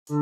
The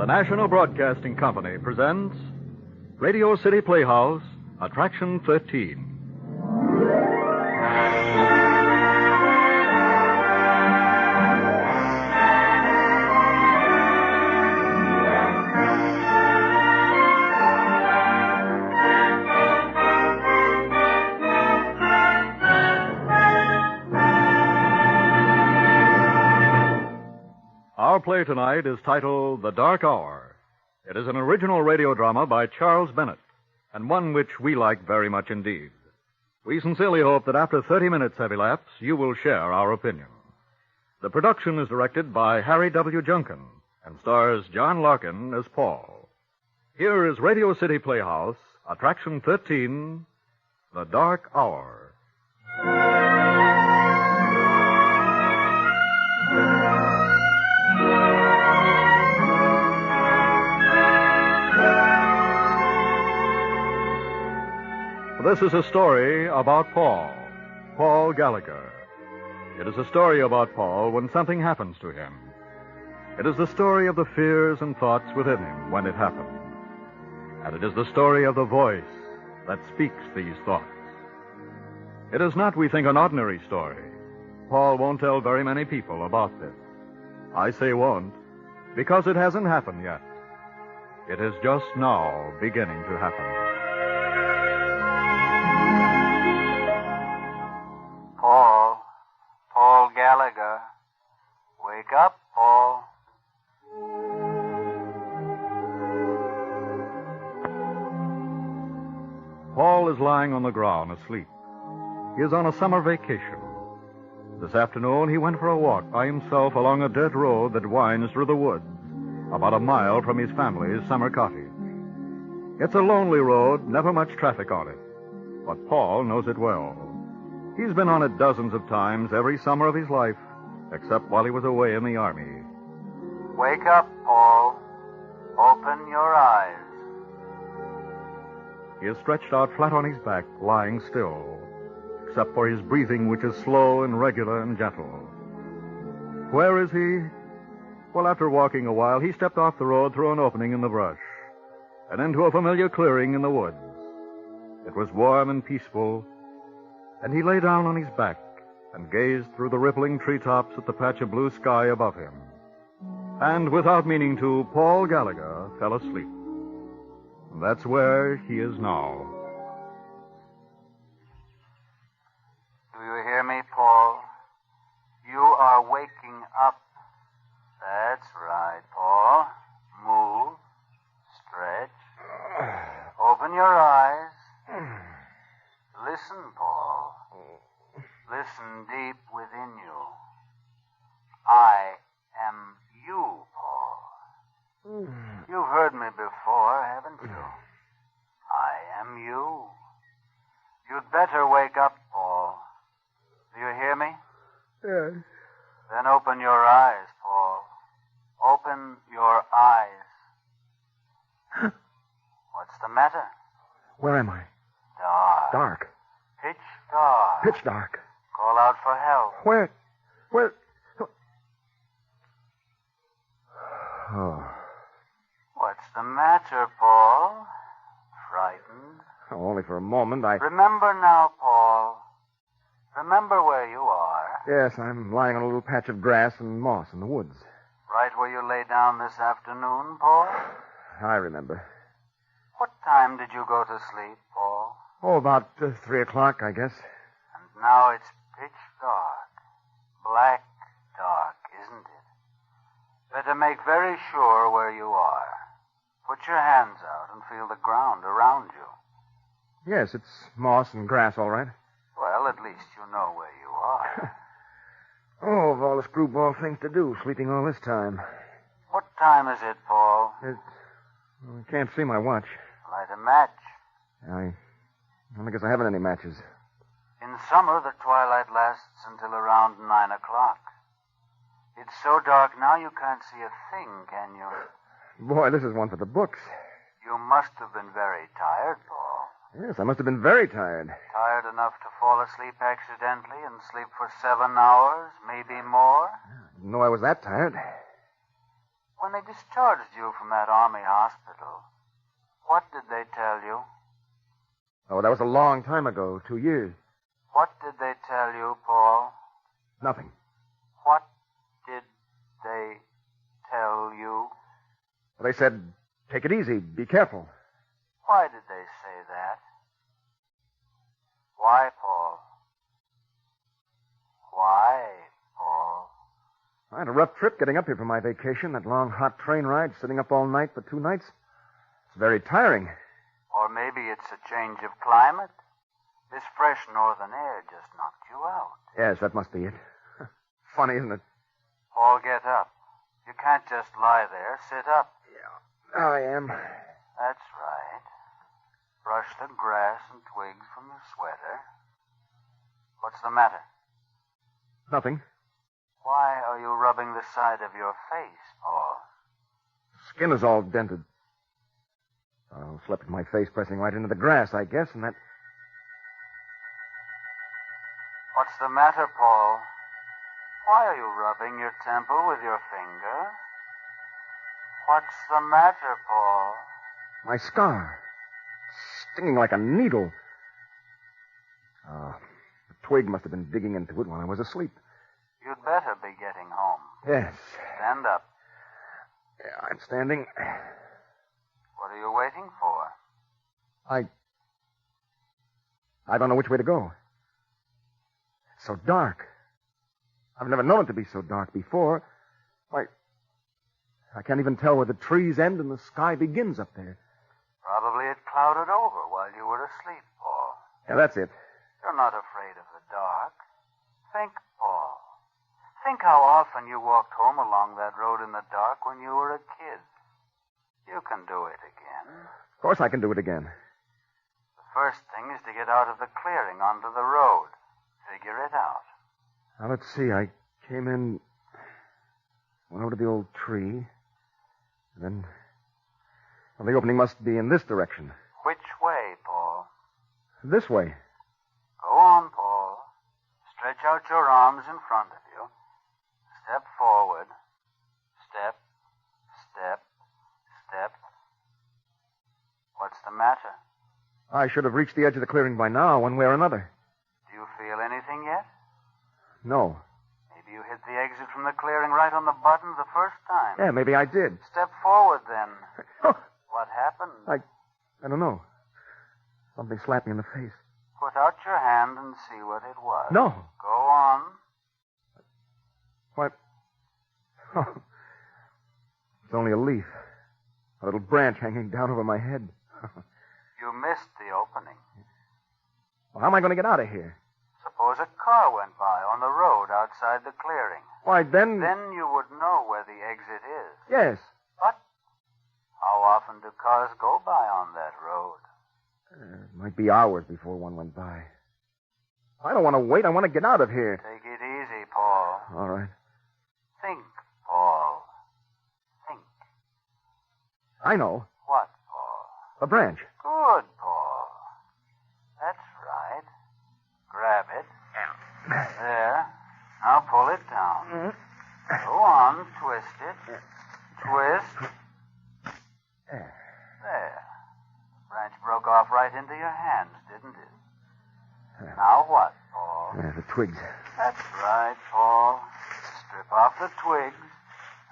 National Broadcasting Company presents Radio City Playhouse, Attraction 13. Our play tonight is titled The Dark Hour. It is an original radio drama by Charles Bennett, and one which we like very much indeed. We sincerely hope that after 30 minutes have elapsed, you will share our opinion. The production is directed by Harry W. Junkin and stars John Larkin as Paul. Here is Radio City Playhouse, Attraction 13, The Dark Hour. This is a story about Paul Gallagher. It is a story about Paul when something happens to him. It is the story of the fears and thoughts within him when it happened. And it is the story of the voice that speaks these thoughts. It is not, we think, an ordinary story. Paul won't tell very many people about this. I say won't, because it hasn't happened yet. It is just now beginning to happen. Paul Gallagher. Wake up, Paul. Paul is lying on the ground asleep. He is on a summer vacation. This afternoon he went for a walk by himself along a dirt road that winds through the woods, about a mile from his family's summer cottage. It's a lonely road, never much traffic on it, but Paul knows it well. He's been on it dozens of times every summer of his life, except while he was away in the Army. Wake up, Paul. Open your eyes. He is stretched out flat on his back, lying still, except for his breathing, which is slow and regular and gentle. Where is he? Well, after walking a while, he stepped off the road through an opening in the brush and into a familiar clearing in the woods. It was warm and peaceful, and he lay down on his back and gazed through the rippling treetops at the patch of blue sky above him. And without meaning to, Paul Gallagher fell asleep. That's where he is now. Do you hear me, Paul? You are waking up. That's right, Paul. Move. Stretch. Open your eyes. Listen, Paul. Listen deep within you. I am you, Paul. You've heard me before, haven't you? I am you. You'd better wake up, Paul. Do you hear me? Yes. Then open your eyes, Paul. Open your eyes. What's the matter? Where am I? Dark. Dark. Pitch dark. Pitch dark. Call out for help. Where? Oh. What's the matter, Paul? Frightened? Only for a moment. Remember now, Paul. Remember where you are. Yes, I'm lying on a little patch of grass and moss in the woods. Right where you lay down this afternoon, Paul? I remember. What time did you go to sleep, Paul? Oh, about 3 o'clock, I guess. And now it's pitch dark. Black dark, isn't it? Better make very sure where you are. Put your hands out and feel the ground around you. Yes, it's moss and grass, all right. Well, at least you know where you are. Oh, of all the screwball things to do, sleeping all this time. What time is it, Paul? I can't see my watch. Light a match. I guess I haven't any matches. In summer, the twilight lasts until around 9 o'clock. It's so dark now you can't see a thing, can you? Boy, this is one for the books. You must have been very tired, Paul. Yes, I must have been very tired. Tired enough to fall asleep accidentally and sleep for 7 hours, maybe more? I didn't know I was that tired. When they discharged you from that army hospital, what did they tell you? Oh, that was a long time ago, 2 years. What did they tell you, Paul? Nothing. What did they tell you? They said, take it easy, be careful. Why did they say that? Why, Paul? Why, Paul? I had a rough trip getting up here for my vacation, that long, hot train ride, sitting up all night for 2 nights. It's very tiring. Or maybe it's a change of climate. This fresh northern air just knocked you out. Yes, that must be it. Funny, isn't it? Paul, get up. You can't just lie there. Sit up. Yeah, I am. That's right. Brush the grass and twigs from your sweater. What's the matter? Nothing. Why are you rubbing the side of your face, Paul? Skin is all dented. I slept with my face pressing right into the grass, I guess, and that... What's the matter, Paul? Why are you rubbing your temple with your finger? What's the matter, Paul? My scar. Stinging like a needle. The twig must have been digging into it while I was asleep. You'd better be getting home. Yes. Stand up. Yeah, I'm standing. What are you waiting for? I don't know which way to go. It's so dark. I've never known it to be so dark before. Why, I can't even tell where the trees end and the sky begins up there. Probably it clouded over while you were asleep, Paul. Yeah, that's it. You're not afraid of the dark. Think, Paul. Think how often you walked home along that road in the dark when you were a kid. You can do it again. Of course I can do it again. The first thing is to get out of the clearing onto the road. Figure it out. Now, let's see. I came in, went over to the old tree, and then... Well, the opening must be in this direction. Which way, Paul? This way. Go on, Paul. Stretch out your arms in front of you. Step forward. Step, step, step. What's the matter? I should have reached the edge of the clearing by now, one way or another. Do you feel anything yet? No. Maybe you hit the exit from the clearing right on the button the first time. Yeah, maybe I did. Step forward, then. Oh, What happened? I don't know. Something slapped me in the face. Put out your hand and see what it was. No. Go on. What? Oh. It's only a leaf. A little branch hanging down over my head. You missed the opening. Well, how am I going to get out of here? Suppose a car went by on the road outside the clearing. Why, then... Then you would know where the exit is. Yes. But how often do cars go by on that road? It might be hours before one went by. I don't want to wait. I want to get out of here. Take it easy, Paul. All right. Think, Paul. Think. I know. What, Paul? A branch. Good, Paul. That's right. Grab it. There. Now pull it down. Go on, twist it. Twist. There. The branch broke off right into your hands, didn't it? Now what, Paul? The twigs. That's right, Paul. Strip off the twigs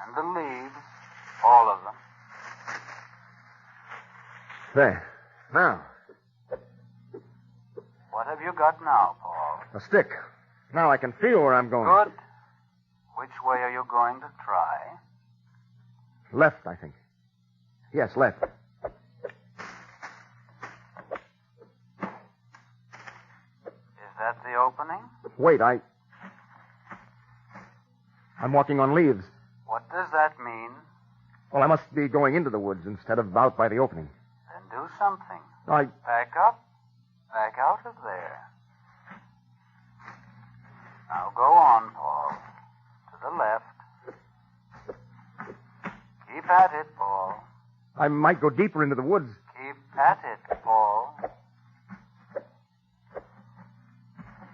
And the leaves. All of them. There. Now, What have you got now, Paul? a stick. Now I can feel where I'm going. Good. Which way are you going to try? Left, I think. Yes, left. Is that the opening? Wait, I'm walking on leaves. What does that mean? Well, I must be going into the woods instead of out by the opening. Then do something. I... Back up. Back out of there. Now go on, Paul. To the left. Keep at it, Paul. I might go deeper into the woods. Keep at it, Paul.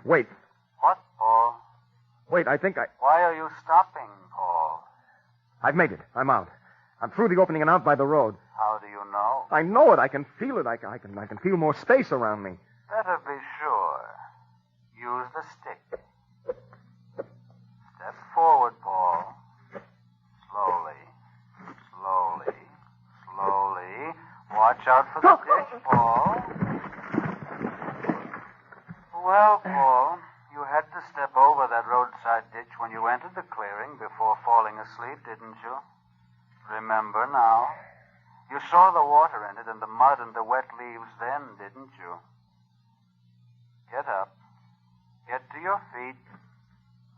Wait. What, Paul? Wait, I think Why are you stopping, Paul? I've made it. I'm out. I'm through the opening and out by the road. How do you know? I know it. I can feel it. I can feel more space around me. Better be sure. Use the stick. Step forward, Paul. Slowly. Slowly. Slowly. Watch out for the ditch, Paul. Well, Paul, you had to step over that roadside ditch when you entered the clearing before falling asleep, didn't you? Remember now? You saw the water in it and the mud and the wet leaves then, didn't you? Get up. Get to your feet.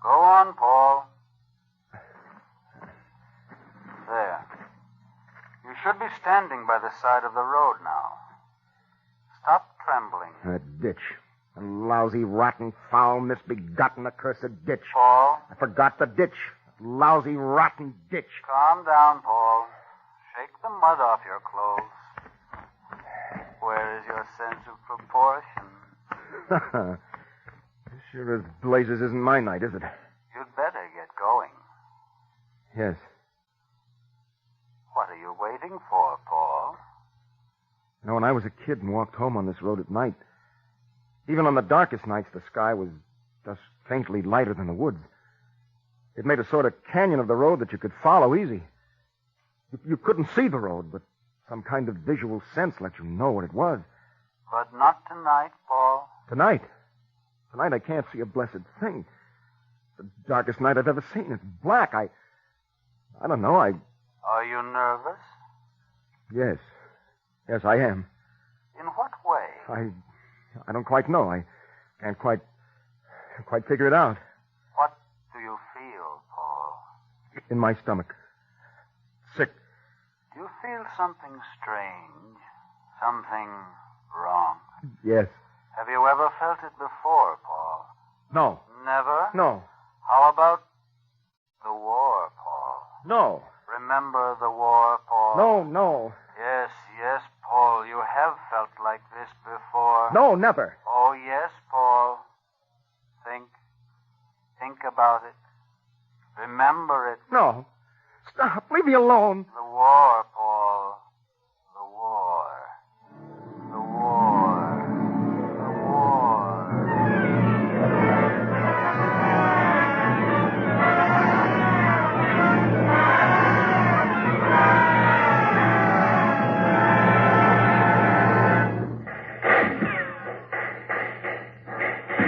Go on, Paul. There. You should be standing by the side of the road now. Stop trembling. That ditch. A lousy, rotten, foul, misbegotten, accursed ditch. Paul, I forgot the ditch. That lousy, rotten ditch. calm down, Paul. Shake the mud off your clothes. Where is your sense of proportion? Sure as blazes isn't my night, is it? You'd better get going. Yes. What are you waiting for, Paul? Now, when I was a kid and walked home on this road at night, even on the darkest nights, the sky was just faintly lighter than the woods. It made a sort of canyon of the road that you could follow easy. You couldn't see the road, but some kind of visual sense let you know what it was. But not tonight, Paul. Tonight I can't see a blessed thing. The darkest night I've ever seen. It's black. I don't know. Are you nervous? Yes. Yes, I am. In what way? I don't quite know. I can't quite figure it out. What do you feel, Paul? In my stomach. Sick. Do you feel something strange? Something wrong? Yes. Have you ever felt it before, Paul? No. Never? No. How about the war, Paul? No. Remember the war, Paul? No. Yes, Paul. You have felt like this before. No, never. Oh, yes, Paul. Think about it. Remember it. No. Stop. Leave me alone. The war, Paul. The war. The war. The war.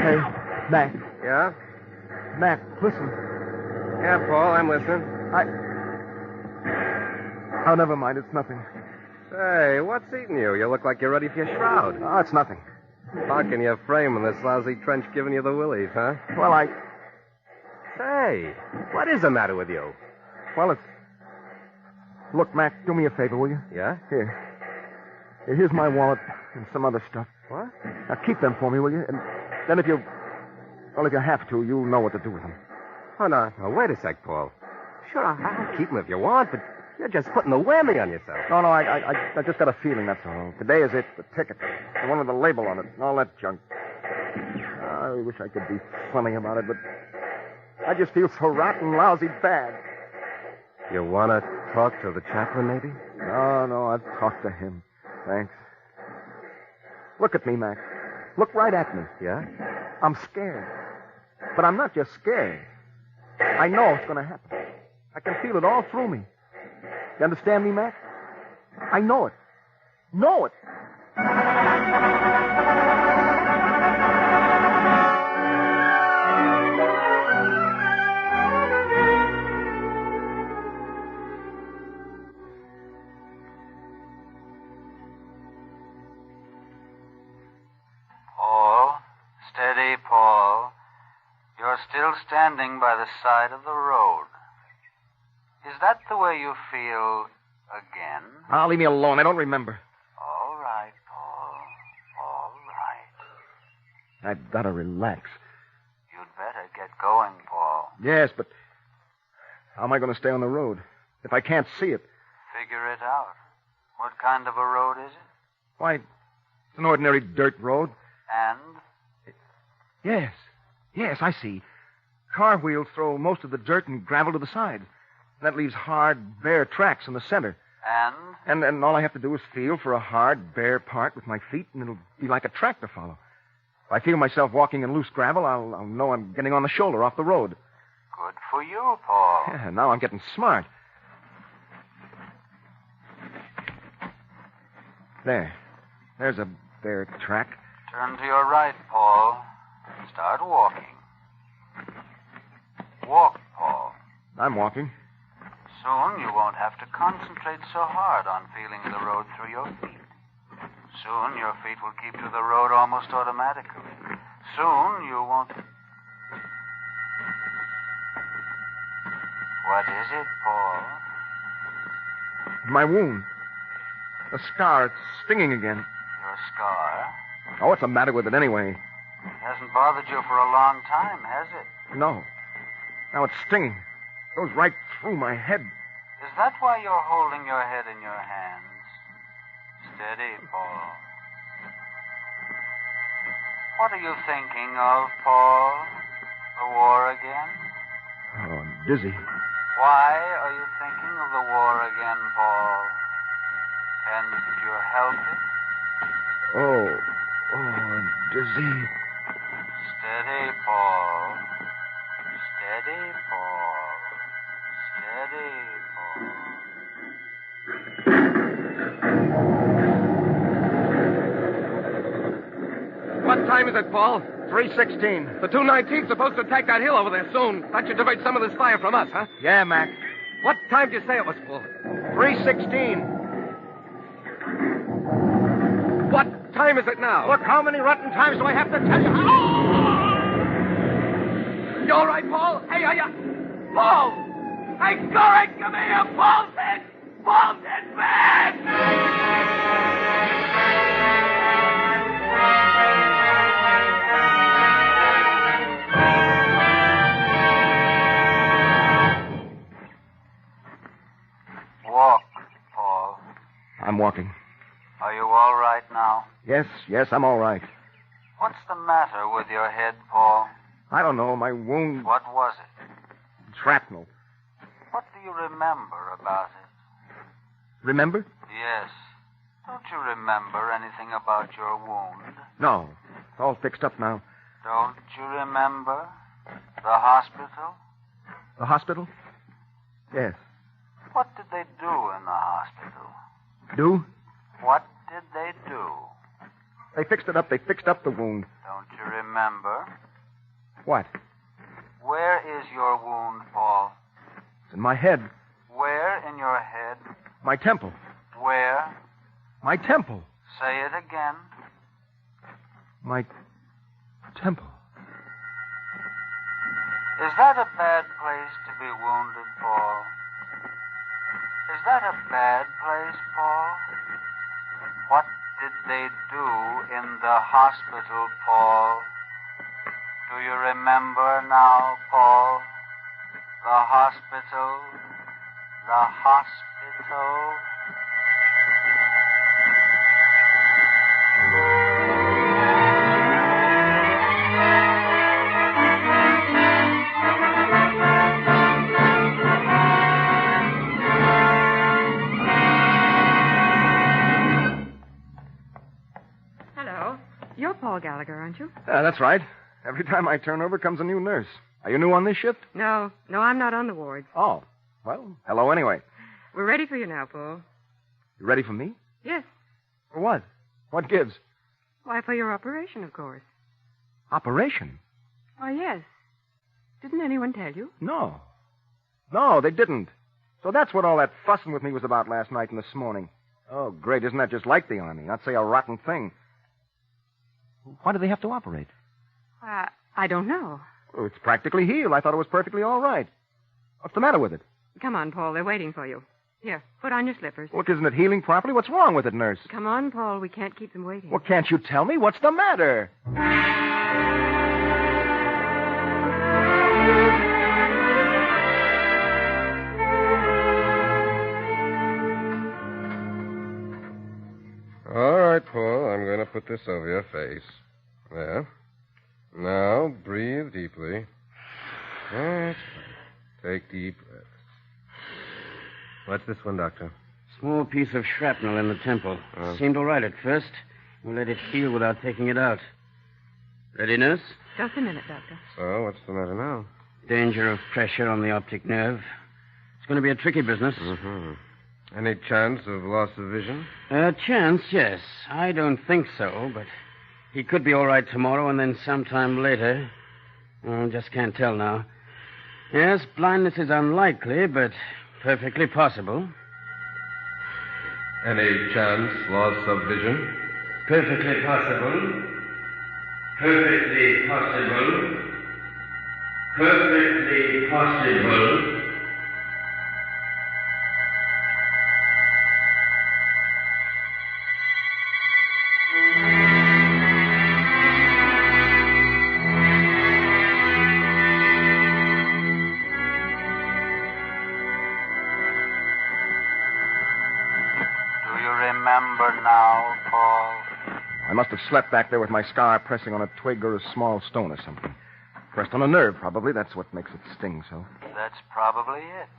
Hey, Mac. Yeah? Mac, listen. Yeah, Paul, I'm listening. Oh, never mind. It's nothing. Say, what's eating you? You look like you're ready for your shroud. Oh, it's nothing. How can you frame in this lousy trench giving you the willies, huh? Well, Say, what is the matter with you? Well, it's... Look, Mac, do me a favor, will you? Yeah? Here's my wallet and some other stuff. What? Now, keep them for me, will you? And then if you have to, you'll know what to do with them. Oh, no. Now, wait a sec, Paul. Sure, I'll keep them if you want, but you're just putting the whammy on yourself. No, I just got a feeling, that's all. Today is it, the ticket, the one with the label on it, and all that junk. I wish I could be funny about it, but I just feel so rotten, lousy bad. You want to talk to the chaplain, maybe? No, I've talked to him. Thanks. Look at me, Mac. Look right at me. Yeah? I'm scared. But I'm not just scared. I know it's going to happen. I can feel it all through me. You understand me, Mac? I know it. Know it. Paul, steady, Paul. You're still standing by the side of the road. Is that the way you feel again? Oh, leave me alone. I don't remember. All right, Paul. All right. I've got to relax. You'd better get going, Paul. Yes, but how am I going to stay on the road if I can't see it? Figure it out. What kind of a road is it? Why, it's an ordinary dirt road. And? Yes, I see. Car wheels throw most of the dirt and gravel to the side. That leaves hard, bare tracks in the center. And? And all I have to do is feel for a hard, bare part with my feet, and it'll be like a track to follow. If I feel myself walking in loose gravel, I'll know I'm getting on the shoulder off the road. Good for you, Paul. Yeah, now I'm getting smart. There's a bare track. Turn to your right, Paul. Start walking. Walk, Paul. I'm walking. Soon you won't have to concentrate so hard on feeling the road through your feet. Soon your feet will keep to the road almost automatically. Soon you won't... What is it, Paul? My wound. The scar, it's stinging again. Your scar? Oh, what's the matter with it anyway? It hasn't bothered you for a long time, has it? No. Now it's stinging. It goes right through my head. Is that why you're holding your head in your hands? Steady, Paul. What are you thinking of, Paul? The war again? Oh, I'm dizzy. Why are you thinking of the war again, Paul? Can you help it? Oh, I'm dizzy. Steady, Paul. Steady, Paul. Steady, Paul. What time is it, Paul? 3:16. The 219's supposed to attack that hill over there soon. That should divert some of this fire from us, huh? Yeah, Mac. What time did you say it was, Paul? 3:16. What time is it now? Look, how many rotten times do I have to tell you? You all right, Paul? Hey, are you... Paul! Hey, Corey, come here! Paul's hit! Paul's hit bad! Walk, Paul. I'm walking. Are you all right now? Yes, I'm all right. What's the matter with your head, Paul? I don't know, my wound... What was it? Shrapnel. What do you remember about it? Remember? Yes. Don't you remember anything about your wound? No. It's all fixed up now. Don't you remember the hospital? The hospital? Yes. What did they do in the hospital? Do? What did they do? They fixed it up. They fixed up the wound. Don't you remember? What? Where is your wound, Paul? It's in my head. Where in your head? My temple. Where? My temple. Say it again. My temple. Is that a bad place to be wounded, Paul? Is that a bad place, Paul? What did they do in the hospital, Paul? Do you remember now, Paul? The hospital. The hospital. Hello. You're Paul Gallagher, aren't you? That's right. Every time I turn over comes a new nurse. Are you new on this shift? No, I'm not on the ward. Oh. Well, hello anyway. We're ready for you now, Paul. You ready for me? Yes. For what? What gives? Why, for your operation, of course. Operation? Why, yes. Didn't anyone tell you? No. No, they didn't. So that's what all that fussing with me was about last night and this morning. Oh, great. Isn't that just like the Army? Not say a rotten thing. Why do they have to operate? I don't know. Oh, it's practically healed. I thought it was perfectly all right. What's the matter with it? Come on, Paul. They're waiting for you. Here, put on your slippers. Look, isn't it healing properly? What's wrong with it, nurse? Come on, Paul. We can't keep them waiting. Well, can't you tell me? What's the matter? All right, Paul. I'm going to put this over your face. There. Now, breathe deeply. That's right. Take deep breaths. What's this one, Doctor? Small piece of shrapnel in the temple. Seemed all right at first. We let it heal without taking it out. Ready, nurse? Just a minute, Doctor. So, what's the matter now? Danger of pressure on the optic nerve. It's going to be a tricky business. Mm-hmm. Any chance of loss of vision? Chance, yes. I don't think so, but he could be all right tomorrow and then sometime later. Just can't tell now. Yes, blindness is unlikely, but perfectly possible. Any chance loss of vision? Perfectly possible. Perfectly possible. Perfectly possible. Remember now, Paul? I must have slept back there with my scar pressing on a twig or a small stone or something. Pressed on a nerve, probably. That's what makes it sting so. That's probably it.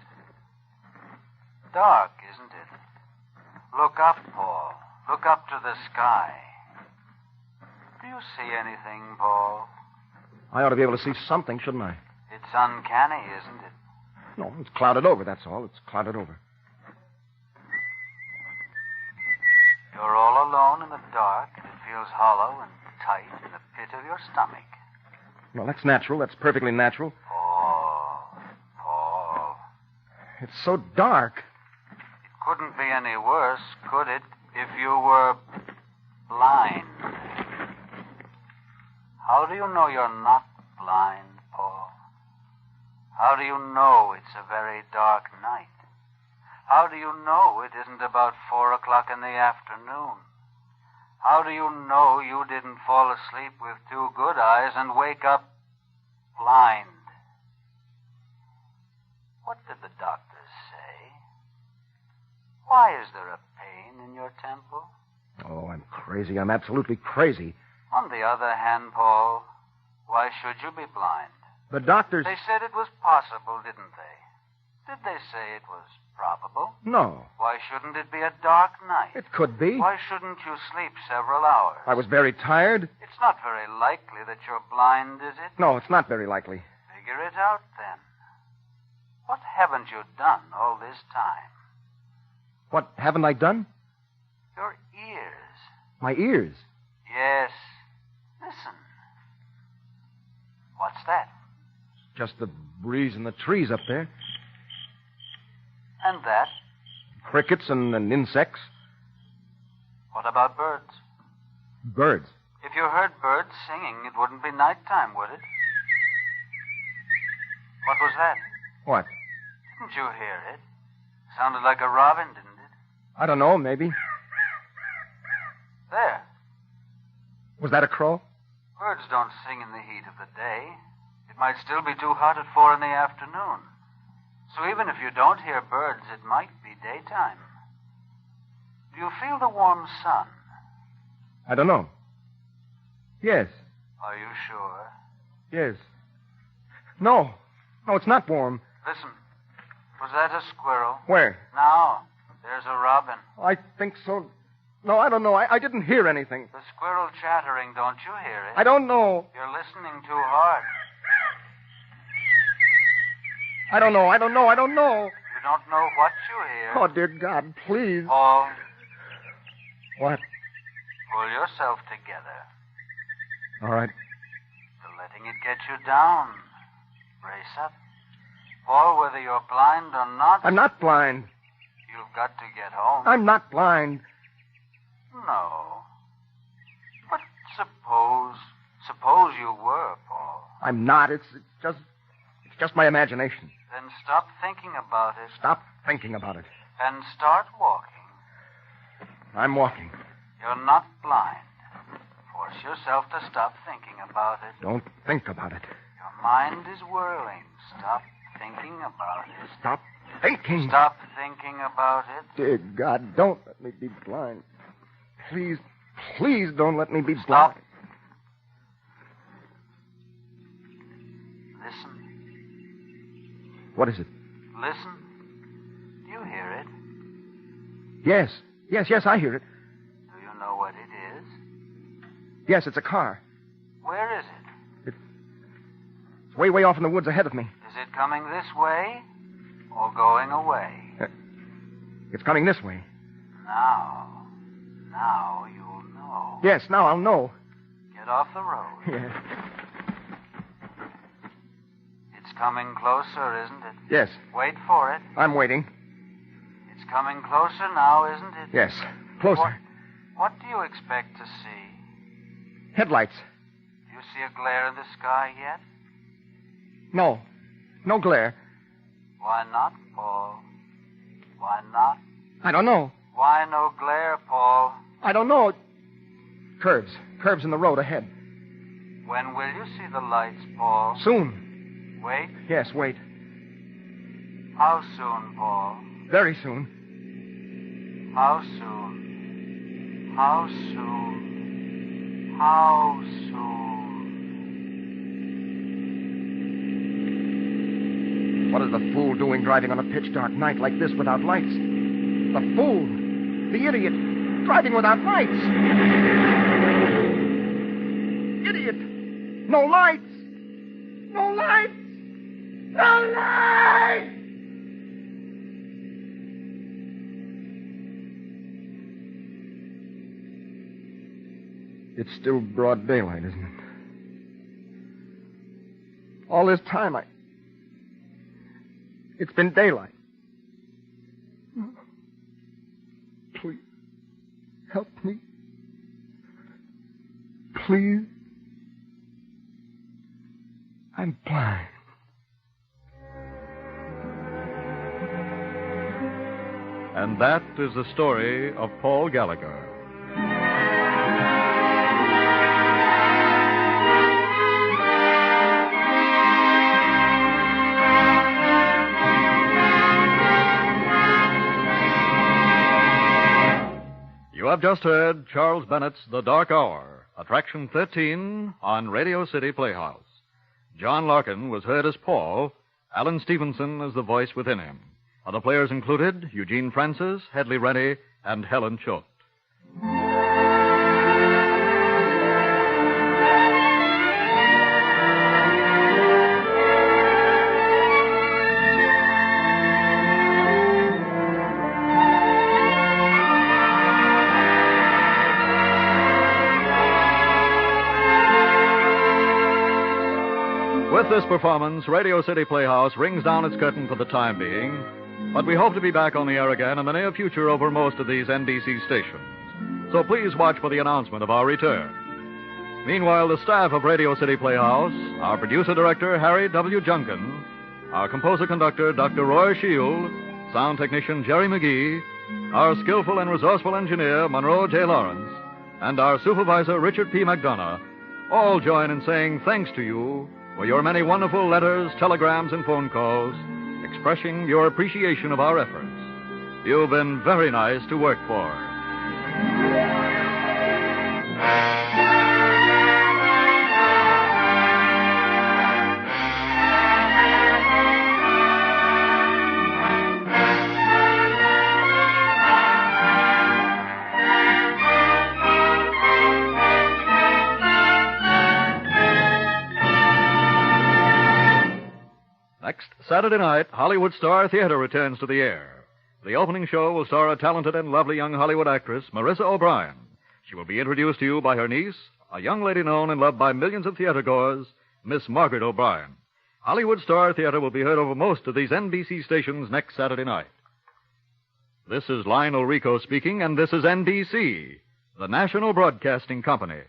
Dark, isn't it? Look up, Paul. Look up to the sky. Do you see anything, Paul? I ought to be able to see something, shouldn't I? It's uncanny, isn't it? No, it's clouded over, that's all. It's clouded over. You're all alone in the dark, and it feels hollow and tight in the pit of your stomach. Well, that's natural. That's perfectly natural. Paul. It's so dark. It couldn't be any worse, could it, if you were blind? How do you know you're not blind, Paul? How do you know it's a very dark night? How do you know it isn't about 4 o'clock in the afternoon? How do you know you didn't fall asleep with 2 good eyes and wake up blind? What did the doctors say? Why is there a pain in your temple? Oh, I'm crazy. I'm absolutely crazy. On the other hand, Paul, why should you be blind? The doctors... They said it was possible, didn't they? Did they say it was probable? No. Why shouldn't it be a dark night? It could be. Why shouldn't you sleep several hours? I was very tired. It's not very likely that you're blind, is it? No, it's not very likely. Figure it out, then. What haven't you done all this time? What haven't I done? Your ears. My ears? Yes. Listen. What's that? Just the breeze in the trees up there. And that? Crickets and insects. What about birds? Birds. If you heard birds singing, it wouldn't be nighttime, would it? What was that? What? Didn't you hear it? Sounded like a robin, didn't it? I don't know, maybe. There. Was that a crow? Birds don't sing in the heat of the day. It might still be too hot at 4 in the afternoon. So even if you don't hear birds, it might be daytime. Do you feel the warm sun? I don't know. Yes. Are you sure? Yes. No. No, it's not warm. Listen. Was that a squirrel? Where? Now. There's a robin. I think so. No, I don't know. I didn't hear anything. The squirrel chattering, don't you hear it? I don't know. You're listening too hard. I don't know. You don't know what you hear. Oh, dear God, please. Paul, What? pull yourself together. All right. You're letting it get you down. Brace up. Paul, whether you're blind or not, I'm not blind. you've got to get home. I'm not blind. No. But suppose you were, Paul. I'm not. It's just my imagination. Then stop thinking about it Stop thinking about it. and start walking. I'm walking. You're not blind. Force yourself to stop thinking about it. Don't think about it. Your mind is whirling. Stop thinking about it. Stop thinking. Stop thinking about it. Dear God, don't let me be blind. Please, please don't let me be Stop. blind. Listen. What is it? Listen. Do you hear it? Yes, I hear it. Do you know what it is? Yes, it's a car. Where is it? It's way off in the woods ahead of me. Is it coming this way or going away? It's coming this way. Now you'll know. Yes, now I'll know. Get off the road. Yes. It's coming closer, isn't it? Yes, Wait for it. I'm waiting. It's coming closer now, isn't it? Yes, closer. What do you expect to see? Headlights. Do you see a glare in the sky yet? No glare. Why not, Paul? Why not? I don't know. Why no glare, Paul? I don't know. Curves in the road ahead. When will you see the lights, Paul? Soon. Wait. Yes, wait. How soon, Paul? Very soon. How soon? How soon? How soon? What is the fool doing driving on a pitch dark night like this without lights? The fool. The idiot. Driving without lights. Idiot. No lights. No lights. No lights. It's still broad daylight, isn't it? All this time, it's been daylight. Please, help me. Please. I'm blind. And that is the story of Paul Gallagher. You have just heard Charles Bennett's The Dark Hour, Attraction 13 on Radio City Playhouse. John Larkin was heard as Paul, Alan Stevenson as the voice within him. Other players included Eugene Francis, Hedley Rennie, and Helen Choate. With this performance, Radio City Playhouse rings down its curtain for the time being, but we hope to be back on the air again in the near future over most of these NBC stations. So please watch for the announcement of our return. Meanwhile, the staff of Radio City Playhouse, our producer-director, Harry W. Junkin, our composer-conductor, Dr. Roy Shield, sound technician, Jerry McGee, our skillful and resourceful engineer, Monroe J. Lawrence, and our supervisor, Richard P. McDonough, all join in saying thanks to you for your many wonderful letters, telegrams, and phone calls expressing your appreciation of our efforts. You've been very nice to work for. Next Saturday night, Hollywood Star Theater returns to the air. The opening show will star a talented and lovely young Hollywood actress, Marissa O'Brien. She will be introduced to you by her niece, a young lady known and loved by millions of theatergoers, Miss Margaret O'Brien. Hollywood Star Theater will be heard over most of these NBC stations next Saturday night. This is Lionel Rico speaking, and this is NBC, the National Broadcasting Company.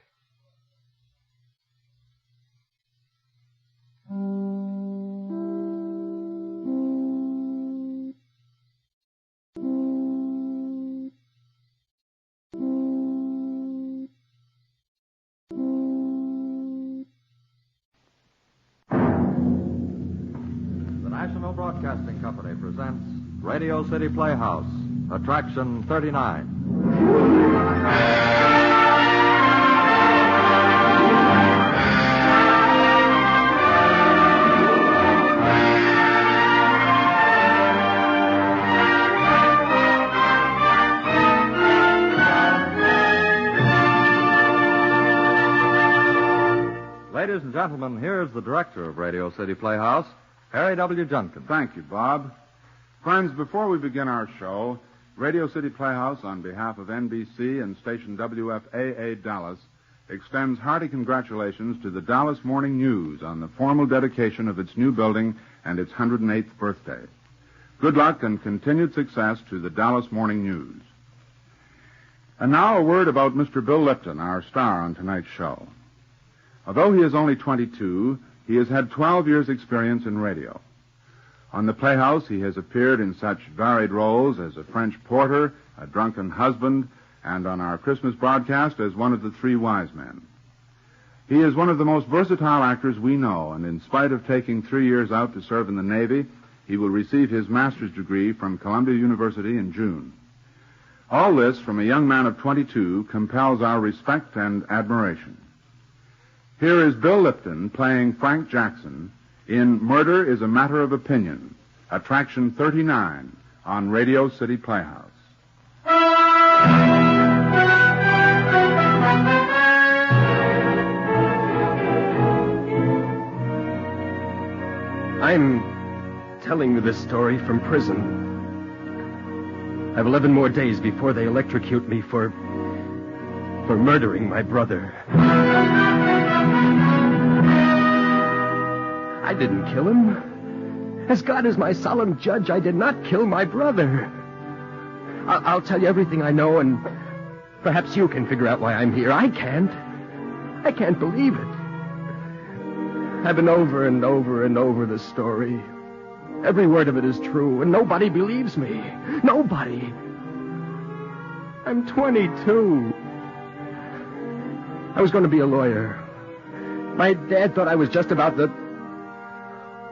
National Broadcasting Company presents Radio City Playhouse, Attraction 39. Ladies and gentlemen, here's the director of Radio City Playhouse, Harry W. Junkin. Thank you, Bob. Friends, before we begin our show, Radio City Playhouse, on behalf of NBC and station WFAA Dallas, extends hearty congratulations to the Dallas Morning News on the formal dedication of its new building and its 108th birthday. Good luck and continued success to the Dallas Morning News. And now a word about Mr. Bill Lipton, our star on tonight's show. Although he is only 22, he has had 12 years' experience in radio. On the Playhouse, he has appeared in such varied roles as a French porter, a drunken husband, and on our Christmas broadcast as one of the three wise men. He is one of the most versatile actors we know, and in spite of taking 3 years out to serve in the Navy, he will receive his master's degree from Columbia University in June. All this, from a young man of 22, compels our respect and admiration. Here is Bill Lipton playing Frank Jackson in Murder is a Matter of Opinion, Attraction 39 on Radio City Playhouse. I'm telling you this story from prison. I've 11 more days before they electrocute me for murdering my brother. I didn't kill him. As God is my solemn judge, I did not kill my brother. I'll tell you everything I know, and perhaps you can figure out why I'm here. I can't. I can't believe it. I've been over and over and over the story. Every word of it is true, and nobody believes me. Nobody. I'm 22. I was going to be a lawyer. My dad thought I was just about the...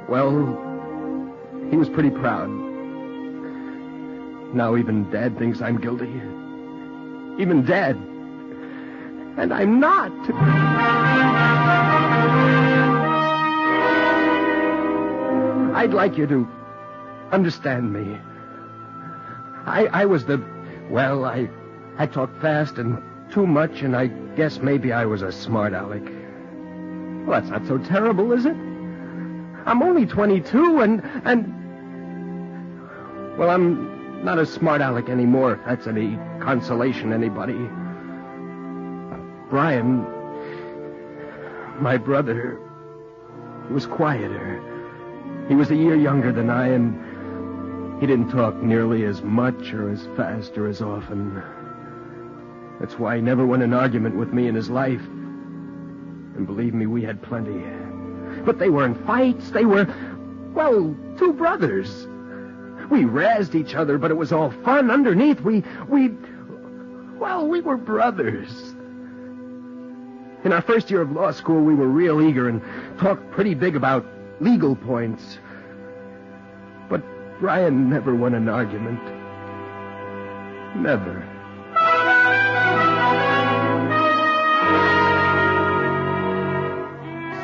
Well, he was pretty proud. Now even Dad thinks I'm guilty. Even Dad. And I'm not. I'd like you to understand me. I was the... Well, I talked fast and too much, and I guess maybe I was a smart aleck. Well, that's not so terrible, is it? I'm only 22, and... Well, I'm not a smart aleck anymore, if that's any consolation to anybody. Brian, my brother, he was quieter. He was a year younger than I, and he didn't talk nearly as much or as fast or as often. That's why he never won an argument with me in his life. And believe me, we had plenty. But they weren't fights. They were, well, two brothers. We razzed each other, but it was all fun. Underneath, we were brothers. In our first year of law school, we were real eager and talked pretty big about legal points. But Brian never won an argument. Never.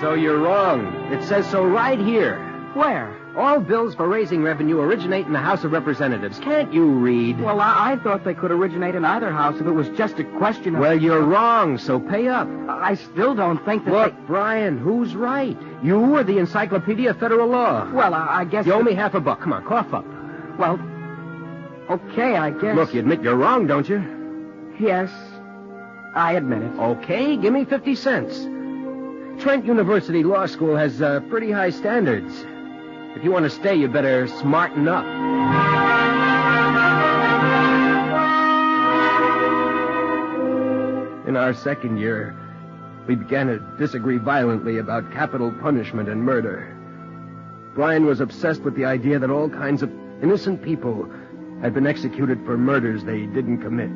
So you're wrong. It says so right here. Where? All bills for raising revenue originate in the House of Representatives. Can't you read? Well, I thought they could originate in either house if it was just a question of... Well, you're wrong, so pay up. I still don't think that Look, Brian, who's right? You or the Encyclopedia of Federal Law? Well, I guess... You owe me $50. Come on, cough up. Well, okay, I guess... Look, you admit you're wrong, don't you? Yes, I admit it. Okay, give me 50 cents. Trent University Law School has pretty high standards. If you want to stay, you better smarten up. In our second year, we began to disagree violently about capital punishment and murder. Brian was obsessed with the idea that all kinds of innocent people had been executed for murders they didn't commit.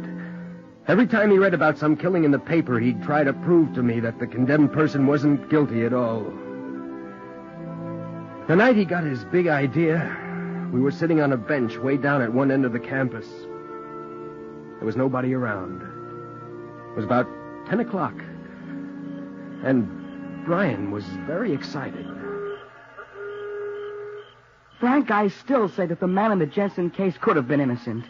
Every time he read about some killing in the paper, he'd try to prove to me that the condemned person wasn't guilty at all. The night he got his big idea, we were sitting on a bench way down at one end of the campus. There was nobody around. It was about 10 o'clock. And Brian was very excited. Frank, I still say that the man in the Jensen case could have been innocent.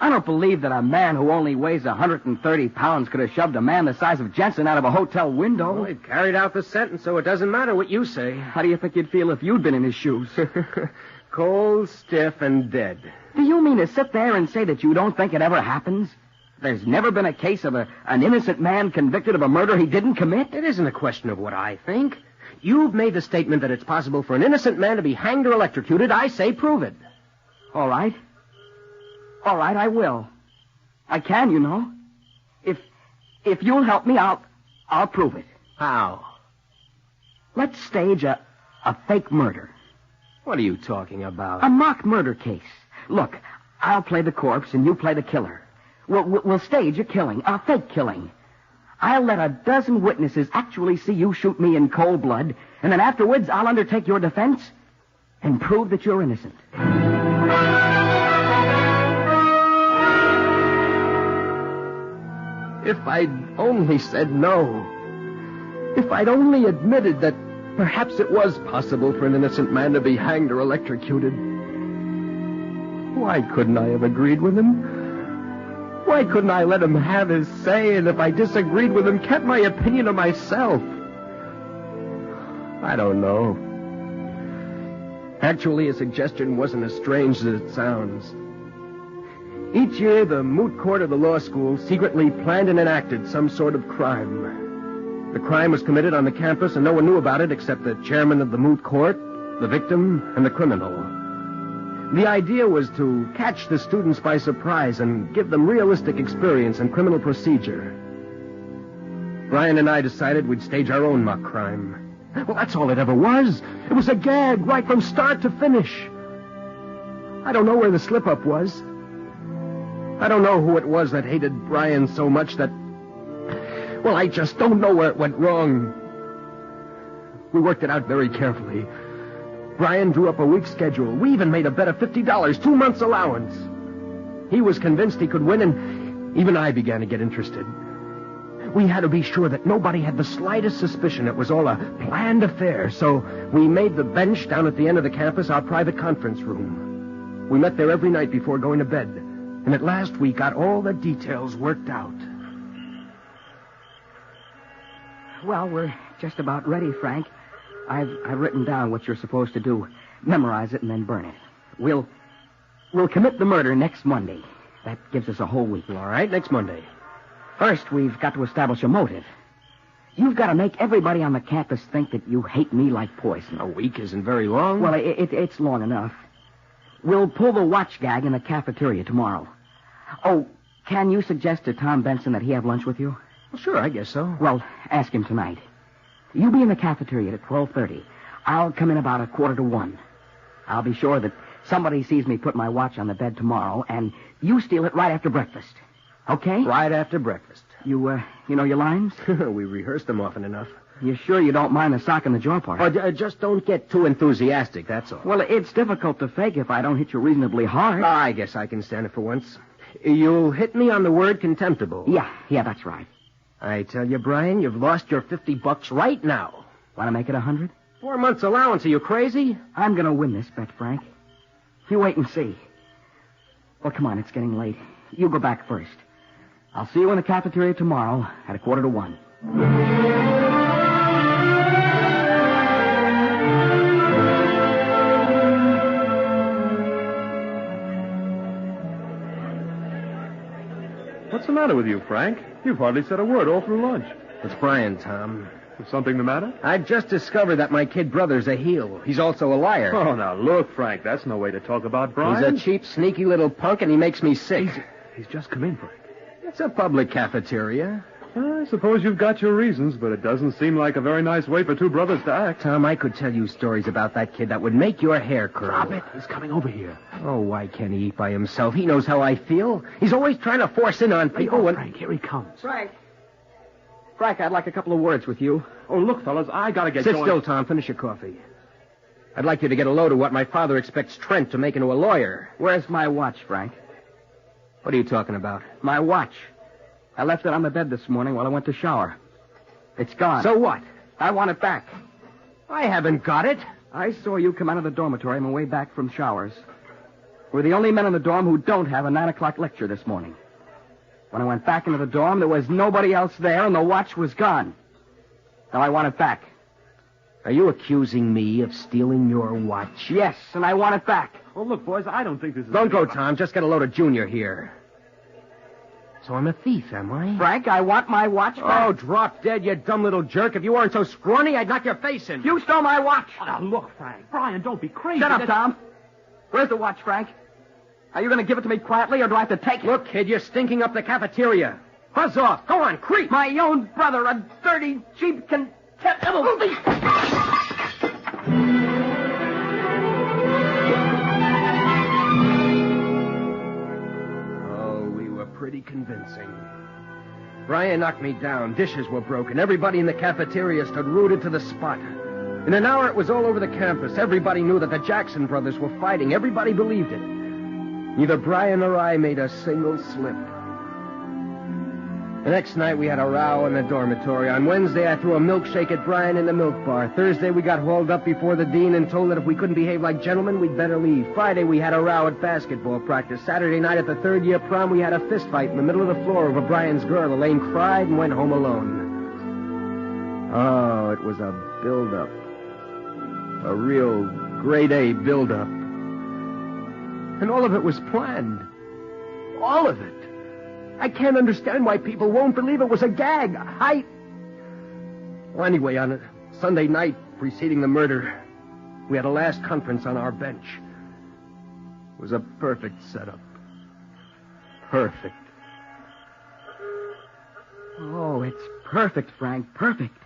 I don't believe that a man who only weighs 130 pounds could have shoved a man the size of Jensen out of a hotel window. Well, he carried out the sentence, so it doesn't matter what you say. How do you think you'd feel if you'd been in his shoes? Cold, stiff, and dead. Do you mean to sit there and say that you don't think it ever happens? There's never been a case of an innocent man convicted of a murder he didn't commit? It isn't a question of what I think. You've made the statement that it's possible for an innocent man to be hanged or electrocuted. I say prove it. All right. All right, I will. I can, you know. If you'll help me, I'll prove it. How? Let's stage a fake murder. What are you talking about? A mock murder case. Look, I'll play the corpse and you play the killer. We'll stage a killing, a fake killing. I'll let a dozen witnesses actually see you shoot me in cold blood, and then afterwards I'll undertake your defense and prove that you're innocent. If I'd only said no. If I'd only admitted that perhaps it was possible for an innocent man to be hanged or electrocuted. Why couldn't I have agreed with him? Why couldn't I let him have his say, and if I disagreed with him, kept my opinion to myself? I don't know. Actually, his suggestion wasn't as strange as it sounds. Each year, the moot court of the law school secretly planned and enacted some sort of crime. The crime was committed on the campus, and no one knew about it except the chairman of the moot court, the victim, and the criminal. The idea was to catch the students by surprise and give them realistic experience in criminal procedure. Brian and I decided we'd stage our own mock crime. Well, that's all it ever was. It was a gag right from start to finish. I don't know where the slip-up was. I don't know who it was that hated Brian so much that... Well, I just don't know where it went wrong. We worked it out very carefully. Brian drew up a week's schedule. We even made a bet of $50, 2 months' allowance. He was convinced he could win, and even I began to get interested. We had to be sure that nobody had the slightest suspicion it was all a planned affair, so we made the bench down at the end of the campus our private conference room. We met there every night before going to bed, and at last we got all the details worked out. Well, we're just about ready, Frank. I've written down what you're supposed to do. Memorize it and then burn it. We'll commit the murder next Monday. That gives us a whole week. All right, next Monday. First, we've got to establish a motive. You've got to make everybody on the campus think that you hate me like poison. A week isn't very long. Well, it's long enough. We'll pull the watch gag in the cafeteria tomorrow. Oh, can you suggest to Tom Benson that he have lunch with you? Well, sure, I guess so. Well, ask him tonight. You be in the cafeteria at 12:30. I'll come in about 12:45. I'll be sure that somebody sees me put my watch on the bed tomorrow, and you steal it right after breakfast. Okay? Right after breakfast. You know your lines? We rehearsed them often enough. You sure you don't mind the sock in the jaw part? Oh, just don't get too enthusiastic, that's all. Well, it's difficult to fake if I don't hit you reasonably hard. I guess I can stand it for once. You'll hit me on the word contemptible. Yeah, that's right. I tell you, Brian, you've lost your $50 right now. Want to make it 100? 4 months allowance. Are you crazy? I'm going to win this bet, Frank. You wait and see. Well, come on, it's getting late. You go back first. I'll see you in the cafeteria tomorrow at 1:45. What's the matter with you, Frank? You've hardly said a word all through lunch. It's Brian, Tom. Is something the matter? I've just discovered that my kid brother's a heel. He's also a liar. Oh, now look, Frank, that's no way to talk about Brian. He's a cheap, sneaky little punk, and he makes me sick. He's just come in, Frank. It's a public cafeteria. I suppose you've got your reasons, but it doesn't seem like a very nice way for two brothers to act. Tom, I could tell you stories about that kid that would make your hair curl. Drop it. He's coming over here. Oh, why can't he eat by himself? He knows how I feel. He's always trying to force in on people when... Frank, here he comes. Frank, I'd like a couple of words with you. Oh, look, fellas, I gotta get Sit going. still, Tom. Finish your coffee. I'd like you to get a load of what my father expects Trent to make into a lawyer. Where's my watch, Frank? What are you talking about? My watch. I left it on the bed this morning while I went to shower. It's gone. So what? I want it back. I haven't got it. I saw you come out of the dormitory on my way back from showers. We're the only men in the dorm who don't have a 9 o'clock lecture this morning. When I went back into the dorm, there was nobody else there, and the watch was gone. Now I want it back. Are you accusing me of stealing your watch? Yes, and I want it back. Oh, look, boys, I don't think this is... Don't go, Tom. Just get a load of Junior here. So I'm a thief, am I? Frank, I want my watch back. Oh, drop dead, you dumb little jerk. If you weren't so scrawny, I'd knock your face in. You stole my watch. Oh, now, look, Frank. Brian, don't be crazy. Shut up, Tom. Where's the watch, Frank? Are you going to give it to me quietly, or do I have to take it? Look, kid, you're stinking up the cafeteria. Buzz off. Go on, creep. My own brother, a dirty, cheap, contemptible... Pretty convincing. Brian knocked me down. Dishes were broken. Everybody in the cafeteria stood rooted to the spot. In an hour, it was all over the campus. Everybody knew that the Jackson brothers were fighting. Everybody believed it. Neither Brian or I made a single slip. The next night, we had a row in the dormitory. On Wednesday, I threw a milkshake at Brian in the milk bar. Thursday, we got hauled up before the dean and told that if we couldn't behave like gentlemen, we'd better leave. Friday, we had a row at basketball practice. Saturday night at the third-year prom, we had a fist fight in the middle of the floor over Brian's girl. Elaine cried and went home alone. Oh, it was a build-up. A real grade-A build-up. And all of it was planned. All of it. I can't understand why people won't believe it was a gag. Well, anyway, on a Sunday night preceding the murder, we had a last conference on our bench. It was a perfect setup. Perfect. Oh, it's perfect, Frank. Perfect.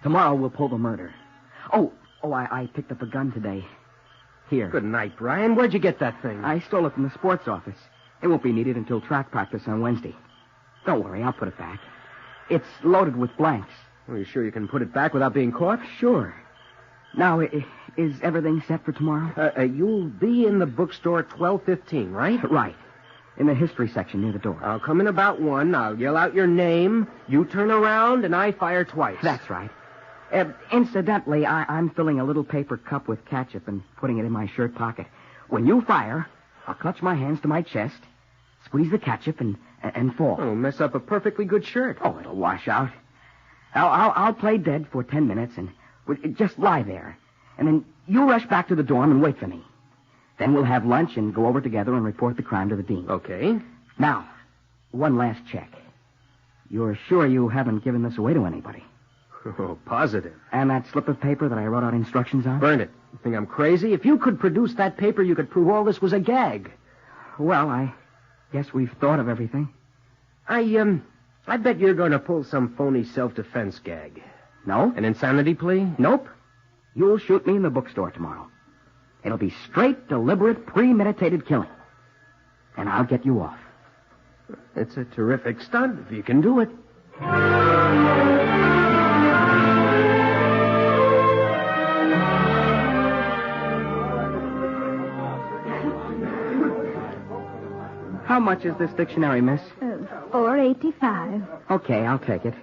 Tomorrow we'll pull the murder. I picked up a gun today. Here. Good night, Brian. Where'd you get that thing? I stole it from the sports office. It won't be needed until track practice on Wednesday. Don't worry, I'll put it back. It's loaded with blanks. Are you sure you can put it back without being caught? Sure. Now, is everything set for tomorrow? You'll be in the bookstore at 12:15, right? Right. In the history section near the door. I'll come in about 1. I'll yell out your name. You turn around, and I fire twice. That's right. Incidentally, I'm filling a little paper cup with ketchup and putting it in my shirt pocket. When you fire, I'll clutch my hands to my chest, squeeze the ketchup, and fall. Oh, mess up a perfectly good shirt. Oh, it'll wash out. I'll play dead for 10 minutes and just lie there. And then you rush back to the dorm and wait for me. Then we'll have lunch and go over together and report the crime to the dean. Okay. Now, one last check. You're sure you haven't given this away to anybody? Oh, positive. And that slip of paper that I wrote out instructions on? Burn it. You think I'm crazy? If you could produce that paper, you could prove all this was a gag. Well, I guess we've thought of everything. I bet you're going to pull some phony self-defense gag. No? An insanity plea? Nope. You'll shoot me in the bookstore tomorrow. It'll be straight, deliberate, premeditated killing. And I'll get you off. It's a terrific stunt if you can do it. How much is this dictionary, miss? $4.85. Okay, I'll take it.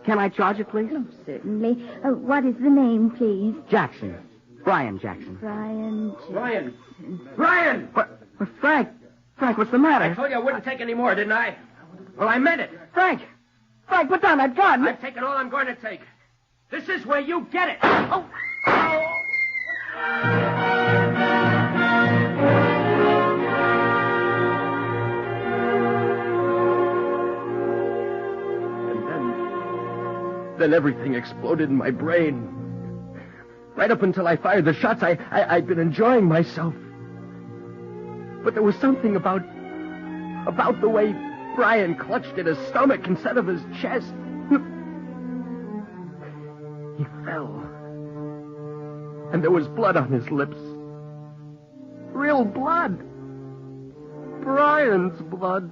Can I charge it, please? Oh, certainly. What is the name, please? Jackson. Brian Jackson. Brian. Brian! Brian! But Frank, what's the matter? I told you I wouldn't take any more, didn't I? Well, I meant it. Frank, put down that gun. I've taken all I'm going to take. This is where you get it. Oh! Then everything exploded in my brain. Right up until I fired the shots, I'd been enjoying myself. But there was something about the way Brian clutched at his stomach instead of his chest. He fell. And there was blood on his lips. Real blood. Brian's blood.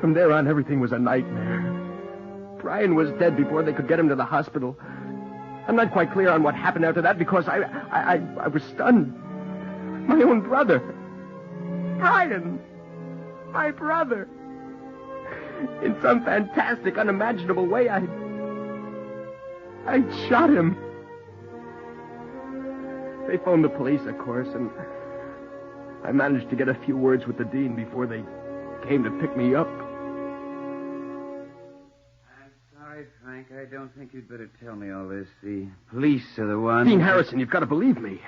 From there on, everything was a nightmare. Brian was dead before they could get him to the hospital. I'm not quite clear on what happened after that because I was stunned. My own brother. Brian. My brother. In some fantastic, unimaginable way, I shot him. They phoned the police, of course, and I managed to get a few words with the dean before they came to pick me up. Frank, I don't think you'd better tell me all this. The police are the ones... Dean Harrison, you've got to believe me.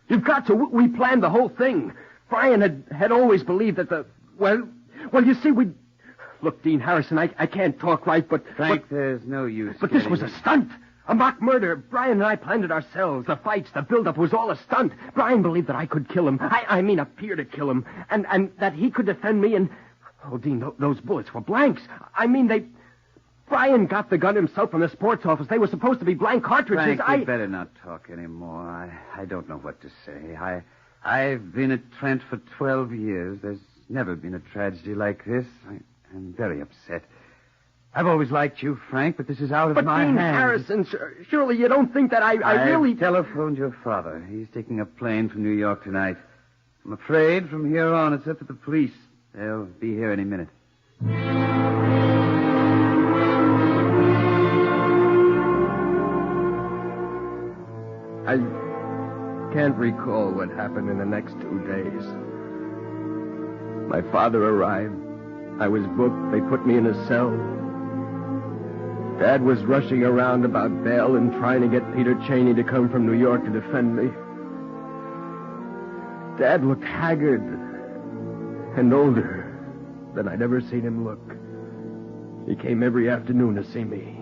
You've got to. We planned the whole thing. Brian had always believed that Well, you see, we... Look, Dean Harrison, I can't talk right, but... Frank, there's no use. But this was a stunt. A mock murder. Brian and I planned it ourselves. The fights, the build-up was all a stunt. Brian believed that I could kill him. I mean, appear to kill him. And that he could defend me and... Oh, Dean, those bullets were blanks. I mean, Brian got the gun himself from the sports office. They were supposed to be blank cartridges. Frank, you better not talk anymore. I don't know what to say. I've been at Trent for 12 years. There's never been a tragedy like this. I'm very upset. I've always liked you, Frank, but this is out of my hands. But Dean Harrison, surely you don't think that I really... I telephoned your father. He's taking a plane from New York tonight. I'm afraid from here on it's up to the police. They'll be here any minute. I can't recall what happened in the next 2 days. My father arrived. I was booked. They put me in a cell. Dad was rushing around about bail and trying to get Peter Cheney to come from New York to defend me. Dad looked haggard and older than I'd ever seen him look. He came every afternoon to see me.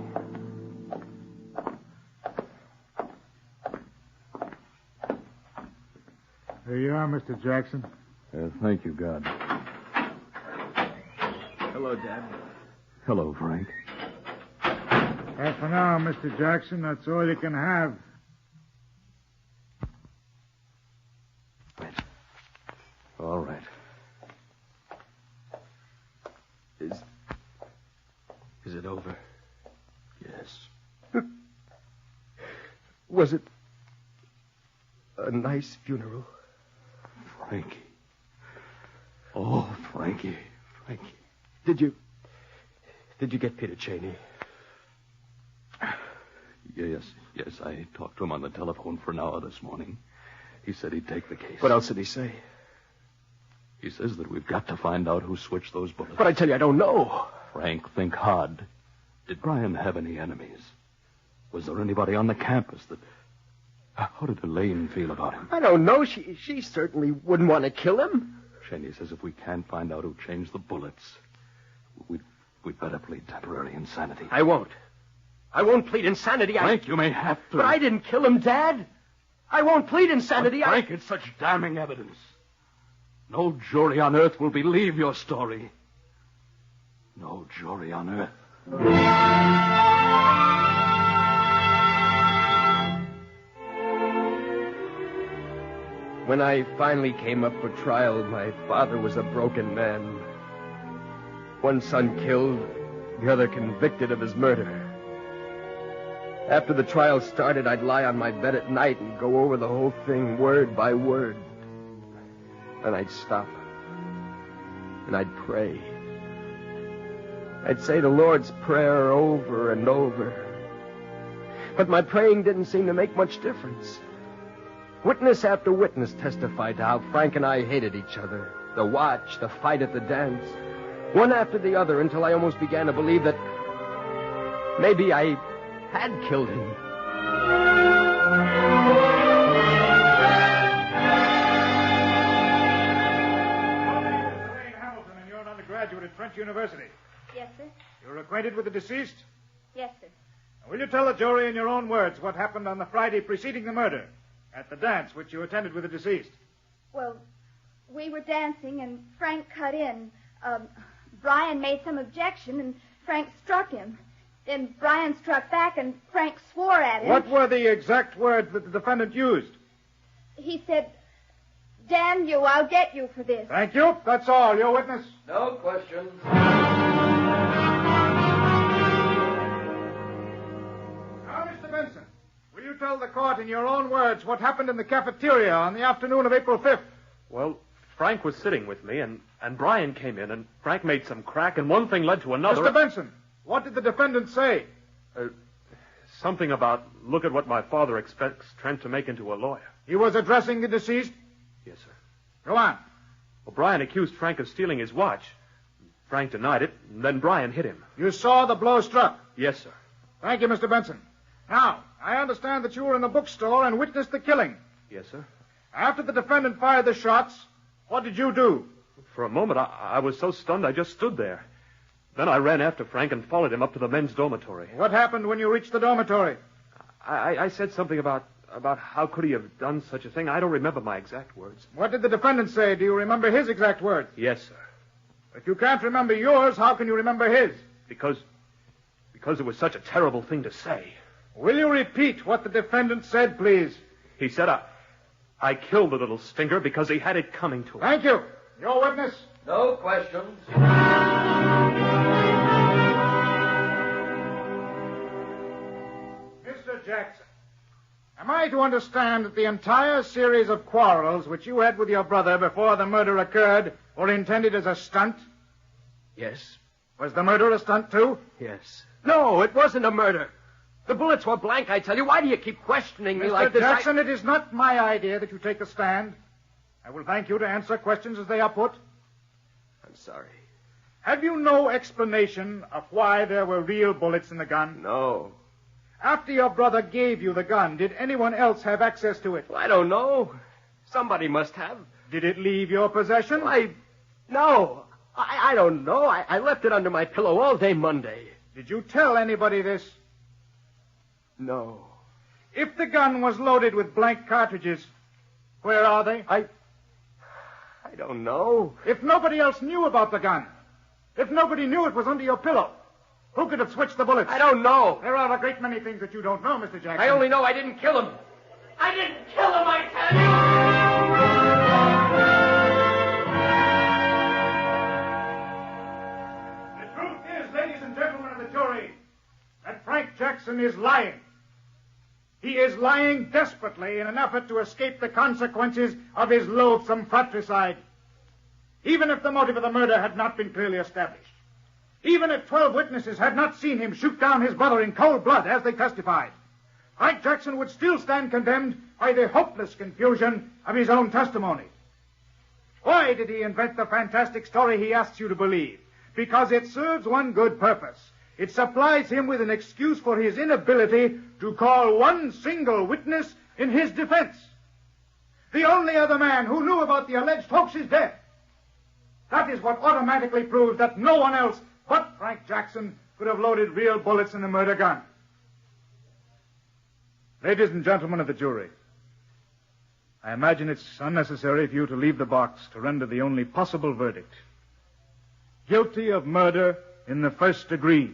There you are, Mr. Jackson. Thank you, God. Hello, Dad. Hello, Frank. Half an hour, Mr. Jackson. That's all you can have. All right. Is it over? Yes. Was it a nice funeral? Frankie. Oh, Frankie. Did you get Peter Cheney? Yes, I talked to him on the telephone for an hour this morning. He said he'd take the case. What else did he say? He says that we've got to find out who switched those bullets. But I tell you, I don't know. Frank, think hard. Did Brian have any enemies? Was there anybody on the campus that... How did Elaine feel about him? I don't know. She certainly wouldn't want to kill him. Cheney says if we can't find out who changed the bullets, we'd better plead temporary insanity. I won't. I won't plead insanity. Frank, you may have to. But I didn't kill him, Dad. I won't plead insanity. But Frank, it's such damning evidence. No jury on earth will believe your story. No jury on earth. When I finally came up for trial, my father was a broken man. One son killed, the other convicted of his murder. After the trial started, I'd lie on my bed at night and go over the whole thing word by word. Then I'd stop, and I'd pray. I'd say the Lord's Prayer over and over. But my praying didn't seem to make much difference. Witness after witness testified to how Frank and I hated each other. The watch, the fight at the dance. One after the other until I almost began to believe that maybe I had killed him. You're an undergraduate at Trent University. Yes, sir. You're acquainted with the deceased? Yes, sir. Now, will you tell the jury in your own words what happened on the Friday preceding the murder at the dance which you attended with the deceased? Well, we were dancing and Frank cut in. Brian made some objection and Frank struck him. Then Brian struck back and Frank swore at him. What were the exact words that the defendant used? He said, "Damn you, I'll get you for this." Thank you. That's all. Your witness? No questions. Now, Mr. Benson, will you tell the court in your own words what happened in the cafeteria on the afternoon of April 5th? Well, Frank was sitting with me, and Brian came in, and Frank made some crack, and one thing led to another. Mr. Benson, what did the defendant say? Something about, look at what my father expects Trent to make into a lawyer. He was addressing the deceased? Yes, sir. Go on. Well, Brian accused Frank of stealing his watch. Frank denied it, and then Brian hit him. You saw the blow struck? Yes, sir. Thank you, Mr. Benson. Now, I understand that you were in the bookstore and witnessed the killing. Yes, sir. After the defendant fired the shots, what did you do? For a moment, I was so stunned I just stood there. Then I ran after Frank and followed him up to the men's dormitory. What happened when you reached the dormitory? I said something about how could he have done such a thing. I don't remember my exact words. What did the defendant say? Do you remember his exact words? Yes, sir. If you can't remember yours, how can you remember his? Because it was such a terrible thing to say. Will you repeat what the defendant said, please? He said, I killed the little stinker because he had it coming to him. Thank you. Your witness? No questions. Mr. Jackson, am I to understand that the entire series of quarrels which you had with your brother before the murder occurred were intended as a stunt? Yes. Was the murder a stunt, too? Yes. No, it wasn't a murder. The bullets were blank, I tell you. Why do you keep questioning me like this? Mr. Jackson, it is not my idea that you take a stand. I will thank you to answer questions as they are put. I'm sorry. Have you no explanation of why there were real bullets in the gun? No. After your brother gave you the gun, did anyone else have access to it? Well, I don't know. Somebody must have. Did it leave your possession? No. I don't know. I left it under my pillow all day Monday. Did you tell anybody this? No. If the gun was loaded with blank cartridges, where are they? I don't know. If nobody else knew about the gun, if nobody knew it was under your pillow, who could have switched the bullets? I don't know. There are a great many things that you don't know, Mr. Jackson. I only know I didn't kill him. I didn't kill him, I tell you! The truth is, ladies and gentlemen of the jury, that Frank Jackson is lying. He is lying desperately in an effort to escape the consequences of his loathsome fratricide. Even if the motive of the murder had not been clearly established, even if 12 witnesses had not seen him shoot down his brother in cold blood as they testified, Frank Jackson would still stand condemned by the hopeless confusion of his own testimony. Why did he invent the fantastic story he asks you to believe? Because it serves one good purpose. It supplies him with an excuse for his inability to call one single witness in his defense. The only other man who knew about the alleged hoax is dead. That is what automatically proves that no one else but Frank Jackson could have loaded real bullets in the murder gun. Ladies and gentlemen of the jury, I imagine it's unnecessary for you to leave the box to render the only possible verdict. Guilty of murder in the first degree.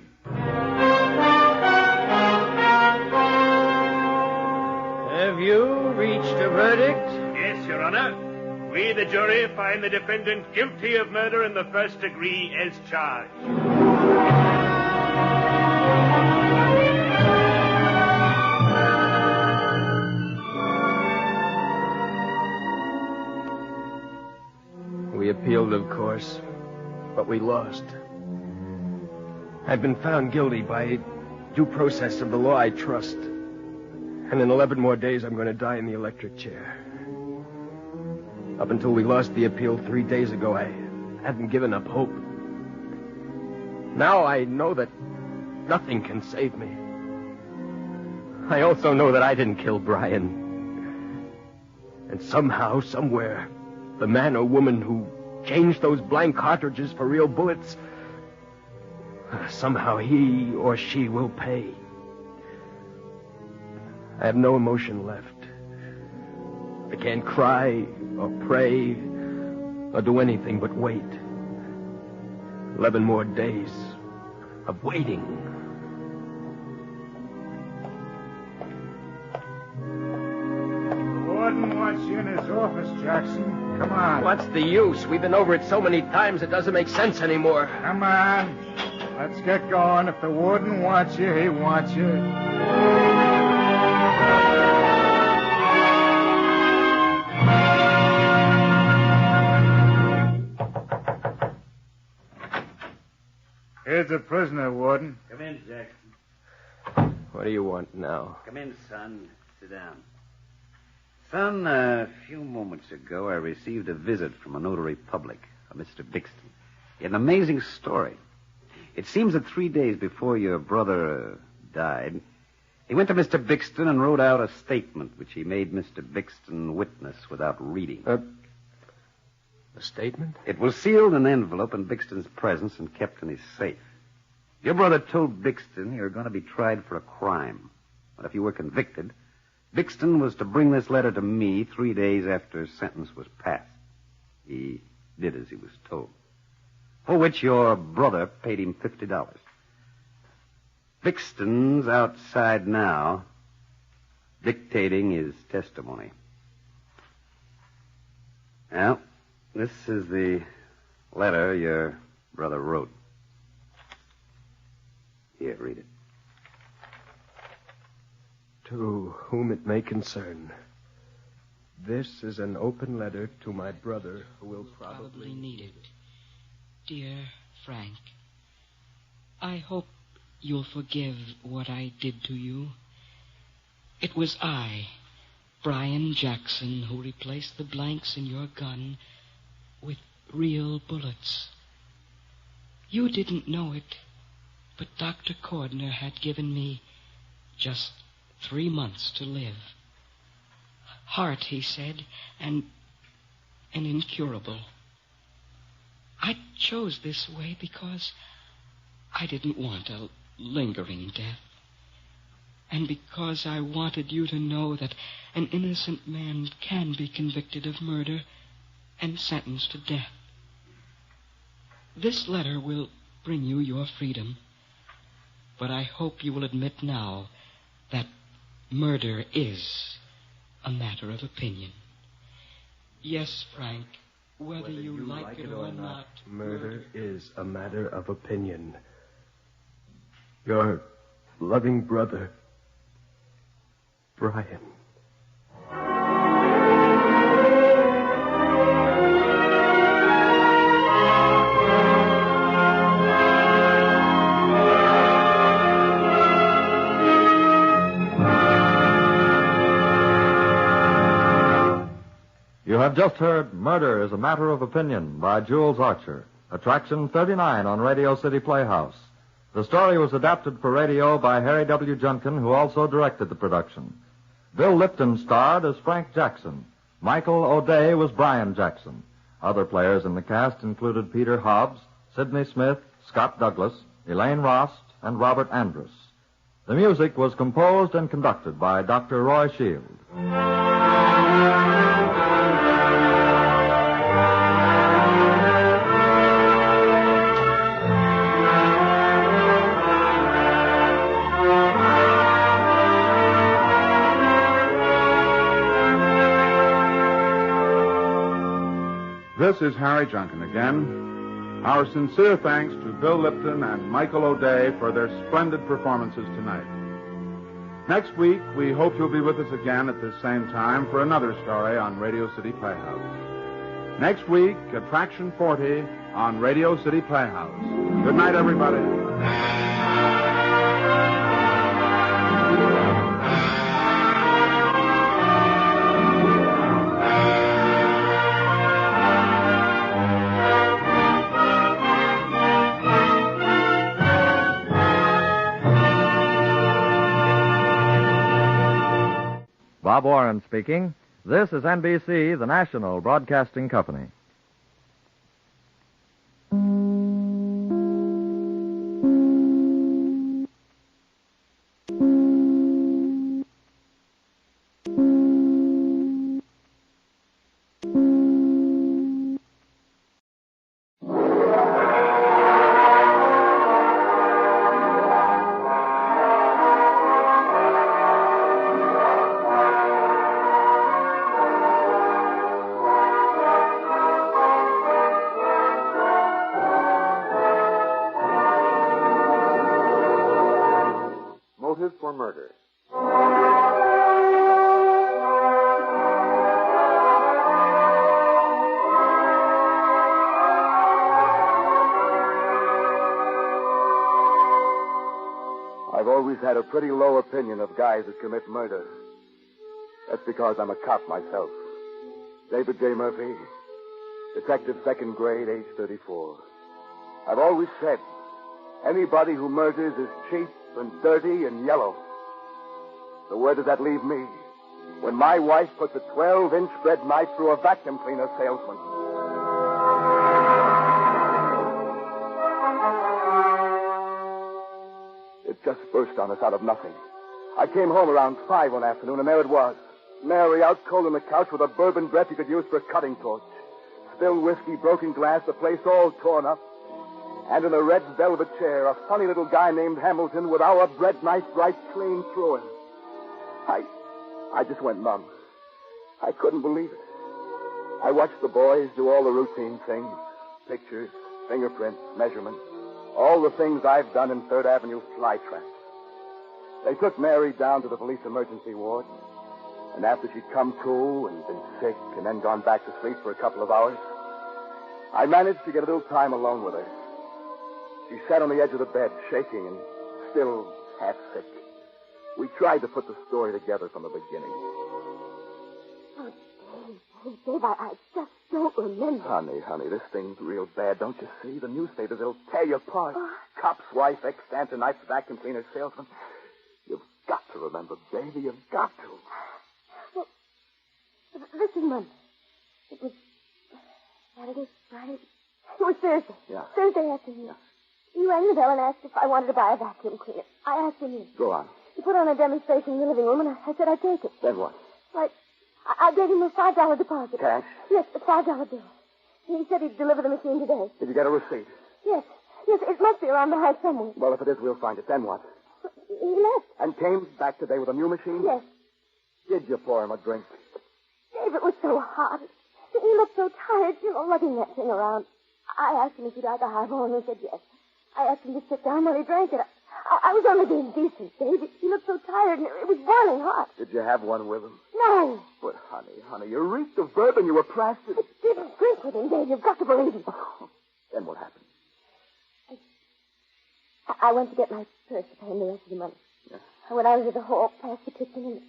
Have you reached a verdict? Yes, Your Honor. We, the jury, find the defendant guilty of murder in the first degree as charged. We appealed, of course, but we lost. I've been found guilty by due process of the law I trust. And in 11 more days, I'm going to die in the electric chair. Up until we lost the appeal 3 days ago, I hadn't given up hope. Now I know that nothing can save me. I also know that I didn't kill Brian. And somehow, somewhere, the man or woman who changed those blank cartridges for real bullets, somehow he or she will pay. I have no emotion left. I can't cry or pray or do anything but wait. 11 more days of waiting. The warden wants you in his office, Jackson. Come on. What's the use? We've been over it so many times it doesn't make sense anymore. Come on. Let's get going. If the warden wants you, he wants you. Here's the prisoner, Warden. Come in, Jackson. What do you want now? Come in, son. Sit down. Son, a few moments ago, I received a visit from a notary public, a Mr. Bixton. He had an amazing story. It seems that 3 days before your brother died, he went to Mr. Bixton and wrote out a statement which he made Mr. Bixton witness without reading. A statement? It was sealed in an envelope in Bixton's presence and kept in his safe. Your brother told Bixton you were going to be tried for a crime. But if you were convicted, Bixton was to bring this letter to me 3 days after his sentence was passed. He did as he was told, for which your brother paid him $50. Bixton's outside now, dictating his testimony. Well, this is the letter your brother wrote. Here, read it. To whom it may concern. This is an open letter to my brother who will probably need it. Dear Frank, I hope you'll forgive what I did to you. It was I, Brian Jackson, who replaced the blanks in your gun with real bullets. You didn't know it, but Dr. Cordner had given me just 3 months to live. Heart, he said, and incurable. I chose this way because I didn't want a lingering death. And because I wanted you to know that an innocent man can be convicted of murder and sentenced to death. This letter will bring you your freedom, but I hope you will admit now that murder is a matter of opinion. Yes, Frank, whether you like it or not, murder is a matter of opinion. Your loving brother, Brian. You have just heard Murder is a Matter of Opinion by Jules Archer, Attraction 39 on Radio City Playhouse. The story was adapted for radio by Harry W. Junkin, who also directed the production. Bill Lipton starred as Frank Jackson. Michael O'Day was Brian Jackson. Other players in the cast included Peter Hobbs, Sidney Smith, Scott Douglas, Elaine Rost, and Robert Andrus. The music was composed and conducted by Dr. Roy Shield. This is Harry Junkin again. Our sincere thanks to Bill Lipton and Michael O'Day for their splendid performances tonight. Next week, we hope you'll be with us again at this same time for another story on Radio City Playhouse. Next week, Attraction 40 on Radio City Playhouse. Good night, everybody. Bob Warren speaking. This is NBC, the national broadcasting company. Motive for murder. I've always had a pretty low opinion of guys that commit murder. That's because I'm a cop myself. David J. Murphy, detective second grade, age 34. I've always said, anybody who murders is cheap and dirty and yellow. So where does that leave me? When my wife puts a 12-inch bread knife through a vacuum cleaner salesman. It just burst on us out of nothing. I came home around 5 one afternoon, and there it was. Mary out cold on the couch with a bourbon breath you could use for a cutting torch. Spilled whiskey, broken glass, the place all torn up. And in a red velvet chair, a funny little guy named Hamilton with our bread knife right clean through him. I just went numb. I couldn't believe it. I watched the boys do all the routine things. Pictures, fingerprints, measurements. All the things I've done in 3rd Avenue flytrap. They took Mary down to the police emergency ward. And after she'd come to and been sick and then gone back to sleep for a couple of hours, I managed to get a little time alone with her. She sat on the edge of the bed, shaking and still half sick. We tried to put the story together from the beginning. Oh, Dave, I just don't remember. Honey, this thing's real bad, don't you see? The newspapers, it'll tear you apart. Cop's wife, ex-dancer, knife, vacuum cleaner, salesman. You've got to remember, baby. You've got to. Well, this is Monday. It was Saturday, Friday. It was Thursday. Yeah. Thursday afternoon. Yeah. He rang the bell and asked if I wanted to buy a vacuum cleaner. I asked him in. Go on. He put on a demonstration in the living room, and I said I'd take it. Then what? I gave him a $5 deposit. Cash? Yes, a $5 bill. He said he'd deliver the machine today. Did you get a receipt? Yes, it must be around the house somewhere. Well, if it is, we'll find it. Then what? He left. And came back today with a new machine? Yes. Did you pour him a drink? Dave, it was so hot. He looked so tired, lugging that thing around. I asked him if he'd like a highball, and he said yes. I asked him to sit down while he drank it. I was only being decent, Dave. He looked so tired, and it was boiling hot. Did you have one with him? No. But, honey, you reeked of bourbon. You were plastered. I didn't drink with him, Dave. You've got to believe me. Then what happened? I went to get my purse to pay him the rest of the money. Yeah. I went out into the hall, past the kitchen,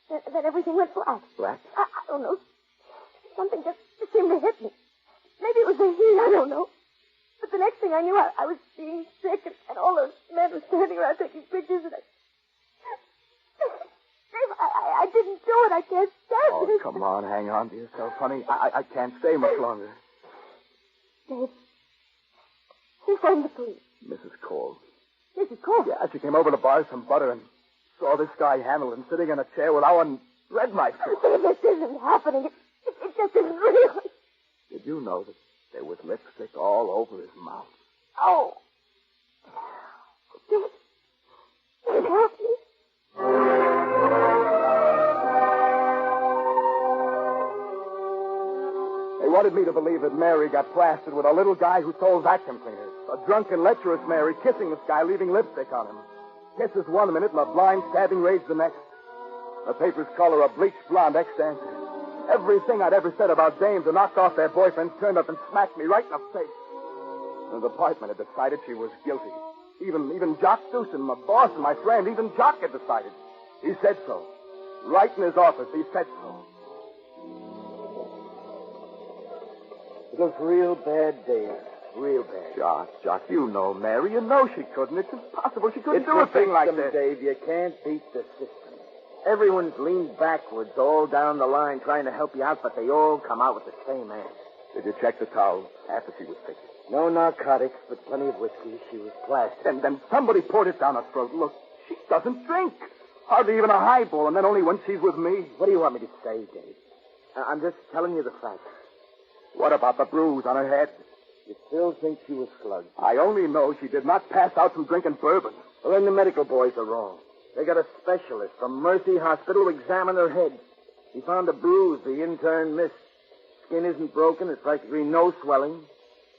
and then everything went black. Black? I don't know. Something just seemed to hit me. Maybe it was the heat. I don't know. But the next thing I knew, I was being sick, and all those men were standing around taking pictures, and I didn't do it. I can't stand it. Oh, come on. Hang on to yourself, honey. I can't stay much longer. Dave, who phoned the police? Mrs. Cole. Mrs. Cole? Yeah, she came over to buy some butter and saw this guy Hamilton sitting in a chair with our bread knife. Dave, this isn't happening. It just isn't real. Did you know that there was lipstick all over his mouth? Oh. Dave, help me. They wanted me to believe that Mary got plastered with a little guy who sold vacuum cleaners. A drunken, lecherous Mary kissing this guy, leaving lipstick on him. Kisses 1 minute and a blind stabbing rage the next. The papers call her a bleached blonde ex-dancer. Everything I'd ever said about dames who knocked off their boyfriends turned up and smacked me right in the face. The department had decided she was guilty. Even Jock Doosan, my boss and my friend, even Jock had decided. He said so. Right in his office, he said so. It was real bad, Dave. Real bad. Jock, you know Mary. You know she couldn't. It's impossible. She couldn't do a thing like that. Dave. You can't beat the system. Everyone's leaned backwards all down the line trying to help you out, but they all come out with the same answer. Did you check the towel after she was taken? No narcotics, but plenty of whiskey. She was plastered. And then somebody poured it down her throat. Look, she doesn't drink. Hardly even a highball, and then only when she's with me. What do you want me to say, Dave? I'm just telling you the facts. What about the bruise on her head? You still think she was slugged? I only know she did not pass out from drinking bourbon. Well, then the medical boys are wrong. They got a specialist from Mercy Hospital to examine her head. He found a bruise the intern missed. Skin isn't broken. There's practically no swelling.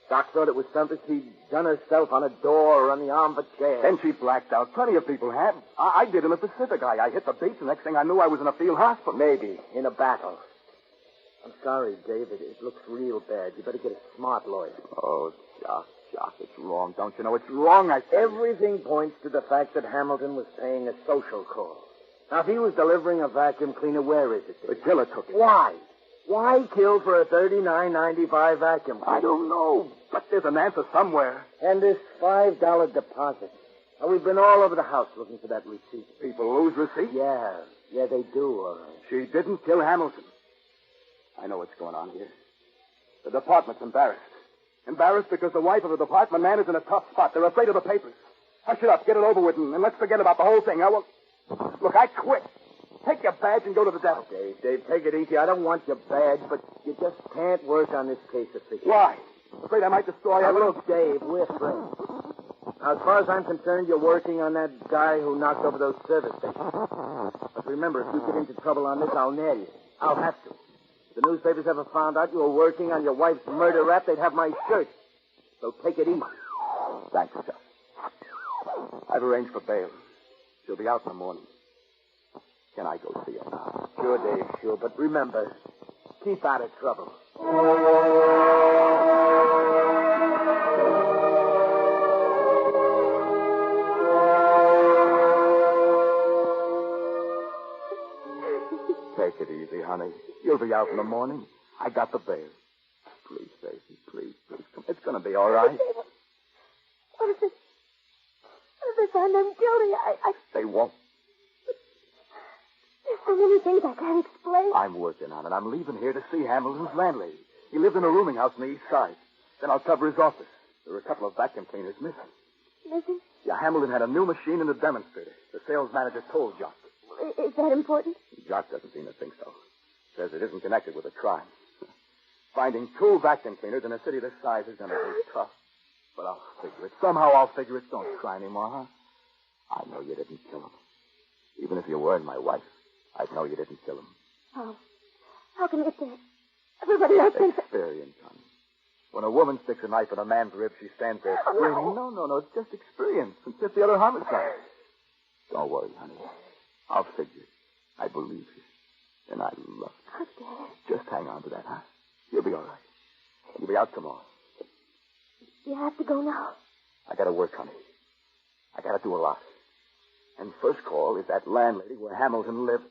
Doc thought it was something she'd done herself on a door or on the arm of a chair. Then she blacked out. Plenty of people have. I did in the Pacific. I hit the beach. The next thing I knew, I was in a field hospital. Maybe. In a battle. I'm sorry, David. It looks real bad. You better get a smart lawyer. Oh, Jock, it's wrong. Don't you know it's wrong? Everything points to the fact that Hamilton was paying a social call. Now, if he was delivering a vacuum cleaner, where is it? The killer took it. Why? Why kill for a $39.95 vacuum cleaner? I don't know, but there's an answer somewhere. And this $5 deposit. Now, we've been all over the house looking for that receipt. People lose receipts? Yeah, they do, all right. She didn't kill Hamilton. I know what's going on here. The department's embarrassed. Embarrassed because the wife of a department man is in a tough spot. They're afraid of the papers. Hush it up. Get it over with, and let's forget about the whole thing. Look, I quit. Take your badge and go to the devil. Dave, take it easy. I don't want your badge, but you just can't work on this case officially. Why? Afraid I might destroy evidence? Look, Dave, we're friends. Now, as far as I'm concerned, you're working on that guy who knocked over those service stations. But remember, if you get into trouble on this, I'll nail you. I'll have to. If the newspapers ever found out you were working on your wife's murder rap, they'd have my shirt. So take it easy. Thanks, Chuck. I've arranged for bail. She'll be out in the morning. Can I go see her now? Sure, Dave, sure. But remember, keep out of trouble. Take it easy, honey. You'll be out in the morning. I got the bail. Please, Stacy, please. Come. It's going to be all right. What if they find I'm guilty? They won't. There's so many things I can't explain. I'm working on it. I'm leaving here to see Hamilton's landlady. He lived in a rooming house on the east side. Then I'll cover his office. There are a couple of vacuum cleaners missing. Missing? Yeah, Hamilton had a new machine and a demonstrator. The sales manager told Jock. Is that important? Jock doesn't seem to think so. Says it isn't connected with a crime. Finding two vacuum cleaners in a city this size is going to be tough. But I'll figure it. Somehow I'll figure it. Don't cry anymore, huh? I know you didn't kill him. Even if you weren't my wife, I'd know you didn't kill him. How can you say it? Everybody else thinks... Experience, honey. When a woman sticks a knife in a man's rib, she stands there screaming. No. It's just experience. It's just the other homicide. Don't worry, honey. I'll figure it. I believe you. And I love you. Oh, just hang on to that, huh? You'll be all right. You'll be out tomorrow. You have to go now. I gotta work, honey. I gotta do a lot. And first call is that landlady where Hamilton lived.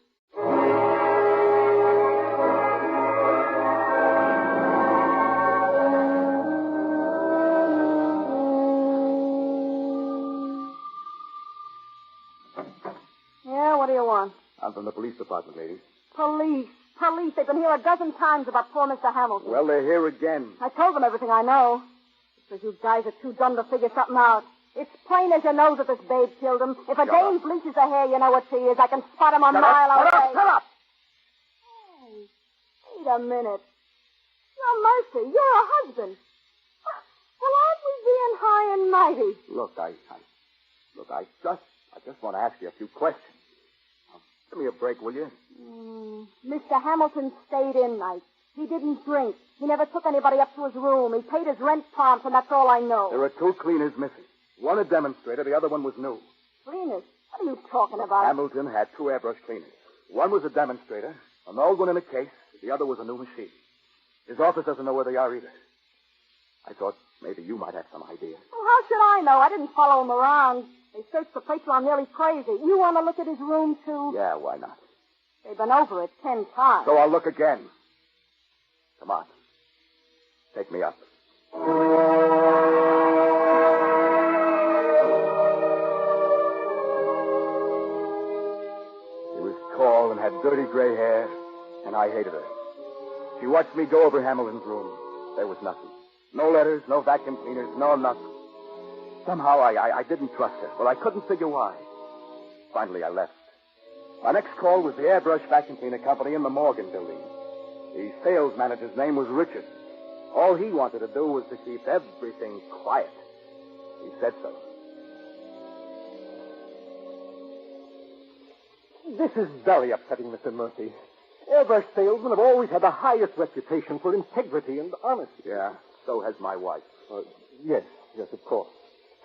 Yeah, what do you want? I'm from the police department, lady. Police. They've been here a dozen times about poor Mr. Hamilton. Well, they're here again. I told them everything I know. Because you guys are too dumb to figure something out. It's plain as your nose that this babe killed him. If a dame bleaches her hair, you know what she is. I can spot him a mile away. Shut up! Hey, wait a minute. No mercy. You're a husband. Well, aren't we being high and mighty? Look, I just want to ask you a few questions. Give me a break, will you? Mr. Hamilton stayed in nights. He didn't drink. He never took anybody up to his room. He paid his rent prompt, and that's all I know. There are two cleaners missing. One a demonstrator, the other one was new. Cleaners? What are you talking about? Hamilton had two airbrush cleaners. One was a demonstrator, an old one in a case. The other was a new machine. His office doesn't know where they are either. I thought maybe you might have some idea. Well, how should I know? I didn't follow him around. They searched the place till I'm nearly crazy. You want to look at his room, too? Yeah, why not? They've been over it 10 times. So I'll look again. Come on. Take me up. He was dirty gray hair, and I hated her. She watched me go over Hamilton's room. There was nothing. No letters, no vacuum cleaners, no nothing. Somehow I didn't trust her, but I couldn't figure why. Finally, I left. My next call was the Airbrush Vacuum Cleaner Company in the Morgan building. The sales manager's name was Richard. All he wanted to do was to keep everything quiet. He said so. This is very upsetting, Mr. Murphy. Airbrush salesmen have always had the highest reputation for integrity and honesty. Yeah, so has my wife. Yes, of course.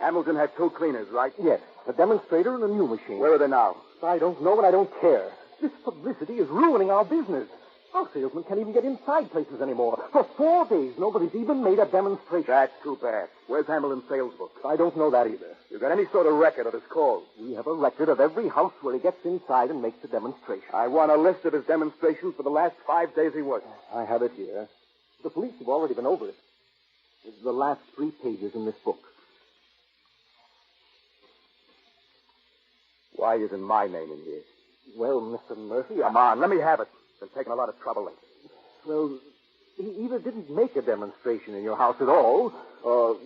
Hamilton had 2 cleaners, right? Yes, a demonstrator and a new machine. Where are they now? I don't know, and I don't care. This publicity is ruining our business. Our salesmen can't even get inside places anymore. For 4 days, nobody's even made a demonstration. That's too bad. Where's Hamilton's sales book? I don't know that either. You got any sort of record of his calls? We have a record of every house where he gets inside and makes a demonstration. I want a list of his demonstrations for the last 5 days he worked. I have it here. The police have already been over it. It's the last 3 pages in this book. Why isn't my name in here? Well, Mr. Murphy... Come on, let me have it. Been taking a lot of trouble lately. Well, he either didn't make a demonstration in your house at all, or...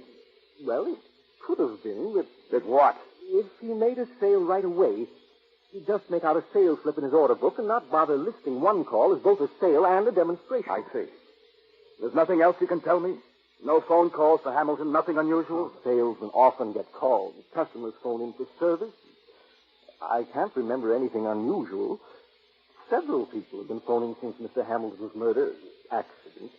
Well, it could have been that... That what? If he made a sale right away, he'd just make out a sales slip in his order book and not bother listing one call as both a sale and a demonstration. I see. There's nothing else you can tell me? No phone calls for Hamilton, nothing unusual? Salesmen often get calls. Customers phone in for service. I can't remember anything unusual. Several people have been phoning since Mr. Hamilton's murder accident.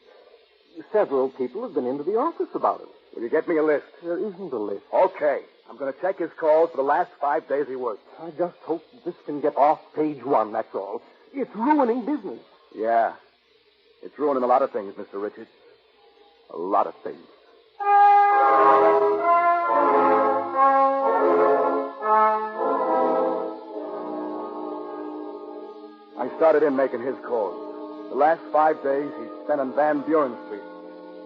Several people have been into the office about it. Will you get me a list? There isn't a list. Okay. I'm going to check his calls for the last 5 days he worked. I just hope this can get off page 1, that's all. It's ruining business. Yeah. It's ruining a lot of things, Mr. Richards. A lot of things. I started in making his calls. The last 5 days he spent on Van Buren Street.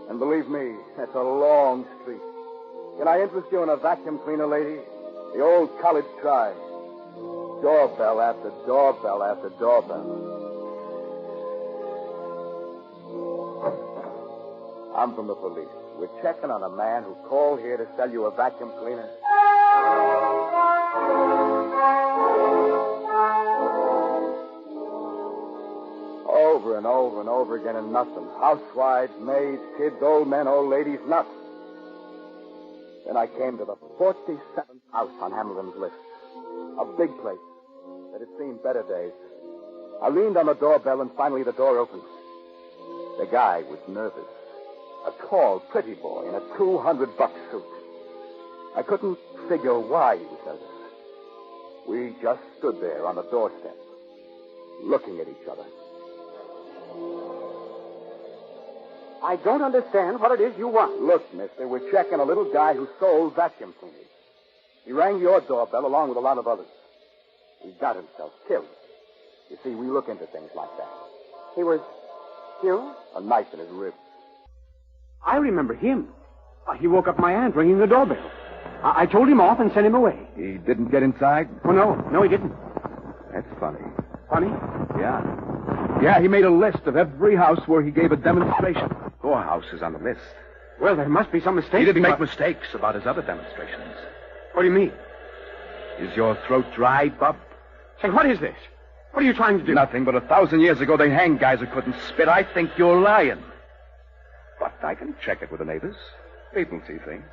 And believe me, that's a long street. Can I interest you in a vacuum cleaner, lady? The old college try. Doorbell after doorbell after doorbell. I'm from the police. We're checking on a man who called here to sell you a vacuum cleaner. Over and over and over again and nothing. Housewives, maids, kids, old men, old ladies, nothing. Then I came to the 47th house on Hamilton's list. A big place that had seen better days. I leaned on the doorbell and finally the door opened. The guy was nervous. A tall, pretty boy in a $200 suit. I couldn't figure why he was nervous. We just stood there on the doorstep, looking at each other. I don't understand what it is you want. Look, mister, we're checking a little guy who sold vacuum cleaners. He rang your doorbell along with a lot of others. He got himself killed. You see, we look into things like that. He was killed? A knife in his ribs. I remember him. He woke up my aunt ringing the doorbell. I told him off and sent him away. He didn't get inside? Oh, no, he didn't. That's funny. Funny? Yeah, he made a list of every house where he gave a demonstration. Your house is on the list. Well, there must be some mistake. He didn't make mistakes about his other demonstrations. What do you mean? Is your throat dry, Bub? Say, what is this? What are you trying to do? Nothing, but 1,000 years ago they hanged guys who couldn't spit. I think you're lying. But I can check it with the neighbors. People see things.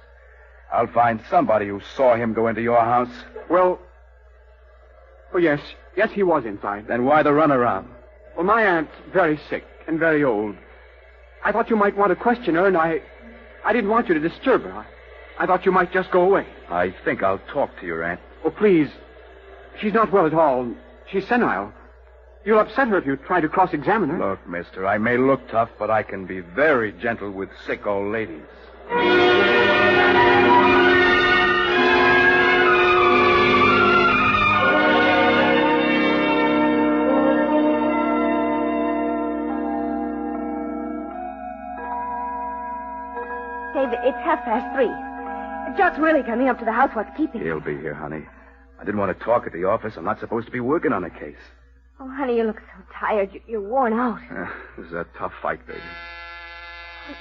I'll find somebody who saw him go into your house. Well, yes. Yes, he was inside. Then why the runaround? Well, my aunt's very sick and very old. I thought you might want to question her, and I didn't want you to disturb her. I thought you might just go away. I think I'll talk to your aunt. Oh, please. She's not well at all. She's senile. You'll upset her if you try to cross-examine her. Look, mister, I may look tough, but I can be very gentle with sick old ladies. Dave, it's 3:30. Jock's really coming up to the house. What's keeping him? He'll be here, honey. I didn't want to talk at the office. I'm not supposed to be working on a case. Oh, honey, you look so tired. You're worn out. This is a tough fight, baby.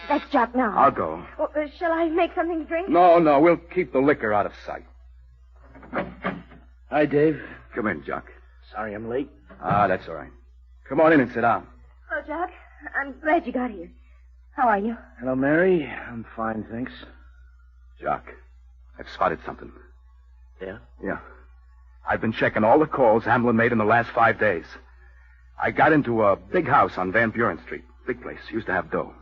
That's Jock now. I'll go. Well, shall I make something to drink? No, we'll keep the liquor out of sight. Hi, Dave. Come in, Jock. Sorry I'm late. That's all right. Come on in and sit down. Oh, Jock, I'm glad you got here. How are you? Hello, Mary. I'm fine, thanks. Jock, I've spotted something. Yeah? Yeah. I've been checking all the calls Hamlin made in the last 5 days. I got into a big house on Van Buren Street. Big place. Used to have dough.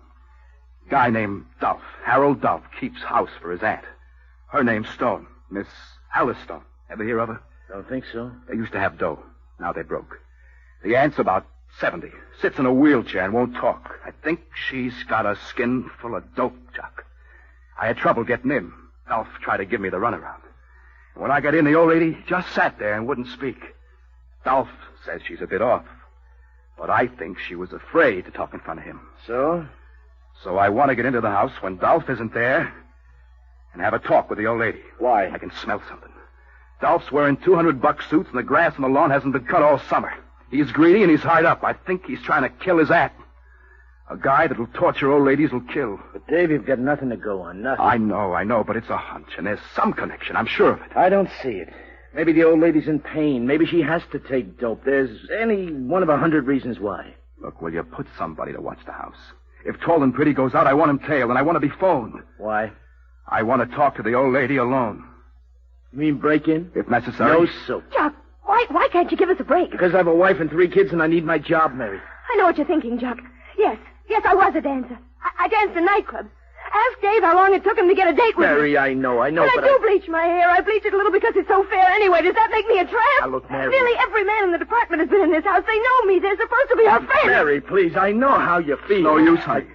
Guy named Dolph, Harold Dolph, keeps house for his aunt. Her name's Stone, Miss Alice Stone. Ever hear of her? Don't think so. They used to have dough. Now they broke. The aunt's about 70. Sits in a wheelchair and won't talk. I think she's got a skin full of dope, Jock. I had trouble getting in. Dolph tried to give me the runaround. When I got in, the old lady just sat there and wouldn't speak. Dolph says she's a bit off. But I think she was afraid to talk in front of him. So? So I want to get into the house when Dolph isn't there and have a talk with the old lady. Why? I can smell something. Dolph's wearing $200 suits and the grass on the lawn hasn't been cut all summer. He's greedy and he's hard up. I think he's trying to kill his aunt. A guy that'll torture old ladies will kill. But, Dave, you've got nothing to go on, nothing. I know, but it's a hunch, and there's some connection. I'm sure of it. I don't see it. Maybe the old lady's in pain. Maybe she has to take dope. There's any one of 100 reasons why. Look, will you put somebody to watch the house? If Tall and Pretty goes out, I want him tailed, and I want to be phoned. Why? I want to talk to the old lady alone. You mean break in? If necessary. No soap. Jock, why can't you give us a break? Because I have a wife and 3 kids and I need my job, Mary. I know what you're thinking, Jock. Yes, I was a dancer. I danced in nightclubs. Ask Dave how long it took him to get a date with me. Mary, I know, but but I do bleach my hair. I bleach it a little because it's so fair anyway. Does that make me a tramp? Now, look, Mary. Nearly every man in the department has been in this house. They know me. They're supposed to be our friends. Mary, please, I know how you feel. No use, honey.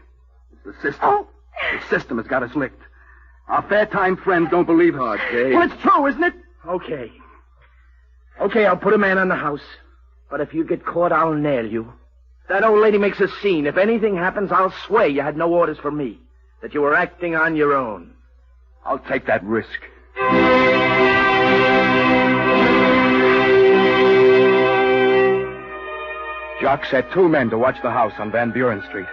It's the system. Oh. The system has got us licked. Our fair-time friends don't believe her. Dave. Well, it's true, isn't it? Okay, I'll put a man on the house. But if you get caught, I'll nail you. That old lady makes a scene. If anything happens, I'll swear you had no orders from me. That you were acting on your own. I'll take that risk. Jock set 2 men to watch the house on Van Buren Street.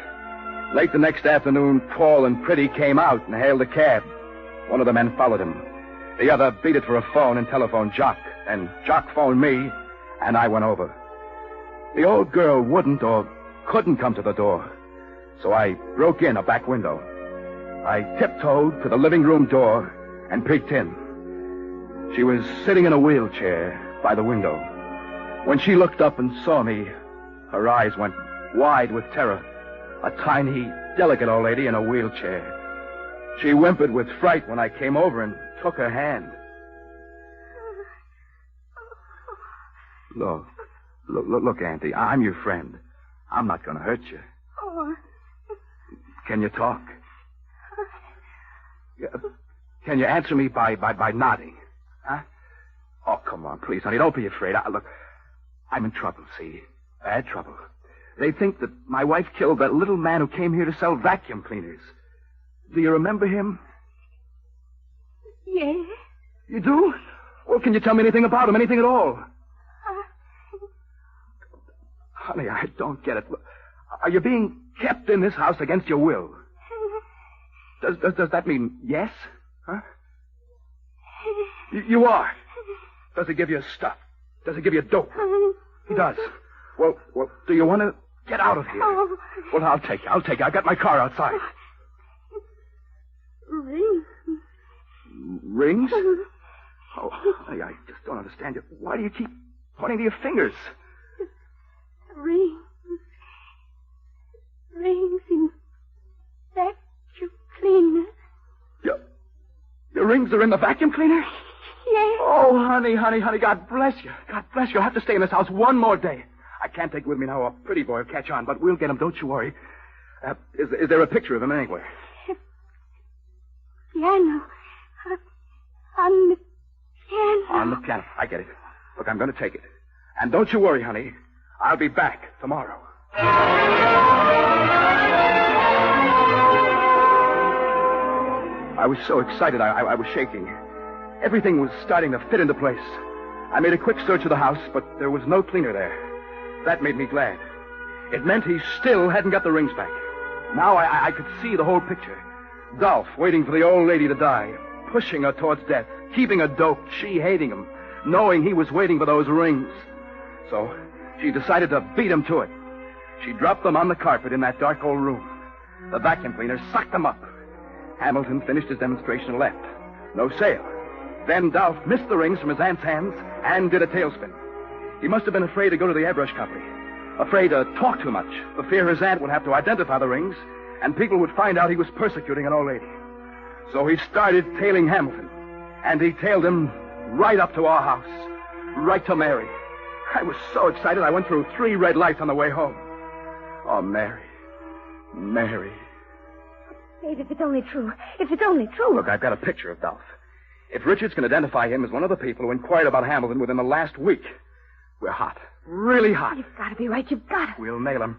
Late the next afternoon, Tall and Pretty came out and hailed a cab. One of the men followed him. The other beat it for a phone and telephoned Jock. And Jock phoned me, and I went over. The old girl wouldn't or couldn't come to the door, so I broke in a back window. I tiptoed to the living room door and peeked in. She was sitting in a wheelchair by the window. When she looked up and saw me, her eyes went wide with terror. A tiny, delicate old lady in a wheelchair. She whimpered with fright when I came over and took her hand. Look, Auntie, I'm your friend. I'm not going to hurt you. Oh. Can you talk? Can you answer me by nodding? Huh? Oh, come on, please, honey. Don't be afraid. Look, I'm in trouble, see? Bad trouble. They think that my wife killed that little man who came here to sell vacuum cleaners. Do you remember him? Yes. You do? Well, can you tell me anything about him? Anything at all? Honey, I don't get it. Are you being kept in this house against your will? Does that mean yes? Huh? You are. Does he give you stuff? Does he give you dope? He does. Well, do you want to get out of here? Oh. Well, I'll take you. I got my car outside. Rings. Rings? Oh, honey, I just don't understand you. Why do you keep pointing to your fingers? Rings. Rings in vacuum cleaner. Your rings are in the vacuum cleaner? Yes. Oh, honey, God bless you. God bless you. You'll have to stay in this house one more day. I can't take with me now a pretty boy will catch on, but we'll get him, don't you worry. Is there a picture of him anywhere? Piano. On the piano. On the piano. I get it. Look, I'm going to take it. And don't you worry, honey. I'll be back tomorrow. I was so excited, I was shaking. Everything was starting to fit into place. I made a quick search of the house, but there was no cleaner there. That made me glad. It meant he still hadn't got the rings back. Now I could see the whole picture. Dolph waiting for the old lady to die, pushing her towards death, keeping her doped, she hating him, knowing he was waiting for those rings. So she decided to beat him to it. She dropped them on the carpet in that dark old room. The vacuum cleaner sucked them up. Hamilton finished his demonstration and left. No sale. Then Dolph missed the rings from his aunt's hands and did a tailspin. He must have been afraid to go to the airbrush company. Afraid to talk too much, for fear his aunt would have to identify the rings, and people would find out he was persecuting an old lady. So he started tailing Hamilton, and he tailed him right up to our house, right to Mary. I was so excited I went through 3 red lights on the way home. Oh, Mary. Mary. Dave, if it's only true. If it's only true. Look, I've got a picture of Dolph. If Richards can identify him as one of the people who inquired about Hamilton within the last week, we're hot. Really hot. You've got to be right. You've got to. We'll nail him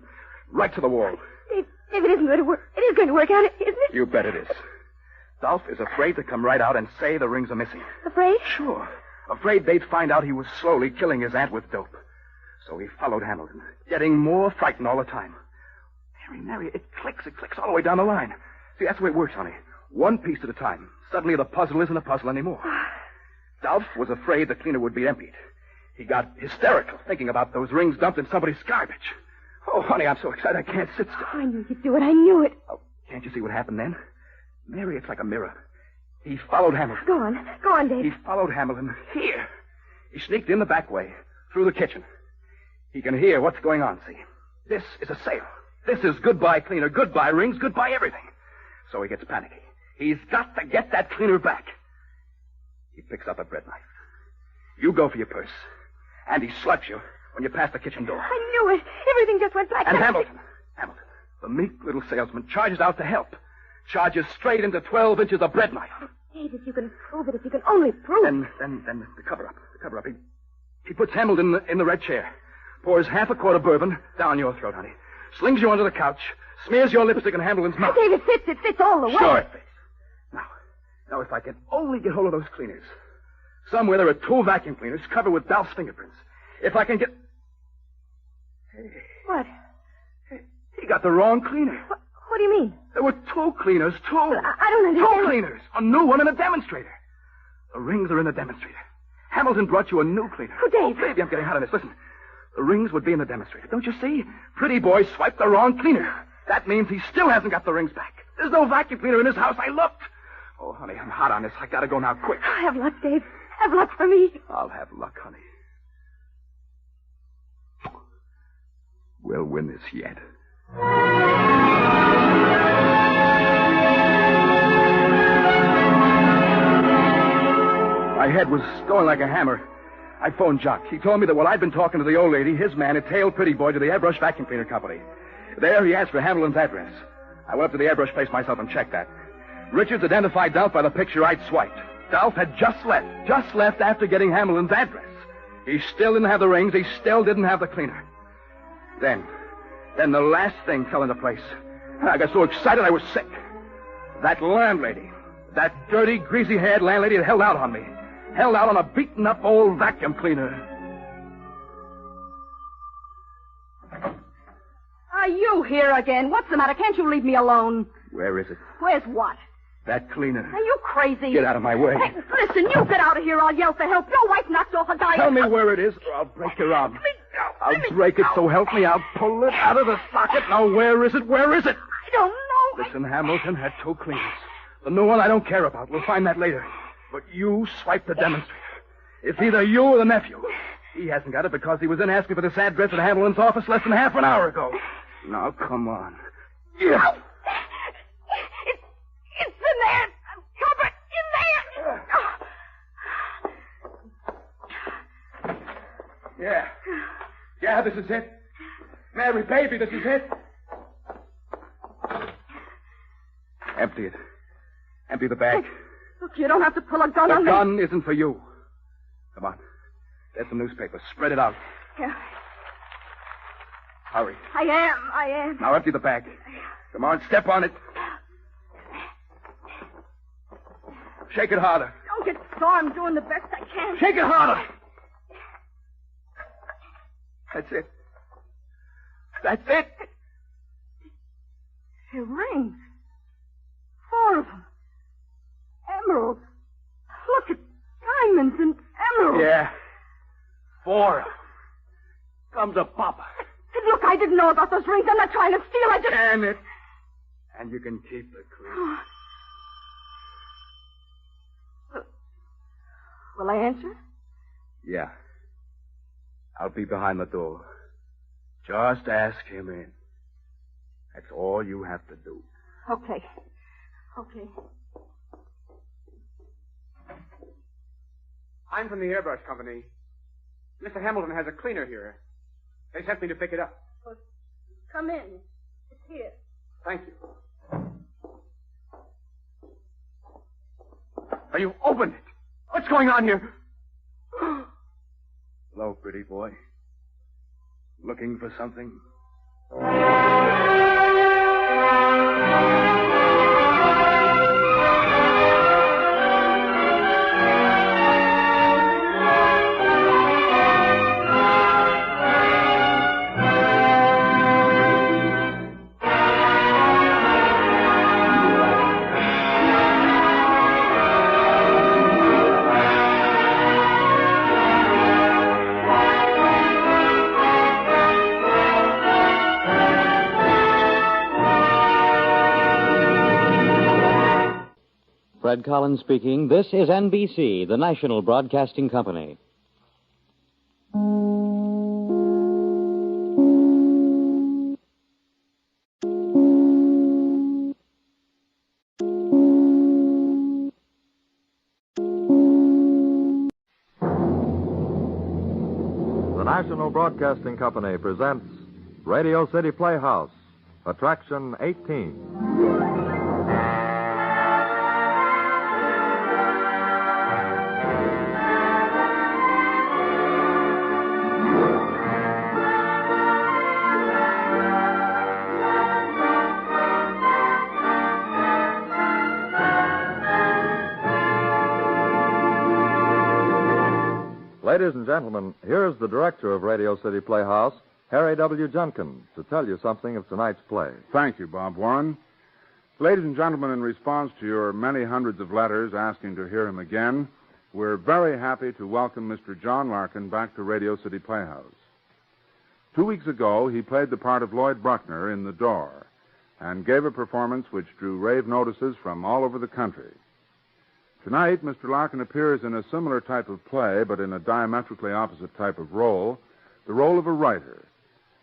right to the wall. Dave, it isn't going to work. It is going to work out, isn't it? You bet it is. Dolph is afraid to come right out and say the rings are missing. Afraid? Sure. Afraid they'd find out he was slowly killing his aunt with dope. So he followed Hamilton, getting more frightened all the time. Mary, it clicks all the way down the line. See, that's the way it works, honey. One piece at a time. Suddenly the puzzle isn't a puzzle anymore. Dolph was afraid the cleaner would be emptied. He got hysterical thinking about those rings dumped in somebody's garbage. Oh, honey, I'm so excited I can't sit still. I knew you'd do it. I knew it. Oh, can't you see what happened then? Mary, it's like a mirror. He followed Hamilton. Go on, Dave. He followed Hamilton here. He sneaked in the back way, through the kitchen. He can hear what's going on, see? This is a sale. This is goodbye cleaner, goodbye rings, goodbye everything. So he gets panicky. He's got to get that cleaner back. He picks up a bread knife. You go for your purse. And he slaps you when you pass the kitchen door. I knew it. Everything just went black. And Hamilton, the meek little salesman, charges out to help. Charges straight into 12 inches of bread knife. Oh, Dave, if you can prove it, if you can only prove it. Then the cover-up. He puts Hamilton in the red chair. Pours half a quart of bourbon down your throat, honey. Slings you under the couch. Smears your lipstick in Hamilton's mouth. Dave, it fits all the way. Sure it fits. Now, if I can only get hold of those cleaners. Somewhere there are 2 vacuum cleaners covered with Dolph's fingerprints. If I can get... Hey. What? He got the wrong cleaner. What do you mean? There were 2 cleaners, 2. I don't understand. 2 cleaners. A new one and a demonstrator. The rings are in the demonstrator. Hamilton brought you a new cleaner. Oh, Dave. Oh, baby, I'm getting hot on this. Listen. The rings would be in the demonstrator. Don't you see? Pretty boy swiped the wrong cleaner. That means he still hasn't got the rings back. There's no vacuum cleaner in his house. I looked. Oh, honey, I'm hot on this. I gotta go now, quick. Have luck, Dave. Have luck for me. I'll have luck, honey. We'll win this yet. My head was going like a hammer. I phoned Jock. He told me that while I'd been talking to the old lady, his man had tailed Pretty Boy to the airbrush vacuum cleaner company. There, he asked for Hamilton's address. I went up to the airbrush place myself and checked that. Richards identified Dolph by the picture I'd swiped. Dolph had just left after getting Hamilton's address. He still didn't have the rings. He still didn't have the cleaner. Then the last thing fell into place. I got so excited I was sick. That landlady, that dirty, greasy-haired landlady had held out on me. Held out on a beaten-up old vacuum cleaner. Are you here again? What's the matter? Can't you leave me alone? Where is it? Where's what? That cleaner. Are you crazy? Get out of my way. Hey, listen, you get out of here. I'll yell for help. Your wife knocked off a guy. Tell me where it is, or I'll break your arm. I'll break it, so help me. I'll pull it out of the socket. Now, where is it? Where is it? I don't know. Listen, Hamilton had 2 cleaners. The new one I don't care about. We'll find that later. But you swiped the demonstrator. It's either you or the nephew. He hasn't got it because he was in asking for this address at Hamilton's office less than half an hour ago. Now, come on. Yeah. It's in there. Cover it in there. Yeah, this is it. Mary, baby, this is it. Empty it. Empty the bag. Look, you don't have to pull a gun on me. The gun isn't for you. Come on. There's some newspaper. Spread it out. Yeah. Hurry. I am. Now empty the bag. Come on, step on it. Shake it harder. Don't get sore. I'm doing the best I can. Shake it harder. That's it. That's it. They're rings. 4 of them. Emeralds. Look at diamonds and emeralds. Yeah. 4 of them. Comes a papa. Look, I didn't know about those rings. I'm not trying to steal. I just... Damn it. And you can keep the clue. Will I answer? Yeah. I'll be behind the door. Just ask him in. That's all you have to do. Okay. I'm from the airbrush company. Mr. Hamilton has a cleaner here. They sent me to pick it up. Well, come in. It's here. Thank you. Are you open it? What's going on here? Hello, pretty boy. Looking for something? Fred Collins speaking. This is NBC, the national broadcasting company. The National Broadcasting Company presents Radio City Playhouse, Attraction 18. Ladies and gentlemen, here's the director of Radio City Playhouse, Harry W. Junkin, to tell you something of tonight's play. Thank you, Bob Warren. Ladies and gentlemen, in response to your many hundreds of letters asking to hear him again, we're very happy to welcome Mr. John Larkin back to Radio City Playhouse. 2 weeks ago, he played the part of Lloyd Bruckner in The Door and gave a performance which drew rave notices from all over the country. Tonight, Mr. Larkin appears in a similar type of play, but in a diametrically opposite type of role, the role of a writer,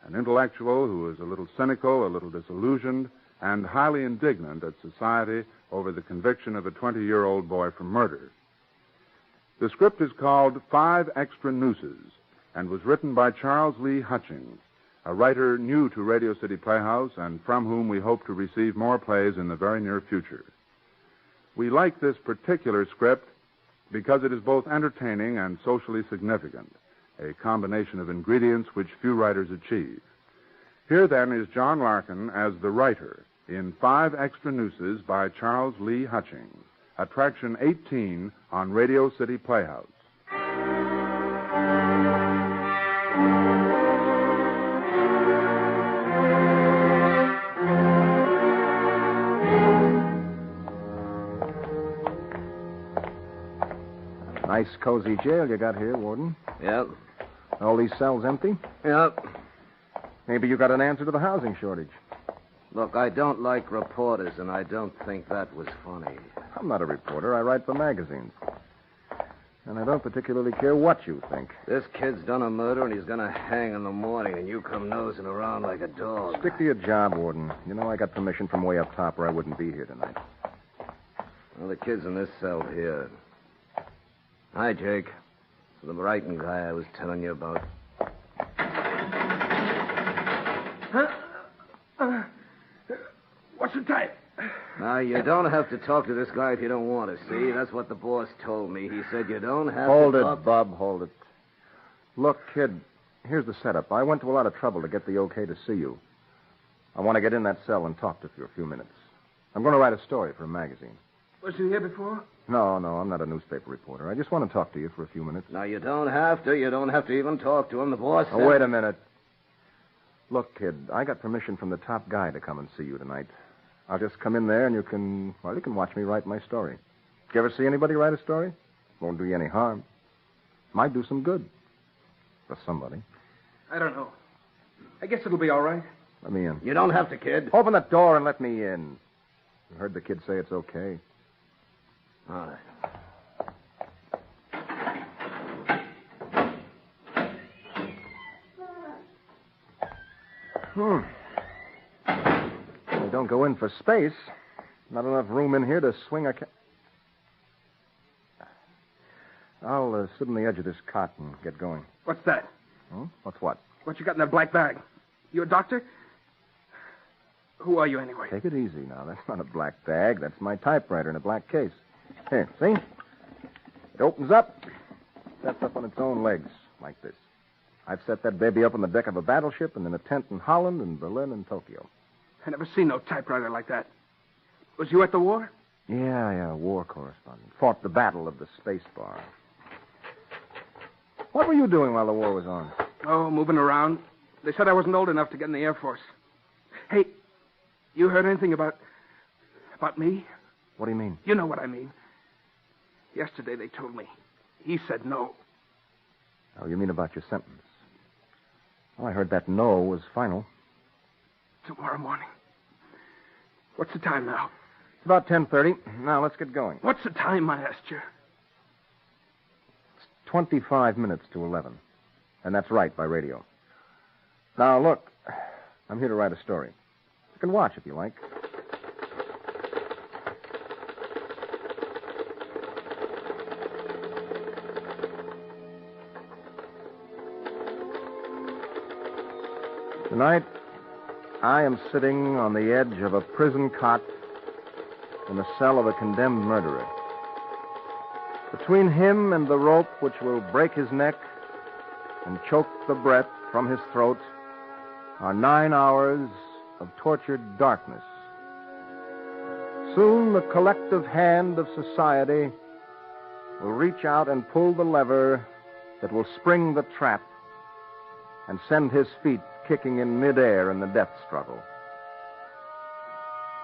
an intellectual who is a little cynical, a little disillusioned, and highly indignant at society over the conviction of a 20-year-old boy for murder. The script is called 5 Extra Nooses and was written by Charles Lee Hutchings, a writer new to Radio City Playhouse and from whom we hope to receive more plays in the very near future. We like this particular script because it is both entertaining and socially significant, a combination of ingredients which few writers achieve. Here, then, is John Larkin as the writer in 5 Extra Nooses by Charles Lee Hutchings, Attraction 18 on Radio City Playhouse. Nice, cozy jail you got here, Warden. Yep. All these cells empty? Yep. Maybe you got an answer to the housing shortage. Look, I don't like reporters, and I don't think that was funny. I'm not a reporter. I write for magazines. And I don't particularly care what you think. This kid's done a murder, and he's going to hang in the morning, and you come nosing around like a dog. Stick to your job, Warden. You know I got permission from way up top, or I wouldn't be here tonight. Well, the kid's in this cell here. Hi, Jake. It's the writing guy I was telling you about. What's the time? Now, you don't have to talk to this guy if you don't want to, see? That's what the boss told me. He said you don't have Hold to it, talk... Bob, hold it. Look, kid, here's the setup. I went to a lot of trouble to get the okay to see you. I want to get in that cell and talk to you for a few minutes. I'm going to write a story for a magazine. Was he here before? No, I'm not a newspaper reporter. I just want to talk to you for a few minutes. Now, you don't have to. You don't have to even talk to him. The boss said... Oh, wait a minute. Look, kid, I got permission from the top guy to come and see you tonight. I'll just come in there and you can watch me write my story. Did you ever see anybody write a story? Won't do you any harm. Might do some good. For somebody. I don't know. I guess it'll be all right. Let me in. You don't have to, kid. Open that door and let me in. I heard the kid say it's okay. All right. We don't go in for space. Not enough room in here to swing a I'll sit on the edge of this cot and get going. What's that? What's what? What you got in that black bag? You a doctor? Who are you, anyway? Take it easy now. That's not a black bag. That's my typewriter in a black case. Here, see? It opens up, sets up on its own legs, like this. I've set that baby up on the deck of a battleship and in a tent in Holland and Berlin and Tokyo. I never seen no typewriter like that. Was you at the war? Yeah, war correspondent. Fought the battle of the space bar. What were you doing while the war was on? Oh, moving around. They said I wasn't old enough to get in the Air Force. Hey, you heard anything about me? What do you mean? You know what I mean. Yesterday they told me. He said no. Oh, you mean about your sentence? Well, I heard that no was final. Tomorrow morning. What's the time now? It's about 10:30. Now, let's get going. What's the time, I asked you? It's 25 minutes to 11. And that's right by radio. Now, look, I'm here to write a story. You can watch if you like. Tonight, I am sitting on the edge of a prison cot in the cell of a condemned murderer. Between him and the rope which will break his neck and choke the breath from his throat are 9 hours of tortured darkness. Soon the collective hand of society will reach out and pull the lever that will spring the trap and send his feet kicking in midair in the death struggle.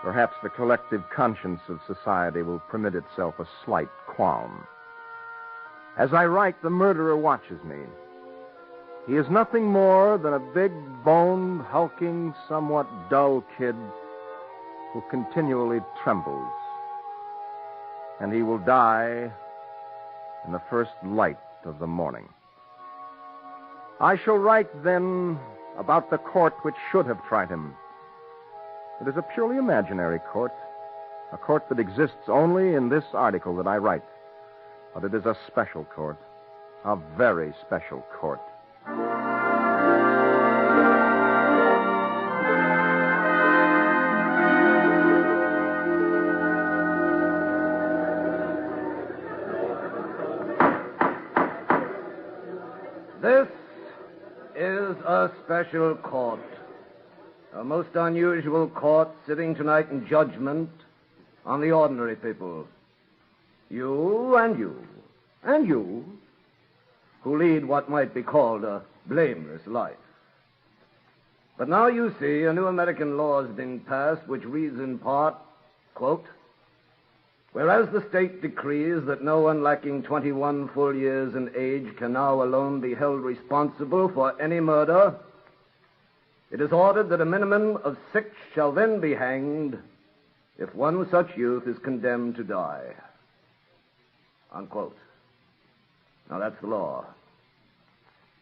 Perhaps the collective conscience of society will permit itself a slight qualm. As I write, the murderer watches me. He is nothing more than a big-boned, hulking, somewhat dull kid who continually trembles. And he will die in the first light of the morning. I shall write, then, about the court which should have tried him. It is a purely imaginary court, a court that exists only in this article that I write. But it is a special court, a very special court. This is a special court. A most unusual court sitting tonight in judgment on the ordinary people. You and you, and you, who lead what might be called a blameless life. But now you see a new American law is being passed which reads in part, quote, whereas the state decrees that no one lacking 21 full years in age can now alone be held responsible for any murder, it is ordered that a minimum of 6 shall then be hanged if one such youth is condemned to die. Unquote. Now that's the law.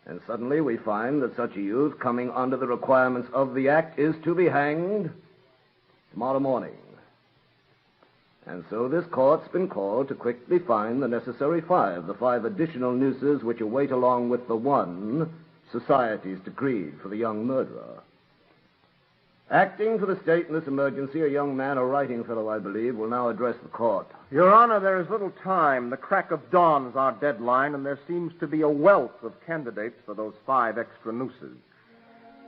And suddenly we find that such a youth, coming under the requirements of the act, is to be hanged tomorrow morning. And so this court's been called to quickly find the necessary 5, the 5 additional nooses which await along with the 1 society's decreed for the young murderer. Acting for the state in this emergency, a young man, a writing fellow, I believe, will now address the court. Your Honor, there is little time. The crack of dawn is our deadline, and there seems to be a wealth of candidates for those 5 extra nooses.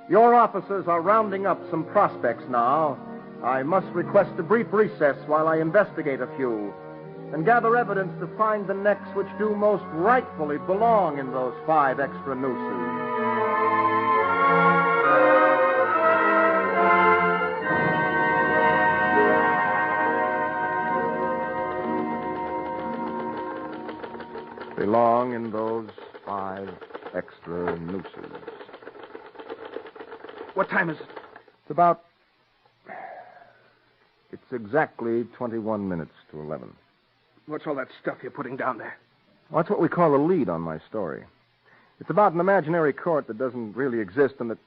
Your officers are rounding up some prospects now. I must request a brief recess while I investigate a few and gather evidence to find the necks which do most rightfully belong in those 5 extra nooses. belong in those 5 extra nooses. What time is it? It's exactly 21 minutes to 11. What's all that stuff you're putting down there? Well, that's what we call a lead on my story. It's about an imaginary court that doesn't really exist and that...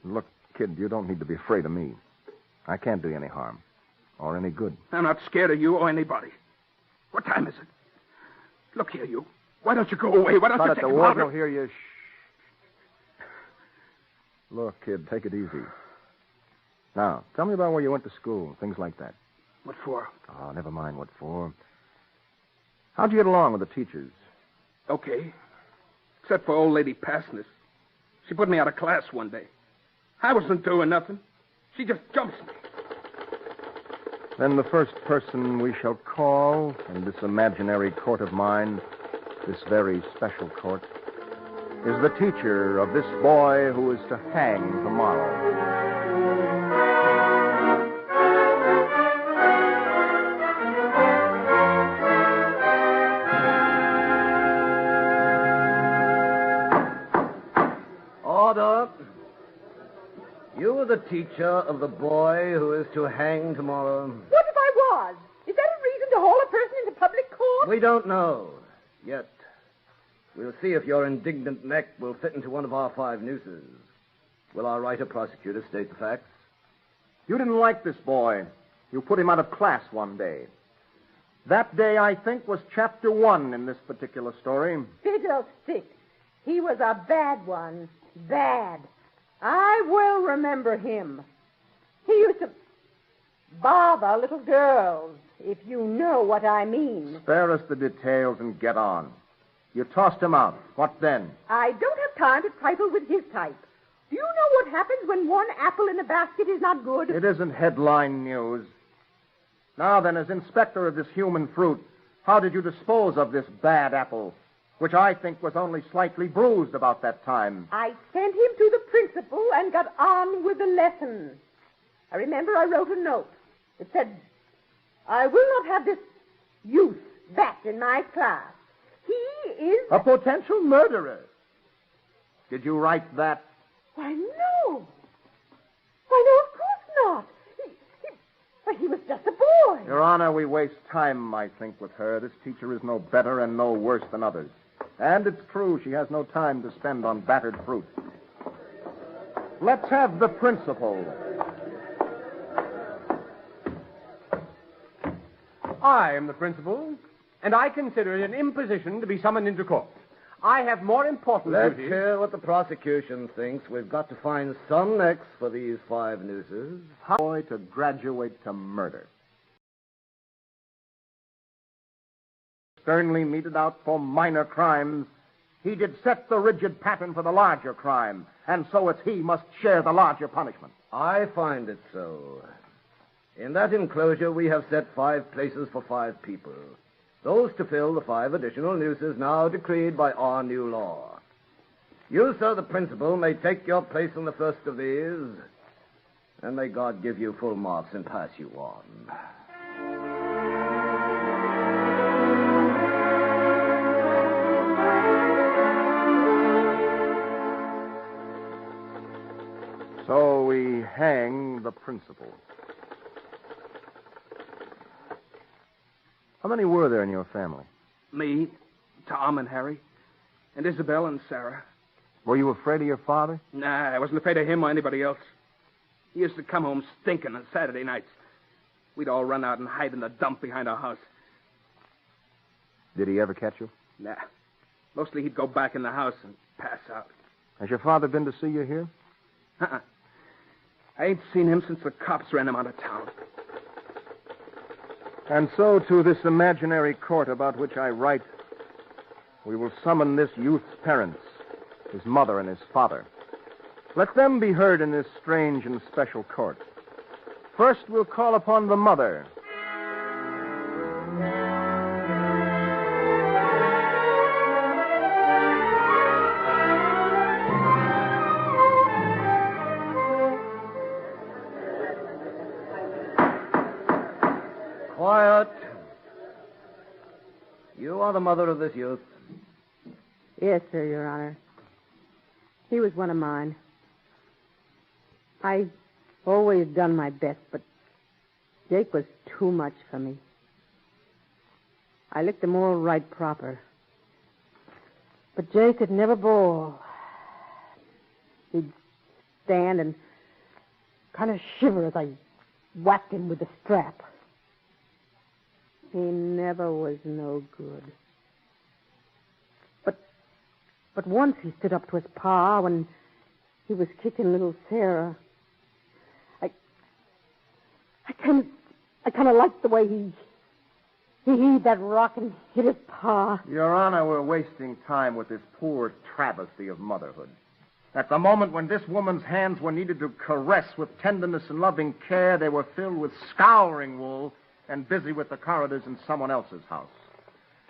Look, kid, you don't need to be afraid of me. I can't do you any harm. Or any good. I'm not scared of you or anybody. What time is it? Look here, you. Why don't you go away? Why don't you take the him warden out will hear you. Shh. Look, kid, take it easy. Now, tell me about where you went to school, things like that. What for? Oh, never mind what for. How'd you get along with the teachers? Okay. Except for old lady Passness. She put me out of class one day. I wasn't doing nothing. She just jumps me. Then the first person we shall call in this imaginary court of mine, this very special court, is the teacher of this boy who is to hang tomorrow. Order. You are the teacher of the boy who is to hang tomorrow. What if I was? Is that a reason to haul a person into public court? We don't know yet. We'll see if your indignant neck will fit into one of our 5 nooses. Will our writer prosecutor state the facts? You didn't like this boy. You put him out of class one day. That day, I think, was chapter 1 in this particular story. Fiddlestick. He was a bad one. Bad. I will remember him. He used to bother little girls, if you know what I mean. Spare us the details and get on. You tossed him out. What then? I don't have time to trifle with his type. Do you know what happens when one apple in a basket is not good? It isn't headline news. Now then, as inspector of this human fruit, how did you dispose of this bad apple, which I think was only slightly bruised about that time? I sent him to the principal and got on with the lesson. I remember I wrote a note. It said, I will not have this youth back in my class. He is... a potential murderer. Did you write that? Why, no. Why, no, of course not. He was just a boy. Your Honor, we waste time, I think, with her. This teacher is no better and no worse than others. And it's true, she has no time to spend on battered fruit. Let's have the principal. I am the principal, and I consider it an imposition to be summoned into court. I have more important Let's duties. hear what the prosecution thinks. We've got to find some necks for these 5 nooses. Boy to graduate to murder. Sternly meted out for minor crimes, he did set the rigid pattern for the larger crime, and so it's he must share the larger punishment. I find it so. In that enclosure, we have set 5 places for 5 people. Those to fill the 5 additional nooses now decreed by our new law. You, sir, the principal, may take your place in the first of these, and may God give you full marks and pass you on. So we hang the principal. How many were there in your family? Me, Tom, and Harry, and Isabel and Sarah. Were you afraid of your father? Nah, I wasn't afraid of him or anybody else. He used to come home stinking on Saturday nights. We'd all run out and hide in the dump behind our house. Did he ever catch you? Nah. Mostly he'd go back in the house and pass out. Has your father been to see you here? Uh-uh. I ain't seen him since the cops ran him out of town. And so to this imaginary court about which I write, we will summon this youth's parents, his mother and his father. Let them be heard in this strange and special court. First, we'll call upon the mother. Quiet. You are the mother of this youth? Yes, sir, Your Honor. He was one of mine. I always done my best, but Jake was too much for me. I licked him all right proper. But Jake could never bawl. He'd stand and kind of shiver as I whacked him with the strap. He never was no good. But once he stood up to his pa when he was kicking little Sarah. I kind of liked the way he heaved that rock and hit his pa. Your Honor, we're wasting time with this poor travesty of motherhood. At the moment when this woman's hands were needed to caress with tenderness and loving care, they were filled with scouring wool and busy with the corridors in someone else's house.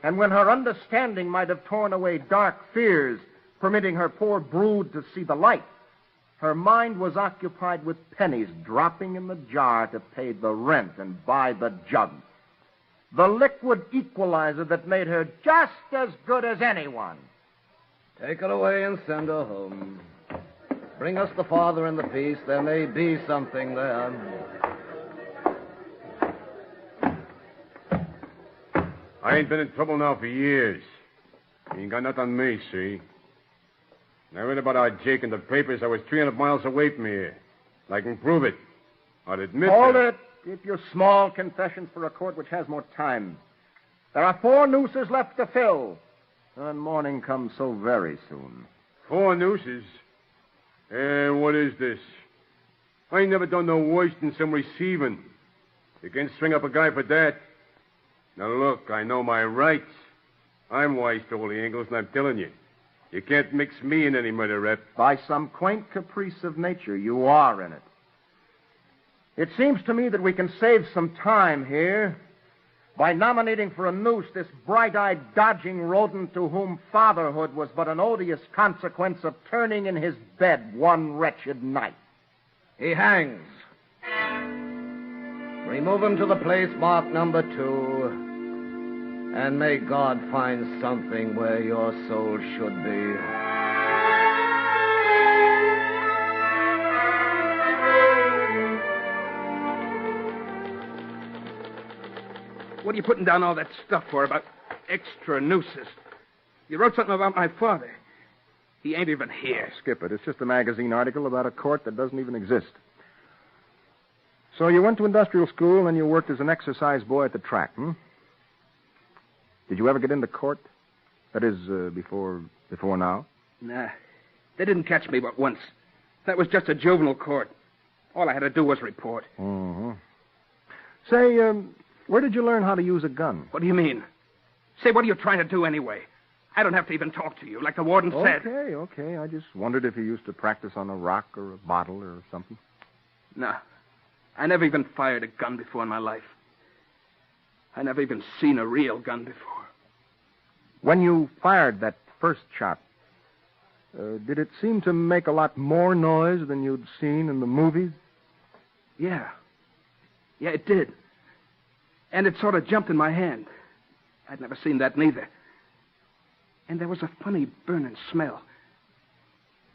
And when her understanding might have torn away dark fears, permitting her poor brood to see the light, her mind was occupied with pennies dropping in the jar to pay the rent and buy the jug. The liquid equalizer that made her just as good as anyone. Take her away and send her home. Bring us the father and the piece. There may be something there. I ain't been in trouble now for years. You ain't got nothing on me, see? I read about our Jake in the papers. I was 300 miles away from here. I can prove it. I'd admit Hold that. it. Keep your small confessions for a court which has more time. There are 4 nooses left to fill. And morning comes so very soon. 4 nooses? What is this? I ain't never done no worse than some receiving. You can't string up a guy for that. Now, look, I know my rights. I'm wise to all the angles, and I'm telling you, you can't mix me in any murder rep. By some quaint caprice of nature, you are in it. It seems to me that we can save some time here by nominating for a noose this bright-eyed, dodging rodent to whom fatherhood was but an odious consequence of turning in his bed one wretched night. He hangs. Remove him to the place marked number 2. And may God find something where your soul should be. What are you putting down all that stuff for about extra nooses? You wrote something about my father. He ain't even here. Skip it. It's just a magazine article about a court that doesn't even exist. So you went to industrial school and you worked as an exercise boy at the track, hmm? Did you ever get into court? That is, before now? Nah. They didn't catch me but once. That was just a juvenile court. All I had to do was report. Mm-hmm. Say, where did you learn how to use a gun? What do you mean? Say, what are you trying to do anyway? I don't have to even talk to you, like the warden said. Okay. I just wondered if you used to practice on a rock or a bottle or something. No. I never even fired a gun before in my life. I never even seen a real gun before. When you fired that first shot, did it seem to make a lot more noise than you'd seen in the movies? Yeah. Yeah, it did. And it sort of jumped in my hand. I'd never seen that neither. And there was a funny burning smell.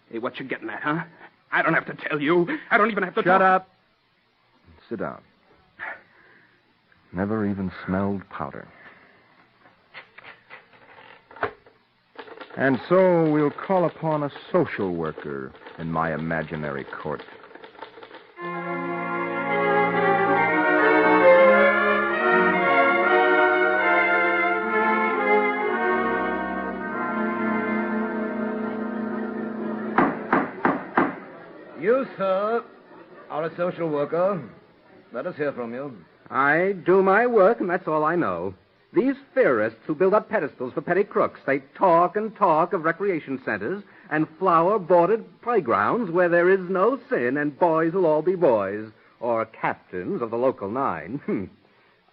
Hey, what you getting at, huh? I don't have to tell you. I don't even have to Shut up. Sit down. Never even smelled powder. And so we'll call upon a social worker in my imaginary court. You, sir, are a social worker. Let us hear from you. I do my work, and that's all I know. These theorists who build up pedestals for petty crooks, they talk and talk of recreation centers and flower-bordered playgrounds where there is no sin and boys will all be boys, or captains of the local 9.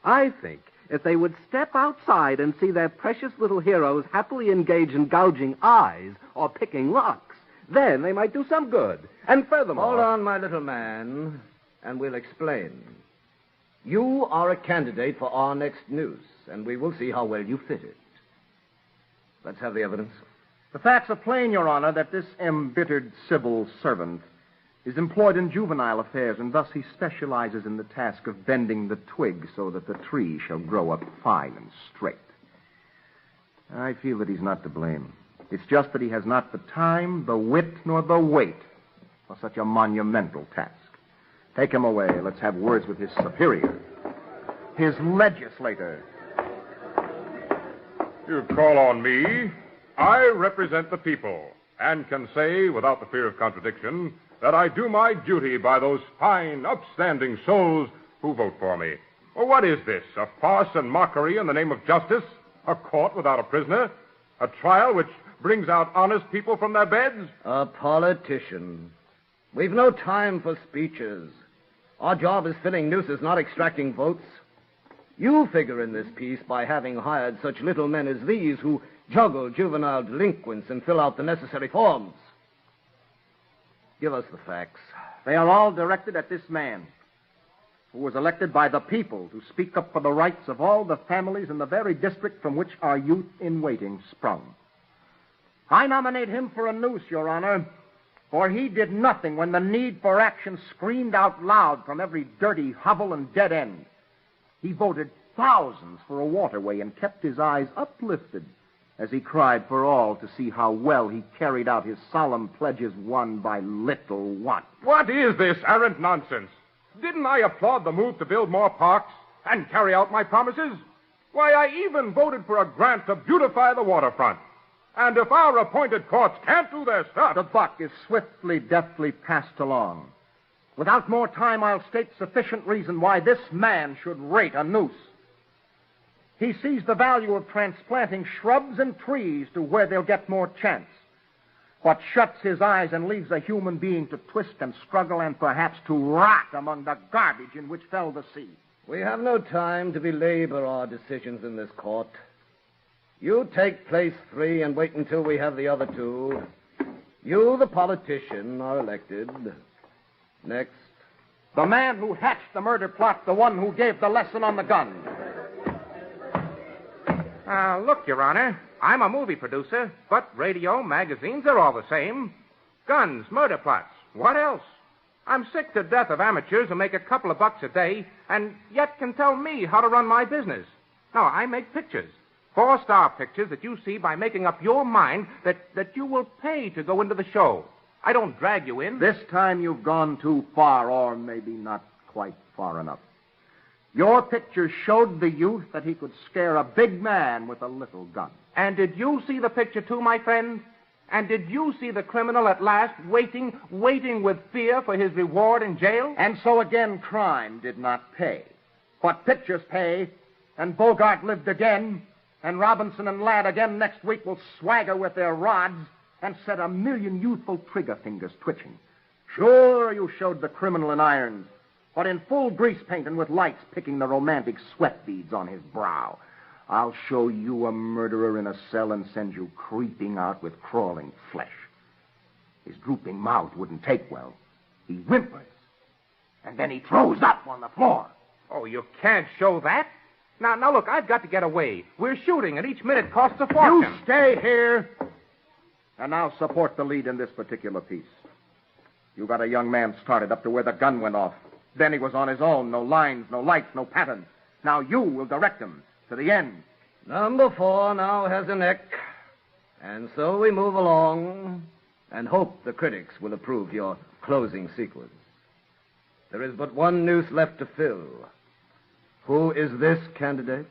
I think if they would step outside and see their precious little heroes happily engage in gouging eyes or picking locks, then they might do some good. And furthermore... Hold on, my little man, and we'll explain. You are a candidate for our next noose, and we will see how well you fit it. Let's have the evidence. The facts are plain, Your Honor, that this embittered civil servant is employed in juvenile affairs, and thus he specializes in the task of bending the twig so that the tree shall grow up fine and straight. I feel that he's not to blame. It's just that he has not the time, the wit, nor the weight for such a monumental task. Take him away. Let's have words with his superior, his legislator. You call on me. I represent the people and can say, without the fear of contradiction, that I do my duty by those fine, upstanding souls who vote for me. Well, what is this? A farce and mockery in the name of justice? A court without a prisoner? A trial which brings out honest people from their beds? A politician. We've no time for speeches. Our job is filling nooses, not extracting votes. You figure in this piece by having hired such little men as these who juggle juvenile delinquents and fill out the necessary forms. Give us the facts. They are all directed at this man, who was elected by the people to speak up for the rights of all the families in the very district from which our youth in waiting sprung. I nominate him for a noose, Your Honor, for he did nothing when the need for action screamed out loud from every dirty hovel and dead end. He voted thousands for a waterway and kept his eyes uplifted as he cried for all to see how well he carried out his solemn pledges one by little one. What is this arrant nonsense? Didn't I applaud the move to build more parks and carry out my promises? Why, I even voted for a grant to beautify the waterfront. And if our appointed courts can't do their stuff... The buck is swiftly, deftly passed along. Without more time, I'll state sufficient reason why this man should rate a noose. He sees the value of transplanting shrubs and trees to where they'll get more chance. What shuts his eyes and leaves a human being to twist and struggle and perhaps to rot among the garbage in which fell the sea. We have no time to belabor our decisions in this court. You take place 3 and wait until we have the other 2. You, the politician, are elected. Next. The man who hatched the murder plot, the one who gave the lesson on the gun. Look, Your Honor, I'm a movie producer, but radio, magazines, they're all the same. Guns, murder plots, what else? I'm sick to death of amateurs who make a couple of bucks a day and yet can tell me how to run my business. No, I make pictures. 4-star pictures that you see by making up your mind that you will pay to go into the show. I don't drag you in. This time you've gone too far, or maybe not quite far enough. Your picture showed the youth that he could scare a big man with a little gun. And did you see the picture too, my friend? And did you see the criminal at last waiting with fear for his reward in jail? And so again, crime did not pay. But pictures pay, and Bogart lived again, and Robinson and Ladd again next week will swagger with their rods and set 1,000,000 youthful trigger fingers twitching. Sure, you showed the criminal in irons, but in full grease paint and with lights picking the romantic sweat beads on his brow. I'll show you a murderer in a cell and send you creeping out with crawling flesh. His drooping mouth wouldn't take well. He whimpers, and then he throws up on the floor. Oh, you can't show that. Now, look, I've got to get away. We're shooting, and each minute costs a fortune. You stay here, and now support the lead in this particular piece. You got a young man started up to where the gun went off. Then he was on his own. No lines, no lights, no pattern. Now you will direct him to the end. Number 4 now has a neck. And so we move along and hope the critics will approve your closing sequence. There is but one noose left to fill. Who is this candidate?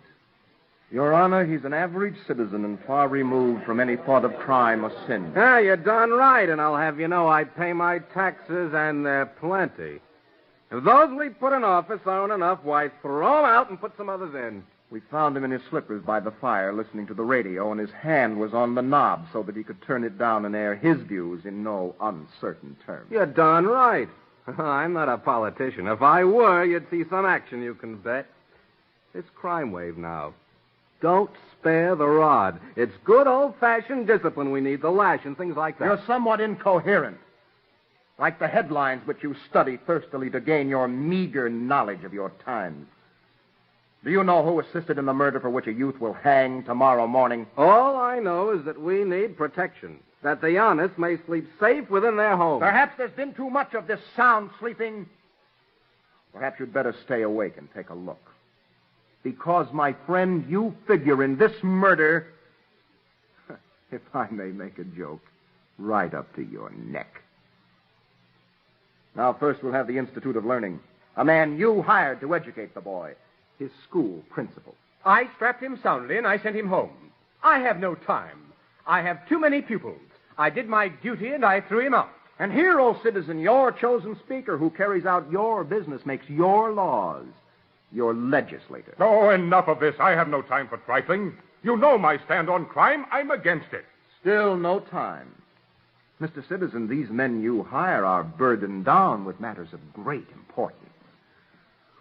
Your Honor, he's an average citizen and far removed from any thought of crime or sin. You're darn right, and I'll have you know I pay my taxes, and they're plenty. If those we put in office aren't enough, why, throw them out and put some others in. We found him in his slippers by the fire listening to the radio, and his hand was on the knob so that he could turn it down and air his views in no uncertain terms. You're darn right. I'm not a politician. If I were, you'd see some action, you can bet. It's crime wave now. Don't spare the rod. It's good old-fashioned discipline we need, the lash and things like that. You're somewhat incoherent, like the headlines which you study thirstily to gain your meager knowledge of your times. Do you know who assisted in the murder for which a youth will hang tomorrow morning? All I know is that we need protection, that the honest may sleep safe within their homes. Perhaps there's been too much of this sound sleeping. Perhaps you'd better stay awake and take a look. Because, my friend, you figure in this murder, if I may make a joke, right up to your neck. Now, first we'll have the Institute of Learning. A man you hired to educate the boy. His school principal. I strapped him soundly and I sent him home. I have no time. I have too many pupils. I did my duty and I threw him out. And here, old citizen, your chosen speaker who carries out your business, makes your laws, your legislator. Oh, enough of this. I have no time for trifling. You know my stand on crime. I'm against it. Still no time. Mr. Citizen, these men you hire are burdened down with matters of great importance.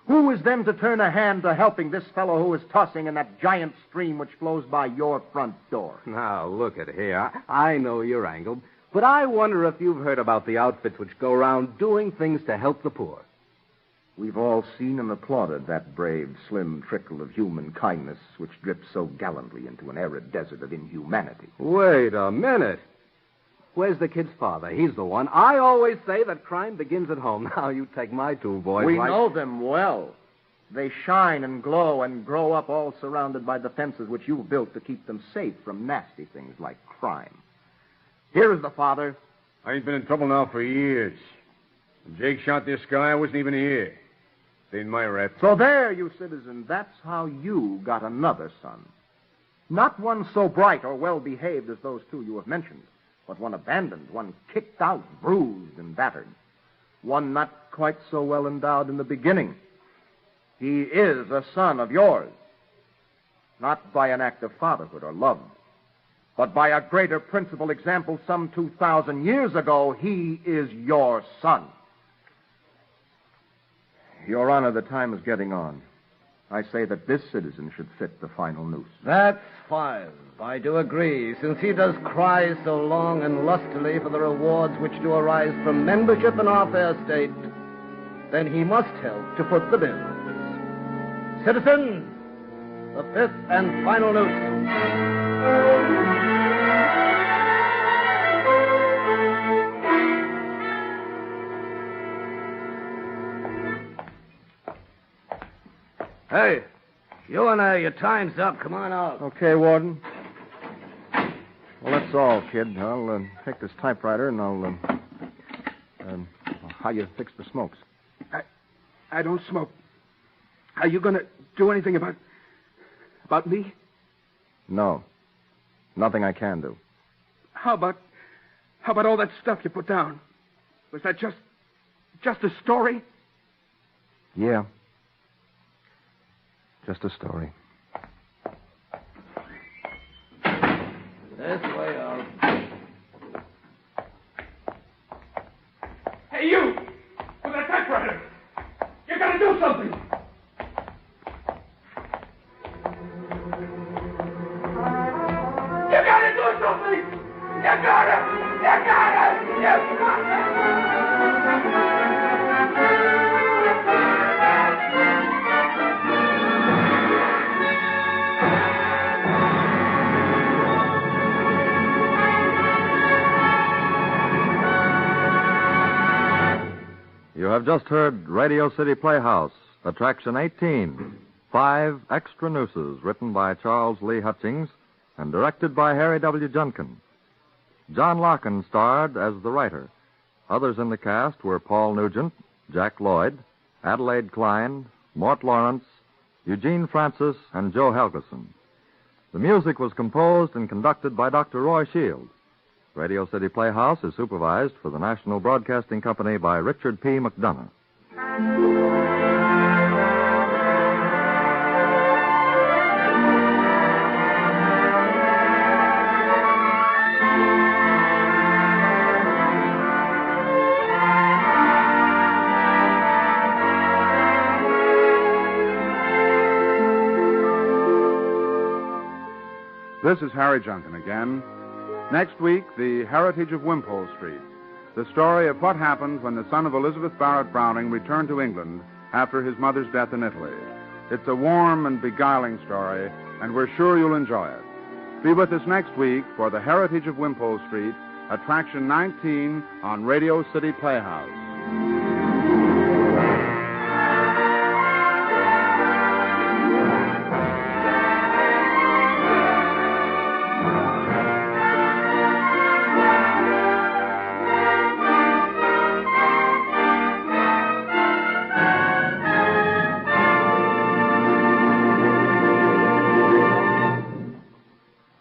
Who is then to turn a hand to helping this fellow who is tossing in that giant stream which flows by your front door? Now, look at here. I know your angle, but I wonder if you've heard about the outfits which go around doing things to help the poor. We've all seen and applauded that brave, slim trickle of human kindness which drips so gallantly into an arid desert of inhumanity. Wait a minute. Where's the kid's father? He's the one. I always say that crime begins at home. Now, you take my two boys. We know them well. They shine and glow and grow up all surrounded by the fences which you've built to keep them safe from nasty things like crime. Here is the father. I ain't been in trouble now for years. When Jake shot this guy, I wasn't even here. Stayed in my rep. So there, you citizen, that's how you got another son. Not one so bright or well-behaved as those two you have mentioned, but one abandoned, one kicked out, bruised, and battered. One not quite so well endowed in the beginning. He is a son of yours. Not by an act of fatherhood or love, but by a greater principal example some 2,000 years ago. He is your son. Your Honor, the time is getting on. I say that this citizen should fit the final noose. That's fine. I do agree, since he does cry so long and lustily for the rewards which do arise from membership in our fair state, then he must help to foot the bills. Citizen, the fifth and final noose. Hey, you and your time's up. Come on out. Okay, Warden. Well, that's all, kid. I'll take this typewriter and I'll how you fix the smokes. I don't smoke. Are you going to do anything about me? No. Nothing I can do. How about all that stuff you put down? Was that just a story? Yeah. Just a story. This way out. Hey, you! With that typewriter! You gotta do something! You gotta do something! You gotta! You have just heard Radio City Playhouse, Attraction 18, 5 Extra Nooses, written by Charles Lee Hutchings and directed by Harry W. Junkin. John Larkin starred as the writer. Others in the cast were Paul Nugent, Jack Lloyd, Adelaide Klein, Mort Lawrence, Eugene Francis, and Joe Helgeson. The music was composed and conducted by Dr. Roy Shield. Radio City Playhouse is supervised for the National Broadcasting Company by Richard P. McDonough. This is Harry Junkin again. Next week, The Heritage of Wimpole Street, the story of what happened when the son of Elizabeth Barrett Browning returned to England after his mother's death in Italy. It's a warm and beguiling story, and we're sure you'll enjoy it. Be with us next week for The Heritage of Wimpole Street, Attraction 19 on Radio City Playhouse.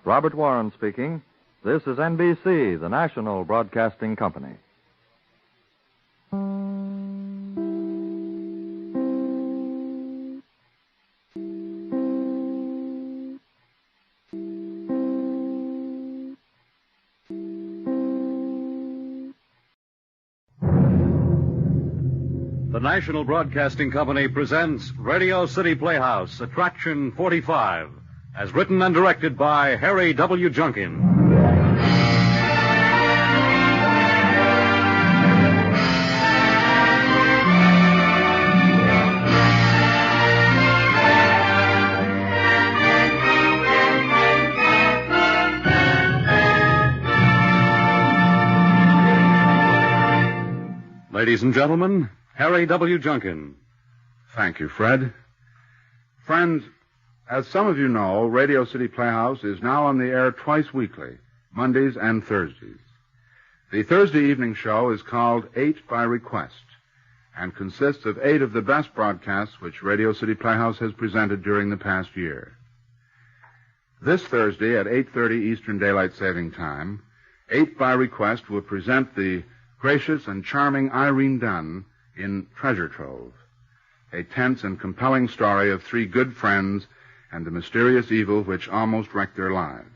Robert Warren speaking. This is NBC, the national broadcasting company. The National Broadcasting Company presents Radio City Playhouse, Attraction 45, as written and directed by Harry W. Junkin. Ladies and gentlemen, Harry W. Junkin. Thank you, Fred. Friends, as some of you know, Radio City Playhouse is now on the air twice weekly, Mondays and Thursdays. The Thursday evening show is called 8 by Request and consists of 8 of the best broadcasts which Radio City Playhouse has presented during the past year. This Thursday at 8:30 Eastern Daylight Saving Time, 8 by Request will present the gracious and charming Irene Dunn in Treasure Trove, a tense and compelling story of 3 good friends and the mysterious evil which almost wrecked their lives.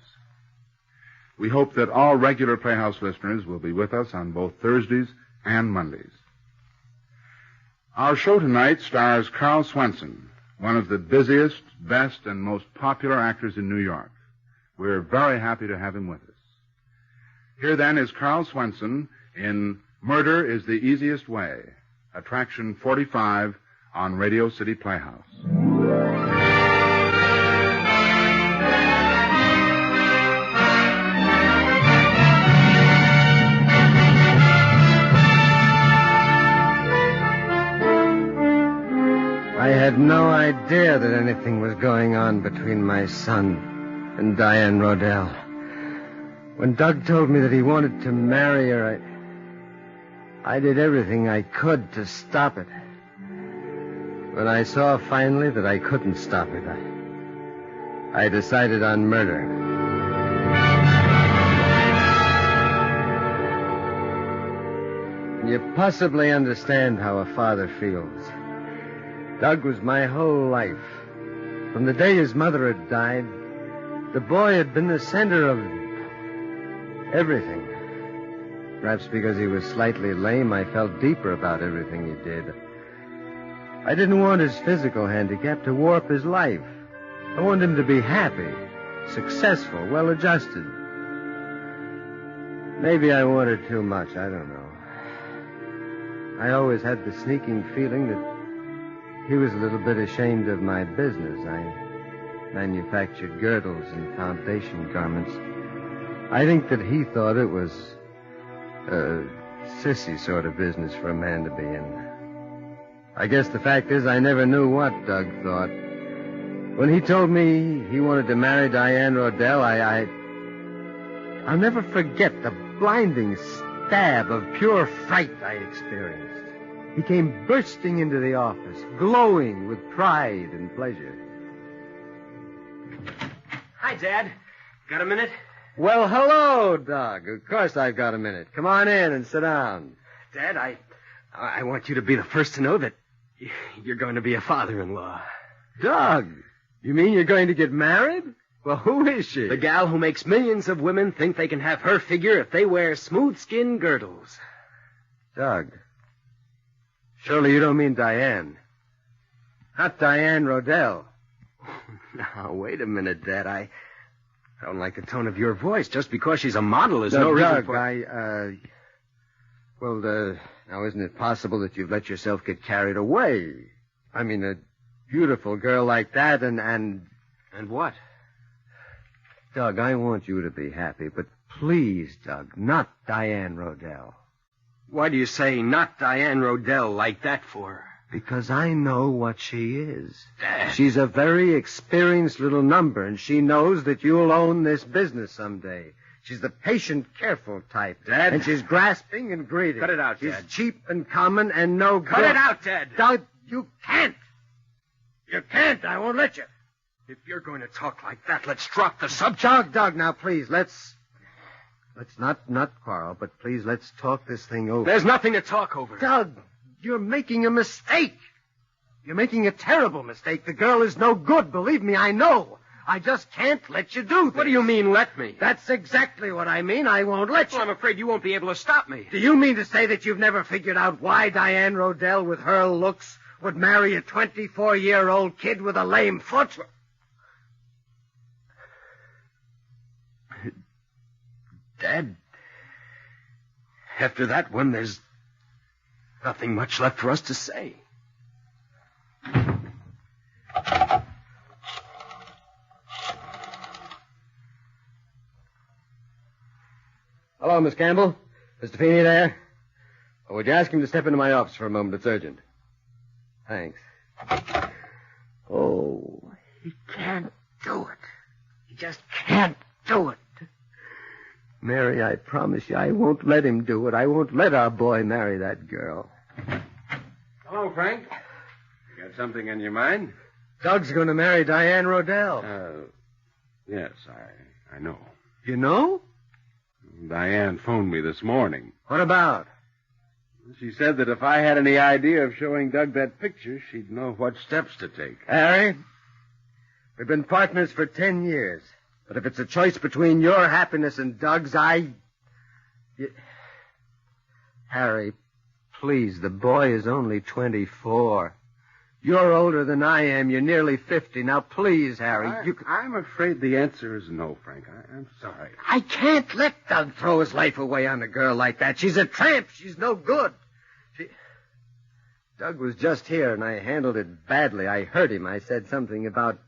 We hope that all regular Playhouse listeners will be with us on both Thursdays and Mondays. Our show tonight stars Carl Swenson, one of the busiest, best, and most popular actors in New York. We're very happy to have him with us. Here then is Carl Swenson in Murder is the Easiest Way, Attraction 45 on Radio City Playhouse. I had no idea that anything was going on between my son and Diane Rodell. When Doug told me that he wanted to marry her, I did everything I could to stop it. When I saw finally that I couldn't stop it, I decided on murder. Can you possibly understand how a father feels? Doug was my whole life. From the day his mother had died, the boy had been the center of everything. Perhaps because he was slightly lame, I felt deeper about everything he did. I didn't want his physical handicap to warp his life. I wanted him to be happy, successful, well-adjusted. Maybe I wanted too much, I don't know. I always had the sneaking feeling that he was a little bit ashamed of my business. I manufactured girdles and foundation garments. I think that he thought it was a sissy sort of business for a man to be in. I guess the fact is I never knew what Doug thought. When he told me he wanted to marry Diane Rodell, I'll never forget the blinding stab of pure fright I experienced. He came bursting into the office, glowing with pride and pleasure. Hi, Dad. Got a minute? Well, hello, Doug. Of course I've got a minute. Come on in and sit down. Dad, I want you to be the first to know that you're going to be a father-in-law. Doug, you mean you're going to get married? Well, who is she? The gal who makes millions of women think they can have her figure if they wear smooth-skin girdles. Doug, surely you don't mean Diane. Not Diane Rodell. Now, wait a minute, Dad. I don't like the tone of your voice. Just because she's a model is no reason Doug, for... now isn't it possible that you've let yourself get carried away? I mean, beautiful girl like that and what? Doug, I want you to be happy, but please, Doug, not Diane Rodell. Why do you say not Diane Rodell like that for? Because I know what she is. Dad. She's a very experienced little number, and she knows that you'll own this business someday. She's the patient, careful type. Dad. And she's grasping and greedy. Cut it out, She's Dad. cheap and common and no good. Cut it out, Dad. Doug, you can't. You can't. I won't let you. If you're going to talk like that, let's drop the subject. Doug, now, please, let's not quarrel, but please, let's talk this thing over. There's nothing to talk over. Doug, you're making a mistake. You're making a terrible mistake. The girl is no good. Believe me, I know. I just can't let you do this. What do you mean, let me? That's exactly what I mean. I won't let you. Well, I'm afraid you won't be able to stop me. Do you mean to say that you've never figured out why Diane Rodell, with her looks, would marry a 24-year-old kid with a lame foot? Dad, after that one, there's nothing much left for us to say. Hello, Miss Campbell. Mr. Feeney there? Oh, would you ask him to step into my office for a moment? It's urgent. Thanks. Oh, he can't do it. He just can't do it. Mary, I promise you, I won't let him do it. I won't let our boy marry that girl. Hello, Frank. You got something in your mind? Doug's going to marry Diane Rodell. Yes, I know. You know? Diane phoned me this morning. What about? She said that if I had any idea of showing Doug that picture, she'd know what steps to take. Harry, we've been partners for 10 years. But if it's a choice between your happiness and Doug's, Harry, please, the boy is only 24. You're older than I am. You're nearly 50. Now, please, Harry, I'm afraid the answer is no, Frank. I'm sorry. I can't let Doug throw his life away on a girl like that. She's a tramp. She's no good. Doug was just here, and I handled it badly. I hurt him. I said something about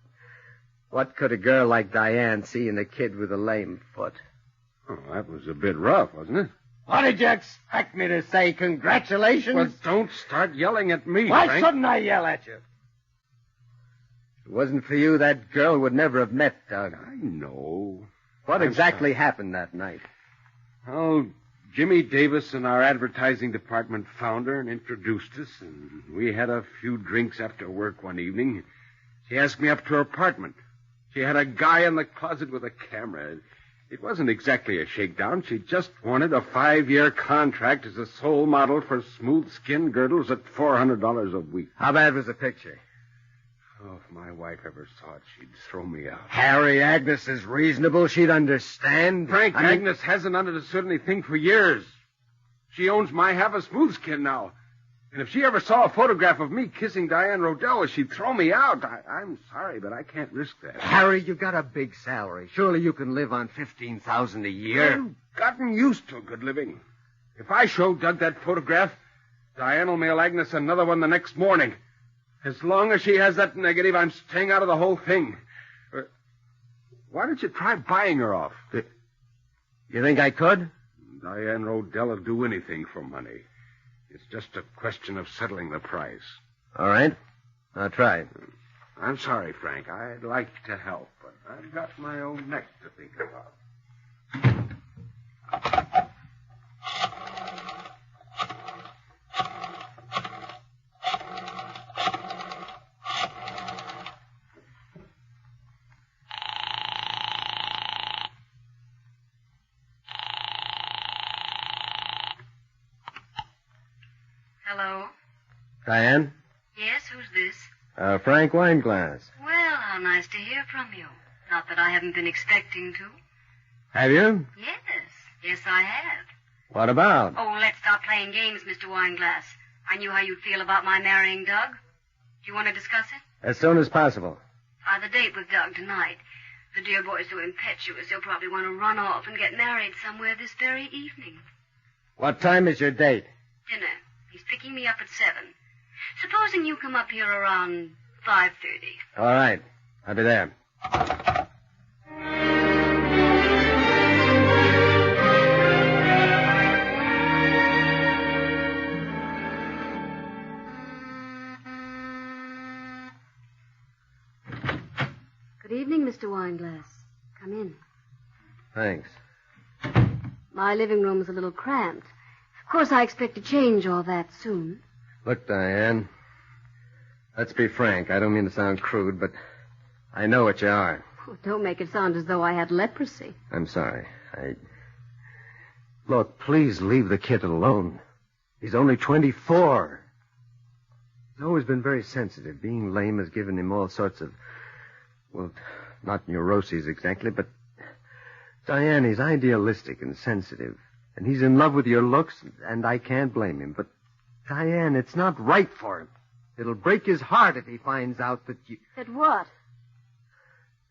what could a girl like Diane see in a kid with a lame foot. Oh, that was a bit rough, wasn't it? What did you expect me to say? Congratulations? Well, don't start yelling at me, Why Frank. shouldn't I yell at you? If it wasn't for you, that girl would never have met Doug. I know. What exactly happened that night? Oh, Jimmy Davis in our advertising department found her and introduced us, and we had a few drinks after work one evening. She asked me up to her apartment. She had a guy in the closet with a camera. It wasn't exactly a shakedown. She just wanted a 5-year contract as a sole model for smooth skin girdles at $400 a week. How bad was the picture? Oh, if my wife ever saw it, she'd throw me out. Harry, Agnes is reasonable. She'd understand. Frank, Agnes hasn't understood anything for years. She owns my half of smooth skin now. And if she ever saw a photograph of me kissing Diane Rodell, she'd throw me out. I'm sorry, but I can't risk that. Harry, you've got a big salary. Surely you can live on $15,000 a year. I've gotten used to good living. If I show Doug that photograph, Diane will mail Agnes another one the next morning. As long as she has that negative, I'm staying out of the whole thing. Why don't you try buying her off? You think I could? Diane Rodell will do anything for money. It's just a question of settling the price. All right. I'll try. I'm sorry, Frank. I'd like to help, but I've got my own neck to think about. Hello? Diane? Yes, who's this? Frank Wineglass. Well, how nice to hear from you. Not that I haven't been expecting to. Have you? Yes, I have. What about? Oh, let's stop playing games, Mr. Wineglass. I knew how you'd feel about my marrying Doug. Do you want to discuss it? As soon as possible. The date with Doug tonight. The dear boy's so impetuous, he'll probably want to run off and get married somewhere this very evening. What time is your date? Dinner. He's picking me up at 7. Supposing you come up here around 5:30. All right. I'll be there. Good evening, Mr. Wineglass. Come in. Thanks. My living room's a little cramped. Of course, I expect to change all that soon. Look, Diane, let's be frank. I don't mean to sound crude, but I know what you are. Oh, don't make it sound as though I had leprosy. I'm sorry. Look, please leave the kid alone. He's only 24. He's always been very sensitive. Being lame has given him all sorts of, well, not neuroses exactly, but Diane, he's idealistic and sensitive. And he's in love with your looks, and I can't blame him. But, Diane, it's not right for him. It'll break his heart if he finds out that you... That what?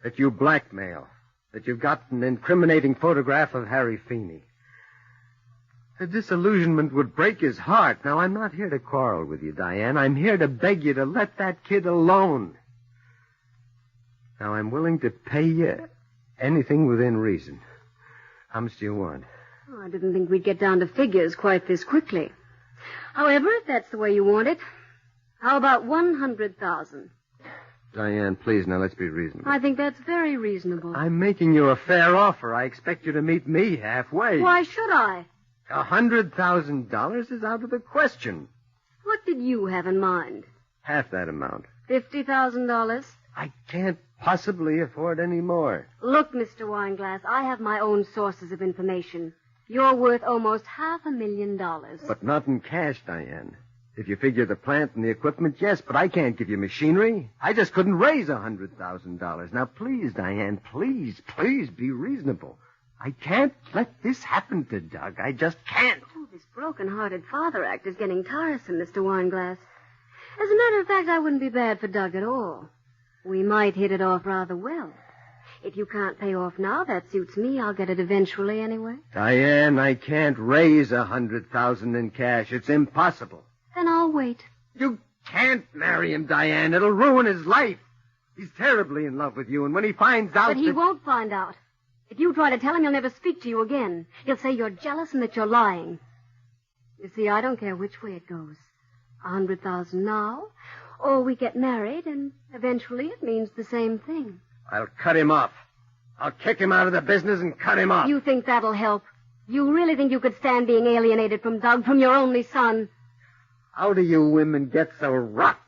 That you blackmail. That you've got an incriminating photograph of Harry Feeney. The disillusionment would break his heart. Now, I'm not here to quarrel with you, Diane. I'm here to beg you to let that kid alone. Now, I'm willing to pay you anything within reason. How much do you want? Oh, I didn't think we'd get down to figures quite this quickly. However, if that's the way you want it, how about 100,000? Diane, please, now let's be reasonable. I think that's very reasonable. I'm making you a fair offer. I expect you to meet me halfway. Why should I? $100,000 is out of the question. What did you have in mind? Half that amount. $50,000? I can't possibly afford any more. Look, Mr. Wineglass, I have my own sources of information. You're worth almost $500,000. But not in cash, Diane. If you figure the plant and the equipment, yes, but I can't give you machinery. I just couldn't raise $100,000. Now, please, Diane, please be reasonable. I can't let this happen to Doug. I just can't. Oh, this broken-hearted father act is getting tiresome, Mr. Wineglass. As a matter of fact, I wouldn't be bad for Doug at all. We might hit it off rather well. If you can't pay off now, that suits me. I'll get it eventually anyway. Diane, I can't raise $100,000 in cash. It's impossible. Then I'll wait. You can't marry him, Diane. It'll ruin his life. He's terribly in love with you, and when he finds out But he won't find out. If you try to tell him, he'll never speak to you again. He'll say you're jealous and that you're lying. You see, I don't care which way it goes. 100,000 now, or we get married, and eventually it means the same thing. I'll cut him off. I'll kick him out of the business and cut him off. You think that'll help? You really think you could stand being alienated from Doug, from your only son? How do you women get so rotten?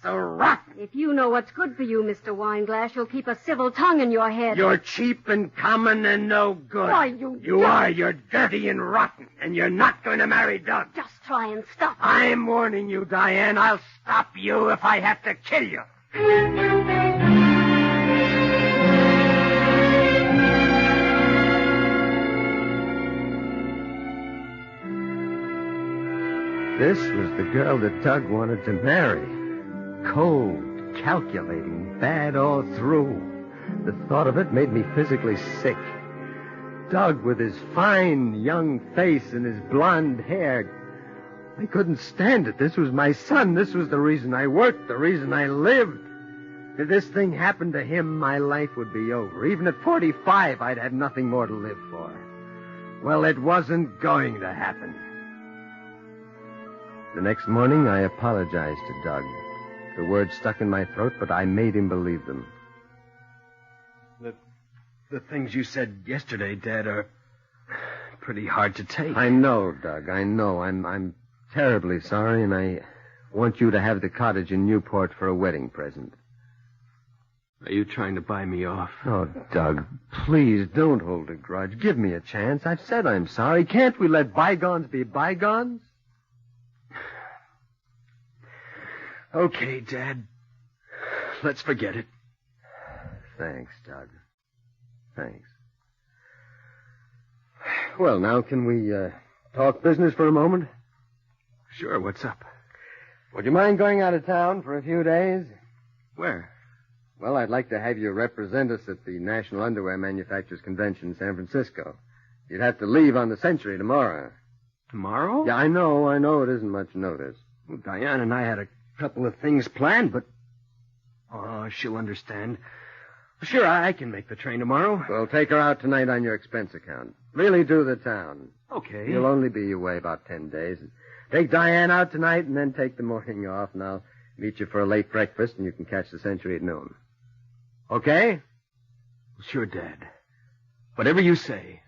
So rotten? If you know what's good for you, Mr. Wineglass, you'll keep a civil tongue in your head. You're cheap and common and no good. Why, you are. You're dirty and rotten, and you're not going to marry Doug. Just try and stop me. I'm warning you, Diane. I'll stop you if I have to kill you. This was the girl that Doug wanted to marry. Cold, calculating, bad all through. The thought of it made me physically sick. Doug with his fine young face and his blonde hair. I couldn't stand it. This was my son. This was the reason I worked, the reason I lived. If this thing happened to him, my life would be over. Even at 45, I'd have nothing more to live for. Well, it wasn't going to happen. The next morning, I apologized to Doug. The words stuck in my throat, but I made him believe them. The things you said yesterday, Dad, are pretty hard to take. I know, Doug, I know. I'm terribly sorry, and I want you to have the cottage in Newport for a wedding present. Are you trying to buy me off? Oh, Doug, please don't hold a grudge. Give me a chance. I've said I'm sorry. Can't we let bygones be bygones? Okay, Dad. Let's forget it. Thanks, Doug. Thanks. Well, now, can we talk business for a moment? Sure, what's up? Would you mind going out of town for a few days? Where? Well, I'd like to have you represent us at the National Underwear Manufacturers Convention in San Francisco. You'd have to leave on the Century tomorrow. Tomorrow? Yeah, I know it isn't much notice. Well, Diane and I had a couple of things planned, but Oh, she'll understand. Sure, I can make the train tomorrow. We'll take her out tonight on your expense account. Really do the town. Okay. You'll only be away about 10 days. Take Diane out tonight and then take the morning off, and I'll meet you for a late breakfast, and you can catch the Century at noon. Okay? Sure, Dad. Whatever you say.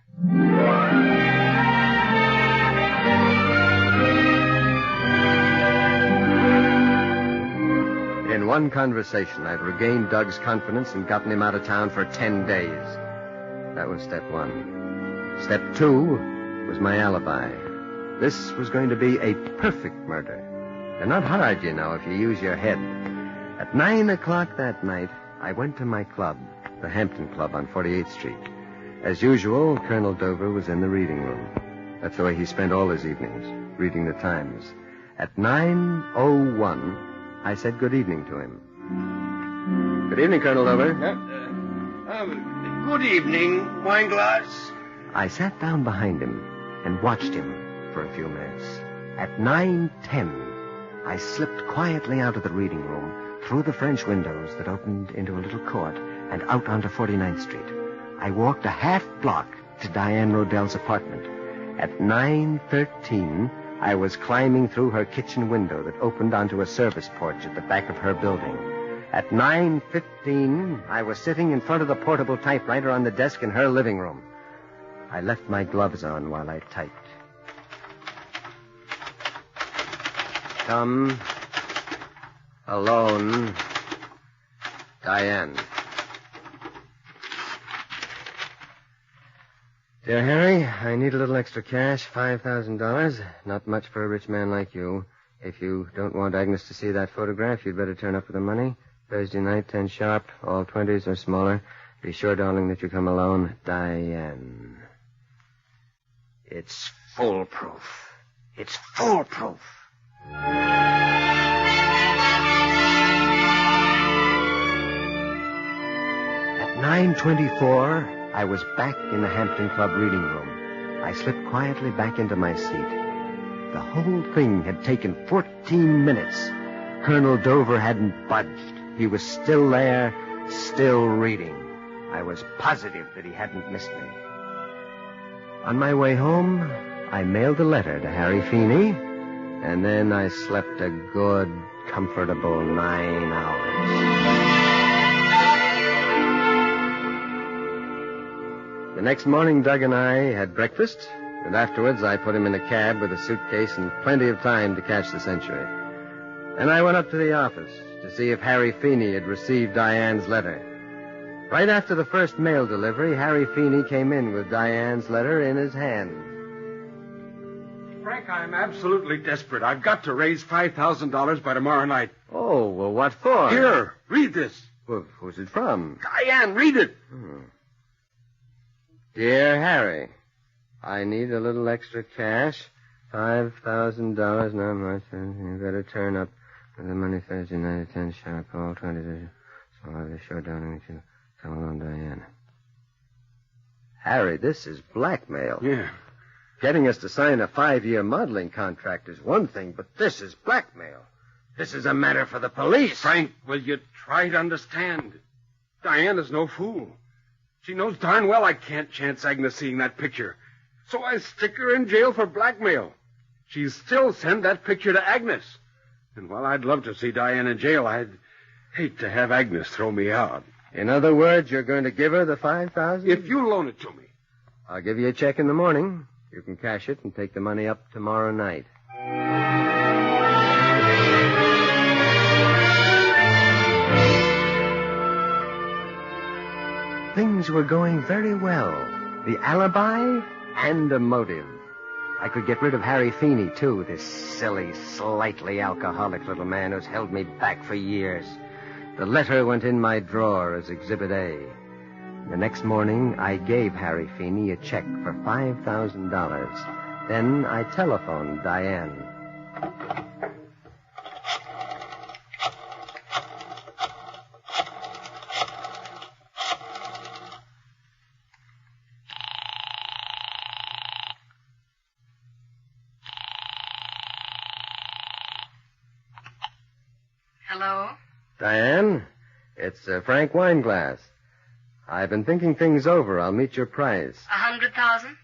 In one conversation, I'd regained Doug's confidence and gotten him out of town for 10 days. That was step one. Step two was my alibi. This was going to be a perfect murder. They're not hard, you know, if you use your head. At 9 o'clock that night, I went to my club, the Hampton Club on 48th Street. As usual, Colonel Dover was in the reading room. That's the way he spent all his evenings, reading the Times. At 9:01, I said good evening to him. Good evening, Colonel Dover. Good evening, Wineglass. I sat down behind him and watched him for a few minutes. At 9:10, I slipped quietly out of the reading room, through the French windows that opened into a little court, and out onto 49th Street. I walked a half block to Diane Rodell's apartment. At 9:13, I was climbing through her kitchen window that opened onto a service porch at the back of her building. At 9:15, I was sitting in front of the portable typewriter on the desk in her living room. I left my gloves on while I typed. Come. Alone. Diane. Dear Harry, I need a little extra cash, $5,000. Not much for a rich man like you. If you don't want Agnes to see that photograph, you'd better turn up for the money. Thursday night, 10 sharp, all 20s or smaller. Be sure, darling, that you come alone. Diane. It's foolproof. It's foolproof. At 9:24, I was back in the Hampton Club reading room. I slipped quietly back into my seat. The whole thing had taken 14 minutes. Colonel Dover hadn't budged. He was still there, still reading. I was positive that he hadn't missed me. On my way home, I mailed a letter to Harry Feeney, and then I slept a good, comfortable 9 hours. The next morning, Doug and I had breakfast, and afterwards I put him in a cab with a suitcase and plenty of time to catch the Century. And I went up to the office to see if Harry Feeney had received Diane's letter. Right after the first mail delivery, Harry Feeney came in with Diane's letter in his hand. Frank, I'm absolutely desperate. I've got to raise $5,000 by tomorrow night. Oh, well, what for? Here, read this. Well, who's it from? Diane, read it. Dear Harry, I need a little extra cash. $5,000, not much. You better turn up for the money Thursday night at 10 sharp. All 20. So I'll be sure down with you. Come along, Diane. Harry, this is blackmail. Yeah. Getting us to sign a 5-year modeling contract is one thing, but this is blackmail. This is a matter for the police. Frank, will you try to understand? Diane is no fool. She knows darn well I can't chance Agnes seeing that picture. So I stick her in jail for blackmail. She'd still send that picture to Agnes. And while I'd love to see Diane in jail, I'd hate to have Agnes throw me out. In other words, you're going to give her the $5,000? If you loan it to me. I'll give you a check in the morning. You can cash it and take the money up tomorrow night. Things were going very well. The alibi and a motive. I could get rid of Harry Feeney, too, this silly, slightly alcoholic little man who's held me back for years. The letter went in my drawer as Exhibit A. The next morning, I gave Harry Feeney a check for $5,000. Then I telephoned Diane. Hello? Diane, It's Frank Wineglass. I've been thinking things over. I'll meet your price. 100,000?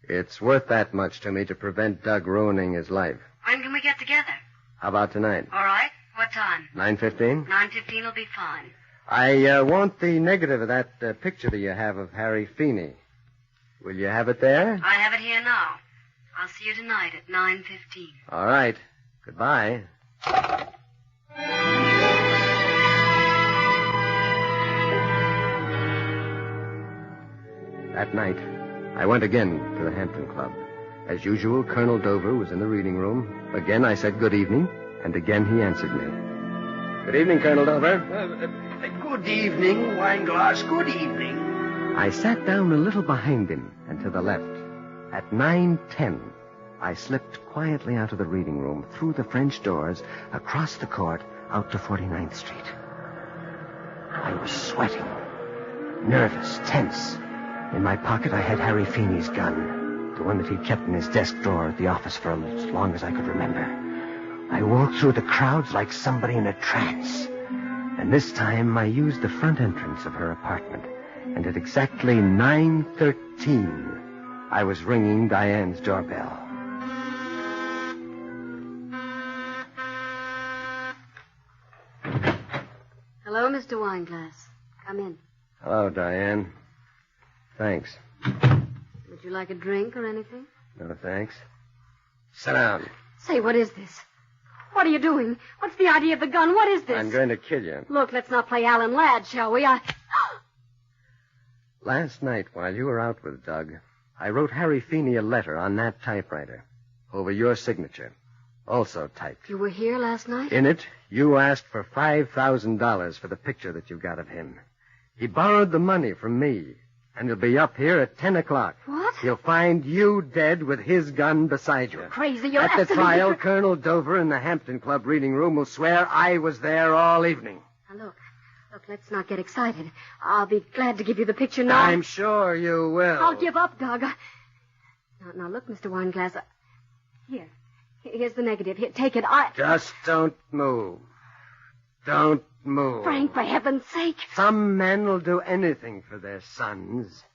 It's worth that much to me to prevent Doug ruining his life. When can we get together? How about tonight? All right. What time? 9:15? 9:15 will be fine. I want the negative of that picture that you have of Harry Feeney. Will you have it there? I have it here now. I'll see you tonight at 9:15. All right. Goodbye. That night, I went again to the Hampton Club. As usual, Colonel Dover was in the reading room. Again, I said good evening, and again he answered me. Good evening, Colonel Dover. Good evening, Wineglass. Good evening. I sat down a little behind him and to the left. At 9:10, I slipped quietly out of the reading room, through the French doors, across the court, out to 49th Street. I was sweating, nervous, tense. In my pocket, I had Harry Feeney's gun, the one that he'd kept in his desk drawer at the office for as long as I could remember. I walked through the crowds like somebody in a trance. And this time, I used the front entrance of her apartment. And at exactly 9:13, I was ringing Diane's doorbell. Hello, Mr. Wineglass. Come in. Hello, Diane. Thanks. Would you like a drink or anything? No, thanks. Sit down. Say, what is this? What are you doing? What's the idea of the gun? What is this? I'm going to kill you. Look, let's not play Alan Ladd, shall we? Last night, while you were out with Doug, I wrote Harry Feeney a letter on that typewriter, over your signature, also typed. You were here last night? In it, you asked for $5,000 for the picture that you got of him. He borrowed the money from me, and he'll be up here at 10 o'clock. What? He'll find you dead with his gun beside you. Crazy, you're At the absolutely trial, Colonel Dover in the Hampton Club reading room will swear I was there all evening. Now, look, let's not get excited. I'll be glad to give you the picture now. I'm sure you will. I'll give up, Doug. Now, look, Mr. Wineglass. Here's the negative. Here, take it. Just don't move. Don't move. Frank, for heaven's sake. Some men will do anything for their sons.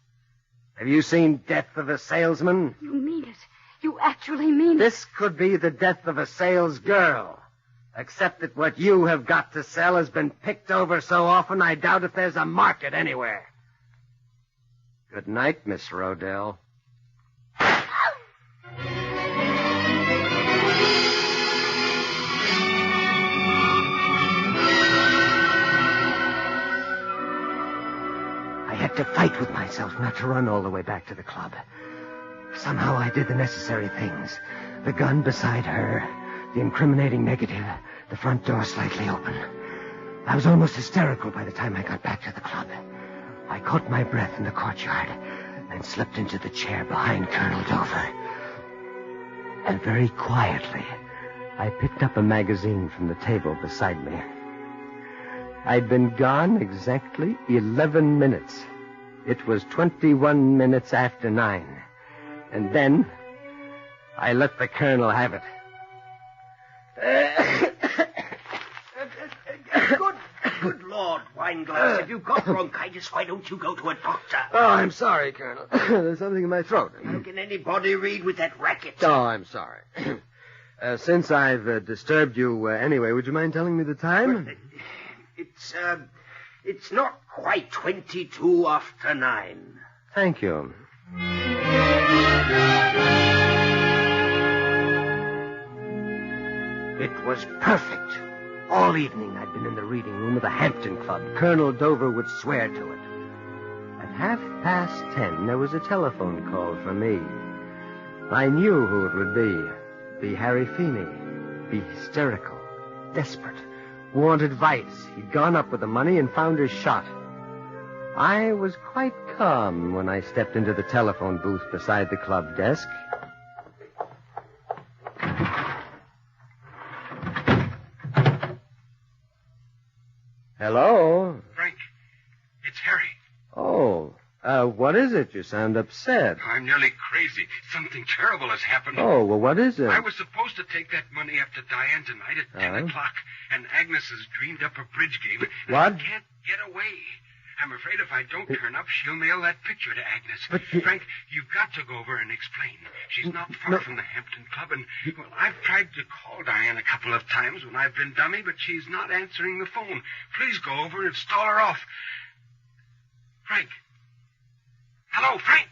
Have you seen Death of a Salesman? You mean it. You actually mean it. This could be the death of a sales girl. Except that what you have got to sell has been picked over so often, I doubt if there's a market anywhere. Good night, Miss Rodell. I had to fight with myself not to run all the way back to the club. Somehow I did the necessary things. The gun beside her, the incriminating negative, the front door slightly open. I was almost hysterical by the time I got back to the club. I caught my breath in the courtyard and slipped into the chair behind Colonel Dover. And very quietly, I picked up a magazine from the table beside me. I'd been gone exactly 11 minutes. It was 21 minutes after 9. And then I let the Colonel have it. Good Lord, Wineglass, if you've got bronchitis, why don't you go to a doctor? Oh, I'm sorry, Colonel. There's something in my throat. How can anybody read with that racket? Oh, I'm sorry. Since I've disturbed you anyway, would you mind telling me the time? It's not quite 22 after 9. Thank you. It was perfect. All evening I'd been in the reading room of the Hampton Club. Colonel Dover would swear to it. At 10:30, there was a telephone call for me. I knew who it would be. Be Harry Feeney. Be hysterical, desperate, want advice. He'd gone up with the money and found her shot. I was quite calm when I stepped into the telephone booth beside the club desk. Hello? Frank, it's Harry. Oh, what is it? You sound upset. I'm nearly crazy. Something terrible has happened. Oh, well, what is it? I was supposed to take that money up to Diane tonight at 10 o'clock, and Agnes has dreamed up a bridge game. And What? I can't get away. I'm afraid if I don't turn up, she'll mail that picture to Agnes. But Frank, you've got to go over and explain. She's not far from the Hampton Club, and, well, I've tried to call Diane a couple of times when I've been dummy, but she's not answering the phone. Please go over and stall her off. Frank. Hello, Frank.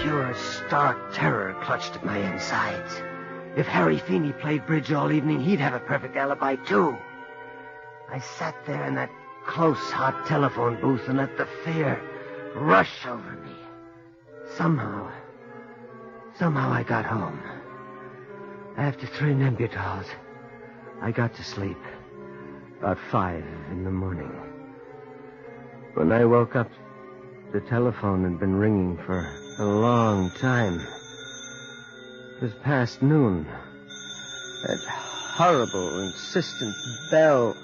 Pure, stark terror clutched at my insides. If Harry Feeney played bridge all evening, he'd have a perfect alibi, too. I sat there in that close, hot telephone booth and let the fear rush over me. Somehow I got home. After 3 Nembutols, I got to sleep. About 5 in the morning. When I woke up, the telephone had been ringing for a long time. It was past noon. That horrible, insistent bell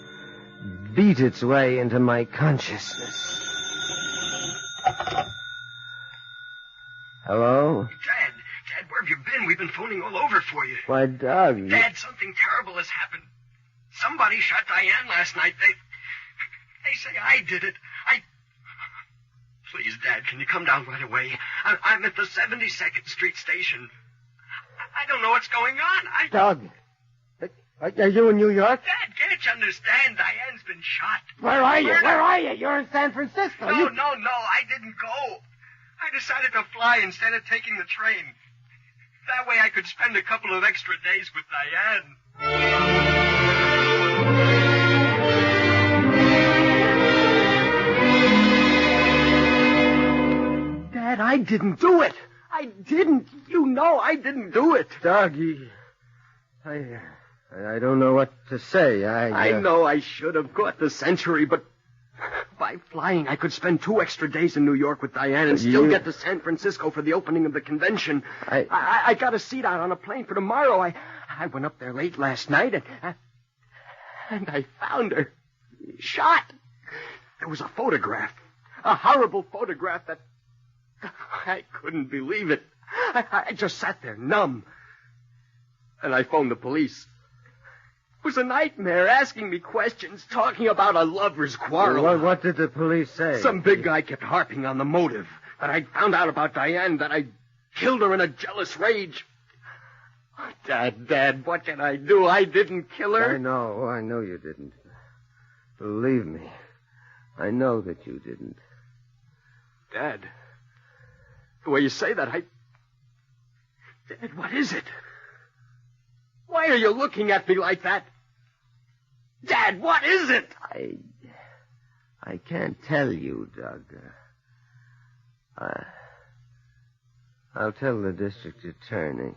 beat its way into my consciousness. Hello? Dad, where have you been? We've been phoning all over for you. Why, Doug. Dad, something terrible has happened. Somebody shot Diane last night. They say I did it. Please, Dad, can you come down right away? I'm at the 72nd Street station. I don't know what's going on. Doug, are you in New York? Dad, can't you understand? Diane's been shot. Where are you? Where are you? You're in San Francisco. No, I didn't go. I decided to fly instead of taking the train. That way I could spend a couple of extra days with Diane. Dad, I didn't do it. I didn't. You know I didn't do it. Doug, I don't know what to say. I know I should have caught the Century, but by flying, I could spend 2 extra days in New York with Diane and still get to San Francisco for the opening of the convention. I got a seat out on a plane for tomorrow. I went up there late last night, and I found her shot. There was a photograph, a horrible photograph that I couldn't believe it. I just sat there numb, and I phoned the police. It was a nightmare, asking me questions, talking about a lover's quarrel. What did the police say? Some big guy kept harping on the motive, that I'd found out about Diane, that I killed her in a jealous rage. Dad, what can I do? I didn't kill her. I know you didn't. Believe me, I know that you didn't. Dad, the way you say that, Dad, what is it? Why are you looking at me like that? Dad, what is it? I can't tell you, Doug. I'll tell the district attorney.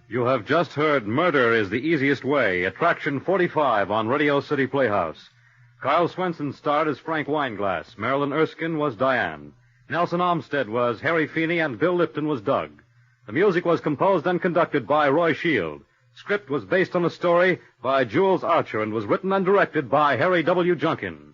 You have just heard Murder is the Easiest Way, Attraction 45 on Radio City Playhouse. Kyle Swenson starred as Frank Weinglass. Marilyn Erskine was Diane. Nelson Olmsted was Harry Feeney, and Bill Lipton was Doug. The music was composed and conducted by Roy Shield. Script was based on a story by Jules Archer and was written and directed by Harry W. Junkin.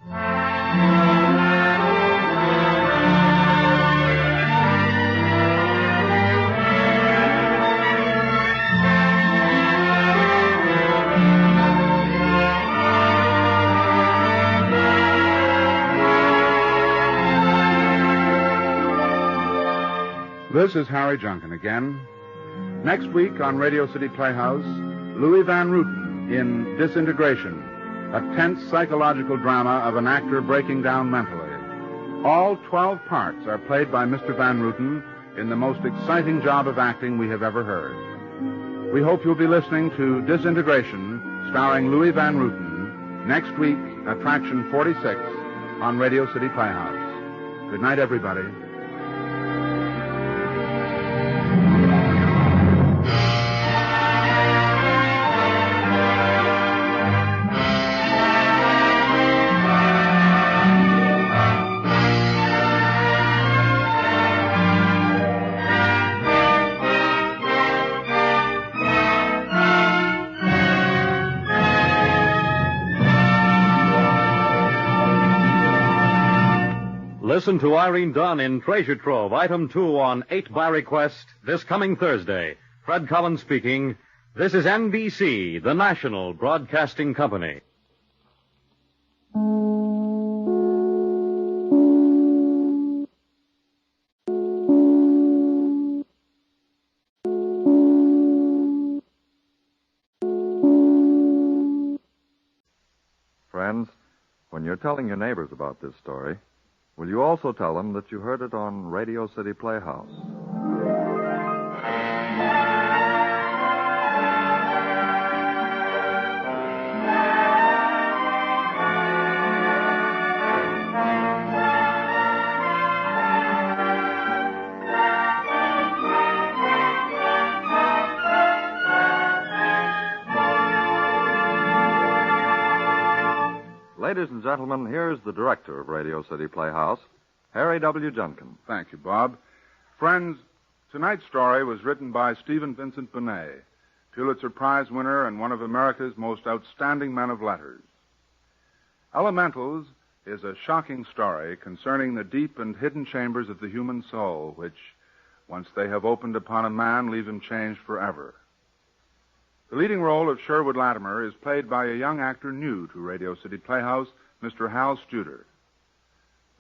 This is Harry Junkin again. Next week on Radio City Playhouse, Louis Van Rooten in Disintegration, a tense psychological drama of an actor breaking down mentally. All 12 parts are played by Mr. Van Rooten in the most exciting job of acting we have ever heard. We hope you'll be listening to Disintegration, starring Louis Van Rooten, next week, Attraction 46, on Radio City Playhouse. Good night, everybody. Listen to Irene Dunn in Treasure Trove, Item 2 on 8 by Request, this coming Thursday. Fred Collins speaking. This is NBC, the national broadcasting company. Friends, when you're telling your neighbors about this story, will you also tell them that you heard it on Radio City Playhouse? Ladies and gentlemen, here's the director of Radio City Playhouse, Harry W. Junkin. Thank you, Bob. Friends, tonight's story was written by Stephen Vincent Benet, Pulitzer Prize winner and one of America's most outstanding men of letters. Elementals is a shocking story concerning the deep and hidden chambers of the human soul, which, once they have opened upon a man, leave him changed forever. The leading role of Sherwood Latimer is played by a young actor new to Radio City Playhouse, Mr. Hal Studer.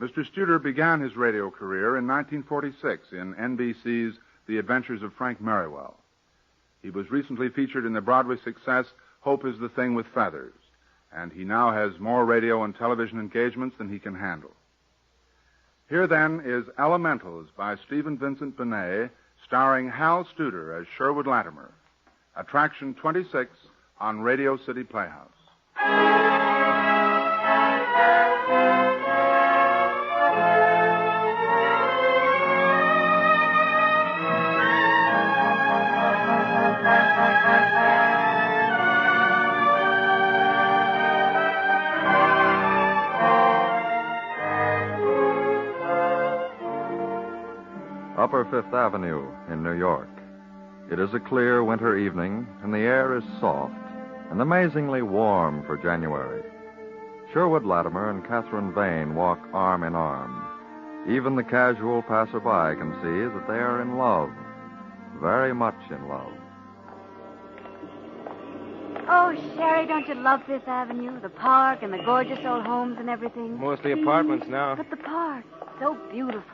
Mr. Studer began his radio career in 1946 in NBC's The Adventures of Frank Merriwell. He was recently featured in the Broadway success Hope is the Thing with Feathers, and he now has more radio and television engagements than he can handle. Here, then, is Elementals by Stephen Vincent Benet, starring Hal Studer as Sherwood Latimer. Attraction 26 on Radio City Playhouse. Upper Fifth Avenue in New York. It is a clear winter evening, and the air is soft and amazingly warm for January. Sherwood Latimer and Catherine Vane walk arm in arm. Even the casual passerby can see that they are in love, very much in love. Oh, Sherry, don't you love Fifth Avenue? The park and the gorgeous old homes and everything? Mostly apartments now. But the park, so beautiful.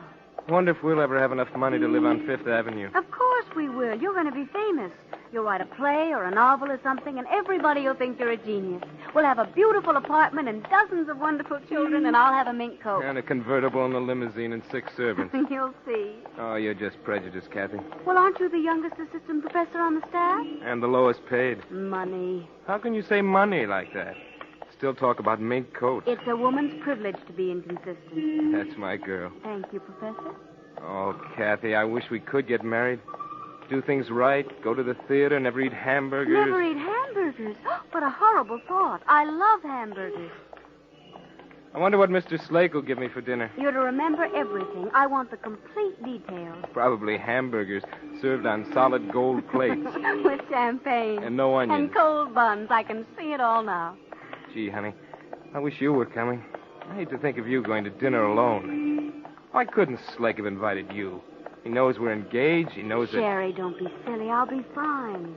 Wonder if we'll ever have enough money to live on Fifth Avenue. Of course we will. You're going to be famous. You'll write a play or a novel or something, and everybody will think you're a genius. We'll have a beautiful apartment and dozens of wonderful children, and I'll have a mink coat. And a convertible and a limousine and 6 servants. You'll see. Oh, you're just prejudiced, Kathy. Well, aren't you the youngest assistant professor on the staff? And the lowest paid. Money. How can you say money like that? Still talk about mink coats. It's a woman's privilege to be inconsistent. That's my girl. Thank you, Professor. Oh, Kathy, I wish we could get married. Do things right, go to the theater, never eat hamburgers. Never eat hamburgers? What a horrible thought. I love hamburgers. I wonder what Mr. Slake will give me for dinner. You're to remember everything. I want the complete details. Probably hamburgers served on solid gold plates. With champagne. And no onions. And cold buns. I can see it all now. Gee, honey, I wish you were coming. I hate to think of you going to dinner alone. Why couldn't Slake have invited you? He knows we're engaged. He knows that... Sherry, don't be silly. I'll be fine.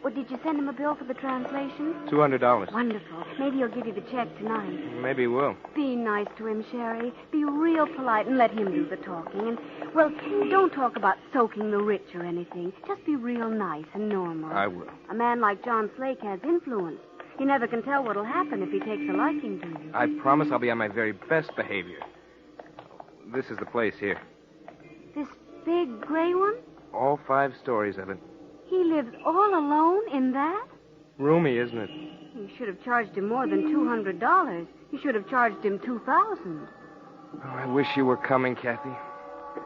Well, did you send him a bill for the translation? $200. Wonderful. Maybe he'll give you the check tonight. Maybe he will. Be nice to him, Sherry. Be real polite and let him do the talking. And, well, don't talk about soaking the rich or anything. Just be real nice and normal. I will. A man like John Slake has influence. You never can tell what'll happen if he takes a liking to you. I promise I'll be on my very best behavior. This is the place here. This big gray one? All 5 stories of it. He lives all alone in that? Roomy, isn't it? You should have charged him more than $200. You should have charged him $2,000. Oh, I wish you were coming, Kathy.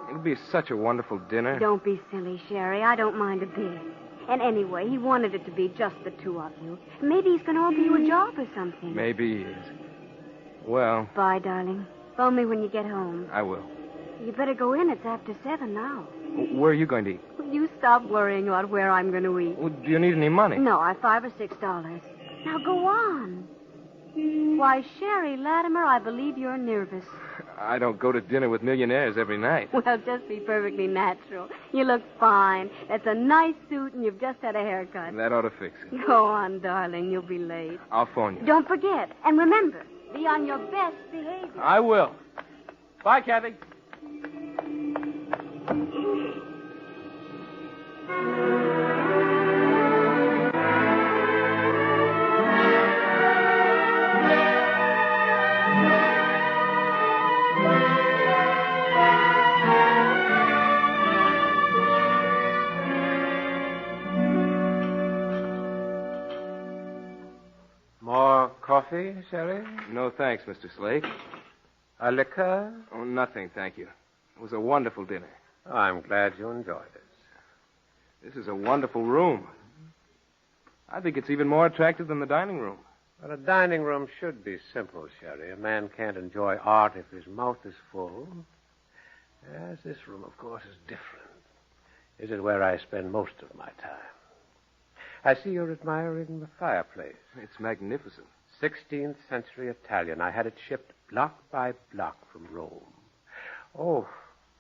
It'll be such a wonderful dinner. Don't be silly, Sherry. I don't mind a bit. And anyway, he wanted it to be just the two of you. Maybe he's going to offer you a job or something. Maybe he is. Well... Bye, darling. Phone me when you get home. I will. You better go in. It's after 7 now. Where are you going to eat? You stop worrying about where I'm going to eat. Well, do you need any money? No, I've $5 or $6. Now go on. Why, Sherry Latimer, I believe you're nervous. I don't go to dinner with millionaires every night. Well, just be perfectly natural. You look fine. That's a nice suit, and you've just had a haircut. That ought to fix it. Go on, darling. You'll be late. I'll phone you. Don't forget. And remember, be on your best behavior. I will. Bye, Kathy. Coffee, Sherry? No, thanks, Mr. Slake. A liquor? Oh, nothing, thank you. It was a wonderful dinner. Oh, I'm glad you enjoyed it. This is a wonderful room. I think it's even more attractive than the dining room. But a dining room should be simple, Sherry. A man can't enjoy art if his mouth is full. Yes, this room, of course, is different. This is where I spend most of my time. I see you're admiring the fireplace. It's magnificent. 16th century Italian. I had it shipped block by block from Rome. Oh,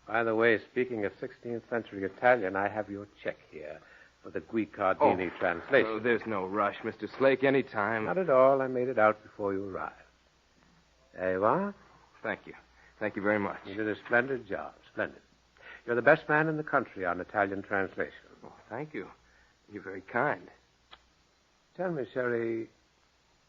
by the way, speaking of 16th century Italian, I have your check here for the Guicciardini translation. Oh, there's no rush, Mr. Slake. Any time. Not at all. I made it out before you arrived. There you are. Thank you. Thank you very much. You did a splendid job. Splendid. You're the best man in the country on Italian translation. Oh, thank you. You're very kind. Tell me, Sherry,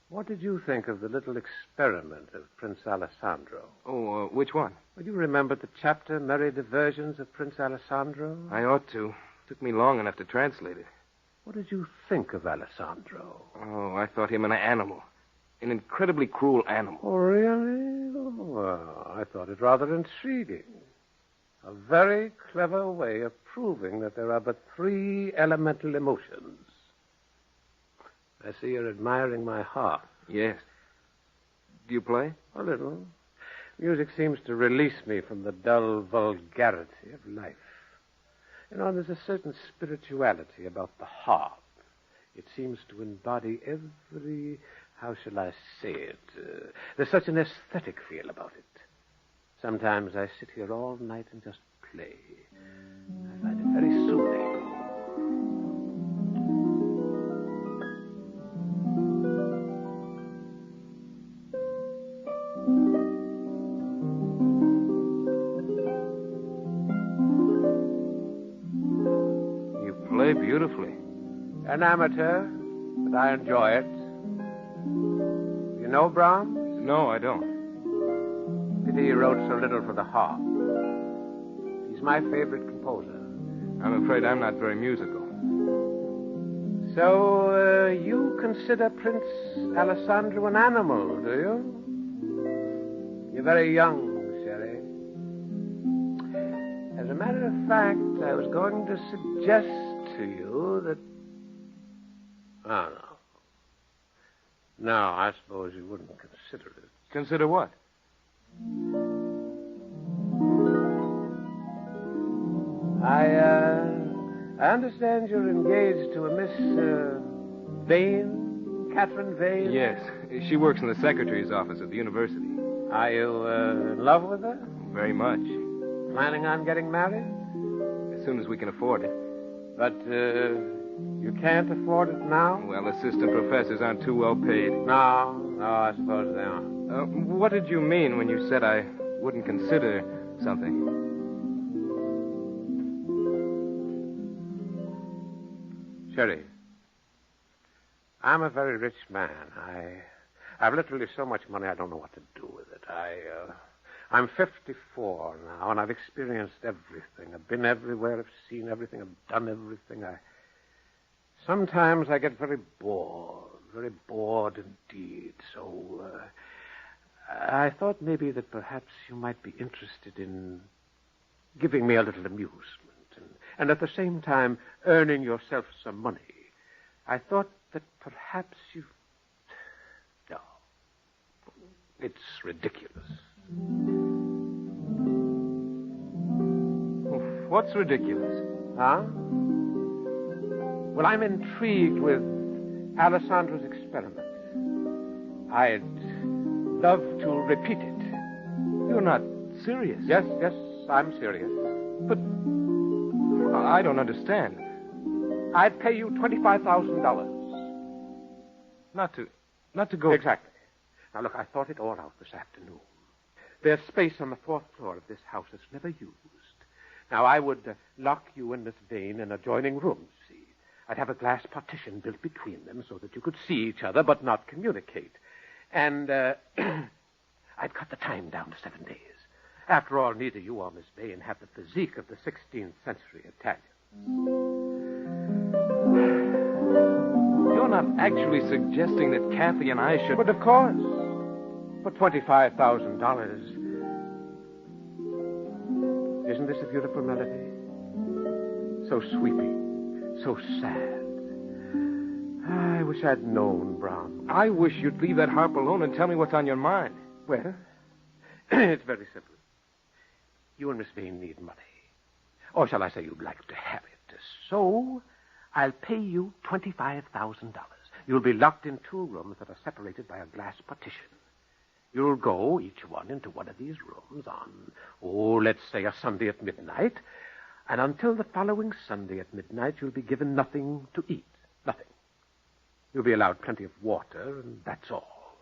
what did you think of the little experiment of Prince Alessandro? Oh, which one? Well, you remember the chapter, Merry Diversions of Prince Alessandro? I ought to. Took me long enough to translate it. What did you think of Alessandro? Oh, I thought him an animal. An incredibly cruel animal. Oh, really? Oh, well, I thought it rather intriguing. A very clever way of proving that there are but 3 elemental emotions. I see you're admiring my harp. Yes. Do you play? A little. Music seems to release me from the dull vulgarity of life. You know, there's a certain spirituality about the harp. It seems to embody every... How shall I say it? There's such an aesthetic feel about it. Sometimes I sit here all night and just play. I find it very soothing. You play beautifully. An amateur, but I enjoy it. You know Brahms? No, I don't. Pity he wrote so little for the harp. He's my favorite composer. I'm afraid I'm not very musical. So, you consider Prince Alessandro an animal, do you? You're very young, Sherry. As a matter of fact, I was going to suggest to you that... Oh, no. No, I suppose you wouldn't consider it. Consider what? I understand you're engaged to a Miss, Vane? Catherine Vane? Yes. She works in the secretary's office at the university. Are you, in love with her? Very much. Planning on getting married? As soon as we can afford it. But, you can't afford it now? Well, assistant professors aren't too well paid. No, I suppose they aren't. What did you mean when you said I wouldn't consider something? Sherry, I'm a very rich man. I've literally so much money I don't know what to do with it. I'm 54 now, and I've experienced everything. I've been everywhere. I've seen everything. I've done everything. Sometimes I get very bored indeed. So I thought maybe that perhaps you might be interested in giving me a little amusement and at the same time earning yourself some money. I thought that perhaps you... No. It's ridiculous. What's ridiculous? Huh? Well, I'm intrigued with Alessandro's experiment. I'd love to repeat it. You're not serious. Yes, I'm serious. But I don't understand. I'd pay you $25,000. Not to go... Exactly. Now, look, I thought it all out this afternoon. There's space on the 4th floor of this house that's never used. Now, I would lock you and Miss Vane in adjoining rooms, see. I'd have a glass partition built between them so that you could see each other but not communicate. And I'd cut the time down to 7 days. After all, neither you or Miss Vane have the physique of the 16th century Italians. You're not actually suggesting that Kathy and I should... But of course. For $25,000. Isn't this a beautiful melody? So sweeping, so sad. I wish I'd known, Brown. I wish you'd leave that harp alone and tell me what's on your mind. Well, it's very simple. You and Miss Vane need money. Or shall I say you'd like to have it. So, I'll pay you $25,000. You'll be locked in 2 rooms that are separated by a glass partition. You'll go, each one, into one of these rooms on, let's say a Sunday at midnight. And until the following Sunday at midnight, you'll be given nothing to eat. Nothing. You'll be allowed plenty of water, and that's all.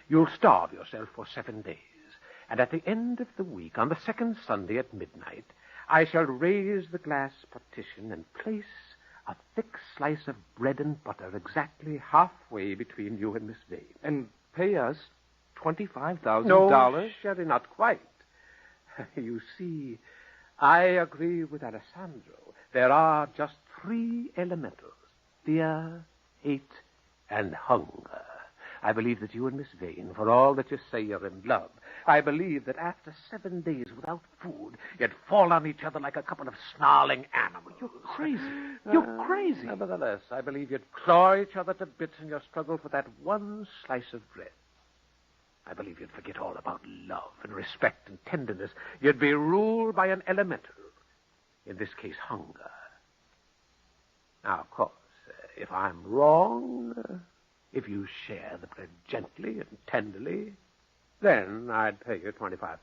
You'll starve yourself for 7 days. And at the end of the week, on the 2nd Sunday at midnight, I shall raise the glass partition and place a thick slice of bread and butter exactly halfway between you and Miss Vane. And pay us $25,000? No, Sherry, not quite. You see, I agree with Alessandro. There are just 3 elementals: fear, hate, and hunger. I believe that you and Miss Vane, for all that you say you're in love, I believe that after 7 days without food, you'd fall on each other like a couple of snarling animals. You're crazy. You're crazy. Nevertheless, I believe you'd claw each other to bits in your struggle for that one slice of bread. I believe you'd forget all about love and respect and tenderness. You'd be ruled by an elemental. In this case, hunger. Now, of course, if I'm wrong, if you share the bread gently and tenderly, then I'd pay you $25,000.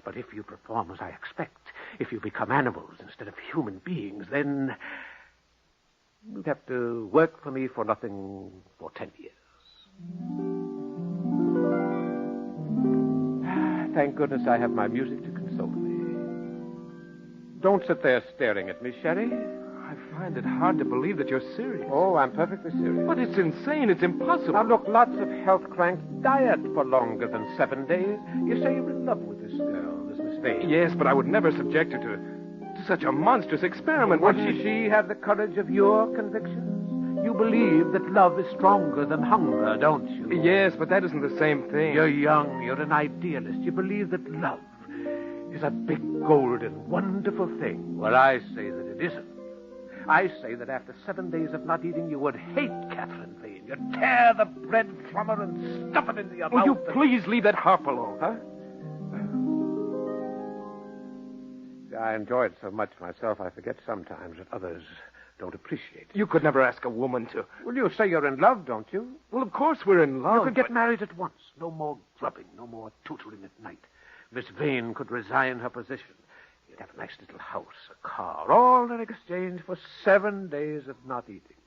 But if you perform as I expect, if you become animals instead of human beings, then you'd have to work for me for nothing for 10 years. Thank goodness I have my music to console me. Don't sit there staring at me, Sherry. I find it hard to believe that you're serious. Oh, I'm perfectly serious. But it's insane. It's impossible. Now, look, lots of health cranks diet for longer than 7 days. You say you're in love with this girl, this Miss Vane. Yes, but I would never subject her to such a monstrous experiment. Would she have the courage of your convictions? You believe that love is stronger than hunger, don't you? Yes, but that isn't the same thing. You're young. You're an idealist. You believe that love is a big, golden, wonderful thing, where I say that it isn't. I say that after 7 days of not eating, you would hate Catherine Vane. You'd tear the bread from her and stuff it into your mouth. Will you please leave that harp alone? Huh? I enjoy it so much myself, I forget sometimes that others don't appreciate it. You could never ask a woman to. Well, you say you're in love, don't you? Well, of course we're in love. You could get married at once. No more grubbing, no more tutoring at night. Miss Vane could resign her position. You'd have a nice little house, a car, all in exchange for 7 days of not eating.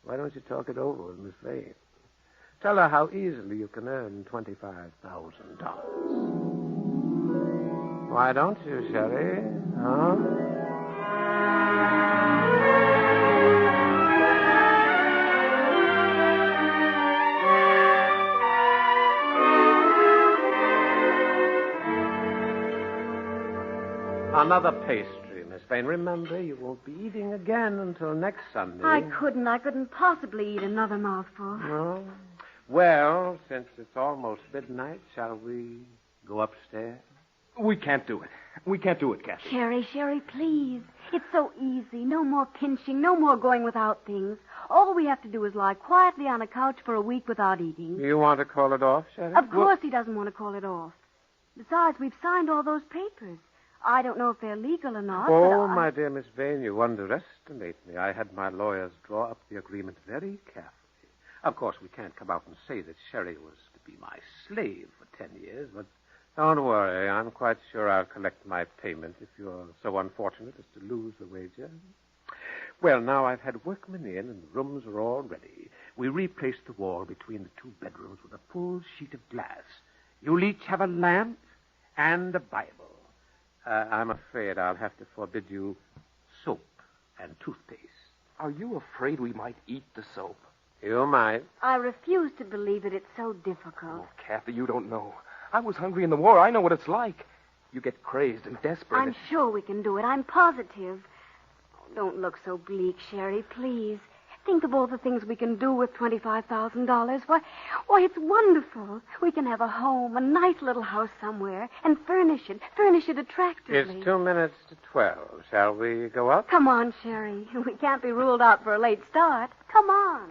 Why don't you talk it over with Miss Vane? Tell her how easily you can earn $25,000. Why don't you, Sherry? Huh? Another pastry, Miss Vane. Remember, you won't be eating again until next Sunday. I couldn't possibly eat another mouthful. No? Well, since it's almost midnight, shall we go upstairs? We can't do it. We can't do it, Kathy. Sherry, please. It's so easy. No more pinching, no more going without things. All we have to do is lie quietly on a couch for a week without eating. You want to call it off, Sherry? Of course he doesn't want to call it off. Besides, we've signed all those papers. I don't know if they're legal or not. Oh, my dear Miss Vane, you underestimate me. I had my lawyers draw up the agreement very carefully. Of course, we can't come out and say that Sherry was be my slave for 10 years, but don't worry. I'm quite sure I'll collect my payment if you're so unfortunate as to lose the wager. Well, now I've had workmen in and the rooms are all ready. We replaced the wall between the two bedrooms with a full sheet of glass. You'll each have a lamp and a Bible. I'm afraid I'll have to forbid you soap and toothpaste. Are you afraid we might eat the soap? You might. I refuse to believe it. It's so difficult. Oh, Kathy, you don't know. I was hungry in the war. I know what it's like. You get crazed and desperate. I'm sure we can do it. I'm positive. Oh, don't look so bleak, Sherry, please. Think of all the things we can do with $25,000. Why, it's wonderful. We can have a home, a nice little house somewhere, and furnish it attractively. It's 2 minutes to 12. Shall we go up? Come on, Sherry. We can't be ruled out for a late start. Come on.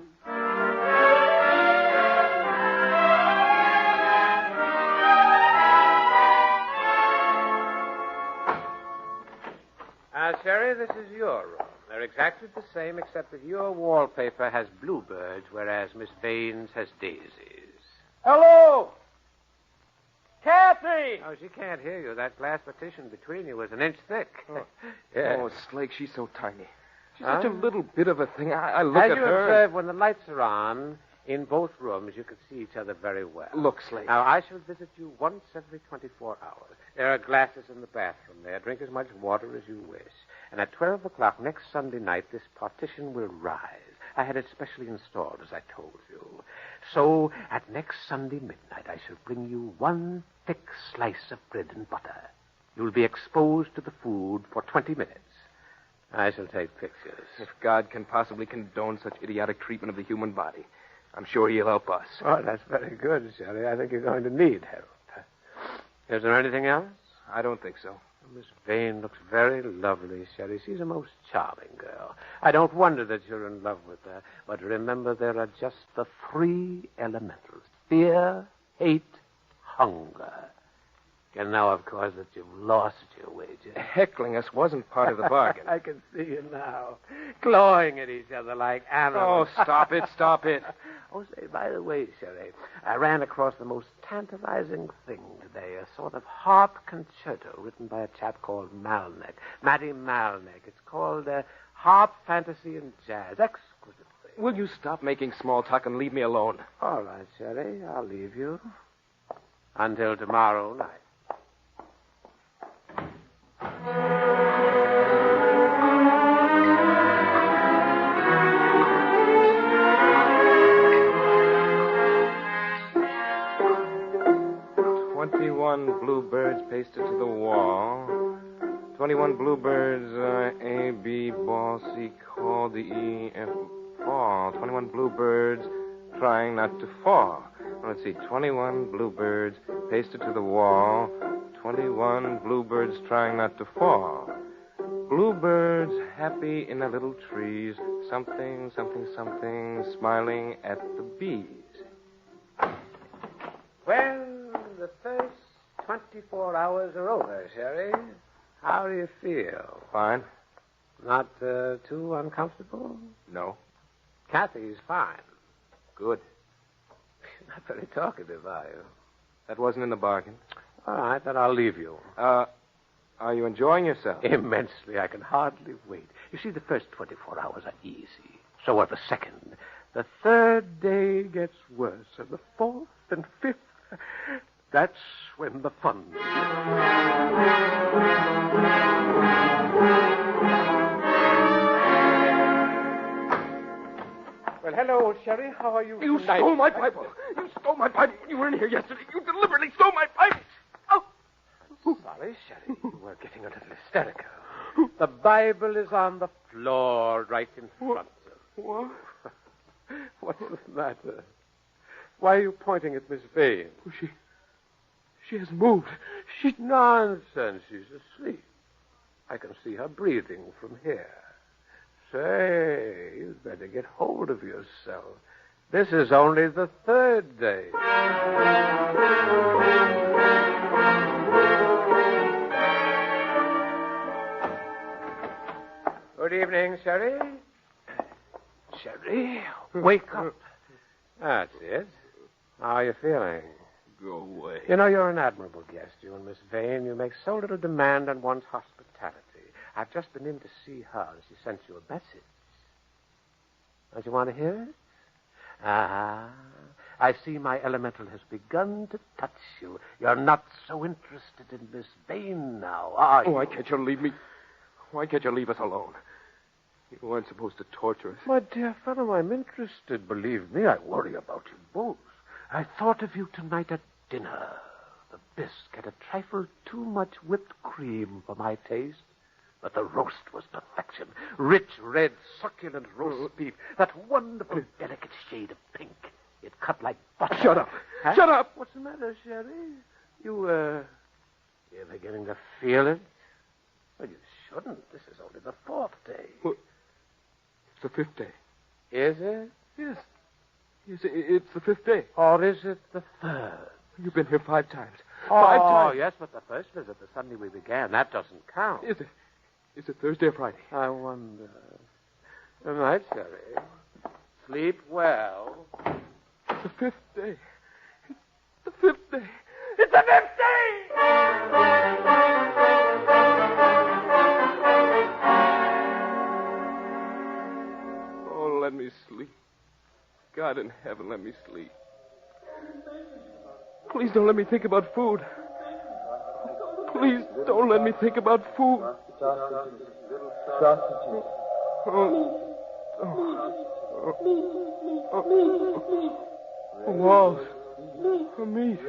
Sherry, this is your room. They're exactly the same, except that your wallpaper has bluebirds, whereas Miss Baines has daisies. Hello! Kathy! Oh, she can't hear you. That glass partition between you is an inch thick. Oh, Yes. Oh, Slake, she's so tiny. She's such a little bit of a thing. I look As at you her. observe, when the lights are on, in both rooms, you can see each other very well. Look, Slake. Now, I shall visit you once every 24 hours. There are glasses in the bathroom there. Drink as much water as you wish. And at 12 o'clock next Sunday night, this partition will rise. I had it specially installed, as I told you. So, at next Sunday midnight, I shall bring you one thick slice of bread and butter. You'll be exposed to the food for 20 minutes. I shall take pictures. If God can possibly condone such idiotic treatment of the human body, I'm sure he'll help us. Oh, that's very good, Shelley. I think you're going to need help. Is there anything else? I don't think so. Miss Vane looks very lovely, Shelley. She's a most charming girl. I don't wonder that you're in love with her. But remember, there are just the 3 elementals. Fear, hate, hunger. And now, of course, that you've lost your wager. Heckling us wasn't part of the bargain. I can see you now, clawing at each other like animals. Oh, stop it, stop it. Oh, say, by the way, Sherry, I ran across the most tantalizing thing today, a sort of harp concerto written by a chap called Malneck, Matty Malneck. It's called Harp Fantasy and Jazz. Exquisite thing. Will you stop making small talk and leave me alone? All right, Sherry, I'll leave you. Until tomorrow night. 21 bluebirds pasted to the wall. 21 bluebirds, A, B, ball, C, call, D, E, F, fall. 21 bluebirds trying not to fall. Let's see, 21 bluebirds pasted to the wall. 21 bluebirds trying not to fall. Bluebirds happy in their little trees. Something, something, something, smiling at the bees. Well, the first 24 hours are over, Sherry. How do you feel? Fine. Not too uncomfortable? No. Kathy's fine. Good. You're not very talkative, are you? That wasn't in the bargain. All right, then I'll leave you. Are you enjoying yourself? Immensely. I can hardly wait. You see, the first 24 hours are easy. So are the second. The third day gets worse, and the fourth and fifth, that's when the fun Well, hello, old Sherry. How are you You tonight? stole my pipe. You stole my pipe when you were in here yesterday. You deliberately stole my pipe. Oh. Sorry, Sherry. You were getting a little hysterical. The Bible is on the floor right in front of you. What? What's the matter? Why are you pointing at Miss Vane? She has moved. Nonsense. She's asleep. I can see her breathing from here. Say, you'd better get hold of yourself. This is only the third day. Good evening, Sherry. Sherry, wake up. That's it. How are you feeling? Go away. You know, you're an admirable guest, you and Miss Vane. You make so little demand on one's hospitality. I've just been in to see her. She sent you a message. Don't you want to hear it? I see my elemental has begun to touch you. You're not so interested in Miss Vane now, are you? Why can't you leave me? Why can't you leave us alone? You weren't supposed to torture us. My dear fellow, I'm interested. Believe me, I worry about you both. I thought of you tonight at dinner. The bisque had a trifle too much whipped cream for my taste. But the roast was perfection. Rich, red, succulent roast beef. That wonderful, delicate shade of pink. It cut like butter. Shut up. Huh? Shut up. What's the matter, Sherry? You're beginning to feel it? Well, you shouldn't. This is only the 4th day. Well, it's the 5th day. Is it? Yes. Yes, it's the 5th day. Or is it the 3rd? You've been here 5 times. Oh, 5 times. Yes, but the first visit, the Sunday we began, that doesn't count. Is it Thursday or Friday? I wonder. Good night, Sherry. Sleep well. It's the 5th day. It's the 5th day. It's the 5th day! Oh, let me sleep. God in heaven, let me sleep. Please don't let me think about food. Please don't let me think about food. Sausages. Walls. Meat.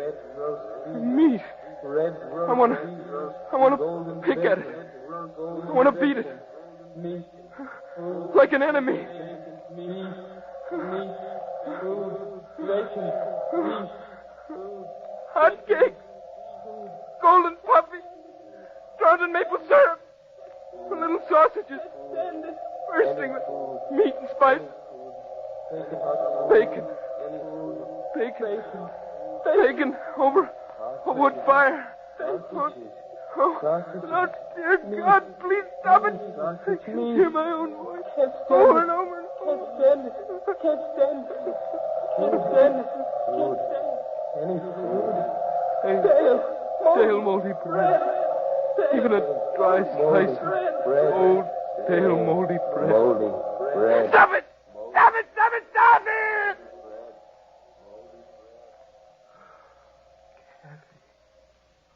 Meat. I want to pick at it. I want to beat it. Like an enemy. Hot cake. Golden puffy. Drowned in maple syrup. Little sausages. Bursting with meat and spice. Bacon. Bacon over a wood fire. Oh, dear God, please stop it. I can't hear my own voice. Over and over and over. Can't stand it. Any food? Stale moldy bread. Even a dry slice of old, stale moldy bread. Moldy bread. Stop it! Stop it! Stop it! Stop it!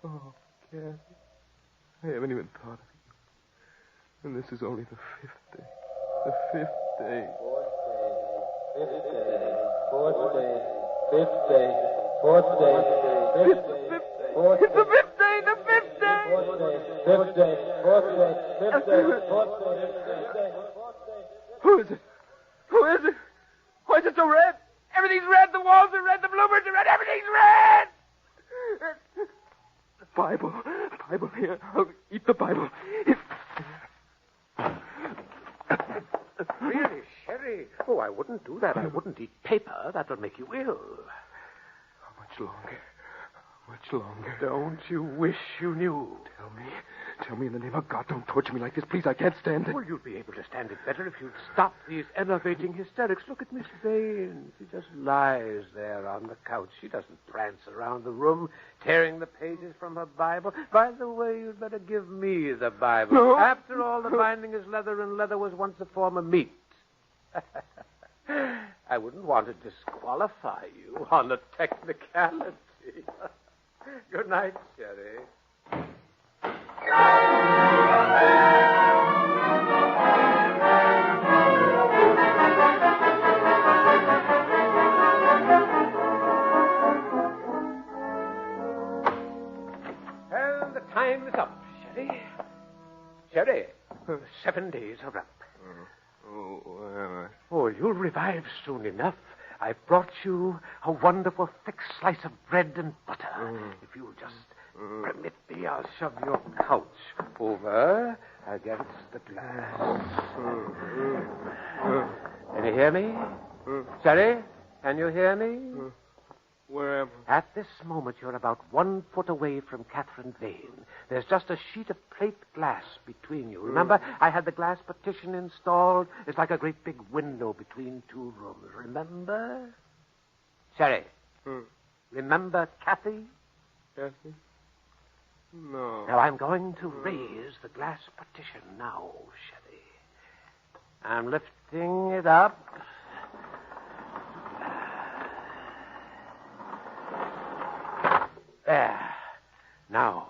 Oh, Kathy. I haven't even thought of you. And this is only the 5th day. The 5th day. Fourth day. Fifth day. Fourth day. Fifth day. Fourth day. It's the 5th day. The 5th day. Fourth day. Fifth day. Fourth day. Fifth day. Fourth day. Fifth day. Who is it? Who is it? Why is it so red? Everything's red. The walls are red. The bluebirds are red. Everything's red! Bible. Bible here. I'll eat the Bible. Really, Sherry? Oh, I wouldn't do that. I wouldn't eat paper. That would make you ill. How much longer? How much longer? Don't you wish you knew? Tell me in the name of God, don't torture me like this. Please, I can't stand it. Well, you'd be able to stand it better if you'd stop these enervating hysterics. Look at Miss Vane. She just lies there on the couch. She doesn't prance around the room, tearing the pages from her Bible. By the way, you'd better give me the Bible. No. After all, the binding is leather, and leather was once a form of meat. I wouldn't want to disqualify you on a technicality. Good night, Sherry. Well, the time is up, Sherry. Sherry, 7 days are up. Oh, where am I? Oh, you'll revive soon enough. I've brought you a wonderful thick slice of bread and butter. If you'll just permit me, I'll shove your couch over against the glass. Can you hear me? Sherry, can you hear me? Where am I? At this moment, you're about 1 foot away from Catherine Vane. There's just a sheet of plate glass between you. Remember, I had the glass partition installed. It's like a great big window between 2 rooms. Remember? Sherry, Remember Kathy? Kathy? No. Now, I'm going to raise the glass partition now, Sherry. I'm lifting it up. There. Now,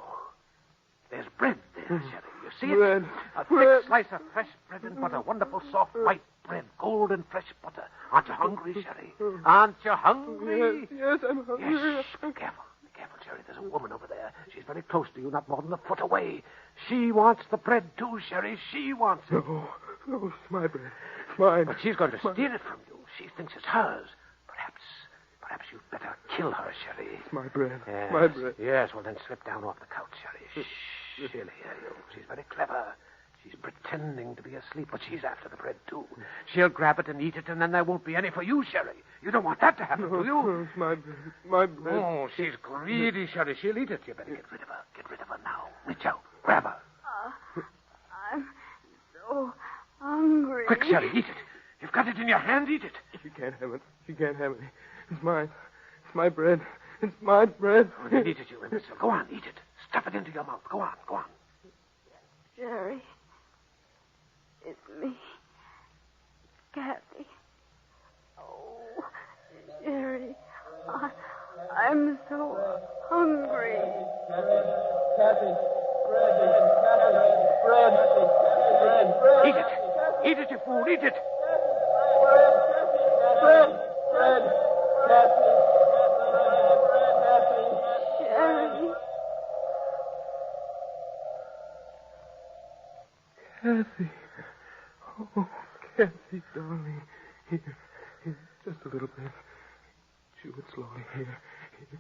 there's bread there, Sherry. You see it? Bread. A Bread. thick slice of fresh bread and butter. Wonderful, soft, white bread. Golden, fresh butter. Aren't you hungry, Sherry? Aren't you hungry? Yes, I'm hungry. Yes. Careful, Sherry. There's a woman over there. She's very close to you, not more than a foot away. She wants the bread, too, Sherry. She wants it. No, it's my bread. It's mine. But she's going to steal it from you. She thinks it's hers. Perhaps you'd better kill her, Sherry. It's my bread. Yes. My bread. Yes, well, then slip down off the couch, Sherry. Shh. She'll hear you. She's very clever. She's pretending to be asleep, but she's after the bread, too. She'll grab it and eat it, and then there won't be any for you, Sherry. You don't want that to happen, do you? No, it's my bread. My bread. Oh, she's greedy, Sherry. She'll eat it. You better get rid of her. Get rid of her now. Reach out. Grab her. I'm so hungry. Quick, Sherry, eat it. You've got it in your hand. Eat it. She can't have it. She can't have it. It's mine. It's my bread. It's my bread. Oh, then eat it, you imbecile. Go on, eat it. Stuff it into your mouth. Go on. Jerry, it's me, Kathy. Oh, Jerry, I'm so hungry. Kathy, bread. Eat it. Eat it, you fool. Eat it. Bread. Kathy. Jerry. Kathy. Oh, Kathy, darling. Here, just a little bit. Chew it slowly. Here,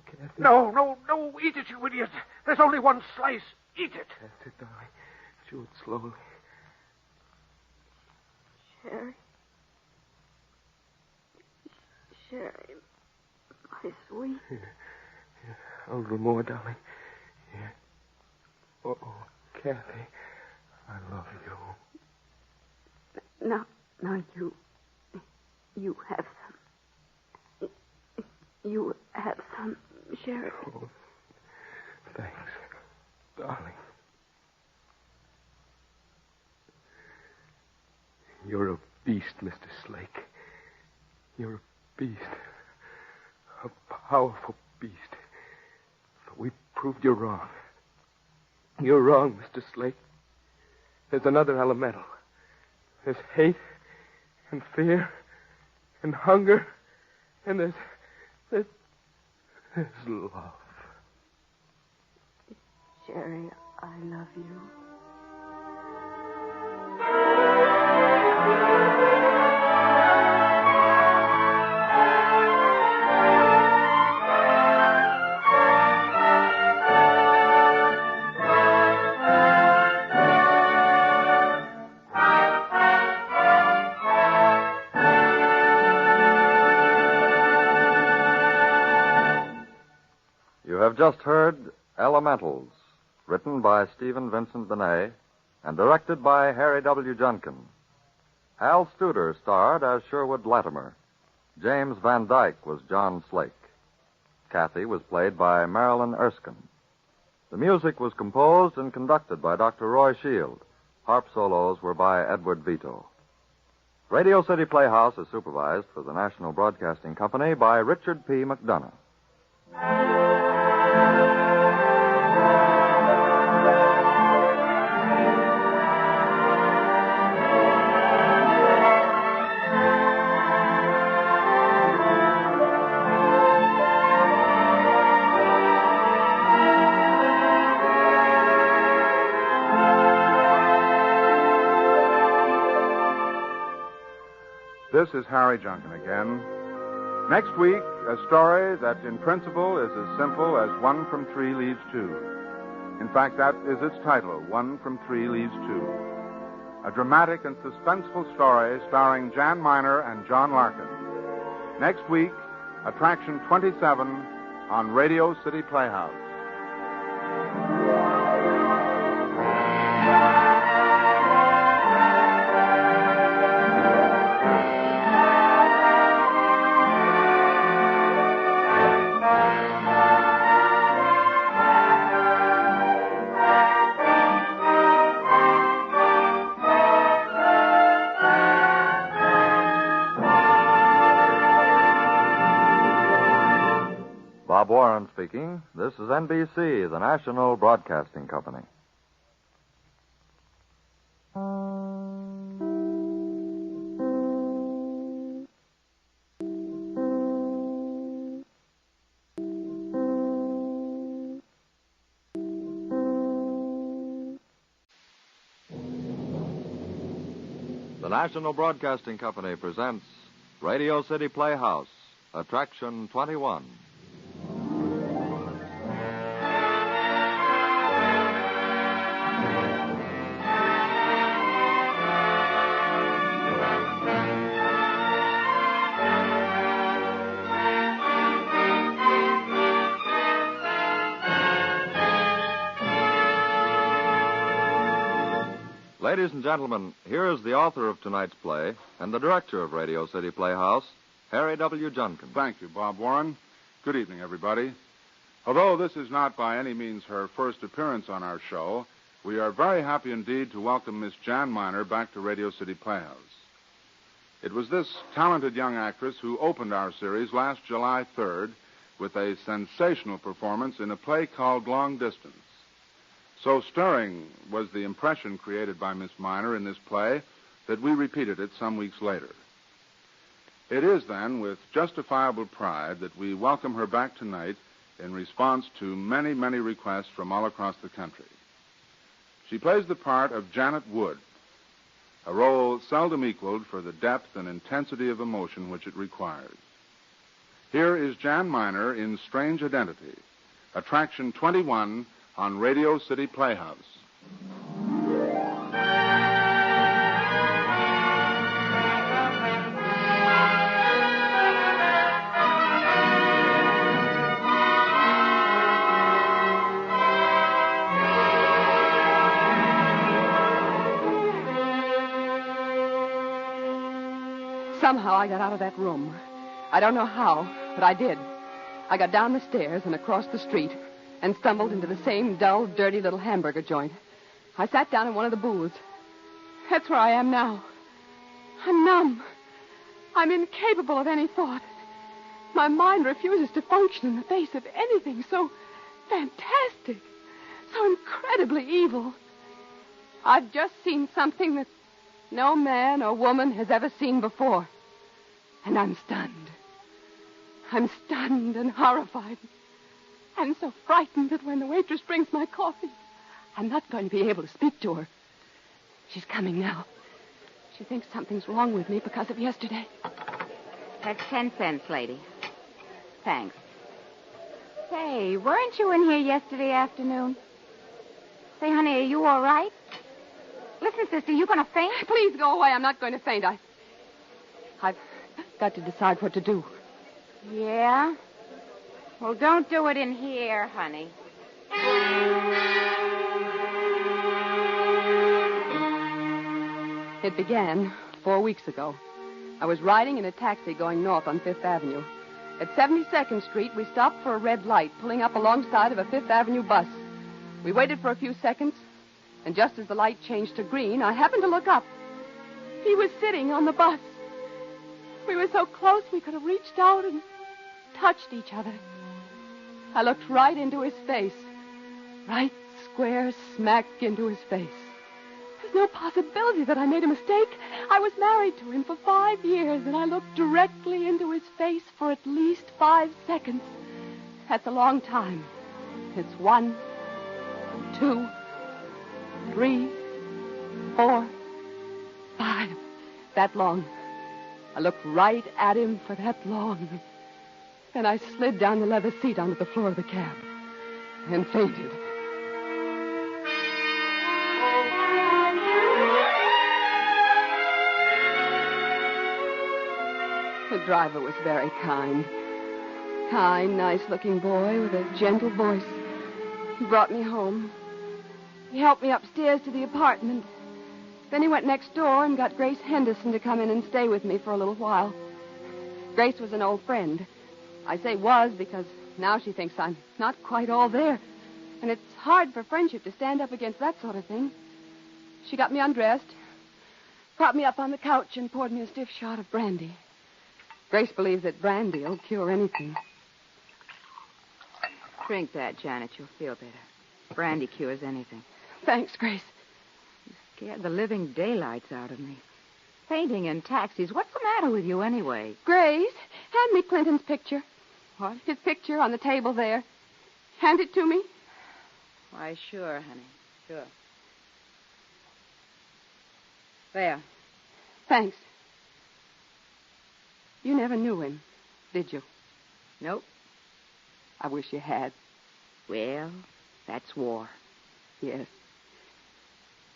Kathy. No. Eat it, you idiot. There's only one slice. Eat it. That's it, darling. Chew it slowly. Sherry, my sweet. Here. A little more, darling. Here. Oh, Kathy, I love you. Now you have some. You have some, Sherry. Oh, thanks, darling. You're a beast, Mr. Slake. You're a beast. A powerful beast. But we proved you wrong. You're wrong, Mr. Slake. There's another elemental. There's hate and fear and hunger, and there's love. Sherry, I love you. You have just heard Elementals, written by Stephen Vincent Benet and directed by Harry W. Junkin. Hal Studer starred as Sherwood Latimer. James Van Dyke was John Slake. Kathy was played by Marilyn Erskine. The music was composed and conducted by Dr. Roy Shield. Harp solos were by Edward Vito. Radio City Playhouse is supervised for the National Broadcasting Company by Richard P. McDonough. This is Harry Junkin again. Next week, a story that in principle is as simple as 1 from 3 leaves 2. In fact, that is its title, 1 from 3 leaves 2. A dramatic and suspenseful story starring Jan Miner and John Larkin. Next week, Attraction 27 on Radio City Playhouse. Warren speaking. This is NBC, the National Broadcasting Company. The National Broadcasting Company presents Radio City Playhouse, Attraction 21. Ladies and gentlemen, here is the author of tonight's play and the director of Radio City Playhouse, Harry W. Junkin. Thank you, Bob Warren. Good evening, everybody. Although this is not by any means her first appearance on our show, we are very happy indeed to welcome Miss Jan Miner back to Radio City Playhouse. It was this talented young actress who opened our series last July 3rd with a sensational performance in a play called Long Distance. So stirring was the impression created by Miss Miner in this play that we repeated it some weeks later. It is, then, with justifiable pride that we welcome her back tonight in response to many, many requests from all across the country. She plays the part of Janet Wood, a role seldom equaled for the depth and intensity of emotion which it requires. Here is Jan Miner in Strange Identity, Attraction 21 on Radio City Playhouse. Somehow I got out of that room. I don't know how, but I did. I got down the stairs and across the street and stumbled into the same dull, dirty little hamburger joint. I sat down in one of the booths. That's where I am now. I'm numb. I'm incapable of any thought. My mind refuses to function in the face of anything so fantastic, so incredibly evil. I've just seen something that no man or woman has ever seen before. And I'm stunned. I'm stunned and horrified. I'm so frightened that when the waitress brings my coffee, I'm not going to be able to speak to her. She's coming now. She thinks something's wrong with me because of yesterday. That's 10 cents, lady. Thanks. Say, weren't you in here yesterday afternoon? Say, honey, are you all right? Listen, sister, you going to faint? Please go away. I'm not going to faint. I've got to decide what to do. Yeah? Well, don't do it in here, honey. It began 4 weeks ago. I was riding in a taxi going north on 5th Avenue. At 72nd Street, we stopped for a red light, pulling up alongside of a 5th Avenue bus. We waited for a few seconds, and just as the light changed to green, I happened to look up. He was sitting on the bus. We were so close we could have reached out and touched each other. I looked right into his face. Right square smack into his face. There's no possibility that I made a mistake. I was married to him for 5 years, and I looked directly into his face for at least 5 seconds. That's a long time. It's 1, 2, 3, 4, 5. That long. I looked right at him for that long. Then I slid down the leather seat onto the floor of the cab and fainted. The driver was very kind. Kind, nice-looking boy with a gentle voice. He brought me home. He helped me upstairs to the apartment. Then he went next door and got Grace Henderson to come in and stay with me for a little while. Grace was an old friend. I say was because now she thinks I'm not quite all there. And it's hard for friendship to stand up against that sort of thing. She got me undressed, propped me up on the couch, and poured me a stiff shot of brandy. Grace believes that brandy will cure anything. Drink that, Janet. You'll feel better. Brandy cures anything. Thanks, Grace. You scared the living daylights out of me. Fainting in taxis. What's the matter with you anyway? Grace, hand me Clinton's picture. What? His picture on the table there. Hand it to me. Why, sure, honey. Sure. There. Thanks. You never knew him, did you? Nope. I wish you had. Well, that's war. Yes.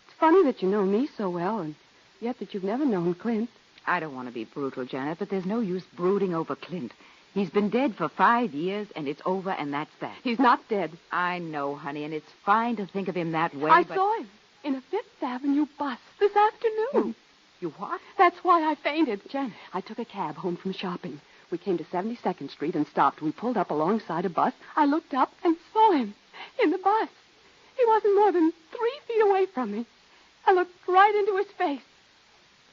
It's funny that you know me so well, and yet that you've never known Clint. I don't want to be brutal, Janet, but there's no use brooding over Clint. He's been dead for 5 years, and it's over, and that's that. He's not dead. I know, honey, and it's fine to think of him that way, I but... saw him in a Fifth Avenue bus this afternoon. You what? That's why I fainted. Janet, I took a cab home from shopping. We came to 72nd Street and stopped. We pulled up alongside a bus. I looked up and saw him in the bus. He wasn't more than 3 feet away from me. I looked right into his face.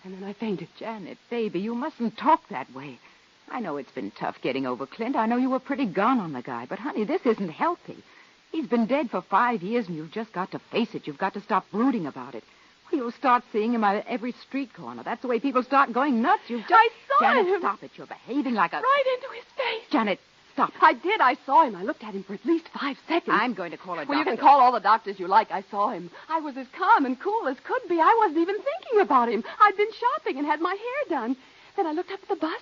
And then I fainted. Janet, baby, you mustn't talk that way. I know it's been tough getting over Clint. I know you were pretty gone on the guy. But, honey, this isn't healthy. He's been dead for 5 years, and you've just got to face it. You've got to stop brooding about it. You'll start seeing him at every street corner. That's the way people start going nuts. You just... I saw Janet, him. Stop it. You're behaving like a... Right into his face. Janet, stop. I did. I saw him. I looked at him for at least 5 seconds. I'm going to call a doctor. Well, you can call all the doctors you like. I saw him. I was as calm and cool as could be. I wasn't even thinking about him. I'd been shopping and had my hair done. Then I looked up at the bus,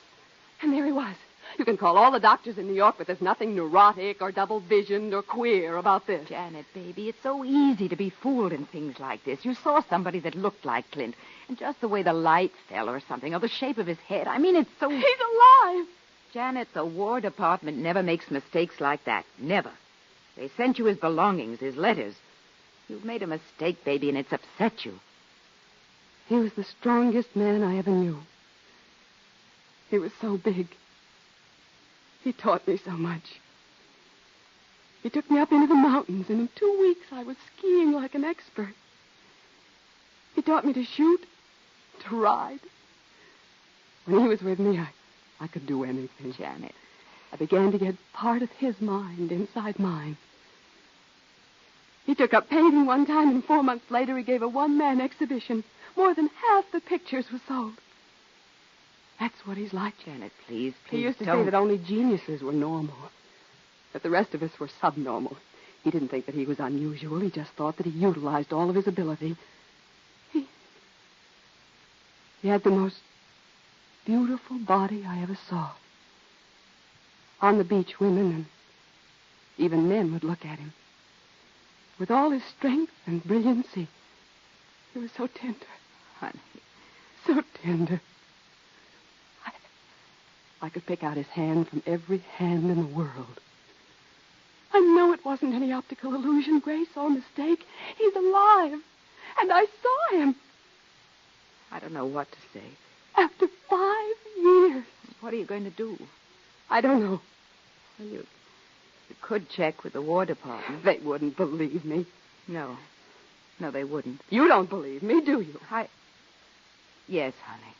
and there he was. You can call all the doctors in New York, but there's nothing neurotic or double-visioned or queer about this. Janet, baby, it's so easy to be fooled in things like this. You saw somebody that looked like Clint, and just the way the light fell or something, or the shape of his head. I mean, it's so... He's alive! Janet, the War Department never makes mistakes like that. Never. They sent you his belongings, his letters. You've made a mistake, baby, and it's upset you. He was the strongest man I ever knew. He was so big. He taught me so much. He took me up into the mountains, and in 2 weeks I was skiing like an expert. He taught me to shoot, to ride. When he was with me, I could do anything. Janet. I began to get part of his mind inside mine. He took up painting one time, and 4 months later he gave a one-man exhibition. More than half the pictures were sold. That's what he's like. Janet, please He used to don't. say that only geniuses were normal, that the rest of us were subnormal. He didn't think that he was unusual. He just thought that he utilized all of his ability. He had the most beautiful body I ever saw. On the beach, women and even men would look at him. With all his strength and brilliancy, he was so tender. Honey. So tender. I could pick out his hand from every hand in the world. I know it wasn't any optical illusion, Grace, or mistake. He's alive. And I saw him. I don't know what to say. After 5 years. What are you going to do? I don't know. Well, you could check with the War Department. They wouldn't believe me. No. No, they wouldn't. You don't believe me, do you? Yes, honey.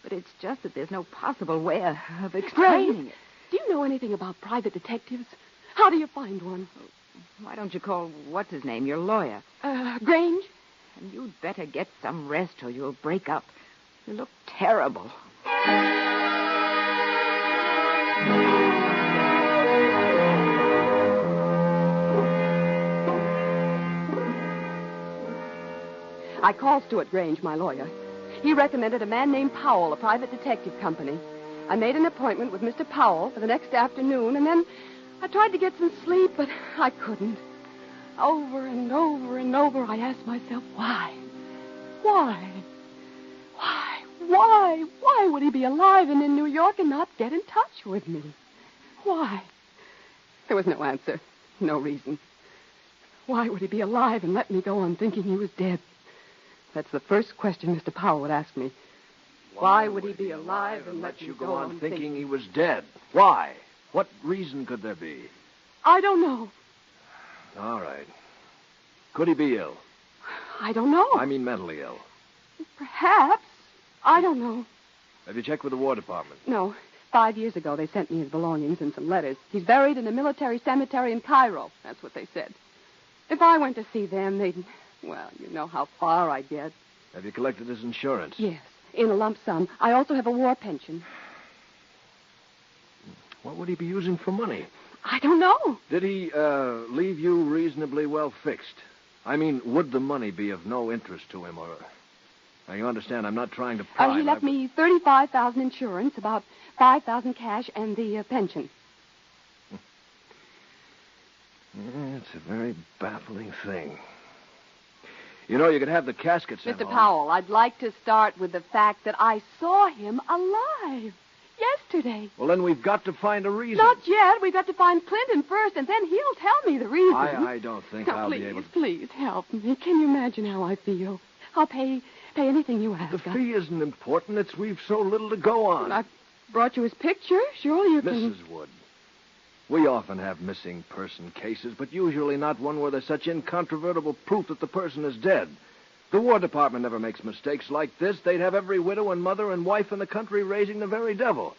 But it's just that there's no possible way of explaining it. Do you know anything about private detectives? How do you find one? Why don't you call, what's-his-name, your lawyer? Grange? And you'd better get some rest or you'll break up. You look terrible. I called Stuart Grange, my lawyer. He recommended a man named Powell, a private detective company. I made an appointment with Mr. Powell for the next afternoon, and then I tried to get some sleep, but I couldn't. Over and over and over, I asked myself, why? Why? Why would he be alive and in New York and not get in touch with me? Why? There was no answer, no reason. Why would he be alive and let me go on thinking he was dead? That's the first question Mr. Powell would ask me. Why would he be alive and let you go on thinking he was dead? Why? What reason could there be? I don't know. All right. Could he be ill? I don't know. I mean mentally ill. Perhaps. I don't know. Have you checked with the War Department? No. 5 years ago, they sent me his belongings and some letters. He's buried in a military cemetery in Cairo. That's what they said. If I went to see them, they'd... Well, you know how far I'd get. Have you collected his insurance? Yes, in a lump sum. I also have a war pension. What would he be using for money? I don't know. Did he leave you reasonably well fixed? I mean, would the money be of no interest to him, or... Now, you understand, I'm not trying to pry. He left me $35,000 insurance, about $5,000 cash, and the pension. It's a very baffling thing. You know, you could have the casket sent Mr. home. Powell, I'd like to start with the fact that I saw him alive yesterday. Well, then we've got to find a reason. Not yet. We've got to find Clinton first, and then he'll tell me the reason. I don't think Now, I'll please, be able to... Please help me. Can you imagine how I feel? I'll pay anything you ask. The fee isn't important. It's we've so little to go on. I brought you his picture. Surely you can... Mrs. Wood, we often have missing person cases, but usually not one where there's such incontrovertible proof that the person is dead. The War Department never makes mistakes like this. They'd have every widow and mother and wife in the country raising the very devil.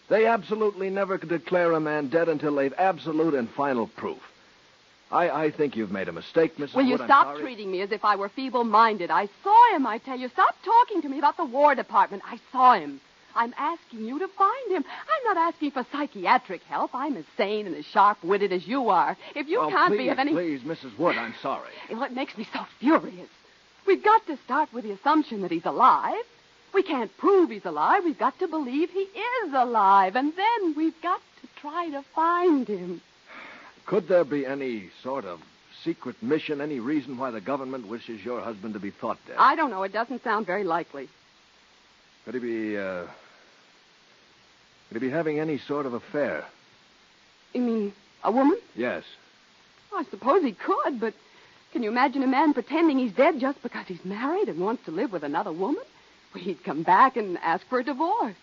They absolutely never could declare a man dead until they've absolute and final proof. I think you've made a mistake, Mrs. Will Wood. you I'm stop sorry. treating me as if I were feeble-minded? I saw him, I tell you. Stop talking to me about the War Department. I saw him. I'm asking you to find him. I'm not asking for psychiatric help. I'm as sane and as sharp-witted as you are. If you can't be of any... Please, Mrs. Wood, I'm sorry. Well, it makes me so furious. We've got to start with the assumption that he's alive. We can't prove he's alive. We've got to believe he is alive. And then we've got to try to find him. Could there be any sort of secret mission, any reason why the government wishes your husband to be thought dead? I don't know. It doesn't sound very likely. Could he be having any sort of affair? You mean a woman? Yes. I suppose he could, but can you imagine a man pretending he's dead just because he's married and wants to live with another woman? Well, he'd come back and ask for a divorce.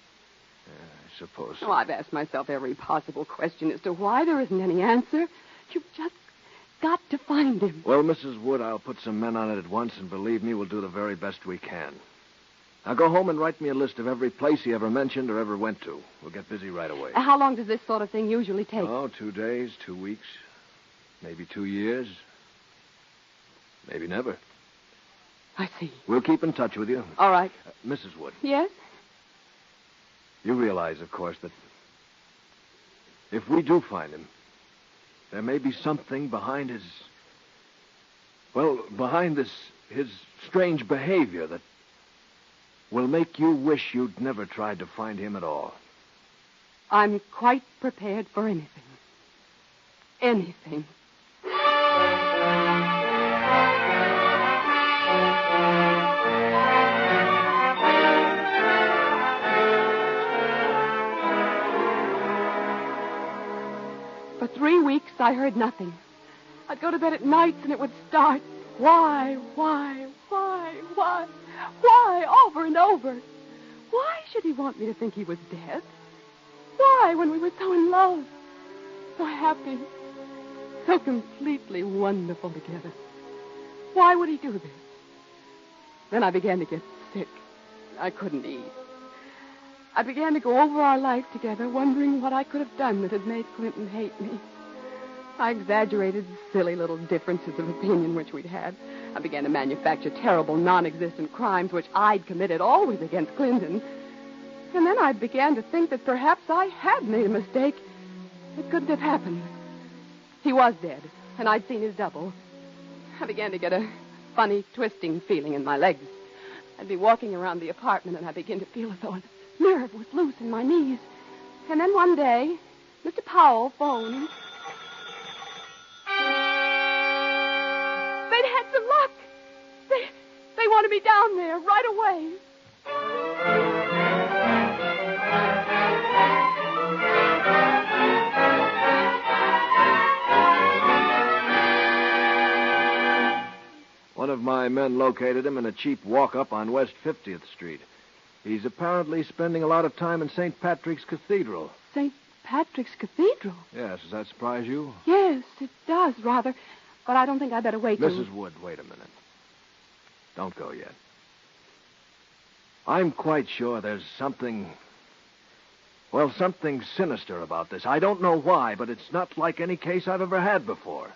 I suppose so. Oh, I've asked myself every possible question as to why there isn't any answer. You've just got to find him. Well, Mrs. Wood, I'll put some men on it at once, and believe me, we'll do the very best we can. Now go home and write me a list of every place he ever mentioned or ever went to. We'll get busy right away. How long does this sort of thing usually take? Oh, 2 days, 2 weeks, maybe 2 years, maybe never. I see. We'll keep in touch with you. All right. Mrs. Wood. Yes? You realize, of course, that if we do find him, there may be something behind his strange behavior that will make you wish you'd never tried to find him at all. I'm quite prepared for anything. Anything. For 3 weeks, I heard nothing. I'd go to bed at nights, and it would start. Why, over and over. Why should he want me to think he was dead? Why, when we were so in love, so happy, so completely wonderful together? Why would he do this? Then I began to get sick. I couldn't eat. I began to go over our life together, wondering what I could have done that had made Clinton hate me. I exaggerated the silly little differences of opinion which we'd had. I began to manufacture terrible, non-existent crimes which I'd committed always against Clinton. And then I began to think that perhaps I had made a mistake. It couldn't have happened. He was dead, and I'd seen his double. I began to get a funny, twisting feeling in my legs. I'd be walking around the apartment, and I began to feel as though a nerve was loose in my knees. And then one day, Mr. Powell phoned. They'd had some luck. They wanted me down there right away. One of my men located him in a cheap walk-up on West 50th Street. He's apparently spending a lot of time in St. Patrick's Cathedral. St. Patrick's Cathedral? Yes, does that surprise you? Yes, it does, rather. But I don't think I'd better wait till... Mrs. Wood, wait a minute. Don't go yet. I'm quite sure there's something Well, something's sinister about this. I don't know why, but it's not like any case I've ever had before.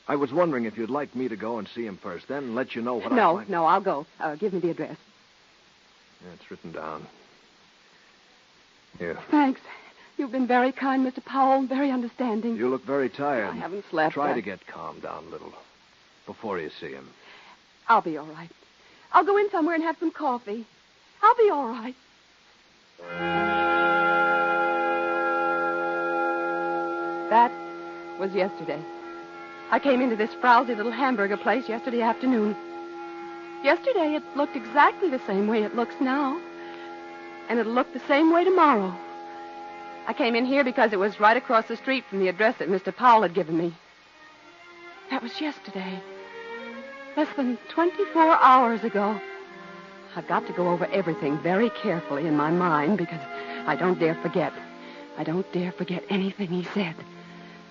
I was wondering if you'd like me to go and see him first, then let you know what I find. No, I'll go. Give me the address. Yeah, it's written down. Here. Thanks. You've been very kind, Mr. Powell, very understanding. You look very tired. I haven't slept. Try to get calmed down a little before you see him. I'll be all right. I'll go in somewhere and have some coffee. I'll be all right. That was yesterday. I came into this frowsy little hamburger place yesterday afternoon. Yesterday, it looked exactly the same way it looks now. And it'll look the same way tomorrow. I came in here because it was right across the street from the address that Mr. Powell had given me. That was yesterday. Less than 24 hours ago. I've got to go over everything very carefully in my mind because I don't dare forget. I don't dare forget anything he said.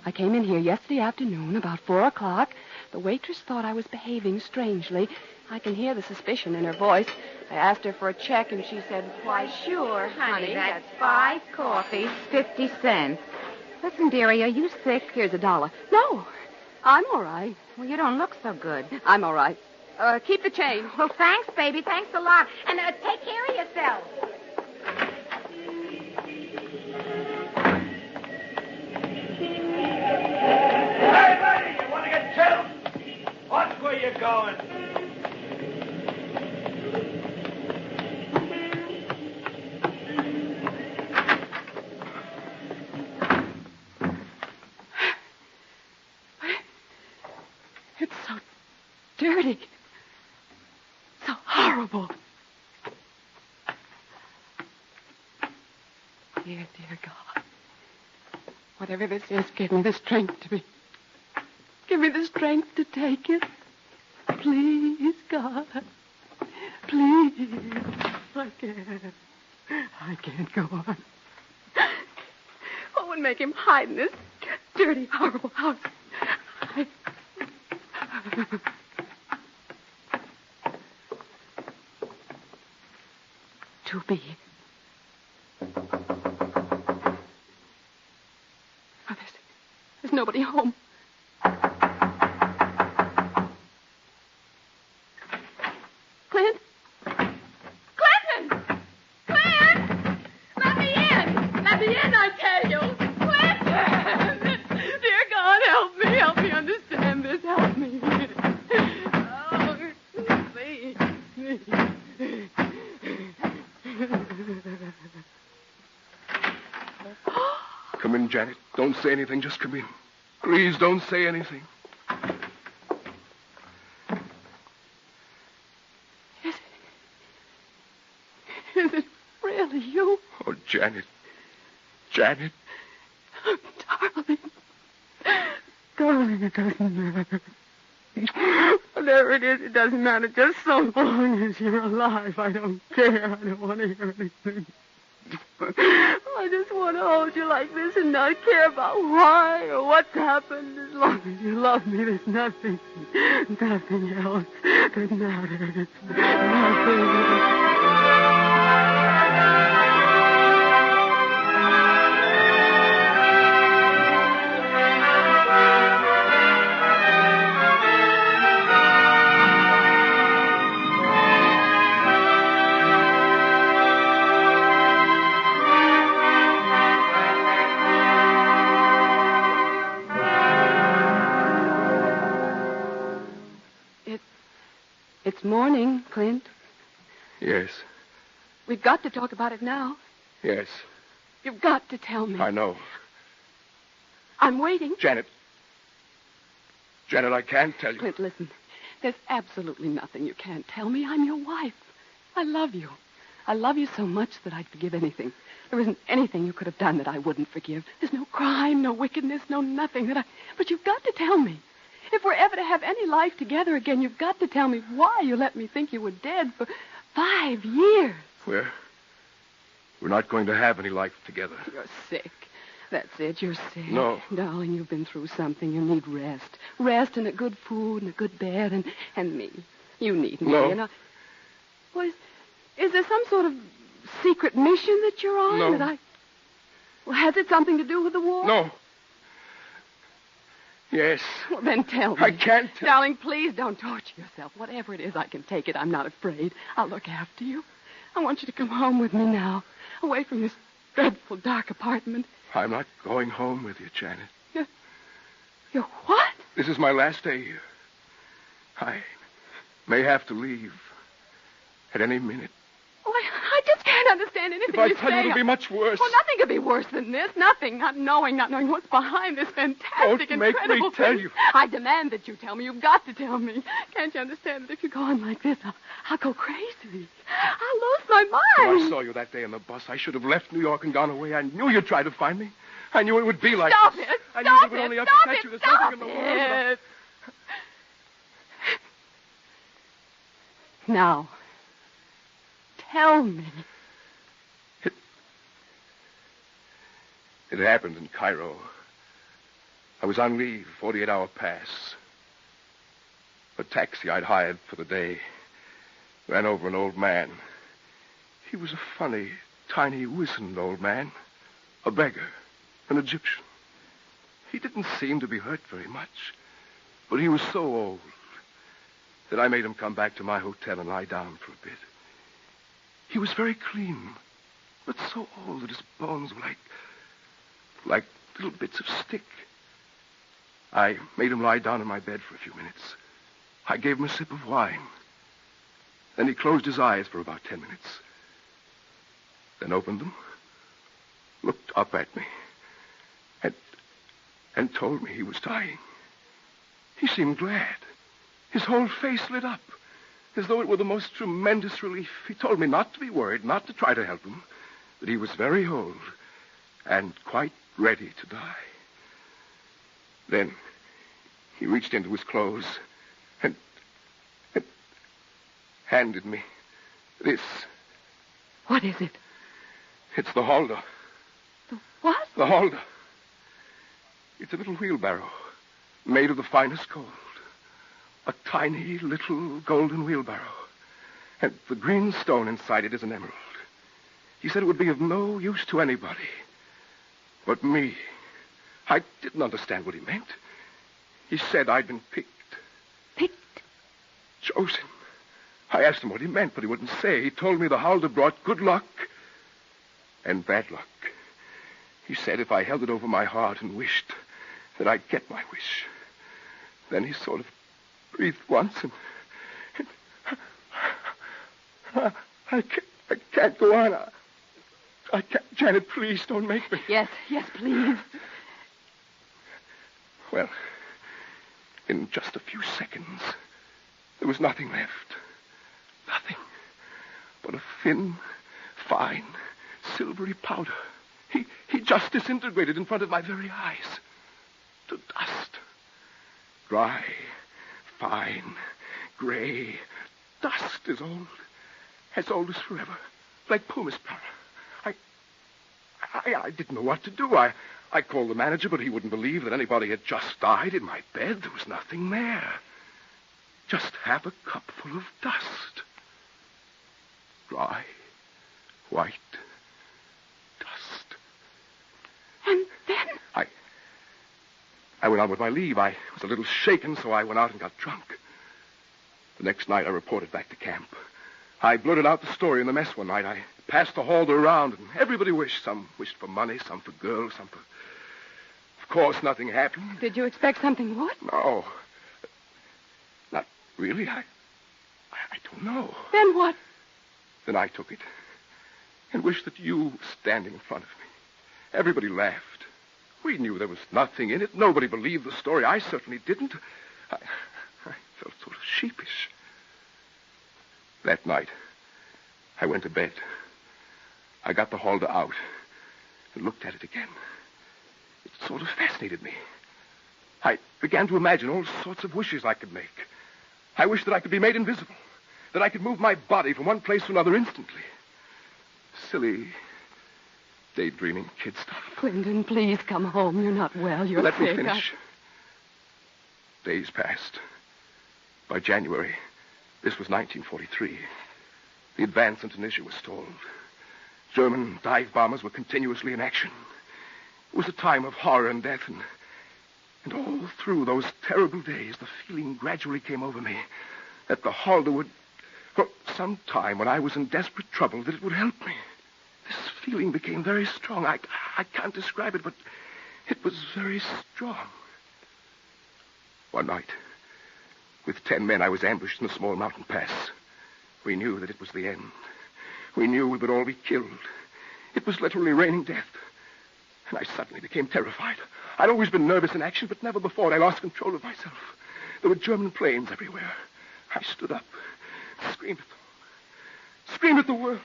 I came in here yesterday afternoon about 4 o'clock. The waitress thought I was behaving strangely. I can hear the suspicion in her voice. I asked her for a check, and she said, "Why, sure, honey. That's 5 coffees, 50 cents. Listen, dearie, are you sick? Here's $1. No, I'm all right. Well, you don't look so good. I'm all right. Keep the change. Well, thanks, baby. Thanks a lot. And take care of yourself. Hey, buddy, you want to get killed? Watch where you're going. It's so dirty. So horrible. Dear God. Whatever this is, give me the strength to be. Give me the strength to take it. Please, God. Please. I can't go on. What would make him hide in this dirty, horrible house? To be. Oh, there's nobody home. Clint? Clinton! Clint! Let me in! Let me in, I tell you! Clinton! Dear God, help me! Help me understand this. Help me. Oh, please. Come in, Janet. Don't say anything. Just come in. Please don't say anything. Is it really you? Oh, Janet. Janet. Oh, darling. Darling, it doesn't matter. Whatever it is, it doesn't matter. Just so long as you're alive, I don't care. I don't want to hear anything. I just want to hold you like this and not care about why or what's happened. As long as you love me, there's nothing else that matters. Nothing. It's morning, Clint. Yes. We've got to talk about it now. Yes. You've got to tell me. I know. I'm waiting. Janet. Janet, I can't tell you. Clint, listen. There's absolutely nothing you can't tell me. I'm your wife. I love you. I love you so much that I'd forgive anything. There isn't anything you could have done that I wouldn't forgive. There's no crime, no wickedness, no nothing that I... But you've got to tell me. If we're ever to have any life together again, you've got to tell me why you let me think you were dead for 5 years. We're not going to have any life together. You're sick. That's it. You're sick. No. Darling, you've been through something. You need rest. Rest and a good food and a good bed and me. You need me. No. Well, is there some sort of secret mission that you're on? No. Well, has it something to do with the war? No. Yes. Well, then tell me. I can't tell. Darling, please don't torture yourself. Whatever it is, I can take it. I'm not afraid. I'll look after you. I want you to come home with me now, away from this dreadful dark apartment. I'm not going home with you, Janet. You're what? This is my last day here. I may have to leave at any minute. Oh, I just can't understand anything If I you tell say. you, it'll be much worse. Well, nothing could be worse than this. Nothing. Not knowing what's behind this fantastic, Don't make me incredible tell thing. you. I demand that you tell me. You've got to tell me. Can't you understand that if you go on like this, I'll go crazy. I'll lose my mind. When I saw you that day on the bus, I should have left New York and gone away. I knew you'd try to find me. I knew it would be like Stop this. it. I knew Stop it would it. only Stop upset it. you. There's Stop nothing in the world. it. Now, tell me. It happened in Cairo. I was on leave, 48-hour pass. A taxi I'd hired for the day ran over an old man. He was a funny, tiny, wizened old man. A beggar, an Egyptian. He didn't seem to be hurt very much, but he was so old that I made him come back to my hotel and lie down for a bit. He was very clean, but so old that his bones were like little bits of stick. I made him lie down in my bed for a few minutes. I gave him a sip of wine. Then he closed his eyes for about 10 minutes. Then opened them, looked up at me, and told me he was dying. He seemed glad. His whole face lit up, as though it were the most tremendous relief. He told me not to be worried, not to try to help him, that he was very old and quite ready to die. Then he reached into his clothes and handed me this. What is it? It's the Halder. The what? The Halder. It's a little wheelbarrow made of the finest gold. A tiny little golden wheelbarrow. And the green stone inside it is an emerald. He said it would be of no use to anybody but me. I didn't understand what he meant. He said I'd been picked. Picked? Chosen. I asked him what he meant, but he wouldn't say. He told me the Halder brought good luck and bad luck. He said if I held it over my heart and wished that I'd get my wish. Then he sort of breathed once and I can't go on. I can't. Janet, please don't make me. Yes, please. Well, in just a few seconds, there was nothing left. Nothing but a thin, fine, silvery powder. He just disintegrated in front of my very eyes to dust. Dry, fine, gray dust as old as forever, like pumice powder. I didn't know what to do. I called the manager, but he wouldn't believe that anybody had just died in my bed. There was nothing there. Just half a cupful of dust. Dry, white dust. And then? I went on with my leave. I was a little shaken, so I went out and got drunk. The next night, I reported back to camp. I blurted out the story in the mess one night. I passed the Halder around, and everybody wished. Some wished for money, some for girls, some for... Of course, nothing happened. Did you expect something would? No. Not really. I don't know. Then what? Then I took it and wished that you were standing in front of me. Everybody laughed. We knew there was nothing in it. Nobody believed the story. I certainly didn't. I felt sort of sheepish. That night, I went to bed. I got the Halder out and looked at it again. It sort of fascinated me. I began to imagine all sorts of wishes I could make. I wished that I could be made invisible, that I could move my body from one place to another instantly. Silly, daydreaming kid stuff. Clinton, please come home. You're not well. You're Let sick. me finish. Days passed. By January, this was 1943. The advance in Tunisia was stalled. German dive bombers were continuously in action. It was a time of horror and death, and all through those terrible days, the feeling gradually came over me that the Halder would, well, sometime when I was in desperate trouble, that it would help me. This feeling became very strong. I can't describe it, but it was very strong. One night, with 10 men, I was ambushed in a small mountain pass. We knew that it was the end. We knew we would all be killed. It was literally raining death. And I suddenly became terrified. I'd always been nervous in action, but never before had I lost control of myself. There were German planes everywhere. I stood up, screamed at the world.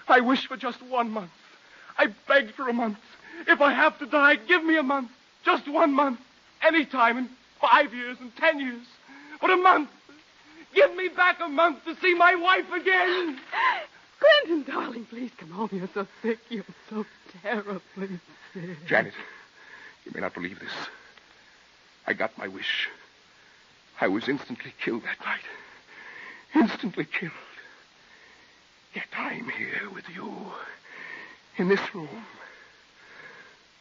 I wished for just 1 month. I begged for a month. If I have to die, give me a month. Just 1 month. Any time in 5 years and 10 years. But a month. Give me back a month to see my wife again. Clinton, darling, please come home. You're so sick. You're so terribly sick. Janet, you may not believe this. I got my wish. I was instantly killed that night. Instantly killed. Yet I'm here with you. In this room.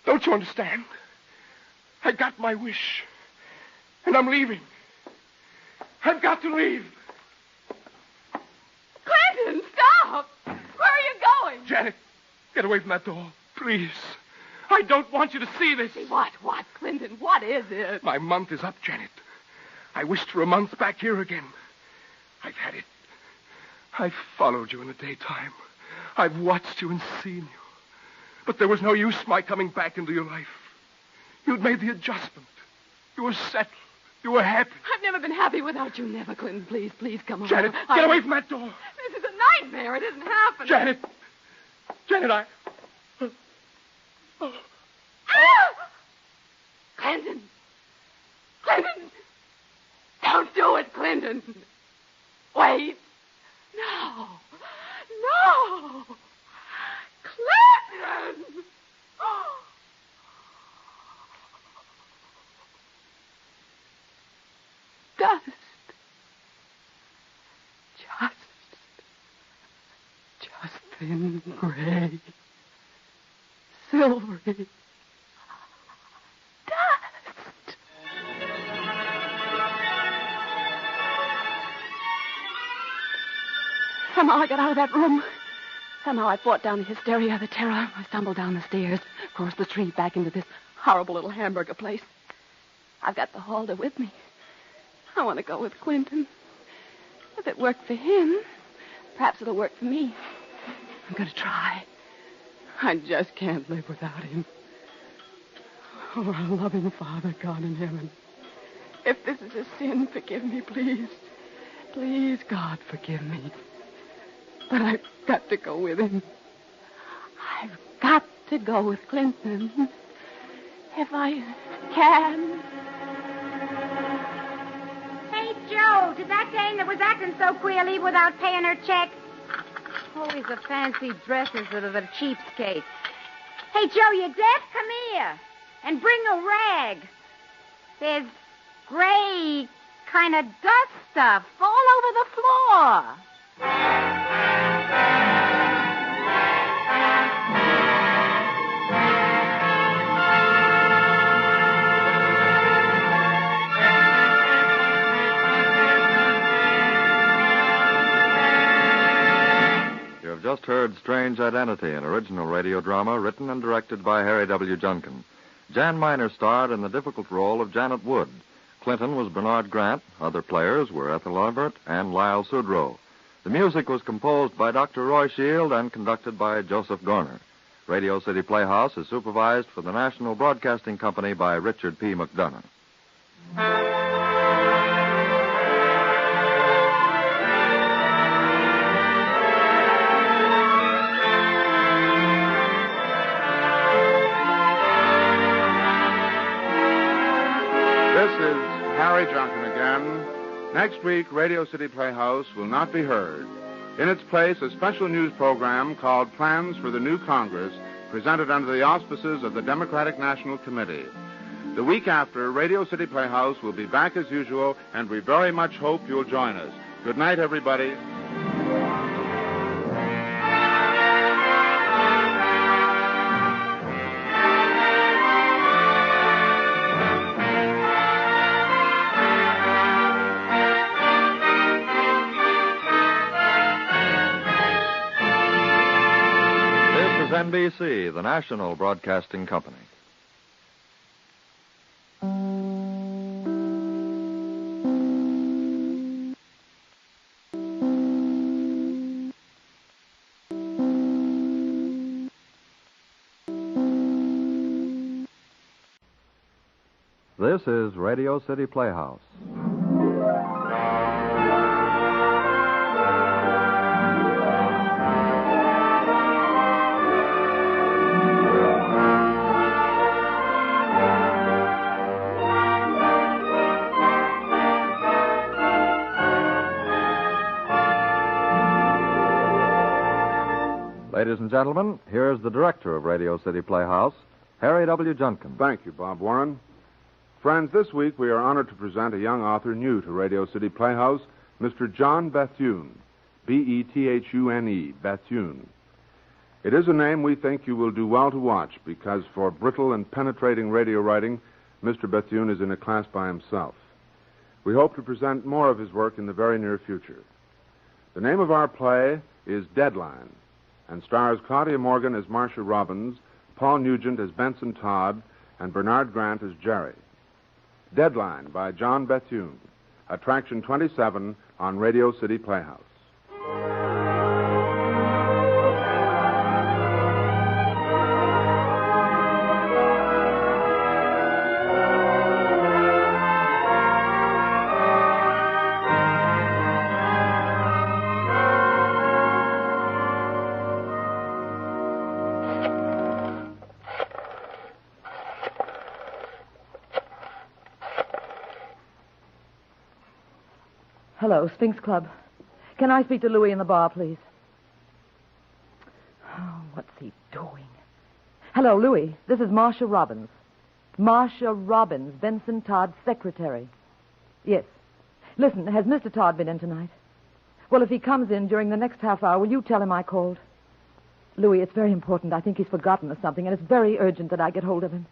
Don't you understand? I got my wish. And I'm leaving. I've got to leave. Clinton, stop! Where are you going? Janet, get away from that door, please. I don't want you to see this. See what? What, Clinton? What is it? My month is up, Janet. I wished for a month back here again. I've had it. I've followed you in the daytime. I've watched you and seen you. But there was no use my coming back into your life. You'd made the adjustment. You were settled. You were happy. I've never been happy without you. Never, Clinton. Please, please come on. Janet, get away from that door. This is a nightmare. It isn't happening. Janet, Clinton! Clinton! Don't do it, Clinton! Wait! No! No! Clinton! Dust. Just thin gray. Silvery. Dust. Somehow I got out of that room. Somehow I fought down the hysteria, the terror. I stumbled down the stairs, across the street, back into this horrible little hamburger place. I've got the Halder with me. I want to go with Clinton. If it worked for him, perhaps it'll work for me. I'm going to try. I just can't live without him. Oh, our loving Father, God in heaven. If this is a sin, forgive me, please. Please, God, forgive me. But I've got to go with him. I've got to go with Clinton. If I can. Joe, did that dame that was acting so queer leave without paying her check? Always the fancy dresses that are the cheapskates. Hey, Joe, you deaf? Come here. And bring a rag. There's gray kind of dust stuff all over the floor. Just heard Strange Identity, an original radio drama written and directed by Harry W. Junkin. Jan Miner starred in the difficult role of Janet Wood. Clinton was Bernard Grant. Other players were Ethel Everett and Lyle Sudrow. The music was composed by Dr. Roy Shield and conducted by Joseph Gorner. Radio City Playhouse is supervised for the National Broadcasting Company by Richard P. McDonough. Harry Junkin again. Next week, Radio City Playhouse will not be heard. In its place, a special news program called Plans for the New Congress, presented under the auspices of the Democratic National Committee. The week after, Radio City Playhouse will be back as usual, and we very much hope you'll join us. Good night, everybody. NBC, the national broadcasting company. This is Radio City Playhouse. Ladies and gentlemen, here's the director of Radio City Playhouse, Harry W. Junkin. Thank you, Bob Warren. Friends, this week we are honored to present a young author new to Radio City Playhouse, Mr. John Bethune, Bethune, Bethune. It is a name we think you will do well to watch because for brittle and penetrating radio writing, Mr. Bethune is in a class by himself. We hope to present more of his work in the very near future. The name of our play is Deadline and stars Claudia Morgan as Marcia Robbins, Paul Nugent as Benson Todd, and Bernard Grant as Jerry. Deadline by John Bethune. Attraction 27 on Radio City Playhouse. Hello, Sphinx Club. Can I speak to Louis in the bar, please? Oh, what's he doing? Hello, Louis. This is Marcia Robbins. Marcia Robbins, Benson Todd's secretary. Yes. Listen, has Mr. Todd been in tonight? Well, if he comes in during the next half hour, will you tell him I called? Louis, it's very important. I think he's forgotten or something, and it's very urgent that I get hold of him.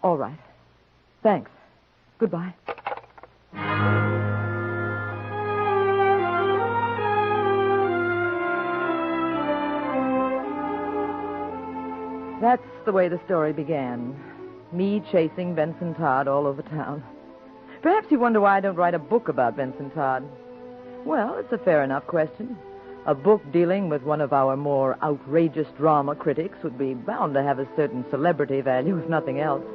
All right. Thanks. Goodbye. That's the way the story began. Me chasing Benson Todd all over town. Perhaps you wonder why I don't write a book about Benson Todd. Well, it's a fair enough question. A book dealing with one of our more outrageous drama critics would be bound to have a certain celebrity value, if nothing else.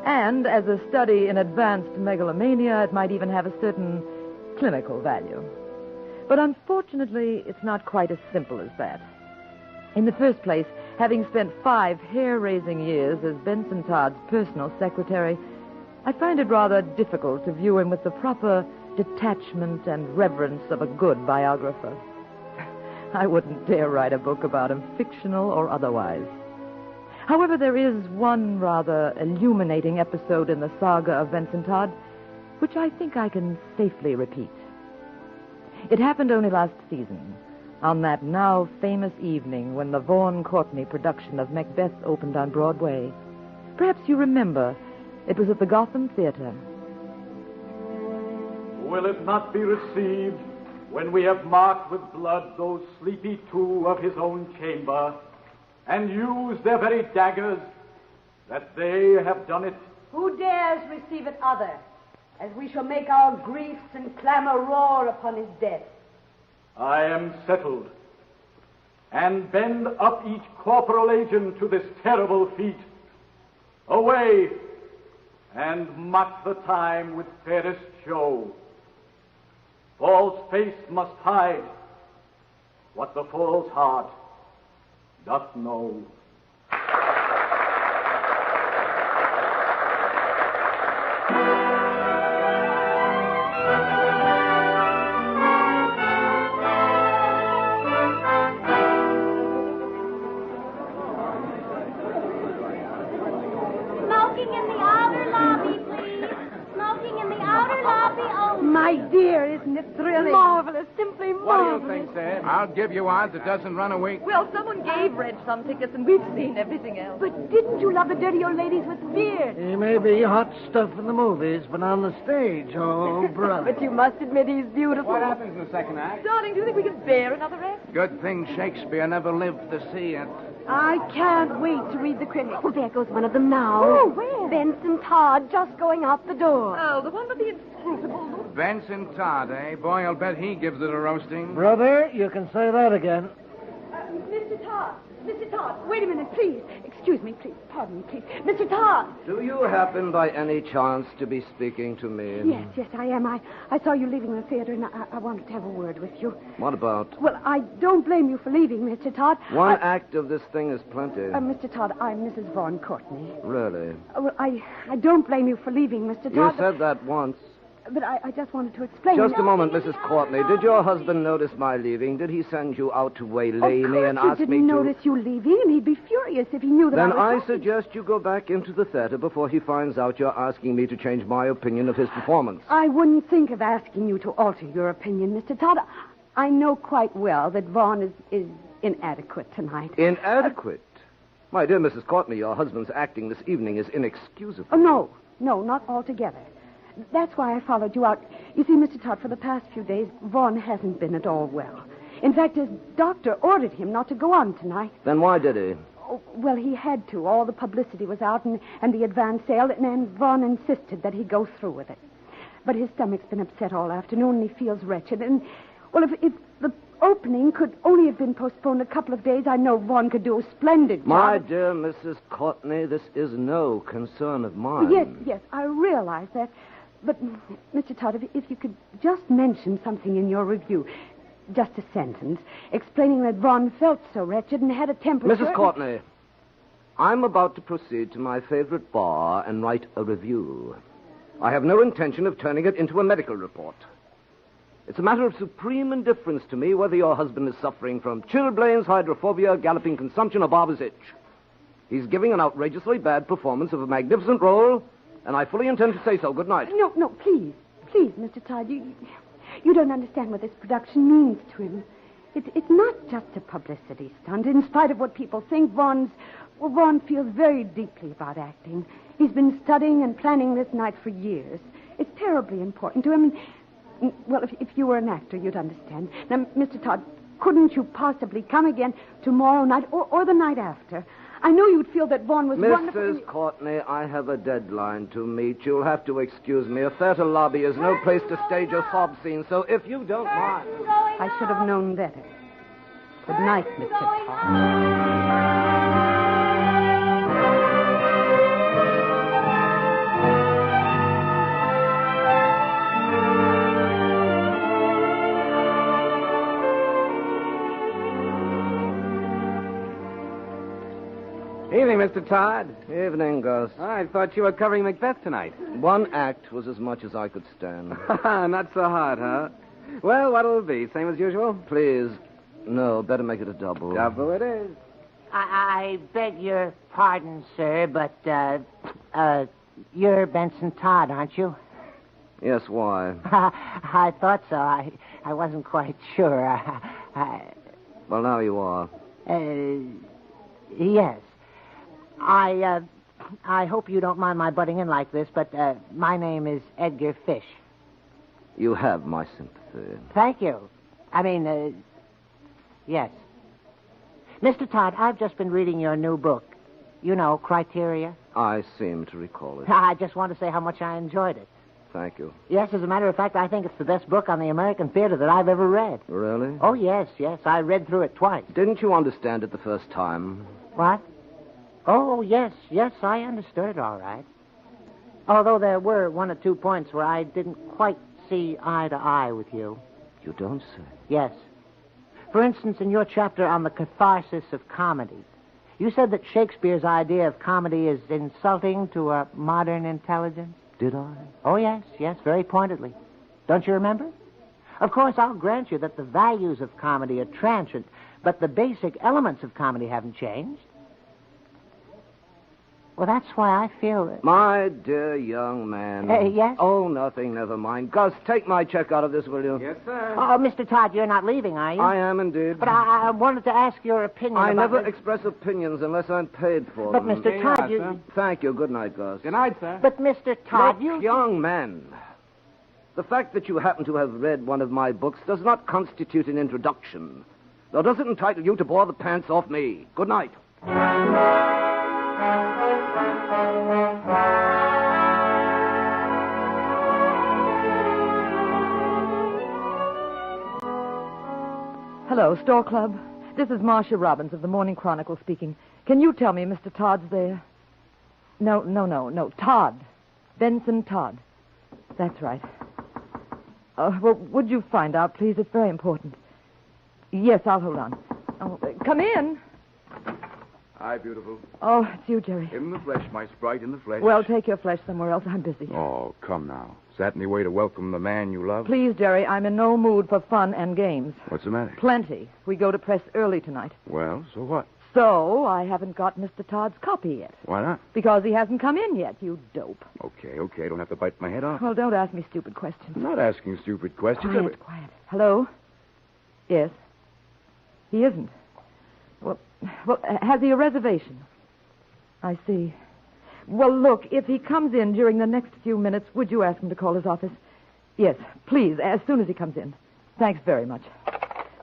And as a study in advanced megalomania, it might even have a certain clinical value. But unfortunately, it's not quite as simple as that. In the first place, having spent 5 hair-raising years as Benson Todd's personal secretary, I find it rather difficult to view him with the proper detachment and reverence of a good biographer. I wouldn't dare write a book about him, fictional or otherwise. However, there is one rather illuminating episode in the saga of Benson Todd, which I think I can safely repeat. It happened only last season, on that now famous evening when the Vaughan Courtney production of Macbeth opened on Broadway. Perhaps you remember, it was at the Gotham Theater. Will it not be received when we have marked with blood those sleepy 2 of his own chamber, and used their very daggers, that they have done it? Who dares receive it other, as we shall make our griefs and clamor roar upon his death? I am settled, and bend up each corporal agent to this terrible feat. Away, and mock the time with fairest show. False face must hide what the false heart doth know. My dear, isn't it thrilling? Marvelous, simply marvelous. What do you think, Dad? I'll give you odds it doesn't run a week. Well, someone gave Reg some tickets, and we've seen everything else. But didn't you love the dirty old ladies with the beard? He may be hot stuff in the movies, but on the stage, oh, brother. But you must admit he's beautiful. What happens in the second act? Darling, do you think we can bear another act? Good thing Shakespeare never lived to see it. I can't wait to read the critics. Oh, there goes one of them now. Oh, where? Benson Todd, just going out the door. Oh, the one with the inscrutable. Benson Todd, eh? Boy, I'll bet he gives it a roasting. Brother, you can say that again. Mr. Todd, wait a minute, please. Excuse me, please. Pardon me, please. Mr. Todd. Do you happen by any chance to be speaking to me? Yes, I am. I saw you leaving the theater, and I wanted to have a word with you. What about? Well, I don't blame you for leaving, Mr. Todd. One act of this thing is plenty. Mr. Todd, I'm Mrs. Vaughn Courtney. Really? Well, I don't blame you for leaving, Mr. Todd. You said that once. But I just wanted to explain. Just a moment, Mrs. Courtney. Did your husband notice my leaving? Did he send you out to waylay me and ask me to... Of course he didn't notice you leaving, and he'd be furious if he knew that Then I was... I suggest you go back into the theater before he finds out you're asking me to change my opinion of his performance. I wouldn't think of asking you to alter your opinion, Mr. Todd. I know quite well that Vaughn is inadequate tonight. Inadequate? My dear Mrs. Courtney, your husband's acting this evening is inexcusable. Oh, no, not altogether. That's why I followed you out. You see, Mr. Todd, for the past few days, Vaughn hasn't been at all well. In fact, his doctor ordered him not to go on tonight. Then why did he? Oh, well, he had to. All the publicity was out and the advance sale, and Vaughn insisted that he go through with it. But his stomach's been upset all afternoon, and he feels wretched. And, well, if the opening could only have been postponed a couple of days, I know Vaughn could do a splendid job. My dear Mrs. Courtney, this is no concern of mine. Yes, I realize that. But, Mr. Todd, if you could just mention something in your review, just a sentence, explaining that Vaughn felt so wretched and had a temperature... Mrs. Courtney, I'm about to proceed to my favorite bar and write a review. I have no intention of turning it into a medical report. It's a matter of supreme indifference to me whether your husband is suffering from chilblains, hydrophobia, galloping consumption, or barber's itch. He's giving an outrageously bad performance of a magnificent role... And I fully intend to say so. Good night. No, please, Mr. Todd. You don't understand what this production means to him. It's not just a publicity stunt. In spite of what people think, Vaughn feels very deeply about acting. He's been studying and planning this night for years. It's terribly important to him. Well, if you were an actor, you'd understand. Now, Mr. Todd, couldn't you possibly come again tomorrow night or the night after? I know you'd feel that Vaughn was wonderful. Mrs. Courtney, I have a deadline to meet. You'll have to excuse me. A theater lobby is no place to stage a sob scene, so if you don't mind... I should have known better. Good night, Mr. Todd. Evening, Mr. Todd. Evening, Gus. I thought you were covering Macbeth tonight. One act was as much as I could stand. Not so hard, huh? Well, what'll it be? Same as usual? Please. No, better make it a double. Double it is. I beg your pardon, sir, but, you're Benson Todd, aren't you? Yes, why? I thought so. I wasn't quite sure. Well, now you are. Yes. I hope you don't mind my butting in like this, but my name is Edgar Fish. You have my sympathy. Thank you. I mean, yes. Mr. Todd, I've just been reading your new book. You know, Criteria. I seem to recall it. I just want to say how much I enjoyed it. Thank you. Yes, as a matter of fact, I think it's the best book on the American theater that I've ever read. Really? Oh, yes. I read through it twice. Didn't you understand it the first time? What? Oh, yes, I understood it all right. Although there were one or two points where I didn't quite see eye to eye with you. You don't say. Yes. For instance, in your chapter on the catharsis of comedy, you said that Shakespeare's idea of comedy is insulting to a modern intelligence. Did I? Oh, yes, very pointedly. Don't you remember? Of course, I'll grant you that the values of comedy are transient, but the basic elements of comedy haven't changed. Well, that's why I feel that... My dear young man. Yes? Oh, nothing, never mind. Gus, take my check out of this, will you? Yes, sir. Oh, Mr. Todd, you're not leaving, are you? I am indeed. But I wanted to ask your opinion I about... never express opinions unless I'm paid for But, them. Mr. Todd, you... Thank you. Good night, Gus. Good night, sir. But, Mr. Todd, Look, young man, the fact that you happen to have read one of my books does not constitute an introduction, nor does it entitle you to bore the pants off me. Good night. Hello, Store Club. This is Marcia Robbins of the Morning Chronicle speaking. Can you tell me Mr. Todd's there? No. Todd. Benson Todd. That's right. Well, would you find out, please? It's very important. Yes, I'll hold on. Oh, come in. Hi, beautiful. Oh, it's you, Jerry. In the flesh, my sprite, in the flesh. Well, take your flesh somewhere else. I'm busy. Oh, come now. Is that any way to welcome the man you love? Please, Jerry, I'm in no mood for fun and games. What's the matter? Plenty. We go to press early tonight. Well, so what? So, I haven't got Mr. Todd's copy yet. Why not? Because he hasn't come in yet, you dope. Okay. Don't have to bite my head off. Well, don't ask me stupid questions. I'm not asking stupid questions. Quiet. Hello? Yes. He isn't. Well, has he a reservation? I see. Well, look, if he comes in during the next few minutes, would you ask him to call his office? Yes, please, as soon as he comes in. Thanks very much.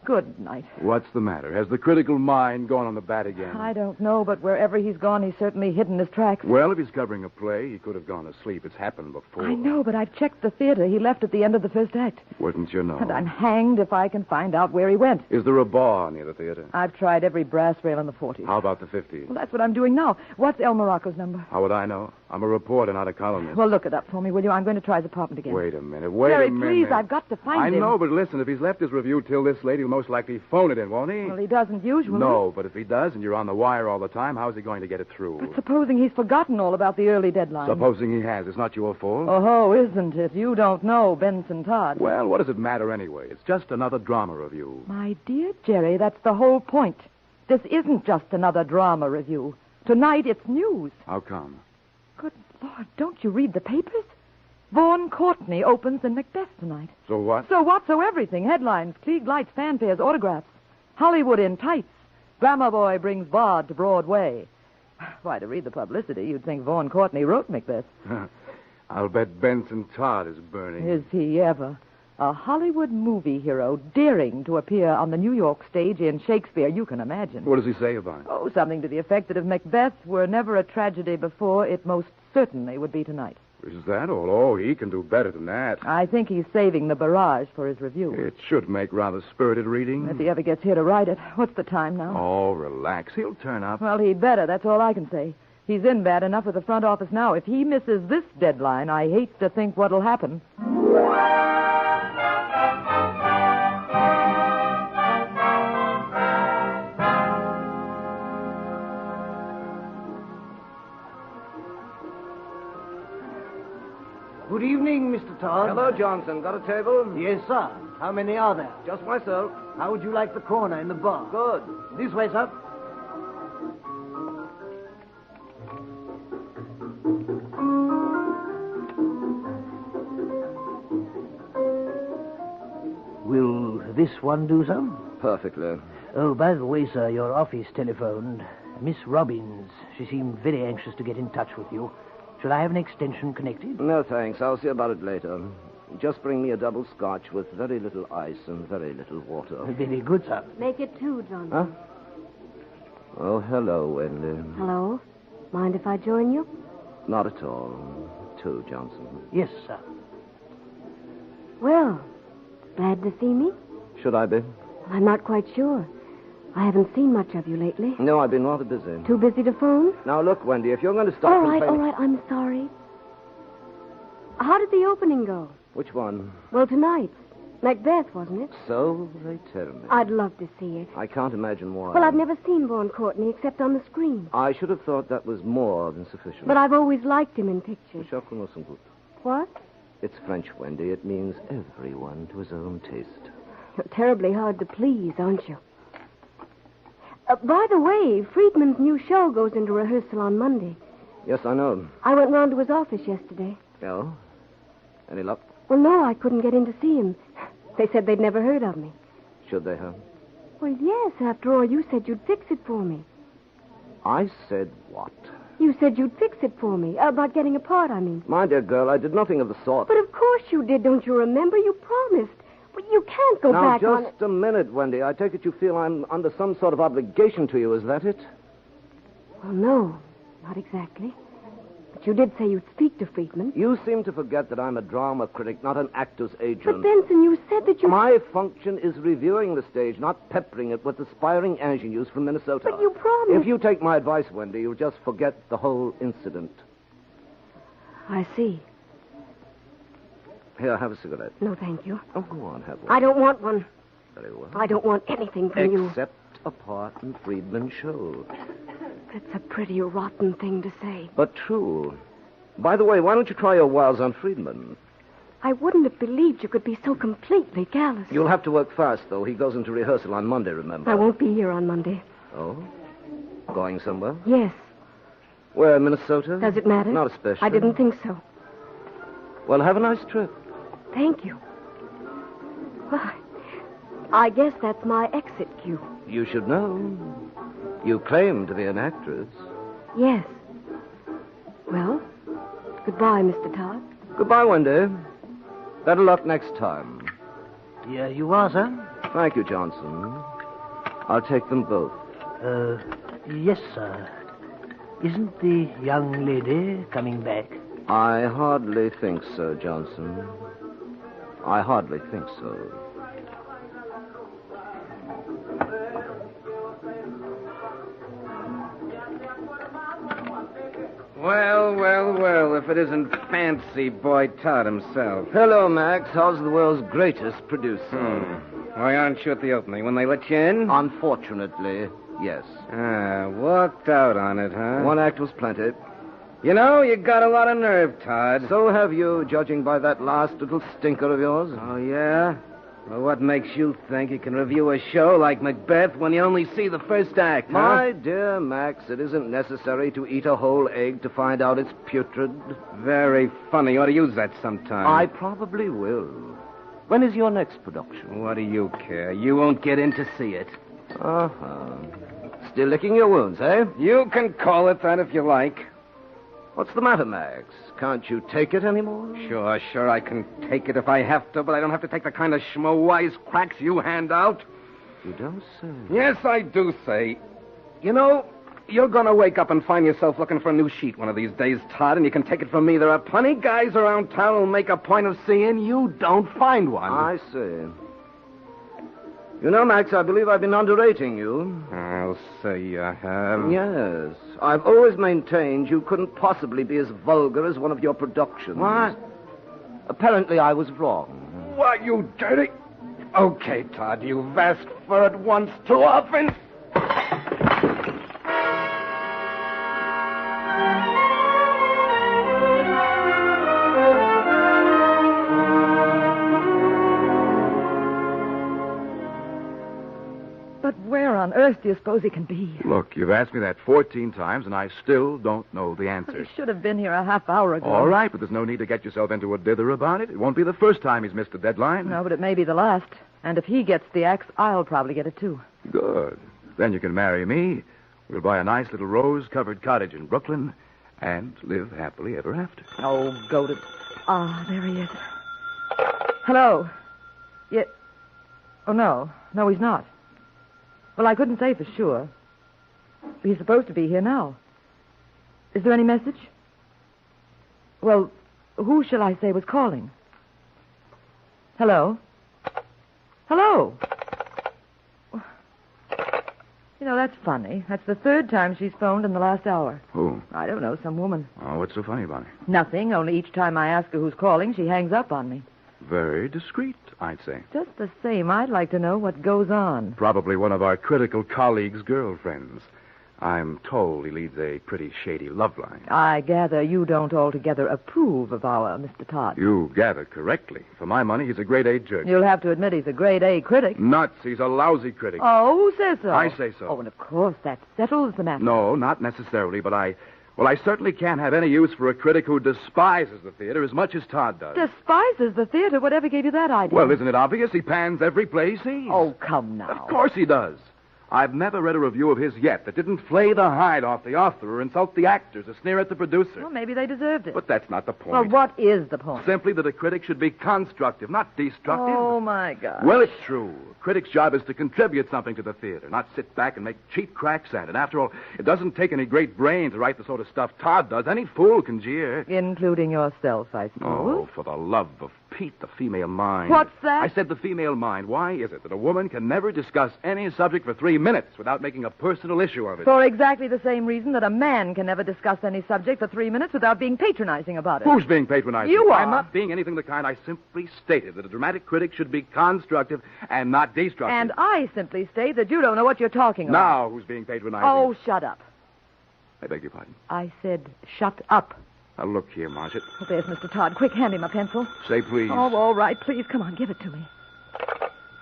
Good night. What's the matter? Has the critical mind gone on the bat again? I don't know, but wherever he's gone, he's certainly hidden his tracks. Well, if he's covering a play, he could have gone to sleep. It's happened before. I know, but I've checked the theater. He left at the end of the first act. Wouldn't you know? And I'm hanged if I can find out where he went. Is there a bar near the theater? I've tried every brass rail in the 40s. How about the 50s? Well, that's what I'm doing now. What's El Morocco's number? How would I know? I'm a reporter, not a columnist. Well, look it up for me, will you? I'm going to try his apartment again. Wait a minute. Jerry, please, I've got to find him. I know, but listen, if he's left his review till this late, he'll most likely phone it in, won't he? Well, he doesn't usually. No, but if he does and you're on the wire all the time, how's he going to get it through? But supposing he's forgotten all about the early deadline. Supposing he has. It's not your fault. Oh, isn't it? You don't know Benson Todd. Well, what does it matter anyway? It's just another drama review. My dear Jerry, that's the whole point. This isn't just another drama review. Tonight it's news. How come? Good Lord, don't you read the papers? Vaughn Courtney opens in Macbeth tonight. So what? So what? So everything. Headlines, Klieg lights, fanfares, autographs. Hollywood in tights. Grammar boy brings Bard to Broadway. Why, to read the publicity, you'd think Vaughn Courtney wrote Macbeth. I'll bet Benson Todd is burning. Is he ever? A Hollywood movie hero daring to appear on the New York stage in Shakespeare, you can imagine. What does he say about it? Oh, something to the effect that if Macbeth were never a tragedy before, it most certainly would be tonight. Is that all? Oh, he can do better than that. I think he's saving the barrage for his review. It should make rather spirited reading. If he ever gets here to write it. What's the time now? Oh, relax. He'll turn up. Well, he'd better. That's all I can say. He's in bad enough with the front office now. If he misses this deadline, I hate to think what'll happen. Good evening, Mr. Todd. Hello, Johnson. Got a table? Yes, sir. How many are there? Just myself. How would you like the corner in the bar? Good. This way, sir. Will this one do, sir? Perfectly. Oh, by the way, sir, your office telephoned. Miss Robbins. She seemed very anxious to get in touch with you. Shall I have an extension connected? No, thanks. I'll see about it later. Just bring me a double scotch with very little ice and very little water. Very good, sir. Make it 2, Johnson. Huh? Oh, hello, Wendy. Hello. Mind if I join you? Not at all. 2, Johnson. Yes, sir. Well, glad to see me? Should I be? I'm not quite sure. I haven't seen much of you lately. No, I've been rather busy. Too busy to phone? Now, look, Wendy, if you're going to stop All right, complaining... I'm sorry. How did the opening go? Which one? Well, tonight. Macbeth, wasn't it? So they tell me. I'd love to see it. I can't imagine why. Well, I've never seen Vaughn Courtney except on the screen. I should have thought that was more than sufficient. But I've always liked him in pictures. What? It's French, Wendy. It means everyone to his own taste. You're terribly hard to please, aren't you? By the way, Friedman's new show goes into rehearsal on Monday. Yes, I know. I went round to his office yesterday. Oh? Any luck? Well, no, I couldn't get in to see him. They said they'd never heard of me. Should they have? Well, yes, after all, you said you'd fix it for me. I said what? You said you'd fix it for me. About getting a part, I mean. My dear girl, I did nothing of the sort. But of course you did, don't you remember? You promised. But you can't go back on it. Now, just a minute, Wendy. I take it you feel I'm under some sort of obligation to you, is that it? Well, no, not exactly. But you did say you'd speak to Friedman. You seem to forget that I'm a drama critic, not an actor's agent. But, Benson, you said that you... My function is reviewing the stage, not peppering it with aspiring ingenues from Minnesota. But you promised... If you take my advice, Wendy, you'll just forget the whole incident. I see. Here, have a cigarette. No, thank you. Oh, go on, have one. I don't want one. Very well. I don't want anything from you. Except a part in Friedman's show. That's a pretty rotten thing to say. But true. By the way, why don't you try your wiles on Friedman? I wouldn't have believed you could be so completely callous. You'll have to work fast, though. He goes into rehearsal on Monday, remember? I won't be here on Monday. Oh? Going somewhere? Yes. Where, Minnesota? Does it matter? Not especially. I didn't think so. Well, have a nice trip. Thank you. Well, I guess that's my exit cue. You should know. You claim to be an actress. Yes. Well, goodbye, Mr. Todd. Goodbye, Wendy. Better luck next time. Here you are, sir. Thank you, Johnson. I'll take them both. Yes, sir. Isn't the young lady coming back? I hardly think so, Johnson. I hardly think so. Well, if it isn't Fancy Boy Todd himself. Hello, Max. How's the world's greatest producer? Why aren't you at the opening? When they let you in? Unfortunately, yes. Walked out on it, huh? One act was plenty. You know, you got a lot of nerve, Todd. So have you, judging by that last little stinker of yours. Oh, yeah? Well, what makes you think you can review a show like Macbeth when you only see the first act, huh? My dear Max, it isn't necessary to eat a whole egg to find out it's putrid. Very funny. You ought to use that sometime. I probably will. When is your next production? What do you care? You won't get in to see it. Uh-huh. Still licking your wounds, eh? You can call it that if you like. What's the matter, Max? Can't you take it anymore? Sure, I can take it if I have to, but I don't have to take the kind of schmo wisecracks you hand out. You don't say. Yes, I do say. You know, you're going to wake up and find yourself looking for a new sheet one of these days, Todd, and you can take it from me. There are plenty guys around town who'll make a point of seeing you don't find one. I see. You know, Max, I believe I've been underrating you. I'll say you have. Yes. I've always maintained you couldn't possibly be as vulgar as one of your productions. What? Apparently I was wrong. What, you dirty... Okay, Todd, you've asked for it once too often. Where on earth do you suppose he can be? Look, you've asked me that 14 times, and I still don't know the answer. He should have been here a half hour ago. All right, but there's no need to get yourself into a dither about it. It won't be the first time he's missed a deadline. No, but it may be the last. And if he gets the axe, I'll probably get it, too. Good. Then you can marry me. We'll buy a nice little rose-covered cottage in Brooklyn and live happily ever after. Oh, go to... Ah, there he is. Hello. Yeah. Oh, no. No, he's not. Well, I couldn't say for sure. He's supposed to be here now. Is there any message? Well, who shall I say was calling? Hello? Hello? You know, that's funny. That's the third time she's phoned in the last hour. Who? I don't know, some woman. Oh, what's so funny about it? Nothing, only each time I ask her who's calling, she hangs up on me. Very discreet, I'd say. Just the same, I'd like to know what goes on. Probably one of our critical colleagues' girlfriends. I'm told he leads a pretty shady love life. I gather you don't altogether approve of our Mr. Todd. You gather correctly. For my money, he's a grade-A jerk. You'll have to admit he's a grade-A critic. Nuts. He's a lousy critic. Oh, who says so? I say so. Oh, and of course, that settles the matter. No, not necessarily, but I certainly can't have any use for a critic who despises the theater as much as Todd does. Despises the theater? Whatever gave you that idea? Well, isn't it obvious? He pans every play he sees. Oh, come now. Of course he does. I've never read a review of his yet that didn't flay the hide off the author or insult the actors or sneer at the producer. Well, maybe they deserved it. But that's not the point. Well, what is the point? Simply that a critic should be constructive, not destructive. Oh, my God. Well, it's true. A critic's job is to contribute something to the theater, not sit back and make cheap cracks at it. After all, it doesn't take any great brain to write the sort of stuff Todd does. Any fool can jeer. Including yourself, I suppose. Oh, for the love of Pete, the female mind. What's that? I said the female mind. Why is it that a woman can never discuss any subject for 3 minutes without making a personal issue of it? For exactly the same reason that a man can never discuss any subject for 3 minutes without being patronizing about it. Who's being patronizing? You are. I'm not being anything of the kind. I simply stated that a dramatic critic should be constructive and not destructive. And I simply state that you don't know what you're talking about. Now, who's being patronizing? Oh, shut up. I beg your pardon. I said shut up. Now, look here, Marcia. Oh, there's Mr. Todd. Quick, hand him a pencil. Say please. Oh, all right. Please, come on, give it to me.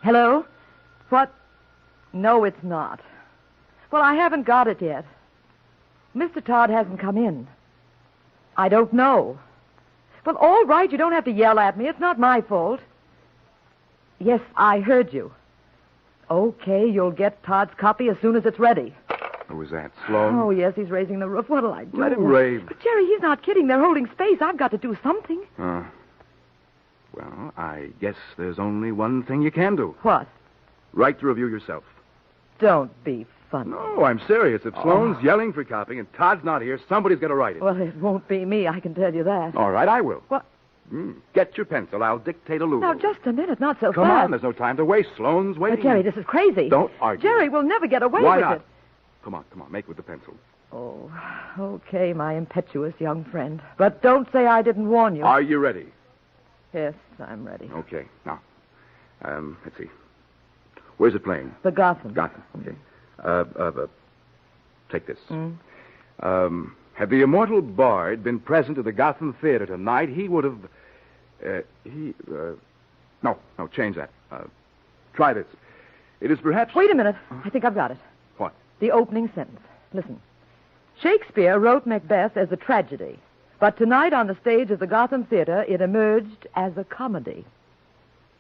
Hello? What? No, it's not. Well, I haven't got it yet. Mr. Todd hasn't come in. I don't know. Well, all right, you don't have to yell at me. It's not my fault. Yes, I heard you. Okay, you'll get Todd's copy as soon as it's ready. Who was that, Sloan? Oh, yes, he's raising the roof. What'll I do? Let him rave. But, Jerry, he's not kidding. They're holding space. I've got to do something. Well, I guess there's only one thing you can do. What? Write the review yourself. Don't be funny. No, I'm serious. If Sloan's yelling for copy and Todd's not here, somebody's got to write it. Well, it won't be me, I can tell you that. All right, I will. What? Get your pencil. I'll dictate a loop. Now, just a minute, not so Come fast. on, there's no time to waste. Sloan's waiting. But, Jerry, this is crazy. Don't argue. Jerry, we'll never get away Why with not? it. Come on. Make with the pencil. Oh, okay, my impetuous young friend. But don't say I didn't warn you. Are you ready? Yes, I'm ready. Okay. Now, let's see. Where's it playing? The Gotham. Gotham. Okay. Take this. Had the immortal Bard been present at the Gotham Theater tonight, he would have... No, change that. Try this. It is perhaps... Wait a minute. I think I've got it. What? The opening sentence. Listen. Shakespeare wrote Macbeth as a tragedy, but tonight on the stage of the Gotham Theater, it emerged as a comedy.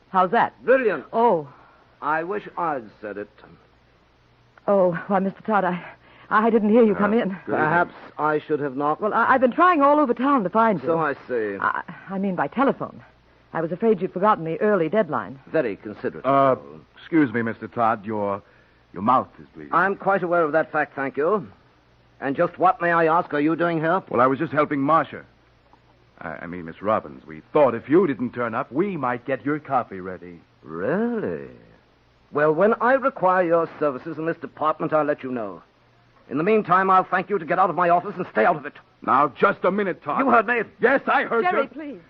How's that? Brilliant. Oh. I wish I'd said it. Oh, why, Mr. Todd, I didn't hear you come in. Perhaps I should have knocked. Well, I've been trying all over town to find you. So I see. I mean by telephone. I was afraid you'd forgotten the early deadline. Very considerate. Excuse me, Mr. Todd. Your mouth is bleeding. I'm quite aware of that fact, thank you. And just what, may I ask, are you doing here? Well, I was just helping Marcia. I mean, Miss Robbins. We thought if you didn't turn up, we might get your copy ready. Really? Well, when I require your services in this department, I'll let you know. In the meantime, I'll thank you to get out of my office and stay out of it. Now, just a minute, Todd. You heard me? Yes, I heard Jerry, you. please.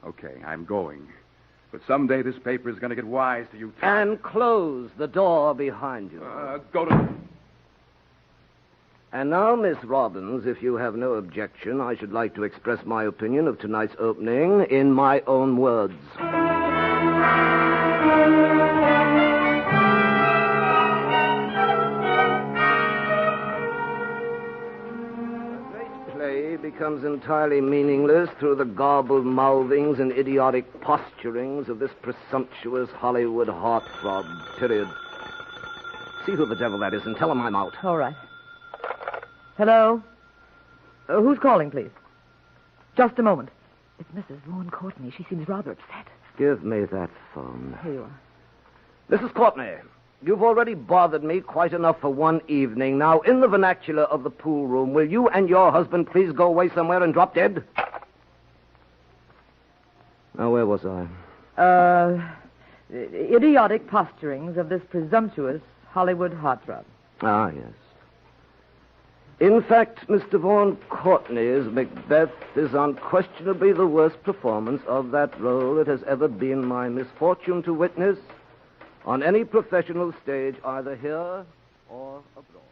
Okay, I'm going. But someday this paper is going to get wise to you, Todd. And close the door behind you. Go to... And now, Miss Robbins, if you have no objection, I should like to express my opinion of tonight's opening in my own words. Becomes entirely meaningless through the garbled mouthings and idiotic posturings of this presumptuous Hollywood heartthrob, period. See who the devil that is and tell him I'm out. All right. Hello? Who's calling, please? Just a moment. It's Mrs. Vaughan Courtney. She seems rather upset. Give me that phone. Here you are. Mrs. Courtney, you've already bothered me quite enough for one evening. Now, in the vernacular of the pool room, will you and your husband please go away somewhere and drop dead? Now, where was I? Idiotic posturings of this presumptuous Hollywood heartthrob. Ah, yes. In fact, Mr. Vaughan Courtney's Macbeth is unquestionably the worst performance of that role it has ever been my misfortune to witness on any professional stage, either here or abroad.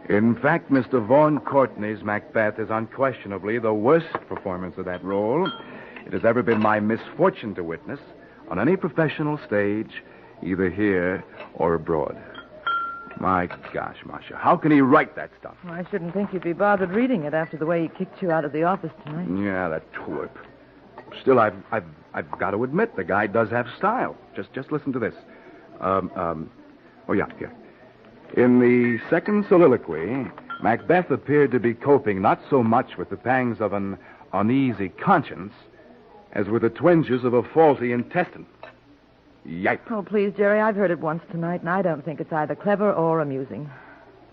In fact, Mr. Vaughan Courtney's Macbeth is unquestionably the worst performance of that role it has ever been my misfortune to witness on any professional stage, either here or abroad. My gosh, Marcia, how can he write that stuff? Well, I shouldn't think you'd be bothered reading it after the way he kicked you out of the office tonight. Yeah, that twerp. Still, I've got to admit the guy does have style. Just listen to this. Oh, yeah, here. In the second soliloquy, Macbeth appeared to be coping not so much with the pangs of an uneasy conscience as with the twinges of a faulty intestine. Yipe. Oh, please, Jerry, I've heard it once tonight, and I don't think it's either clever or amusing.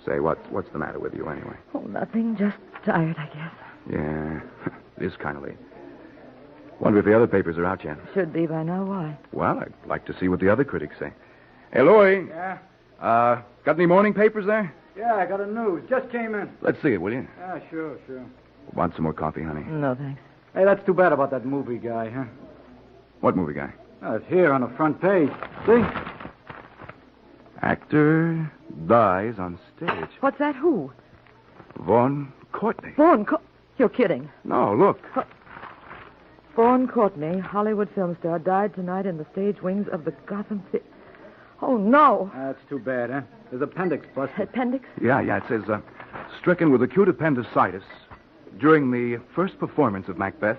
Say, what's the matter with you, anyway? Oh, nothing. Just tired, I guess. Yeah, it is kind of late. Wonder if the other papers are out yet. Should be by now. Why? Well, I'd like to see what the other critics say. Hey, Louie. Yeah? Got any morning papers there? Yeah, I got a news. Just came in. Let's see it, will you? Yeah, sure. Want some more coffee, honey? No, thanks. Hey, that's too bad about that movie guy, huh? What movie guy? Oh, it's here on the front page. See? Actor dies on stage. What's that? Who? Vaughn Courtney. You're kidding. No, look. Vaughn Courtney, Hollywood film star, died tonight in the stage wings of the Gotham Theater. Oh, no. That's too bad, huh? His appendix busted. Appendix? Yeah, it says, stricken with acute appendicitis during the first performance of Macbeth,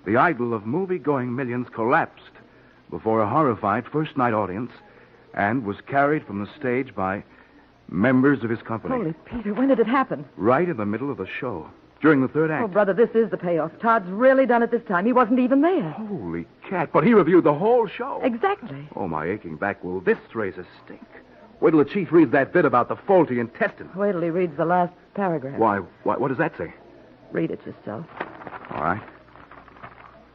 the idol of movie-going millions collapsed before a horrified first-night audience and was carried from the stage by members of his company. Holy Peter, when did it happen? Right in the middle of the show, during the third act. Oh, brother, this is the payoff. Todd's really done it this time. He wasn't even there. Holy cat, but he reviewed the whole show. Exactly. Oh, my aching back. Will this raise a stink? Wait till the chief reads that bit about the faulty intestine. Wait till he reads the last paragraph. Why, what does that say? Read it yourself. All right.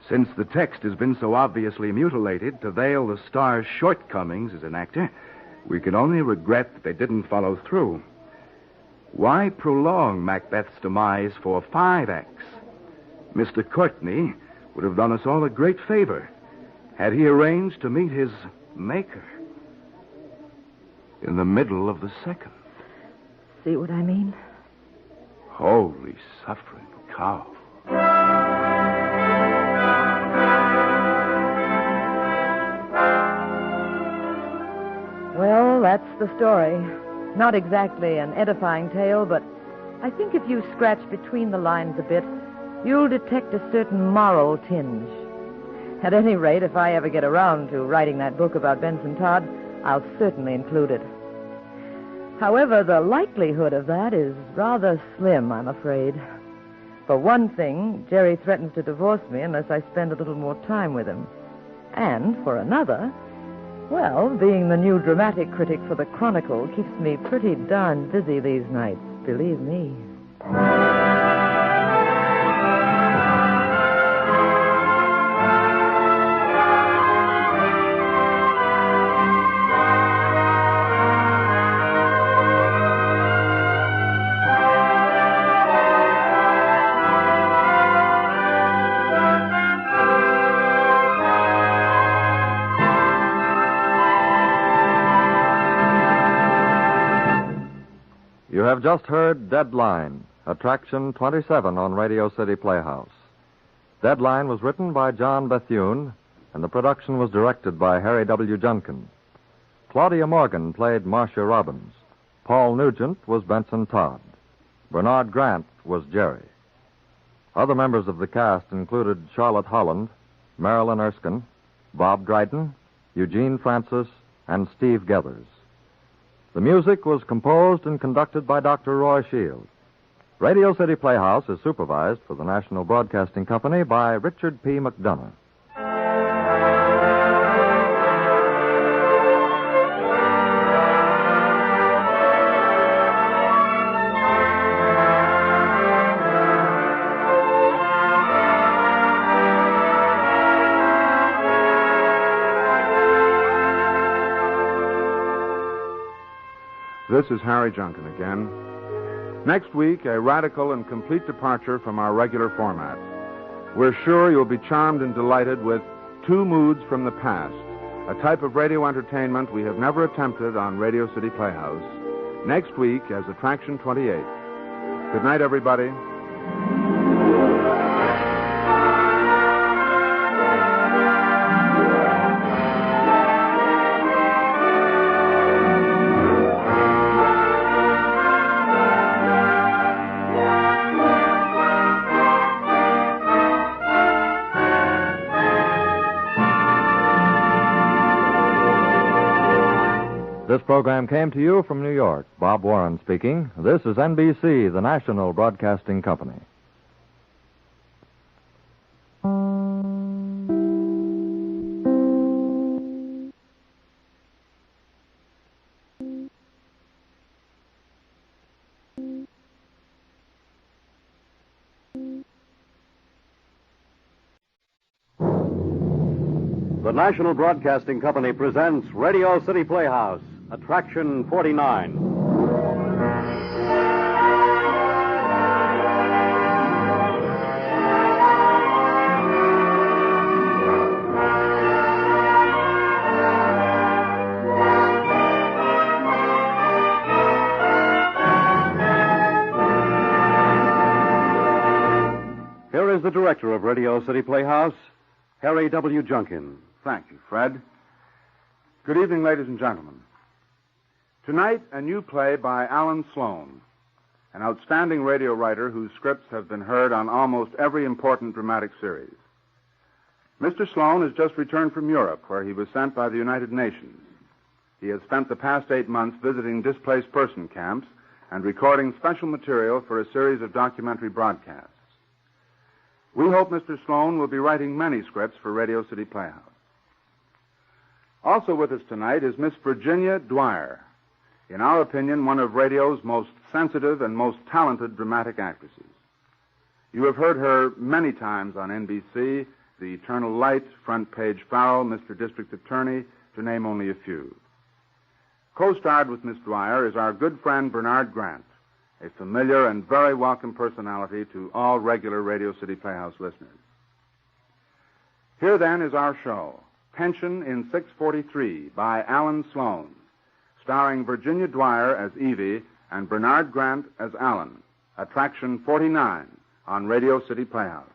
Since the text has been so obviously mutilated to veil the star's shortcomings as an actor, we can only regret that they didn't follow through. Why prolong Macbeth's demise for 5 acts? Mr. Courtney would have done us all a great favor had he arranged to meet his maker in the middle of the second. See what I mean? Holy suffering cow. Well, that's the story. Not exactly an edifying tale, but I think if you scratch between the lines a bit, you'll detect a certain moral tinge. At any rate, if I ever get around to writing that book about Benson Todd, I'll certainly include it. However, the likelihood of that is rather slim, I'm afraid. For one thing, Jerry threatens to divorce me unless I spend a little more time with him. And for another, well, being the new dramatic critic for the Chronicle keeps me pretty darn busy these nights, believe me. You have just heard Deadline, Attraction 27 on Radio City Playhouse. Deadline was written by John Bethune, and the production was directed by Harry W. Junkin. Claudia Morgan played Marcia Robbins. Paul Nugent was Benson Todd. Bernard Grant was Jerry. Other members of the cast included Charlotte Holland, Marilyn Erskine, Bob Dryden, Eugene Francis, and Steve Gethers. The music was composed and conducted by Dr. Roy Shield. Radio City Playhouse is supervised for the National Broadcasting Company by Richard P. McDonough. This is Harry Junkin again. Next week, a radical and complete departure from our regular format. We're sure you'll be charmed and delighted with Two Moods from the Past, a type of radio entertainment we have never attempted on Radio City Playhouse. Next week as Attraction 28. Good night, everybody. This program came to you from New York. Bob Warren speaking. This is NBC, the national broadcasting company. The National Broadcasting Company presents Radio City Playhouse, Attraction 49. Here is the director of Radio City Playhouse, Harry W. Junkin. Thank you, Fred. Good evening, ladies and gentlemen. Tonight, a new play by Alan Sloan, an outstanding radio writer whose scripts have been heard on almost every important dramatic series. Mr. Sloan has just returned from Europe, where he was sent by the United Nations. He has spent the past 8 months visiting displaced person camps and recording special material for a series of documentary broadcasts. We hope Mr. Sloan will be writing many scripts for Radio City Playhouse. Also with us tonight is Miss Virginia Dwyer, in our opinion, one of radio's most sensitive and most talented dramatic actresses. You have heard her many times on NBC, The Eternal Light, Front Page Farrell, Mr. District Attorney, to name only a few. Co-starred with Miss Dwyer is our good friend Bernard Grant, a familiar and very welcome personality to all regular Radio City Playhouse listeners. Here, then, is our show, Pension in 643 by Alan Sloan, starring Virginia Dwyer as Evie and Bernard Grant as Alan. Attraction 49 on Radio City Playhouse.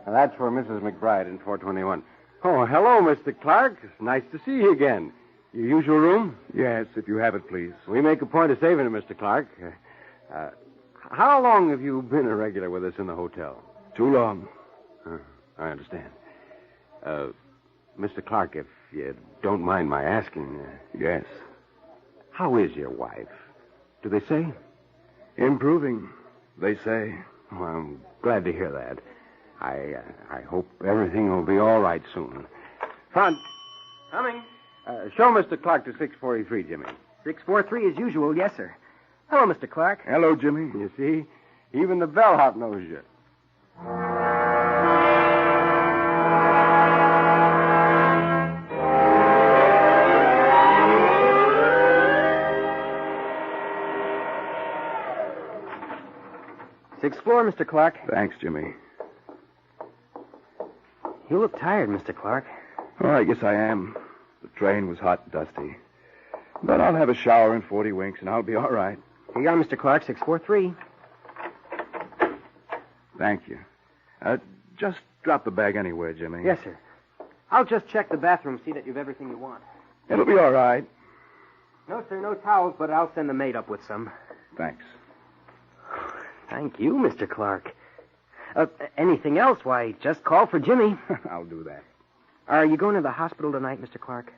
That's for Mrs. McBride in 421. Oh, hello, Mr. Clark. It's nice to see you again. Your usual room? Yes, if you have it, please. We make a point of saving it, Mr. Clark. How long have you been a regular with us in the hotel? Too long. I understand. Mr. Clark, if you don't mind my asking... Yes. How is your wife? Do they say? Improving, they say. Well, I'm glad to hear that. I hope everything will be all right soon. Front. Coming. Show Mr. Clark to 643, Jimmy. 643 as usual, yes, sir. Hello, Mr. Clark. Hello, Jimmy. You see, even the bellhop knows you. Sixth floor, Mr. Clark. Thanks, Jimmy. You look tired, Mr. Clark. Oh, I guess I am. The train was hot and dusty. But I'll have a shower in 40 winks, and I'll be all right. Here you are, Mr. Clark, 643. Thank you. Just drop the bag anywhere, Jimmy. Yes, sir. I'll just check the bathroom, see that you've everything you want. It'll be all right. No, sir, no towels, but I'll send the maid up with some. Thanks. Thank you, Mr. Clark. Anything else, why, just call for Jimmy. I'll do that. Are you going to the hospital tonight, Mr. Clark?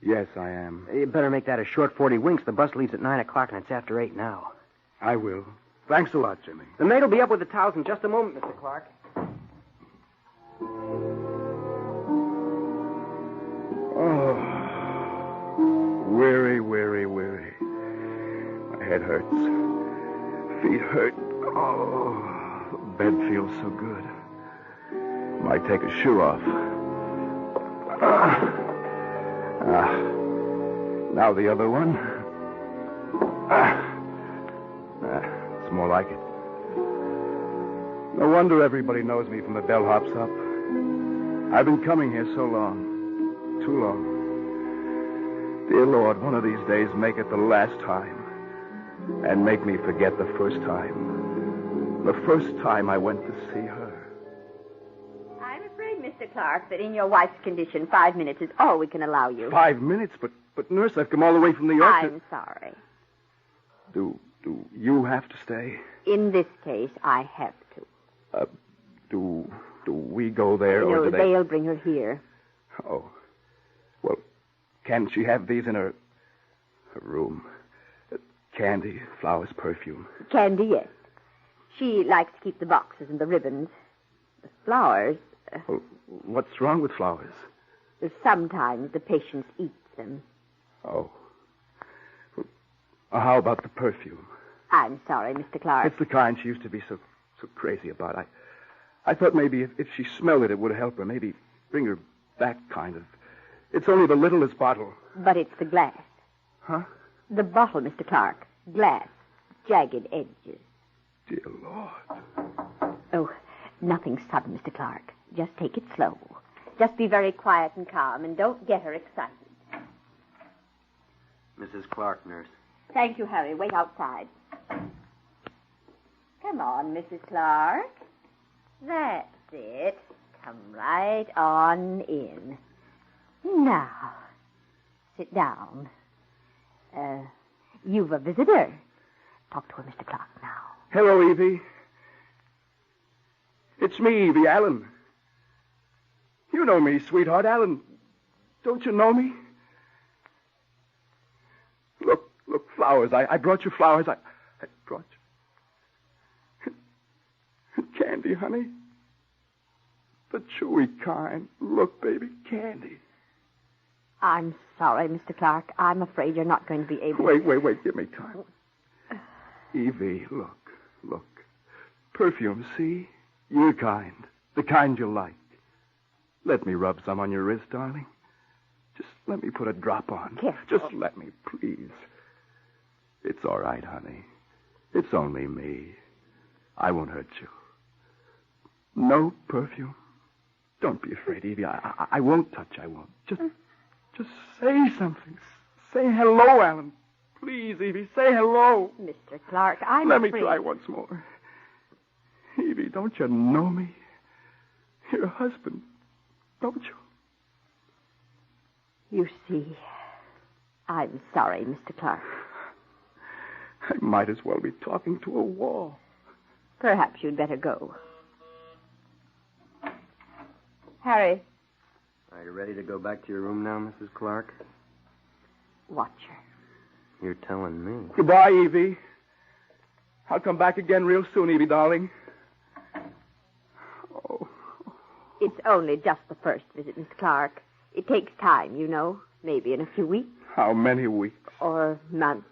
Yes, I am. You better make that a short 40 winks. The bus leaves at 9 o'clock, and it's after 8 now. I will. Thanks a lot, Jimmy. The maid will be up with the towels in just a moment, Mr. Clark. Oh, weary, weary, weary. My head hurts. Feet hurt. Oh. Bed feels so good. Might take a shoe off. Now the other one. It's more like it. No wonder everybody knows me from the bellhops up. I've been coming here so long. Too long. Dear Lord, one of these days make it the last time. And make me forget the first time. The first time I went to see her. I'm afraid Miss Mr. Clark, that in your wife's condition, 5 minutes is all we can allow you. 5 minutes? But nurse, I've come all the way from New York. I'm sorry. Do you have to stay? In this case, I have to. Do we go there, or No, do they... they'll bring her here. Oh. Well, can she have these in her room? Candy, flowers, perfume. Candy, yes. She likes to keep the boxes and the ribbons. The flowers... Well, what's wrong with flowers? Sometimes the patients eat them. Oh. Well, how about the perfume? I'm sorry, Mr. Clark. It's the kind she used to be so crazy about. I thought maybe if she smelled it, it would help her. Maybe bring her back, kind of. It's only the littlest bottle. But it's the glass. Huh? The bottle, Mr. Clark. Glass. Jagged edges. Dear Lord. Oh, nothing sudden, Mr. Clark. Just take it slow. Just be very quiet and calm, and don't get her excited. Mrs. Clark, nurse. Thank you, Harry. Wait outside. Come on, Mrs. Clark. That's it. Come right on in. Now, sit down. You've a visitor. Talk to her, Mr. Clark, now. Hello, Evie. It's me, Evie Allen. You know me, sweetheart. Allen, don't you know me? Look, flowers. I brought you flowers. I brought you... Candy, honey. The chewy kind. Look, baby, candy. I'm sorry, Mr. Clark. I'm afraid you're not going to be able to... Wait. Give me time. Evie, look. Perfume, see? Your kind. The kind you like. Let me rub some on your wrist, darling. Just let me put a drop on. Careful. Just let me, please. It's all right, honey. It's only me. I won't hurt you. No perfume. Don't be afraid, Evie. I won't touch. I won't. Just say something. Say hello, Alan. Please, Evie, say hello. Mr. Clark, I'm Let afraid... me try once more. Evie, don't you know me? Your husband, don't you? You see, I'm sorry, Mr. Clark. I might as well be talking to a wall. Perhaps you'd better go. Harry. Are you ready to go back to your room now, Mrs. Clark? Watch her. You're telling me. Goodbye, Evie. I'll come back again real soon, Evie, darling. Oh. It's only just the first visit, Mr. Clark. It takes time, you know. Maybe in a few weeks. How many weeks? Or months.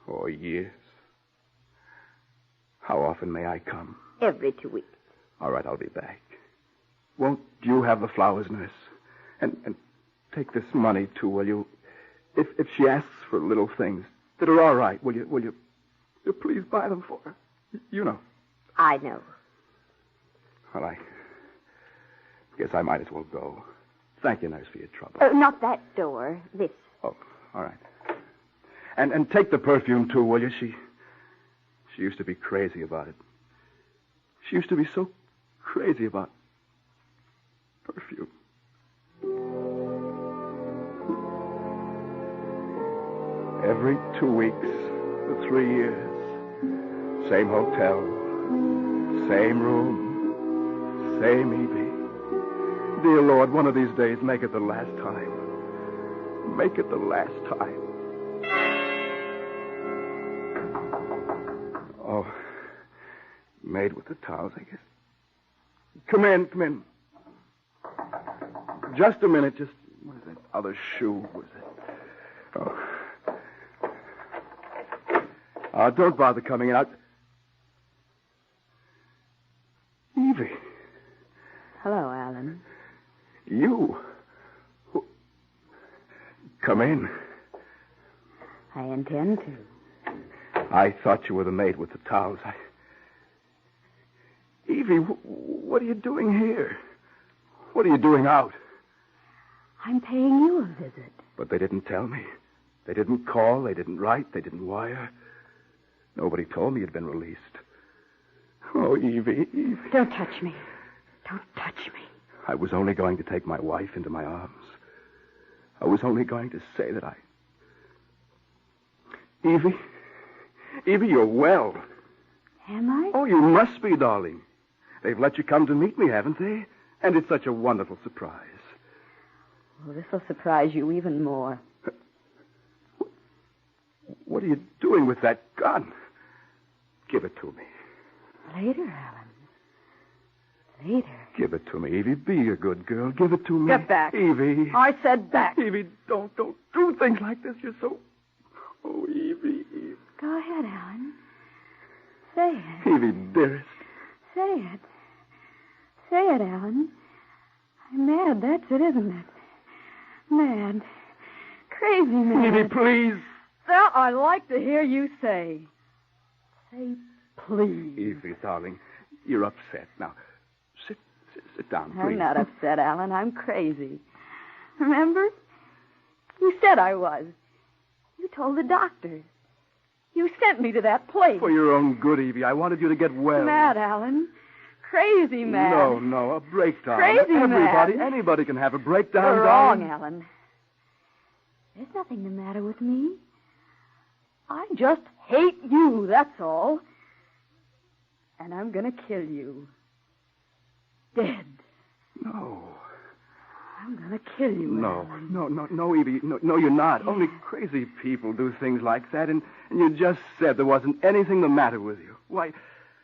Or years. How often may I come? Every 2 weeks. All right, I'll be back. Won't you have the flowers, nurse? And take this money, too, will you? If she asks for little things that are all right, will you please buy them for her? You know. I know. Well, I guess I might as well go. Thank you, nurse, for your trouble. Not that door. This. Oh, all right. And take the perfume, too, will you? She used to be crazy about it. She used to be so crazy about perfume. Every 2 weeks for 3 years. Same hotel. Same room. Same Evie. Dear Lord, one of these days, make it the last time. Make it the last time. Oh, maid with the towels, I guess. Come in. Just a minute, what is that other shoe? Was it? Oh. Don't bother coming out. Evie. Hello, Alan. You? Come in. I intend to. I thought you were the maid with the towels. Evie, what are you doing here? What are you doing out? I'm paying you a visit. But they didn't tell me. They didn't call, they didn't write, they didn't wire. Nobody told me you'd been released. Oh, Evie. Don't touch me. Don't touch me. I was only going to take my wife into my arms. I was only going to say that I... Evie? Evie, you're well. Am I? Oh, you must be, darling. They've let you come to meet me, haven't they? And it's such a wonderful surprise. Well, this will surprise you even more. What are you doing with that gun? Give it to me. Later, Alan. Later. Give it to me, Evie. Be a good girl. Give it to me. Get back. Evie. I said back. Evie, don't do things like this. You're so... Oh, Evie. Go ahead, Alan. Say it. Evie, dearest. Say it. Say it, Alan. I'm mad, that's it, isn't it? Mad. Crazy mad. Evie, please. That I like to hear you say. Say please. Evie, darling, you're upset. Now, sit down, please. I'm not upset, Alan. I'm crazy. Remember? You said I was. You told the doctors. You sent me to that place. For your own good, Evie. I wanted you to get well. Mad, Alan. Crazy mad. No, a breakdown. Crazy mad. Anybody can have a breakdown, You're darling. wrong, Alan. There's nothing the matter with me. I just hate you, that's all. And I'm going to kill you. Dead. No. I'm going to kill you, Alan. No, Evie. No, you're not. Yeah. Only crazy people do things like that, and you just said there wasn't anything the matter with you. Why,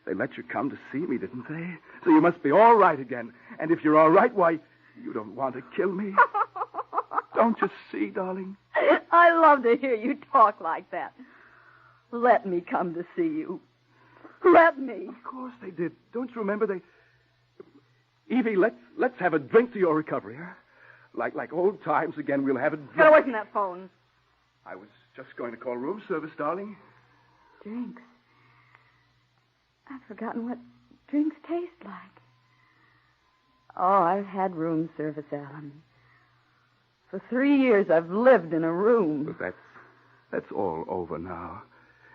they let you come to see me, didn't they? So you must be all right again. And if you're all right, why, you don't want to kill me. Don't you see, darling? I love to hear you talk like that. Let me come to see you. Let me. Of course they did. Don't you remember they... Evie, let's have a drink to your recovery, huh? Like old times again, we'll have a drink. Get away from that phone. I was just going to call room service, darling. Drinks. I've forgotten what drinks taste like. Oh, I've had room service, Alan. For 3 years, I've lived in a room. But that's all over now.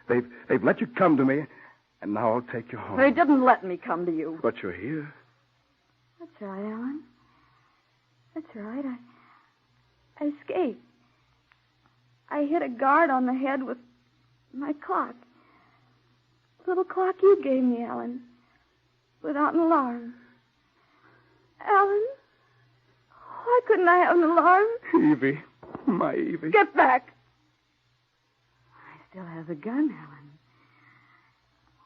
They've let you come to me, and now I'll take you home. They didn't let me come to you. But you're here. That's right, Alan. That's right. I escaped. I hit a guard on the head with my clock. The little clock you gave me, Alan. Without an alarm. Alan? Why couldn't I have an alarm? Evie. My Evie. Get back. I still have the gun, Alan.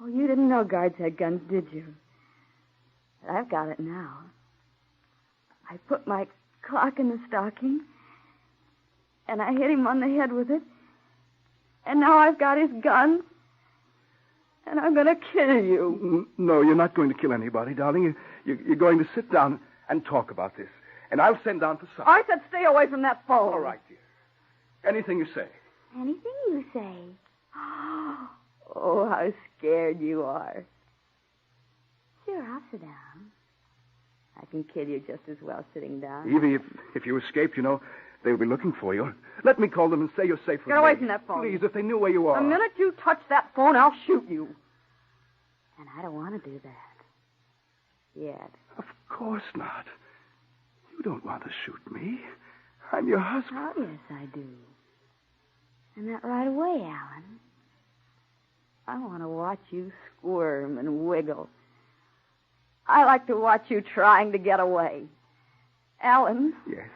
Oh, you didn't know guards had guns, did you? I've got it now. I put my clock in the stocking, and I hit him on the head with it, and now I've got his gun, and I'm going to kill you. No, you're not going to kill anybody, darling. You're going to sit down and talk about this, and I'll send down for supper. I said stay away from that phone. All right, dear. Anything you say. Anything you say. Oh, how scared you are. Sure, I'll sit down. I can kill you just as well sitting down. Evie, if you escape, you know, they'll be looking for you. Let me call them and say you're safe from Get away me. from that phone. Please, if they knew where you are. The minute you touch that phone, I'll shoot you. And I don't want to do that. Yet. Of course not. You don't want to shoot me. I'm your husband. Oh, yes, I do. And that right away, Alan. I want to watch you squirm and wiggle. I like to watch you trying to get away. Alan? Yes?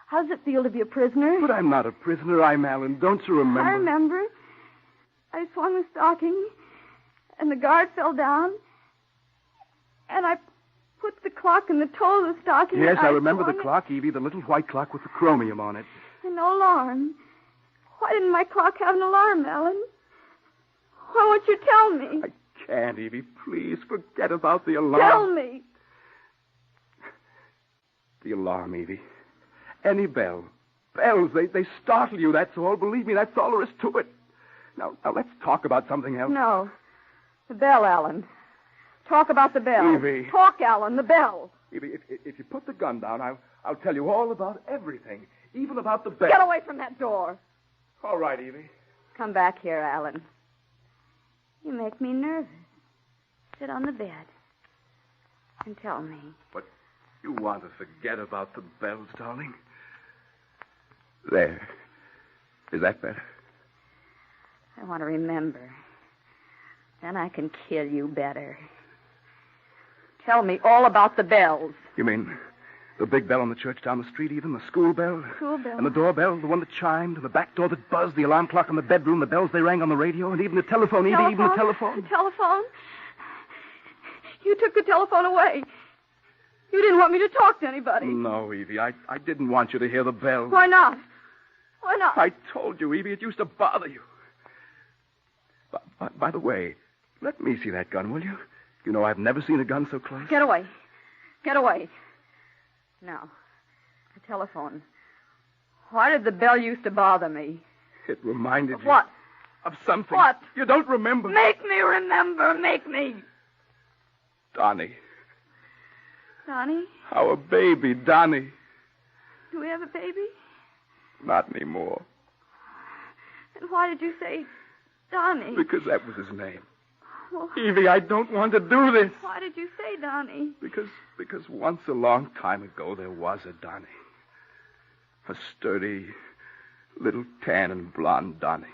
How does it feel to be a prisoner? But I'm not a prisoner. I'm Alan. Don't you remember? I remember. I swung the stocking, and the guard fell down, and I put the clock in the toe of the stocking. Yes, I remember swung the clock, Evie, the little white clock with the chromium on it. And no alarm. Why didn't my clock have an alarm, Alan? Why won't you tell me? I can't, Evie. Please forget about the alarm. Tell me. The alarm, Evie. Any bell. Bells, they startle you, that's all. Believe me, that's all there is to it. Now let's talk about something else. No. The bell, Alan. Talk about the bell. Evie. Talk, Alan, the bell. Evie, if you put the gun down, I'll tell you all about everything, even about the bell. Get away from that door. All right, Evie. Come back here, Alan. You make me nervous. Sit on the bed and tell me. You want to forget about the bells, darling? There. Is that better? I want to remember. Then I can kill you better. Tell me all about the bells. You mean the big bell on the church down the street, even the school bell? School bell? And the doorbell, the one that chimed, and the back door that buzzed, the alarm clock in the bedroom, the bells they rang on the radio, and even the telephone, Evie, even the telephone. The telephone? You took the telephone away. You didn't want me to talk to anybody. No, Evie, I didn't want you to hear the bell. Why not? Why not? I told you, Evie, it used to bother you. By the way, let me see that gun, will you? You know, I've never seen a gun so close. Get away. Get away. Now, the telephone. Why did the bell used to bother me? It reminded Of what? you of something. What? You don't remember. Make me remember. Make me. Donnie. Donnie? Our baby, Donnie. Do we have a baby? Not anymore. Then why did you say Donnie? Because that was his name. Well, Evie, I don't want to do this. why did you say Donnie? Because once a long time ago there was a Donnie. A sturdy, little tan and blonde Donnie.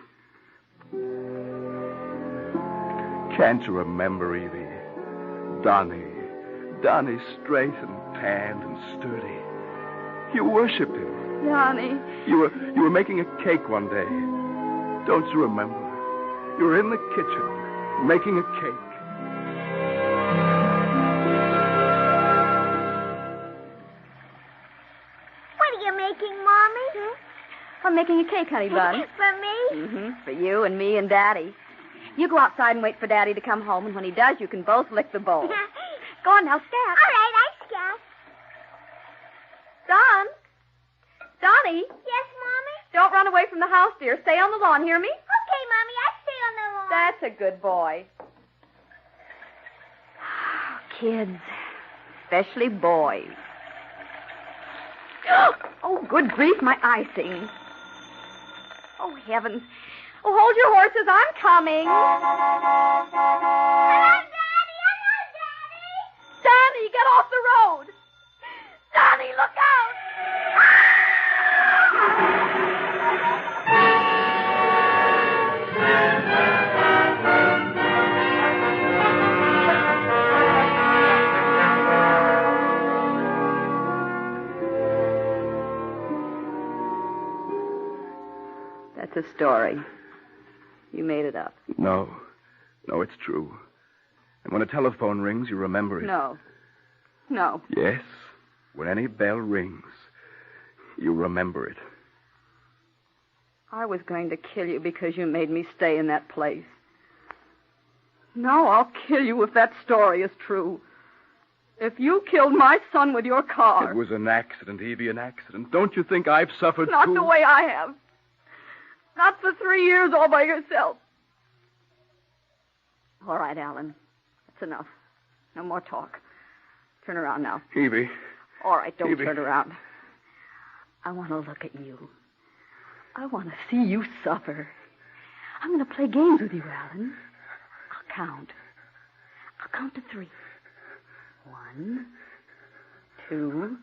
Can't you remember, Evie? Donnie. Donnie straight and tanned and sturdy. You worshipped him. Donnie. You were making a cake one day. Don't you remember? You were in the kitchen making a cake. What are you making, Mommy? I'm making a cake, honey bun. For me? Mm-hmm. For you and me and Daddy. You go outside and wait for Daddy to come home, and when he does, you can both lick the bowl. Go on now, scat. All right, I scat. Don? Donnie? Yes, Mommy? Don't run away from the house, dear. Stay on the lawn, hear me? Okay, Mommy, I stay on the lawn. That's a good boy. Kids. Especially boys. Oh, good grief, my icing. Oh, heavens. Oh, hold your horses. I'm coming. Hello, Daddy. Hello, Daddy. Donnie, get off the road. Donnie, look out. That's a story. You made it up. No, it's true. And when a telephone rings, you remember it. No. No. Yes, when any bell rings, you remember it. I was going to kill you because you made me stay in that place. No, I'll kill you if that story is true. If you killed my son with your car. It was an accident, Evie, an accident. Don't you think I've suffered Not too? the way I have. Not for 3 years all by yourself. All right, Alan. That's enough. No more talk. Turn around now. Evie. All right, don't Evie. turn around. I want to look at you. I want to see you suffer. I'm going to play games with you, Alan. I'll count. I'll count to 3. 1, 2.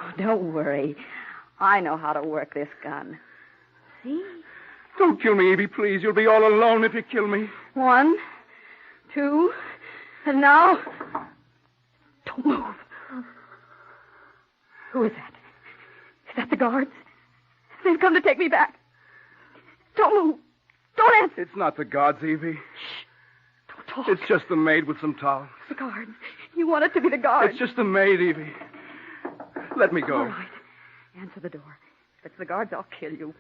Oh, don't worry. I know how to work this gun. See? Don't kill me, Evie, please. You'll be all alone if you kill me. 1, 2, and now... Don't move. Who is that? Is that the guards? They've come to take me back. Don't move. Don't answer. It's not the guards, Evie. Shh. Don't talk. It's just the maid with some towels. The guards. You want it to be the guards. It's just the maid, Evie. Let me go. All right. Answer the door. If it's the guards, I'll kill you.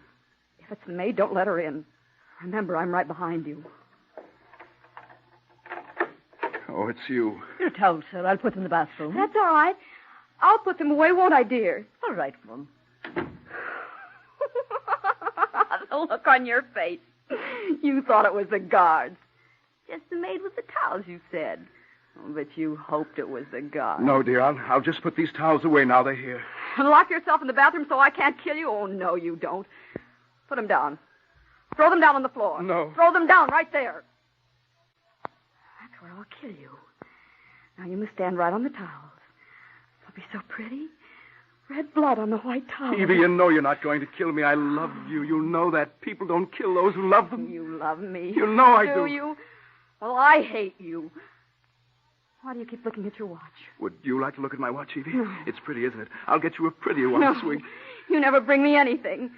If it's the maid, don't let her in. Remember, I'm right behind you. Oh, it's you. Your towels, sir. I'll put them in the bathroom. That's all right. I'll put them away, won't I, dear? All right, Mum. The look on your face. You thought it was the guards. Just the maid with the towels, you said. Oh, but you hoped it was the guards. No, dear, I'll just put these towels away now they're here. And lock yourself in the bathroom so I can't kill you? Oh, no, you don't. Put them down. Throw them down on the floor. No. Throw them down right there. That's where I'll kill you. Now, you must stand right on the towels. It'll be so pretty. Red blood on the white towel. Evie, you know you're not going to kill me. I love you. You know that. People don't kill those who love them. You love me. You know I do. Do you? Well, I hate you. Why do you keep looking at your watch? Would you like to look at my watch, Evie? No. It's pretty, isn't it? I'll get you a prettier one, No. sweet. You never bring me anything.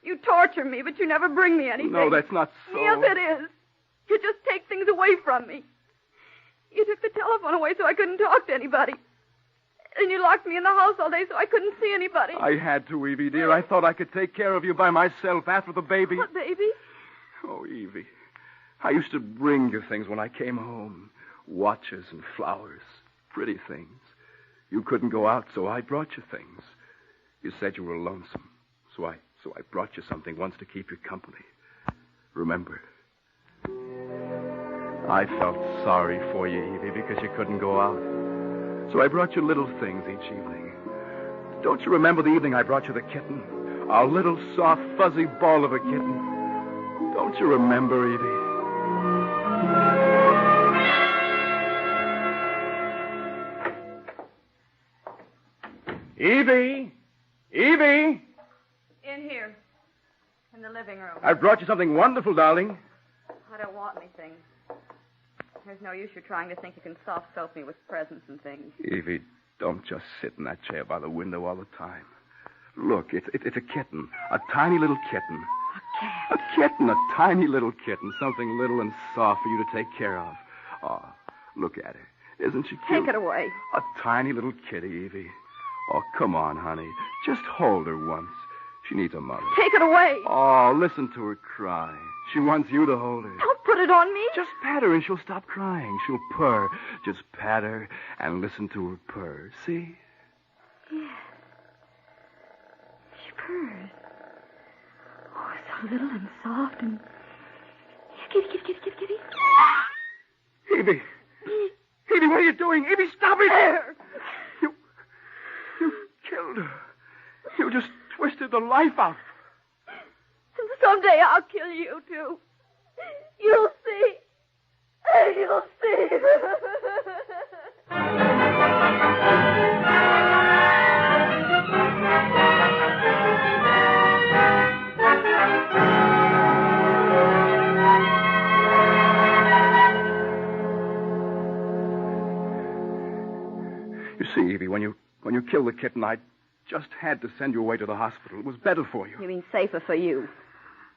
You torture me, but you never bring me anything. No, that's not so. Yes, it is. You just take things away from me. You took the telephone away so I couldn't talk to anybody. And you locked me in the house all day so I couldn't see anybody. I had to, Evie, dear. I thought I could take care of you by myself after the baby. What baby? Oh, Evie. I used to bring you things when I came home. Watches and flowers. Pretty things. You couldn't go out, so I brought you things. You said you were lonesome. So I brought you something once to keep you company. Remember? I felt sorry for you, Evie, because you couldn't go out. So I brought you little things each evening. Don't you remember the evening I brought you the kitten? Our little soft, fuzzy ball of a kitten. Don't you remember, Evie? Evie! Evie! In here. In the living room. I brought you something wonderful, darling. I don't want anything. There's no use you trying to think you can soft soap me with presents and things. Evie, don't just sit in that chair by the window all the time. Look, it's a kitten. A tiny little kitten. A cat. A kitten, a tiny little kitten. Something little and soft for you to take care of. Oh, look at her. Isn't she cute? Take it away. A tiny little kitty, Evie. Oh, come on, honey. Just hold her once. She needs a mother. Take it away. Oh, listen to her cry. She wants you to hold her. Don't put it on me. Just pat her and she'll stop crying. She'll purr. Just pat her and listen to her purr. See? Yes. She purrs. Oh, so little and soft and... Kitty, kitty, kitty, kitty, kitty. Evie! Evie, what are you doing? Evie, stop it! There! You killed her. You just twisted the life out. Someday I'll kill you, too. You'll see. You'll see. You see, Evie, when you killed the kitten, I just had to send you away to the hospital. It was better for you. You mean safer for you?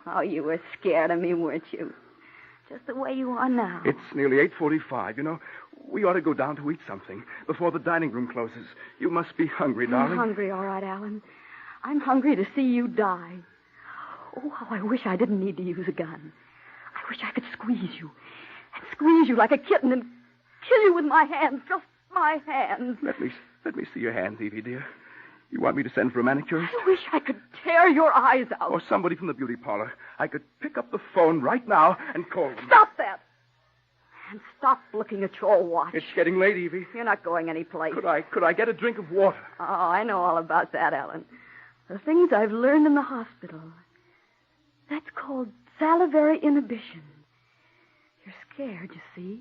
Oh, you were scared of me, weren't you? Just the way you are now. It's nearly 8:45. You know, we ought to go down to eat something before the dining room closes. You must be hungry, darling. I'm hungry, all right, Alan. I'm hungry to see you die. Oh, how I wish I didn't need to use a gun. I wish I could squeeze you. And squeeze you like a kitten and kill you with my hands. Just my hands. Let me see your hands, Evie, dear. You want me to send for a manicurist? I wish I could tear your eyes out. Or somebody from the beauty parlor. I could pick up the phone right now and call them. Stop that! And stop looking at your watch. It's getting late, Evie. You're not going anyplace. Could I get a drink of water? Oh, I know all about that, Alan. The things I've learned in the hospital. That's called salivary inhibition. You're scared, you see.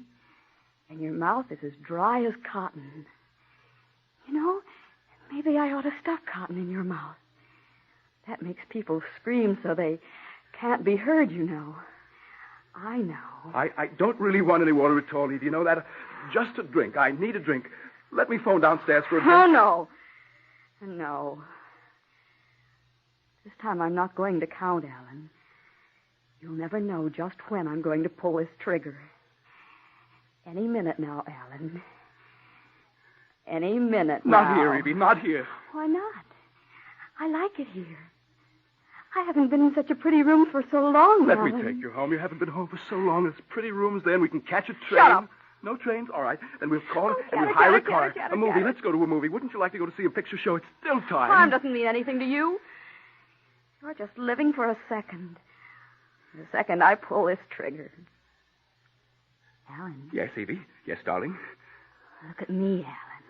And your mouth is as dry as cotton. You know, maybe I ought to stuff cotton in your mouth. That makes people scream so they can't be heard, you know. I know. I don't really want any water at all, Evie. You know that? Just a drink. I need a drink. Let me phone downstairs for a drink. Oh, no. No. This time I'm not going to count, Alan. You'll never know just when I'm going to pull this trigger. Any minute now, Alan. Any minute now. Not here, Evie. Not here. Why not? I like it here. I haven't been in such a pretty room for so long, Let Alan. me take you home. You haven't been home for so long. There's pretty rooms there, and we can catch a train. Shut up. No trains? All right. Then we'll call and we'll it, hire get a it, car. get it, A movie. get it. Let's go to a movie. Wouldn't you like to go to see a picture show? It's still time. Time doesn't mean anything to you. You're just living for a second. The second I pull this trigger. Alan. Yes, Evie. Yes, darling. Look at me, Alan.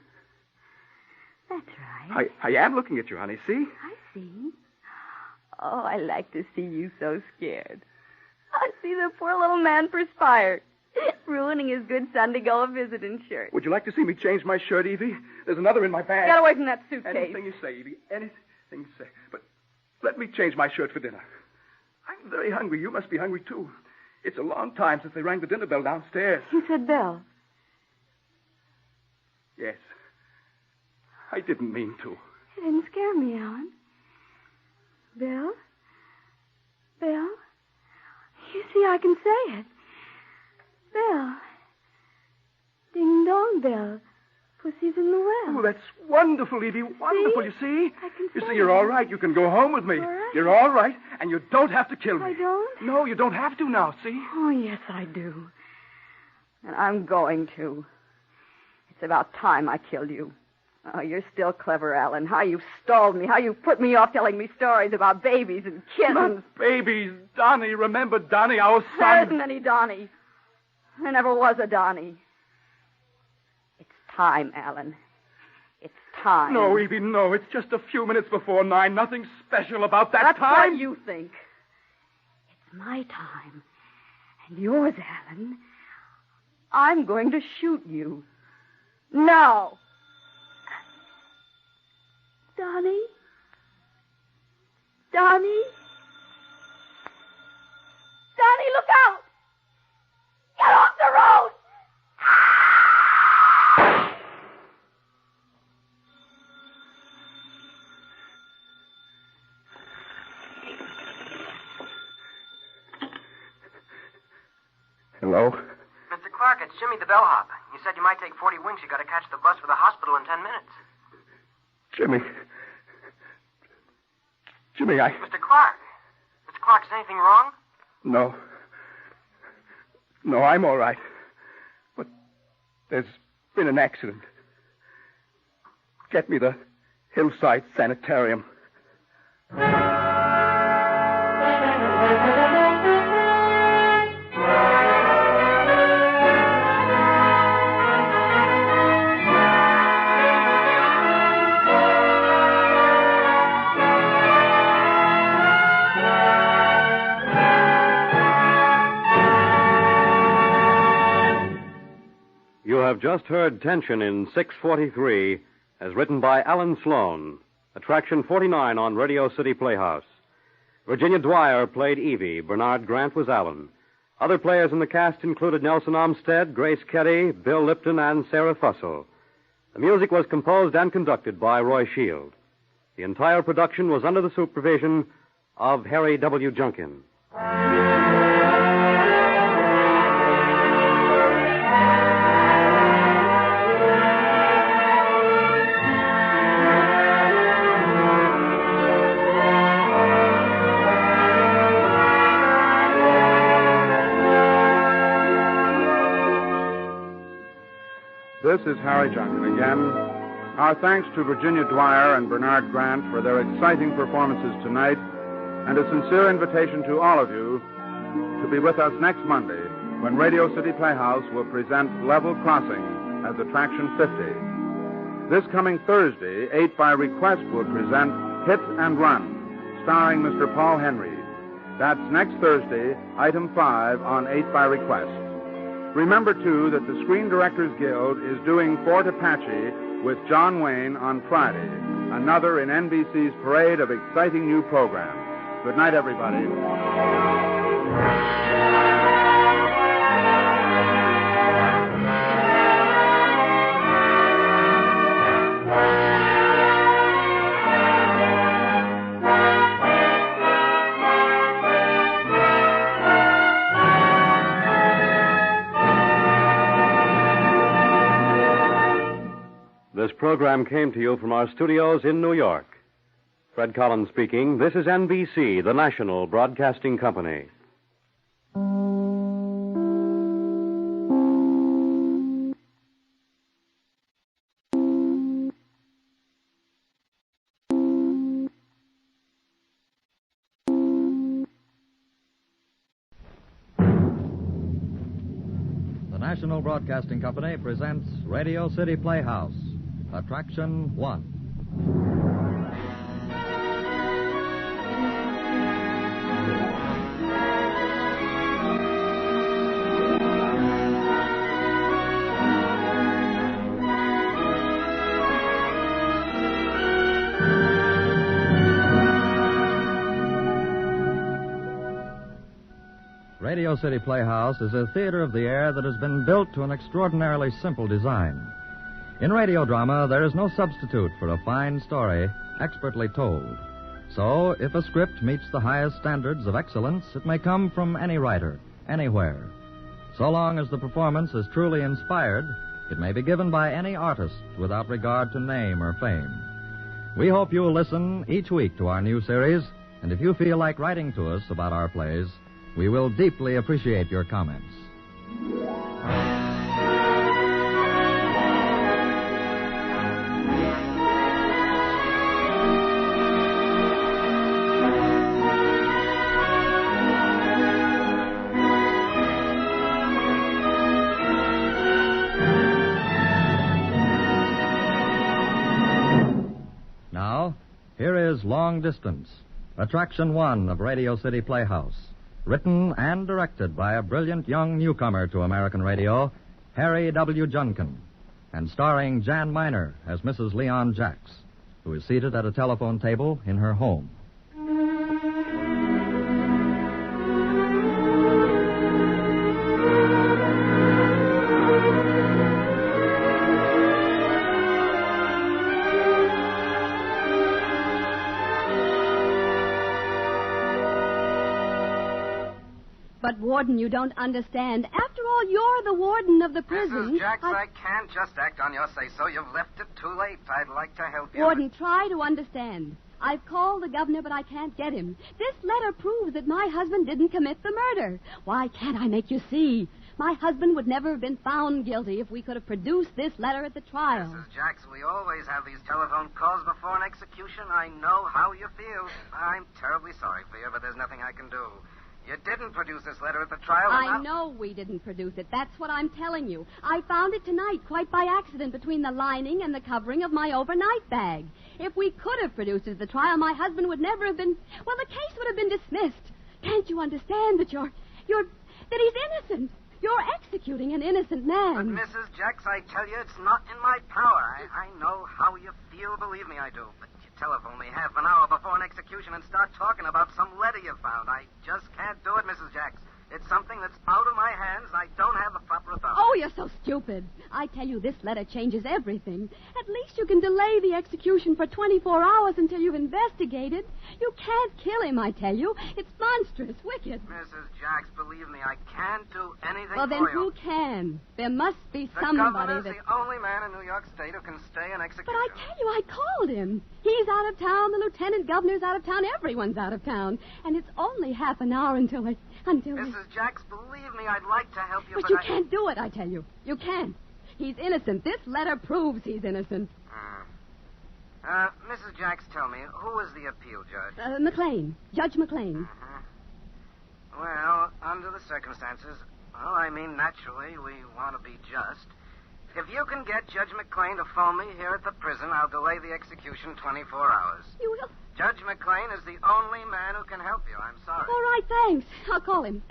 That's right. I am looking at you, honey. See? I see. Oh, I like to see you so scared. I see the poor little man perspire. Ruining his good Sunday-go visiting shirt. Would you like to see me change my shirt, Evie? There's another in my bag. Get away from that suitcase. Anything you say, Evie. Anything you say. But let me change my shirt for dinner. I'm very hungry. You must be hungry, too. It's a long time since they rang the dinner bell downstairs. You said bell. Yes. I didn't mean to. You didn't scare me, Alan. Bill? Bill? You see, I can say it. Bill. Ding dong, Bill. Pussy's in the well. Oh, that's wonderful, Evie. Wonderful, you see? I can You say see, you're it. all right. You can go home with me. All right. You're all right, and you don't have to kill me. I don't? No, you don't have to now, see? Oh, yes, I do. And I'm going to. It's about time I killed you. Oh, you're still clever, Alan. How you've stalled me. How you've put me off telling me stories about babies and kittens. Not babies. Donnie, remember Donnie, our son. There isn't any Donnie. There never was a Donnie. It's time, Alan. It's time. No, Evie, no. It's just a few minutes before 9. Nothing special about that That's time. what you think. It's my time. And yours, Alan. I'm going to shoot you. Now. Donnie? Donnie? Donnie, look out! Get off the road! Hello? Mr. Clark, it's Jimmy the bellhop. You said you might take 40 winks. You got to catch the bus for the hospital in 10 minutes. Jimmy. Jimmy, I... Mr. Clark. Mr. Clark, is anything wrong? No. No, I'm all right. But there's been an accident. Get me the Hillside Sanitarium. You have just heard Tension in 643, as written by Alan Sloan. Attraction 49 on Radio City Playhouse. Virginia Dwyer played Evie. Bernard Grant was Alan. Other players in the cast included Nelson Olmsted, Grace Kelly, Bill Lipton, and Sarah Fussell. The music was composed and conducted by Roy Shield. The entire production was under the supervision of Harry W. Junkin. This is Harry Junkin again. Our thanks to Virginia Dwyer and Bernard Grant for their exciting performances tonight, and a sincere invitation to all of you to be with us next Monday when Radio City Playhouse will present Level Crossing as Attraction 50. This coming Thursday, 8 by Request will present Hit and Run, starring Mr. Paul Henry. That's next Thursday, item 5 on 8 by Request. Remember, too, that the Screen Directors Guild is doing Fort Apache with John Wayne on Friday, another in NBC's parade of exciting new programs. Good night, everybody. This program came to you from our studios in New York. Fred Collins speaking. This is NBC, the national broadcasting company. The National Broadcasting Company presents Radio City Playhouse, Attraction 1. Radio City Playhouse is a theater of the air that has been built to an extraordinarily simple design. In radio drama, there is no substitute for a fine story expertly told. So, if a script meets the highest standards of excellence, it may come from any writer, anywhere. So long as the performance is truly inspired, it may be given by any artist without regard to name or fame. We hope you'll listen each week to our new series, and if you feel like writing to us about our plays, we will deeply appreciate your comments. Now, here is Long Distance, Attraction 1 of Radio City Playhouse, written and directed by a brilliant young newcomer to American radio, Harry W. Junkin, and starring Jan Miner as Mrs. Leon Jacks, who is seated at a telephone table in her home. But, Warden, you don't understand. After all, you're the warden of the prison. Mrs. Jacks, I can't just act on your say-so. You've left it too late. I'd like to help you. Warden, try to understand. I've called the governor, but I can't get him. This letter proves that my husband didn't commit the murder. Why can't I make you see? My husband would never have been found guilty if we could have produced this letter at the trial. Mrs. Jacks, we always have these telephone calls before an execution. I know how you feel. I'm terribly sorry for you, but there's nothing I can do. You didn't produce this letter at the trial. I know we didn't produce it. That's what I'm telling you. I found it tonight, quite by accident, between the lining and the covering of my overnight bag. If we could have produced it at the trial, my husband would never have been... Well, the case would have been dismissed. Can't you understand that that he's innocent? You're executing an innocent man. But, Mrs. Jacks, I tell you, it's not in my power. I know how you feel. Believe me, I do. But you telephone me half an hour before an execution and start talking about some letter you found. I just can't do it, Mrs. Jacks. It's something that's out of my hands. I don't have the proper authority. Oh, you're so stupid. I tell you, this letter changes everything. At least you can delay the execution for 24 hours until you've investigated. You can't kill him, I tell you. It's monstrous, wicked. Mrs. Jacks, believe me, I can't do anything well, then for you. Who can? There must be the somebody governor's that... the only man in New York State who can stay an execution. But I tell you, I called him. He's out of town. The lieutenant governor's out of town. Everyone's out of town. And it's only half an hour until... Mrs. Jacks, believe me, I'd like to help you, but you can't do it, I tell you. You can't. He's innocent. This letter proves he's innocent. Mrs. Jacks, tell me, who is the appeal judge? McLean. Judge McLean. Well, under the circumstances, naturally, we want to be just. If you can get Judge McLean to phone me here at the prison, I'll delay the execution 24 hours. You will? Judge McLean is the only man who can help you. I'm sorry. All right, thanks. I'll call him.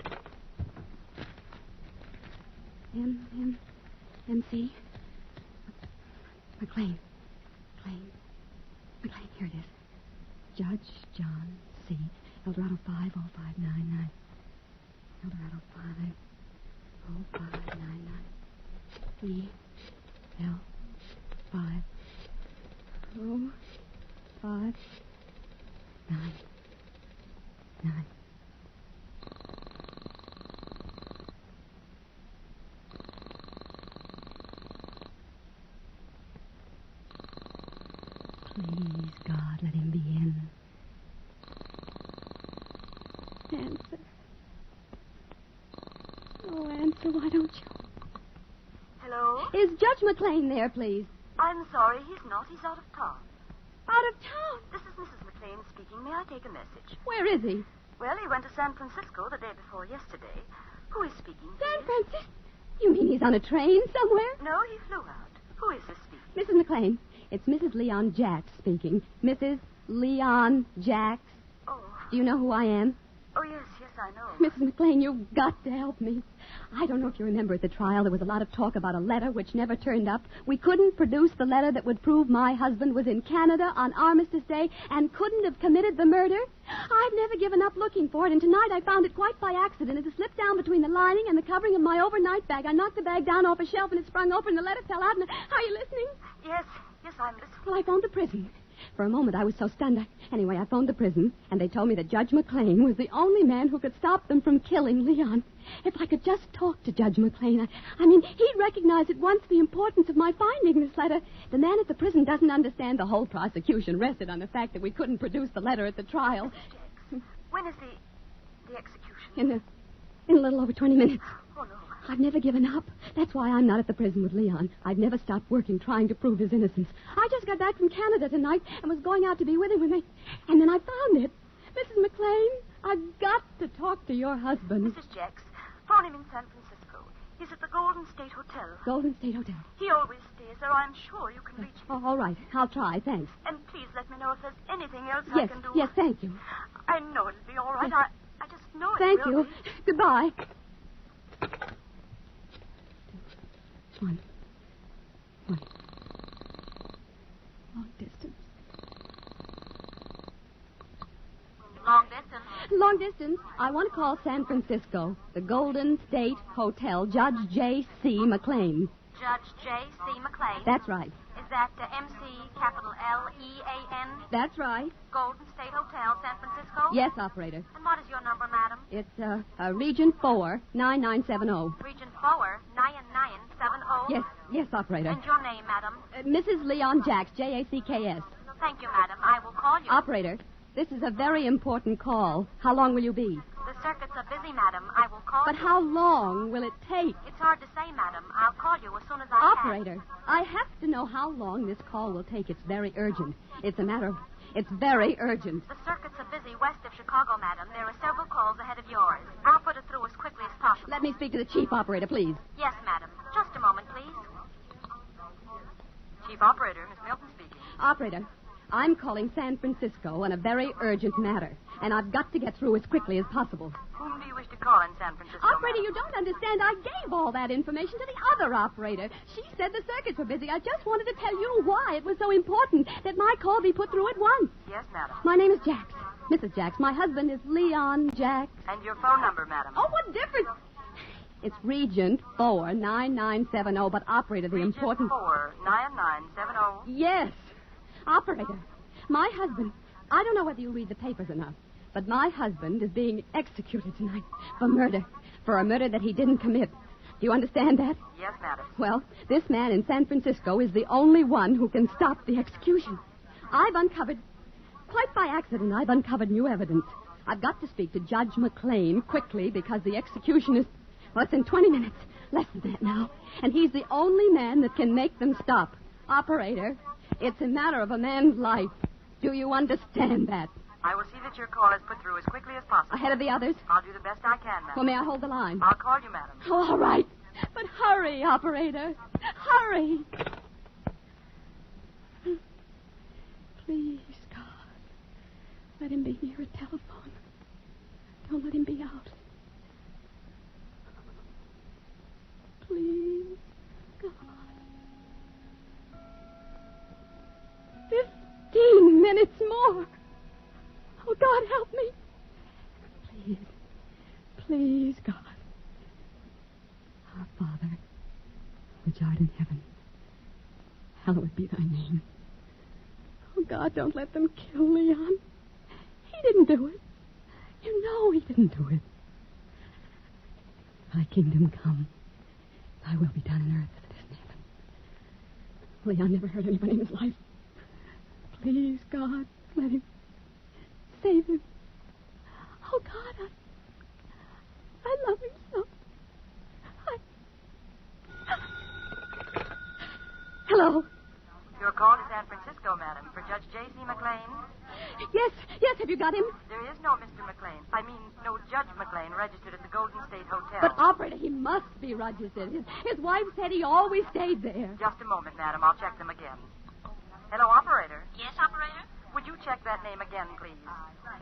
MC? McLean, here it is. Judge John C. Eldorado 50599. Eldorado 50599. E. L. 5. 0. 5. 9. 9. Please, God, let him be in. Answer. Oh, answer, why don't you? Hello? Is Judge McLean there, please? I'm sorry, he's not. He's out of town. Out of town? This is Mrs. McLean speaking. May I take a message? Where is he? Well, he went to San Francisco the day before yesterday. Who is speaking, San Francisco? You mean he's on a train somewhere? No, he flew out. Who is this speaking? Mrs. McLean, it's Mrs. Leon Jacks speaking. Mrs. Leon Jacks. Oh. Do you know who I am? Oh, yes, I know. Mrs. McLean, you've got to help me. I don't know if you remember at the trial, there was a lot of talk about a letter which never turned up. We couldn't produce the letter that would prove my husband was in Canada on Armistice Day and couldn't have committed the murder. I've never given up looking for it, and tonight I found it quite by accident. It had slipped down between the lining and the covering of my overnight bag. I knocked the bag down off a shelf, and it sprung open, and the letter fell out. And are you listening? Yes, I'm listening. Well, I phoned the prison. For a moment, I was so stunned. Anyway, I phoned the prison, and they told me that Judge McLean was the only man who could stop them from killing Leon. If I could just talk to Judge McLean, I mean, he'd recognize at once the importance of my finding this letter. The man at the prison doesn't understand the whole prosecution rested on the fact that we couldn't produce the letter at the trial. When is the execution? In a little over 20 minutes. Oh, no. I've never given up. That's why I'm not at the prison with Leon. I've never stopped working, trying to prove his innocence. I just got back from Canada tonight and was going out to be with him and then I found it. Mrs. McLean, I've got to talk to your husband. Mrs. Jacks, phone him in San Francisco. He's at the Golden State Hotel. Golden State Hotel. He always stays there. I'm sure you can reach him. Oh, all right. I'll try. Thanks. And please let me know if there's anything else I can do. Yes, thank you. I know it'll be all right. Yes. I just know it Thank will you. Goodbye. One. Long distance. Long distance. Long distance. I want to call San Francisco. The Golden State Hotel. Judge J.C. McLean. Judge J.C. McLean. That's right. Is that M.C. capital L-E-A-N? That's right. Golden State Hotel, San Francisco? Yes, operator. And what is your number, madam? It's Region 4, 9970. Region 4, 9970? Yes, operator. And your name, madam? Mrs. Leon Jacks, Jacks. Thank you, madam. I will call you. Operator, this is a very important call. How long will you be? The circuits are busy, madam. I will call But you. how long will it take? It's hard to say, madam. I'll call you as soon as I Operator, I have to know how long this call will take. It's very urgent. It's very urgent. The circuits are busy west of Chicago, madam. There are several calls ahead of yours. I'll put it through as quickly as possible. Let me speak to the chief operator, please. Yes, madam. Just a moment, please. Chief operator, Miss Milton speaking. Operator, I'm calling San Francisco on a very urgent matter, and I've got to get through as quickly as possible. Whom do you wish to call in San Francisco, Operator, madam? you don't understand. I gave all that information to the other operator. She said the circuits were busy. I just wanted to tell you why it was so important that my call be put through at once. Yes, madam. My name is Jacks. Mrs. Jacks. My husband is Leon Jacks. And your phone number, madam? Oh, what difference? It's Regent 4, 9970, but operator, the important... 4, 9970? Yes. Operator, my husband... I don't know whether you read the papers or not, but my husband is being executed tonight for murder. For a murder that he didn't commit. Do you understand that? Yes, madam. Well, this man in San Francisco is the only one who can stop the execution. I've uncovered... Quite by accident, I've uncovered new evidence. I've got to speak to Judge McLean quickly because the execution is... Well, it's in 20 minutes. Less than that now. And he's the only man that can make them stop. Operator, it's a matter of a man's life. Do you understand that? I will see that your call is put through as quickly as possible. Ahead of the others? I'll do the best I can, madam. Well, may I hold the line? I'll call you, madam. Oh, all right. But hurry, operator. Hurry. Please, God. Let him be near a telephone. Don't let him be out. Please, God. 15 minutes more. Oh, God, help me. Please. Please, God. Our Father, which art in heaven, hallowed be thy name. Oh, God, don't let them kill Leon. He didn't do it. You know he didn't do it. Thy kingdom come. Thy will be done on earth as it is in heaven. Leon never hurt anybody in his life. Please, God, let him. Save him. Oh, God, I love him so. Hello. Your call to San Francisco, madam, for Judge J.C. McLean. Yes, have you got him? There is no Mr. McLean. I mean, no Judge McLean registered at the Golden State Hotel. But, operator, he must be registered. His wife said he always stayed there. Just a moment, madam. I'll check them again. Hello, operator. Yes, operator? Would you check that name again, please?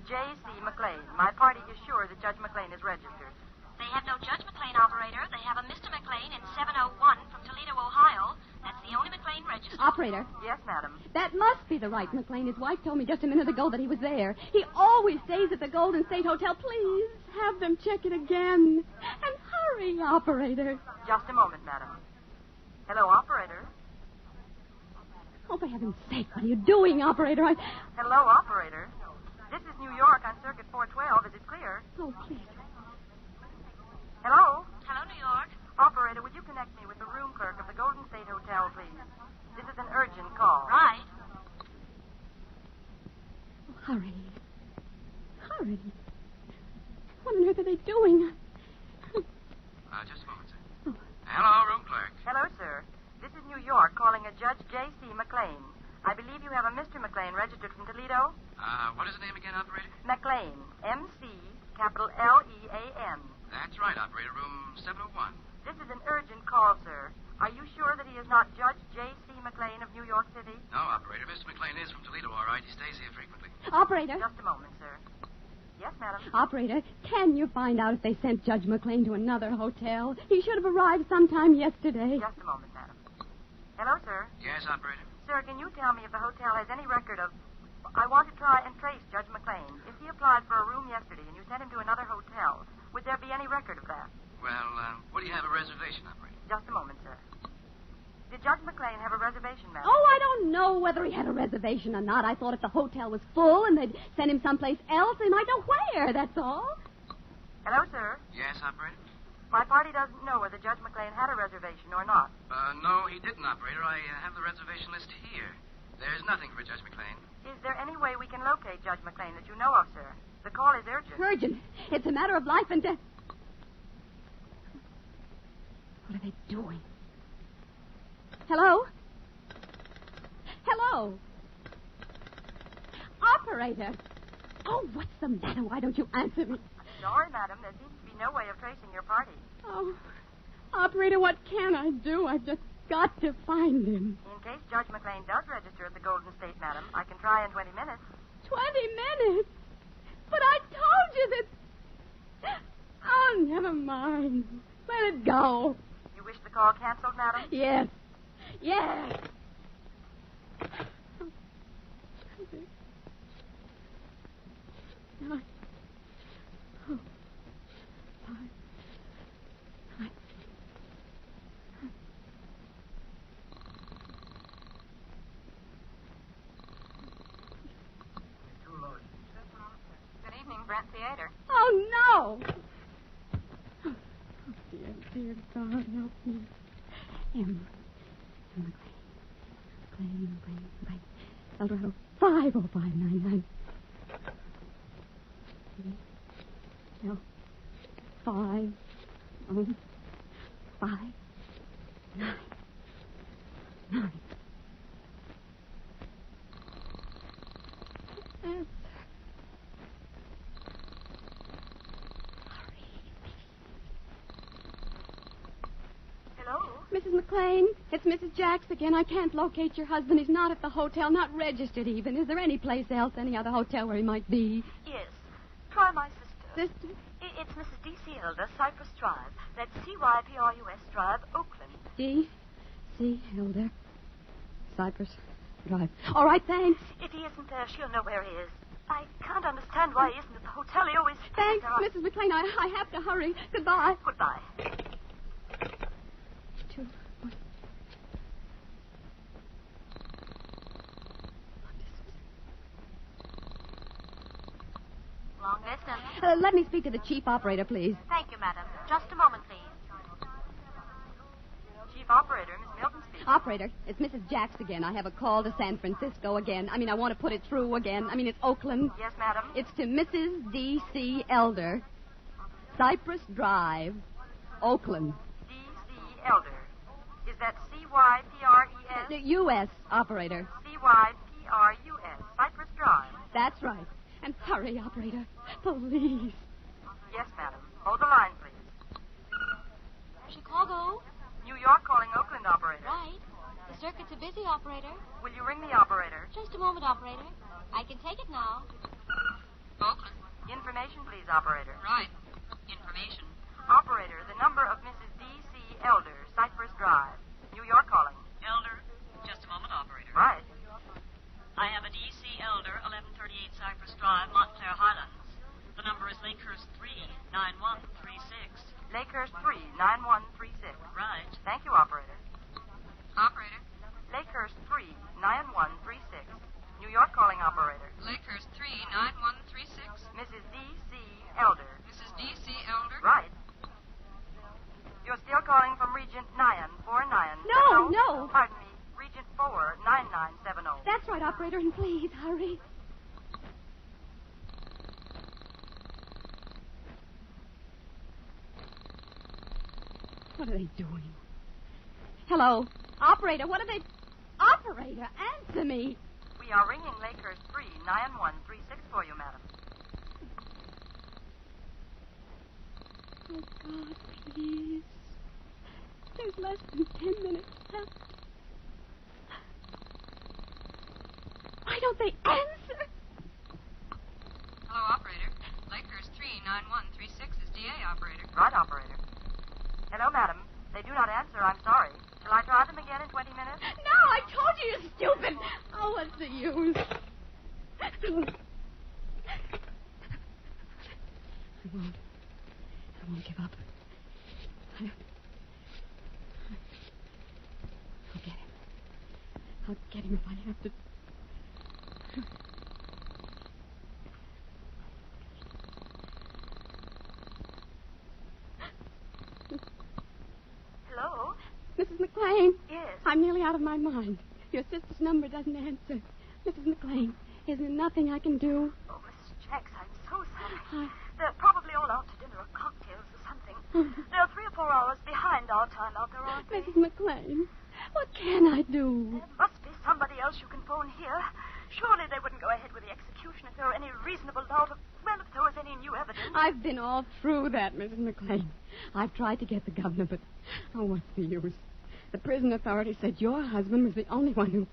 J.C. McLean. My party is sure that Judge McLean is registered. They have no Judge McLean, operator. They have a Mr. McLean in 701 from Toledo, Ohio. That's the only McLean registered. Operator. Yes, madam. That must be the right McLean. His wife told me just a minute ago that he was there. He always stays at the Golden State Hotel. Please have them check it again. And hurry, operator. Just a moment, madam. Hello, operator. Oh, for heaven's sake, what are you doing, operator? Hello, operator. This is New York on Circuit 412. Is it clear? Oh, please. Hello? Hello, New York. Operator, would you connect me with the room clerk of the Golden State Hotel, please? This is an urgent call. Right. Oh, hurry. Hurry. What on earth are they doing? Just a moment, sir. Hello, room clerk. Hello, sir. This is New York calling a Judge J.C. McLean. I believe you have a Mr. McLean registered from Toledo. What is the name again, operator? McLean. M.C. capital L-E-A-N. That's right, operator. Room 701. This is an urgent call, sir. Are you sure that he is not Judge J.C. McLean of New York City? No, operator. Mr. McLean is from Toledo, all right. He stays here frequently. Operator. Just a moment, sir. Yes, madam. Operator, can you find out if they sent Judge McLean to another hotel? He should have arrived sometime yesterday. Just a moment, madam. Hello, sir. Yes, operator. Sir, can you tell me if the hotel has any record of... I want to try and trace Judge McLean. If he applied for a room yesterday and you sent him to another hotel, would there be any record of that? Well, what do you have a reservation, operator? Just a moment, sir. Did Judge McLean have a reservation, madam? Oh, I don't know whether he had a reservation or not. I thought if the hotel was full and they'd send him someplace else, they might know where, that's all. Hello, sir. Yes, operator? My party doesn't know whether Judge McLean had a reservation or not. No, he didn't, operator. I have the reservation list here. There's nothing for Judge McLean. Is there any way we can locate Judge McLean that you know of, sir? The call is urgent. Urgent. It's a matter of life and death. What are they doing? Hello? Hello? Operator. Oh, what's the matter? Why don't you answer me? Sorry, madam. There seems to be no way of tracing your party. Oh, operator, what can I do? I've just got to find him. In case Judge McLean does register at the Golden State, madam, I can try in 20 minutes. 20 minutes? But I told you that... Oh, never mind. Let it go. You wish the call canceled, madam? Yes. Yes. Nine. Oh. 5. 9. Good evening, Brent Theater. Oh, no. Oh, dear God, help me. McLean. Eldorado 50599. No. 5 5 9 9. Hello? Mrs. McLean, it's Mrs. Jacks again. I can't locate your husband. He's not at the hotel, not registered even. Is there any place else, any other hotel where he might be? Yes. Try my sister. Sister? It's Mrs. D.C. Elder, Cypress Drive. That's C-Y-P-R-U-S Drive, Oakland. D.C. Elder. Cypress Drive. All right, thanks. If he isn't there, she'll know where he is. I can't understand why he isn't at the hotel. He always... Thanks, Mrs. McLean. I have to hurry. Goodbye. Goodbye. 2, 1. Long distance. Let me speak to the chief operator, please. Thank you, madam. Just a moment, please. Chief operator, Miss Milton speaking. Operator, it's Mrs. Jacks again. I have a call to San Francisco again. I want to put it through again. It's Oakland. Yes, madam. It's to Mrs. D.C. Elder, Cypress Drive, Oakland. D.C. Elder. Is that C-Y-P-R-E-S? The U.S. operator. C-Y-P-R-U-S. Cypress Drive. That's right. And hurry, operator. Please. Yes, madam. Hold the line, please. Chicago? New York calling Oakland, operator. Right. The circuit's a busy, operator. Will you ring the operator? Just a moment, operator. I can take it now. Oakland. Information, please, operator. Right. Information. Operator, the number of Mrs. D.C. Elder, Cypress Drive. New York calling. Elder, just a moment, operator. Right. I have a D.C. Elder, 1138 Cypress Drive, Montclair Highlands. The number is Lakehurst 39136. Lakehurst 39136. Right. Thank you, operator. Operator. Lakehurst 39136. New York calling operator. Lakehurst 39136. Mrs. D.C. Elder. Mrs. D.C. Elder. Right. You're still calling from Regent 949. No. Pardon me. Regent 49970. That's right, operator, and please hurry. What are they doing? Hello? Operator, what are they... Operator, answer me. We are ringing Lakehurst 39136 for you, madam. Oh, God, please. There's less than 10 minutes left. Why don't they answer? Hello, operator. Lakehurst 39136 is DA, operator. Right, operator. Hello, madam. They do not answer. I'm sorry. Shall I try them again in 20 minutes? No, I told you, you stupid. Oh, what's the use? I won't give up. I'll get him if I have to. Hello? Mrs. McLean? Yes. I'm nearly out of my mind. Your sister's number doesn't answer. Mrs. McLean, is there nothing I can do? Oh, Mrs. Jacks, I'm so sorry. They're probably all out to dinner or cocktails or something. They're 3 or 4 hours behind our time out there, aren't they? Mrs. McLean, what can I do? There must be somebody else you can phone here. Surely they wouldn't go ahead with the execution if there were any reasonable doubt of, well, if there was any new evidence. I've been all through that, Mrs. McLean. I've tried to get the governor, but, oh, what's the use? The prison authorities said your husband was the only one who...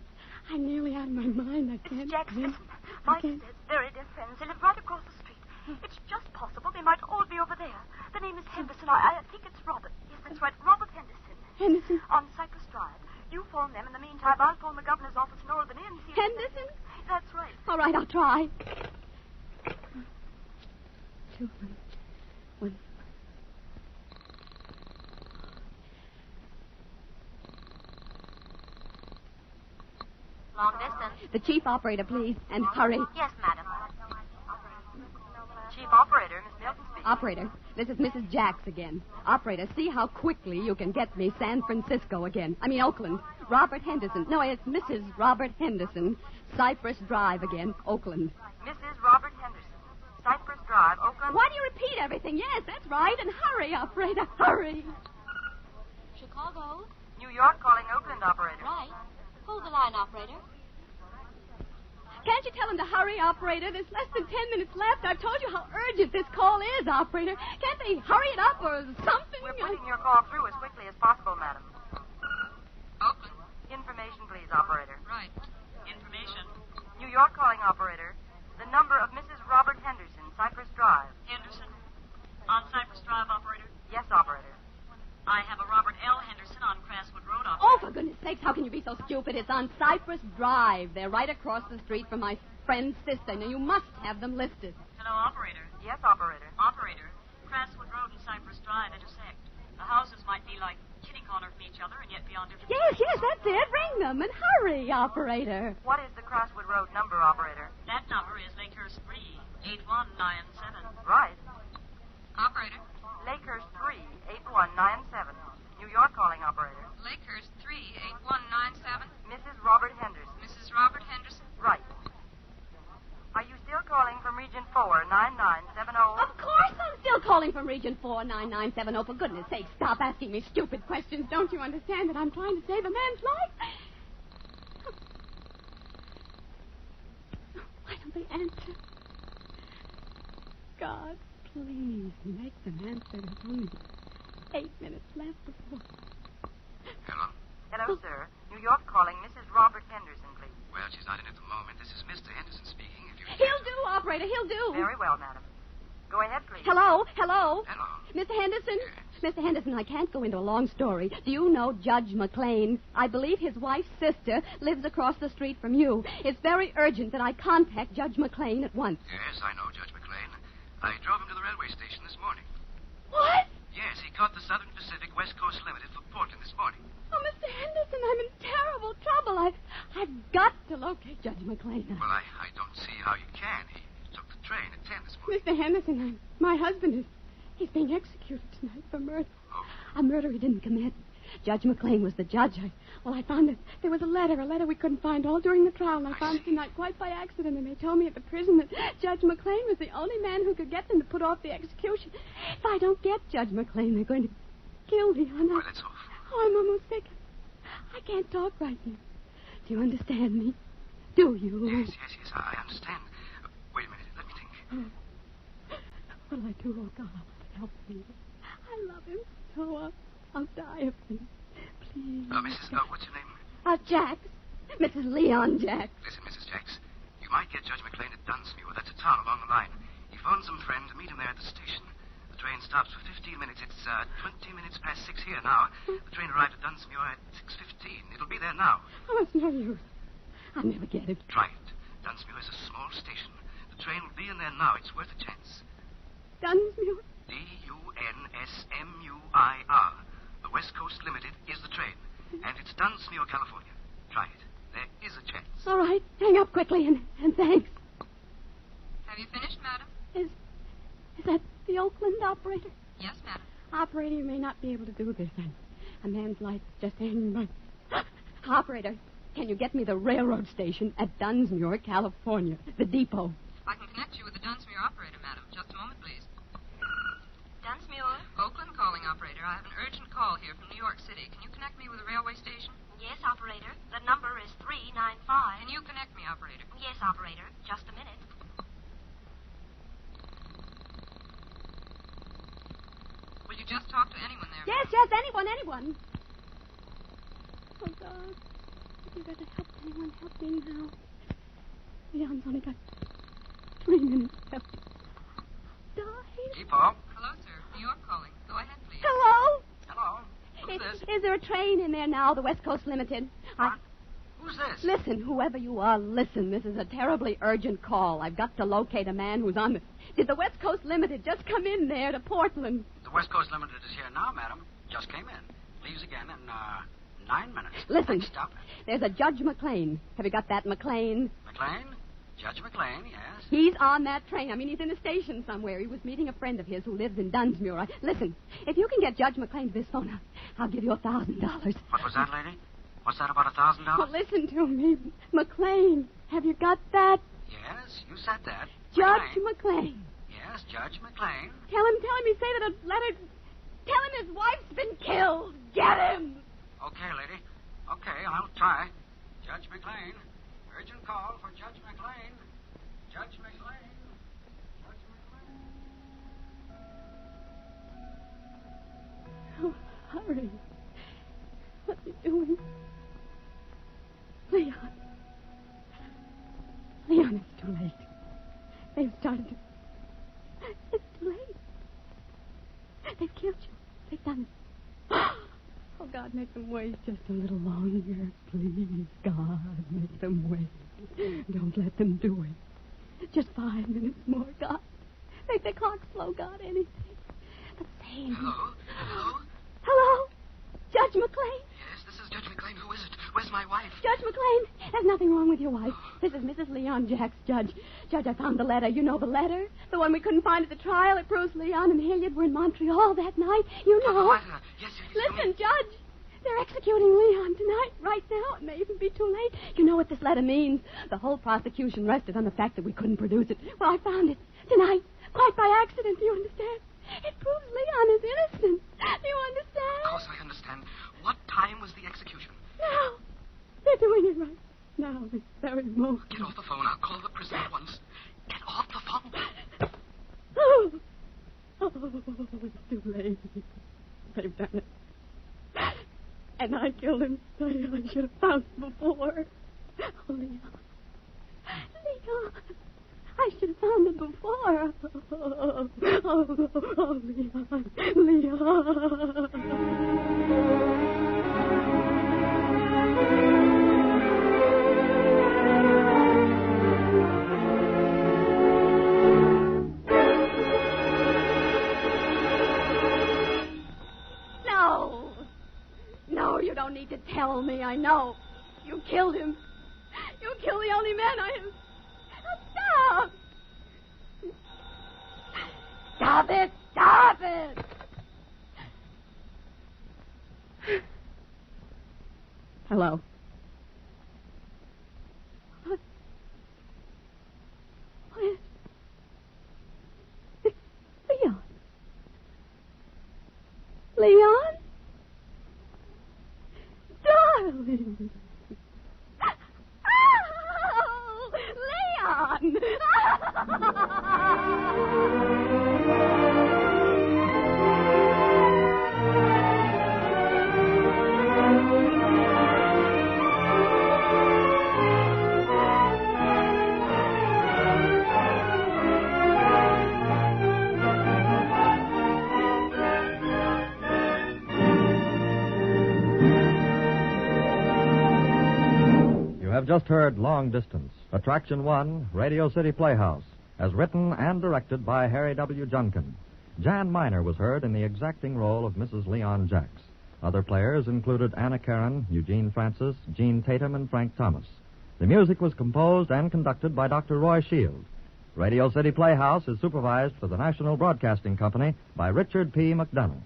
I'm nearly out of my mind. I can't... Mrs. Jacks, listen. Mike says very dear friends. They live right across the street. It's just possible they might all be over there. The name is Henderson. I think it's Robert. Yes, that's right. Robert Henderson. Henderson? On Cypress Drive. You phone them. In the meantime, I'll phone the governor's office in Albany and see... Henderson? That's right. All right, I'll try. 2, 1. Long distance. The chief operator, please, and hurry. Yes, madam. Chief operator, Miss Milton speaking. Operator, this is Mrs. Jacks again. Operator, see how quickly you can get me San Francisco again. I mean, Oakland. Robert Henderson. No, it's Mrs. Robert Henderson. Cypress Drive again, Oakland. Mrs. Robert Henderson. Cypress Drive, Oakland. Why do you repeat everything? Yes, that's right. And hurry, operator, hurry. Chicago. New York calling Oakland, operator. Right. Hold the line, operator. Can't you tell him to hurry, operator? There's less than 10 minutes left. I've told you how urgent this call is, operator. Can't they hurry it up or something? We're putting your call through as quickly as possible, madam. Oakland. Information, please, operator. Right. Information. New York calling operator. The number of Mrs. Robert Henderson, Cypress Drive. Henderson. On Cypress Drive, operator. Yes, operator. I have a Robert L. Henderson on Crestwood Road, operator. Oh, for goodness sakes, how can you be so stupid? It's on Cypress Drive. They're right across the street from my friend's sister. Now, you must have them listed. Hello, operator. Yes, operator. Operator, Crestwood Road and Cypress Drive intersect. The houses might be like kitty corner from each other and yet be on different... Yes, that's it. Ring them and hurry, operator. What is the Crestwood Road number, operator? That number is Lakehurst 38197. Right. Operator. Lakehurst 38197. New York calling operator. Lakehurst 38197. Mrs. Robert Henderson. Mrs. Robert Henderson. Right. Are you still calling from Region 49970? Of course I'm still calling from Region 49970. For goodness sake, stop asking me stupid questions. Don't you understand that I'm trying to save a man's life? Why don't they answer? God, please make them answer. There's only 8 minutes left before... Hello? Hello, sir. New York calling Mrs. Robert Henderson, please. Well, she's not in at the moment. This is Mr. Henderson speaking. If you... He'll do, operator. He'll do. Very well, madam. Go ahead, please. Hello? Hello? Hello. Mr. Henderson? Mr. Henderson, I can't go into a long story. Do you know Judge McLean? I believe his wife's sister lives across the street from you. It's very urgent that I contact Judge McLean at once. Yes, I know Judge McLean. I drove him to the railway station this morning. What? Yes, he caught the Southern Pacific West Coast Limited for Portland this morning. Oh, Mr. Henderson, I'm in terrible trouble. I've got to locate Judge McLean. Well, I don't see how you can. He took the train at 10 this morning. Mr. Henderson, my husband he's being executed tonight for murder. Oh. A murder he didn't commit. Judge McLean was the judge. I found that there was a letter we couldn't find all during the trial, and I found it tonight quite by accident, and they told me at the prison that Judge McLean was the only man who could get them to put off the execution. If I don't get Judge McLean, they're going to kill me. Well, that's awful. Oh, I'm almost sick. I can't talk right now. Do you understand me? Do you? Yes, I understand. Wait a minute, let me think. What'll I do? Oh, God, help me. I love him so. I'll die of him. Please. Mrs. What's your name? Jax. Mrs. Leon Jax. Listen, Mrs. Jax, you might get Judge McLean at Dunsmuir. That's a town along the line. He phoned some friend to meet him there at the station. The train stops for 15 minutes. It's 20 minutes past 6 here now. The train arrived at Dunsmuir at 6:15. It'll be there now. Oh, it's no use. I'll never get it. Try it. Dunsmuir is a small station. The train will be in there now. It's worth a chance. Dunsmuir? Dunsmuir. The West Coast Limited is the train. And it's Dunsmuir, California. Try it. There is a chance. All right. Hang up quickly and thanks. Have you finished, madam? Is that the Oakland operator? Yes, madam. Operator, you may not be able to do this. A man's life just hanging by. Operator, can you get me the railroad station at Dunsmuir, California? The depot. I can connect you with the Dunsmuir operator, madam. Just a moment, please. Dunsmuir? Oakland calling, operator. I have an urgent call here from New York City. Can you connect me with the railway station? Yes, operator. The number is 395. Can you connect me, operator? Yes, operator. Just a minute. Will you just talk to anyone there? Yes, anyone. Oh, God. If you better help anyone, help me now. Leon's only got 3 minutes left. Die. Depot? Hello, sir. New York calling. Go ahead, please. Hello? Hello? Who's this? Is there a train in there now, the West Coast Limited? Who's this? Listen, whoever you are, listen. This is a terribly urgent call. I've got to locate a man who's on the... Did the West Coast Limited just come in there to Portland? The West Coast Limited is here now, madam. Just came in. Leaves again in 9 minutes. Listen, Stop. There's a Judge McLean. Have you got that, McLean? McLean? Judge McLean, yes. He's on that train. I mean, he's in a station somewhere. He was meeting a friend of his who lives in Dunsmuir. Listen, if you can get Judge McLean to this phone, I'll give you $1,000. What was that, lady? What's that, about $1,000? Well, listen to me. McLean, have you got that? Yes, you said that. Judge McLean. Yes, Judge McLean. Tell him he say that a letter... Tell him his wife's been killed. Get him. Okay, lady. Okay, I'll try. Judge McLean. Urgent call for Judge McLean. Judge McLean. Judge McLean. Oh, hurry. What's he doing? Leon, it's too late. They've started to... It's too late. They've killed you. They've done it. Oh, God, make them wait just a little longer. Please, God, make them wait. Don't let them do it. Just 5 minutes more, God. Make the clock slow, God, anything. But save me. Hello? Judge McLean? Yes, this is Judge McLean. Who is it? Where's my wife? Judge McLean, there's nothing wrong with your wife. This is Mrs. Leon Jax, Judge. Judge, I found the letter. You know the letter? The one we couldn't find at the trial. It proves Leon and Hilliard were in Montreal that night. You know. The letter. Yes. Listen, Judge. They're executing Leon tonight, right now. It may even be too late. You know what this letter means. The whole prosecution rested on the fact that we couldn't produce it. Well, I found it tonight, quite by accident. Do you understand? It proves Leon is innocent. Do you understand? Of course I understand. What time was the execution? Now. They're doing it right now, this very moment. Get off the phone. I'll call the prison at once. Get off the phone. It's too late. They've done it. And I killed him. I should have found him before. Oh, Leon. I I should have found it before. Oh, Leon. Leon. No, you don't need to tell me. I know. You killed him. You killed the only man I have. Stop! Stop it! Stop it! Hello. What? It's Leon. Leon? Darling. Oh, Leon! Have just heard Long Distance, Attraction 1, Radio City Playhouse, as written and directed by Harry W. Junkin. Jan Miner was heard in the exacting role of Mrs. Leon Jacks. Other players included Anna Caron, Eugene Francis, Gene Tatum, and Frank Thomas. The music was composed and conducted by Dr. Roy Shield. Radio City Playhouse is supervised for the National Broadcasting Company by Richard P. McDonough.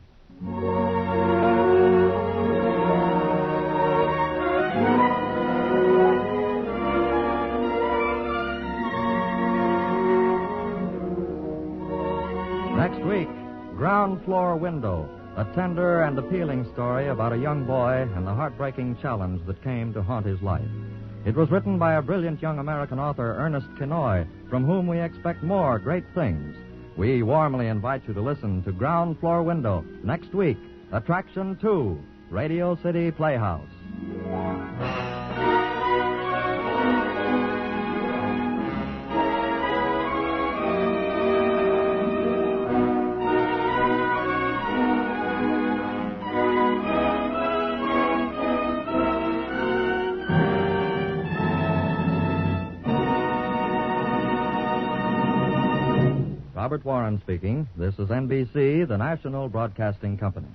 Next week, Ground Floor Window, a tender and appealing story about a young boy and the heartbreaking challenge that came to haunt his life. It was written by a brilliant young American author, Ernest Kinoy, from whom we expect more great things. We warmly invite you to listen to Ground Floor Window next week, Attraction 2, Radio City Playhouse. Robert Warren speaking. This is NBC, the National Broadcasting Company.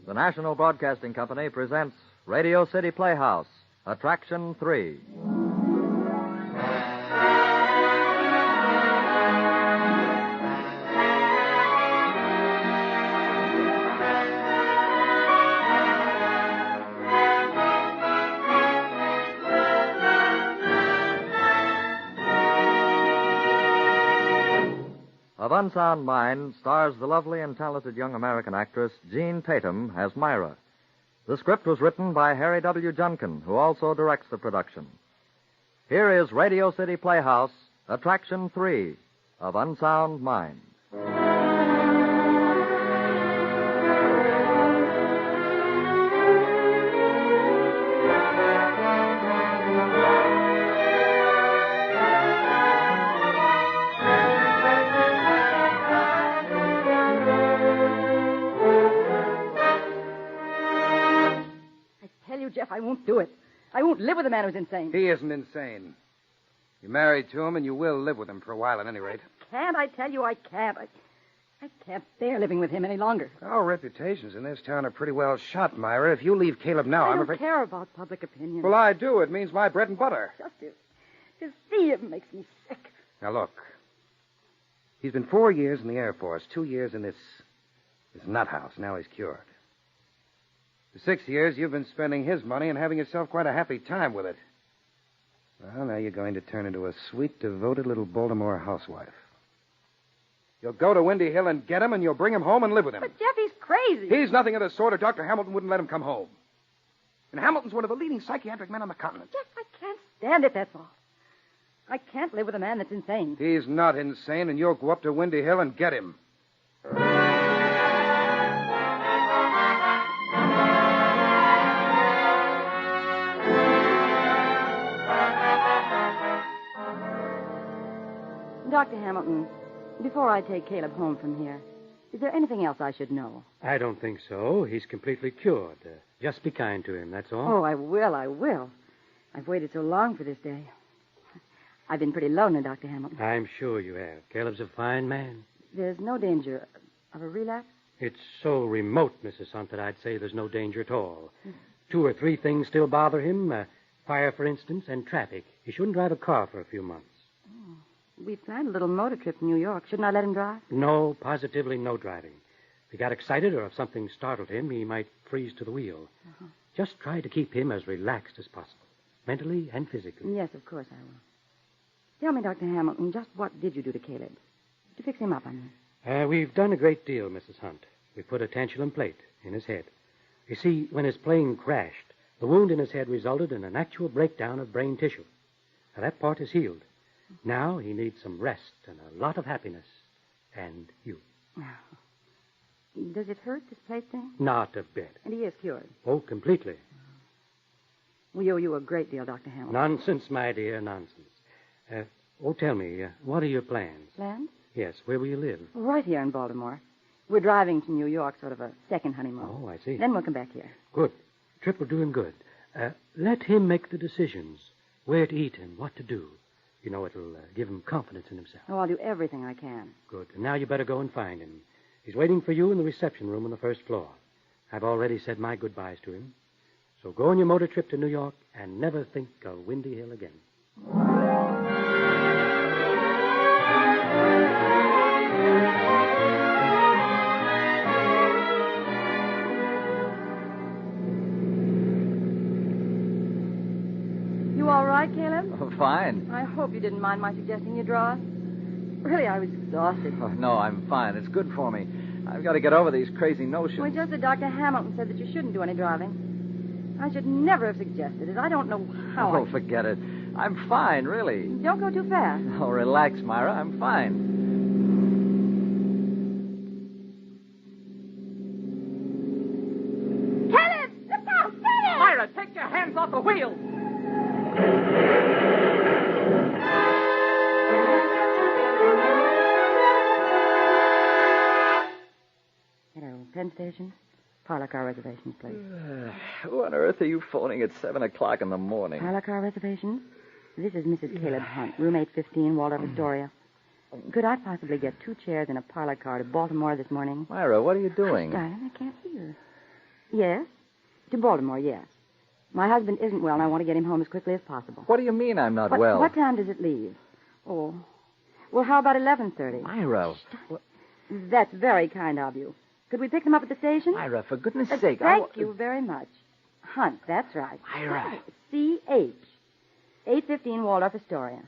The National Broadcasting Company presents Radio City Playhouse, Attraction 3. Of Unsound Mind stars the lovely and talented young American actress Gene Tatum as Myra. The script was written by Harry W. Junkin, who also directs the production. Here is Radio City Playhouse, Attraction 3 of Unsound Mind. Jeff, I won't do it. I won't live with a man who's insane. He isn't insane. You're married to him, and you will live with him for a while at any rate. Can't I tell you I can't? I can't bear living with him any longer. Our reputations in this town are pretty well shot, Myra. If you leave Caleb now, I'm afraid... I don't care about public opinion. Well, I do. It means my bread and butter. Just to see him makes me sick. Now, look. He's been 4 years in the Air Force, 2 years in this nut house. Now he's cured. For 6 years, you've been spending his money and having yourself quite a happy time with it. Well, now you're going to turn into a sweet, devoted little Baltimore housewife. You'll go to Windy Hill and get him, and you'll bring him home and live with him. But, Jeff, he's crazy. He's nothing of the sort, or Dr. Hamilton wouldn't let him come home. And Hamilton's one of the leading psychiatric men on the continent. Jeff, I can't stand it, that's all. I can't live with a man that's insane. He's not insane, and you'll go up to Windy Hill and get him. Dr. Hamilton, before I take Caleb home from here, is there anything else I should know? I don't think so. He's completely cured. Just be kind to him, that's all. Oh, I will. I've waited so long for this day. I've been pretty lonely, Dr. Hamilton. I'm sure you have. Caleb's a fine man. There's no danger of a relapse? It's so remote, Mrs. Hunt, that I'd say there's no danger at all. 2 or 3 things still bother him. Fire, for instance, and traffic. He shouldn't drive a car for a few months. Oh. We planned a little motor trip to New York. Shouldn't I let him drive? No, positively no driving. If he got excited or if something startled him, he might freeze to the wheel. Uh-huh. Just try to keep him as relaxed as possible, mentally and physically. Yes, of course I will. Tell me, Dr. Hamilton, just what did you do to Caleb? To fix him up, I mean. We've done a great deal, Mrs. Hunt. We put a tantalum plate in his head. You see, when his plane crashed, the wound in his head resulted in an actual breakdown of brain tissue. Now, that part is healed. Now he needs some rest and a lot of happiness. And you. Does it hurt, this plate thing? Not a bit. And he is cured? Oh, completely. We owe you a great deal, Dr. Hamilton. Nonsense, my dear, nonsense. Tell me, what are your plans? Plans? Yes, where will you live? Right here in Baltimore. We're driving to New York, sort of a second honeymoon. Oh, I see. Then we'll come back here. Good. Trip will do him good. Let him make the decisions, where to eat and what to do. You know, it'll give him confidence in himself. Oh, I'll do everything I can. Good. And now you better go and find him. He's waiting for you in the reception room on the first floor. I've already said my goodbyes to him. So go on your motor trip to New York and never think of Windy Hill again. You all right, Caleb? Oh, fine. I hope you didn't mind my suggesting you draw. Really, I was exhausted. Oh, no, I'm fine. It's good for me. I've got to get over these crazy notions. Well, just that Dr. Hamilton said that you shouldn't do any driving. I should never have suggested it. I don't know how. Oh, forget it. I'm fine, really. Don't go too fast. Oh, relax, Myra. I'm fine. Caleb! Look out! Caleb! Myra, take your hands off the wheel! Hello, Penn Station. Parlor car reservations, please. Who on earth are you phoning at 7 o'clock in the morning? Parlor car reservations? This is Mrs. Caleb Hunt, room 815, Waldorf Astoria. Could I possibly get 2 chairs and a parlor car to Baltimore this morning? Myra, what are you doing? Darling, I can't hear. Yes? To Baltimore, yes. My husband isn't well, and I want to get him home as quickly as possible. What do you mean I'm not well? What time does it leave? Oh. Well, how about 11:30? Myra. That's very kind of you. Could we pick them up at the station? Myra, for goodness sake. Thank you very much. Hunt, that's right. Myra. C.H. 815 Waldorf Astoria.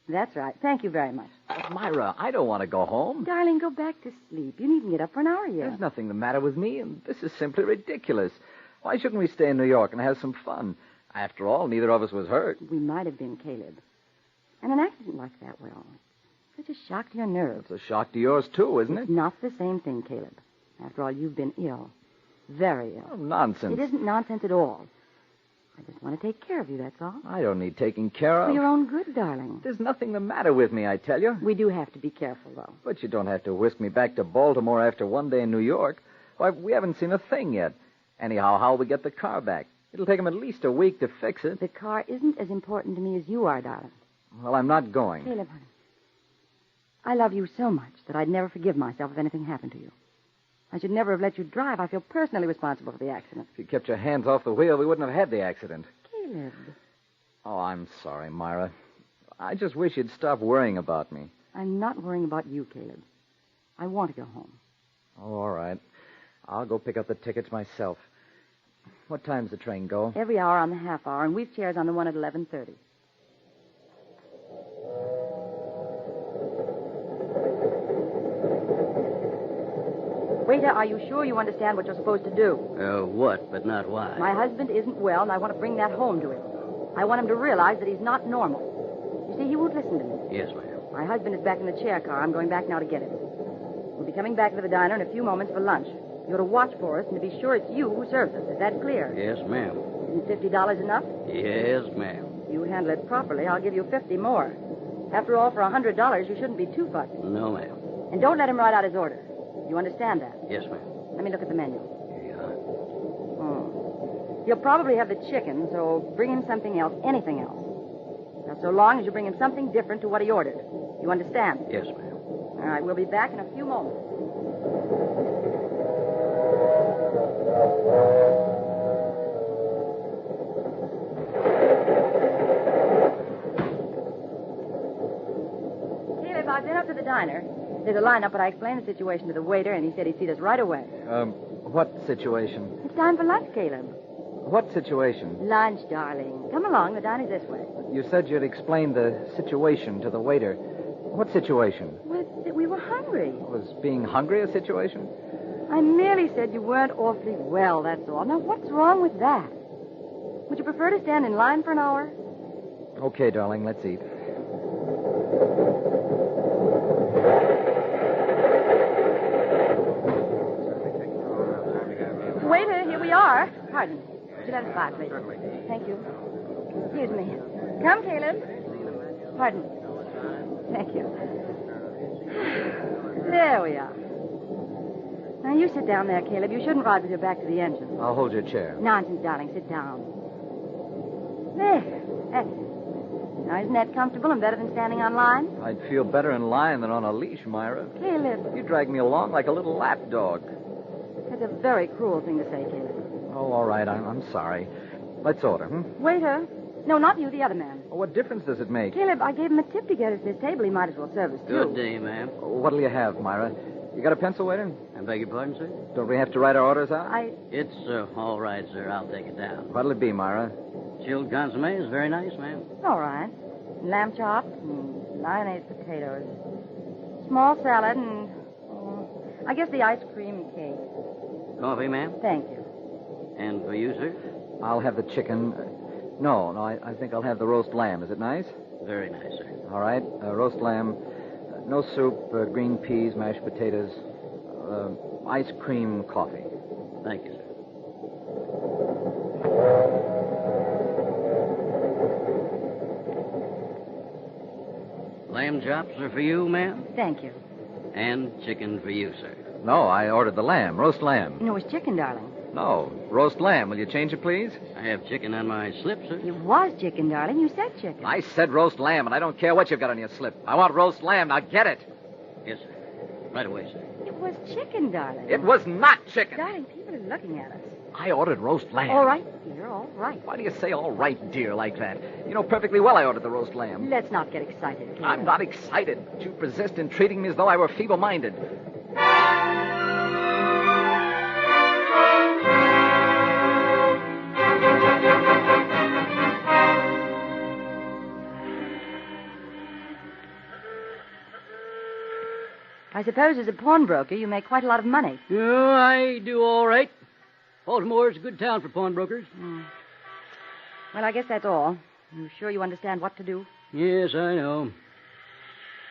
That's right. Thank you very much. Myra, I don't want to go home. Darling, go back to sleep. You needn't get up for an hour yet. There's nothing the matter with me, and this is simply ridiculous. Why shouldn't we stay in New York and have some fun? After all, neither of us was hurt. We might have been, Caleb. And an accident like that, well, such a shock to your nerves. It's a shock to yours, too, isn't it? It's not the same thing, Caleb. After all, you've been ill. Very ill. Oh, nonsense. It isn't nonsense at all. I just want to take care of you, that's all. I don't need taking care of. For your own good, darling. There's nothing the matter with me, I tell you. We do have to be careful, though. But you don't have to whisk me back to Baltimore after one day in New York. Why, we haven't seen a thing yet. Anyhow, how'll we get the car back? It'll take him at least a week to fix it. The car isn't as important to me as you are, darling. Well, I'm not going. Caleb, honey, I love you so much that I'd never forgive myself if anything happened to you. I should never have let you drive. I feel personally responsible for the accident. If you kept your hands off the wheel, we wouldn't have had the accident. Caleb. Oh, I'm sorry, Myra. I just wish you'd stop worrying about me. I'm not worrying about you, Caleb. I want to go home. Oh, all right. I'll go pick up the tickets myself. What time's the train go? Every hour on the half hour, and we've chairs on the one at 11:30. Waiter, are you sure you understand what you're supposed to do? What, but not why? My husband isn't well, and I want to bring that home to him. I want him to realize that he's not normal. You see, he won't listen to me. Yes, ma'am. My husband is back in the chair car. I'm going back now to get him. We'll be coming back to the diner in a few moments for lunch. You're to watch for us and to be sure it's you who serves us. Is that clear? Yes, ma'am. Isn't $50 enough? Yes, ma'am. You handle it properly, I'll give you 50 more. After all, for $100, you shouldn't be too fussy. No, ma'am. And don't let him write out his order. You understand that? Yes, ma'am. Let me look at the menu. Here you are. He'll probably have the chicken, so bring him something else, anything else. Now, so long as you bring him something different to what he ordered. You understand? Yes, ma'am. All right, we'll be back in a few moments. Caleb, I've been up to the diner. There's a lineup, but I explained the situation to the waiter, and he said he'd see us right away. What situation? It's time for lunch, Caleb. What situation? Lunch, darling. Come along. The diner's this way. You said you'd explain the situation to the waiter. What situation? Well, that we were hungry. Was being hungry a situation? I merely said you weren't awfully well, that's all. Now, what's wrong with that? Would you prefer to stand in line for an hour? Okay, darling, let's eat. Waiter, here we are. Pardon. Would you let us by, please? Thank you. Excuse me. Come, Caleb. Pardon. Thank you. There we are. Now, you sit down there, Caleb. You shouldn't ride with your back to the engine. I'll hold your chair. Nonsense, darling. Sit down. There. That's it. Now, isn't that comfortable and better than standing on line? I'd feel better in line than on a leash, Myra. Caleb. You drag me along like a little lap dog. That's a very cruel thing to say, Caleb. Oh, all right. I'm sorry. Let's order, Waiter. No, not you, the other man. Oh, what difference does it make? Caleb, I gave him a tip to get us this table. He might as well serve us, too. Good day, ma'am. What'll you have, Myra? You got a pencil, waiter? I beg your pardon, sir? Don't we have to write our orders out? It's all right, sir. I'll take it down. What'll it be, Myra? Chilled consomme is very nice, ma'am. All right. Lamb chops and lyonnaise potatoes. Small salad and, I guess the ice cream cake. Coffee, ma'am? Thank you. And for you, sir? I'll have the chicken. No, I think I'll have the roast lamb. Is it nice? Very nice, sir. All right. Roast lamb. No soup, green peas, mashed potatoes, ice cream, coffee. Thank you, sir. Lamb chops are for you, ma'am? Thank you. And chicken for you, sir. No, I ordered the lamb, roast lamb. No, it's chicken, darling. No, roast lamb. Will you change it, please? I have chicken on my slip, sir. It was chicken, darling. You said chicken. I said roast lamb, and I don't care what you've got on your slip. I want roast lamb. Now get it. Yes, sir. Right away, sir. It was chicken, darling. It was not chicken. Darling, people are looking at us. I ordered roast lamb. All right, dear, all right. Why do you say all right, dear, like that? You know perfectly well I ordered the roast lamb. Let's not get excited, Caleb. I'm not excited. You persist in treating me as though I were feeble-minded. I suppose as a pawnbroker you make quite a lot of money. Oh, I do all right. Baltimore's a good town for pawnbrokers. Well, I guess that's all. You sure you understand what to do? Yes, I know.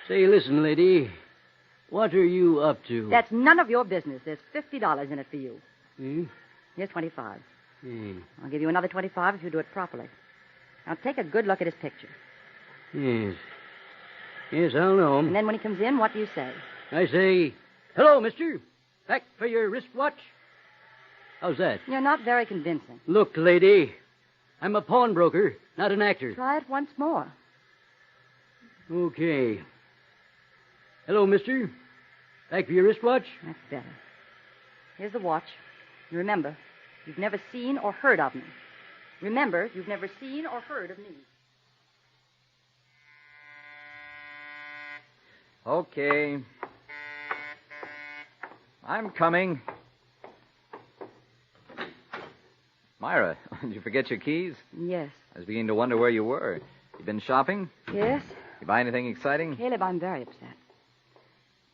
Say, listen, lady. What are you up to? That's none of your business. There's $50 in it for you. Here's 25. I'll give you another 25 if you do it properly. Now take a good look at his picture. Yes. Yes, I'll know. And then when he comes in, what do you say? I say, hello, mister. Back for your wristwatch? How's that? You're not very convincing. Look, lady, I'm a pawnbroker, not an actor. Try it once more. Okay. Hello, mister. Back for your wristwatch? That's better. Here's the watch. And remember, you've never seen or heard of me. Remember, you've never seen or heard of me. Okay. I'm coming. Myra, did you forget your keys? Yes. I was beginning to wonder where you were. You been shopping? Yes. You buy anything exciting? Caleb, I'm very upset.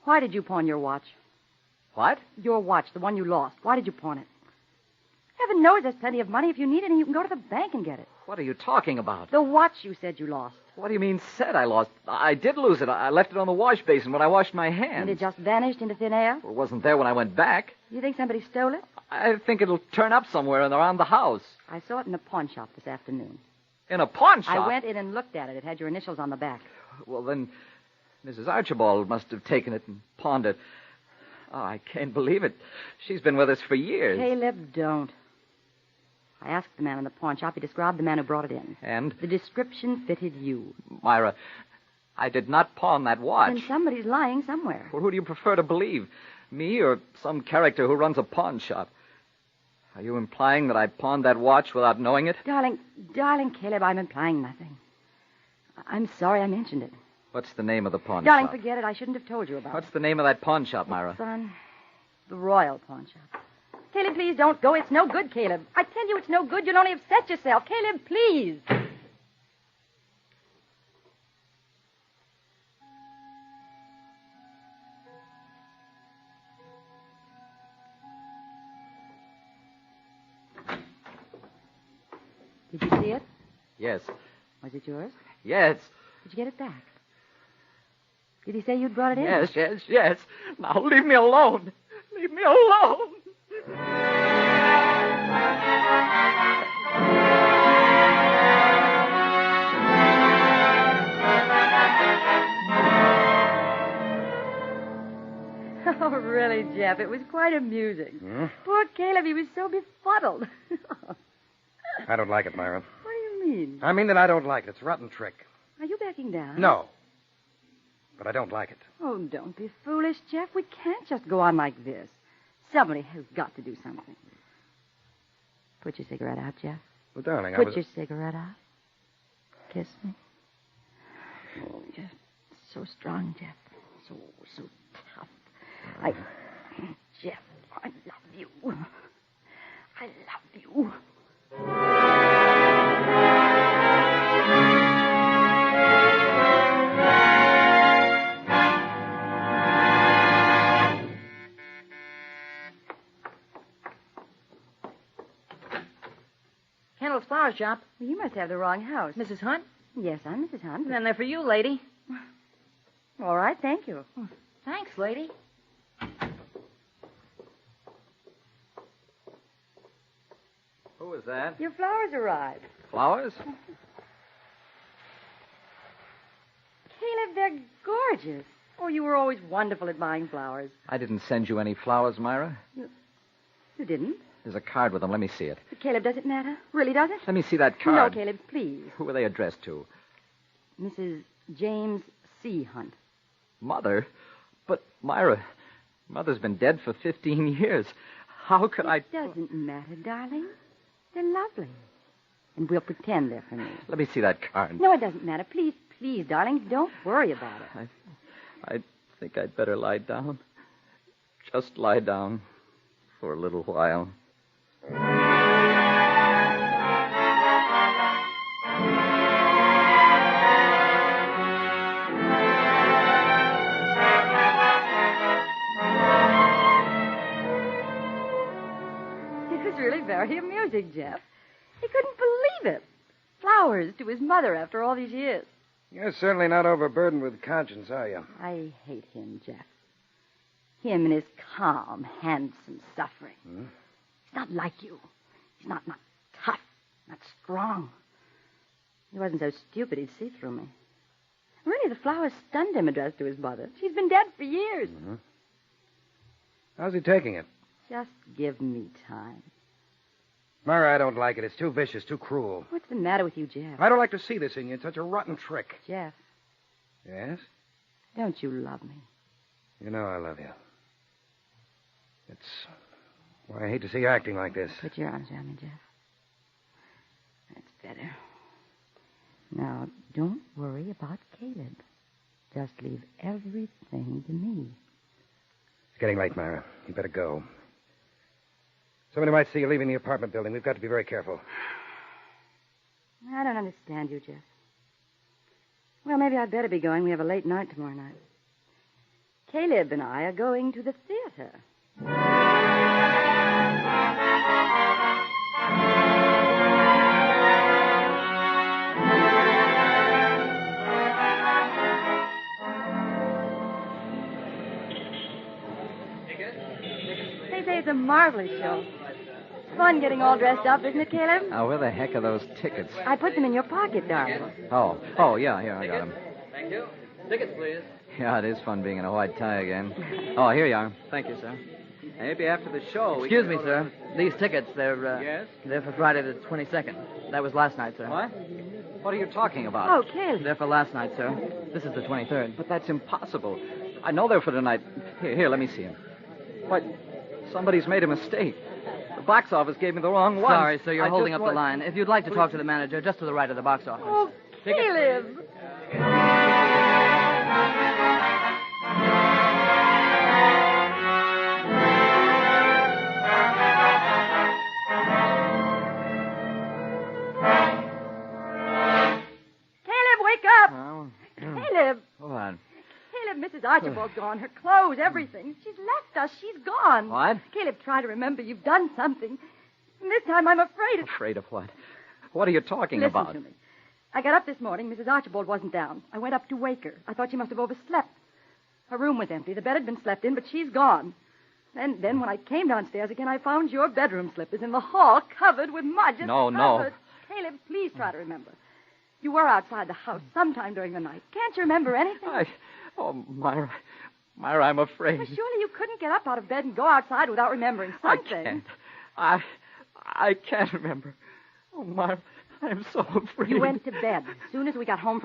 Why did you pawn your watch? What? Your watch, the one you lost. Why did you pawn it? Heaven knows there's plenty of money. If you need it, and you can go to the bank and get it. What are you talking about? The watch you said you lost. What do you mean, said I lost? I did lose it. I left it on the wash basin when I washed my hands. And it just vanished into thin air? Well, it wasn't there when I went back. You think somebody stole it? I think it'll turn up somewhere around the house. I saw it in a pawn shop this afternoon. In a pawn shop? I went in and looked at it. It had your initials on the back. Well, then, Mrs. Archibald must have taken it and pawned it. Oh, I can't believe it. She's been with us for years. Caleb, don't. I asked the man in the pawn shop. He described the man who brought it in. And? The description fitted you. Myra, I did not pawn that watch. Then somebody's lying somewhere. Well, who do you prefer to believe? Me or some character who runs a pawn shop? Are you implying that I pawned that watch without knowing it? Darling, Caleb, I'm implying nothing. I'm sorry I mentioned it. What's the name of the pawn Darling, shop? forget it. I shouldn't have told you about What's the name of that pawn shop, Myra? Son, the Royal Pawn Shop. Caleb, please don't go. It's no good, Caleb. I tell you it's no good. You'll only upset yourself. Caleb, please. Did you see it? Yes. Was it yours? Yes. Did you get it back? Did he say you'd brought it in? Yes. Now leave me alone. Leave me alone. Oh, really, Jeff, it was quite amusing. Poor Caleb, he was so befuddled. I don't like it, Myra. What do you mean? I mean that I don't like it. It's a rotten trick. Are you backing down? No. But I don't like it. Oh, don't be foolish, Jeff. We can't just go on like this. Somebody has got to do something. Put your cigarette out, Jeff. Well, darling, Put your cigarette out. Kiss me. Oh, you're so strong, Jeff. So tough. Jeff, I love you. I love you. Kendall's Flower Shop. Well, you must have the wrong house. Mrs. Hunt? Yes, I'm Mrs. Hunt. Then they're for you, lady. All right, thank you. Thanks, lady. Who is that? Your flowers arrived. Flowers? Caleb, they're gorgeous. Oh, you were always wonderful at buying flowers. I didn't send you any flowers, Myra. You didn't? There's a card with them. Let me see it. But Caleb, does it matter? Really, does it? Let me see that card. No, Caleb, please. Who were they addressed to? Mrs. James C. Hunt. Mother? But, Myra, Mother's been dead for 15 years. How could I... It doesn't matter, darling. They're lovely. And we'll pretend they're for me. Let me see that card. No, it doesn't matter. Please, darling, don't worry about it. I think I'd better lie down. Just lie down for a little while. It was really very amusing, Jeff. He couldn't believe it. Flowers to his mother after all these years. You're certainly not overburdened with conscience, are you? I hate him, Jeff. Him and his calm, handsome suffering. He's not like you. He's not tough, not strong. He wasn't so stupid he'd see through me. Really, the flowers stunned him addressed to his mother. She's been dead for years. How's he taking it? Just give me time. Myra, I don't like it. It's too vicious, too cruel. What's the matter with you, Jeff? I don't like to see this in you. It's such a rotten trick. Jeff. Yes? Don't you love me? You know I love you. It's why I hate to see you acting like this. Put your arms around me, Jeff. That's better. Now, don't worry about Caleb. Just leave everything to me. It's getting late, Myra. You better go. Somebody might see you leaving the apartment building. We've got to be very careful. I don't understand you, Jeff. Well, maybe I'd better be going. We have a late night tomorrow night. Caleb and I are going to the theater. They say it's a marvelous show. It's fun getting all dressed up, isn't it, Caleb? Now, where the heck are those tickets? I put them in your pocket, darling. Oh, yeah, I got them. Thank you. Tickets, please. Yeah, it is fun being in a white tie again. Oh, here you are. Thank you, sir. Maybe after the show. Excuse me, sir. These tickets, they're Yes? they're for Friday the 22nd. That was last night, sir. What? What are you talking about? Oh, Caleb. They're for last night, sir. This is the 23rd. But that's impossible. I know they're for tonight. Here, let me see them. What? Somebody's made a mistake. The box office gave me the wrong one. Sorry, sir. You're I holding just up the line. If you'd like to talk to the manager, just to the right of the box office. Oh, Caleb. Caleb! What? Caleb, Mrs. Archibald's gone. Her clothes, everything. She's left us. She's gone. What? Caleb, try to remember. You've done something. And this time I'm afraid of... Afraid of what? What are you talking Listen about? to me. I got up this morning. Mrs. Archibald wasn't down. I went up to wake her. I thought she must have overslept. Her room was empty. The bed had been slept in, but she's gone. Then when I came downstairs again, I found your bedroom slippers in the hall covered with mud. Just No. covered. Caleb, please try to remember. You were outside the house sometime during the night. Can't you remember anything? Oh, Myra. Myra, I'm afraid. Well, surely you couldn't get up out of bed and go outside without remembering something. I can't remember. Oh, Myra, I'm so afraid. You went to bed as soon as we got home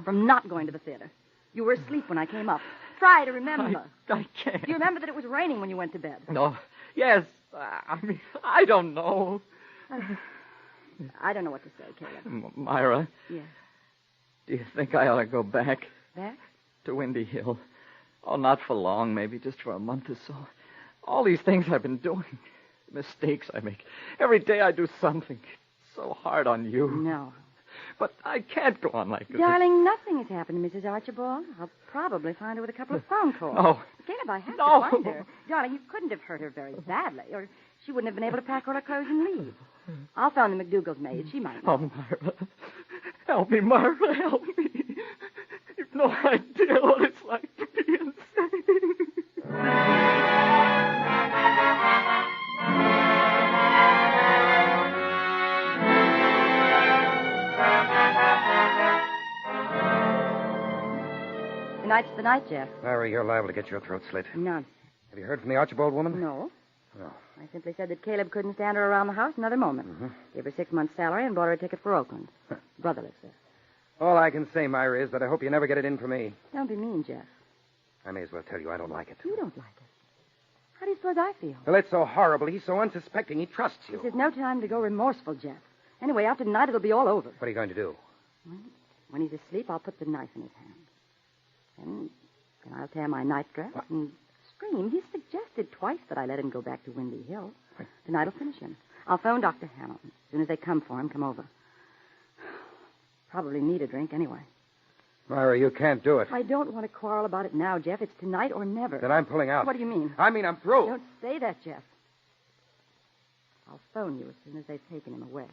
from not going to the theater. You were asleep when I came up. Try to remember. I can't. Do you remember that it was raining when you went to bed? No. Yes. I don't know. I don't know what to say, Caleb. Myra. Yes. Do you think I ought to go back? Back? To Windy Hill. Oh, not for long, maybe just for a month or so. All these things I've been doing. Mistakes I make. Every day I do something. It's so hard on you. No. But I can't go on like this. Darling, nothing has happened to Mrs. Archibald. I'll probably find her with a couple of phone calls. No. Caleb, I have No. to find her. Darling, you couldn't have hurt her very badly, or she wouldn't have been able to pack all her clothes and leave. I'll phone the McDougal's maid. She might know. Oh, Myra. Help me, Myra. Help me. You've no idea what it's like to be insane. Tonight's the night, Jeff. Myra, you're liable to get your throat slit. None. Have you heard from the Archibald woman? No. No. I simply said that Caleb couldn't stand her around the house another moment. Mm-hmm. Gave her 6 months' salary and bought her a ticket for Oakland. Brother lives there. All I can say, Myra, is that I hope you never get it in for me. Don't be mean, Jeff. I may as well tell you I don't like it. You don't like it. How do you suppose I feel? Well, it's so horrible. He's so unsuspecting. He trusts you. This is no time to go remorseful, Jeff. Anyway, after tonight, it'll be all over. What are you going to do? When he's asleep, I'll put the knife in his hand. Then I'll tear my nightdress and scream. He's suggested twice that I let him go back to Windy Hill. Tonight will finish him. I'll phone Dr. Hamilton. As soon as they come for him, come over. Probably need a drink anyway. Myra, you can't do it. I don't want to quarrel about it now, Jeff. It's tonight or never. Then I'm pulling out. What do you mean? I mean I'm through. Don't say that, Jeff. I'll phone you as soon as they've taken him away.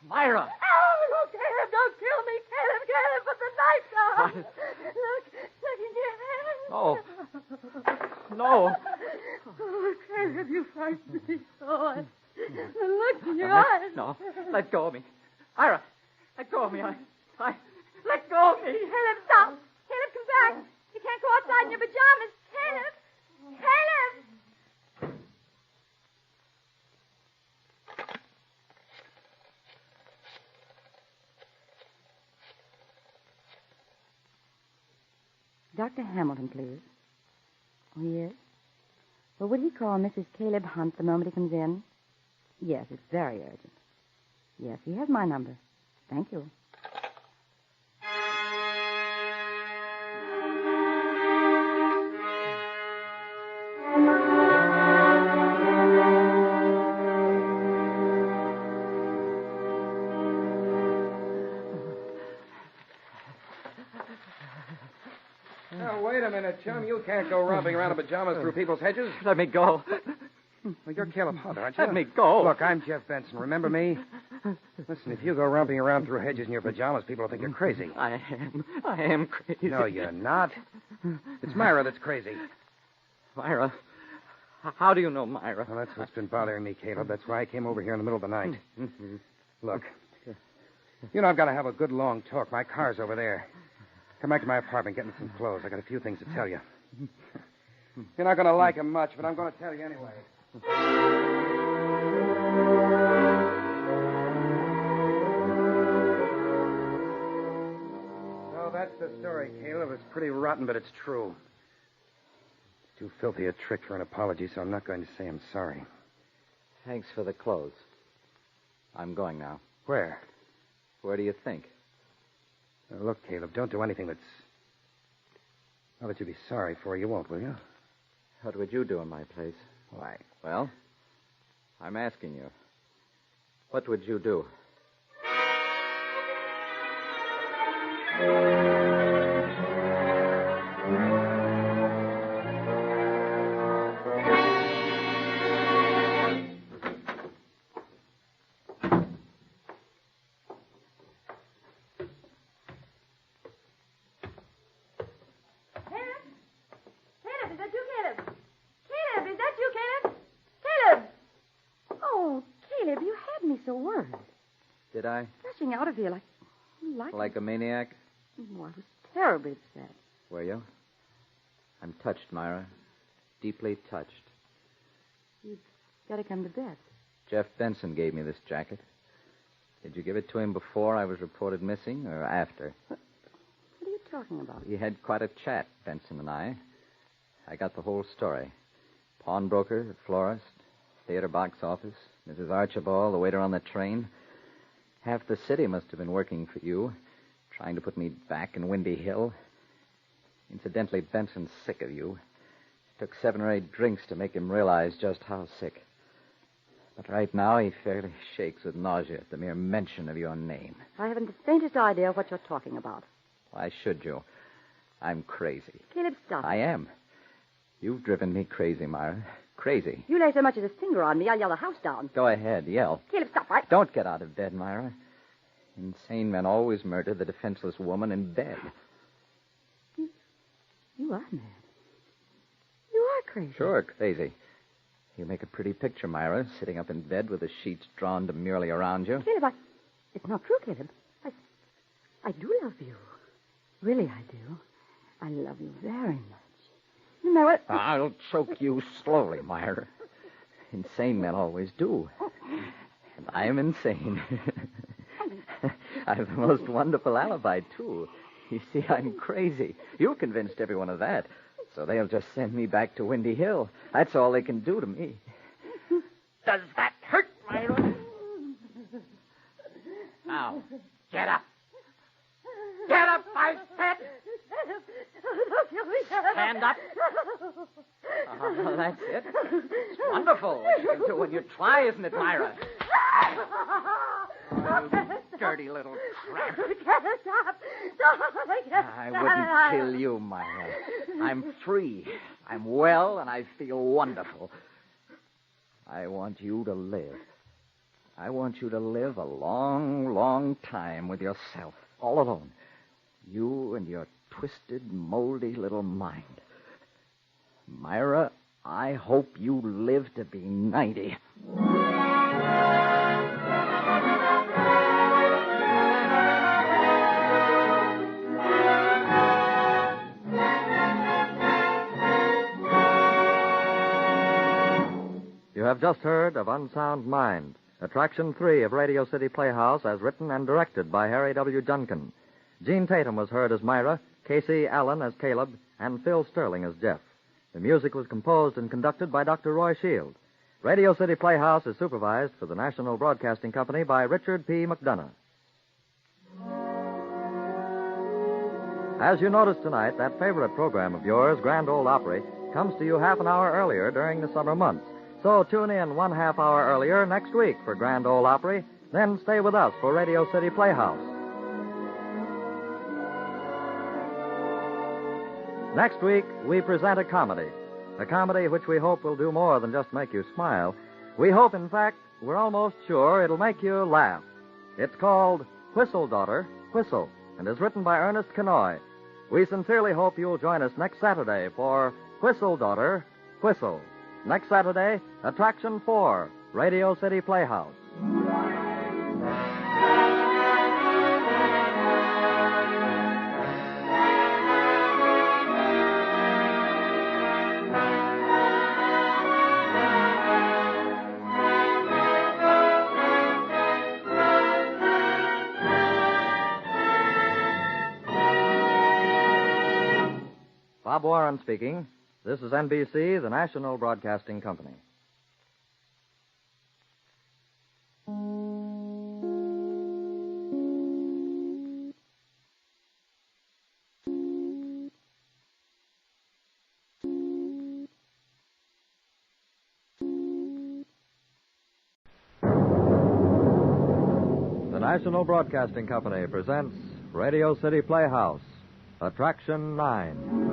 Myra! Oh, Caleb, don't kill me. Caleb, put the knife down. Look in your hand. No. Oh, Caleb, you frightened me so. The look in your eyes. No. Let go of me. Myra, let go of me. I let go of me. Caleb, stop. Caleb, come back. You can't go outside in your pajamas. Caleb. Caleb. Dr. Hamilton, please. Oh, yes? Well, would he call Mrs. Caleb Hunt the moment he comes in? Yes, it's very urgent. Yes, he has my number. Thank you. Now, wait a minute, chum. You can't go romping around in pajamas through people's hedges. Let me go. Well, you're Caleb Hunt, aren't you? Let me go. Look, I'm Jeff Benson. Remember me? Listen, if you go romping around through hedges in your pajamas, people will think you're crazy. I am crazy. No, you're not. It's Myra that's crazy. Myra? How do you know Myra? Well, that's what's been bothering me, Caleb. That's why I came over here in the middle of the night. Look, you know I've got to have a good long talk. My car's over there. Come back to my apartment, get me some clothes. I got a few things to tell you. You're not going to like them much, but I'm going to tell you anyway. So that's the story, Caleb. It's pretty rotten, but it's true. It's too filthy a trick for an apology, so I'm not going to say I'm sorry. Thanks for the clothes. I'm going now. Where? Where do you think? Now, look, Caleb, don't do anything that's... I'll let you be sorry for. You won't, will you? What would you do in my place? Why? Well, I'm asking you. What would you do? Did I? Rushing out of here Like a maniac? Oh, I was terribly upset. Were you? I'm touched, Myra. Deeply touched. You've got to come to bed. Jeff Benson gave me this jacket. Did you give it to him before I was reported missing or after? What are you talking about? We had quite a chat, Benson and I. I got the whole story. Pawnbroker, the florist, theater box office, Mrs. Archibald, the waiter on the train. Half the city must have been working for you, trying to put me back in Windy Hill. Incidentally, Benson's sick of you. It took 7 or 8 drinks to make him realize just how sick. But right now, he fairly shakes with nausea at the mere mention of your name. I haven't the faintest idea what you're talking about. Why should you? I'm crazy. Caleb, stop. I am. You've driven me crazy, Myra. Crazy. You lay so much as a finger on me, I'll yell the house down. Go ahead, yell. Caleb, stop, right? Don't get out of bed, Myra. Insane men always murder the defenseless woman in bed. You are mad. You are crazy. Sure, crazy. You make a pretty picture, Myra, sitting up in bed with the sheets drawn demurely around you. Caleb, it's not true, Caleb. I do love you. Really, I do. I love you very much. You know what? I'll choke you slowly, Myra. Insane men always do. And I'm insane. I have the most wonderful alibi, too. You see, I'm crazy. You convinced everyone of that. So they'll just send me back to Windy Hill. That's all they can do to me. Does that hurt, Myra? Now, get up. Get up, I said. Stand up. Oh, that's it. It's wonderful what you can do when you try, isn't it, Myra? You dirty little tramp. I wouldn't kill you, Myra. I'm free. I'm well, and I feel wonderful. I want you to live. I want you to live a long, long time with yourself, all alone. You and your twisted, moldy little mind. Myra, I hope you live to be 90. You have just heard of Unsound Mind, Attraction 3 of Radio City Playhouse, as written and directed by Harry W. Junkin. Gene Tatum was heard as Myra, Casey Allen as Caleb, and Phil Sterling as Jeff. The music was composed and conducted by Dr. Roy Shield. Radio City Playhouse is supervised for the National Broadcasting Company by Richard P. McDonough. As you noticed tonight, that favorite program of yours, Grand Ole Opry, comes to you half an hour earlier during the summer months. So tune in 1/2 hour earlier next week for Grand Ole Opry, then stay with us for Radio City Playhouse. Next week, we present a comedy which we hope will do more than just make you smile. We hope, in fact, we're almost sure it'll make you laugh. It's called Whistle, Daughter, Whistle, and is written by Ernest Kenoy. We sincerely hope you'll join us next Saturday for Whistle, Daughter, Whistle. Next Saturday, Attraction 4, Radio City Playhouse. Bob Warren speaking. This is NBC, the National Broadcasting Company. The National Broadcasting Company presents Radio City Playhouse, Attraction 9.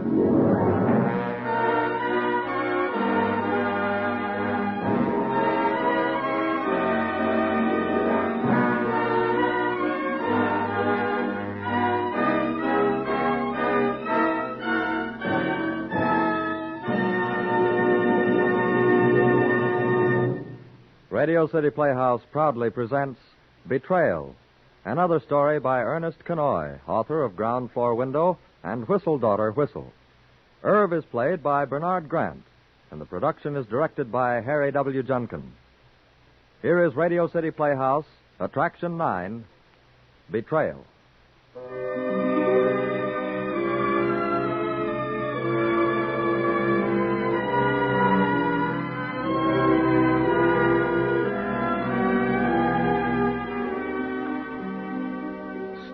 Radio City Playhouse proudly presents Betrayal, another story by Ernest Kenoy, author of Ground Floor Window and Whistle, Daughter, Whistle. Irv is played by Bernard Grant, and the production is directed by Harry W. Junkin. Here is Radio City Playhouse, Attraction 9, Betrayal.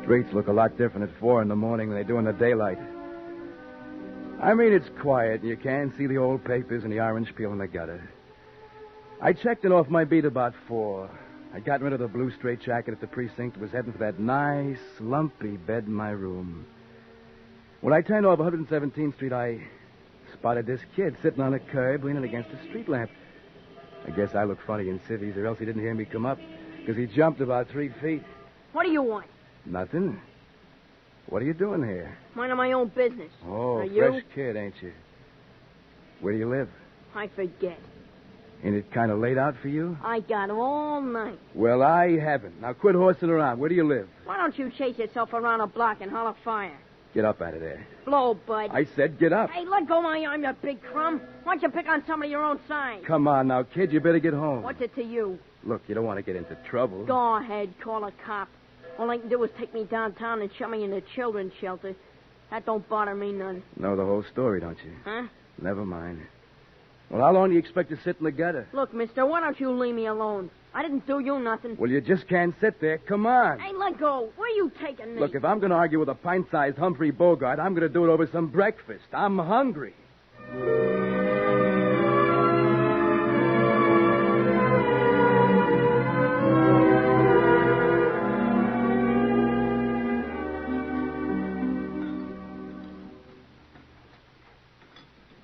Streets look a lot different at 4 in the morning than they do in the daylight. I mean, it's quiet. You can't see the old papers and the orange peel in the gutter. I checked it off my beat about 4. I'd gotten rid of the blue straitjacket at the precinct and was heading for that nice, lumpy bed in my room. When I turned off 117th Street, I spotted this kid sitting on a curb leaning against a street lamp. I guess I look funny in civvies, or else he didn't hear me come up, because he jumped about 3 feet. What do you want? Nothing. What are you doing here? Minding my own business. Oh, Are fresh you? kid, ain't you? Where do you live? I forget. Ain't it kind of late out for you? I got all night. Well, I haven't. Now quit horsing around. Where do you live? Why don't you chase yourself around a block and holler fire? Get up out of there. Blow, bud. I said get up. Hey, let go my arm, you big crumb. Why don't you pick on somebody your own size? Come on now, kid. You better get home. What's it to you? Look, you don't want to get into trouble. Go ahead, call a cop. All they can do is take me downtown and shove me in a children's shelter. That don't bother me none. Know the whole story, don't you? Huh? Never mind. Well, how long do you expect to sit in the gutter? Look, mister, why don't you leave me alone? I didn't do you nothing. Well, you just can't sit there. Come on. Hey, let go. Where are you taking me? Look, if I'm going to argue with a pint-sized Humphrey Bogart, I'm going to do it over some breakfast. I'm hungry.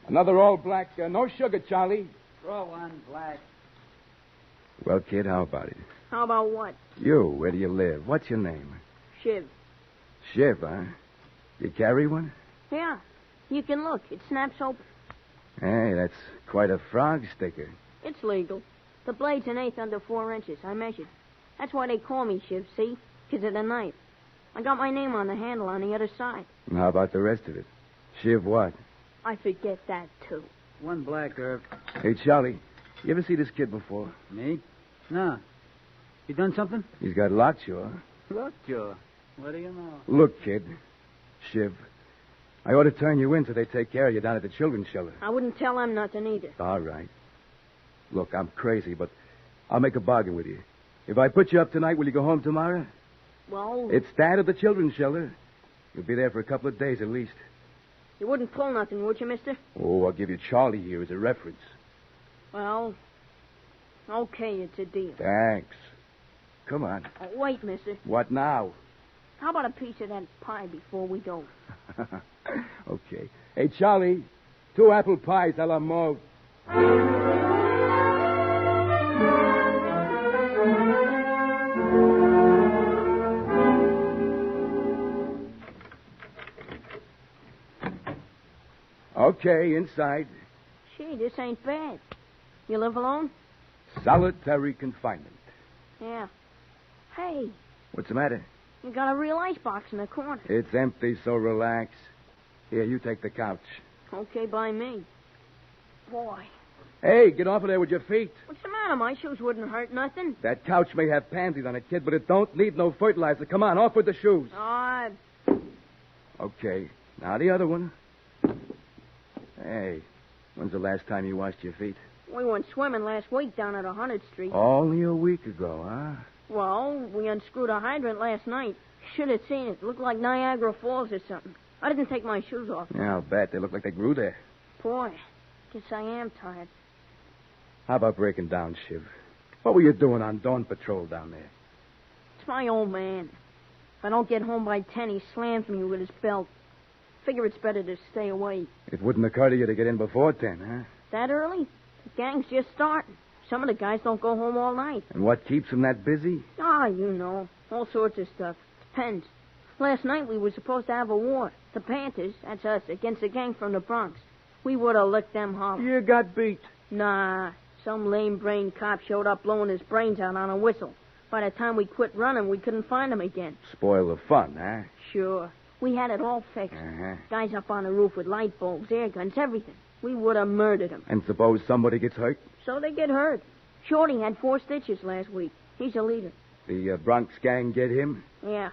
Another all black. No sugar, Charlie. Throw one black. Well, kid, how about it? How about what? You, where do you live? What's your name? Shiv. Shiv, huh? You carry one? Yeah. You can look. It snaps open. Hey, that's quite a frog sticker. It's legal. The blade's an eighth under 4 inches. I measured. That's why they call me Shiv, see? 'Cause of the knife. I got my name on the handle on the other side. And how about the rest of it? Shiv what? I forget that, too. One black, Irv. Hey, Charlie, you ever see this kid before? Me? No. You done something? He's got lockjaw. Lockjaw. What do you know? Look, kid. Shiv, I ought to turn you in so they take care of you down at the children's shelter. I wouldn't tell them nothing either. All right. Look, I'm crazy, but I'll make a bargain with you. If I put you up tonight, will you go home tomorrow? Well... It's Dad at the children's shelter. You'll be there for a couple of days at least. You wouldn't pull nothing, would you, mister? Oh, I'll give you Charlie here as a reference. Well, okay, it's a deal. Thanks. Come on. Wait, mister. What now? How about a piece of that pie before we go? Okay. Hey, Charlie, 2 apple pies a la mauve. Okay, inside. Gee, this ain't bad. You live alone? Solitary confinement. Yeah. Hey, What's the matter? you got a real icebox in the corner. It's empty, so relax. Here, you take the couch. Okay by me. Boy, Hey, get off of there with your feet. what's the matter? My shoes wouldn't hurt nothing. That couch may have pansies on it, kid, but it don't need no fertilizer. Come on, off with the shoes. Okay, now the other one. Hey, when's the last time you washed your feet? We went swimming last week down at 100th Street. Only a week ago, huh? Well, we unscrewed a hydrant last night. Should have seen it. Looked like Niagara Falls or something. I didn't take my shoes off. Yeah, I'll bet. They look like they grew there. Boy, guess I am tired. How about breaking down, Shiv? What were you doing on dawn patrol down there? It's my old man. If I don't get home by 10, he slams me with his belt. Figure it's better to stay away. It wouldn't occur to you to get in before 10, huh? That early? The gang's just starting. Some of the guys don't go home all night. And what keeps them that busy? You know. All sorts of stuff. Depends. Last night we were supposed to have a war. The Panthers, that's us, against a gang from the Bronx. We would have licked them hollow. You got beat. Nah. Some lame-brained cop showed up blowing his brains out on a whistle. By the time we quit running, we couldn't find him again. Spoil the fun, huh? Sure. We had it all fixed. Uh-huh. Guys up on the roof with light bulbs, air guns, everything. We would have murdered him. And suppose somebody gets hurt? So they get hurt. Shorty had 4 stitches last week. He's a leader. The Bronx gang get him? Yeah.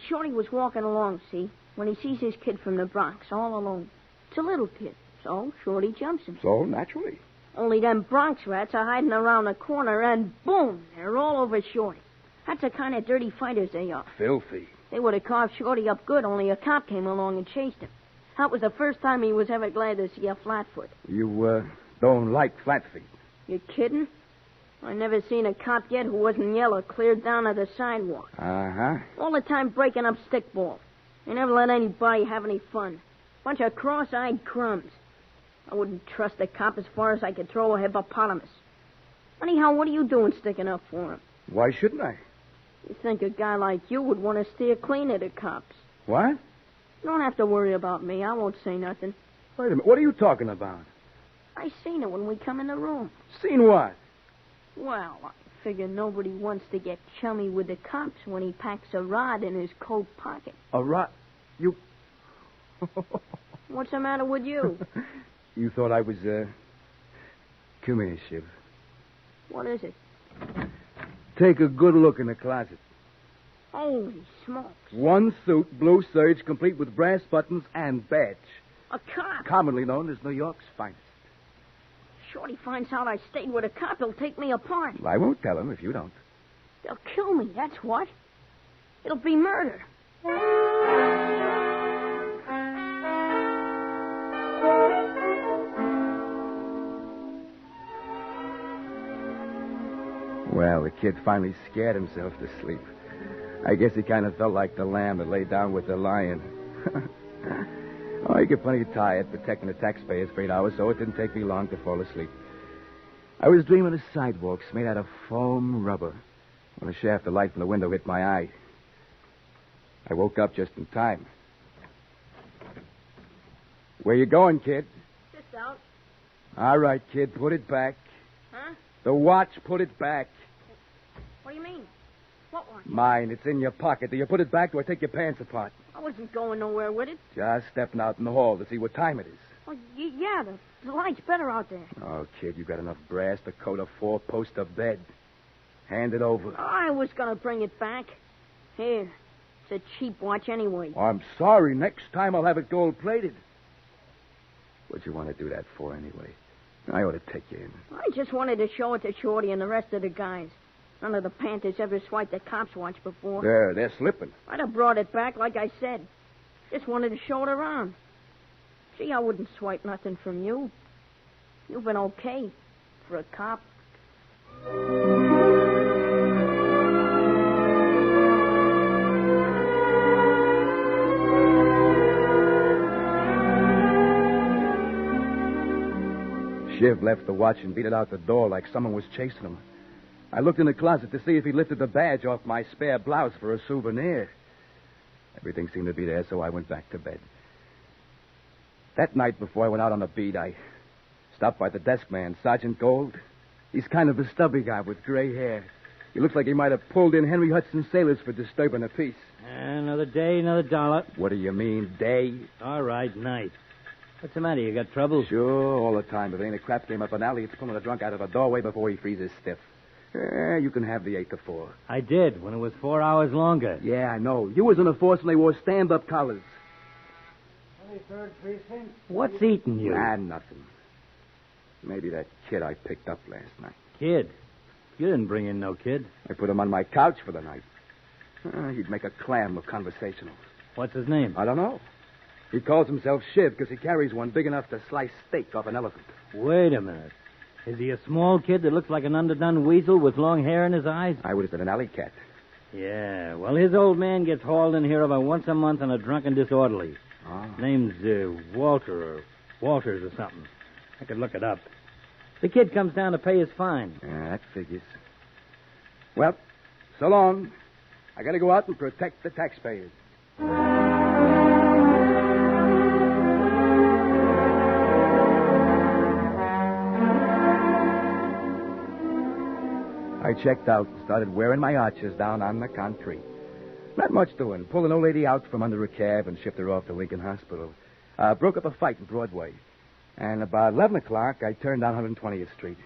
Shorty was walking along, see, when he sees his kid from the Bronx all alone. It's a little kid, so Shorty jumps him. So, naturally. Only them Bronx rats are hiding around the corner, and boom, they're all over Shorty. That's the kind of dirty fighters they are. Filthy. They would have carved Shorty up good, only a cop came along and chased him. That was the first time he was ever glad to see a flatfoot. You, don't like flat feet. You kidding? I never seen a cop yet who wasn't yellow cleared down to the sidewalk. Uh-huh. All the time breaking up stickballs. They never let anybody have any fun. Bunch of cross-eyed crumbs. I wouldn't trust a cop as far as I could throw a hippopotamus. Anyhow, what are you doing sticking up for him? Why shouldn't I? You think a guy like you would want to steer clean of the cops. What? You don't have to worry about me. I won't say nothing. Wait a minute. What are you talking about? I seen it when we come in the room. Seen what? Well, I figure nobody wants to get chummy with the cops when he packs a rod in his coat pocket. A rod? You... What's the matter with you? You thought I was, Come here, Shiv. What is it? Take a good look in the closet. Holy smokes. One suit, blue serge, complete with brass buttons and badge. A cop? Commonly known as New York's finest. Shorty finds out I stayed with a cop, he'll take me apart. Well, I won't tell him if you don't. They'll kill me, that's what. It'll be murder. Well, the kid finally scared himself to sleep. I guess he kind of felt like the lamb that lay down with the lion. I get plenty tired protecting the taxpayers for 8 hours, so it didn't take me long to fall asleep. I was dreaming of sidewalks made out of foam rubber when a shaft of light from the window hit my eye. I woke up just in time. Where you going, kid? Just out. All right, kid, put it back. Huh? The watch, put it back. What do you mean? What watch? Mine, it's in your pocket. Do you put it back or I take your pants apart? I wasn't going nowhere with it. Just stepping out in the hall to see what time it is. Oh, yeah, the light's better out there. Oh, kid, you got enough brass to coat a 4-poster bed. Hand it over. I was going to bring it back. Here. It's a cheap watch anyway. Oh, I'm sorry. Next time I'll have it gold-plated. What'd you want to do that for anyway? I ought to take you in. I just wanted to show it to Shorty and the rest of the guys. None of the Panthers ever swiped a cop's watch before. They're slipping. I'd have brought it back, like I said. Just wanted to show it around. Gee, I wouldn't swipe nothing from you. You've been okay for a cop. Shiv left the watch and beat it out the door like someone was chasing him. I looked in the closet to see if he lifted the badge off my spare blouse for a souvenir. Everything seemed to be there, so I went back to bed. That night before I went out on the beat, I stopped by the desk man, Sergeant Gold. He's kind of a stubby guy with gray hair. He looks like he might have pulled in Henry Hudson's sailors for disturbing the peace. Another day, another dollar. What do you mean, day? All right, night. What's the matter? You got trouble? Sure, all the time. If it ain't a crap game up an alley, it's pulling a drunk out of a doorway before he freezes stiff. You can have the 8 to 4. I did, when it was 4 hours longer. Yeah, I know. You was in the force when they wore stand-up collars. 23rd Precinct? What's eating you? Nah, nothing. Maybe that kid I picked up last night. Kid? You didn't bring in no kid. I put him on my couch for the night. He'd make a clam of conversational. What's his name? I don't know. He calls himself Shiv because he carries one big enough to slice steak off an elephant. Wait a minute. Is he a small kid that looks like an underdone weasel with long hair in his eyes? I would have been an alley cat. Yeah, well, his old man gets hauled in here about once a month on a drunken disorderly. Oh. Name's Walter or Walters or something. I could look it up. The kid comes down to pay his fine. Yeah, that figures. Well, so long. I gotta go out and protect the taxpayers. I checked out and started wearing my arches down on the concrete. Not much doing. Pulled an old lady out from under a cab and shipped her off to Lincoln Hospital. Broke up a fight in Broadway. And about 11 o'clock, I turned down 120th Street.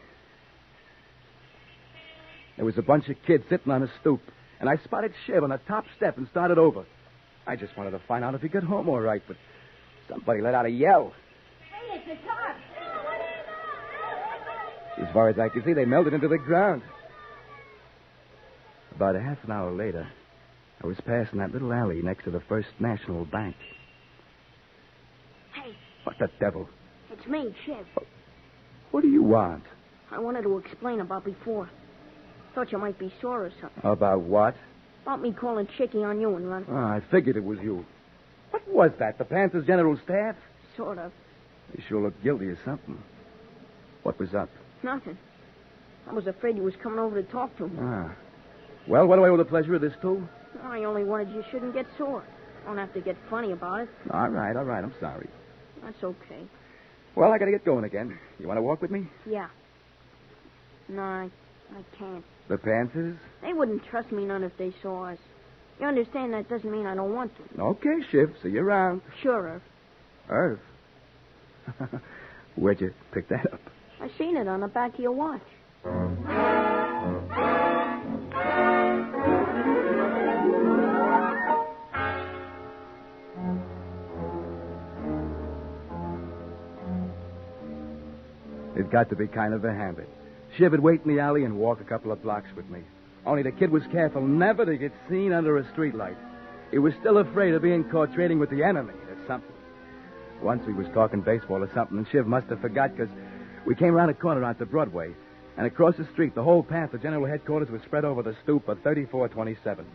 There was a bunch of kids sitting on a stoop, and I spotted Shiv on the top step and started over. I just wanted to find out if he got home all right, but somebody let out a yell. Hey, it's a cop. As far as I could see, they melted into the ground. About a half an hour later, I was passing that little alley next to the First National Bank. Hey. What the devil? It's me, Shiv. What do you want? I wanted to explain about before. Thought you might be sore or something. About what? About me calling Chicky on you and running. Oh, I figured it was you. What was that, the Panthers' general staff? Sort of. You sure look guilty of something. What was up? Nothing. I was afraid you was coming over to talk to me. Ah. Well, what do I owe the pleasure of this to? I only wanted you shouldn't get sore. Don't have to get funny about it. All right. I'm sorry. That's okay. Well, I gotta get going again. You want to walk with me? Yeah. No, I can't. The Panthers? They wouldn't trust me none if they saw us. You understand that doesn't mean I don't want to. Okay, Shiv. See you around. Sure, Irv. Where'd you pick that up? I seen it on the back of your watch. It got to be kind of a habit. Shiv would wait in the alley and walk a couple of blocks with me. Only the kid was careful never to get seen under a streetlight. He was still afraid of being caught trading with the enemy or something. Once we was talking baseball or something, and Shiv must have forgot because we came around a corner onto Broadway, and across the street, the whole Panther General Headquarters was spread over the stoop of 3427.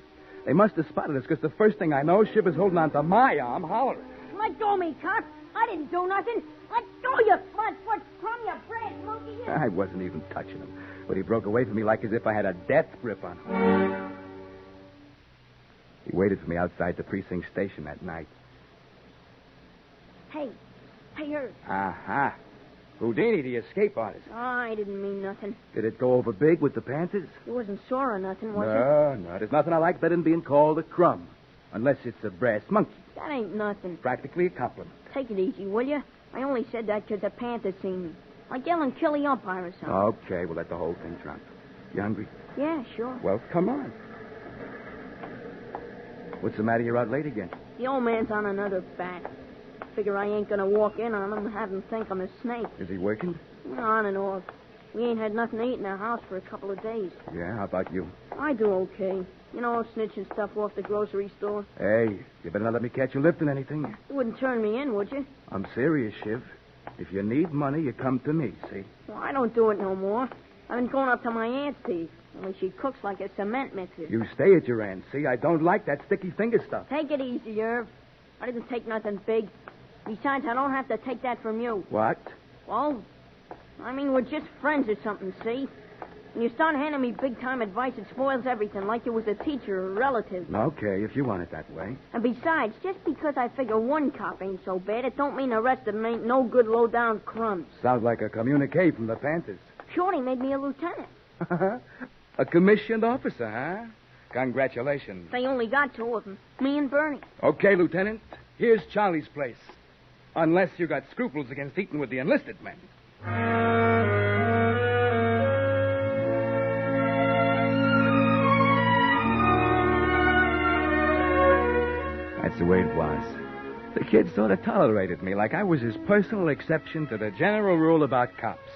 They must have spotted us because the first thing I know, Shiv was holding on to my arm, hollering. Let go of me, cop. I didn't do nothing. Let go, you flat-foot crumb, you brass monkey. You. I wasn't even touching him, but he broke away from me like as if I had a death grip on him. He waited for me outside the precinct station that night. Hey, Irv. Aha. Houdini, the escape artist. Oh, I didn't mean nothing. Did it go over big with the Panthers? You wasn't sore or nothing, was it? No. There's nothing I like better than being called a crumb. Unless it's a brass monkey. That ain't nothing. Practically a compliment. Take it easy, will you? I only said that because the Panthers seen me. Like yelling kill the umpire or something. Okay, we'll let the whole thing drop. You hungry? Yeah, sure. Well, come on. What's the matter? You're out late again. The old man's on another bat. Figure I ain't gonna walk in on him and have him think I'm a snake. Is he working? On and off. We ain't had nothing to eat in our house for a couple of days. Yeah, how about you? I do okay. You know, snitching stuff off the grocery store. Hey, you better not let me catch you lifting anything. You wouldn't turn me in, would you? I'm serious, Shiv. If you need money, you come to me, see? Well, I don't do it no more. I've been going up to my aunt's teeth. Only she cooks like a cement mixer. You stay at your aunt's, see? I don't like that sticky finger stuff. Take it easy, Irv. I didn't take nothing big. Besides, I don't have to take that from you. What? Well, I mean, we're just friends or something, see? When you start handing me big-time advice, it spoils everything, like you was a teacher or a relative. Okay, if you want it that way. And besides, just because I figure one cop ain't so bad, it don't mean the rest of them ain't no good low-down crumbs. Sounds like a communique from the Panthers. Shorty made me a lieutenant. A commissioned officer, huh? Congratulations. They only got two of them, me and Bernie. Okay, Lieutenant. Here's Charlie's place. Unless you got scruples against eating with the enlisted men. That's the way it was. The kid sort of tolerated me like I was his personal exception to the general rule about cops.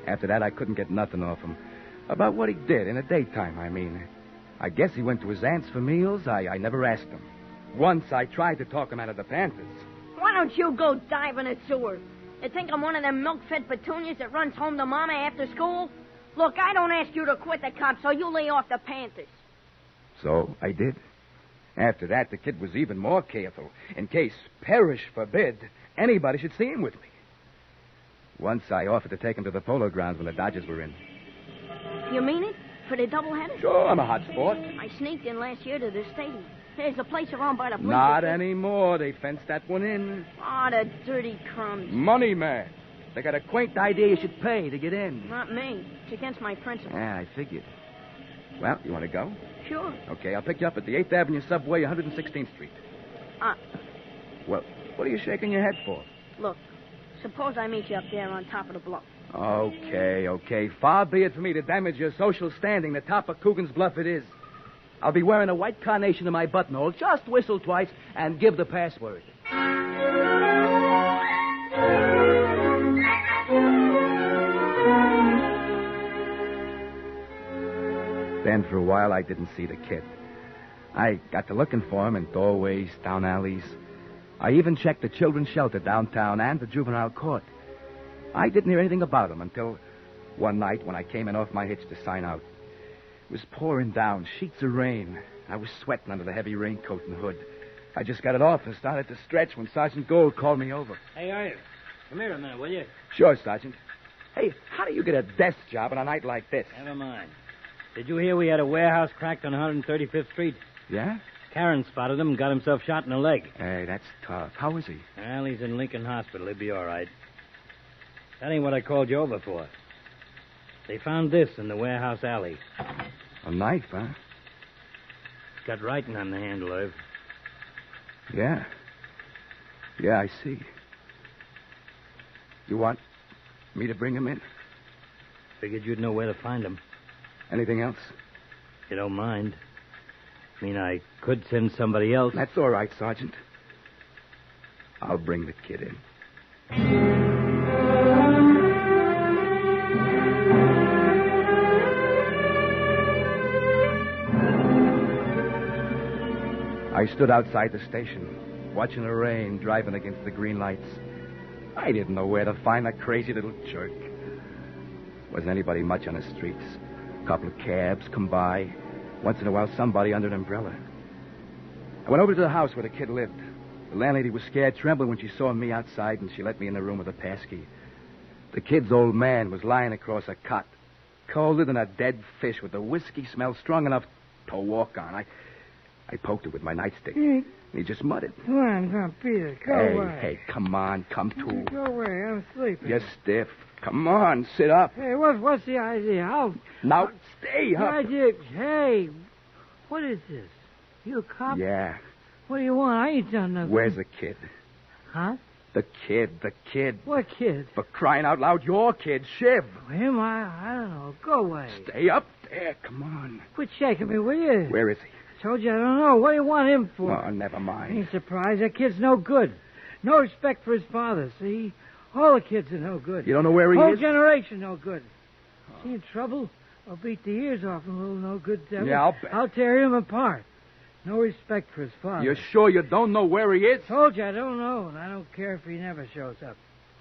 After that, I couldn't get nothing off him. About what he did in the daytime, I mean. I guess he went to his aunt's for meals. I never asked him. Once I tried to talk him out of the Panthers. Why don't you go dive in a sewer? You think I'm one of them milk-fed petunias that runs home to Mama after school? Look, I don't ask you to quit the cops, so you lay off the Panthers. So I did. After that, the kid was even more careful, in case, perish forbid, anybody should see him with me. Once I offered to take him to the polo grounds when the Dodgers were in. You mean it? For the doubleheader? Sure, I'm a hot sport. I sneaked in last year to the stadium. There's a place around by the bleachers. Not anymore. They fenced that one in. Oh, the dirty crumbs. Money, man. They got a quaint idea you should pay to get in. Not me. It's against my principles. Yeah, I figured. Well, you want to go? Sure. Okay, I'll pick you up at the 8th Avenue subway, 116th Street. Well, what are you shaking your head for? Look, suppose I meet you up there on top of the bluff. Okay. Far be it for me to damage your social standing. The top of Coogan's Bluff it is. I'll be wearing a white carnation in my buttonhole. Just whistle twice and give the password. Then for a while, I didn't see the kid. I got to looking for him in doorways, down alleys. I even checked the children's shelter downtown and the juvenile court. I didn't hear anything about him until one night when I came in off my hitch to sign out. It was pouring down, sheets of rain. I was sweating under the heavy raincoat and hood. I just got it off and started to stretch when Sergeant Gold called me over. Hey, Arthur, come here a minute, will you? Sure, Sergeant. Hey, how do you get a desk job on a night like this? Never mind. Did you hear we had a warehouse cracked on 135th Street? Yeah? Karen spotted him and got himself shot in the leg. Hey, that's tough. How is he? Well, he's in Lincoln Hospital. He'll be all right. That ain't what I called you over for. They found this in the warehouse alley. A knife, huh? It's got writing on the handle, Irv. Yeah. Yeah, I see. You want me to bring him in? Figured you'd know where to find him. Anything else? You don't mind. I mean, I could send somebody else. That's all right, Sergeant. I'll bring the kid in. I stood outside the station, watching the rain driving against the green lights. I didn't know where to find that crazy little jerk. Wasn't anybody much on the streets. A couple of cabs come by. Once in a while, somebody under an umbrella. I went over to the house where the kid lived. The landlady was scared, trembling when she saw me outside, and she let me in the room with a passkey. The kid's old man was lying across a cot, colder than a dead fish, with the whiskey smell strong enough to walk on. I poked it with my nightstick. And he just muttered. Come on, Peter. Go away. Hey, come on, come to. Go away. I'm sleeping. You're stiff. Come on, sit up. Hey, what's the idea? Now, stay up. Hey, what is this? You a cop? Yeah. What do you want? I ain't done nothing. Where's the kid? Huh? The kid. What kid? For crying out loud, your kid, Shiv. Him? I don't know. Go away. Stay up there. Come on. Quit shaking me, will you? Where is he? Told you I don't know. What do you want him for? Oh, never mind. Ain't surprised. That kid's no good. No respect for his father, see? All the kids are no good. You don't know where he is? Whole generation no good. See in trouble? I'll beat the ears off him, little no good devil. Yeah, I'll bet. I'll tear him apart. No respect for his father. You're sure you don't know where he is? Told you I don't know, and I don't care if he never shows up.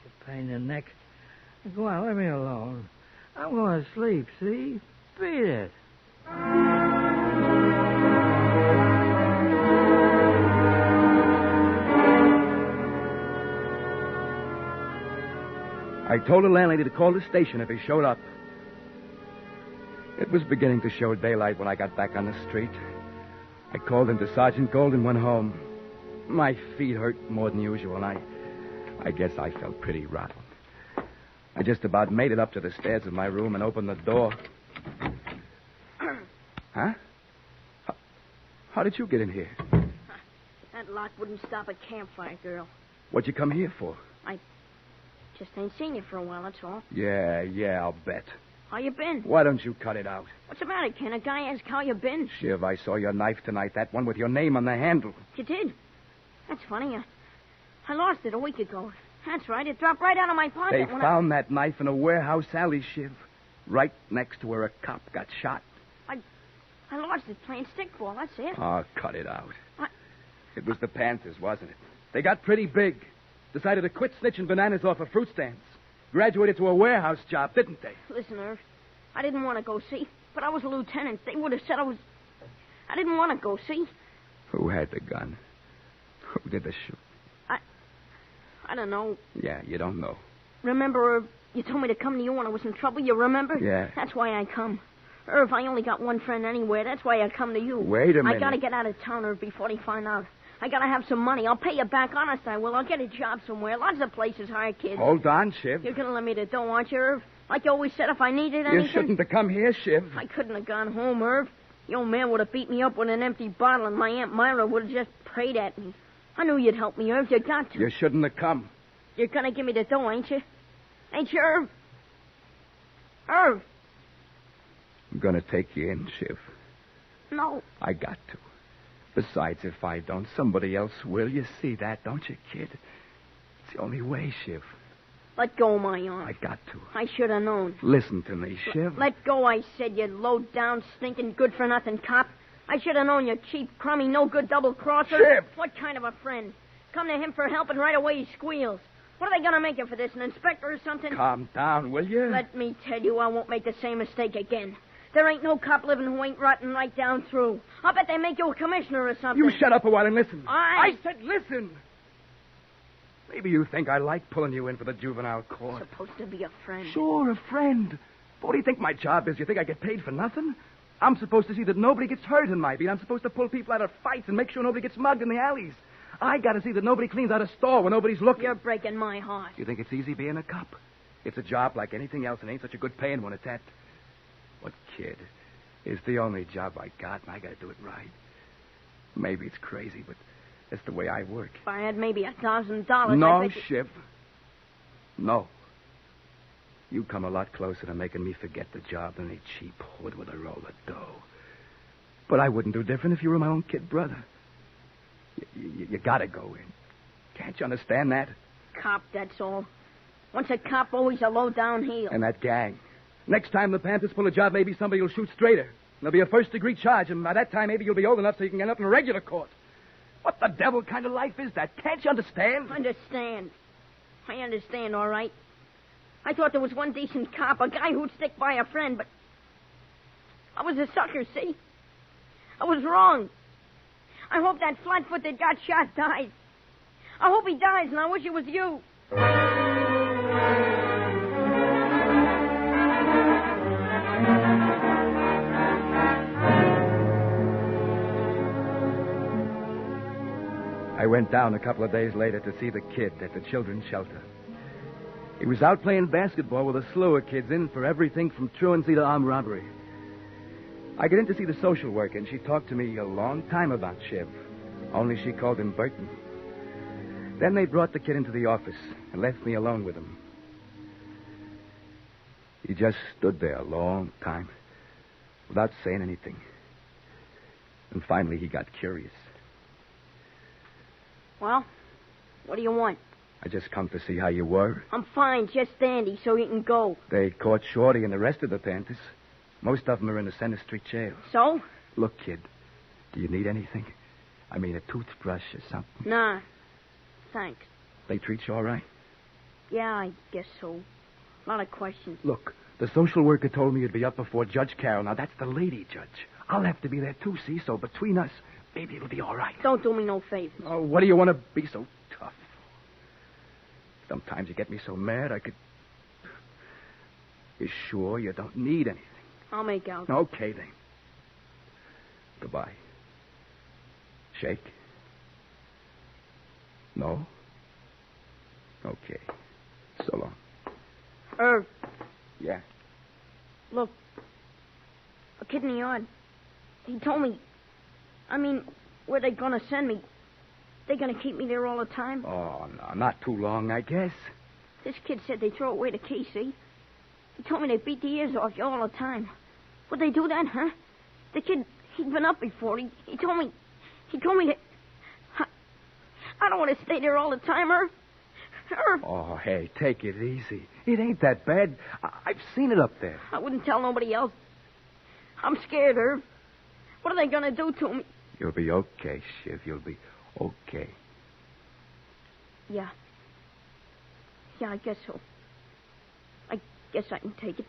It's a pain in the neck. Go on, let me alone. I'm going to sleep, see? Beat it. I told the landlady to call the station if he showed up. It was beginning to show daylight when I got back on the street. I called into Sergeant Gold and went home. My feet hurt more than usual, and I guess I felt pretty rotten. I just about made it up to the stairs of my room and opened the door. Huh? How did you get in here? That lock wouldn't stop a campfire, girl. What'd you come here for? I just ain't seen you for a while, that's all. Yeah, I'll bet. How you been? Why don't you cut it out? What's the matter? Can a guy ask how you been? Shiv, I saw your knife tonight, that one with your name on the handle. You did? That's funny. I lost it a week ago. That's right. It dropped right out of my pocket. They found that knife in a warehouse alley, Shiv. Right next to where a cop got shot. I lost it playing stickball. That's it. Oh, cut it out. It was the Panthers, wasn't it? They got pretty big. Decided to quit snitching bananas off of fruit stands. Graduated to a warehouse job, didn't they? Listen, Irv. I didn't want to go see, but I was a lieutenant. They would have said I was... I didn't want to go see. Who had the gun? Who did the shoot? I don't know. Yeah, you don't know. Remember, Irv, you told me to come to you when I was in trouble, you remember? Yeah. That's why I come. Irv, I only got one friend anywhere. That's why I come to you. Wait a minute. I gotta get out of town, Irv, before they find out. I gotta have some money. I'll pay you back. Honest, I will. I'll get a job somewhere. Lots of places hire kids. Hold on, Shiv. You're gonna let me the dough, aren't you, Irv? Like you always said, if I needed anything. You shouldn't have come here, Shiv. I couldn't have gone home, Irv. The old man would have beat me up with an empty bottle, and my Aunt Myra would have just prayed at me. I knew you'd help me, Irv. You got to. You shouldn't have come. You're gonna give me the dough, ain't you? Ain't you, Irv? Irv. I'm gonna take you in, Shiv. No. I got to. Besides, if I don't, somebody else will. You see that, don't you, kid? It's the only way, Shiv. Let go of my arm. I got to. I should have known. Listen to me, Shiv. Let go, I said, you low-down, stinking, good-for-nothing cop. I should have known you cheap, crummy, no-good double-crosser. Shiv! What kind of a friend? Come to him for help and right away he squeals. What are they going to make you for this, an inspector or something? Calm down, will you? Let me tell you, I won't make the same mistake again. There ain't no cop living who ain't rotten right down through. I'll bet they make you a commissioner or something. You shut up a while and listen. I said listen. Maybe you think I like pulling you in for the juvenile court. Supposed to be a friend. Sure, a friend. But what do you think my job is? You think I get paid for nothing? I'm supposed to see that nobody gets hurt in my beat. I'm supposed to pull people out of fights and make sure nobody gets mugged in the alleys. I got to see that nobody cleans out a store when nobody's looking. You're breaking my heart. You think it's easy being a cop? It's a job like anything else and ain't such a good paying one at that. But, kid, it's the only job I got, and I got to do it right. Maybe it's crazy, but that's the way I work. If I had maybe $1,000, No, I bet you... Shiv. No. You come a lot closer to making me forget the job than a cheap hood with a roll of dough. But I wouldn't do different if you were my own kid brother. You gotta go in. Can't you understand that? Cop, that's all. Once a cop, always a low-down heel. And that gang. Next time the Panthers pull a job, maybe somebody will shoot straighter. There'll be a first-degree charge, and by that time, maybe you'll be old enough so you can end up in a regular court. What the devil kind of life is that? Can't you understand? Understand. I understand, all right. I thought there was one decent cop, a guy who'd stick by a friend, but I was a sucker, see? I was wrong. I hope that flatfoot that got shot dies. I hope he dies, and I wish it was you. I went down a couple of days later to see the kid at the children's shelter. He was out playing basketball with a slew of kids in for everything from truancy to armed robbery. I get in to see the social worker, and she talked to me a long time about Shiv. Only she called him Burton. Then they brought the kid into the office and left me alone with him. He just stood there a long time without saying anything. And finally he got curious. Well, what do you want? I just come to see how you were. I'm fine, just dandy, so you can go. They caught Shorty and the rest of the Panthers. Most of them are in the Center Street jail. So? Look, kid, do you need anything? I mean, a toothbrush or something? Nah, thanks. They treat you all right? Yeah, I guess so. A lot of questions. Look, the social worker told me you'd be up before Judge Carroll. Now, that's the lady judge. I'll have to be there, too, see? So between us, maybe it'll be all right. Don't do me no favors. Oh, what do you want to be so tough? Sometimes you get me so mad I could... You sure you don't need anything? I'll make out. Okay, then. Goodbye. Shake? No? Okay. So long. Irv, Yeah? look. A kid in the yard. He told me. Where they gonna send me? They gonna keep me there all the time? Oh, no, not too long, I guess. This kid said they throw away the key, see? He told me they beat the ears off you all the time. Would they do that, huh? The kid, he'd been up before. He told me that... I don't want to stay there all the time, Irv. Irv. Oh, hey, take it easy. It ain't that bad. I've seen it up there. I wouldn't tell nobody else. I'm scared, Irv. What are they going to do to me? You'll be okay, Shiv. You'll be okay. Yeah. Yeah, I guess so. I guess I can take it.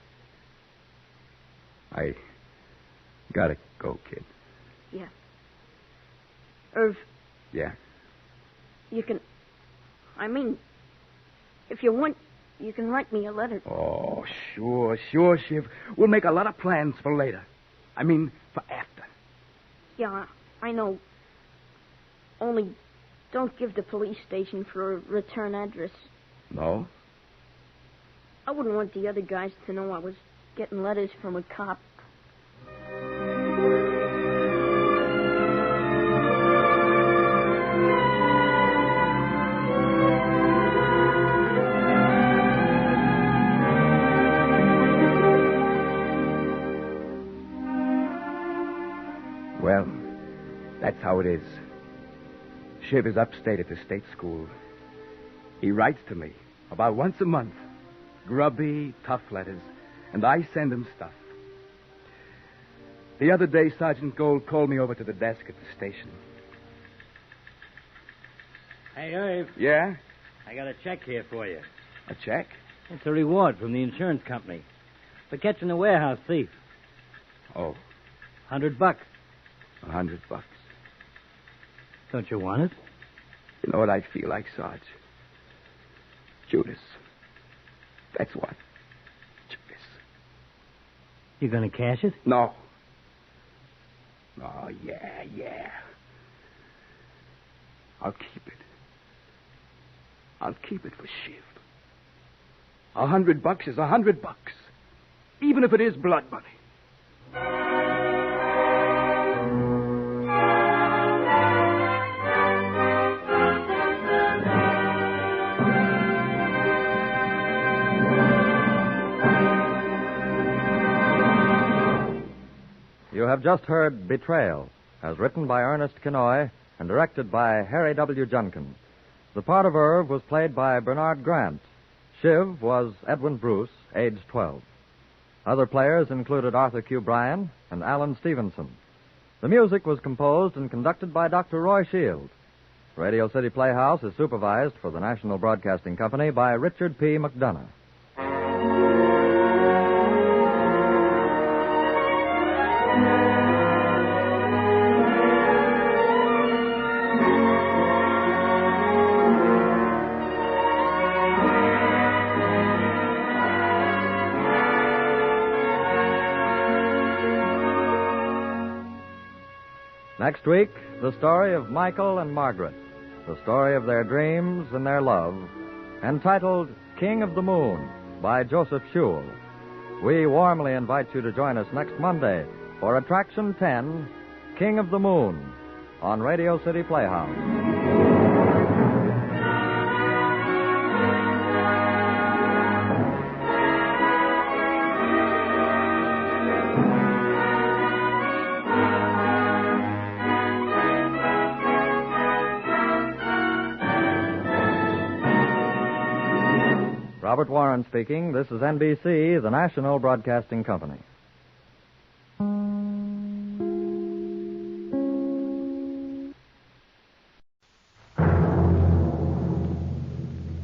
I gotta go, kid. Yeah. Irv, Yeah? you can... if you want, you can write me a letter. Oh, sure, Shiv. We'll make a lot of plans for later. For after. Yeah, I know. Only don't give the police station for a return address. No? I wouldn't want the other guys to know I was getting letters from a cop. Well, that's how it is. Shiv is upstate at the state school. He writes to me about once a month. Grubby, tough letters. And I send him stuff. The other day, Sergeant Gold called me over to the desk at the station. Hey, Irv. Yeah? I got a check here for you. A check? It's a reward from the insurance company for catching the warehouse thief. Oh. $100. $100. Don't you want it? You know what I feel like, Sarge? Judas. That's what. Judas. You gonna cash it? No. Oh, yeah. I'll keep it. I'll keep it for Shiv. $100 is $100. Even if it is blood money. You have just heard Betrayal, as written by Ernest Kenoy and directed by Harry W. Junkin. The part of Irv was played by Bernard Grant. Shiv was Edwin Bruce, age 12. Other players included Arthur Q. Bryan and Alan Stevenson. The music was composed and conducted by Dr. Roy Shield. Radio City Playhouse is supervised for the National Broadcasting Company by Richard P. McDonough. Next week, the story of Michael and Margaret, the story of their dreams and their love, entitled King of the Moon by Joseph Schewel. We warmly invite you to join us next Monday for Attraction 10, King of the Moon, on Radio City Playhouse. Robert Warren speaking. This is NBC, the National Broadcasting Company.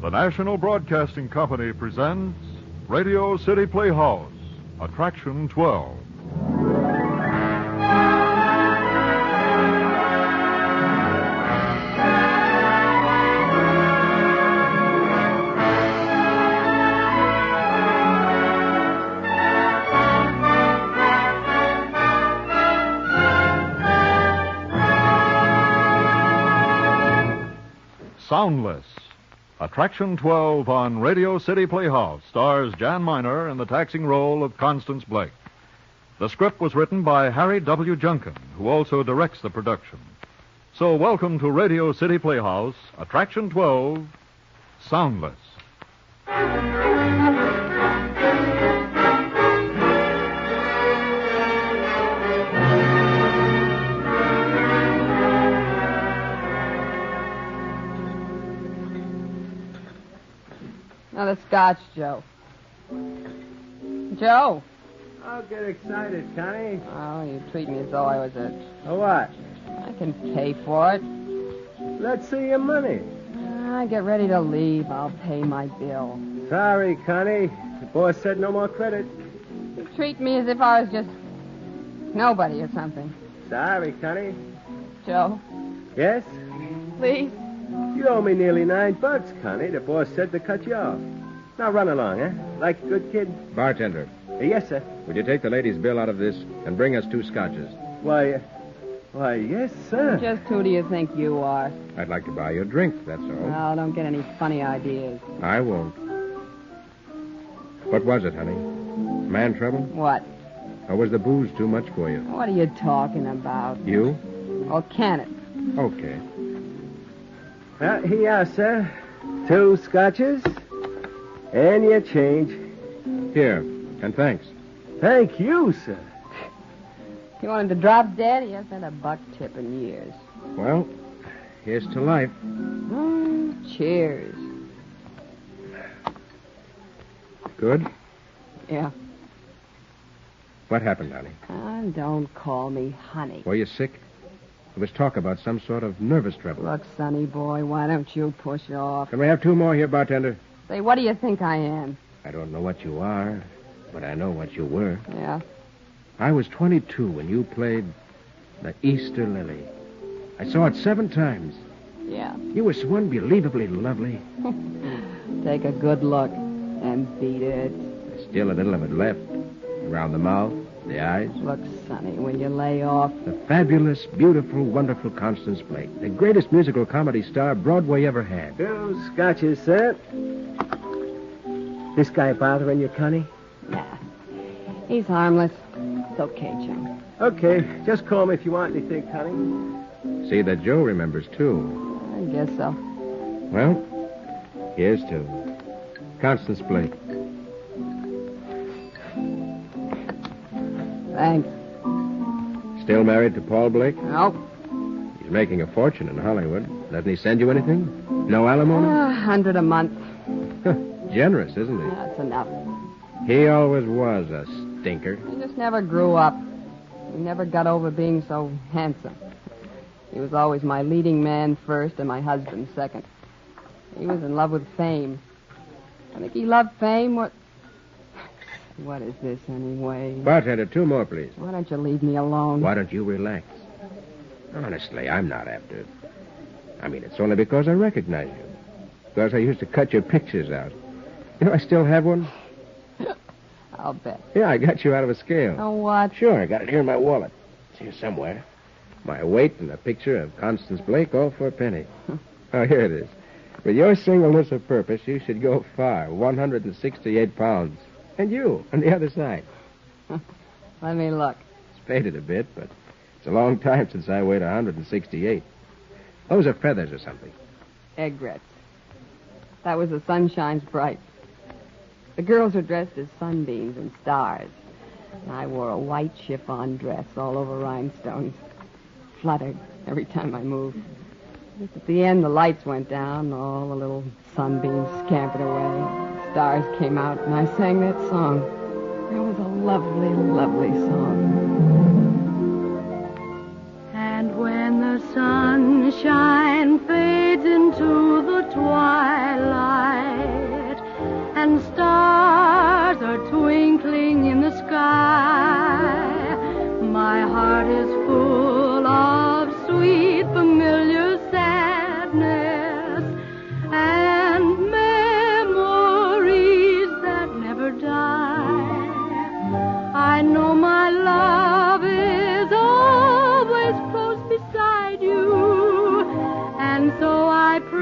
The National Broadcasting Company presents Radio City Playhouse, Attraction 12. Soundless. Attraction 12 on Radio City Playhouse stars Jan Miner in the taxing role of Constance Blake. The script was written by Harry W. Junkin, who also directs the production. So welcome to Radio City Playhouse, Attraction 12, Soundless. Now the scotch, Joe. Joe. Don't get excited, Connie. Oh, you treat me as though I was a... What? I can pay for it. Let's see your money. Get ready to leave. I'll pay my bill. Sorry, Connie. The boss said no more credit. You treat me as if I was just nobody or something. Sorry, Connie. Joe. Yes? Please. You owe me nearly $9, Connie. The boss said to cut you off. Now run along, eh? Like a good kid? Bartender. Yes, sir. Would you take the lady's bill out of this and bring us 2 scotches? Why, yes, sir. Just who do you think you are? I'd like to buy you a drink, that's all. Well, don't get any funny ideas. I won't. What was it, honey? Man trouble? What? Or was the booze too much for you? What are you talking about? You? Oh, can it? Okay. Here you are, sir. 2 scotches and your change. Here, and thanks. Thank you, sir. You want him to drop dead? He hasn't had a buck tip in years. Well, here's to life. Cheers. Good? Yeah. What happened, honey? Don't call me honey. Were you sick? There was talk about some sort of nervous trouble. Look, sonny boy, why don't you push off? Can we have 2 more here, bartender? Say, what do you think I am? I don't know what you are, but I know what you were. Yeah? I was 22 when you played the Easter Lily. I saw it 7 times. Yeah. You were so unbelievably lovely. Take a good look and beat it. There's still a little of it left. Around the mouth, the eyes. Look, sonny, when you lay off... The fabulous, beautiful, wonderful Constance Blake. The greatest musical comedy star Broadway ever had. 2 scotches, sir. This guy bothering you, Connie? Nah. He's harmless. It's okay, Joe. Okay. Just call me if you want anything, Connie. See that Joe remembers, too. I guess so. Well, here's to Constance Blake. Thanks. Still married to Paul Blake? Nope. He's making a fortune in Hollywood. Doesn't he send you anything? No alimony? $100 a month. Generous, isn't he? That's enough. He always was a stinker. He just never grew up. He never got over being so handsome. He was always my leading man first and my husband second. He was in love with fame. I think he loved fame. What is this, anyway? Bartender, 2 more, please. Why don't you leave me alone? Why don't you relax? Honestly, I'm not after it. I mean, it's only because I recognize you. Because I used to cut your pictures out. You know, I still have one. I'll bet. Yeah, I got you out of a scale. Oh, what? Sure, I got it here in my wallet. It's here somewhere. My weight and a picture of Constance Blake, all for a penny. Oh, here it is. With your singleness of purpose, you should go far. 168 pounds. And you, on the other side. Let me look. It's faded a bit, but it's a long time since I weighed 168. Those are feathers or something. Egrets. That was the sunshine's bright. The girls were dressed as sunbeams and stars. And I wore a white chiffon dress all over rhinestones. Fluttered every time I moved. Just at the end, the lights went down, all the little sunbeams scampered away. Stars came out, and I sang that song. It was a lovely, lovely song. And when the sunshine fades into the twilight, and stars are twinkling in the sky, my heart is full of sweet, familiar sadness, and memories that never die. I know my love is always close beside you, and so I pray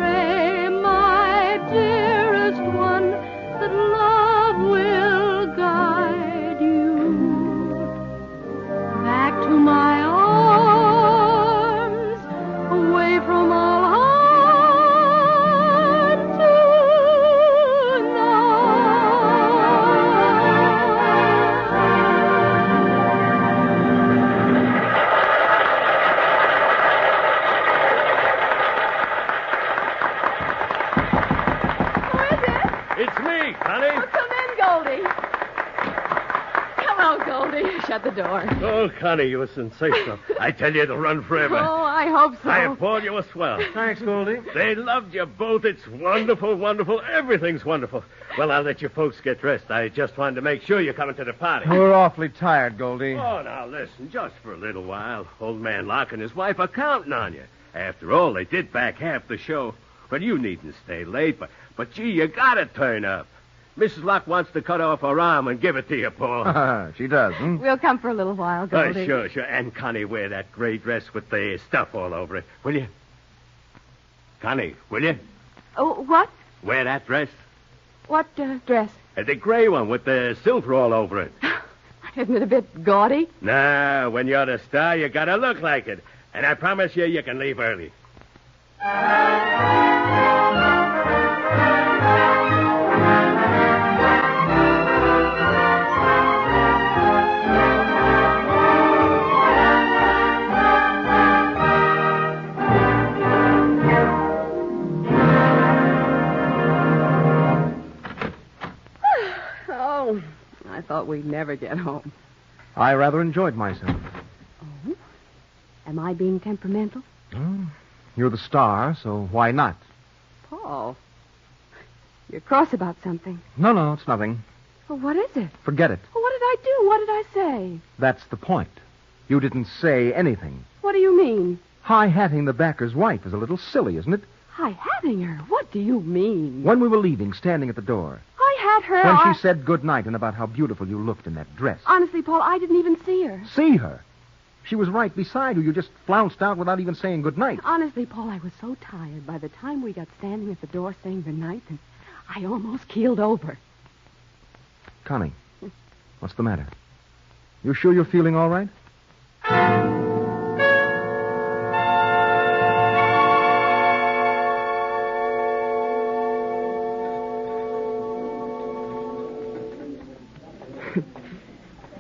Connie? Oh, come in, Goldie. Come on, Goldie. Shut the door. Oh, Connie, you were sensational. I tell you, it'll run forever. Oh, I hope so. I thought you were swell. Thanks, Goldie. They loved you both. It's wonderful, wonderful. Everything's wonderful. Well, I'll let you folks get dressed. I just wanted to make sure you're coming to the party. We're awfully tired, Goldie. Oh, now listen, just for a little while. Old man Locke and his wife are counting on you. After all, they did back half the show. But you needn't stay late. But gee, you gotta turn up. Mrs. Locke wants to cut off her arm and give it to you, Paul. She does, hmm? We'll come for a little while, Goldie. Sure. And Connie, wear that gray dress with the stuff all over it, will you? Connie, will you? Oh, what? Wear that dress. What dress? The gray one with the silver all over it. Isn't it a bit gaudy? Nah, when you're the star, you gotta look like it. And I promise you can leave early. Oh, I thought we'd never get home. I rather enjoyed myself. Oh? Am I being temperamental? Oh, you're the star, so why not? Paul, you're cross about something. No, it's nothing. Well, what is it? Forget it. Well, what did I do? What did I say? That's the point. You didn't say anything. What do you mean? High-hatting the backer's wife is a little silly, isn't it? High-hatting her? What do you mean? When we were leaving, standing at the door, I had her... when she said good night and about how beautiful you looked in that dress. Honestly, Paul, I didn't even see her. See her? She was right beside you. You just flounced out without even saying good night. Honestly, Paul, I was so tired by the time we got standing at the door saying good night that I almost keeled over. Connie, what's the matter? You sure you're feeling all right?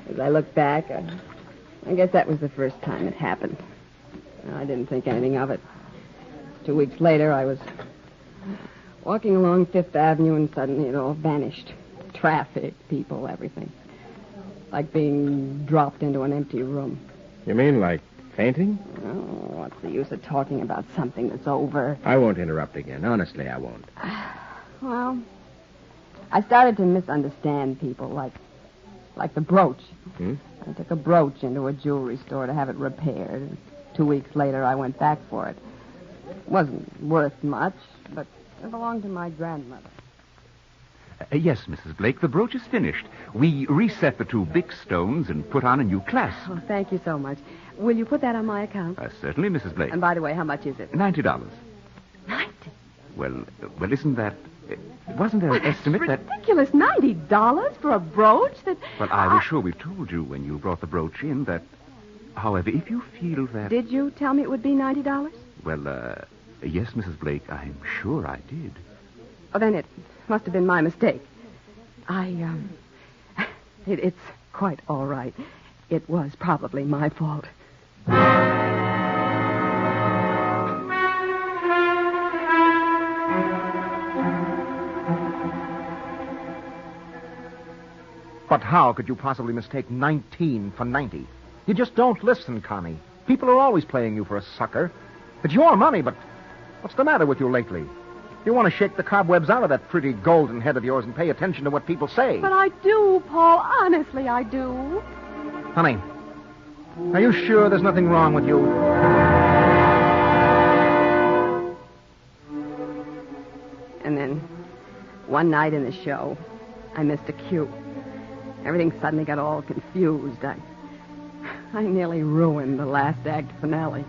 As I look back, I guess that was the first time it happened. I didn't think anything of it. 2 weeks later, I was walking along Fifth Avenue, and suddenly it all vanished. Traffic, people, everything. Like being dropped into an empty room. You mean like fainting? Oh, what's the use of talking about something that's over? I won't interrupt again. Honestly, I won't. Well, I started to misunderstand people, like the brooch. I took a brooch into a jewelry store to have it repaired. And 2 weeks later, I went back for it. It wasn't worth much, but it belonged to my grandmother. Yes, Mrs. Blake, the brooch is finished. We reset the 2 big stones and put on a new clasp. Oh, thank you so much. Will you put that on my account? Certainly, Mrs. Blake. And by the way, how much is it? $90. 90? Well, isn't that... wasn't there an estimate that... Ridiculous. $90 for a brooch that... Well, I was sure we told you when you brought the brooch in that... However, if you feel that... Did you tell me it would be $90? Well, yes, Mrs. Blake, I'm sure I did. Oh, then it must have been my mistake. It's quite all right. It was probably my fault. But how could you possibly mistake 19 for 90? You just don't listen, Connie. People are always playing you for a sucker. It's your money, but what's the matter with you lately? You want to shake the cobwebs out of that pretty golden head of yours and pay attention to what people say. But I do, Paul. Honestly, I do. Honey, are you sure there's nothing wrong with you? And then, one night in the show, I missed a cue. Everything suddenly got all confused. I nearly ruined the last act finale.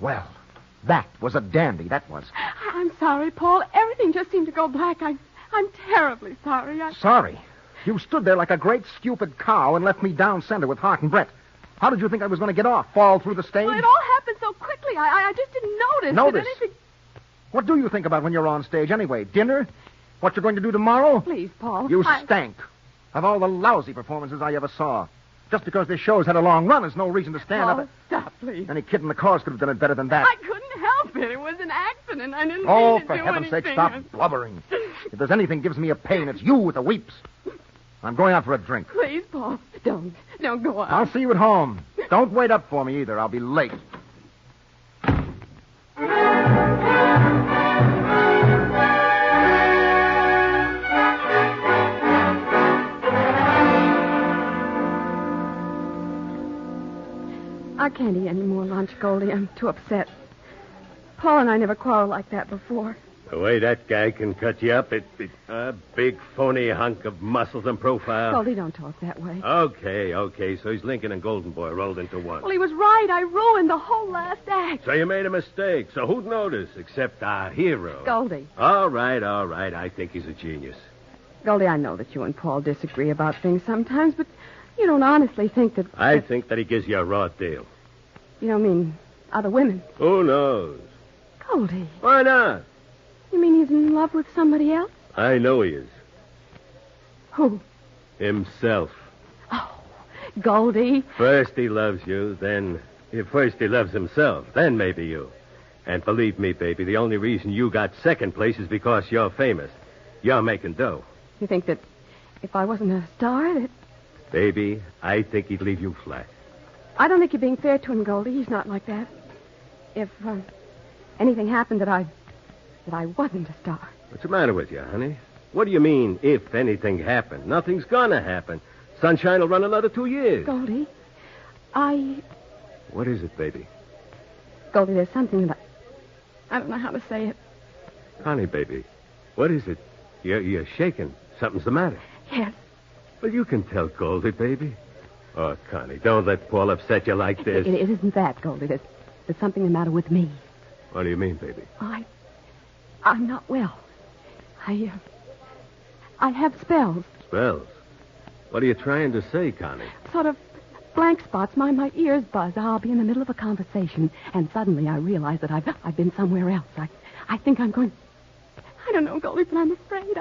Well, that was a dandy, that was. I'm sorry, Paul. Everything just seemed to go black. I'm terribly sorry. Sorry? You stood there like a great stupid cow and left me down center with Hart and Brett. How did you think I was going to get off? Fall through the stage? Well, it all happened so quickly. I just didn't notice. Notice? That anything... What do you think about when you're on stage anyway? Dinner? What you're going to do tomorrow? Please, Paul. You stank. Of all the lousy performances I ever saw. Just because this show's had a long run is no reason to stand Paul, up. Stop, please. Any kid in the chorus could have done it better than that. I couldn't help it. It was an accident. accident. I didn't Oh, mean to for do heaven's sake, anything. stop blubbering. If there's anything gives me a pain, it's you with the weeps. I'm going out for a drink. Please, Paul, don't go out. I'll see you at home. Don't wait up for me either. I'll be late. I can't eat any more lunch, Goldie. I'm too upset. Paul and I never quarreled like that before. The way that guy can cut you up, it's a big, phony hunk of muscles and profile. Goldie, don't talk that way. Okay. So he's Lincoln and Golden Boy rolled into one. Well, he was right. I ruined the whole last act. So you made a mistake. So who'd notice except our hero? Goldie. All right. I think he's a genius. Goldie, I know that you and Paul disagree about things sometimes, but you don't honestly think that... I think that he gives you a raw deal. You don't mean other women? Who knows? Goldie. Why not? You mean he's in love with somebody else? I know he is. Who? Himself. Goldie. First he loves you, first he loves himself, then maybe you. And believe me, baby, the only reason you got second place is because you're famous. You're making dough. You think that if I wasn't a star, that... Baby, I think he'd leave you flat. I don't think you're being fair to him, Goldie. He's not like that. If anything happened that I wasn't a star. What's the matter with you, honey? What do you mean, if anything happened? Nothing's gonna happen. Sunshine will run another 2 years. Goldie, What is it, baby? Goldie, there's something that I don't know how to say it. Connie, baby, what is it? You're shaking. Something's the matter. Yes. Well, you can tell Goldie, baby. Oh, Connie, don't let Paul upset you like this. It isn't that, Goldie. There's something the matter with me. What do you mean, baby? I'm not well. I have spells. Spells? What are you trying to say, Connie? Sort of blank spots. My ears buzz. I'll be in the middle of a conversation, and suddenly I realize that I've been somewhere else. I think I'm going... I don't know, Goldie, but I'm afraid.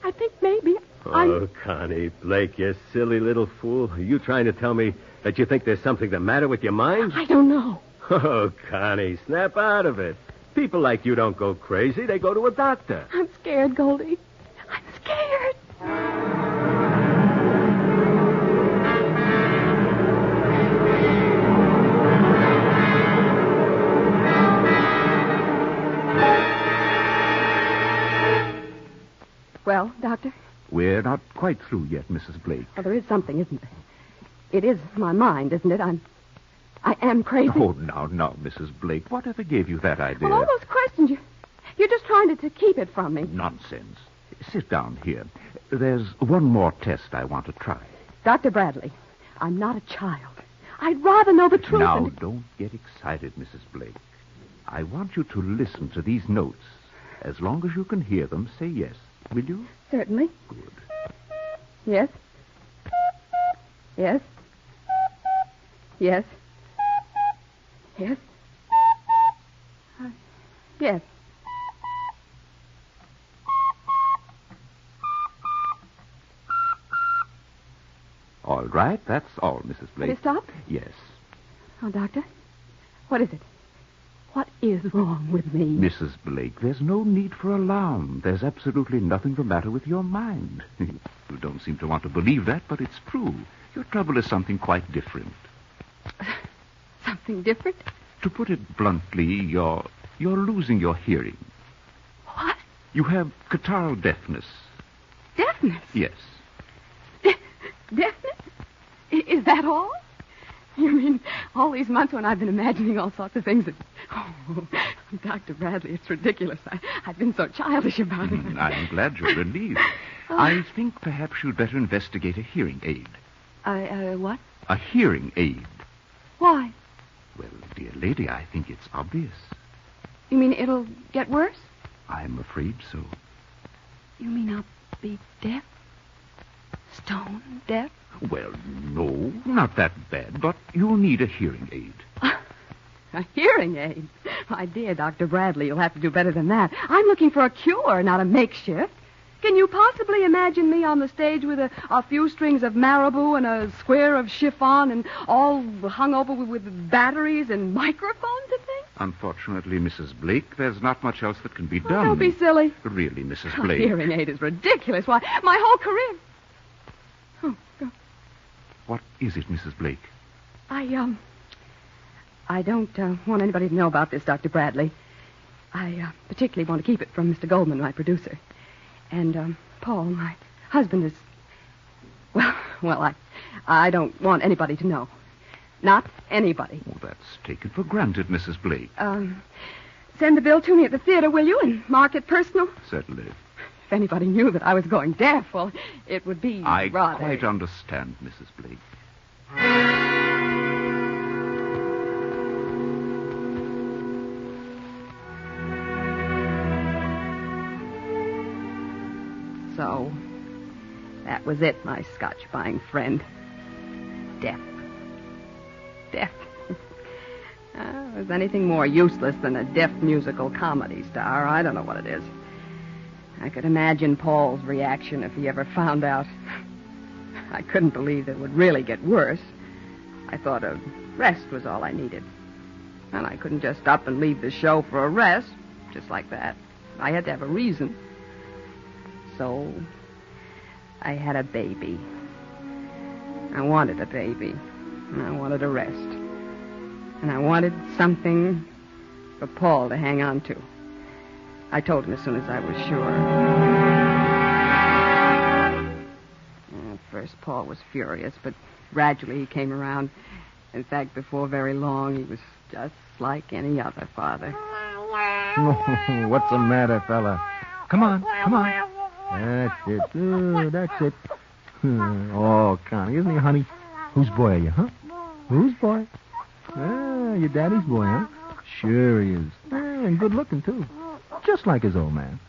I think maybe Oh, Connie, Blake, you silly little fool. Are you trying to tell me that you think there's something the matter with your mind? I don't know. Oh, Connie, snap out of it. People like you don't go crazy. They go to a doctor. I'm scared, Goldie. I'm scared. Well, Doctor? We're not quite through yet, Mrs. Blake. Well, there is something, isn't there? It is my mind, isn't it? I am crazy. Oh, now, Mrs. Blake. Whatever gave you that idea? Well, all those questions, you're just trying to keep it from me. Nonsense. Sit down here. There's one more test I want to try. Dr. Bradley, I'm not a child. I'd rather know the truth. Now, don't get excited, Mrs. Blake. I want you to listen to these notes. As long as you can hear them, say yes. Will you? Certainly. Good. Yes. Yes. Yes. Yes. Yes. All right, that's all, Mrs. Blake. Did it stop? Yes. Oh, Doctor, what is it? What is wrong with me? Mrs. Blake, there's no need for alarm. There's absolutely nothing the matter with your mind. You don't seem to want to believe that, but it's true. Your trouble is something quite different. Something different? To put it bluntly, you're losing your hearing. What? You have catarrhal deafness. Deafness? Yes. Deafness? Is that all? You mean all these months when I've been imagining all sorts of things that... Oh, Dr. Bradley, it's ridiculous. I've been so childish about it. I'm glad you're relieved. I think perhaps you'd better investigate a hearing aid. What? A hearing aid. Why? Well, dear lady, I think it's obvious. You mean it'll get worse? I'm afraid so. You mean I'll be deaf? Stone deaf? Well, no, not that bad, but you'll need a hearing aid. A hearing aid? My dear Dr. Bradley, you'll have to do better than that. I'm looking for a cure, not a makeshift. Can you possibly imagine me on the stage with a few strings of marabou and a square of chiffon and all hung over with batteries and microphones and things? Unfortunately, Mrs. Blake, there's not much else that can be done. Don't be silly. Really, Mrs. A Blake. hearing aid is ridiculous. Why, my whole career... Oh, God. What is it, Mrs. Blake? I don't want anybody to know about this, Dr. Bradley. I particularly want to keep it from Mr. Goldman, my producer. And, Paul, my husband is... Well, I don't want anybody to know. Not anybody. Oh, that's taken for granted, Mrs. Blake. Send the bill to me at the theater, will you, and mark it personal? Certainly. If anybody knew that I was going deaf, well, it would be I rather... quite understand, Mrs. Blake. So, that was it, my Scotch-buying friend. Deaf. Was anything more useless than a deaf musical comedy star? I don't know what it is. I could imagine Paul's reaction if he ever found out. I couldn't believe it would really get worse. I thought a rest was all I needed. And I couldn't just up and leave the show for a rest, just like that. I had to have a reason. So, I had a baby. I wanted a baby. And I wanted a rest. And I wanted something for Paul to hang on to. I told him as soon as I was sure. At first, Paul was furious, but gradually he came around. In fact, before very long, he was just like any other father. What's the matter, fella? Come on. That's it. That's it. Oh, Connie, isn't he, honey? Whose boy are you, huh? Whose boy? Ah, your daddy's boy, huh? Sure he is. And good looking, too. Just like his old man.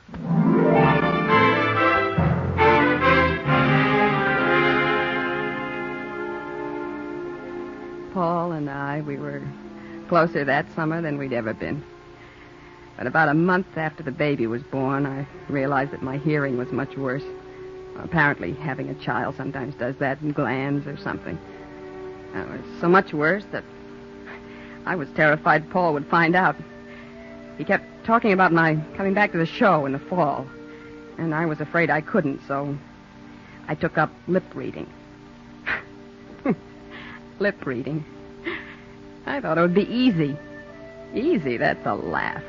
Paul and I, we were closer that summer than we'd ever been. But about a month after the baby was born, I realized that my hearing was much worse. Apparently, having a child sometimes does that in glands or something. It was so much worse that I was terrified Paul would find out. He kept talking about my coming back to the show in the fall, and I was afraid I couldn't, so I took up lip reading. Lip reading. I thought it would be easy. Easy, that's a laugh.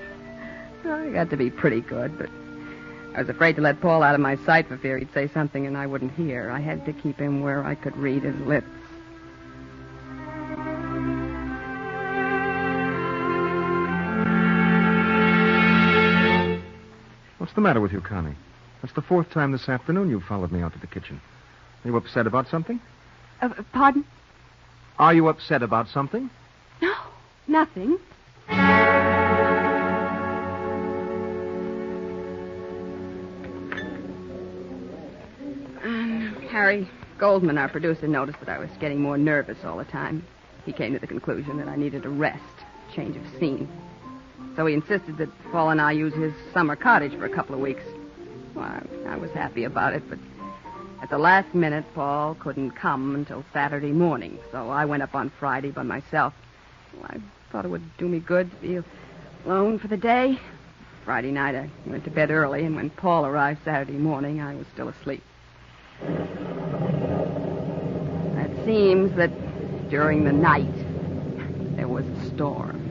I got to be pretty good, but I was afraid to let Paul out of my sight for fear he'd say something and I wouldn't hear. I had to keep him where I could read his lips. What's the matter with you, Connie? That's the fourth time this afternoon you've followed me out to the kitchen. Are you upset about something? Pardon? Are you upset about something? No, nothing. Harry Goldman, our producer, noticed that I was getting more nervous all the time. He came to the conclusion that I needed a rest, change of scene. So he insisted that Paul and I use his summer cottage for a couple of weeks. Well, I was happy about it, but at the last minute, Paul couldn't come until Saturday morning, so I went up on Friday by myself. Well, I thought it would do me good to be alone for the day. Friday night, I went to bed early, and when Paul arrived Saturday morning, I was still asleep. It seems that during the night, there was a storm.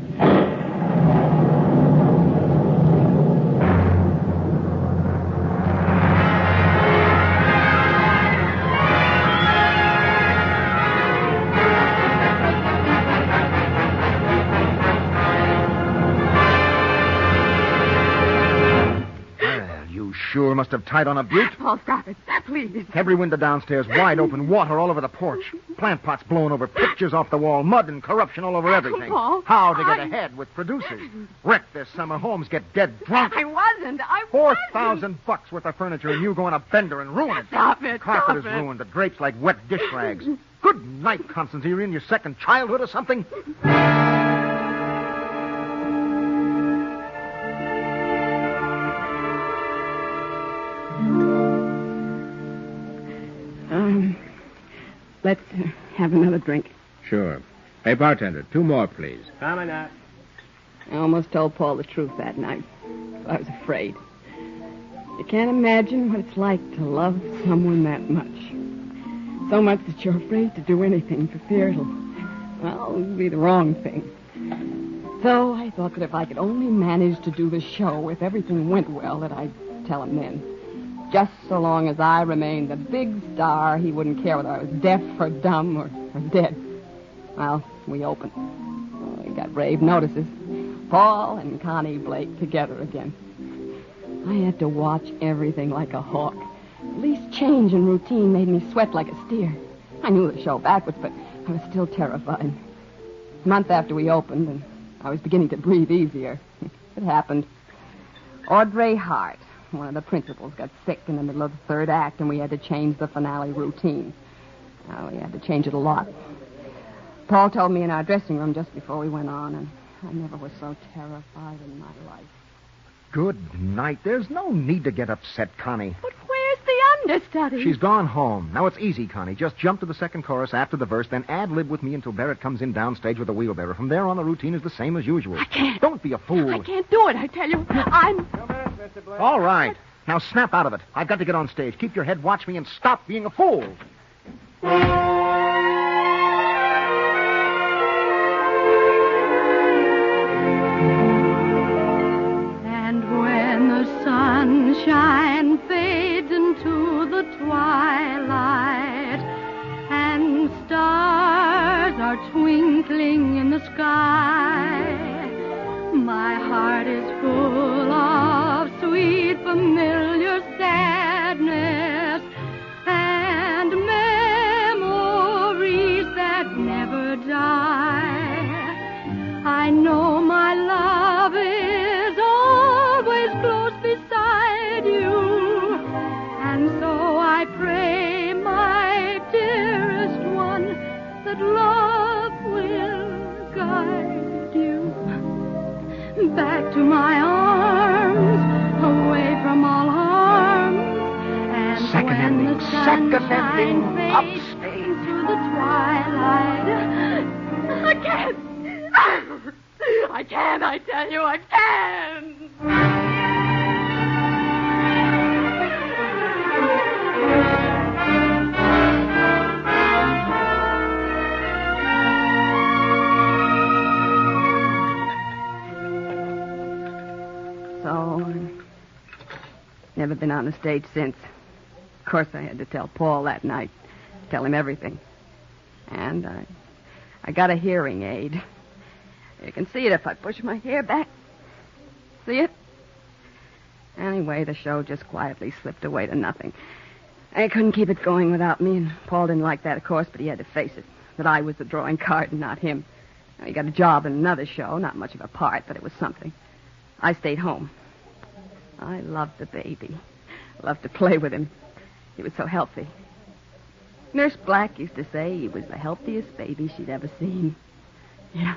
Sure must have tied on a brute. Paul, stop it. Please. Every window downstairs wide open, water all over the porch. Plant pots blown over, pictures off the wall, mud and corruption all over everything. Paul, how to get ahead with producers. Wreck their summer homes, get dead drunk. I wasn't. $4,000 worth of furniture, and you go on a bender and ruin it. Stop it. Carpet is ruined, the drapes like wet dish rags. Good night, Constance. Are you in your second childhood or something? Let's have another drink. Sure. Hey, bartender, 2 more, please. Coming up. I almost told Paul the truth that night. I was afraid. You can't imagine what it's like to love someone that much. So much that you're afraid to do anything for fear it'll be the wrong thing. So I thought that if I could only manage to do the show, if everything went well, that I'd tell him then. Just so long as I remained the big star, he wouldn't care whether I was deaf or dumb or dead. Well, we opened. We got rave notices. Paul and Connie Blake together again. I had to watch everything like a hawk. The least change in routine made me sweat like a steer. I knew the show backwards, but I was still terrified. A month after we opened, and I was beginning to breathe easier. It happened. Audrey Hart, one of the principals, got sick in the middle of the third act, and we had to change the finale routine. We had to change it a lot. Paul told me in our dressing room just before we went on, and I never was so terrified in my life. Good night. There's no need to get upset, Connie. But where's the understudy? She's gone home. Now, it's easy, Connie. Just jump to the second chorus after the verse, then ad-lib with me until Barrett comes in downstage with a wheelbarrow. From there on, the routine is the same as usual. I can't. Don't be a fool. I can't do it, I tell you. I'm... All right. Now, snap out of it. I've got to get on stage. Keep your head, watch me, and stop being a fool. Sunshine fades into the twilight, and stars are twinkling in the sky. My heart is full of sweet, familiar sadness and memories that never die. I know my love is always close beside you, and so I pray, my dearest one, that love will guide you back to my arms, away from all harm. And Second when ending, the sunshine fades upstage. into the twilight, I can't. I can, I tell you, I can. So, never been on the stage since. Of course, I had to tell Paul that night. Tell him everything. And I got a hearing aid. You can see it if I push my hair back. See it? Anyway, the show just quietly slipped away to nothing. I couldn't keep it going without me, and Paul didn't like that, of course, but he had to face it, that I was the drawing card and not him. Now, he got a job in another show, not much of a part, but it was something. I stayed home. I loved the baby. Loved to play with him. He was so healthy. Nurse Black used to say he was the healthiest baby she'd ever seen. Yeah.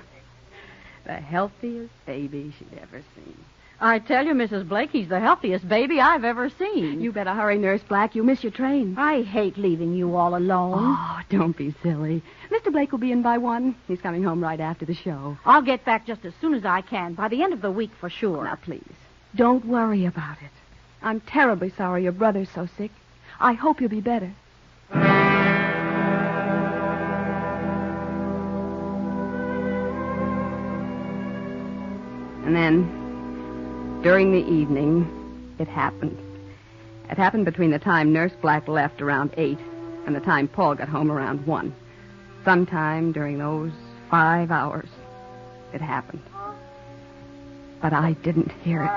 The healthiest baby she'd ever seen. I tell you, Mrs. Blake, he's the healthiest baby I've ever seen. You better hurry, Nurse Black. You miss your train. I hate leaving you all alone. Oh, don't be silly. Mr. Blake will be in by 1. He's coming home right after the show. I'll get back just as soon as I can, by the end of the week for sure. Now, please, don't worry about it. I'm terribly sorry your brother's so sick. I hope you'll be better. And then, during the evening, it happened. It happened between the time Nurse Black left around 8 and the time Paul got home around 1. Sometime during those 5 hours, it happened. But I didn't hear it.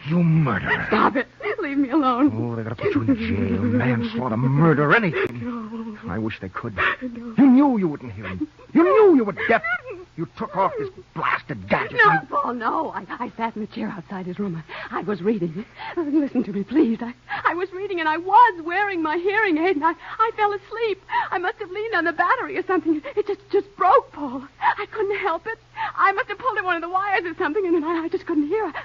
You murderer. Stop it. Leave me alone. Oh, they're going to put you in jail. Manslaughter, murder, anything. No. I wish they could. No. You knew you wouldn't hear him. You knew you were deaf. You took off this blasted gadget. No, Paul, no. I sat in the chair outside his room. I was reading. Listen to me, please. I was reading, and I was wearing my hearing aid, and I fell asleep. I must have leaned on the battery or something. It just broke, Paul.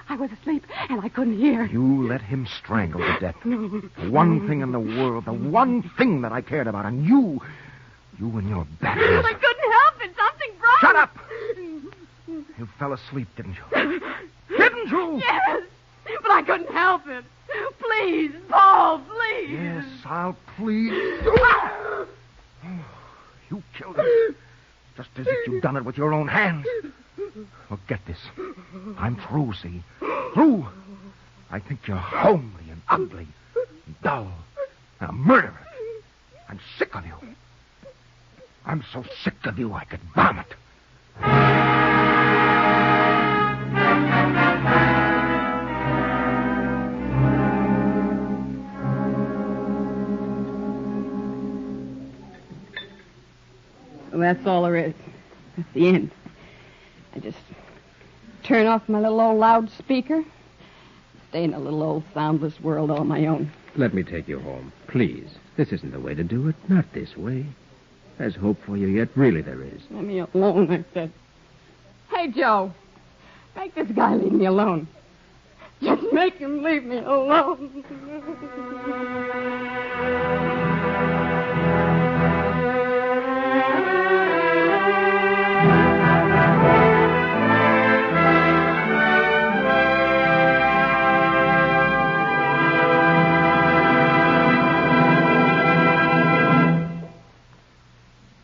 I was asleep, and I couldn't hear. You let him strangle to death. No. The one thing in the world, the one thing that I cared about, and you and your badness. I couldn't help it. Something broke. Shut up! You fell asleep, didn't you? Didn't you? Yes, but I couldn't help it. Please, Paul, please. Yes, I'll please. You killed him. Just as if you'd done it with your own hands. Well, get this. I'm through, see? Through. I think you're homely and ugly and dull and a murderer. I'm sick of you. I'm so sick of you I could vomit. Well, that's all there is. That's the end. I just turn off my little old loudspeaker, stay in a little old soundless world all my own. Let me take you home, please. This isn't the way to do it. Not this way. There's hope for you yet. Really, there is. Let me alone, I said. Hey, Joe, make this guy leave me alone. Just make him leave me alone.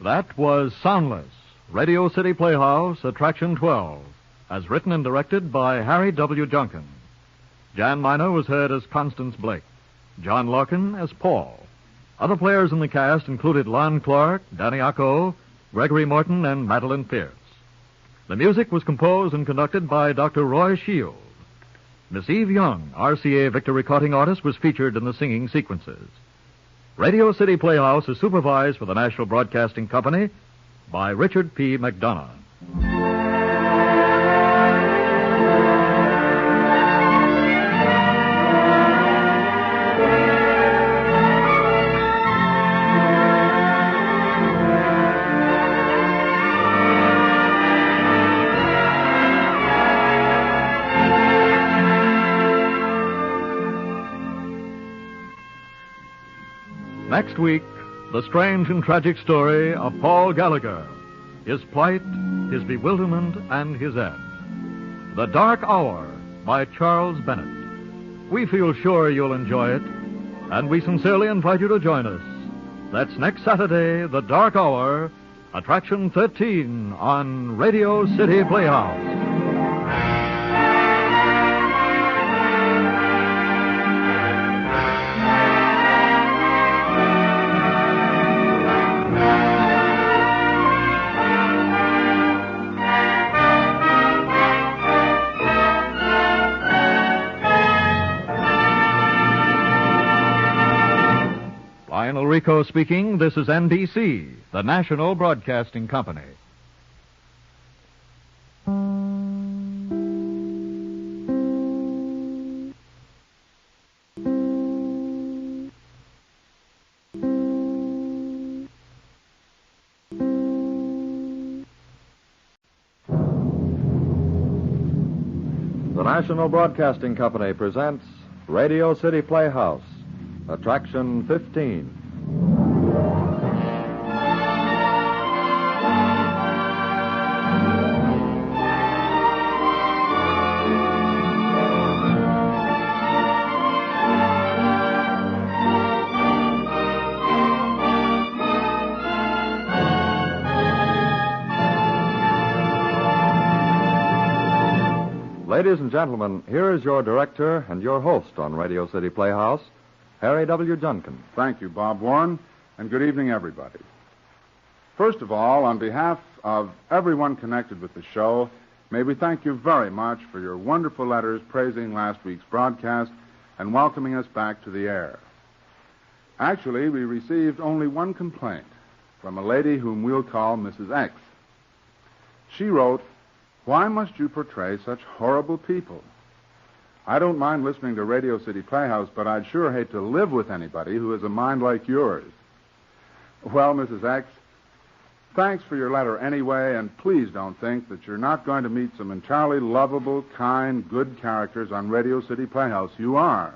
That was Soundless, Radio City Playhouse, Attraction 12, as written and directed by Harry W. Junkin. Jan Miner was heard as Constance Blake, John Larkin as Paul. Other players in the cast included Lon Clark, Danny Acco, Gregory Morton, and Madeline Pierce. The music was composed and conducted by Dr. Roy Shield. Miss Eve Young, RCA Victor recording artist, was featured in the singing sequences. Radio City Playhouse is supervised for the National Broadcasting Company by Richard P. McDonough. Next week, the strange and tragic story of Paul Gallagher, his plight, his bewilderment, and his end. The Dark Hour by Charles Bennett. We feel sure you'll enjoy it, and we sincerely invite you to join us. That's next Saturday, The Dark Hour, Attraction 13 on Radio City Playhouse. Lionel Rico speaking. This is NBC, the National Broadcasting Company. The National Broadcasting Company presents Radio City Playhouse, Attraction 15. Ladies and gentlemen, here is your director and your host on Radio City Playhouse, Harry W. Junkin. Thank you, Bob Warren, and good evening, everybody. First of all, on behalf of everyone connected with the show, may we thank you very much for your wonderful letters praising last week's broadcast and welcoming us back to the air. Actually, we received only one complaint from a lady whom we'll call Mrs. X. She wrote, "Why must you portray such horrible people? I don't mind listening to Radio City Playhouse, but I'd sure hate to live with anybody who has a mind like yours." Well, Mrs. X, Thanks for your letter anyway, and please don't think that you're not going to meet some entirely lovable, kind, good characters on Radio City Playhouse. You are.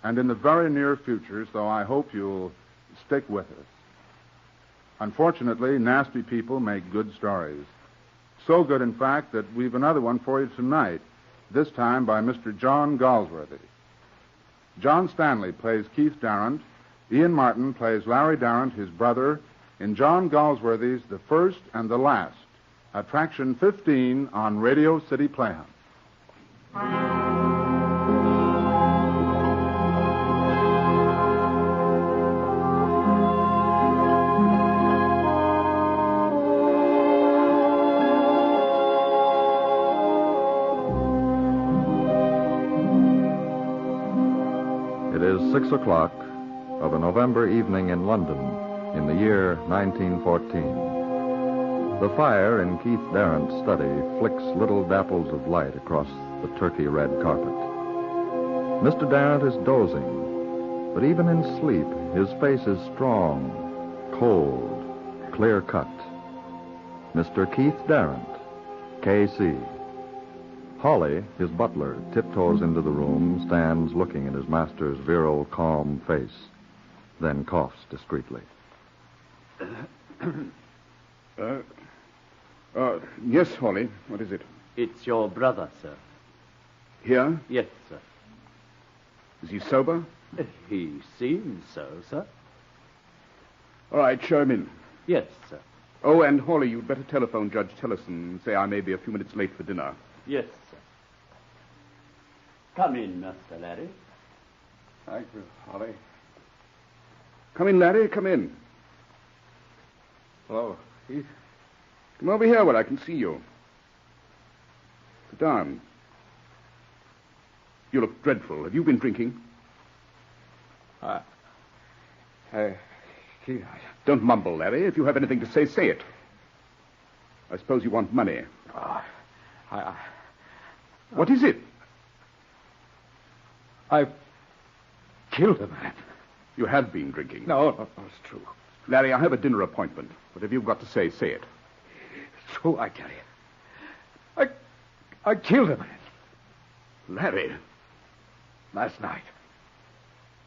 And in the very near future, so I hope you'll stick with us. Unfortunately, nasty people make good stories. So good, in fact, that we've another one for you tonight, this time by Mr. John Galsworthy. John Stanley plays Keith Darrant. Ian Martin plays Larry Darrant, his brother, in John Galsworthy's The First and the Last, Attraction 15 on Radio City Playhouse. It is 6 o'clock of a November evening in London in the year 1914. The fire in Keith Darrant's study flicks little dapples of light across the turkey-red carpet. Mr. Darrant is dozing, but even in sleep, his face is strong, cold, clear-cut. Mr. Keith Darrant, K.C. Holly, his butler, tiptoes into the room, stands looking at his master's virile, calm face, then coughs discreetly. Yes, Holly. What is it? It's your brother, sir. Here? Yes, sir. Is he sober? He seems so, sir. All right, show him in. Yes, sir. Oh, and Hawley, you'd better telephone Judge Tellison and say I may be a few minutes late for dinner. Yes, sir. Come in, Master Larry. Thank you, Hawley. Come in, Larry, come in. Hello, Keith. Come over here where I can see you. Sit down. You look dreadful. Have you been drinking? Keith, Don't mumble, Larry. If you have anything to say, say it. I suppose you want money. What is it? I've killed a man. You have been drinking. No, it's true. Larry, I have a dinner appointment. Whatever you've got to say, say it. It's true, I tell you. I killed a man. Larry. Last night.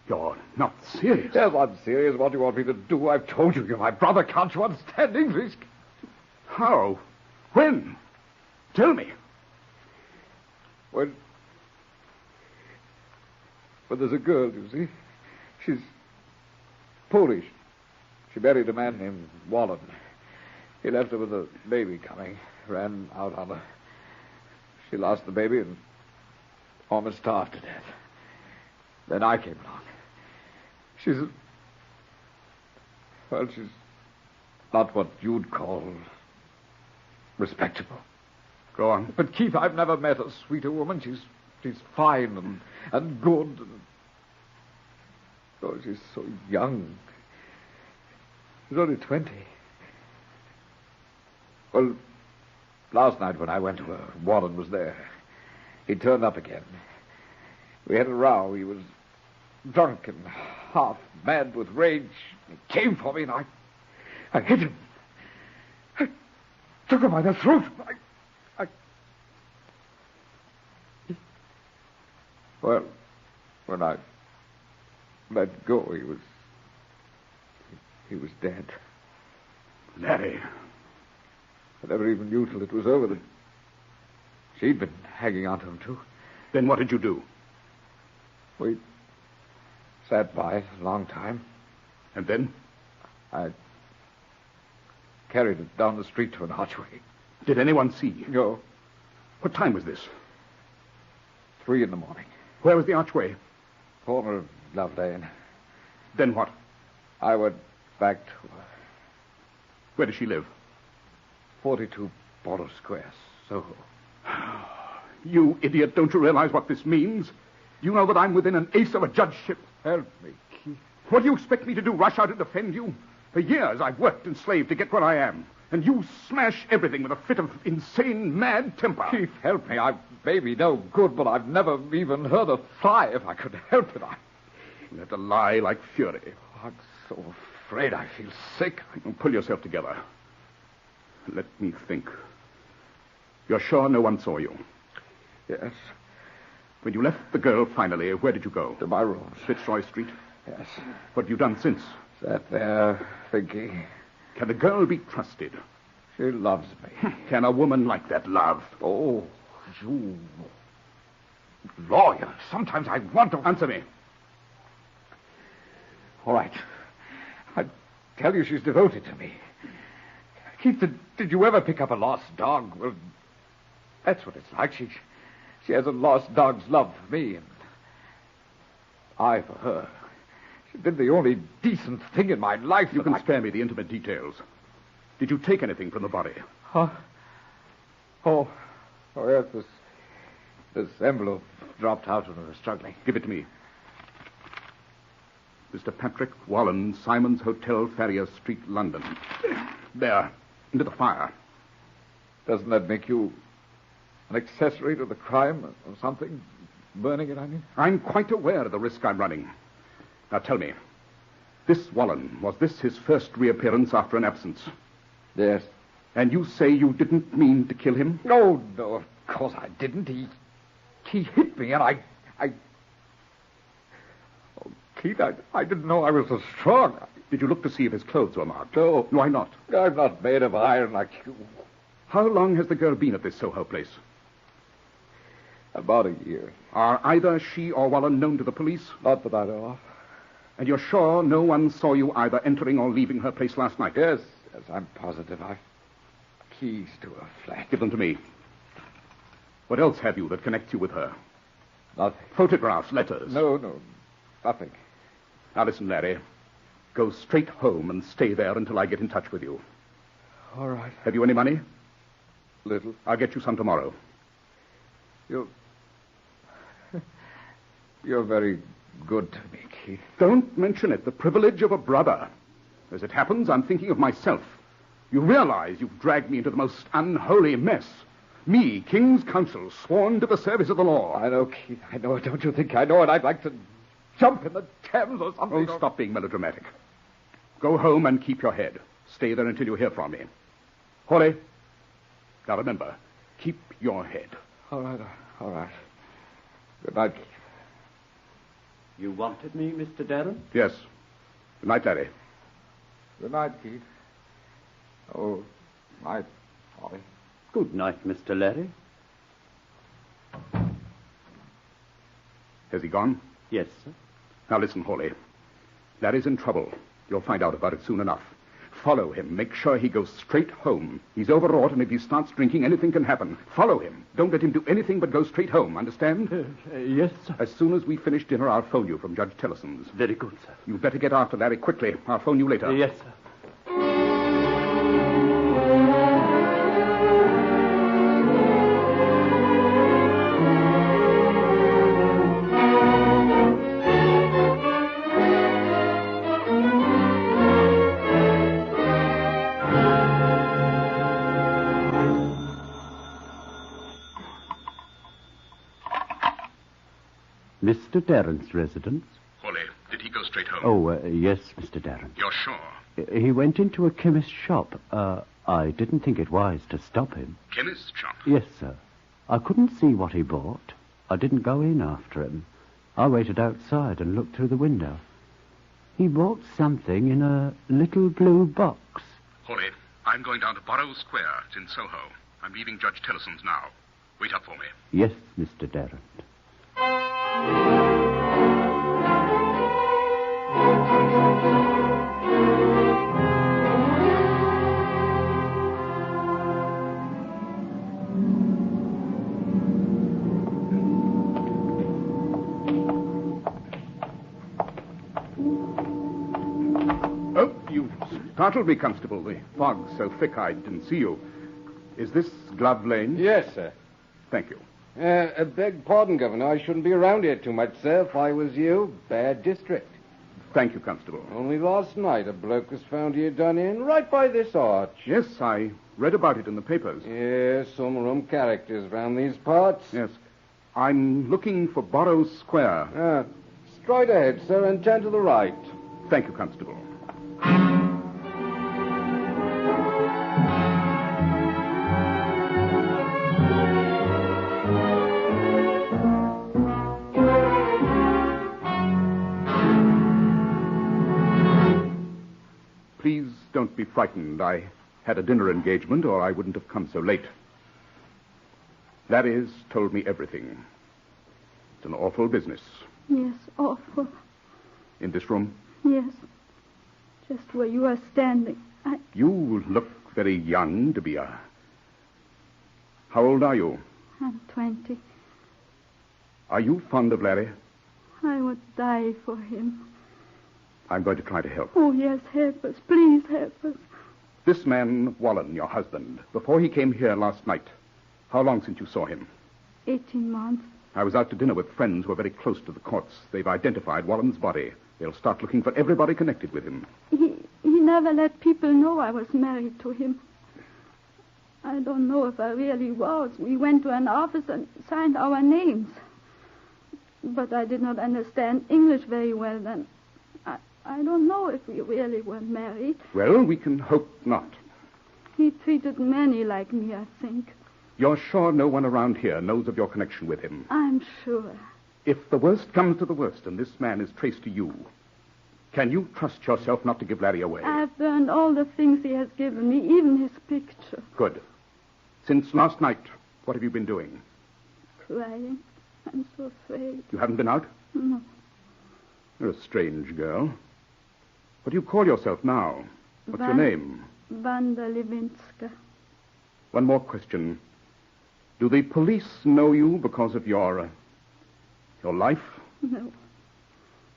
You're not serious. Yes, I'm serious. What do you want me to do? I've told you, you're my brother. Can't you understand English? How? When? Tell me. When there's a girl, you see. She's Polish. She married a man named Wallen. He left her with a baby coming. Ran out on her. She lost the baby and almost starved to death. Then I came along. She's not what you'd call respectable. Go on. But, Keith, I've never met a sweeter woman. She's fine and good. Oh, she's so young. She's only 20. Well, last night when I went to her, Wallen was there. He turned up again. We had a row. He was drunk and half mad with rage. He came for me and I hit him. I took him by the throat. Well, when I let go, he was dead. Larry. I never even knew till it was over that she'd been hanging on to him, too. Then what did you do? We sat by it a long time. And then? I carried it down the street to an archway. Did anyone see? No. What time was this? 3 a.m. Where was the archway? Corner of Love Lane. Then what? I went back to her. Where does she live? 42 Borrow Square, Soho. You idiot, don't you realize what this means? You know that I'm within an ace of a judgeship. Help me, Keith. What do you expect me to do, rush out and defend you? For years I've worked and slaved to get where I am. And you smash everything with a fit of insane, mad temper. Keith, help me. I may be no good, but I've never even heard a fly. If I could help it, You have to lie like fury. I'm so afraid I feel sick. Pull yourself together. Let me think. You're sure no one saw you? Yes. When you left the girl finally, where did you go? To my rooms. Fitzroy Street? Yes. What have you done since? Sat there, thinking. Can a girl be trusted? She loves me. Can a woman like that love? Oh, you... lawyer. Sometimes I want to... Answer me. All right. I tell you she's devoted to me. Keith, did you ever pick up a lost dog? Well, that's what it's like. She has a lost dog's love for me, and I for her. She did the only decent thing in my life. You can spare me the intimate details. Did you take anything from the body? Huh? Oh, yes, this envelope dropped out when I was struggling. Give it to me. Mr. Patrick Wallen, Simon's Hotel, Farrier Street, London. There, into the fire. Doesn't that make you an accessory to the crime or something? Burning it, I mean? I'm quite aware of the risk I'm running. Now tell me, this Wallen, was this his first reappearance after an absence? Yes. And you say you didn't mean to kill him? No, of course I didn't. He hit me, and I... Oh, Keith, I didn't know I was so strong. Did you look to see if his clothes were marked? No. Why not? I'm not made of iron like you. How long has the girl been at this Soho place? About a year. Are either she or Wallen known to the police? Not that I know of. And you're sure no one saw you either entering or leaving her place last night? Yes, I'm positive. I've keys to her flat. Give them to me. What else have you that connects you with her? Nothing. Photographs, letters? No, nothing. Now listen, Larry. Go straight home and stay there until I get in touch with you. All right. Have you any money? Little. I'll get you some tomorrow. You're very good to me, Keith. Don't mention it. The privilege of a brother. As it happens, I'm thinking of myself. You realize you've dragged me into the most unholy mess. Me, King's Counsel, sworn to the service of the law. I know, Keith. I know it. Don't you think I know it? I'd like to jump in the Thames or something. Oh, stop being melodramatic. Go home and keep your head. Stay there until you hear from me. Holly, now remember, keep your head. All right. Good night, Keith. You wanted me, Mr. Darren? Yes. Good night, Larry. Good night, Keith. Oh, night, Holly. Good night, Mr. Larry. Has he gone? Yes, sir. Now listen, Hawley. Larry's in trouble. You'll find out about it soon enough. Follow him. Make sure he goes straight home. He's overwrought, and if he starts drinking, anything can happen. Follow him. Don't let him do anything but go straight home. Understand? Yes, sir. As soon as we finish dinner, I'll phone you from Judge Tillison's. Very good, sir. You'd better get after Larry quickly. I'll phone you later. Yes, sir. Mr. Darren's residence? Hawley, did he go straight home? Oh, yes, Mr. Darren. You're sure? He went into a chemist's shop. I didn't think it wise to stop him. Chemist's shop? Yes, sir. I couldn't see what he bought. I didn't go in after him. I waited outside and looked through the window. He bought something in a little blue box. Hawley, I'm going down to Borrow Square. It's in Soho. I'm leaving Judge Tillison's now. Wait up for me. Yes, Mr. Darren. Oh, you startled me, Constable. The fog's so thick I didn't see you. Is this Glove Lane? Yes, sir. Thank you. Beg pardon, Governor. I shouldn't be around here too much, sir. If I was you, bad district. Thank you, Constable. Only last night a bloke was found here done in, right by this arch. Yes, I read about it in the papers. Yes, some rum characters round these parts. Yes. I'm looking for Borrow Square. Straight ahead, sir, and turn to the right. Thank you, Constable. frightened. I had a dinner engagement, or I wouldn't have come so late. Larry's told me everything. It's an awful business. Yes, awful. In this room? Yes. Just where you are standing. You look very young to be a... How old are you? I'm 20. Are you fond of Larry? I would die for him. I'm going to try to help. Oh, yes, help us. Please help us. This man, Wallen, your husband, before he came here last night, how long since you saw him? 18 months. I was out to dinner with friends who are very close to the courts. They've identified Wallen's body. They'll start looking for everybody connected with him. He never let people know I was married to him. I don't know if I really was. We went to an office and signed our names. But I did not understand English very well then. I don't know if we really were married. Well, we can hope not. He treated many like me, I think. You're sure no one around here knows of your connection with him? I'm sure. If the worst comes to the worst and this man is traced to you, can you trust yourself not to give Larry away? I've burned all the things he has given me, even his picture. Good. Since last night, what have you been doing? Crying. I'm so afraid. You haven't been out? No. You're a strange girl. What do you call yourself now? What's your name? Wanda Levinska. One more question. Do the police know you because of your life? No.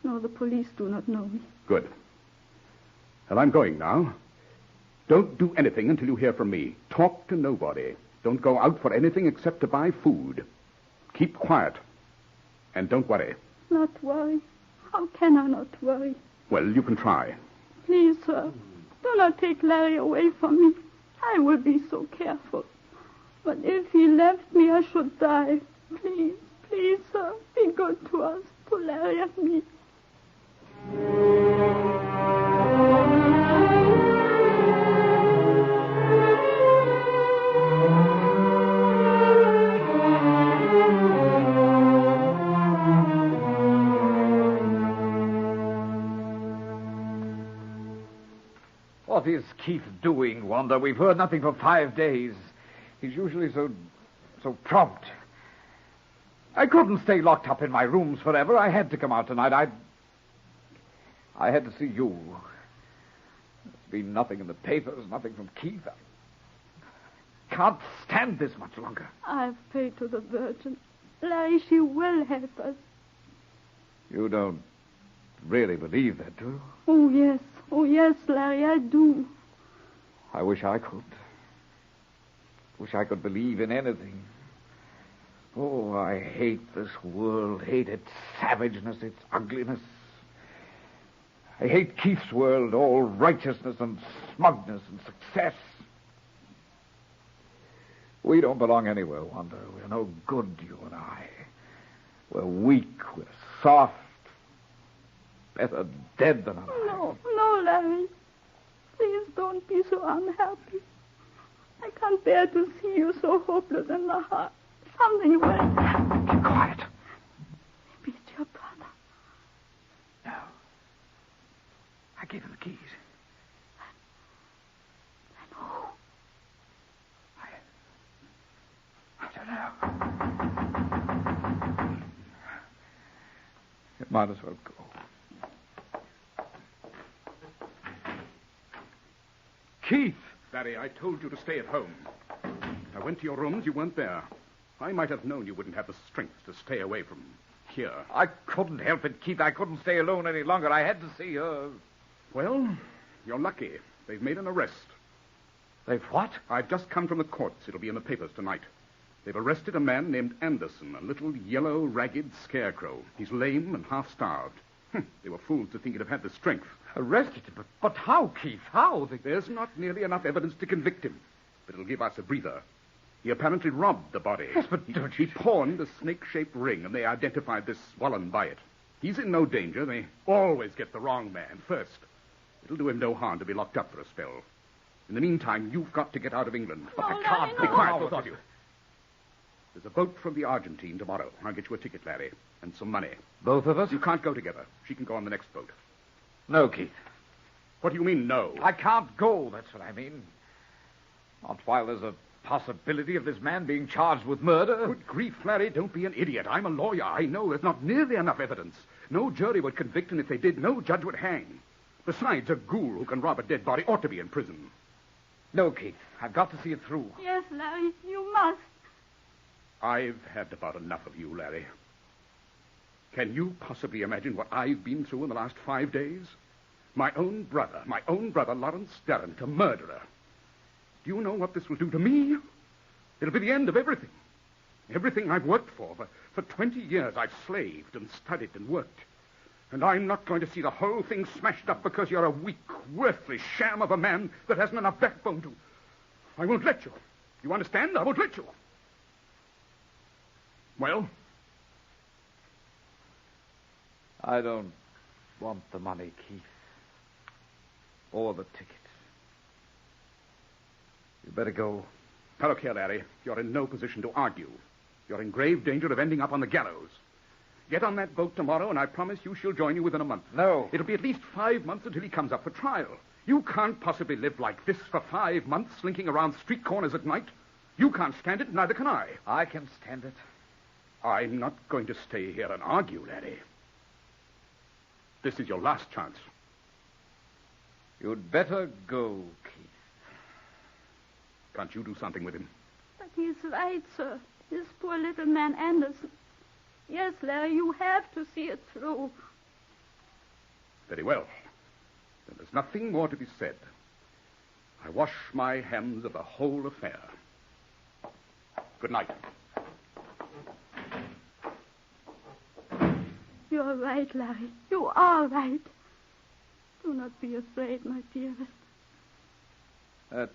No, the police do not know me. Good. Well, I'm going now. Don't do anything until you hear from me. Talk to nobody. Don't go out for anything except to buy food. Keep quiet. And don't worry. Not worry? How can I not worry? Well, you can try. Please, sir, do not take Larry away from me. I will be so careful. But if he left me, I should die. Please, please, sir, be good to us, to Larry and me. What is Keith doing, Wanda? We've heard nothing for 5 days. He's usually so prompt. I couldn't stay locked up in my rooms forever. I had to come out tonight. I had to see you. There's been nothing in the papers, nothing from Keith. I can't stand this much longer. I've prayed to the Virgin. Larry, she will help us. You don't really believe that, do you? Oh, yes. Oh, yes, Larry, I do. I wish I could. Wish I could believe in anything. Oh, I hate this world, hate its savageness, its ugliness. I hate Keith's world, all righteousness and smugness and success. We don't belong anywhere, Wanda. We're no good, you and I. We're weak, we're soft. Better dead than alive. No, Larry. Please don't be so unhappy. I can't bear to see you so hopeless in the heart. Something will... Keep quiet. Maybe it's your brother. No. I gave him the keys. And who? I don't know. It might as well go. Keith! Larry, I told you to stay at home. I went to your rooms, you weren't there. I might have known you wouldn't have the strength to stay away from here. I couldn't help it, Keith. I couldn't stay alone any longer. I had to see her. Well, you're lucky. They've made an arrest. They've what? I've just come from the courts. It'll be in the papers tonight. They've arrested a man named Anderson, a little yellow, ragged scarecrow. He's lame and half-starved. They were fools to think he'd have had the strength. Arrested him? But how, Keith? How? There's not nearly enough evidence to convict him. But it'll give us a breather. He apparently robbed the body. Yes, but he pawned a snake-shaped ring, and they identified this Wallen by it. He's in no danger. They always get the wrong man first. It'll do him no harm to be locked up for a spell. In the meantime, you've got to get out of England. No, I can't. Larry, Be no. quiet, both of you. There's a boat from the Argentine tomorrow. I'll get you a ticket, Larry, and some money. Both of us? You can't go together. She can go on the next boat. No, Keith. What do you mean, no? I can't go, that's what I mean. Not while there's a possibility of this man being charged with murder. Good grief, Larry, don't be an idiot. I'm a lawyer. I know there's not nearly enough evidence. No jury would convict, and if they did, no judge would hang. Besides, a ghoul who can rob a dead body ought to be in prison. No, Keith. I've got to see it through. Yes, Larry, you must. I've had about enough of you, Larry. Can you possibly imagine what I've been through in the last 5 days? My own brother, Lawrence Darrant, a murderer. Do you know what this will do to me? It'll be the end of everything. Everything I've worked for. For 20 years I've slaved and studied and worked. And I'm not going to see the whole thing smashed up because you're a weak, worthless sham of a man that hasn't enough backbone to... I won't let you. You understand? I won't let you. Well? I don't want the money, Keith. Or the ticket. You better go. Now, look here, Larry. You're in no position to argue. You're in grave danger of ending up on the gallows. Get on that boat tomorrow, and I promise you she'll join you within a month. No. It'll be at least 5 months until he comes up for trial. You can't possibly live like this for 5 months, slinking around street corners at night. You can't stand it, neither can I. I can stand it. I'm not going to stay here and argue, Larry. This is your last chance. You'd better go, Keith. Can't you do something with him? But he's right, sir. This poor little man Anderson. Yes, Larry, you have to see it through. Very well. Then there's nothing more to be said. I wash my hands of the whole affair. Good night. You're right, Larry. You are right. Do not be afraid, my dearest. That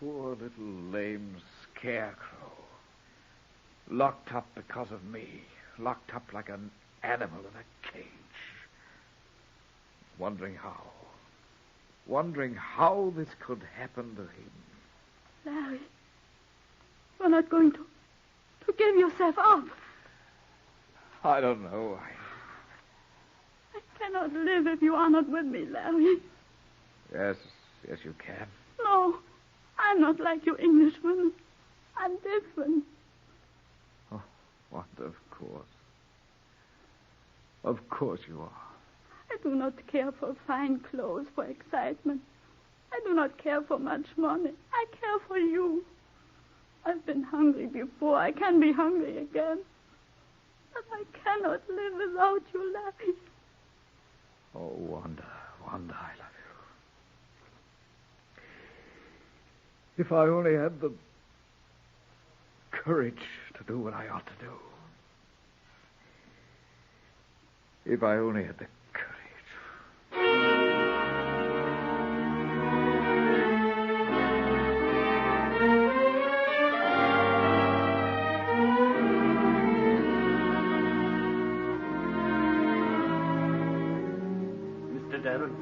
poor little lame scarecrow. Locked up because of me. Locked up like an animal in a cage. Wondering how this could happen to him. Larry, you're not going to give yourself up. I don't know. I cannot live if you are not with me, Larry. Yes, you can. No, I'm not like you Englishmen. I'm different. Oh, what, of course. Of course you are. I do not care for fine clothes, for excitement. I do not care for much money. I care for you. I've been hungry before. I can be hungry again. But I cannot live without you, Larry. Oh, Wanda, I love you. If I only had the courage to do what I ought to do. If I only had the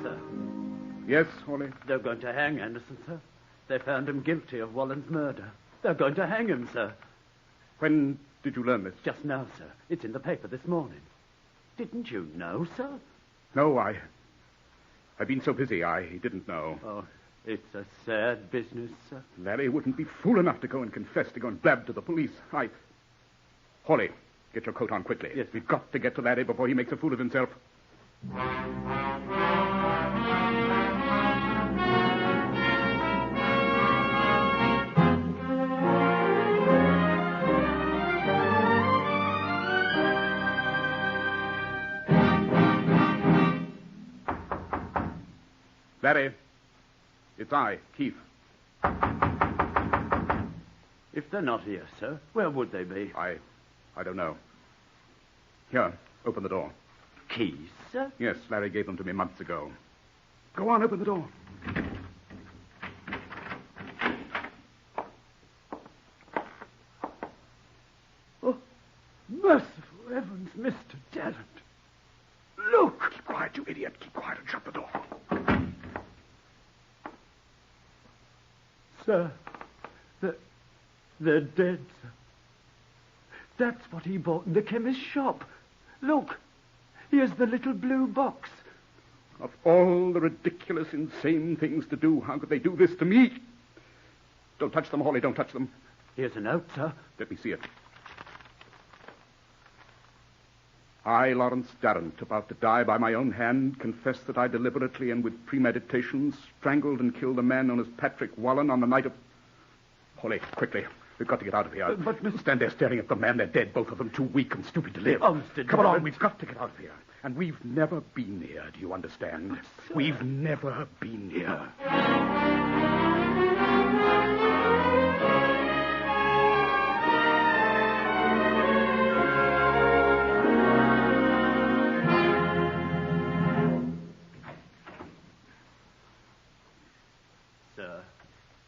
Sir. Yes, Hawley? They're going to hang Anderson, sir. They found him guilty of Wallen's murder. They're going to hang him, sir. When did you learn this? Just now, sir. It's in the paper this morning. Didn't you know, sir? No, I've been so busy, I didn't know. Oh, it's a sad business, sir. Larry wouldn't be fool enough to go and confess, to go and blab to the police. Hawley, get your coat on quickly. Yes. We've got to get to Larry before he makes a fool of himself. Larry, it's I, Keith. If they're not here, sir, where would they be? I don't know. Here, open the door. Keys, sir? Yes, Larry gave them to me months ago. Go on, open the door. Oh, merciful heavens, Mr. Darrant. Look! Keep quiet, you idiot. Keep quiet and shut the door. Sir, they're dead, sir. That's what he bought in the chemist's shop. Look, here's the little blue box. Of all the ridiculous, insane things to do, how could they do this to me? Don't touch them, Hawley, don't touch them. Here's a note, sir. Let me see it. I, Lawrence Darrant, about to die by my own hand, confess that I deliberately and with premeditation strangled and killed a man known as Patrick Wallen on the night of... Hawley, quickly. We've got to get out of here. But Mr. Stand there staring at the man. They're dead, both of them, too weak and stupid to live. Oh, Mr. Come along, Darrant. we've got to get out of here. And we've never been here, do you understand? We've never been here.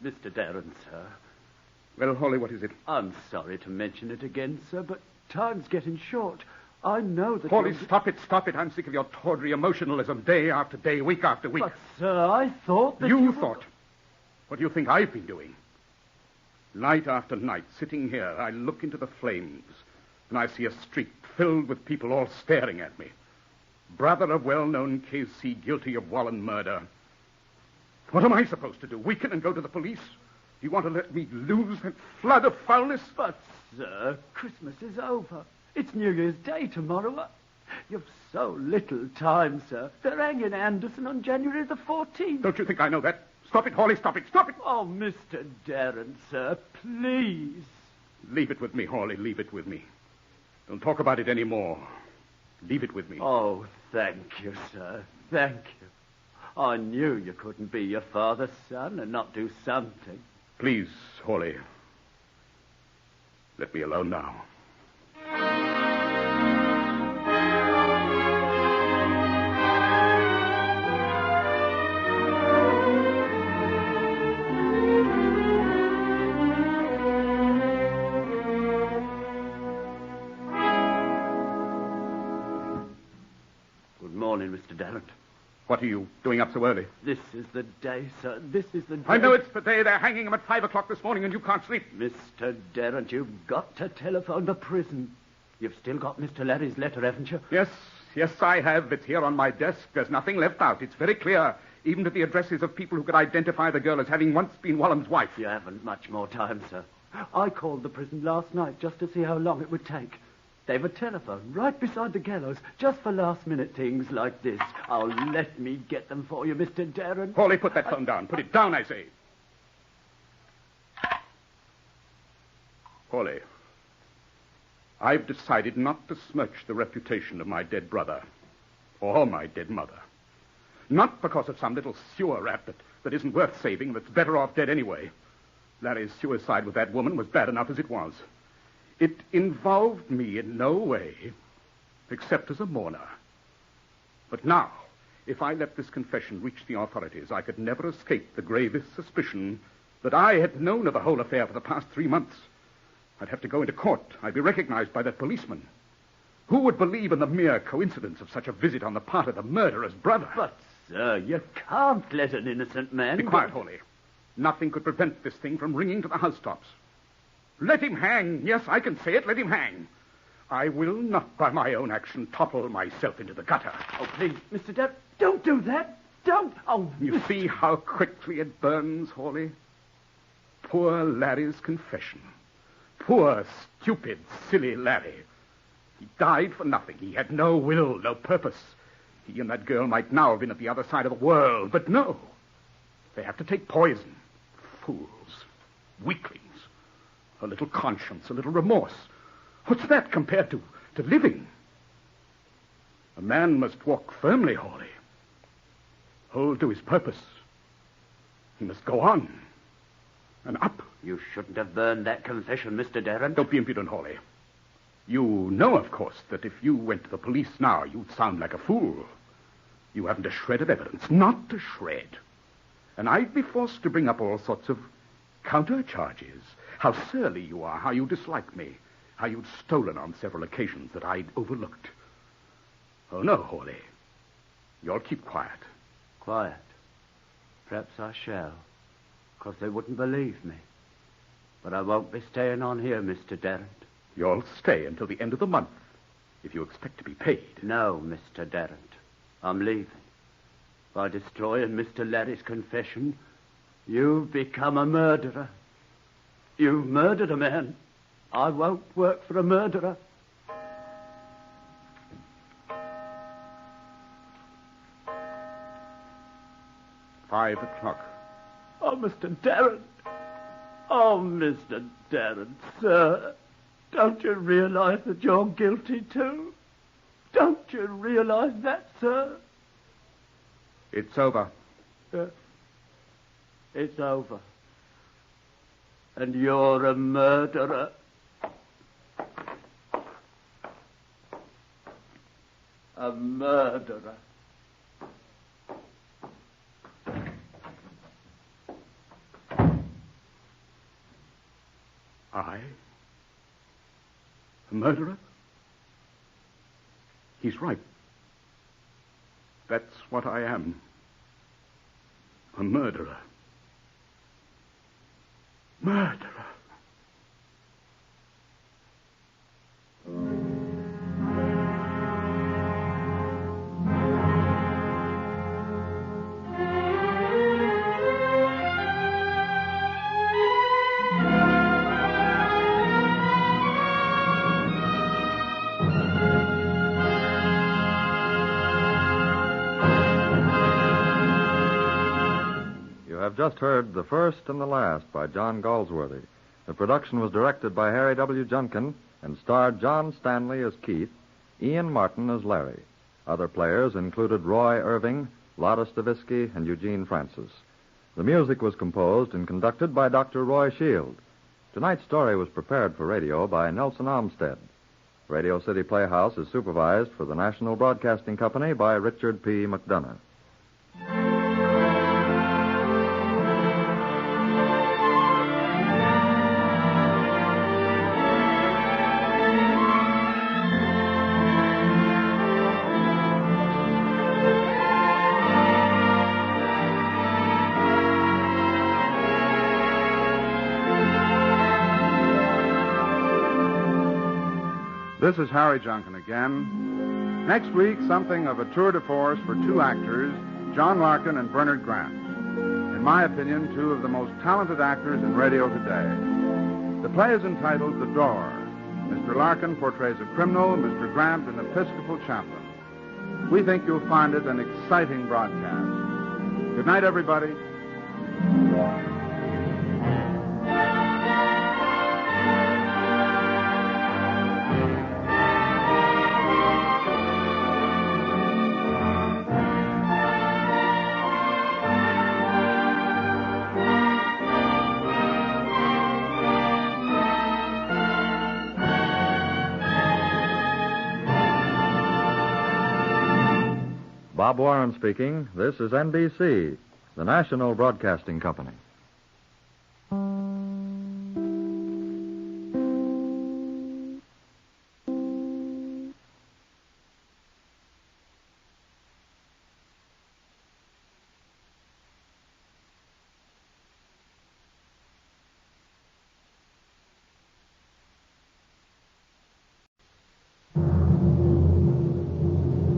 Mr. Darrant, sir. Well, Hawley, what is it? I'm sorry to mention it again, sir, but time's getting short. I know that... Hawley, stop it. I'm sick of your tawdry emotionalism, day after day, week after week. But, sir, I thought that You thought? What do you think I've been doing? Night after night, sitting here, I look into the flames, and I see a street filled with people all staring at me. Brother of well-known K.C. guilty of Wallen murder. What am I supposed to do? Weaken and go to the police? Do you want to let me lose that flood of foulness? But, sir, Christmas is over. It's New Year's Day tomorrow. You've so little time, sir. They're hanging Anderson on January the 14th. Don't you think I know that? Stop it, Hawley, stop it. Oh, Mr. Darrant, sir, please. Leave it with me, Hawley, leave it with me. Don't talk about it anymore. Leave it with me. Oh, thank you, sir. Thank you. I knew you couldn't be your father's son and not do something. Please, Hawley. Let me alone now. Good morning, Mr. Darrant. What are you doing up so early? This is the day, sir. This is the day. I know it's the day. They're hanging him at 5 o'clock this morning and you can't sleep. Mr. Darrant, you've got to telephone the prison. You've still got Mr. Larry's letter, haven't you? Yes, I have. It's here on my desk. There's nothing left out. It's very clear, even to the addresses of people who could identify the girl as having once been Wallen's wife. You haven't much more time, sir. I called the prison last night just to see how long it would take. They've a telephone right beside the gallows, just for last-minute things like this. Oh, let me get them for you, Mr. Darrant. Hawley, put that phone down. Put it down, I say. Hawley, I've decided not to smirch the reputation of my dead brother or my dead mother. Not because of some little sewer rat that isn't worth saving, that's better off dead anyway. Larry's suicide with that woman was bad enough as it was. It involved me in no way, except as a mourner. But now, if I let this confession reach the authorities, I could never escape the gravest suspicion that I had known of the whole affair for the past 3 months. I'd have to go into court. I'd be recognized by that policeman. Who would believe in the mere coincidence of such a visit on the part of the murderer's brother? But, sir, you can't let an innocent man... Be quiet, Hawley. Nothing could prevent this thing from ringing to the housetops. Let him hang. Yes, I can say it. Let him hang. I will not, by my own action, topple myself into the gutter. Oh, please, Mr. Darrant, don't do that. Don't. Oh, you see how quickly it burns, Hawley? Poor Larry's confession. Poor, stupid, silly Larry. He died for nothing. He had no will, no purpose. He and that girl might now have been at the other side of the world, but no. They have to take poison. Fools. Weaklings. A little conscience, a little remorse. What's that compared to living? A man must walk firmly, Hawley. Hold to his purpose. He must go on. And up. You shouldn't have burned that confession, Mr. Darrant. Don't be impudent, Hawley. You know, of course, that if you went to the police now, you'd sound like a fool. You haven't a shred of evidence. Not a shred. And I'd be forced to bring up all sorts of counter-charges. How surly you are, how you dislike me, how you'd stolen on several occasions that I'd overlooked. Oh, no, Hawley. You'll keep quiet. Quiet? Perhaps I shall, because they wouldn't believe me. But I won't be staying on here, Mr. Darrant. You'll stay until the end of the month, if you expect to be paid. No, Mr. Darrant. I'm leaving. By destroying Mr. Larry's confession, you've become a murderer. You've murdered a man. I won't work for a murderer. Five o'clock. Oh, Mr. Darren. Oh, Mr. Darren, sir. Don't you realize that you're guilty, too? Don't you realize that, sir? It's over. It's over. And you're a murderer. A murderer. I? A murderer? He's right. That's what I am. A murderer. Murderer. Just heard The First and the Last by John Galsworthy. The production was directed by Harry W. Junkin and starred John Stanley as Keith, Ian Martin as Larry. Other players included Roy Irving, Lotta Stavisky, and Eugene Francis. The music was composed and conducted by Dr. Roy Shield. Tonight's story was prepared for radio by Nelson Olmsted. Radio City Playhouse is supervised for the National Broadcasting Company by Richard P. McDonough. This is Harry Junkin again. Next week, something of a tour de force for two actors, John Larkin and Bernard Grant. In my opinion, two of the most talented actors in radio today. The play is entitled The Door. Mr. Larkin portrays a criminal, Mr. Grant an Episcopal chaplain. We think you'll find it an exciting broadcast. Good night, everybody. Bob Warren speaking. This is NBC, the National Broadcasting Company.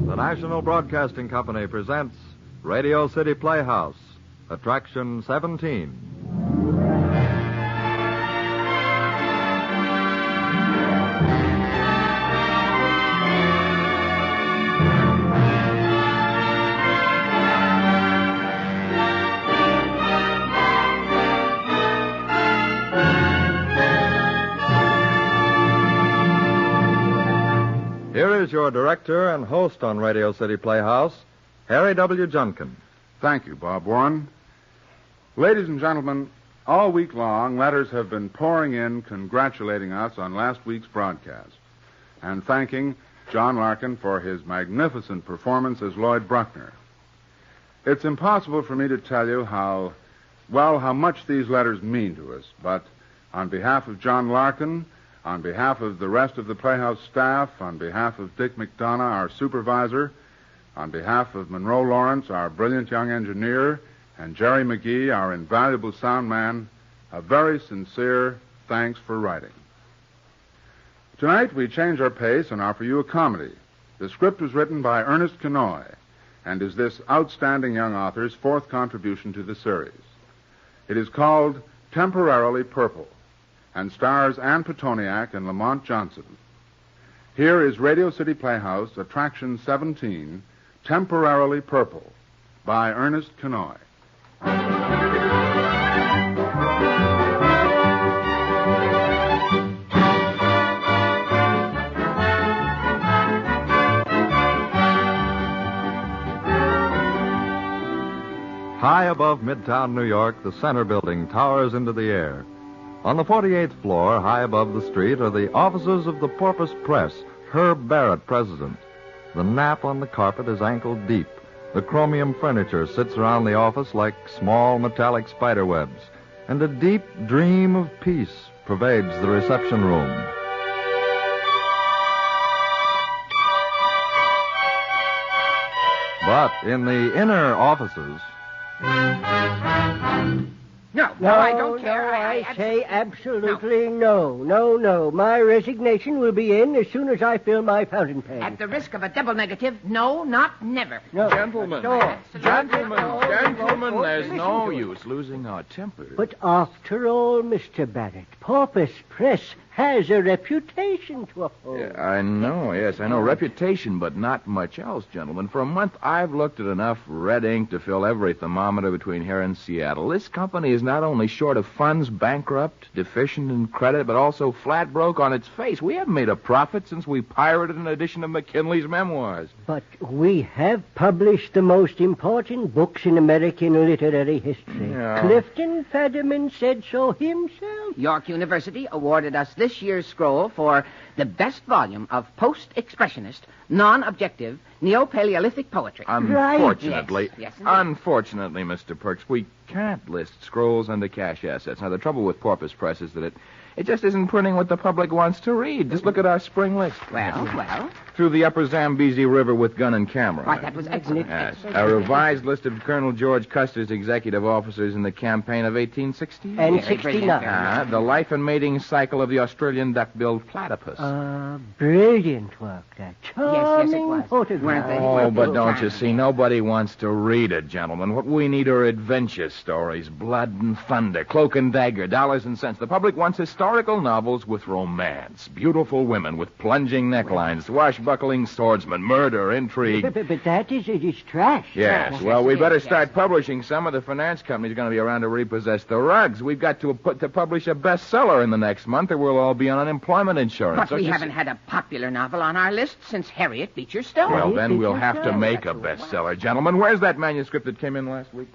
The National Broadcasting Company presents Radio City Playhouse, Attraction 17. Here is your director and host on Radio City Playhouse, Harry W. Junkin. Thank you, Bob Warren. Ladies and gentlemen, all week long, letters have been pouring in congratulating us on last week's broadcast and thanking John Larkin for his magnificent performance as Lloyd Bruckner. It's impossible for me to tell you how much these letters mean to us, but on behalf of John Larkin, on behalf of the rest of the Playhouse staff, on behalf of Dick McDonough, our supervisor, on behalf of Monroe Lawrence, our brilliant young engineer, and Jerry McGee, our invaluable sound man, a very sincere thanks for writing. Tonight we change our pace and offer you a comedy. The script was written by Ernest Kenoy and is this outstanding young author's fourth contribution to the series. It is called Temporarily Purple and stars Ann Petoniak and Lamont Johnson. Here is Radio City Playhouse, Attraction 17, Temporarily Purple, by Ernest Kenoy. High above Midtown New York, the Center Building towers into the air. On the 48th floor, high above the street, are the offices of the Porpoise Press, Herb Barrett, president. The nap on the carpet is ankle deep. The chromium furniture sits around the office like small metallic spider webs, and a deep dream of peace pervades the reception room. But in the inner offices... No, I don't care. I say absolutely no. No. My resignation will be in as soon as I fill my fountain pen. At the risk of a double negative, no, not never. No. Gentlemen, there's no use losing our tempers. But after all, Mr. Barrett, Porpoise Press has a reputation to uphold. Yeah, I know. Reputation, but not much else, gentlemen. For a month, I've looked at enough red ink to fill every thermometer between here and Seattle. This company is not only short of funds, bankrupt, deficient in credit, but also flat broke on its face. We haven't made a profit since we pirated an edition of McKinley's memoirs. But we have published the most important books in American literary history. Yeah. Clifton Fadiman said so himself. York University awarded us this year's scroll for the best volume of post-expressionist, non-objective, neo-Paleolithic poetry. Unfortunately, Yes, unfortunately, Mr. Perks, we can't list scrolls under cash assets. Now, the trouble with Porpoise Press is that it just isn't printing what the public wants to read. Just look at our spring list. Well. Through the upper Zambezi River with gun and camera. Why, that was excellent. Yes. A revised list of Colonel George Custer's executive officers in the campaign of 1860. And 69. The life and mating cycle of the Australian duck-billed platypus. Brilliant work, that. Yes, it was. Photograph. Oh, but don't you see, nobody wants to read it, gentlemen. What we need are adventure stories, blood and thunder, cloak and dagger, dollars and cents. The public wants historical novels with romance, beautiful women with plunging necklines, swashbuckling swordsmen, murder, intrigue. But that is trash. Yes, well, we better start publishing some. Of the finance company's going to be around to repossess the rugs. We've got to publish a bestseller in the next month, or we'll all be on unemployment insurance. But we haven't had a popular novel on our list since Harriet Beecher Stowe. Well, then we'll have to make a bestseller, gentlemen. Where's that manuscript that came in last week?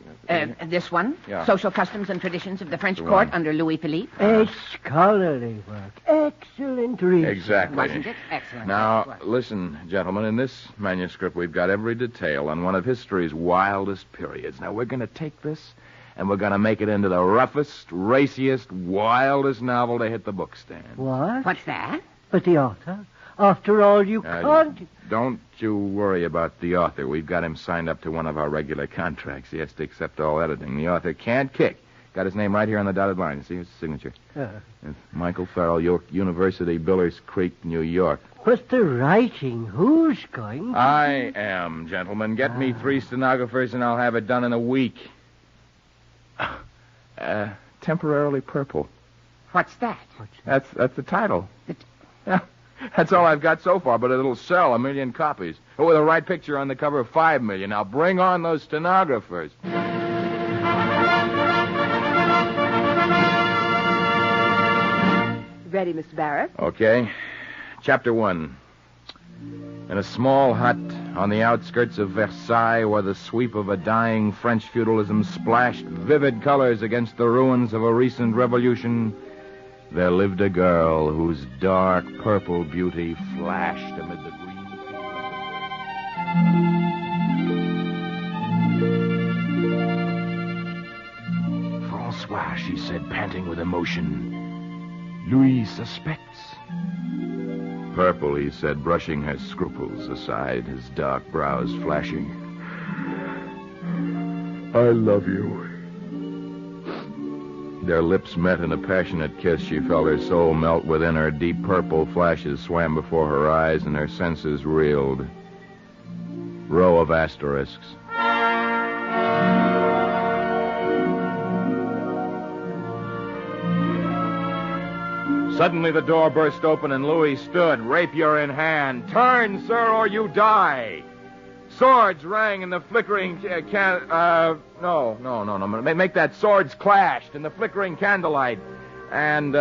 This one? Yeah. Social Customs and Traditions of the French Court under Louis Philippe. A scholarly work. Excellent read. Exactly. Wasn't it? Excellent. Now, listen, gentlemen, in this manuscript, we've got every detail on one of history's wildest periods. Now, we're going to take this, and we're going to make it into the roughest, raciest, wildest novel to hit the bookstand. What? What's that? But the author? After all, you can't... Don't you worry about the author. We've got him signed up to one of our regular contracts. He has to accept all editing. The author can't kick. Got his name right here on the dotted line. You see his signature? It's Michael Farrell, York University, Billers Creek, New York. But the writing, who's going to... I am, gentlemen. Get me 3 stenographers, and I'll have it done in a week. Temporarily Purple. What's that? That's the title. Yeah, that's all I've got so far, but it'll sell 1 million copies. With the right picture on the cover of 5 million. Now bring on those stenographers. Ready, Mr. Barrett? Okay. Chapter 1. In a small hut on the outskirts of Versailles, where the sweep of a dying French feudalism splashed vivid colors against the ruins of a recent revolution, there lived a girl whose dark purple beauty flashed amid the green fields. Francois, she said, panting with emotion. Louis suspects. Purple, he said, brushing her scruples aside, his dark brows flashing. I love you. Their lips met in a passionate kiss. She felt her soul melt within her. Deep purple flashes swam before her eyes, and her senses reeled. row of asterisks. Suddenly the door burst open and Louis stood, rapier in hand. Turn, sir, or you die. Swords rang in the flickering no. Make that swords clashed in the flickering candlelight. And,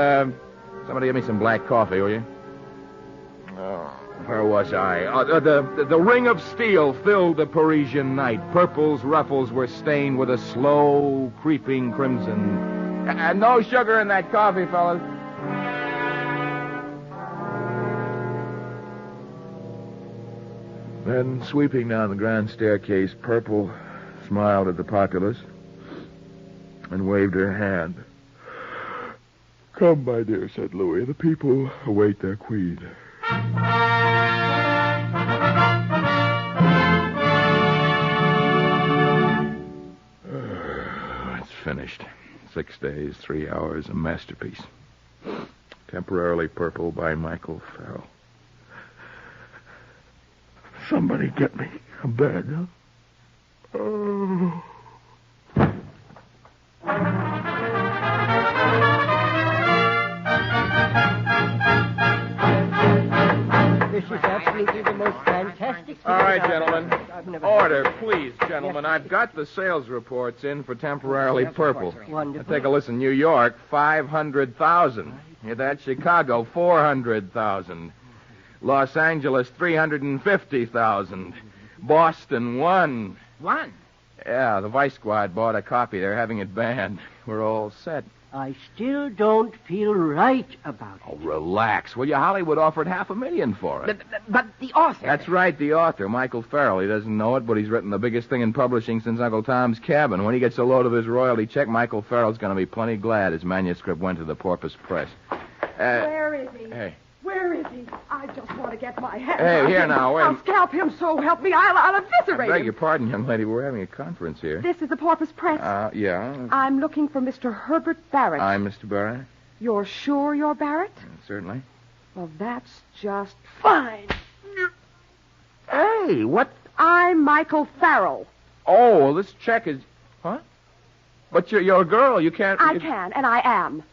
somebody give me some black coffee, will you? Oh, where was I? The ring of steel filled the Parisian night. Purple's ruffles were stained with a slow, creeping crimson. And no sugar in that coffee, fellas. Then, sweeping down the grand staircase, Purple smiled at the populace and waved her hand. Come, my dear, said Louis. The people await their queen. It's finished. 6 days, 3 hours, a masterpiece. Temporarily Purple by Michael Farrell. Somebody get me a bed, huh? Oh. This is absolutely the most fantastic... All right, gentlemen. Order, please, gentlemen. I've got the sales reports in for Temporarily Purple. Wonderful. Take a listen. New York, 500,000. Hear that? Chicago, 400,000. Los Angeles, 350,000. Boston, 1. 1? Yeah, the Vice Squad bought a copy. They're having it banned. We're all set. I still don't feel right about it. Oh, relax. Will you? Hollywood offered $500,000 for it. But the author... That's right, the author, Michael Farrell. He doesn't know it, but he's written the biggest thing in publishing since Uncle Tom's Cabin. When he gets a load of his royalty check, Michael Farrell's going to be plenty glad his manuscript went to the Porpoise Press. Where is he? Hey. Where is he? I just want to get my hands Hey, on here him. now, wait. I'll scalp him, so help me. I'll I eviscerate beg him. your pardon, young lady. We're having a conference here. This is the Porpoise Press. Yeah. I'm looking for Mr. Herbert Barrett. I'm Mr. Barrett. You're sure you're Barrett? Certainly. Well, that's just fine. Hey, what? I'm Michael Farrell. Oh, well, this check is... Huh? But you're a girl. You can't... I can, and I am.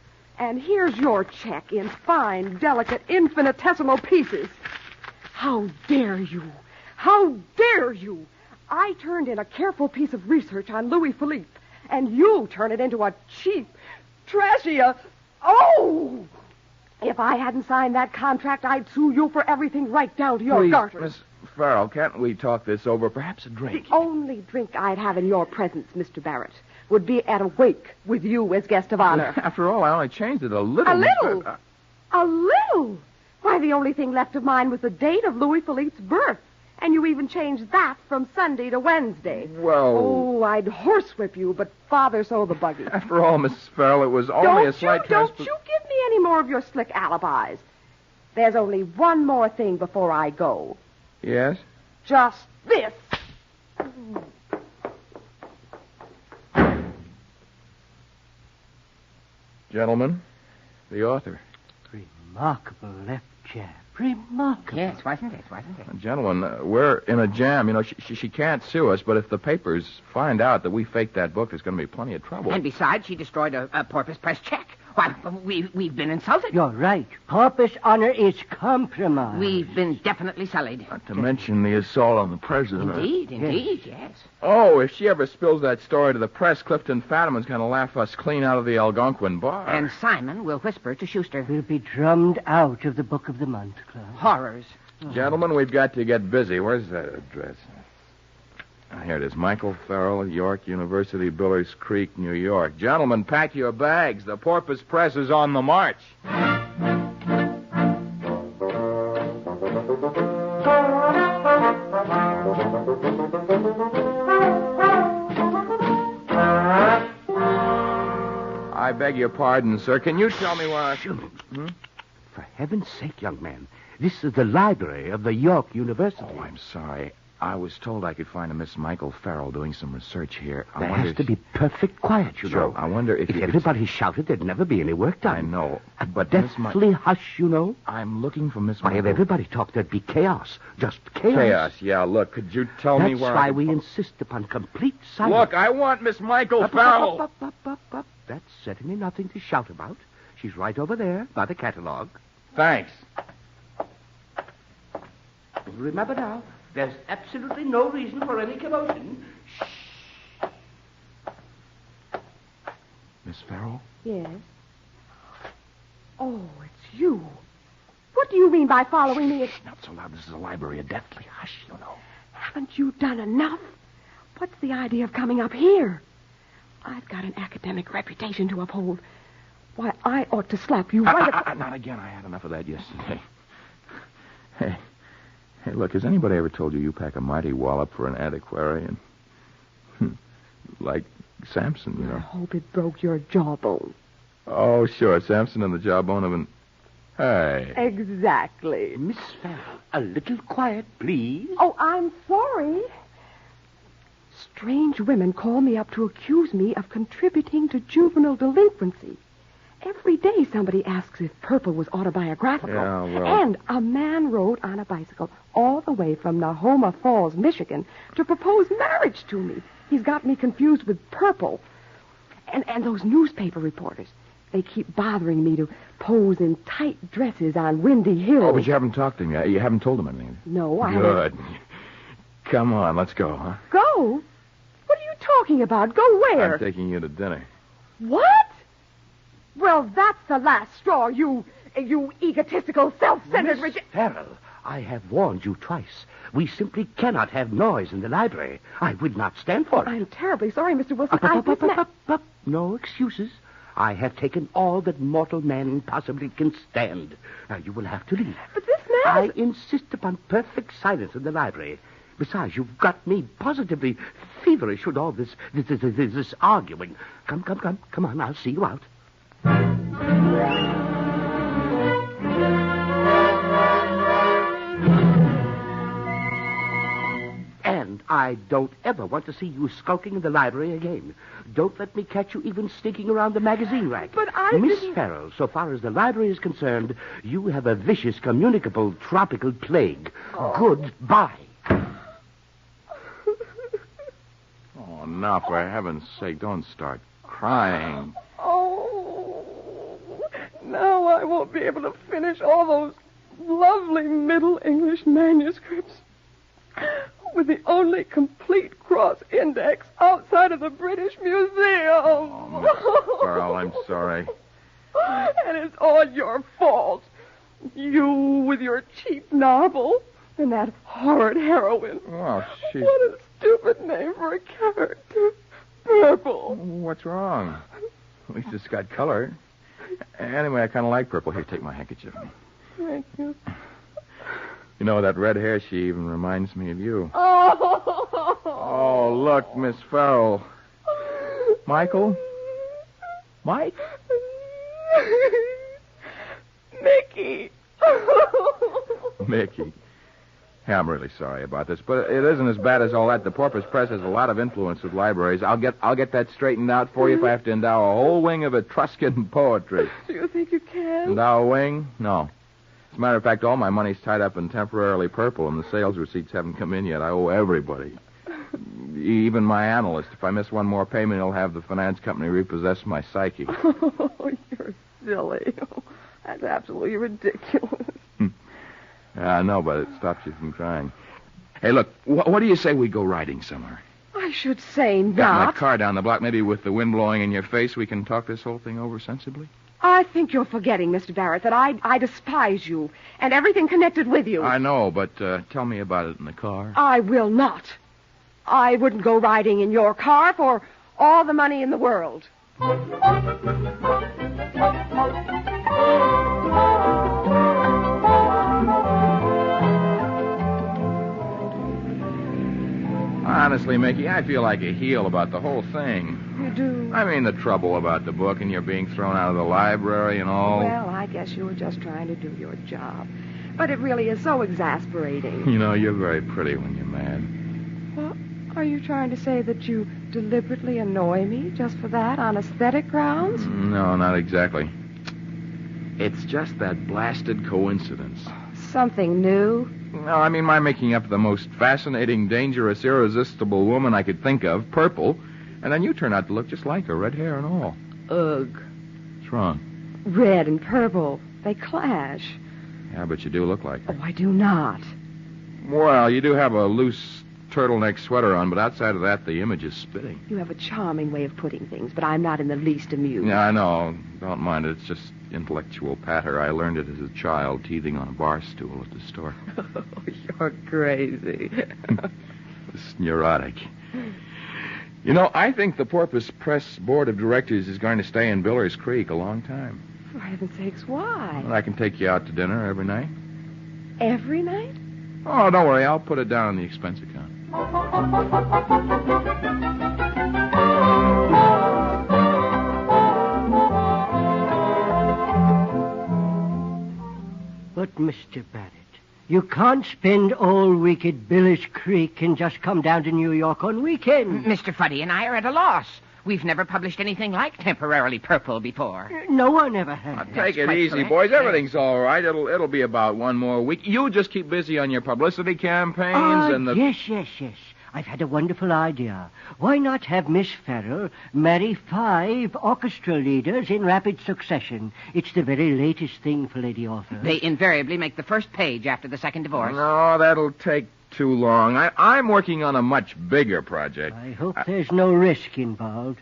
And here's your check in fine, delicate, infinitesimal pieces. How dare you? How dare you? I turned in a careful piece of research on Louis Philippe, and you turn it into a cheap, trashy, Oh! If I hadn't signed that contract, I'd sue you for everything right down to your Please, garters. Miss Farrell, can't we talk this over? Perhaps a drink. The only drink I'd have in your presence, Mr. Barrett, would be at a wake with you as guest of honor. After all, I only changed it a little. A little? A little? Why, the only thing left of mine was the date of Louis Philippe's birth. And you even changed that from Sunday to Wednesday. Well... Oh, I'd horsewhip you, but father sold the buggy. After all, Miss Farrell, it was only a slight... Don't you give me any more of your slick alibis. There's only one more thing before I go. Yes? Just this. Gentlemen, the author. Remarkable left jab. Remarkable. Yes, wasn't it? Gentlemen, we're in a jam. You know, she can't sue us, but if the papers find out that we faked that book, there's going to be plenty of trouble. And besides, she destroyed a Porpoise Press check. Why, we've been insulted. You're right. Porpoise honor is compromised. We've been definitely sullied. Not to mention the assault on the president. Indeed, yes. Oh, if she ever spills that story to the press, Clifton Fadiman's going to laugh us clean out of the Algonquin bar. And Simon will whisper to Schuster. We'll be drummed out of the Book of the Month Club. Horrors. Gentlemen, we've got to get busy. Where's that address? Here it is. Michael Farrell, York University, Billers Creek, New York. Gentlemen, pack your bags. The Porpoise Press is on the march. I beg your pardon, sir. Can you tell me where I should... For heaven's sake, young man, this is the library of the York University. Oh, I'm sorry. I was told I could find a Miss Michael Farrell doing some research here. There has to be perfect quiet, you know. I wonder if everybody shouted, there'd never be any work done. I know, but deathly hush, you know. I'm looking for Miss Why, Michael. if everybody talked, there'd be chaos. Just chaos. Chaos, yeah. Look, could you tell me where... That's why we insist upon complete silence. Look, I want Miss Michael Farrell. Up. That's certainly nothing to shout about. She's right over there by the catalog. Thanks. Remember now, there's absolutely no reason for any commotion. Shh. Miss Farrell? Yes. Oh, it's you. What do you mean by following me? Not so loud. This is a library. A deathly hush, you know. Haven't you done enough? What's the idea of coming up here? I've got an academic reputation to uphold. Why, I ought to slap you right at... Not again. I had enough of that yesterday. Hey, look, has anybody ever told you pack a mighty wallop for an antiquarian? Like Samson, you know. I hope it broke your jawbone. Oh, sure. Samson and the jawbone of an... Hey. Exactly. Miss Farrell, a little quiet, please. Oh, I'm sorry. Strange women call me up to accuse me of contributing to juvenile delinquency. Every day somebody asks if Purple was autobiographical. Yeah, well... And a man rode on a bicycle all the way from Nahoma Falls, Michigan, to propose marriage to me. He's got me confused with Purple. And those newspaper reporters, they keep bothering me to pose in tight dresses on windy hills. Oh, but you haven't talked to him yet. You haven't told him anything. No, I haven't. Good. Come on, let's go, huh? Go? What are you talking about? Go where? I'm taking you to dinner. What? Well, that's the last straw, you egotistical, self-centered... Miss Farrell, I have warned you twice. We simply cannot have noise in the library. I would not stand for it. I'm terribly sorry, Mr. Wilson. Up. No excuses. I have taken all that mortal man possibly can stand. Now, you will have to leave. But this man... I insist upon perfect silence in the library. Besides, you've got me positively feverish with all this arguing. Come on, I'll see you out. And I don't ever want to see you skulking in the library again. Don't let me catch you even sneaking around the magazine rack. But I Miss didn't... Farrell, so far as the library is concerned, you have a vicious, communicable, tropical plague. Oh. Goodbye. Oh, now, for heaven's sake, don't start crying. Oh, now I won't be able to finish all those lovely Middle English manuscripts with the only complete cross index outside of the British Museum. Oh, Miss Farrell, I'm sorry. And it's all your fault. You with your cheap novel and that horrid heroine. Oh, she's... What a stupid name for a character. Purple. What's wrong? At least it's got color. Anyway, I kind of like Purple. Here, take my handkerchief. Thank you. You know, that red hair, she even reminds me of you. Oh, look, Miss Farrell. Michael? Mike? Mickey. Mickey. Yeah, I'm really sorry about this, but it isn't as bad as all that. The Porpoise Press has a lot of influence with libraries. I'll get that straightened out for you if I have to endow a whole wing of Etruscan poetry. Do you think you can? Endow a wing? No. As a matter of fact, all my money's tied up in temporarily Purple, and the sales receipts haven't come in yet. I owe everybody. Even my analyst. If I miss one more payment, he'll have the finance company repossess my psyche. Oh, you're silly. That's absolutely ridiculous. I know, but it stops you from crying. Hey, look, what do you say we go riding somewhere? I should say not. Got my car down the block. Maybe with the wind blowing in your face, we can talk this whole thing over sensibly? I think you're forgetting, Mr. Barrett, that I despise you and everything connected with you. I know, but tell me about it in the car. I will not. I wouldn't go riding in your car for all the money in the world. Honestly, Mickey, I feel like a heel about the whole thing. You do? I mean, the trouble about the book and you're being thrown out of the library and all. Well, I guess you were just trying to do your job. But it really is so exasperating. You know, you're very pretty when you're mad. Well, are you trying to say that you deliberately annoy me just for that, on aesthetic grounds? No, not exactly. It's just that blasted coincidence. Something new? No, I mean my making up the most fascinating, dangerous, irresistible woman I could think of, purple, and then you turn out to look just like her, red hair and all. Ugh. What's wrong? Red and purple. They clash. Yeah, but you do look like her. Oh, I do not. Well, you do have a loose turtleneck sweater on, but outside of that, the image is spitting. You have a charming way of putting things, but I'm not in the least amused. Yeah, I know. Don't mind it. It's just intellectual patter. I learned it as a child, teething on a bar stool at the store. Oh, you're crazy. It's neurotic. You know, I think the Porpoise Press Board of Directors is going to stay in Biller's Creek a long time. For heaven's sakes, why? Well, I can take you out to dinner every night. Every night? Oh, don't worry. I'll put it down on the expense account. But, Mr. Barrett, you can't spend all week at Biller's Creek and just come down to New York on weekends. Mr. Fuddy and I are at a loss. We've never published anything like Temporarily Purple before. No one ever has. Take it easy, boys. Everything's all right. It'll be about one more week. You just keep busy on your publicity campaigns and the... Yes. I've had a wonderful idea. Why not have Miss Farrell marry 5 orchestra leaders in rapid succession? It's the very latest thing for lady authors. They invariably make the first page after the second divorce. No, that'll take too long. I'm working on a much bigger project. I hope there's no risk involved.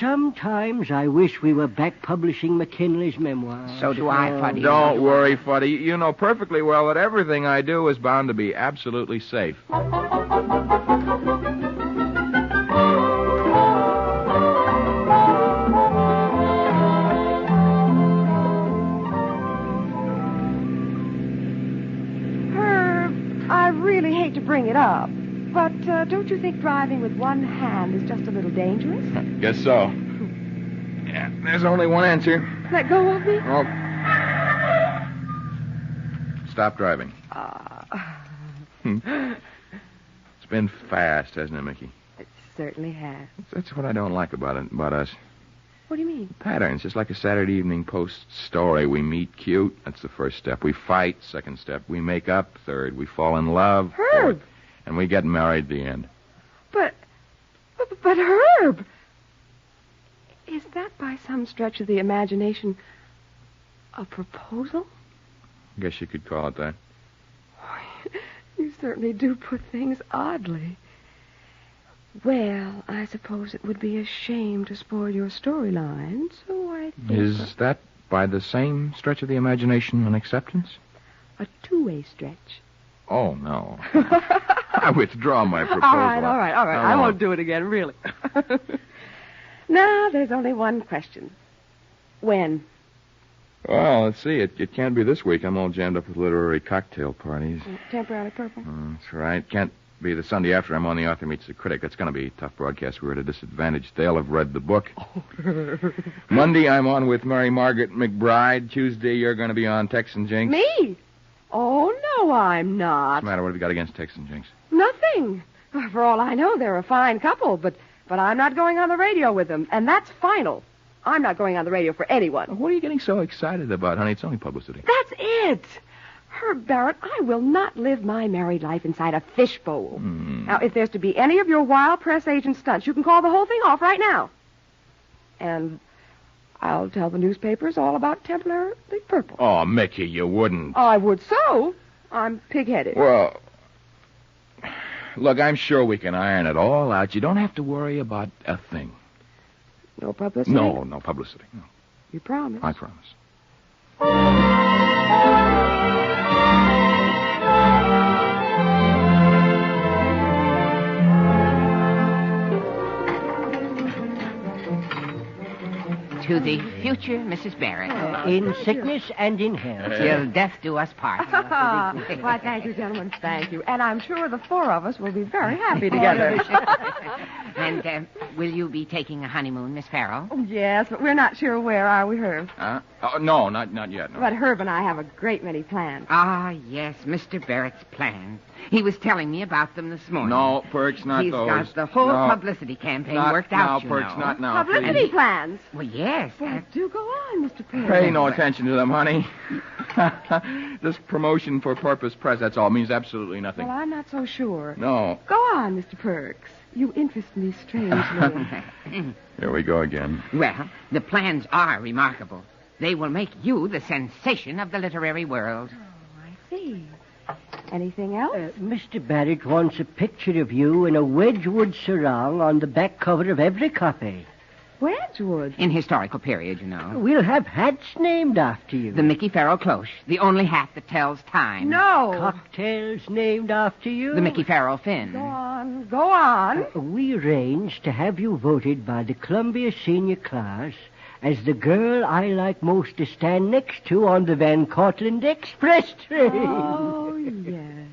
Sometimes I wish we were back publishing McKinley's memoirs. So do I, Fuddy. Don't worry, Fuddy. You know perfectly well that everything I do is bound to be absolutely safe. I really hate to bring it up, but don't you think driving with one hand is just a little dangerous? Guess so. Yeah, there's only one answer. Let go of me? Oh. Stop driving. It's been fast, hasn't it, Mickey? It certainly has. That's what I don't like about us. What do you mean? Patterns, just like a Saturday Evening Post story. We meet cute. That's the first step. We fight. Second step. We make up. Third. We fall in love. Herb! Fourth, and we get married. The end. But Herb! Is that by some stretch of the imagination a proposal? I guess you could call it that. You certainly do put things oddly. Well, I suppose it would be a shame to spoil your storyline, so I think... Is that, by the same stretch of the imagination, an acceptance? A two-way stretch. Oh, no. I withdraw my proposal. All right. I won't do it again, really. Now, there's only one question. When? Well, let's see. It can't be this week. I'm all jammed up with literary cocktail parties. Temporarily Purple? That's right. Can't be the Sunday after I'm on The Author Meets the Critic. That's going to be a tough broadcast. We're at a disadvantage. They'll have read the book. Monday, I'm on with Mary Margaret McBride. Tuesday, you're going to be on Tex and Jinx. Me? Oh, no, I'm not. What's the matter? What have you got against Tex and Jinx? Nothing. For all I know, they're a fine couple, but I'm not going on the radio with them, and that's final. I'm not going on the radio for anyone. What are you getting so excited about, honey? It's only publicity. That's it. Herb Barrett, I will not live my married life inside a fishbowl. Now, if there's to be any of your wild press agent stunts, you can call the whole thing off right now. And I'll tell the newspapers all about Temporarily Purple. Oh, Mickey, you wouldn't. I would so. I'm pig-headed. Well, look, I'm sure we can iron it all out. You don't have to worry about a thing. No publicity? No publicity. No. You promise? I promise. To the future Mrs. Barrett. In sickness and in health. Till death do us part. Why, thank you, gentlemen. Thank you. And I'm sure the four of us will be very happy together. And will you be taking a honeymoon, Miss Farrell? Oh, yes, but we're not sure where, are we, Herb? No, not yet. No. But Herb and I have a great many plans. Ah, yes, Mr. Barrett's plans. He was telling me about them this morning. No, Perks, not He's those. got the whole No. publicity campaign worked out, No, Perks, not now. Publicity Please. plans? Well, yes. Well, do go on, Mr. Perry. Pay no attention to them, honey. This promotion for purpose press, that's all. Means absolutely nothing. Well, I'm not so sure. No. Go on, Mr. Perks. You interest me strangely. Here we go again. Well, the plans are remarkable. They will make you the sensation of the literary world. I see. Anything else? Mr. Barrett wants a picture of you in a Wedgwood sarong on the back cover of every copy. Wedgwood? In historical period, you know. We'll have hats named after you. The Mickey Farrell cloche, the only hat that tells time. No. Cocktails named after you. The Mickey Farrell fin. Go on. Go on. We arranged to have you voted by the Columbia Senior Class as the girl I like most to stand next to on the Van Cortlandt Express train. Oh, yes.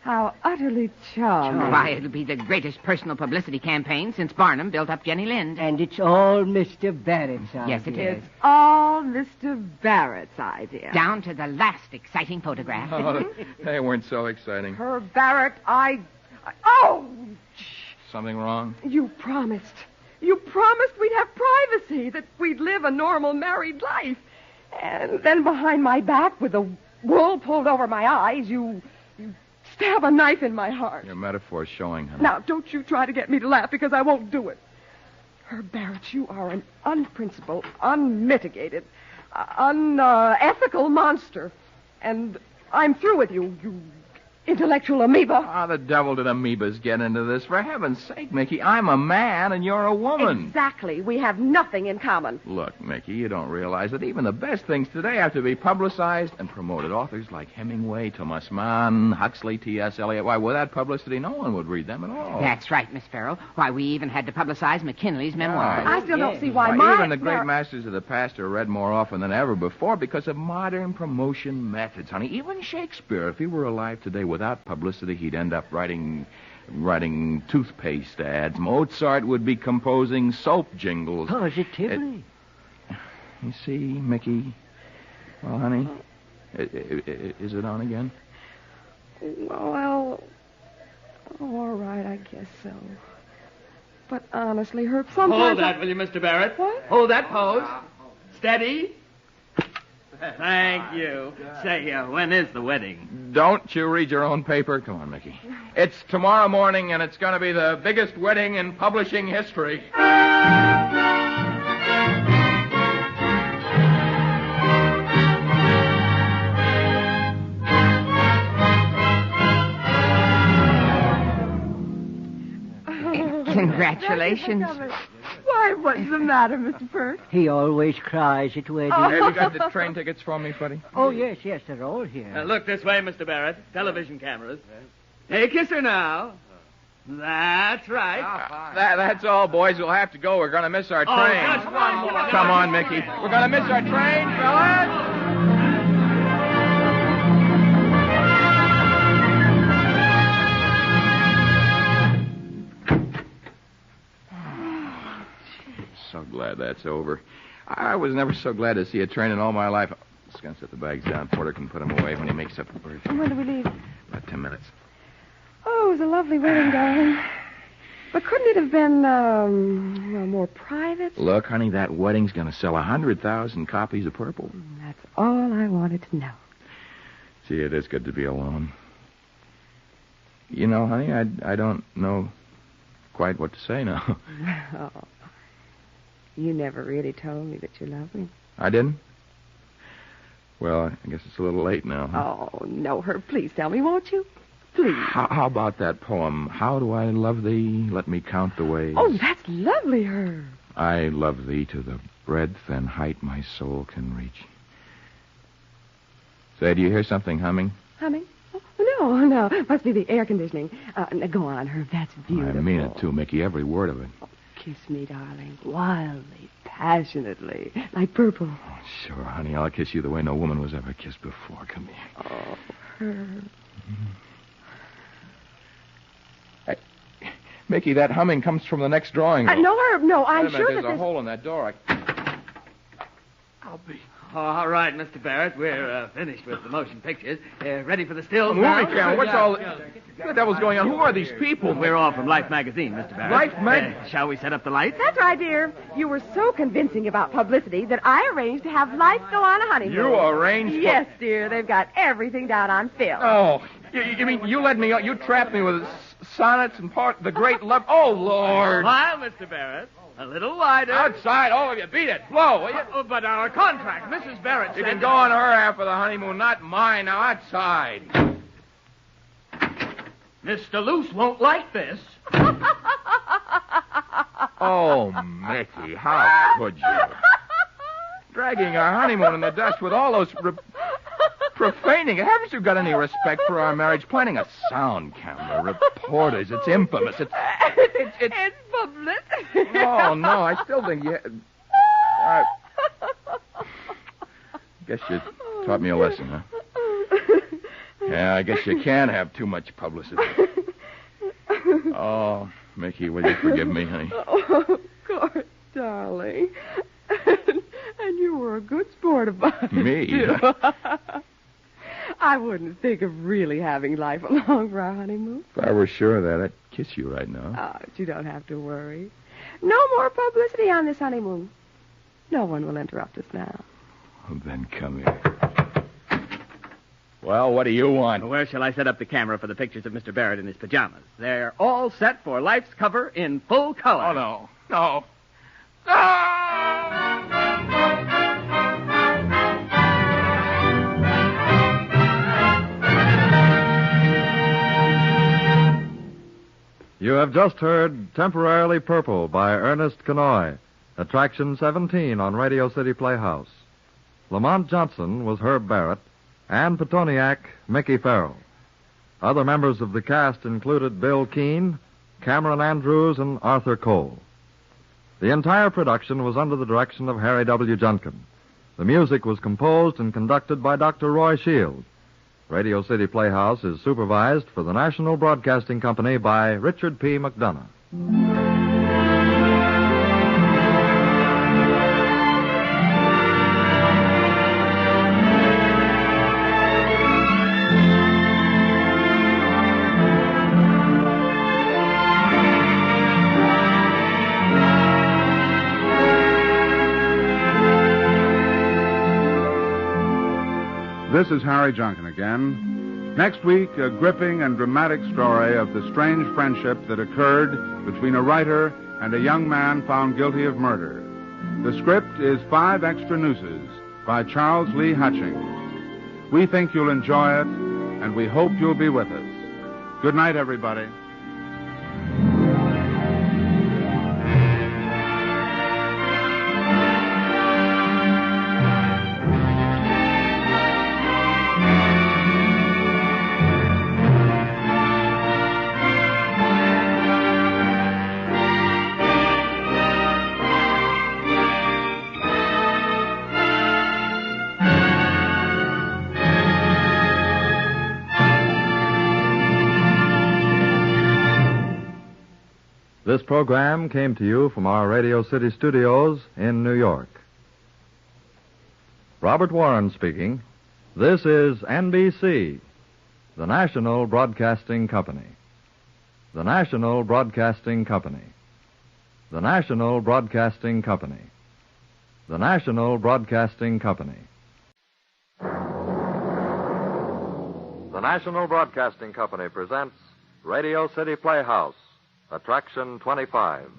How utterly charming. Why, it'll be the greatest personal publicity campaign since Barnum built up Jenny Lind. And it's all Mr. Barrett's idea. Yes, it is. It's all Mr. Barrett's idea. Down to the last exciting photograph. Oh, they weren't so exciting. Herb Barrett, Oh! Something wrong? You promised. You promised we'd have privacy, that we'd live a normal married life. And then behind my back, with the wool pulled over my eyes, you stab a knife in my heart. Your metaphor's showing, honey. Now, don't you try to get me to laugh, because I won't do it. Herb Barrett, you are an unprincipled, unmitigated, unethical monster. And I'm through with you, you intellectual amoeba. How the devil did amoebas get into this? For heaven's sake, Mickey, I'm a man and you're a woman. Exactly. We have nothing in common. Look, Mickey, you don't realize that even the best things today have to be publicized and promoted. Authors like Hemingway, Thomas Mann, Huxley, T.S. Eliot. Why, without publicity, no one would read them at all. That's right, Miss Farrell. Why, we even had to publicize McKinley's memoirs. I still don't see why even the great masters of the past are read more often than ever before because of modern promotion methods, honey. Even Shakespeare, if he were alive today without publicity, he'd end up writing toothpaste ads. Mozart would be composing soap jingles. Positively. You see, Mickey? Well, honey, is it on again? Well, all right, I guess so. But honestly, Herb, sometimes... Hold that, will you, Mr. Barrett? What? Hold that pose. Steady. Thank you. Say, when is the wedding? Don't you read your own paper? Come on, Mickey. It's tomorrow morning, and it's going to be the biggest wedding in publishing history. Congratulations. Why, what's the matter, Mr. Perk? He always cries at weddings. Have you got the train tickets for me, Freddie? Oh, yes, they're all here. Look this way, Mr. Barrett. Television cameras. Hey, kiss her now. That's right. That's all, boys. We'll have to go. We're going to miss our train. Just one more. Come on, Mickey. We're going to miss our train, fellas. So glad that's over. I was never so glad to see a train in all my life. Just going to set the bags down. Porter can put them away when he makes up the berth. When do we leave? About 10 minutes. Oh, it was a lovely wedding, darling. But couldn't it have been, more private? Look, honey, that wedding's going to sell 100,000 copies of Purple. That's all I wanted to know. Gee, it is good to be alone. You know, honey, I don't know quite what to say now. Oh, you never really told me that you loved me. I didn't? Well, I guess it's a little late now. Huh? Oh, no, Herb, please tell me, won't you? Please. How about that poem? How do I love thee? Let me count the ways. Oh, that's lovely, Herb. I love thee to the breadth and height my soul can reach. Say, do you hear something humming? Humming? Oh, no. Must be the air conditioning. Now go on, Herb. That's beautiful. I mean it, too, Mickey. Every word of it. Oh, kiss me, darling. Wildly, passionately, like Purple. Sure, honey. I'll kiss you the way no woman was ever kissed before. Come here. Oh, Herb. Hey, Mickey, that humming comes from the next drawing room. No, Herb, no. I'm Wait a minute, sure there's that a hole in that door. I'll be. All right, Mr. Barrett. We're finished with the motion pictures. Ready for the stills Movie now? camera. What's all... What the devil's going on? Who are these people? We're all from Life magazine, Mr. Barrett. Life mag... Shall we set up the lights? That's right, dear. You were so convincing about publicity that I arranged to have Life go on a honeymoon. You arranged? Yes, dear. They've got everything down on film. Oh, you mean you let me... You trapped me with sonnets and the great love... Oh, Lord. Smile, Mr. Barrett. A little wider. Outside, all of you. Beat it. Blow, will you? But our contract, Mrs. Barrett said... You can go on her half of the honeymoon, not mine. Now, outside. Mr. Luce won't like this. Oh, Mickey, how could you? Dragging our honeymoon in the dust with all those profaning. Haven't you got any respect for our marriage? Planning a sound camera, reporters. It's infamous. It's publicity. Oh, no, I still think you... Guess you taught me a lesson, huh? Yeah, I guess you can have too much publicity. Oh, Mickey, will you forgive me, honey? Oh, of course, darling. And you were a good sport about it. Me? Too. I wouldn't think of really having Life along for our honeymoon. If I were sure of that, I'd kiss you right now. Oh, but you don't have to worry. No more publicity on this honeymoon. No one will interrupt us now. Well, then come here. Well, what do you want? Where shall I set up the camera for the pictures of Mr. Barrett in his pajamas? They're all set for Life's cover in full color. Oh, no. No. You have just heard Temporarily Purple by Ernest Kenoy, Attraction 17 on Radio City Playhouse. Lamont Johnson was Herb Barrett, and Petoniak, Mickey Farrell. Other members of the cast included Bill Keane, Cameron Andrews, and Arthur Cole. The entire production was under the direction of Harry W. Junkin. The music was composed and conducted by Dr. Roy Shield. Radio City Playhouse is supervised for the National Broadcasting Company by Richard P. McDonough. This is Harry Junkin again. Next week, a gripping and dramatic story of the strange friendship that occurred between a writer and a young man found guilty of murder. The script is 5 Extra Nooses by Charles Lee Hutchings. We think you'll enjoy it, and we hope you'll be with us. Good night, everybody. This program came to you from our Radio City studios in New York. Robert Warren speaking. This is NBC, the National Broadcasting Company. The National Broadcasting Company. The National Broadcasting Company. The National Broadcasting Company. The National Broadcasting Company presents Radio City Playhouse, Attraction 25.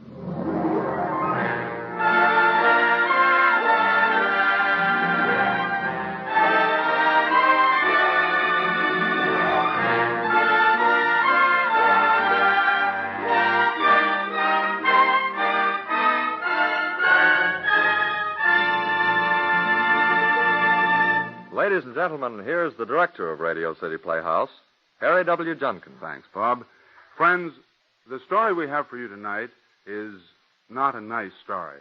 Ladies and gentlemen, here's the director of Radio City Playhouse, Harry W. Junkin. Thanks, Bob. Friends, the story we have for you tonight is not a nice story.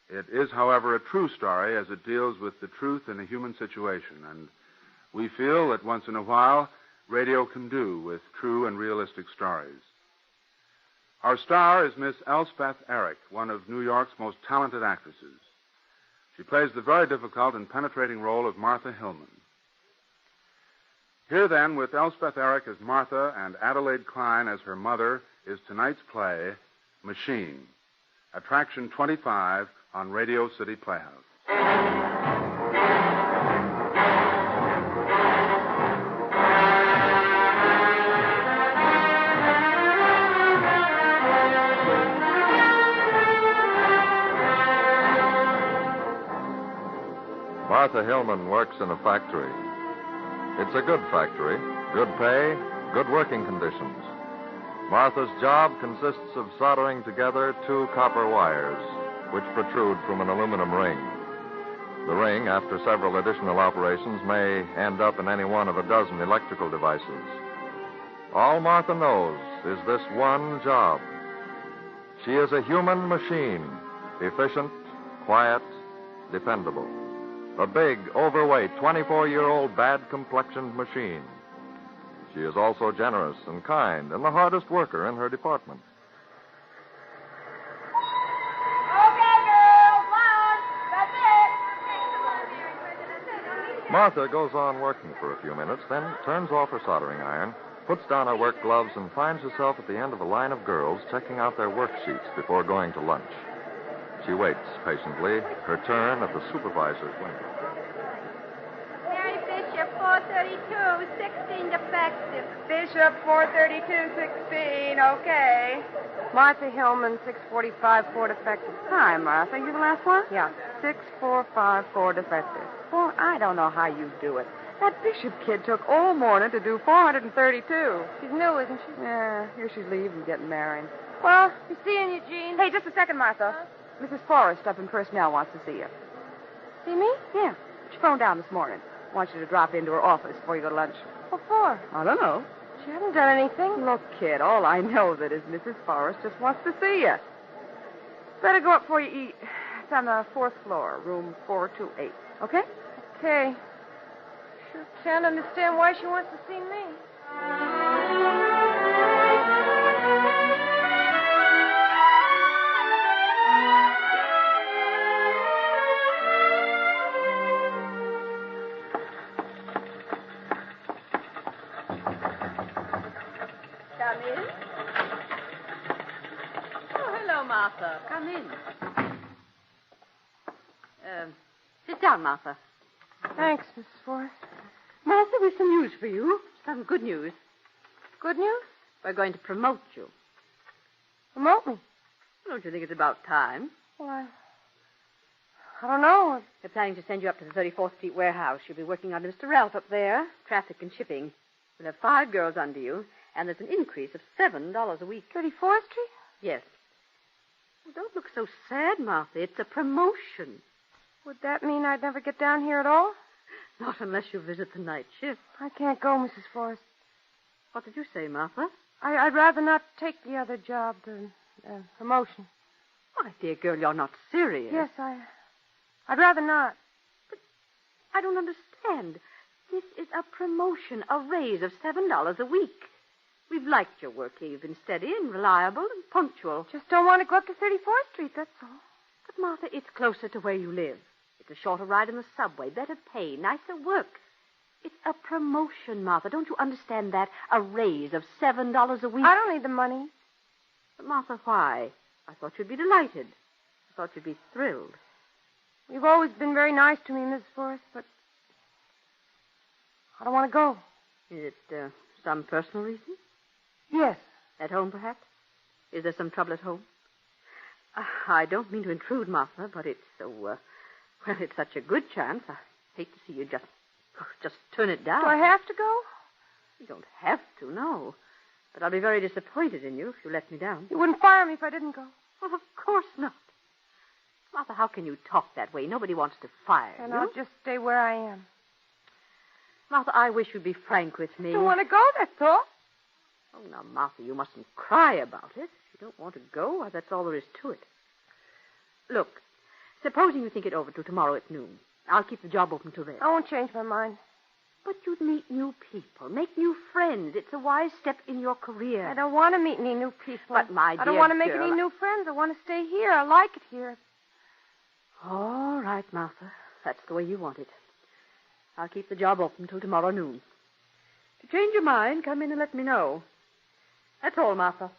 It is, however, a true story as it deals with the truth in a human situation, and we feel that once in a while, radio can do with true and realistic stories. Our star is Miss Elspeth Eric, one of New York's most talented actresses. She plays the very difficult and penetrating role of Martha Hillman. Here, then, with Elspeth Eric as Martha and Adelaide Klein as her mother, is tonight's play, Machine, Attraction 25 on Radio City Playhouse. Martha Hillman works in a factory. It's a good factory, good pay, good working conditions. Martha's job consists of soldering together 2 copper wires, which protrude from an aluminum ring. The ring, after several additional operations, may end up in any one of a dozen electrical devices. All Martha knows is this one job. She is a human machine, efficient, quiet, dependable. A big, overweight, 24-year-old, bad-complexioned machine. She is also generous and kind and the hardest worker in her department. Okay, girls, one. That's it. Martha goes on working for a few minutes, then turns off her soldering iron, puts down her work gloves, and finds herself at the end of a line of girls checking out their worksheets before going to lunch. She waits patiently, her turn at the supervisor's window. Mary Bishop, 432, 16 defective. Bishop, 432, 16, okay. Martha Hillman, 645, 4 defective. Hi, Martha. You the last one? Yeah. 645, 4 defective. Well, I don't know how you do it. That Bishop kid took all morning to do 432. She's new, isn't she? Yeah, here she's leaving, getting married. Well, You seeing Eugene? hey, just a second, Martha. Mrs. Forrest up in personnel wants to see you. See me? Yeah. She phoned down this morning. Wants you to drop into her office before you go to lunch. What for? I don't know. She hasn't done anything. Look, kid, all I know that is Mrs. Forrest just wants to see you. Better go up before you eat. It's on the 4th floor, room 428. Okay? Okay. Sure can't understand why she wants to see me. Come in. Oh, hello, Martha. Come in. Sit down, Martha. Thanks, Mrs. Forrest. Martha, we've some news for you. Some good news. Good news? We're going to promote you. Promote me? Don't you think it's about time? Well, I don't know. We're planning to send you up to the 34th Street warehouse. You'll be working under Mr. Ralph up there, traffic and shipping. We'll have 5 girls under you, and there's an increase of $7 a week. 34th Street? Yes. Well, don't look so sad, Martha. It's a promotion. Would that mean I'd never get down here at all? Not unless you visit the night shift. I can't go, Mrs. Forrest. What did you say, Martha? I'd rather not take the other job, the promotion. My dear girl, you're not serious. Yes, I'd rather not. But I don't understand. This is a promotion, a raise of $7 a week. We've liked your work here. You've been steady and reliable and punctual. Just don't want to go up to 34th Street, that's all. But, Martha, it's closer to where you live. It's a shorter ride in the subway, better pay, nicer work. It's a promotion, Martha. Don't you understand that? A raise of $7 a week. I don't need the money. But, Martha, why? I thought you'd be delighted. I thought you'd be thrilled. You've always been very nice to me, Mrs. Forrest, but I don't want to go. Is it some personal reason? Yes. At home, perhaps? Is there some trouble at home? I don't mean to intrude, Martha, but it's so, well, it's such a good chance. I hate to see you just turn it down. Do I have to go? You don't have to, no. But I'll be very disappointed in you if you let me down. You wouldn't fire me if I didn't go. Well, of course not. Martha, how can you talk that way? Nobody wants to fire And you. I'll just stay where I am. Martha, I wish you'd be frank with me. I don't want to go, that's all. Oh, now, Martha, you mustn't cry about it. If you don't want to go, well, that's all there is to it. Look, Supposing you think it over till tomorrow at noon. I'll keep the job open till then. I won't change my mind. But you'd meet new people, make new friends. It's a wise step in your career. I don't want to meet any new people. But, my dear I don't want to make girl, any new friends. I want to stay here. I like it here. All right, Martha. That's the way you want it. I'll keep the job open till tomorrow noon. If you change your mind, come in and let me know. That's all, Martha.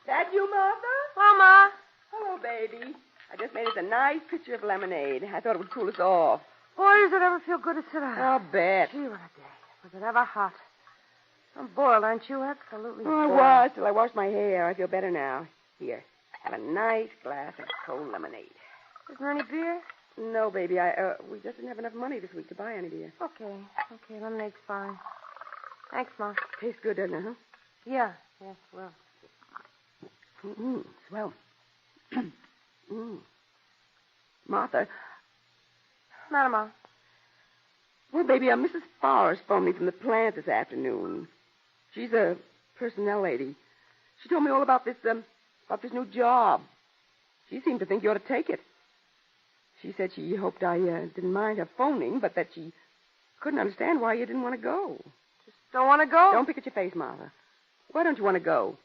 That you, Martha? Well, Ma. Hello, baby. I just made us a nice pitcher of lemonade. I thought it would cool us off. Boy, does it ever feel good to sit down. I'll bet. Gee, what a day. Was it ever hot? I'm boiled, aren't you? Absolutely Oh, I boiled. was till I washed my hair. I feel better now. Here, have a nice glass of cold lemonade. Isn't there any beer? No, baby. We just didn't have enough money this week to buy any beer. Okay, lemonade's fine. Thanks, Ma. Tastes good, doesn't it, huh? Yeah, well. Mm-hmm. Swell. Martha. Matter, Ma. Well, baby, Mrs. Forrest phoned me from the plant this afternoon. She's a personnel lady. She told me all about this new job. She seemed to think you ought to take it. She said she hoped I didn't mind her phoning, but that she couldn't understand why you didn't want to go. Just don't want to go? Don't pick at your face, Martha. Why don't you want to go?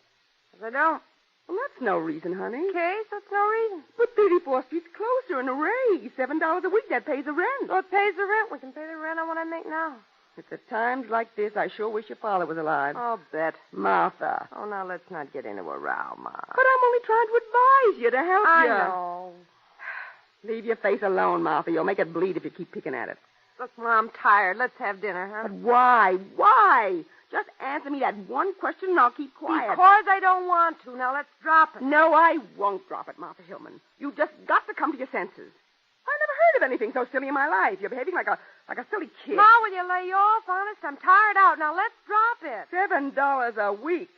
'Cause I don't. Well, that's no reason, honey. Okay, so it's no reason. But 34th Street's closer and a raise. $7 a week, that pays the rent. So it pays the rent. We can pay the rent on what I make now. It's at times like this I sure wish your father was alive. I'll bet. Martha. Oh, now let's not get into a row, Ma. But I'm only trying to advise you to help I you. know. Leave your face alone, Martha. You'll make it bleed if you keep picking at it. Look, Ma, I'm tired. Let's have dinner, huh? But why? Why? Just answer me that one question and I'll keep quiet. Because I don't want to. Now let's drop it. No, I won't drop it, Martha Hillman. You just got to come to your senses. I never heard of anything so silly in my life. You're behaving like a silly kid. Ma, will you lay off? Honest, I'm tired out. Now let's drop it. $7 a week.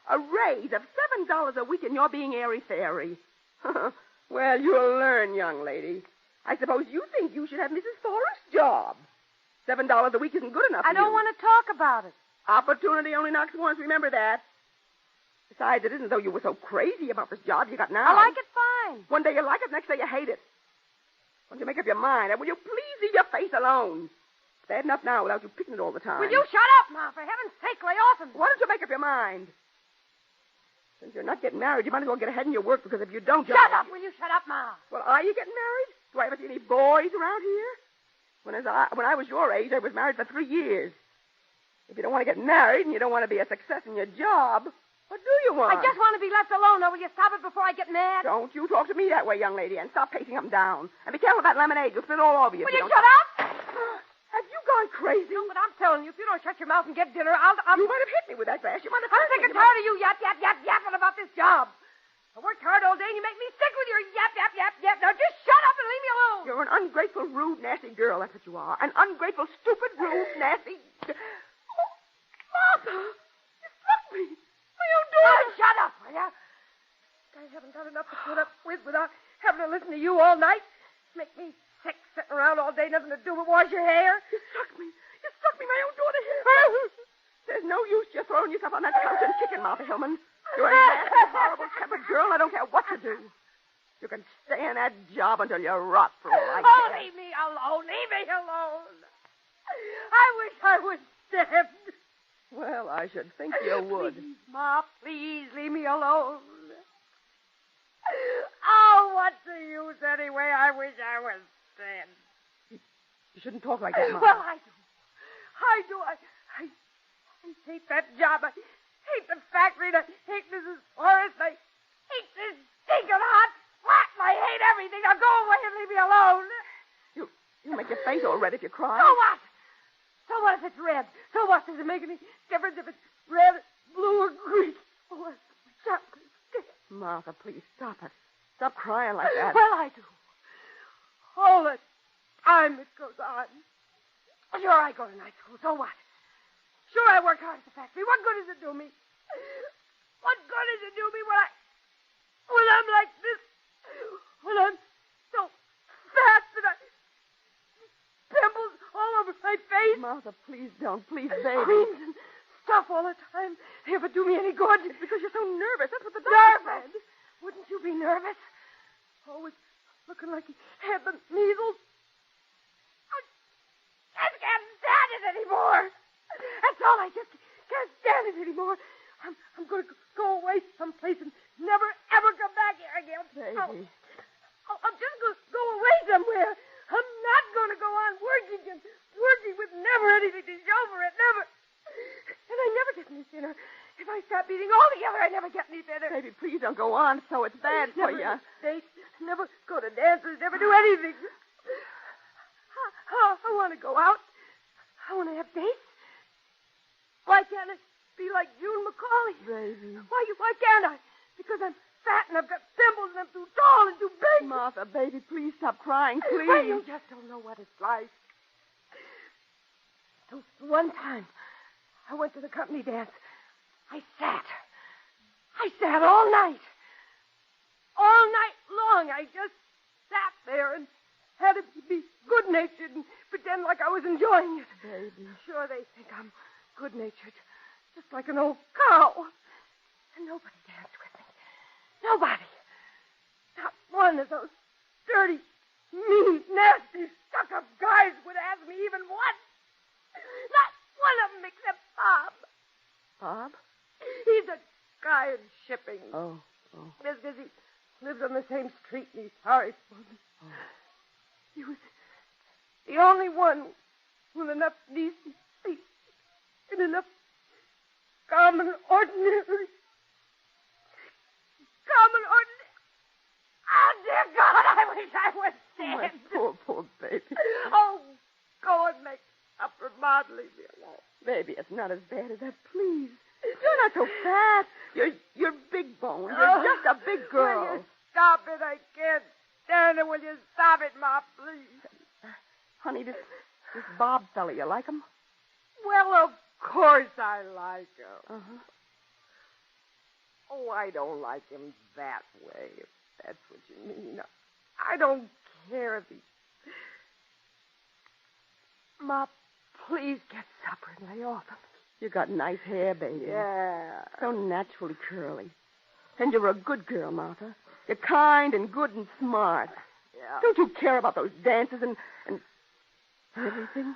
A raise of $7 a week and you're being airy-fairy. Well, you'll learn, young lady. I suppose you think you should have Mrs. Forrest's job. $7 a week isn't good enough for I don't you. want to talk about it. Opportunity only knocks once. Remember that. Besides, it isn't though you were so crazy about this job you got now. I like it fine. One day you like it, next day you hate it. Why don't you make up your mind? And will you please leave your face alone? It's bad enough now without you picking it all the time. Will you shut up, Ma? For heaven's sake, lay off and... Why don't you make up your mind? Since you're not getting married, you might as well get ahead in your work, because if you don't... Shut up! Will you shut up, Ma? Well, are you getting married? Do I ever see any boys around here? When I was your age, I was married for 3 years. If you don't want to get married and you don't want to be a success in your job, what do you want? I just want to be left alone. Now, will you stop it before I get mad? Don't you talk to me that way, young lady, and stop pacing up and down. And be careful of that lemonade. You'll spill all over you. Will you don't shut up? Have you gone crazy? No, but I'm telling you, if you don't shut your mouth and get dinner, I'll... You might have hit me with that glass. You might have... I'm sick and tired of you yapping about this job. I worked hard all day, and you make me sick with your yap. Now just shut up and leave me alone. You're an ungrateful, rude, nasty girl. That's what you are. An ungrateful, stupid, rude, nasty... Oh, Martha! You struck me. My own daughter. Shut up, will ya? I haven't got enough to put up with without having to listen to you all night. Make me sick sitting around all day, nothing to do but wash your hair. You struck me. You struck me, my own daughter here. There's no use just throwing yourself on that couch and kicking, Martha Hillman. You're a nasty, horrible-tempered girl. I don't care what you do. You can stay in that job until you rot for all I care. Leave me alone. Leave me alone. I wish I was dead. Well, I should think you would. Please, Ma, please leave me alone. Oh, what's the use anyway? I wish I was dead. You shouldn't talk like that, Mom. Well, I do. I hate that job. I hate the factory. I hate Mrs. Forrest. I hate this stinking hot flat. I hate everything. Now go away and leave me alone. You make your face all red if you cry. So what? So what if it's red? So what? Does it make any difference if it's red, blue, or green? Oh, Martha, please stop it. Stop crying like that. Well, I do. All the time it goes on. Sure, I go to night school. So what? Sure, I work hard at the factory. What good does it do me? What good does it do me when I'm like this? When I'm fat that pimples all over my face. Martha, please don't. Please, baby. Screams and stuff all the time. They ever do me any good? It's because you're so nervous. That's what the doctor Nervous? said. Wouldn't you be nervous? Always looking like he had the measles. I can't stand it anymore. That's all. I just can't stand it anymore. I'm going to go away someplace and never, ever come back here again. Baby. I'm just going to go away somewhere. I'm not going to go on working with never anything to show for it, never. And I never get any thinner. If I stop eating altogether, I never get any thinner. Baby, please don't go on so it's bad for Never you. date, never go to dances, never do anything. I want to go out. I want to have dates. Why can't it be like June McCauley? Baby. Why can't I? Because I'm fat and I've got pimples and I'm too tall and too big. Martha, baby, please stop crying, please. Well, you just don't know what it's like. So one time, I went to the company dance. I sat all night. All night long, I just sat there and had to be good-natured and pretend like I was enjoying it. Baby. Sure, they think I'm good-natured, just like an old cow. And nobody danced with me. Nobody. Not one of those dirty, mean, nasty, stuck-up guys would ask me even once. Not one of them except Bob. Bob? He's a guy in shipping. Oh. Just because he lives on the same street and he's sorry for me. Oh. He was the only one with enough decency and enough common ordinary. Oh, dear God, I wish I was dead. My poor baby. Oh, go and make up for Maud. Leave me alone. Baby, it's not as bad as that, please. You're not so fat. You're big boned. You're just a big girl. Will you stop it? I can't stand it. Will you stop it, Ma, please? Honey, this Bob fella, you like him? Well, of course I like him. Uh-huh. Oh, I don't like him that way, if that's what you mean. I don't care if he... Ma, please get supper and lay off of me. You got nice hair, baby. Yeah. So naturally curly. And you're a good girl, Martha. You're kind and good and smart. Yeah. Don't you care about those dances and everything?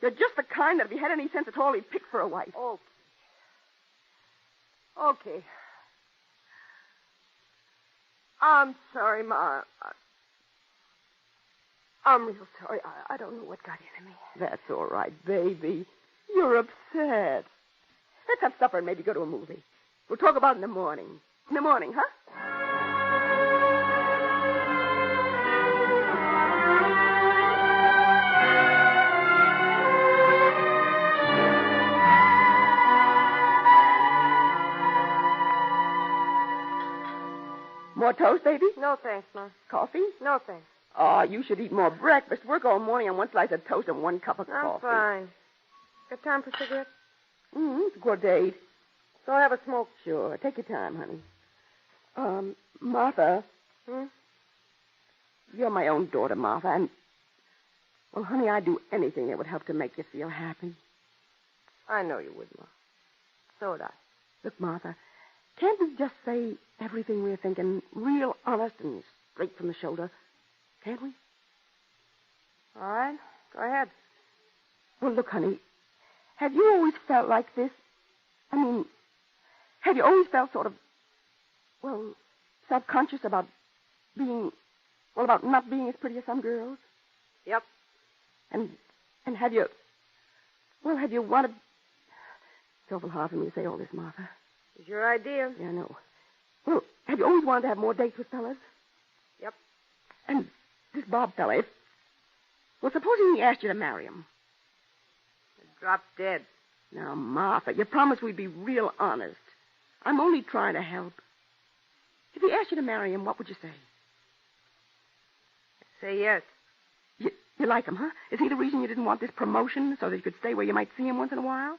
You're just the kind that if he had any sense at all, he'd pick for a wife. Okay. I'm sorry, Ma. I'm real sorry. I don't know what got into me. That's all right, baby. You're upset. Let's have supper and maybe go to a movie. We'll talk about it in the morning. In the morning, huh? More toast, baby? No, thanks, Ma. Coffee? No, thanks. Oh, you should eat more breakfast. Work all morning on one slice of toast and one cup of coffee. I'm fine. Got time for cigarettes? It's a good date. So I'll have a smoke. Sure. Take your time, honey. Martha. You're my own daughter, Martha, and... Well, honey, I'd do anything that would help to make you feel happy. I know you would, Ma. So would I. Look, Martha, can't we just say everything we're thinking real honest and straight from the shoulder? Can't we? All right. Go ahead. Well, look, honey, have you always felt like this? I mean, have you always felt sort of, well, self-conscious about being, well, about not being as pretty as some girls? Yep. And have you, well, have you wanted... It's awful hard for me to say all this, Martha. It's your idea. Yeah, I know. Well, have you always wanted to have more dates with fellas? Yep. And this Bob fella, well, supposing he asked you to marry him. Drop dead. Now, Martha, you promised we'd be real honest. I'm only trying to help. If he asked you to marry him, what would you say? Say yes. You like him, huh? Is he the reason you didn't want this promotion, so that you could stay where you might see him once in a while?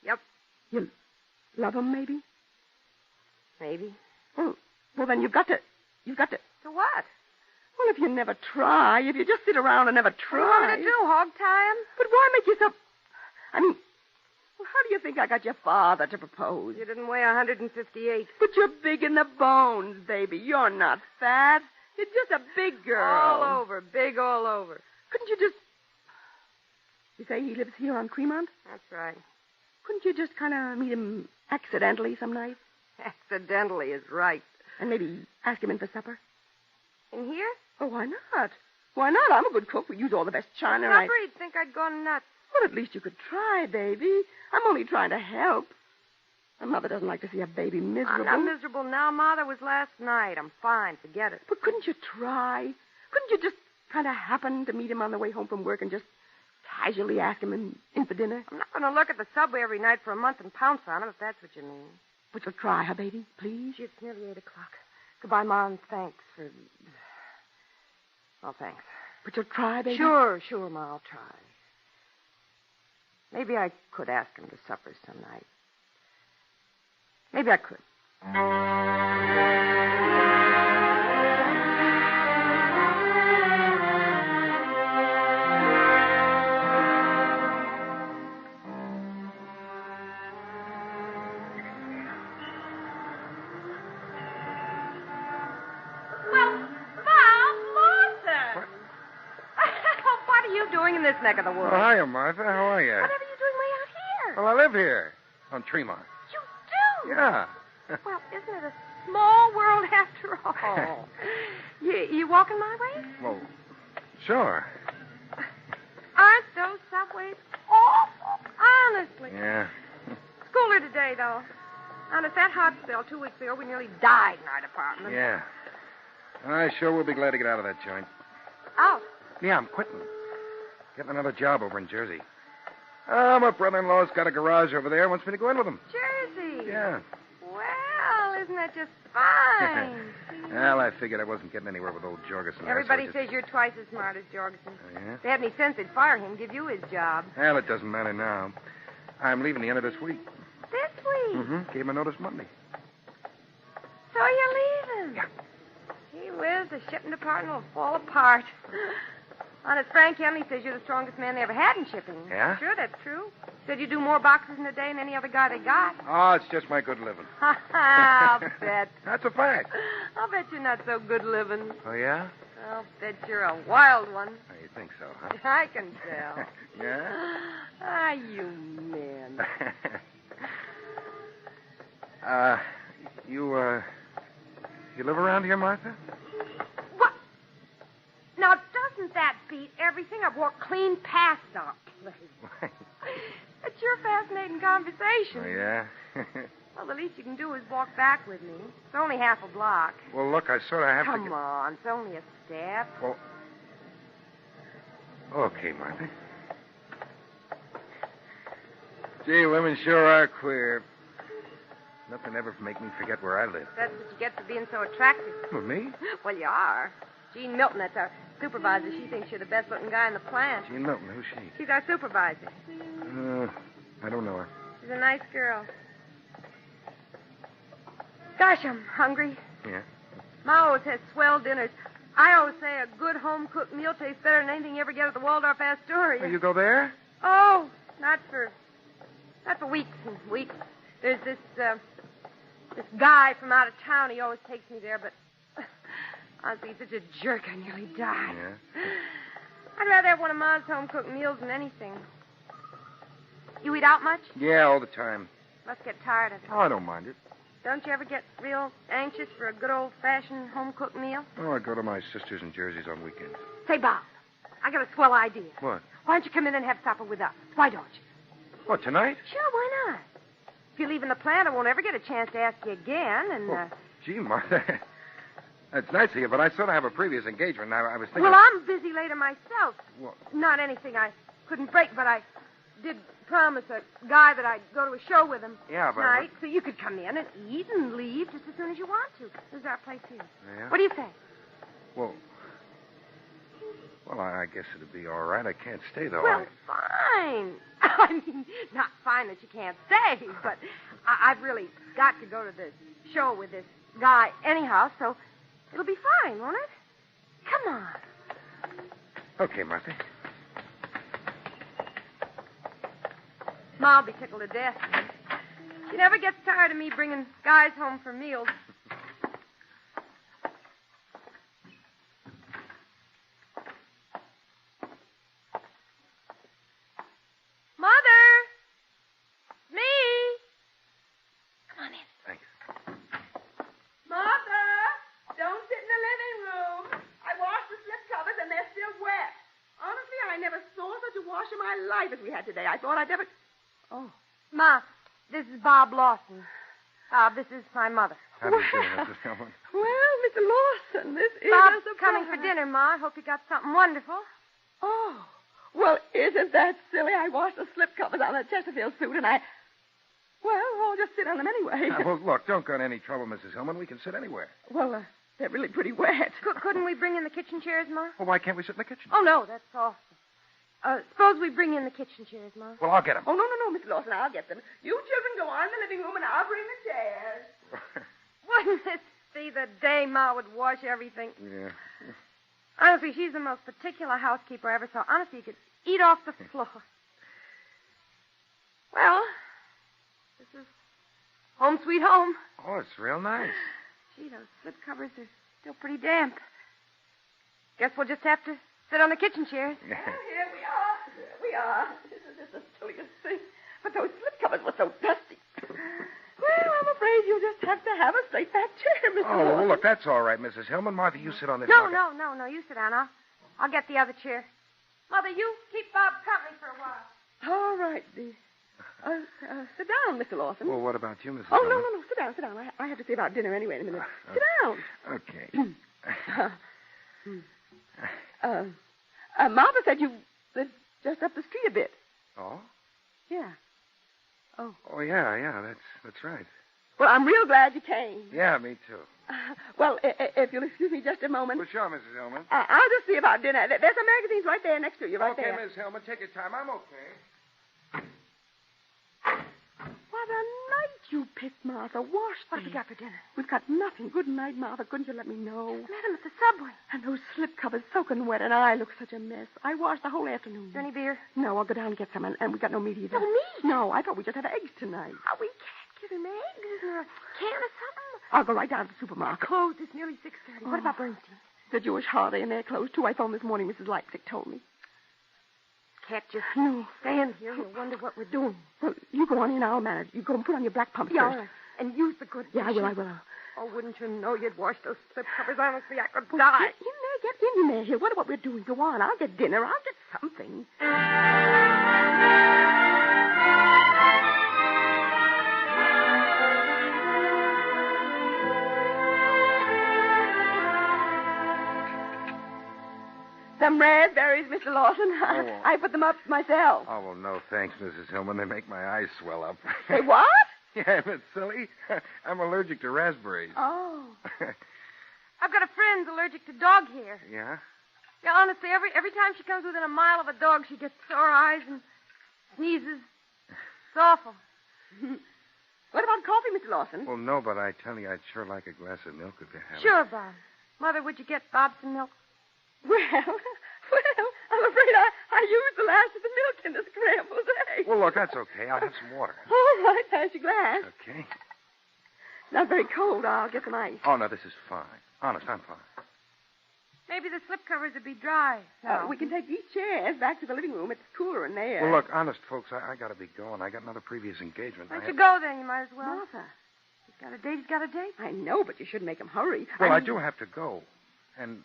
Yep. You love him, maybe? Maybe. Well, then you've got to... To what? Well, if you never try, if you just sit around and never try. What do you want me to do, hog tie him? But why make yourself... I mean, well, how do you think I got your father to propose? You didn't weigh 158. But you're big in the bones, baby. You're not fat. You're just a big girl. All over. Big all over. Couldn't you just... You say he lives here on Cremont? That's right. Couldn't you just kind of meet him accidentally some night? Accidentally is right. And maybe ask him in for supper? In here? Oh, why not? Why not? I'm a good cook. We use all the best china. Supper, he'd think I'd gone nuts. Well, at least you could try, baby. I'm only trying to help. A mother doesn't like to see a baby miserable. I'm not miserable now, Ma. That was last night. I'm fine. Forget it. But couldn't you try? Couldn't you just kind of happen to meet him on the way home from work and just casually ask him in for dinner? I'm not going to look at the subway every night for a month and pounce on him, if that's what you mean. But you'll try, huh, baby? Please? It's nearly 8 o'clock. Goodbye, Ma, and thanks for... Oh, thanks. But you'll try, baby? Sure, Ma, I'll try. Maybe I could ask him to supper some night. Maybe I could. In this neck of the woods. Oh, hiya, Martha. How are you? Whatever are you doing way out here? Well, I live here on Tremont. You do? Yeah. Well, isn't it a small world after all? you walking my way? Well, sure. Aren't those subways awful? Honestly. Yeah. Schooler today, though. Honest, that hot spell 2 weeks ago, we nearly died in our department. Yeah. I sure will be glad to get out of that joint. Out? Yeah, I'm quitting. Getting another job over in Jersey. Oh, my brother-in-law's got a garage over there. Wants me to go in with him. Jersey? Yeah. Well, isn't that just fine? Well, I figured I wasn't getting anywhere with old Jorgensen. Everybody says you're twice as smart as Jorgensen. Oh, yeah? If they had any sense, they'd fire him, give you his job. Well, it doesn't matter now. I'm leaving the end of this week. This week? Mm-hmm. Gave my notice Monday. So you're leaving? Yeah. Gee whiz, the shipping department will fall apart. Honest, Frank Henley says you're the strongest man they ever had in shipping. Yeah? Sure, that's true. Said you do more boxes in a day than any other guy they got. Oh, it's just my good living. I'll bet. That's a fact. I'll bet you're not so good living. Oh, yeah? I'll bet you're a wild one. Oh, you think so, huh? I can tell. Yeah? Ah, you men. You live around here, Martha? What? Now, doesn't that beat everything? I've walked clean past our place. It's your fascinating conversation. Oh, yeah? Well, the least you can do is walk back with me. It's only half a block. Well, look, I sort of have Come to... on, it's only a step. Well... Okay, Martha. Gee, women sure are queer. Nothing ever make me forget where I live. That's what you get for being so attractive. Well, me? Well, you are. Jean Milton, that's our supervisor. She thinks you're the best-looking guy in the plant. Jean Milton, who's she? She's our supervisor. I don't know her. She's a nice girl. Gosh, I'm hungry. Yeah? Ma always has swell dinners. I always say a good home-cooked meal tastes better than anything you ever get at the Waldorf Astoria. Oh, you go there? Oh, not for weeks and weeks. There's this guy from out of town. He always takes me there, but honestly, he's such a jerk, I nearly died. Yeah? I'd rather have one of Ma's home-cooked meals than anything. You eat out much? Yeah, all the time. Must get tired of it. Oh, I don't mind it. Don't you ever get real anxious for a good old-fashioned home-cooked meal? Oh, I go to my sister's in Jersey's on weekends. Say, Bob, I got a swell idea. What? Why don't you come in and have supper with us? Why don't you? What, tonight? Sure, why not? If you're leaving the plant, I won't ever get a chance to ask you again, and, Gee, Martha. That's nice of you, but I sort of have a previous engagement. I was thinking... Well, I'm busy later myself. What? Not anything I couldn't break, but I did promise a guy that I'd go to a show with him tonight, so you could come in and eat and leave just as soon as you want to. There's our place here. Yeah? What do you say? Well, I guess it'd be all right. I can't stay, though. Well, fine. I mean, not fine that you can't stay, but I've really got to go to the show with this guy anyhow, so it'll be fine, won't it? Come on. Okay, Martha. Ma'll be tickled to death. She never gets tired of me bringing guys home for meals. Mother! Me! Come on in. Thanks. Martha, don't sit in the living room. I washed the slip covers and they're still wet. Honestly, I never saw such a wash in my life as we had today. I thought I'd never... Oh. Ma, this is Bob Lawson. Bob, this is my mother. How do you do, Mrs. Hillman? Well, Mr. Lawson, this is Bob's a surprise. coming for dinner, Ma. I hope you got something wonderful. Oh. Well, isn't that silly? I washed the slip covers on a Chesterfield suit and Well, I'll just sit on them anyway. Well, look, don't go to any trouble, Mrs. Hillman. We can sit anywhere. Well, they're really pretty wet. Couldn't we bring in the kitchen chairs, Ma? Well, why can't we sit in the kitchen? Oh, no, that's awful. Suppose we bring in the kitchen chairs, Ma. Well, I'll get them. Oh, no, Mr. Lawson, I'll get them. You children go on in the living room and I'll bring the chairs. Wouldn't this be the day Ma would wash everything? Yeah. Honestly, she's the most particular housekeeper I ever saw. Honestly, you could eat off the floor. Well, this is home sweet home. Oh, it's real nice. Gee, those slip covers are still pretty damp. Guess we'll just have to sit on the kitchen chairs. Yeah. Well, here we are. This is just the silliest thing. But those slip covers were so dusty. Well, I'm afraid you'll just have to have a straight back chair, Mr. Oh, Lawson. well, look, that's all right, Mrs. Hillman. Martha, you sit on this No, bucket. no. You sit down. I'll get the other chair. Mother, you keep Bob company for a while. All right, dear. Sit down, Mr. Lawson. Well, what about you, Mrs. Oh, Hillman? no. Sit down. I have to see about dinner anyway in a minute. Sit down. Okay. Martha said you lived just up the street a bit. Oh? Yeah. Oh. Oh, yeah, that's right. Well, I'm real glad you came. Yeah, me too. Well, if you'll excuse me just a moment. Well, sure, Mrs. Hillman. I'll just see about dinner. There's some magazines right there next to you, right there. Okay, Miss Hillman, take your time. I'm okay. What a night you picked, Martha. Wash What have you got for dinner? We've got nothing. Good night, Martha. Couldn't you let me know? Met him at the subway. And those slip covers soaking wet, and I look such a mess. I washed the whole afternoon. Is there any beer? No, I'll go down and get some, and we got no meat either. No meat? No, I thought we just had eggs tonight. Oh, we can't give him eggs. Isn't there a can or something? I'll go right down to the supermarket. Closed. It's nearly 6:30. What about Bernstein's? The Jewish holiday, and they're closed, too. I phoned this morning. Mrs. Leipzig told me. Can't just No. stand here and wonder what we're doing. Well, you go on in, I'll manage. You go and put on your black pumps Yeah, first. all right. And use the good Yeah, I dishes. will. Oh, wouldn't you know you'd wash those slip covers? Honestly, I could die. Get in there. Here, what we're doing. Go on. I'll get dinner. I'll get something. Some raspberries, Mr. Lawson. Oh. I put them up myself. Oh, well, no thanks, Mrs. Hillman. They make my eyes swell up. Say what? Yeah, isn't it silly? I'm allergic to raspberries. Oh. I've got a friend allergic to dog hair. Yeah? Yeah, honestly, every time she comes within a mile of a dog, she gets sore eyes and sneezes. It's awful. What about coffee, Mr. Lawson? Well, no, but I tell you, I'd sure like a glass of milk if you have it. Sure, Bob. Mother, would you get Bob some milk? Well, I'm afraid I used the last of the milk in the scrambled eggs. Well, look, that's okay. I'll have some water. All right, pass your glass. Okay. Not very cold. I'll get some ice. Oh, no, this is fine. Honest, I'm fine. Maybe the slip covers would be dry. No. We can take these chairs back to the living room. It's cooler in there. Well, look, honest, folks, I got to be going. I got another previous engagement. Why don't you go then? You might as well. Martha. He's got a date. He's got a date. I know, but you shouldn't make him hurry. Well, I do have to go. And,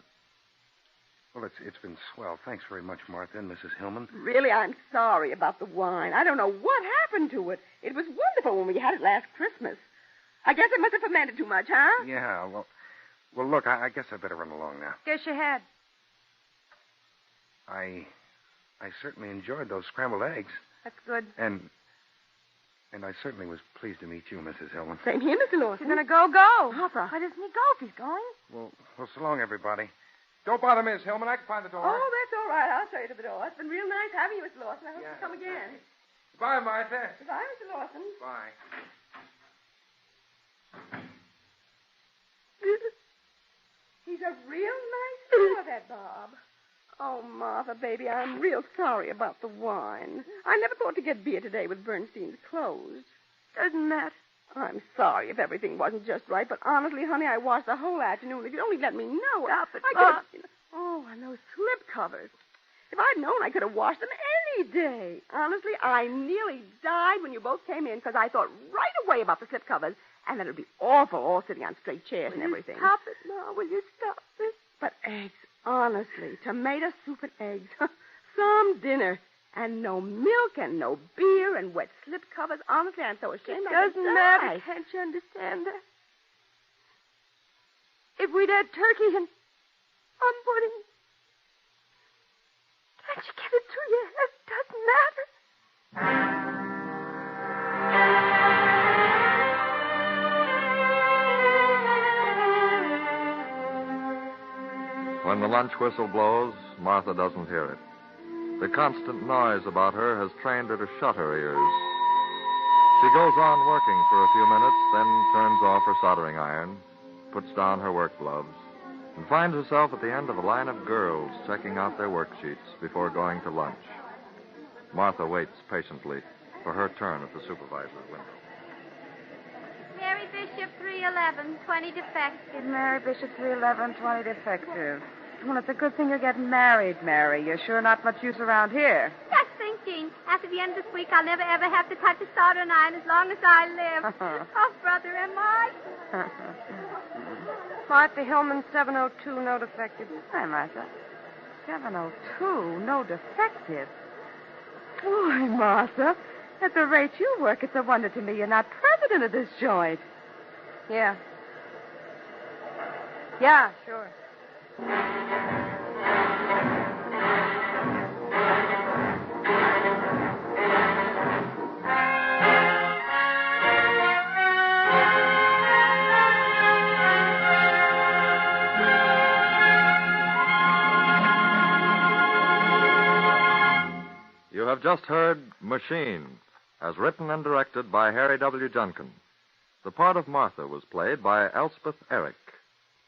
well, it's been swell. Thanks very much, Martha and Mrs. Hillman. Really, I'm sorry about the wine. I don't know what happened to it. It was wonderful when we had it last Christmas. I guess it must have fermented too much, huh? Yeah, well, look, I guess I better run along now. Guess you had. I certainly enjoyed those scrambled eggs. That's good. And I certainly was pleased to meet you, Mrs. Hillman. Same here, Mr. Lawson. He's going to go. Papa. Why doesn't he go if he's going? Well, so long, everybody. Don't bother Miss Hillman. I can find the door. Oh, that's all right. I'll show you to the door. It's been real nice having you, Mr. Lawson. I hope you'll come again. Bye, Martha. Goodbye, Mr. Lawson. Bye. He's a real nice fellow, that Bob. Oh, Martha, baby, I'm real sorry about the wine. I never thought to get beer today with Bernstein's closed. Doesn't matter. I'm sorry if everything wasn't just right, but honestly, honey, I washed the whole afternoon. If you'd only let me know. Stop it, Bob. Oh, and those slip covers. If I'd known, I could have washed them any day. Honestly, I nearly died when you both came in because I thought right away about the slip covers and that it would be awful all sitting on straight chairs and everything. Stop it, Ma. Will you stop this? But eggs, honestly, tomato soup and eggs. Some dinner. And no milk and no beer and wet slip covers. Honestly, I'm so ashamed. It doesn't matter. Can't you understand that? If we'd had turkey and pudding, can't you get it through your head? It doesn't matter. When the lunch whistle blows, Martha doesn't hear it. The constant noise about her has trained her to shut her ears. She goes on working for a few minutes, then turns off her soldering iron, puts down her work gloves, and finds herself at the end of a line of girls checking out their worksheets before going to lunch. Martha waits patiently for her turn at the supervisor's window. Mary Bishop, 311, 20 defective. Mary Bishop, 311, 20 defective. Well, it's a good thing you're getting married, Mary. You're sure not much use around here. Just thinking, after the end of this week, I'll never, ever have to touch a soldering iron as long as I live. Oh, brother, am I? Martha Hillman, 702, no defective. Hi, Martha. 702, no defective. Boy, Martha, at the rate you work, it's a wonder to me you're not president of this joint. Yeah. Yeah, sure. You have just heard Machine, as written and directed by Harry W. Junkin. The part of Martha was played by Elspeth Eric.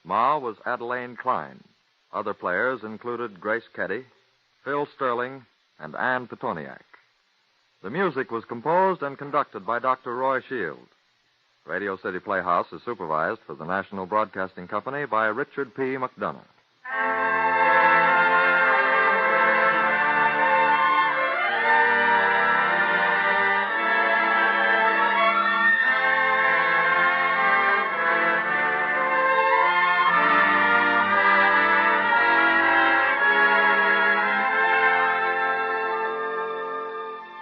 Ma was Adelaine Klein. Other players included Grace Keddy, Phil Sterling, and Ann Petoniak. The music was composed and conducted by Dr. Roy Shield. Radio City Playhouse is supervised for the National Broadcasting Company by Richard P. McDonough.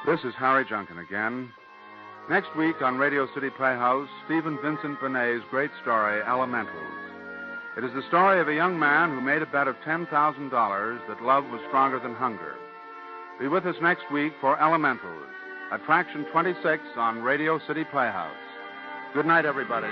This is Harry Junkin again. Next week on Radio City Playhouse, Stephen Vincent Benet's great story, Elementals. It is the story of a young man who made a bet of $10,000 that love was stronger than hunger. Be with us next week for Elementals, Attraction 26 on Radio City Playhouse. Good night, everybody.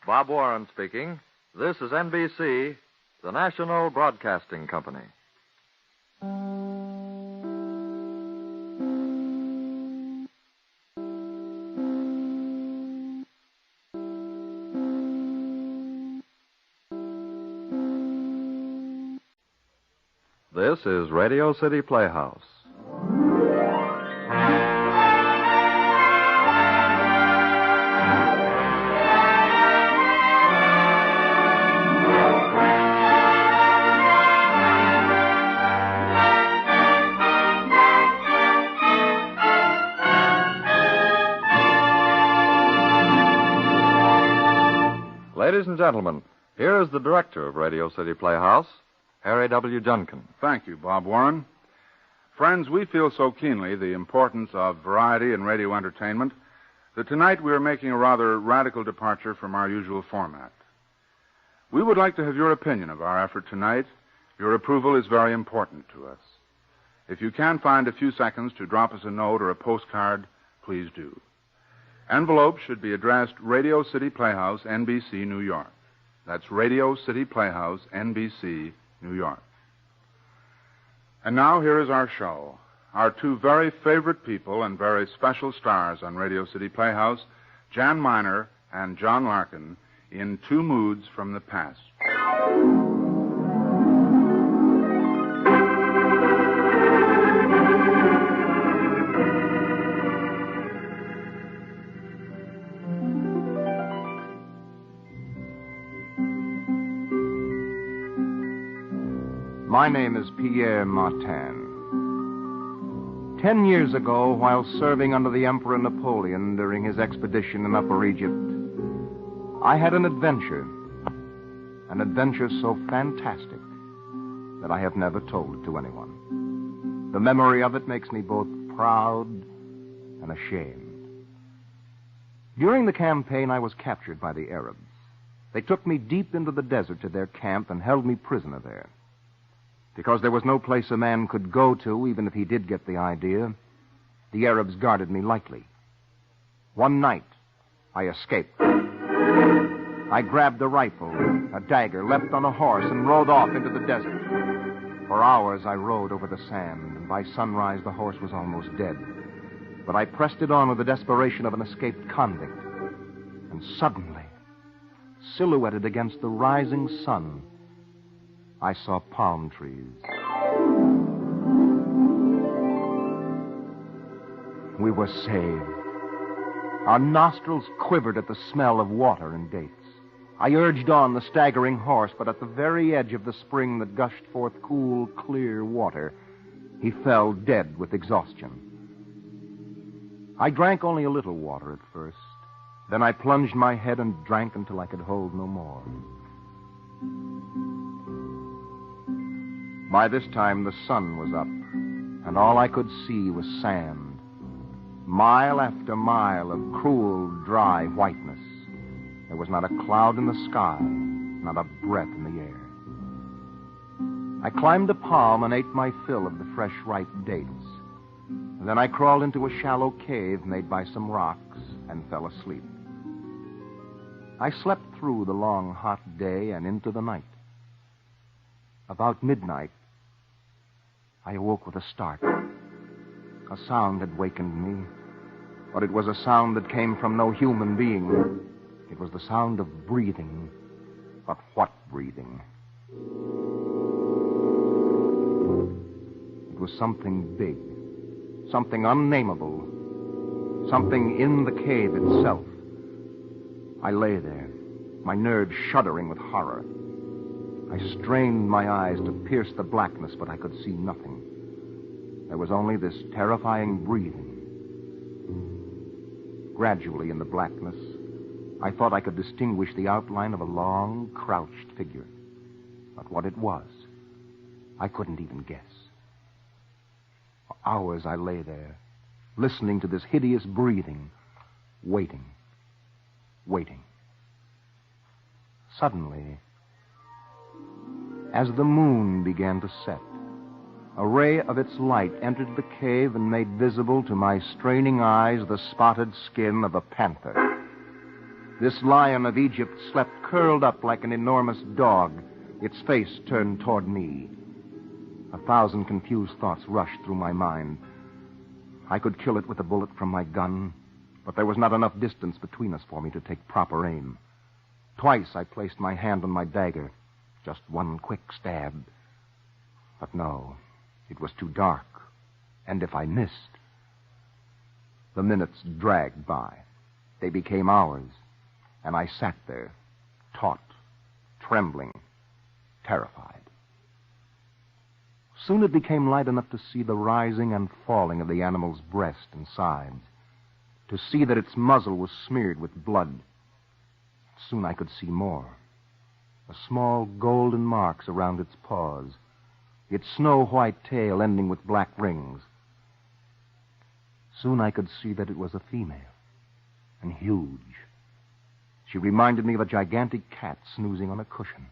Bob Warren speaking. This is NBC, the National Broadcasting Company. This is Radio City Playhouse. Ladies and gentlemen, here is the director of Radio City Playhouse, Harry W. Junkin. Thank you, Bob Warren. Friends, we feel so keenly the importance of variety in radio entertainment that tonight we are making a rather radical departure from our usual format. We would like to have your opinion of our effort tonight. Your approval is very important to us. If you can find a few seconds to drop us a note or a postcard, please do. Envelopes should be addressed Radio City Playhouse, NBC, New York. That's Radio City Playhouse, NBC, New York. And now here is our show. Our two very favorite people and very special stars on Radio City Playhouse, Jan Miner and John Larkin, in Two Moods from the Past. My name is Pierre Martin. 10 years ago, while serving under the Emperor Napoleon during his expedition in Upper Egypt, I had an adventure so fantastic that I have never told it to anyone. The memory of it makes me both proud and ashamed. During the campaign, I was captured by the Arabs. They took me deep into the desert to their camp and held me prisoner there. Because there was no place a man could go to, even if he did get the idea, the Arabs guarded me lightly. One night, I escaped. I grabbed a rifle, a dagger, leapt on a horse, and rode off into the desert. For hours, I rode over the sand, and by sunrise, the horse was almost dead. But I pressed it on with the desperation of an escaped convict. And suddenly, silhouetted against the rising sun, I saw palm trees. We were saved. Our nostrils quivered at the smell of water and dates. I urged on the staggering horse, but at the very edge of the spring that gushed forth cool, clear water, he fell dead with exhaustion. I drank only a little water at first. Then I plunged my head and drank until I could hold no more. By this time, the sun was up, and all I could see was sand. Mile after mile of cruel, dry whiteness. There was not a cloud in the sky, not a breath in the air. I climbed a palm and ate my fill of the fresh, ripe dates. Then I crawled into a shallow cave made by some rocks and fell asleep. I slept through the long, hot day and into the night. About midnight, I awoke with a start. A sound had wakened me, but it was a sound that came from no human being. It was the sound of breathing. But what breathing? It was something big, something unnameable, something in the cave itself. I lay there, my nerves shuddering with horror. I strained my eyes to pierce the blackness, but I could see nothing. There was only this terrifying breathing. Gradually, in the blackness, I thought I could distinguish the outline of a long, crouched figure. But what it was, I couldn't even guess. For hours I lay there, listening to this hideous breathing, waiting. Suddenly, as the moon began to set, a ray of its light entered the cave and made visible to my straining eyes the spotted skin of a panther. This lion of Egypt slept curled up like an enormous dog, its face turned toward me. 1,000 confused thoughts rushed through my mind. I could kill it with a bullet from my gun, but there was not enough distance between us for me to take proper aim. Twice I placed my hand on my dagger, just one quick stab. But no, it was too dark, and if I missed... The minutes dragged by. They became hours, and I sat there, taut, trembling, terrified. Soon it became light enough to see the rising and falling of the animal's breast and sides, to see that its muzzle was smeared with blood. Soon I could see more. The small golden marks around its paws, its snow-white tail ending with black rings. Soon I could see that it was a female, and huge. She reminded me of a gigantic cat snoozing on a cushion.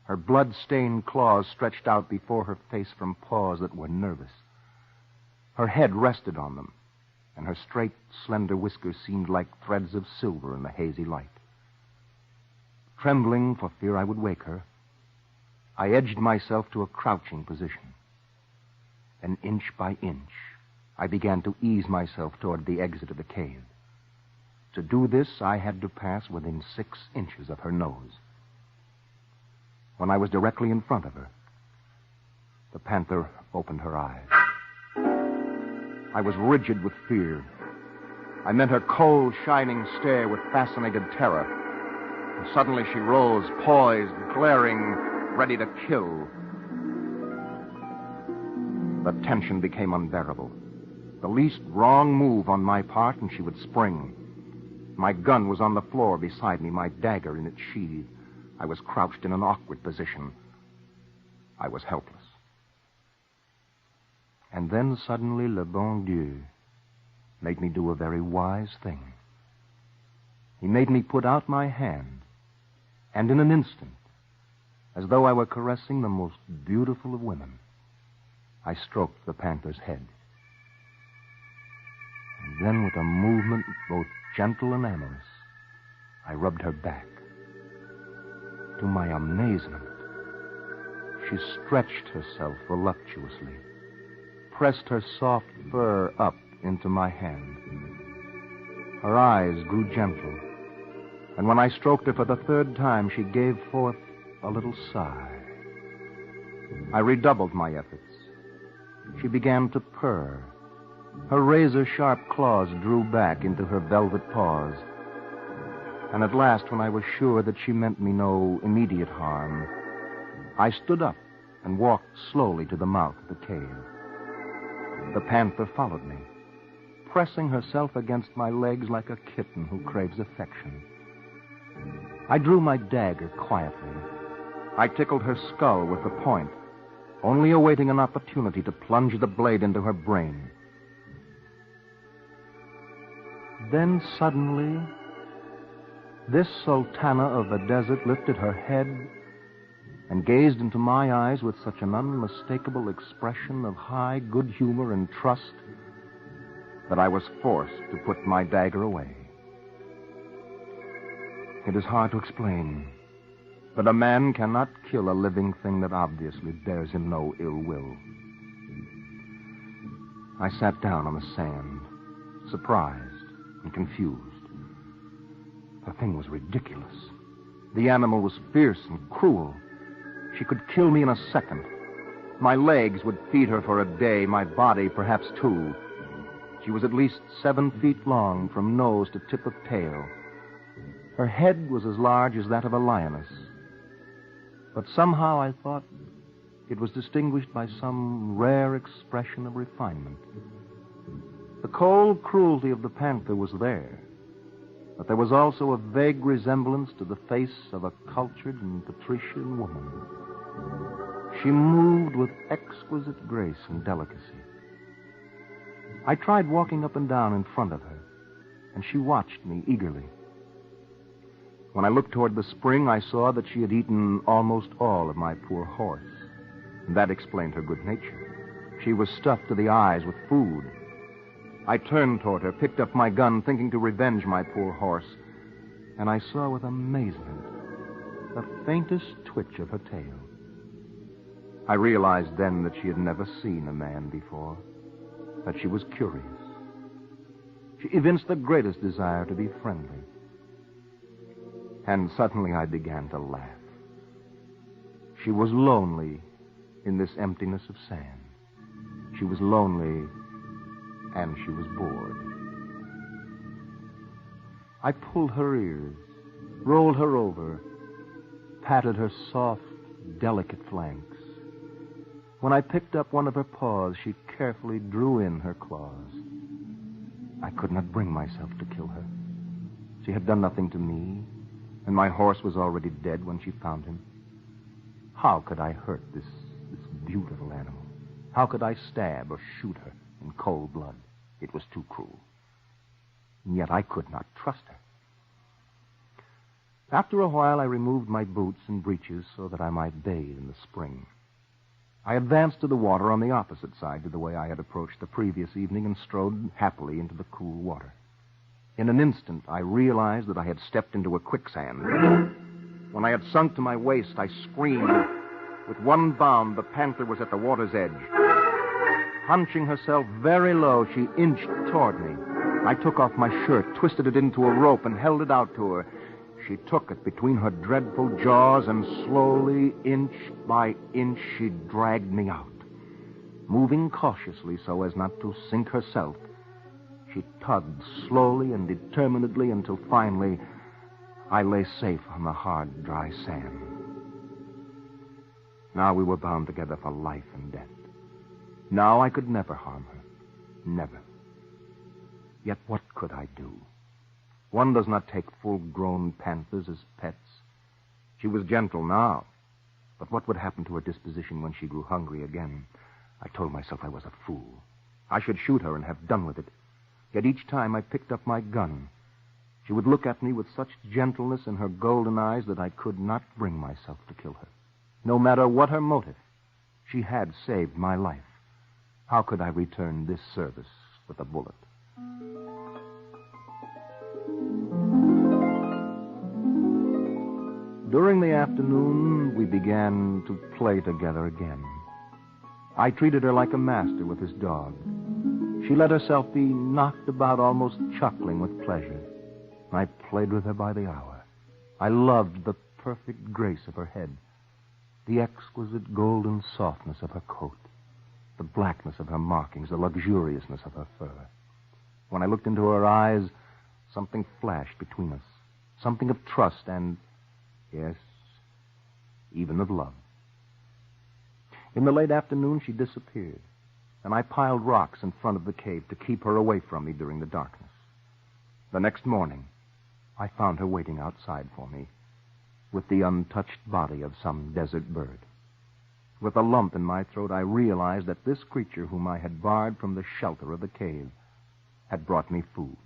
Her blood-stained claws stretched out before her face from paws that were nervous. Her head rested on them, and her straight, slender whiskers seemed like threads of silver in the hazy light. Trembling for fear I would wake her, I edged myself to a crouching position. And inch by inch, I began to ease myself toward the exit of the cave. To do this, I had to pass within 6 inches of her nose. When I was directly in front of her, the panther opened her eyes. I was rigid with fear. I met her cold, shining stare with fascinated terror. And suddenly she rose, poised, glaring, ready to kill. The tension became unbearable. The least wrong move on my part, and she would spring. My gun was on the floor beside me, my dagger in its sheath. I was crouched in an awkward position. I was helpless. And then suddenly le bon Dieu made me do a very wise thing. He made me put out my hand, and in an instant, as though I were caressing the most beautiful of women, I stroked the panther's head. And then with a movement both gentle and amorous, I rubbed her back. To my amazement, she stretched herself voluptuously, pressed her soft fur up into my hand. Her eyes grew gentle, and when I stroked her for the 3rd time, she gave forth a little sigh. I redoubled my efforts. She began to purr. Her razor-sharp claws drew back into her velvet paws. And at last, when I was sure that she meant me no immediate harm, I stood up and walked slowly to the mouth of the cave. The panther followed me, pressing herself against my legs like a kitten who craves affection. I drew my dagger quietly. I tickled her skull with the point, only awaiting an opportunity to plunge the blade into her brain. Then suddenly, this sultana of the desert lifted her head and gazed into my eyes with such an unmistakable expression of high good humor and trust that I was forced to put my dagger away. It is hard to explain, but a man cannot kill a living thing that obviously bears him no ill will. I sat down on the sand, surprised and confused. The thing was ridiculous. The animal was fierce and cruel. She could kill me in a second. My legs would feed her for a day, my body perhaps 2. She was at least 7 feet long from nose to tip of tail. Her head was as large as that of a lioness. But somehow I thought it was distinguished by some rare expression of refinement. The cold cruelty of the panther was there, but there was also a vague resemblance to the face of a cultured and patrician woman. She moved with exquisite grace and delicacy. I tried walking up and down in front of her, and she watched me eagerly. When I looked toward the spring, I saw that she had eaten almost all of my poor horse, and that explained her good nature. She was stuffed to the eyes with food. I turned toward her, picked up my gun, thinking to revenge my poor horse, and I saw with amazement the faintest twitch of her tail. I realized then that she had never seen a man before, that she was curious. She evinced the greatest desire to be friendly. And suddenly I began to laugh. She was lonely in this emptiness of sand. She was lonely, and she was bored. I pulled her ears, rolled her over, patted her soft, delicate flanks. When I picked up one of her paws, she carefully drew in her claws. I could not bring myself to kill her. She had done nothing to me, and my horse was already dead when she found him. How could I hurt this beautiful animal? How could I stab or shoot her in cold blood? It was too cruel. And yet I could not trust her. After a while, I removed my boots and breeches so that I might bathe in the spring. I advanced to the water on the opposite side to the way I had approached the previous evening and strode happily into the cool water. In an instant, I realized that I had stepped into a quicksand. When I had sunk to my waist, I screamed. With one bound, the panther was at the water's edge. Hunching herself very low, she inched toward me. I took off my shirt, twisted it into a rope, and held it out to her. She took it between her dreadful jaws, and slowly, inch by inch, she dragged me out. Moving cautiously so as not to sink herself, she tugged slowly and determinedly until finally I lay safe on the hard, dry sand. Now we were bound together for life and death. Now I could never harm her. Never. Yet what could I do? One does not take full-grown panthers as pets. She was gentle now, but what would happen to her disposition when she grew hungry again? I told myself I was a fool. I should shoot her and have done with it. Yet each time I picked up my gun, she would look at me with such gentleness in her golden eyes that I could not bring myself to kill her. No matter what her motive, she had saved my life. How could I return this service with a bullet? During the afternoon, we began to play together again. I treated her like a master with his dog. She let herself be knocked about, almost chuckling with pleasure. I played with her by the hour. I loved the perfect grace of her head, the exquisite golden softness of her coat, the blackness of her markings, the luxuriousness of her fur. When I looked into her eyes, something flashed between us, something of trust and, yes, even of love. In the late afternoon, she disappeared, and I piled rocks in front of the cave to keep her away from me during the darkness. The next morning, I found her waiting outside for me with the untouched body of some desert bird. With a lump in my throat, I realized that this creature whom I had barred from the shelter of the cave had brought me food.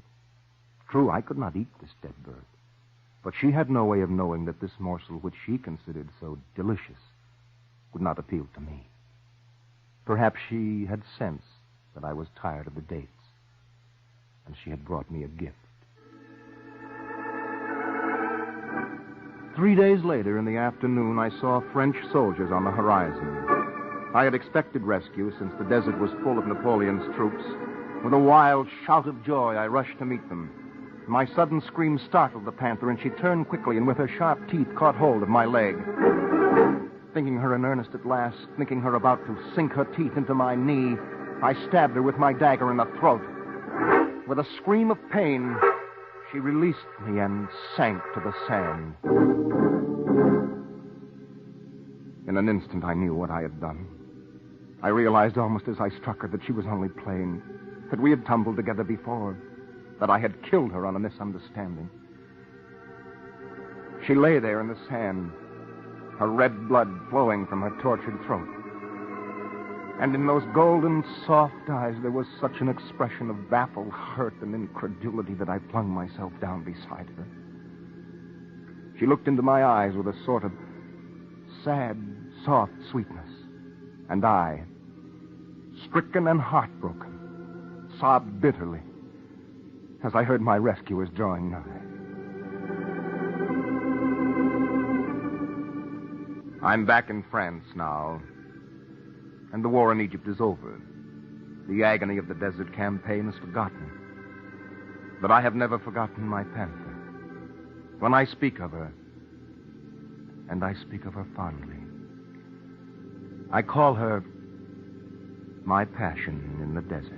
True, I could not eat this dead bird, but she had no way of knowing that this morsel, which she considered so delicious, would not appeal to me. Perhaps she had sensed that I was tired of the dates, and she had brought me a gift. 3 days later, in the afternoon, I saw French soldiers on the horizon. I had expected rescue, since the desert was full of Napoleon's troops. With a wild shout of joy, I rushed to meet them. My sudden scream startled the panther, and she turned quickly and with her sharp teeth caught hold of my leg. Thinking her in earnest at last, thinking her about to sink her teeth into my knee, I stabbed her with my dagger in the throat. With a scream of pain, she released me and sank to the sand. In an instant, I knew what I had done. I realized almost as I struck her that she was only playing, that we had tumbled together before, that I had killed her on a misunderstanding. She lay there in the sand, her red blood flowing from her tortured throat. And in those golden, soft eyes, there was such an expression of baffled hurt and incredulity that I flung myself down beside her. She looked into my eyes with a sort of sad, soft sweetness. And I, stricken and heartbroken, sobbed bitterly as I heard my rescuers drawing nigh. I'm back in France now, and the war in Egypt is over. The agony of the desert campaign is forgotten. But I have never forgotten my panther. When I speak of her, and I speak of her fondly, I call her my passion in the desert.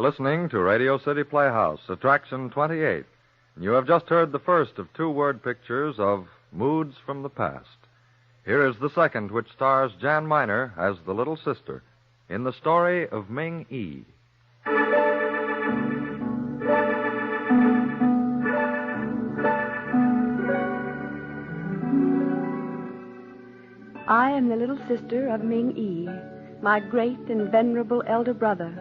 Listening to Radio City Playhouse, Attraction 28. You have just heard the first of 2 word pictures of Moods from the Past. Here is the second, which stars Jan Miner as the little sister in the story of Ming Yi. I am the little sister of Ming Yi, my great and venerable elder brother.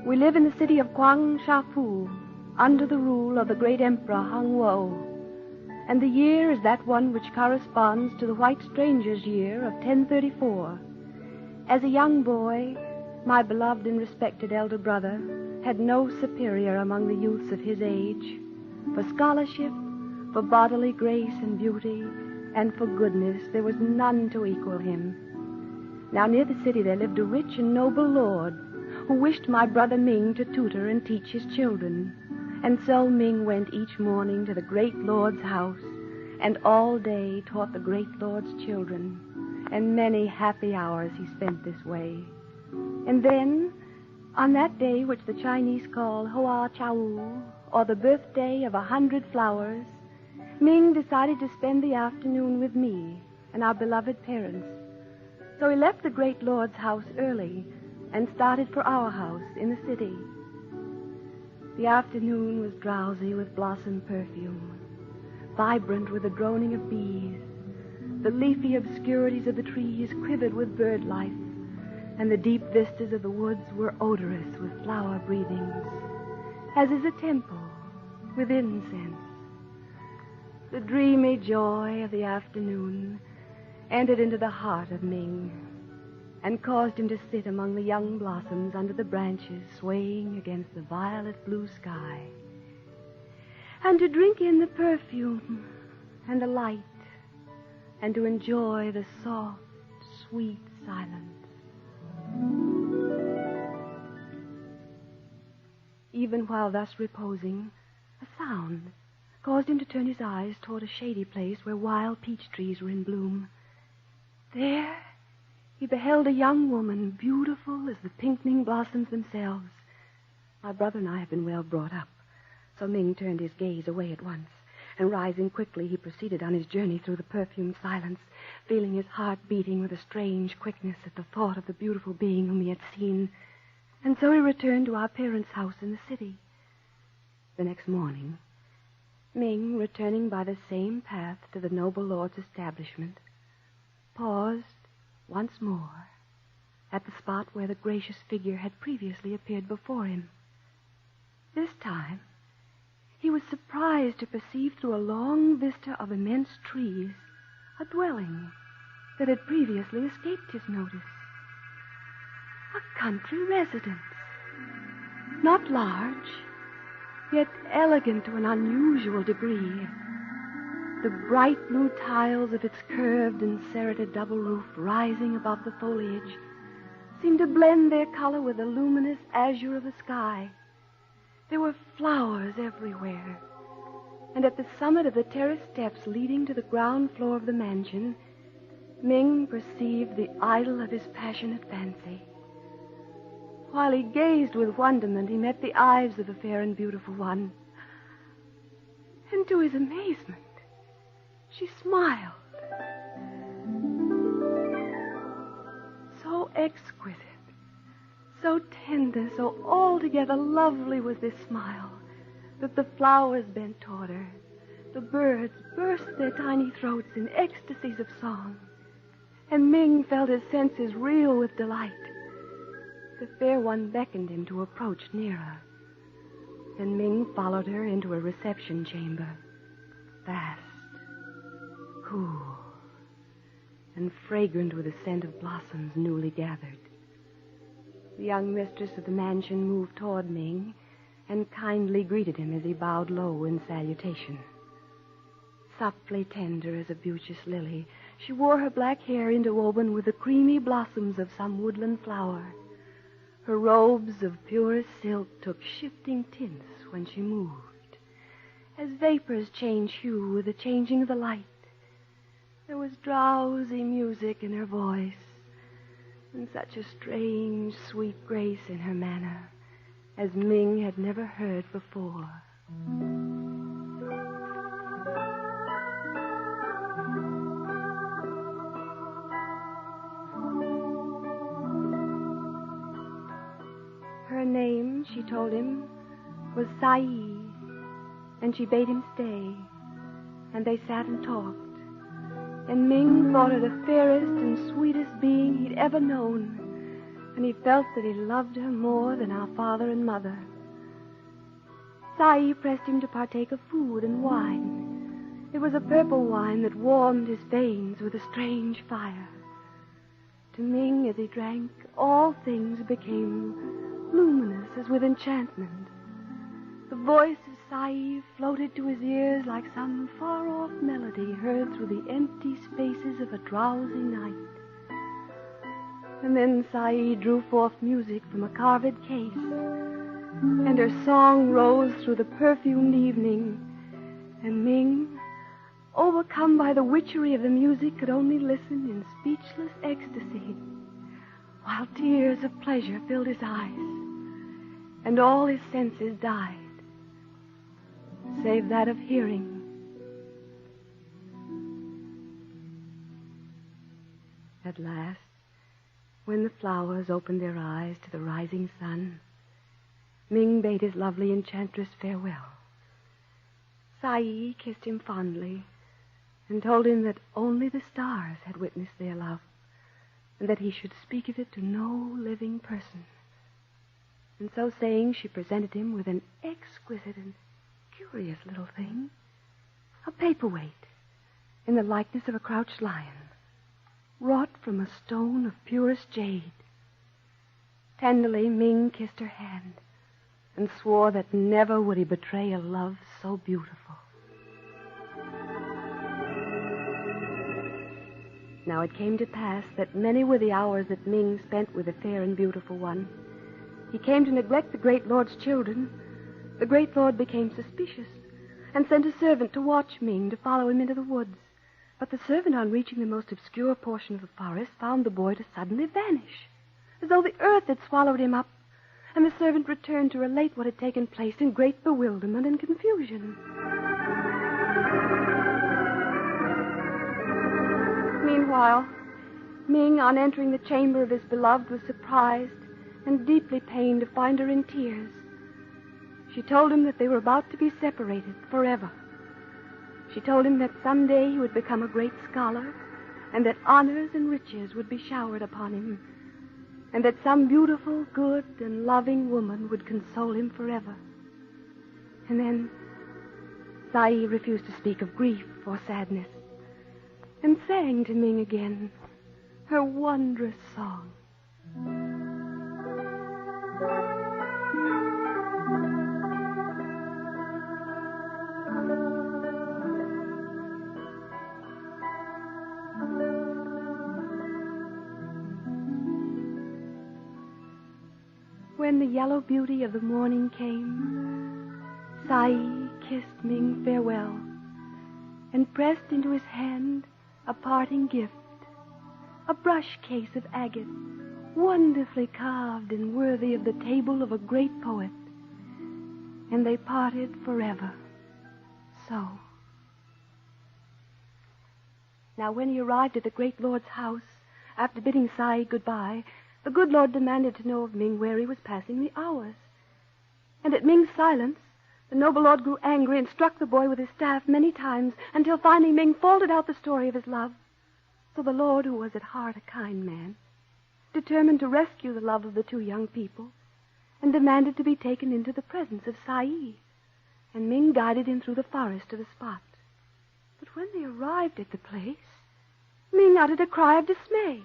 We live in the city of Kwang Shafu, under the rule of the great emperor Hung Wo. And the year is that one which corresponds to the white stranger's year of 1034. As a young boy, my beloved and respected elder brother had no superior among the youths of his age. For scholarship, for bodily grace and beauty, and for goodness, there was none to equal him. Now near the city there lived a rich and noble lord who wished my brother Ming to tutor and teach his children. And so Ming went each morning to the great lord's house, and all day taught the great lord's children. And many happy hours he spent this way. And then, on that day which the Chinese call Hoa Chau, or the birthday of 100 flowers, Ming decided to spend the afternoon with me and our beloved parents. So he left the great lord's house early and started for our house in the city. The afternoon was drowsy with blossom perfume, vibrant with the droning of bees. The leafy obscurities of the trees quivered with bird life, and the deep vistas of the woods were odorous with flower breathings, as is a temple with incense. The dreamy joy of the afternoon entered into the heart of Ming and caused him to sit among the young blossoms under the branches swaying against the violet blue sky, and to drink in the perfume and the light, and to enjoy the soft, sweet silence. Even while thus reposing, a sound caused him to turn his eyes toward a shady place where wild peach trees were in bloom. There he beheld a young woman, beautiful as the pinkening blossoms themselves. My brother and I have been well brought up, so Ming turned his gaze away at once, and rising quickly, he proceeded on his journey through the perfumed silence, feeling his heart beating with a strange quickness at the thought of the beautiful being whom he had seen. And so he returned to our parents' house in the city. The next morning, Ming, returning by the same path to the noble lord's establishment, paused once more at the spot where the gracious figure had previously appeared before him. This time, he was surprised to perceive through a long vista of immense trees a dwelling that had previously escaped his notice. A country residence. Not large, yet elegant to an unusual degree. The bright blue tiles of its curved and serrated double roof rising above the foliage seemed to blend their color with the luminous azure of the sky. There were flowers everywhere, and at the summit of the terrace steps leading to the ground floor of the mansion, Ming perceived the idol of his passionate fancy. While he gazed with wonderment, he met the eyes of the fair and beautiful one. And to his amazement, she smiled. So exquisite, so tender, so altogether lovely was this smile that the flowers bent toward her. The birds burst their tiny throats in ecstasies of song, and Ming felt his senses reel with delight. The fair one beckoned him to approach nearer. Then Ming followed her into a reception chamber, vast, cool, and fragrant with the scent of blossoms newly gathered. The young mistress of the mansion moved toward Ming and kindly greeted him as he bowed low in salutation. Softly tender as a beauteous lily, she wore her black hair interwoven with the creamy blossoms of some woodland flower. Her robes of purest silk took shifting tints when she moved, as vapors change hue with the changing of the light. There was drowsy music in her voice, and such a strange, sweet grace in her manner as Ming had never heard before. Her name, she told him, was Sai, and she bade him stay, and they sat and talked. And Ming thought her the fairest and sweetest being he'd ever known, and he felt that he loved her more than our father and mother. Sai pressed him to partake of food and wine. It was a purple wine that warmed his veins with a strange fire. To Ming, as he drank, all things became luminous as with enchantment. The voice of Sai floated to his ears like some far-off melody heard through the empty spaces of a drowsy night. And then Sai drew forth music from a carved case, and her song rose through the perfumed evening, and Ming, overcome by the witchery of the music, could only listen in speechless ecstasy, while tears of pleasure filled his eyes, and all his senses died, save that of hearing. At last, when the flowers opened their eyes to the rising sun, Ming bade his lovely enchantress farewell. Sai kissed him fondly and told him that only the stars had witnessed their love, and that he should speak of it to no living person. And so saying, she presented him with an exquisite and curious little thing, a paperweight in the likeness of a crouched lion, wrought from a stone of purest jade. Tenderly, Ming kissed her hand and swore that never would he betray a love so beautiful. Now it came to pass that many were the hours that Ming spent with the fair and beautiful one. He came to neglect the great lord's children. The great lord became suspicious and sent a servant to watch Ming, to follow him into the woods. But the servant, on reaching the most obscure portion of the forest, found the boy to suddenly vanish, as though the earth had swallowed him up, and the servant returned to relate what had taken place in great bewilderment and confusion. Meanwhile, Ming, on entering the chamber of his beloved, was surprised and deeply pained to find her in tears. She told him that they were about to be separated forever. She told him that someday he would become a great scholar, and that honors and riches would be showered upon him, and that some beautiful, good, and loving woman would console him forever. And then Sai refused to speak of grief or sadness, and sang to Ming again her wondrous song. When the yellow beauty of the morning came, Sai kissed Ming farewell and pressed into his hand a parting gift, a brush case of agate, wonderfully carved and worthy of the table of a great poet. And they parted forever. So. Now, when he arrived at the great lord's house, after bidding Sai goodbye, the good lord demanded to know of Ming where he was passing the hours. And at Ming's silence, the noble lord grew angry and struck the boy with his staff many times, until finally Ming faltered out the story of his love. So the lord, who was at heart a kind man, determined to rescue the love of the two young people, and demanded to be taken into the presence of Sai. And Ming guided him through the forest to the spot. But when they arrived at the place, Ming uttered a cry of dismay.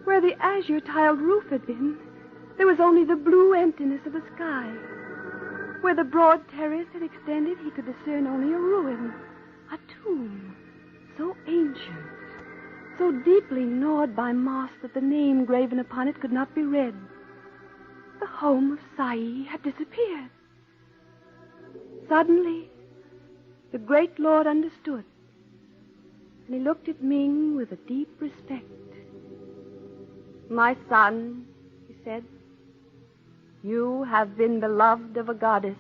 Where the azure-tiled roof had been, there was only the blue emptiness of the sky. Where the broad terrace had extended, he could discern only a ruin, a tomb, so ancient, so deeply gnawed by moss that the name graven upon it could not be read. The home of Sai had disappeared. Suddenly, the great lord understood, and he looked at Ming with a deep respect. "My son," he said, "you have been beloved of a goddess.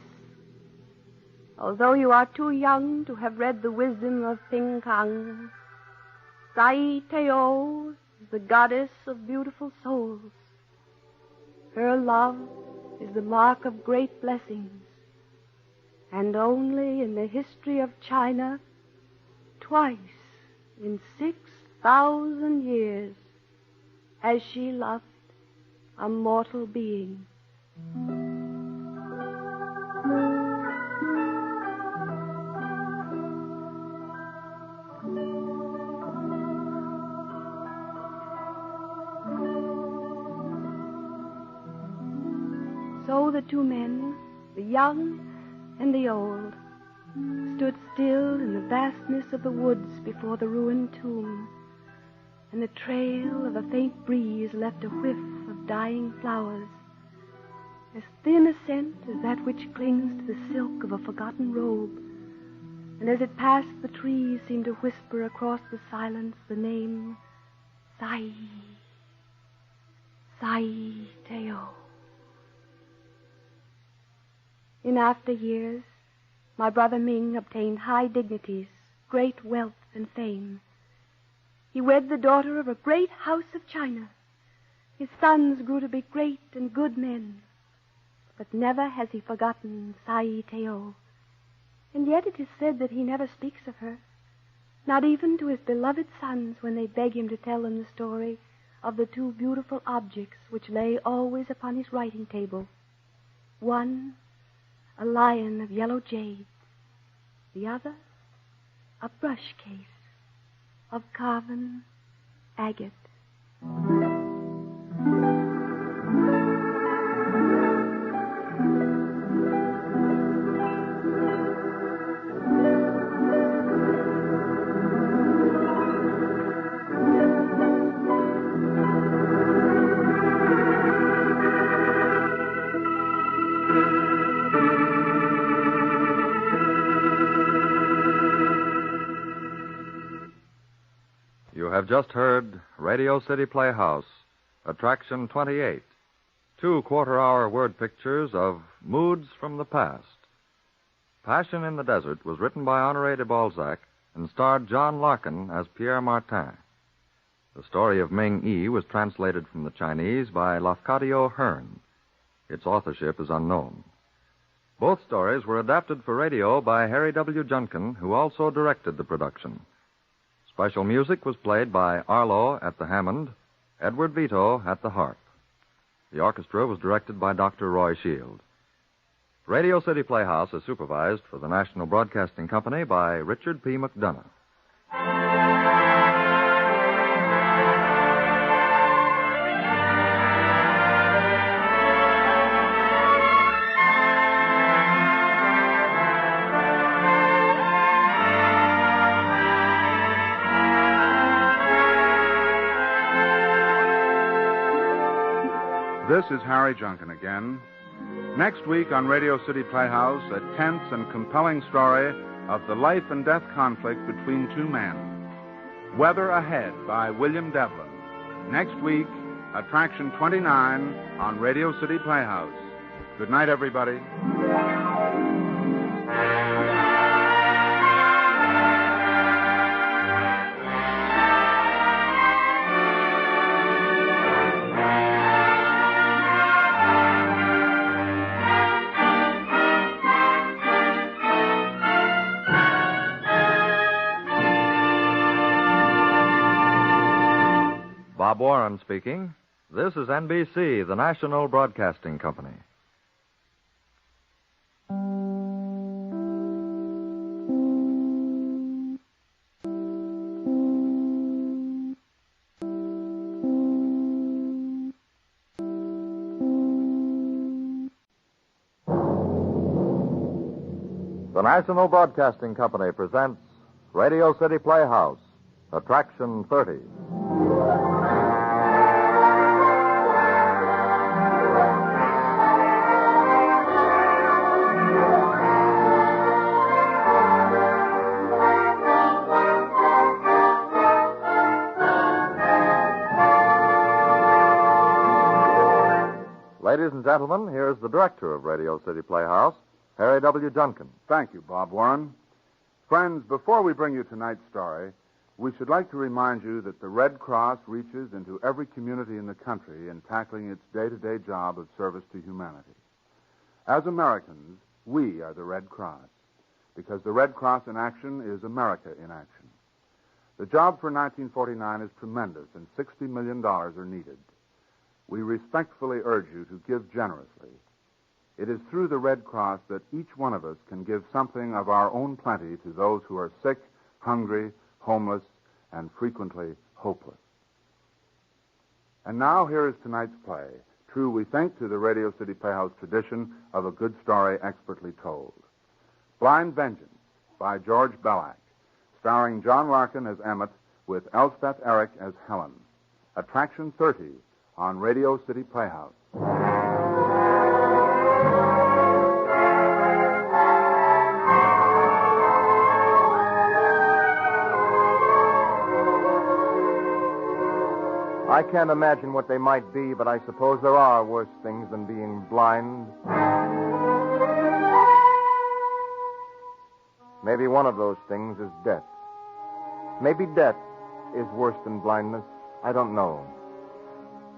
Although you are too young to have read the wisdom of Ping Kang, Sai Teo is the goddess of beautiful souls. Her love is the mark of great blessings. And only in the history of China, twice in 6,000 years, has she loved a mortal being. So the two men, the young and the old, stood still in the vastness of the woods before the ruined tomb, and the trail of a faint breeze left a whiff of dying flowers, as thin a scent as that which clings to the silk of a forgotten robe, and as it passed the trees seemed to whisper across the silence the name Sai, Sai Teo. In after years, my brother Ming obtained high dignities, great wealth and fame. He wed the daughter of a great house of China. His sons grew to be great and good men. But never has he forgotten Sai Teo. And yet it is said that he never speaks of her, not even to his beloved sons when they beg him to tell them the story of the two beautiful objects which lay always upon his writing table. One, a lion of yellow jade. The other, a brush case of carven agate. You have just heard Radio City Playhouse, Attraction 28, 2 quarter-hour word pictures of moods from the past. Passion in the Desert was written by Honoré de Balzac and starred John Larkin as Pierre Martin. The story of Ming Yi was translated from the Chinese by Lafcadio Hearn. Its authorship is unknown. Both stories were adapted for radio by Harry W. Junkin, who also directed the production. Special music was played by Arlo at the Hammond, Edward Vito at the harp. The orchestra was directed by Dr. Roy Shield. Radio City Playhouse is supervised for the National Broadcasting Company by Richard P. McDonough. This is Harry Junkin again. Next week on Radio City Playhouse, a tense and compelling story of the life and death conflict between two men. Weather Ahead by William Devlin. Next week, Attraction 29 on Radio City Playhouse. Good night, everybody. Bob Warren speaking. This is NBC, the National Broadcasting Company. The National Broadcasting Company presents Radio City Playhouse, Attraction 30. Ladies and gentlemen, here's the director of Radio City Playhouse, Harry W. Junkin. Thank you, Bob Warren. Friends, before we bring you tonight's story, we should like to remind you that the Red Cross reaches into every community in the country in tackling its day-to-day job of service to humanity. As Americans, We are the Red Cross, because the Red Cross in action is America in action. The job for 1949 is tremendous, and $60 million are needed. We respectfully urge you to give generously. It is through the Red Cross that each one of us can give something of our own plenty to those who are sick, hungry, homeless, and frequently hopeless. And now here is tonight's play. True, we think, to the Radio City Playhouse tradition of a good story expertly told. Blind Vengeance by George Bellack, starring John Larkin as Emmett with Elspeth Eric as Helen. Attraction 30 on Radio City Playhouse. I can't imagine what they might be, but I suppose there are worse things than being blind. Maybe one of those things is death. Maybe death is worse than blindness. I don't know.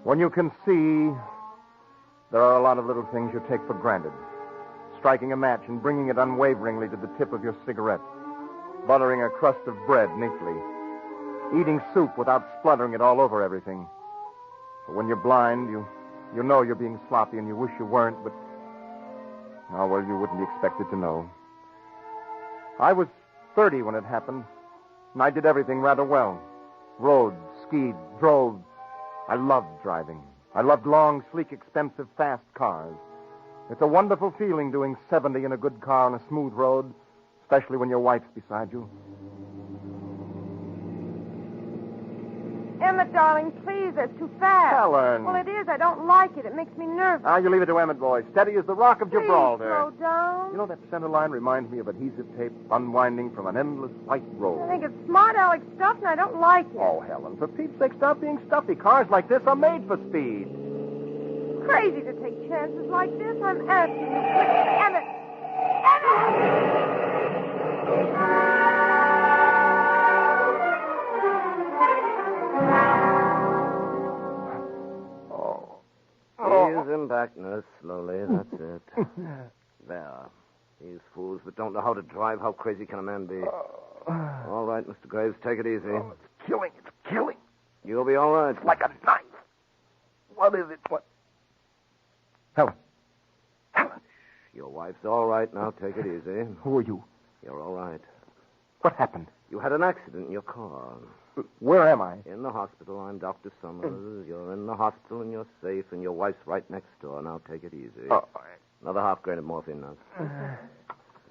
When you can see, there are a lot of little things you take for granted. Striking a match and bringing it unwaveringly to the tip of your cigarette. Buttering a crust of bread neatly. Eating soup without spluttering it all over everything. But when you're blind, you know you're being sloppy and you wish you weren't, but... Oh, well, you wouldn't be expected to know. I was 30 when it happened, and I did everything rather well. Rode, skied, drove. I loved driving. I loved long, sleek, expensive, fast cars. It's a wonderful feeling doing 70 in a good car on a smooth road, especially when your wife's beside you. Emmett, darling, please, that's too fast. Helen. Well, it is. I don't like it. It makes me nervous. You leave it to Emmett, boy. Steady as the Rock of Gibraltar. Slow down. You know, that center line reminds me of adhesive tape unwinding from an endless white road. I think it's smart aleck stuff, and I don't like it. Oh, Helen, for Pete's sake, stop being stuffy. Cars like this are made for speed. Crazy to take chances like this. I'm asking you, please. Emmett! Emmett! Ease him back, nurse, slowly. That's it. There. These fools that don't know how to drive, how crazy can a man be? All right, Mr. Graves, take it easy. Oh, it's killing. It's killing. You'll be all right. It's like a knife. What is it? What? Helen. Your wife's all right now. Take it easy. Who are you? You're all right. What happened? You had an accident in your car. Where am I? In the hospital. I'm Dr. Summers. You're in the hospital and you're safe, and your wife's right next door. Now take it easy. Oh. Another half grain of morphine, nurse.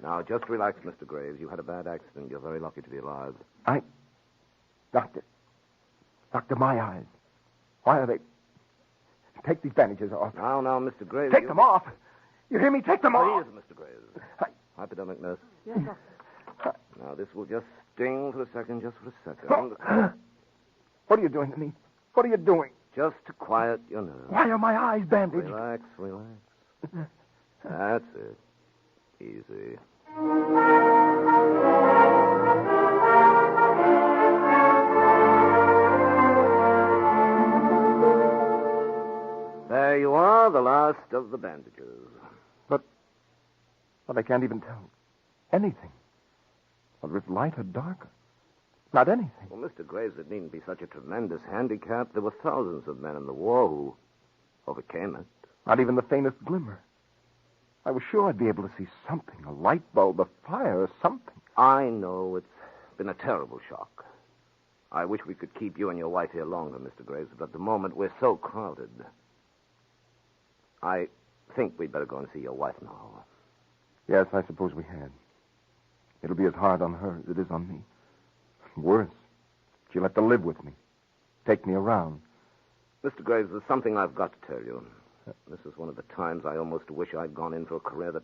Now, just relax, Mr. Graves. You had a bad accident. You're very lucky to be alive. Doctor, my eyes. Why are they... Take these bandages off. Now, Mr. Graves. Take them off. You hear me? Take them off. Please, Mr. Graves. Hypodermic, nurse. Yes, doctor. Now, this will just sting for a second, just for a second. What are you doing to me? What are you doing? Just to quiet your nerves. Why are my eyes bandaged? Relax. That's it. Easy. There you are, the last of the bandages. But I can't even tell anything. Whether it's light or darker. Not anything. Well, Mr. Graves, it needn't be such a tremendous handicap. There were thousands of men in the war who overcame it. Not even the faintest glimmer. I was sure I'd be able to see something, a light bulb, a fire, or something. I know it's been a terrible shock. I wish we could keep you and your wife here longer, Mr. Graves, but at the moment we're so crowded. I think we'd better go and see your wife now. Yes, I suppose we had. It'll be as hard on her as it is on me. Worse. She'll have to live with me. Take me around. Mr. Graves, there's something I've got to tell you. This is one of the times I almost wish I'd gone in for a career that...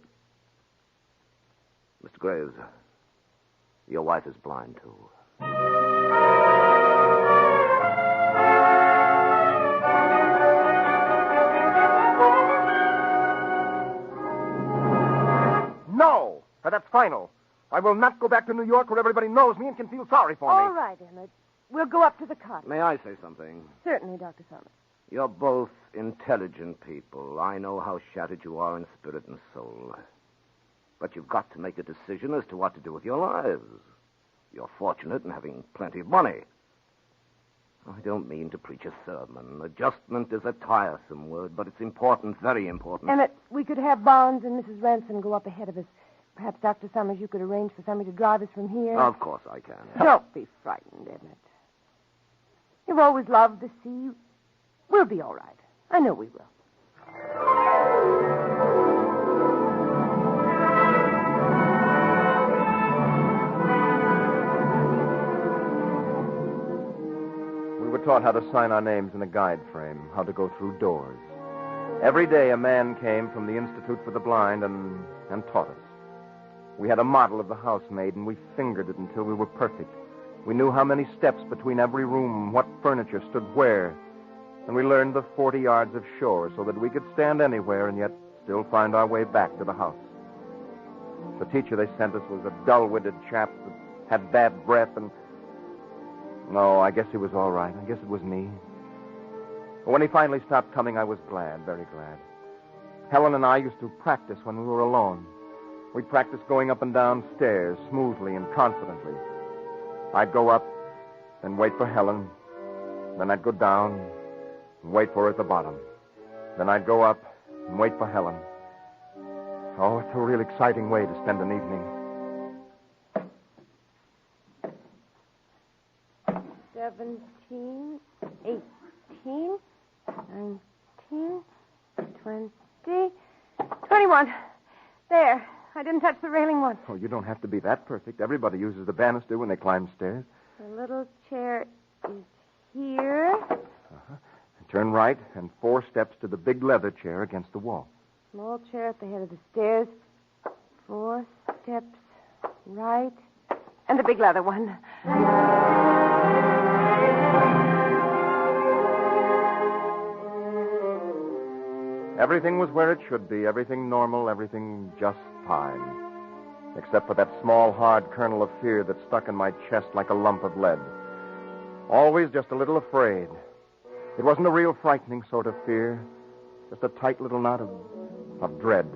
Mr. Graves, your wife is blind, too. No! That's final. I will not go back to New York where everybody knows me and can feel sorry for me. All right, Emmett. We'll go up to the cot. May I say something? Certainly, Dr. Summers. You're both intelligent people. I know how shattered you are in spirit and soul. But you've got to make a decision as to what to do with your lives. You're fortunate in having plenty of money. I don't mean to preach a sermon. Adjustment is a tiresome word, but it's important, very important. Emmett, we could have Barnes and Mrs. Ransom go up ahead of us. Perhaps, Dr. Summers, you could arrange for somebody to drive us from here. Of course I can. Don't be frightened, Emmett. You've always loved the sea. We'll be all right. I know we will. We were taught how to sign our names in a guide frame, how to go through doors. Every day a man came from the Institute for the Blind and taught us. We had a model of the house made, and we fingered it until we were perfect. We knew how many steps between every room, what furniture stood where, and we learned the 40 yards of shore so that we could stand anywhere and yet still find our way back to the house. The teacher they sent us was a dull-witted chap that had bad breath, and... No, I guess he was all right. I guess it was me. But when he finally stopped coming, I was glad, very glad. Helen and I used to practice when we were alone. We'd practice going up and down stairs smoothly and confidently. I'd go up, then wait for Helen. Then I'd go down and wait for her at the bottom. Then I'd go up and wait for Helen. Oh, it's a real exciting way to spend an evening. 17, 18, 19, 20, 21. There. I didn't touch the railing once. Oh, you don't have to be that perfect. Everybody uses the banister when they climb stairs. The little chair is here. Turn right and 4 steps to the big leather chair against the wall. Small chair at the head of the stairs. 4 steps right. And the big leather one. Everything was where it should be. Everything normal, everything just fine. Except for that small, hard kernel of fear that stuck in my chest like a lump of lead. Always just a little afraid. It wasn't a real frightening sort of fear. Just a tight little knot of dread.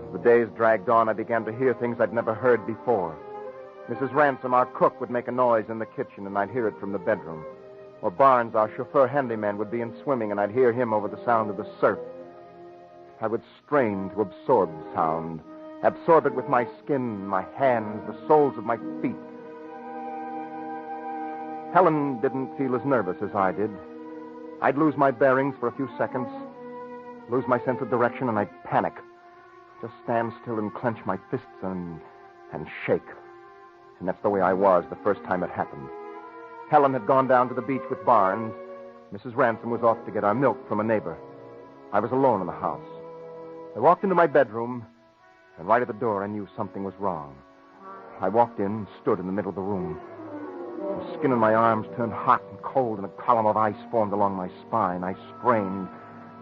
As the days dragged on, I began to hear things I'd never heard before. Mrs. Ransom, our cook, would make a noise in the kitchen, and I'd hear it from the bedroom. Or Barnes, our chauffeur handyman, would be in swimming, and I'd hear him over the sound of the surf. I would strain to absorb sound, absorb it with my skin, my hands, the soles of my feet. Helen didn't feel as nervous as I did. I'd lose my bearings for a few seconds, lose my sense of direction, and I'd panic. Just stand still and clench my fists and shake. And that's the way I was the first time it happened. Helen had gone down to the beach with Barnes. Mrs. Ransom was off to get our milk from a neighbor. I was alone in the house. I walked into my bedroom, and right at the door I knew something was wrong. I walked in and stood in the middle of the room. The skin in my arms turned hot and cold, and a column of ice formed along my spine. I strained.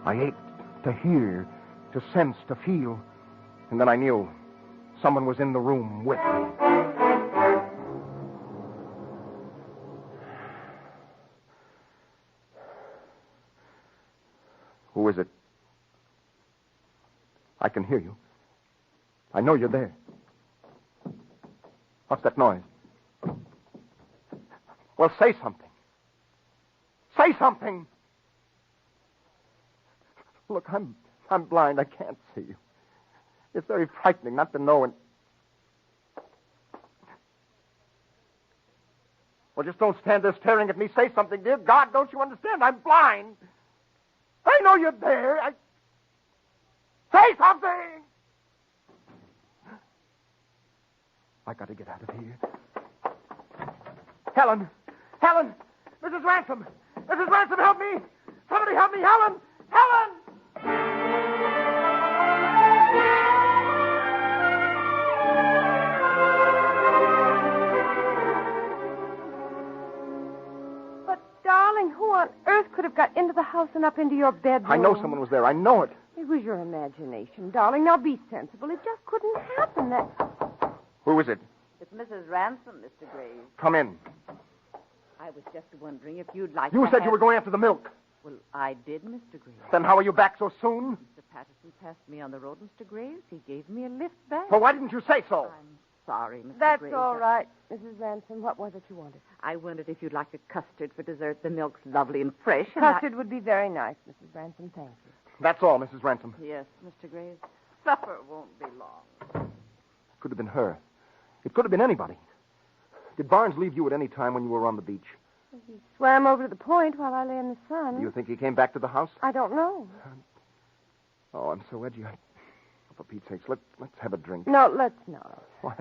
I ached to hear, to sense, to feel. And then I knew someone was in the room with me. Who is it? I can hear you. I know you're there. What's that noise? Well, say something. Say something. Look, I'm blind. I can't see you. It's very frightening not to know and... Well, just don't stand there staring at me. Say something, dear God. Don't you understand? I'm blind. I know you're there. Say something! I got to get out of here. Helen! Helen! Mrs. Ransom! Mrs. Ransom, help me! Somebody help me! Helen! Helen! But, darling, who on earth could have got into the house and up into your bedroom? I know someone was there. I know it. It was your imagination, darling. Now be sensible. It just couldn't happen. Who is it? It's Mrs. Ransom, Mr. Graves. Come in. I was just wondering if you'd like You to said have... you were going after the milk. Well, I did, Mr. Graves. Then how are you back so soon? The Patterson passed me on the road, Mr. Graves. He gave me a lift back. Well, why didn't you say so? I'm sorry, Mr. That's Graves. all right, Mrs. Ransom. What was it you wanted? I wondered if you'd like a custard for dessert. The milk's lovely and fresh. And Custard would be very nice, Mrs. Ransom. Thank you. That's all, Mrs. Ransom. Yes, Mr. Graves. Supper won't be long. Could have been her. It could have been anybody. Did Barnes leave you at any time when you were on the beach? He swam over to the point while I lay in the sun. Do you think he came back to the house? I don't know. Oh, I'm so edgy. For Pete's sakes, let's have a drink. No, let's not. Why?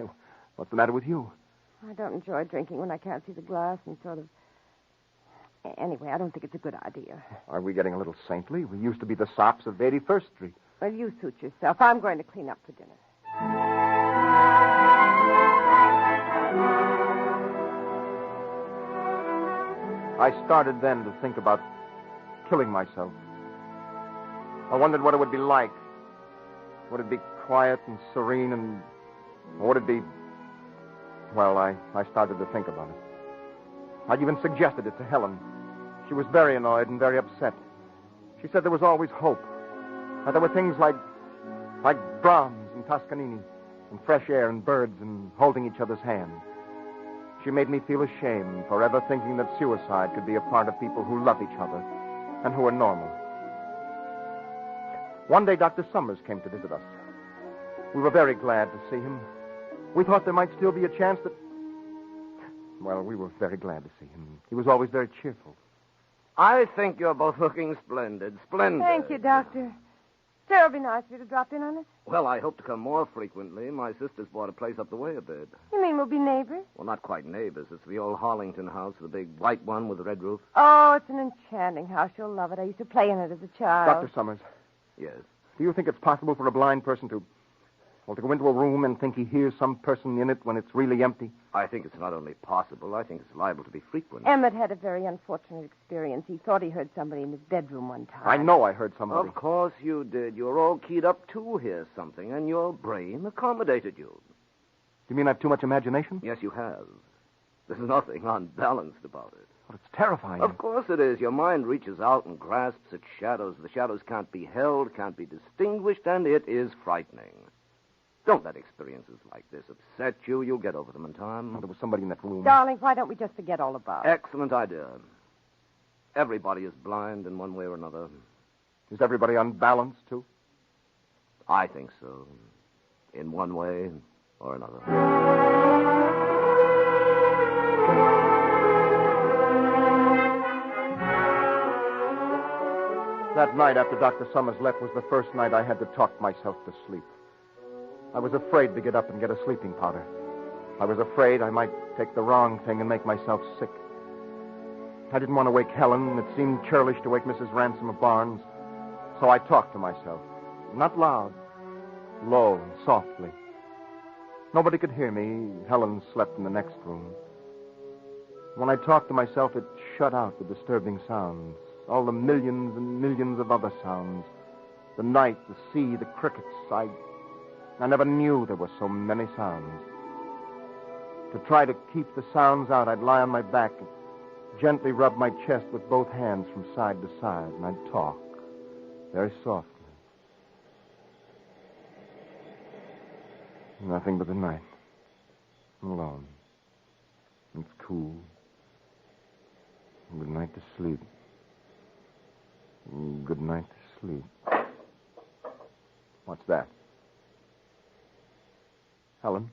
What's the matter with you? I don't enjoy drinking when I can't see the glass and sort of... Anyway, I don't think it's a good idea. Are we getting a little saintly? We used to be the sops of 81st Street. Well, you suit yourself. I'm going to clean up for dinner. I started then to think about killing myself. I wondered what it would be like. Would it be quiet and serene, and would it be... Well, I started to think about it. I even suggested it to Helen. She was very annoyed and very upset. She said there was always hope. That there were things like Brahms and Toscanini, and fresh air and birds and holding each other's hand. She made me feel ashamed for ever thinking that suicide could be a part of people who love each other and who are normal. One day, Dr. Summers came to visit us. We were very glad to see him. We thought there might still be a chance that... Well, we were very glad to see him. He was always very cheerful. I think you're both looking splendid. Splendid. Thank you, Doctor. Terribly nice of you to drop in on us. Well, I hope to come more frequently. My sister's bought a place up the way a bit. You mean we'll be neighbors? Well, not quite neighbors. It's the old Harlington house, the big white one with the red roof. Oh, it's an enchanting house. You'll love it. I used to play in it as a child. Dr. Summers. Yes? Do you think it's possible for a blind person to go into a room and think he hears some person in it when it's really empty? I think it's not only possible, I think it's liable to be frequent. Emmett had a very unfortunate experience. He thought he heard somebody in his bedroom one time. I know I heard somebody. Of course you did. You were all keyed up to hear something, and your brain accommodated you. You mean I've too much imagination? Yes, you have. There's nothing unbalanced about it. Well, it's terrifying. Of course it is. Your mind reaches out and grasps at shadows. The shadows can't be held, can't be distinguished, and it is frightening. Don't let experiences like this upset you. You'll get over them in time. There was somebody in that room. Darling, why don't we just forget all about it? Excellent idea. Everybody is blind in one way or another. Is everybody unbalanced, too? I think so. In one way or another. That night after Dr. Summers left was the first night I had to talk myself to sleep. I was afraid to get up and get a sleeping powder. I was afraid I might take the wrong thing and make myself sick. I didn't want to wake Helen, and it seemed churlish to wake Mrs. Ransom of Barnes. So I talked to myself. Not loud. Low and softly. Nobody could hear me. Helen slept in the next room. When I talked to myself, it shut out the disturbing sounds. All the millions and millions of other sounds. The night, the sea, the crickets. I never knew there were so many sounds. To try to keep the sounds out, I'd lie on my back and gently rub my chest with both hands from side to side, and I'd talk very softly. Nothing but the night. Alone. It's cool. Good night to sleep. Good night to sleep. What's that? Helen?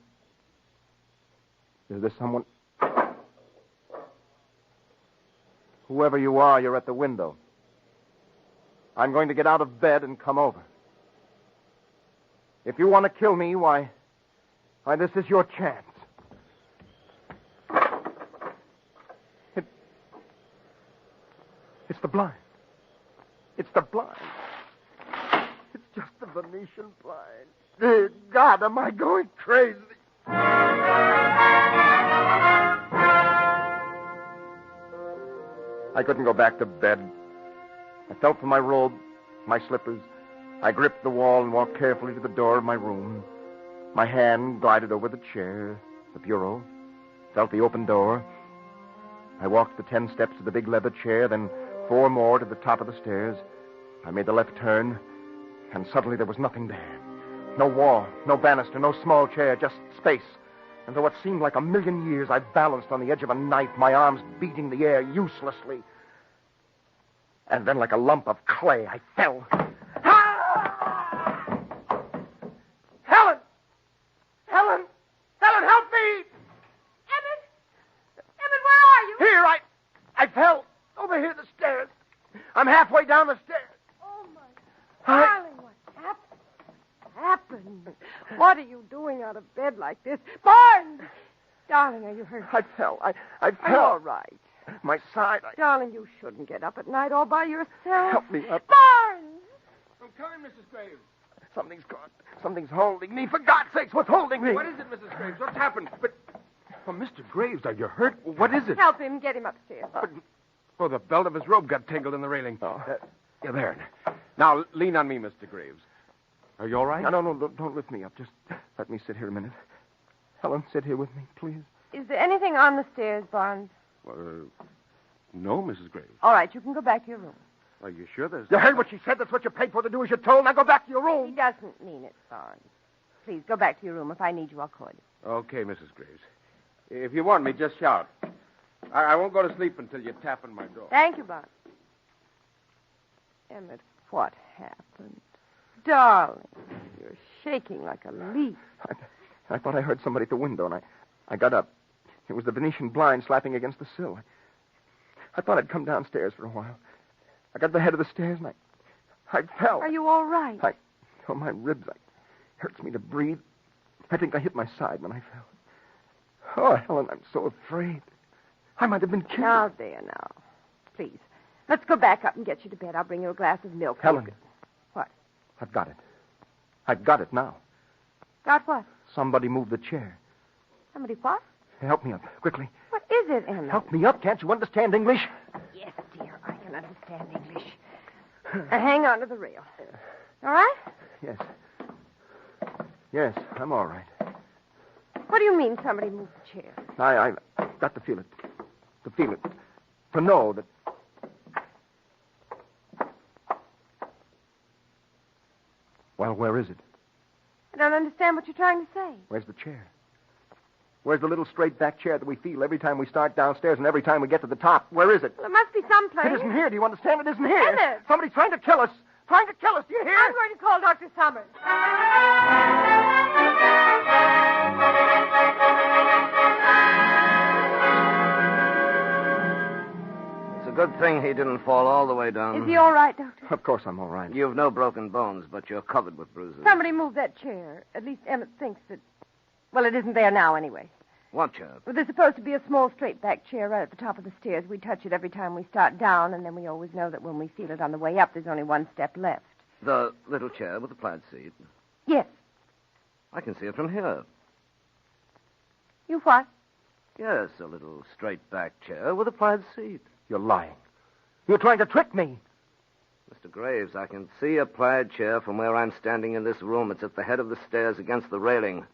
Is there someone? Whoever you are, you're at the window. I'm going to get out of bed and come over. If you want to kill me, why, this is your chance. It's the blind. It's the blind. It's just the Venetian blind. Dear God, am I going crazy? I couldn't go back to bed. I felt for my robe, my slippers. I gripped the wall and walked carefully to the door of my room. My hand glided over the chair, the bureau, felt the open door. I walked the 10 steps to the big leather chair, then 4 more to the top of the stairs. I made the left turn, And suddenly there was nothing there. No wall, no banister, no small chair, just space. And for what seemed like a million years, I balanced on the edge of a knife, my arms beating the air uselessly. And then, like a lump of clay, I fell. Ah! Helen! Helen! Helen, help me! Emmett! Emmett, where are you? Here, I fell. Over here, the stairs. I'm halfway down the stairs. Oh, my darling, what happened? What are you doing out of bed like this? Barnes! Darling, are you hurt? I fell. I Are fell. you all right? My side. Darling, you shouldn't get up at night all by yourself. Help me up. Barnes! I'm coming, Mrs. Graves. Something's caught. Something's holding me. For God's sakes, what's holding me? What is it, Mrs. Graves? What's happened? But, Mr. Graves, are you hurt? What is it? Help him. Get him upstairs. Oh, the belt of his robe got tangled in the railing. Oh. Yeah, there. Now, lean on me, Mr. Graves. Are you all right? No, don't lift me up. Just let me sit here a minute. Helen, sit here with me, please. Is there anything on the stairs, Barnes? No, Mrs. Graves. All right, you can go back to your room. Are you sure there's... You heard what she said. That's what you paid for to do as you're told. Now go back to your room. He doesn't mean it, Barnes. Please, go back to your room. If I need you, I'll call you. Okay, Mrs. Graves. If you want me, just shout. I won't go to sleep until you tap on my door. Thank you, Barnes. Emmett, what happened? Darling, you're shaking like a leaf. I thought I heard somebody at the window, and I got up. It was the Venetian blind slapping against the sill. I thought I'd come downstairs for a while. I got to the head of the stairs, and I fell. Are you all right? My ribs, hurts me to breathe. I think I hit my side when I fell. Oh, Helen, I'm so afraid. I might have been killed. Now, there, now. Please, let's go back up and get you to bed. I'll bring you a glass of milk. Helen. What? I've got it. I've got it now. Got what? Somebody moved the chair. Somebody what? Help me up, quickly. What is it, Emmett? Help me up. Can't you understand English? Yes, dear, I can understand English. Hang on to the rail. All right? Yes. Yes, I'm all right. What do you mean somebody moved the chair? I've got to feel it. To feel it. To know that... Well, where is it? I don't understand what you're trying to say. Where's the chair? Where's the little straight-back chair that we feel every time we start downstairs and every time we get to the top? Where is it? Well, it must be someplace. It isn't here. Do you understand? It isn't here. Emmett! Somebody's trying to kill us. Trying to kill us. Do you hear? I'm going to call Dr. Summers. It's a good thing he didn't fall all the way down. Is he all right, Doctor? Of course I'm all right. You've no broken bones, but you're covered with bruises. Somebody moved that chair. At least Emmett thinks that... Well, it isn't there now anyway. What chair? Well, there's supposed to be a small straight-back chair right at the top of the stairs. We touch it every time we start down, and then we always know that when we feel it on the way up, there's only one step left. The little chair with the plaid seat? Yes. I can see it from here. You what? Yes, a little straight-back chair with a plaid seat. You're lying. You're trying to trick me. Mr. Graves, I can see a plaid chair from where I'm standing in this room. It's at the head of the stairs against the railing.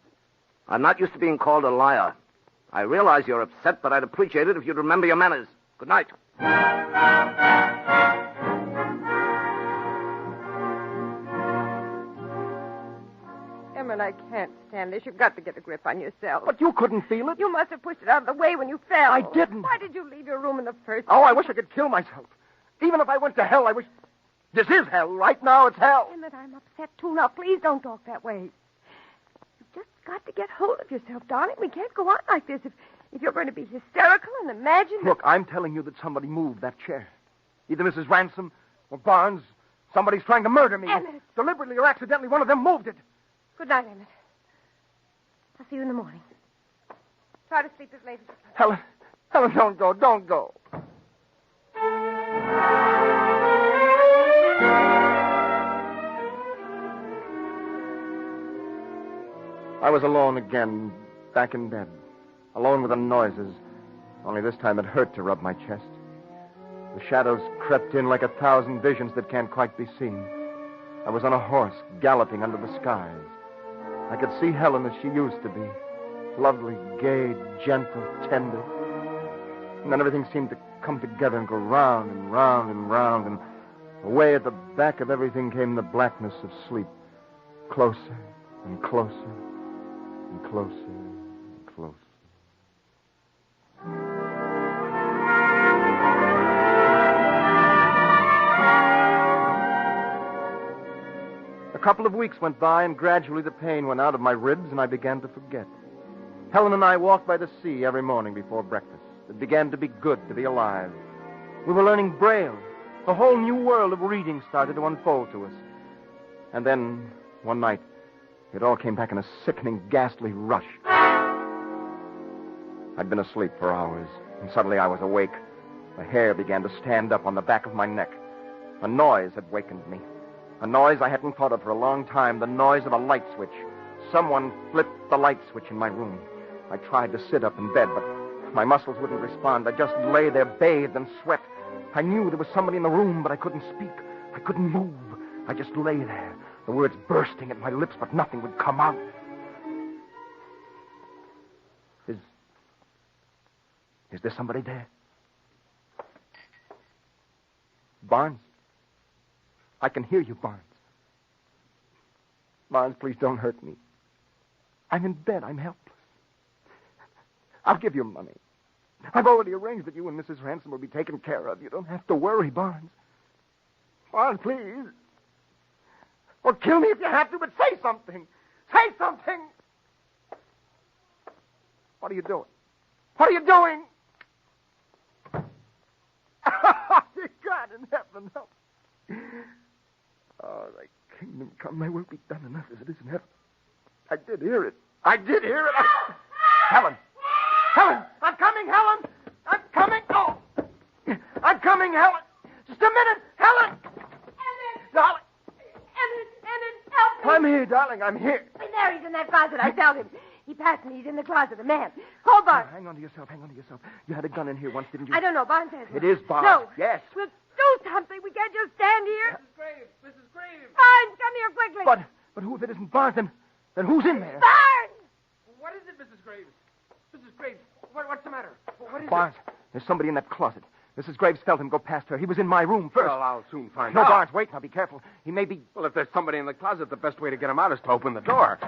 I'm not used to being called a liar. I realize you're upset, but I'd appreciate it if you'd remember your manners. Good night. Emmett, I can't stand this. You've got to get a grip on yourself. But you couldn't feel it. You must have pushed it out of the way when you fell. I didn't. Why did you leave your room in the first Oh, place? I wish I could kill myself. Even if I went to hell, I wish... This is hell. Right now, it's hell. Emmett, I'm upset, too. Now, please don't talk that way. You've just got to get hold of yourself, darling. We can't go on like this if you're going to be hysterical and imagine... Look, I'm telling you that somebody moved that chair. Either Mrs. Ransom or Barnes. Somebody's trying to murder me. Emmett. Deliberately or accidentally, one of them moved it. Good night, Emmett. I'll see you in the morning. Try to sleep as late as you can. Helen, don't go. Don't go. I was alone again, back in bed. Alone with the noises. Only this time it hurt to rub my chest. The shadows crept in like 1,000 visions that can't quite be seen. I was on a horse, galloping under the skies. I could see Helen as she used to be. Lovely, gay, gentle, tender. And then everything seemed to come together and go round and round and round. And Away at the back of everything came the blackness of sleep. Closer and closer and closer and closer. A couple of weeks went by, and gradually the pain went out of my ribs, and I began to forget. Helen and I walked by the sea every morning before breakfast. It began to be good to be alive. We were learning Braille. A whole new world of reading started to unfold to us. And then, one night, it all came back in a sickening, ghastly rush. I'd been asleep for hours, and suddenly I was awake. The hair began to stand up on the back of my neck. A noise had wakened me. A noise I hadn't thought of for a long time, the noise of a light switch. Someone flipped the light switch in my room. I tried to sit up in bed, but my muscles wouldn't respond. I just lay there bathed in sweat. I knew there was somebody in the room, but I couldn't speak. I couldn't move. I just lay there, the words bursting at my lips, but nothing would come out. Is there somebody there? Barnes? I can hear you, Barnes. Barnes, please don't hurt me. I'm in bed. I'm helpless. I'll give you money. I've already arranged that you and Mrs. Ransom will be taken care of. You don't have to worry, Barnes. Barnes, please. Or kill me if you have to, but say something. Say something. What are you doing? What are you doing? Dear God in heaven, help. Oh, thy kingdom come, thy will be done on earth as it is in heaven. I did hear it. I did hear it. Helen! Helen! I'm coming, Helen! I'm coming! Oh! I'm coming, Helen! Just a minute! Helen! Emmett! Darling! Emmett, help me! I'm here, darling. I'm here. There, he's in that closet. I felt him. He passed me. He's in the closet. A man. Call Barnes. Hang on to yourself. Hang on to yourself. You had a gun in here once, didn't you? I don't know. Barnes has It one. is Barnes. No. Yes. We'll do something. We can't just stand here. Mrs. Graves. Barnes, come here quickly. But who if it isn't Barnes, then who's in there? Barnes! What is it, Mrs. Graves? Mrs. Graves, what's the matter? What is Barnes, there's somebody in that closet. Mrs. Graves felt him go past her. He was in my room first. Well, I'll soon find No, out. Barnes, wait now. Be careful. He may be... Well, if there's somebody in the closet, the best way to get him out is to open the door.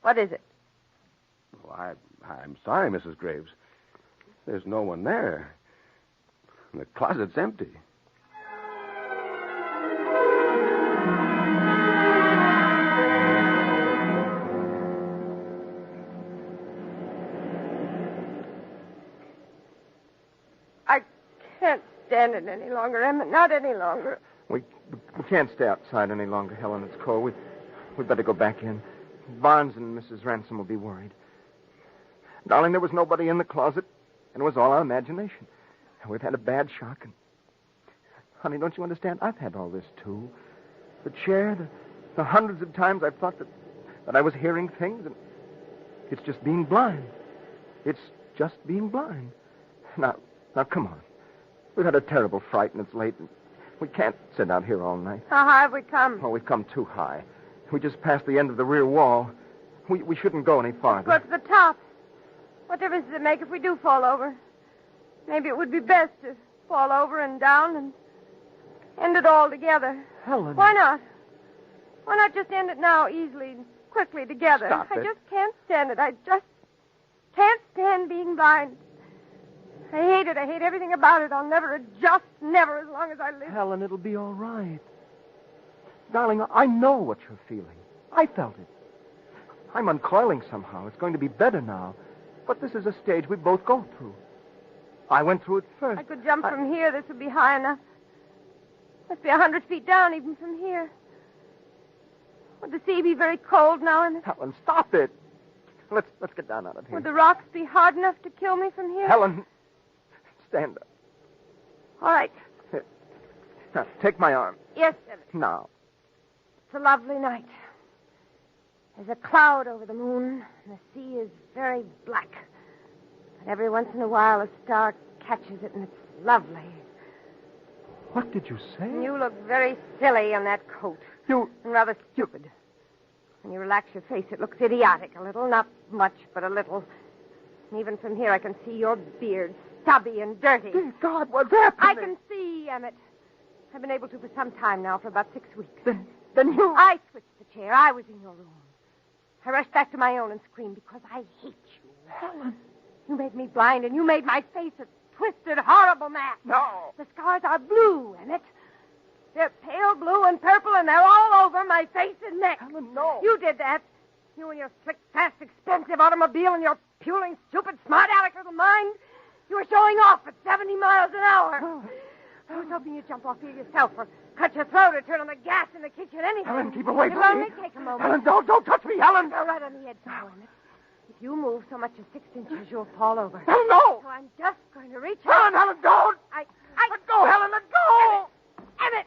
What is it? Well, I'm sorry, Mrs. Graves. There's no one there. The closet's empty. I can't stand it any longer, Emmett. Not any longer. We can't stay outside any longer, Helen. It's cold. We'd better go back in. Barnes and Mrs. Ransom will be worried. Darling, there was nobody in the closet, and it was all our imagination. We've had a bad shock. And, honey, don't you understand? I've had all this, too. The chair, the hundreds of times I've thought that I was hearing things, and it's just being blind. It's just being blind. Now, come on. We've had a terrible fright, and it's late, and we can't sit out here all night. How high have we come? Oh, we've come too high. We just passed the end of the rear wall. We shouldn't go any farther. Let's go to the top. What difference does it make if we do fall over? Maybe it would be best to fall over and down and end it all together. Helen. Why not? Why not just end it now, easily, quickly, together? Stop it. I just can't stand it. I just can't stand being blind. I hate it. I hate everything about it. I'll never adjust, never, as long as I live. Helen, it'll be all right. Darling, I know what you're feeling. I felt it. I'm uncoiling somehow. It's going to be better now. But this is a stage we both go through. I went through it first. I could jump from here. This would be high enough. Must be 100 feet down even from here. Would the sea be very cold now? And Helen, stop it. Let's get down out of here. would the rocks be hard enough to kill me from here? Helen, stand up. All right. Here. Now, take my arm. Yes, Emmett. Now. It's a lovely night. There's a cloud over the moon, and the sea is very black. But every once in a while, a star catches it, and it's lovely. What did you say? And you look very silly in that coat. You... And rather stupid. When you relax your face, it looks idiotic a little. Not much, but a little. And even from here, I can see your beard stubby and dirty. Dear God, what's happening? I can see, Emmett. I've been able to for some time now, for about 6 weeks. Then you... I switched the chair. I was in your room. I rushed back to my own and screamed because I hate you. Helen. You made me blind, and you made my face a twisted, horrible mask. No. The scars are blue, Emmett. They're pale blue and purple, and they're all over my face and neck. Helen, no. You did that. You and your slick, fast, expensive automobile and your puling, stupid, smart aleck little mind. You were showing off at 70 miles an hour. Oh. I was hoping you'd jump off here yourself or cut your throat or turn on the gas in the kitchen, anything. Helen, keep away It'll from me. only take a moment. Helen, don't touch me, Helen. Go right on the edge now, Emmett. If you move so much as 6 inches, you'll fall over. Helen, no. So I'm just going to reach Helen, out. Helen, don't. Let go, Helen, let go. Emmett!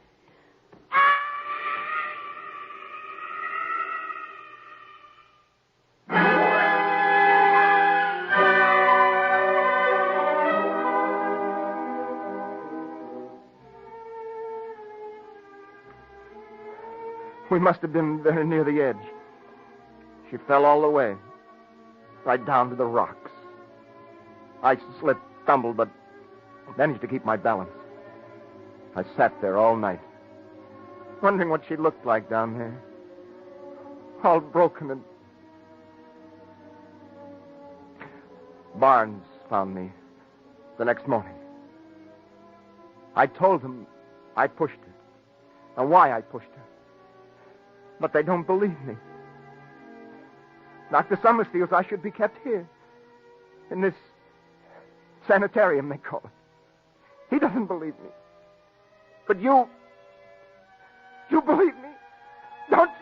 We must have been very near the edge. She fell all the way, right down to the rocks. I slipped, stumbled, but managed to keep my balance. I sat there all night, wondering what she looked like down there, all broken and... Barnes found me the next morning. I told him I pushed her, and why I pushed her. But they don't believe me. Dr. Summers feels I should be kept here, in this sanitarium, they call it. He doesn't believe me. But you believe me, don't you?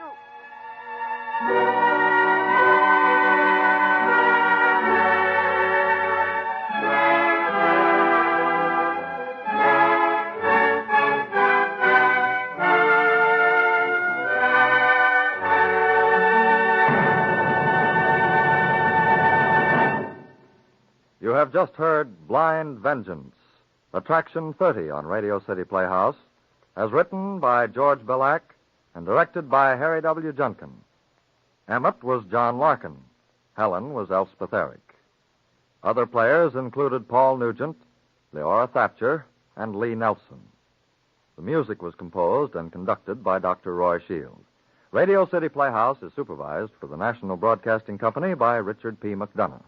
You have just heard Blind Vengeance, Attraction 30 on Radio City Playhouse, as written by George Bellac and directed by Harry W. Junkin. Emmett was John Larkin. Helen was Elspeth Eric. Other players included Paul Nugent, Leora Thatcher, and Lee Nelson. The music was composed and conducted by Dr. Roy Shield. Radio City Playhouse is supervised for the National Broadcasting Company by Richard P. McDonough.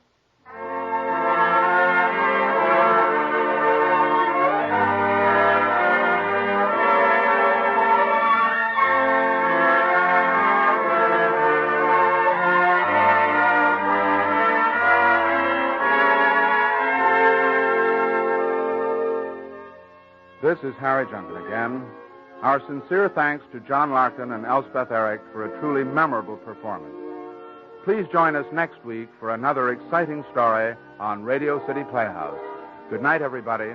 This is Harry Junkin again. Our sincere thanks to John Larkin and Elspeth Eric for a truly memorable performance. Please join us next week for another exciting story on Radio City Playhouse. Good night, everybody.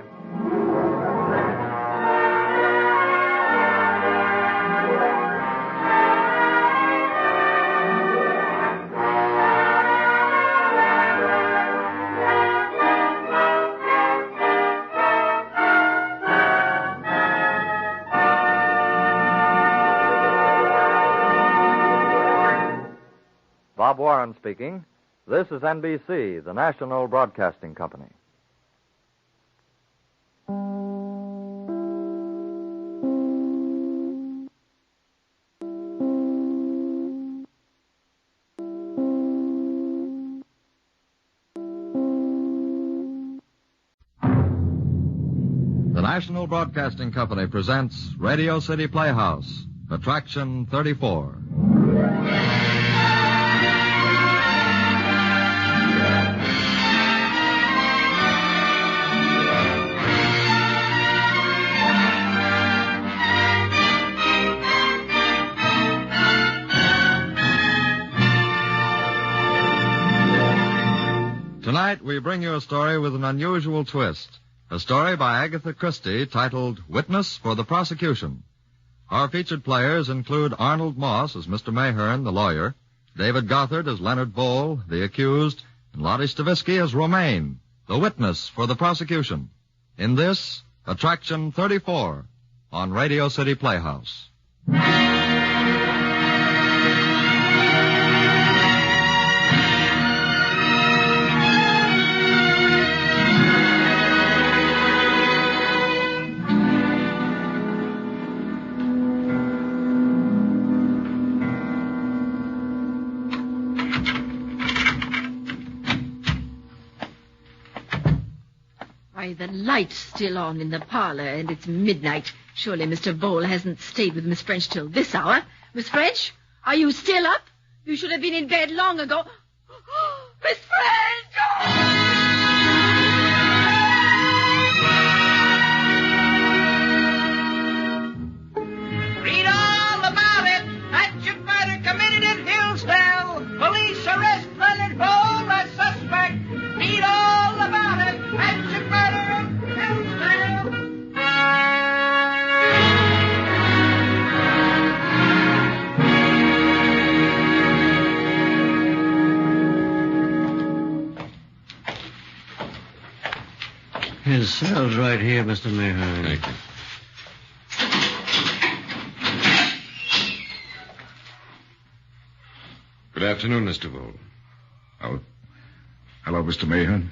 Bob Warren speaking. This is NBC, the National Broadcasting Company. The National Broadcasting Company presents Radio City Playhouse, Attraction 34. Tonight, we bring you a story with an unusual twist. A story by Agatha Christie titled Witness for the Prosecution. Our featured players include Arnold Moss as Mr. Mayhern, the lawyer, David Gothard as Leonard Bowl, the accused, and Lottie Stavisky as Romaine, the witness for the prosecution. In this, Attraction 34 on Radio City Playhouse. Why, the light's still on in the parlor, and it's midnight. Surely Mr. Vole hasn't stayed with Miss French till this hour. Miss French, are you still up? You should have been in bed long ago. Miss French! Read all about it. Hatchet murder committed in Hillsdale. Police arrest Leonard Vole as suspect. Read all about it. Hatchet murder in Hillsdale. His cell's right here, Mr. Mayhew. Thank you. Good afternoon, Mr. Vole. Oh, hello, Mr. Mayhew.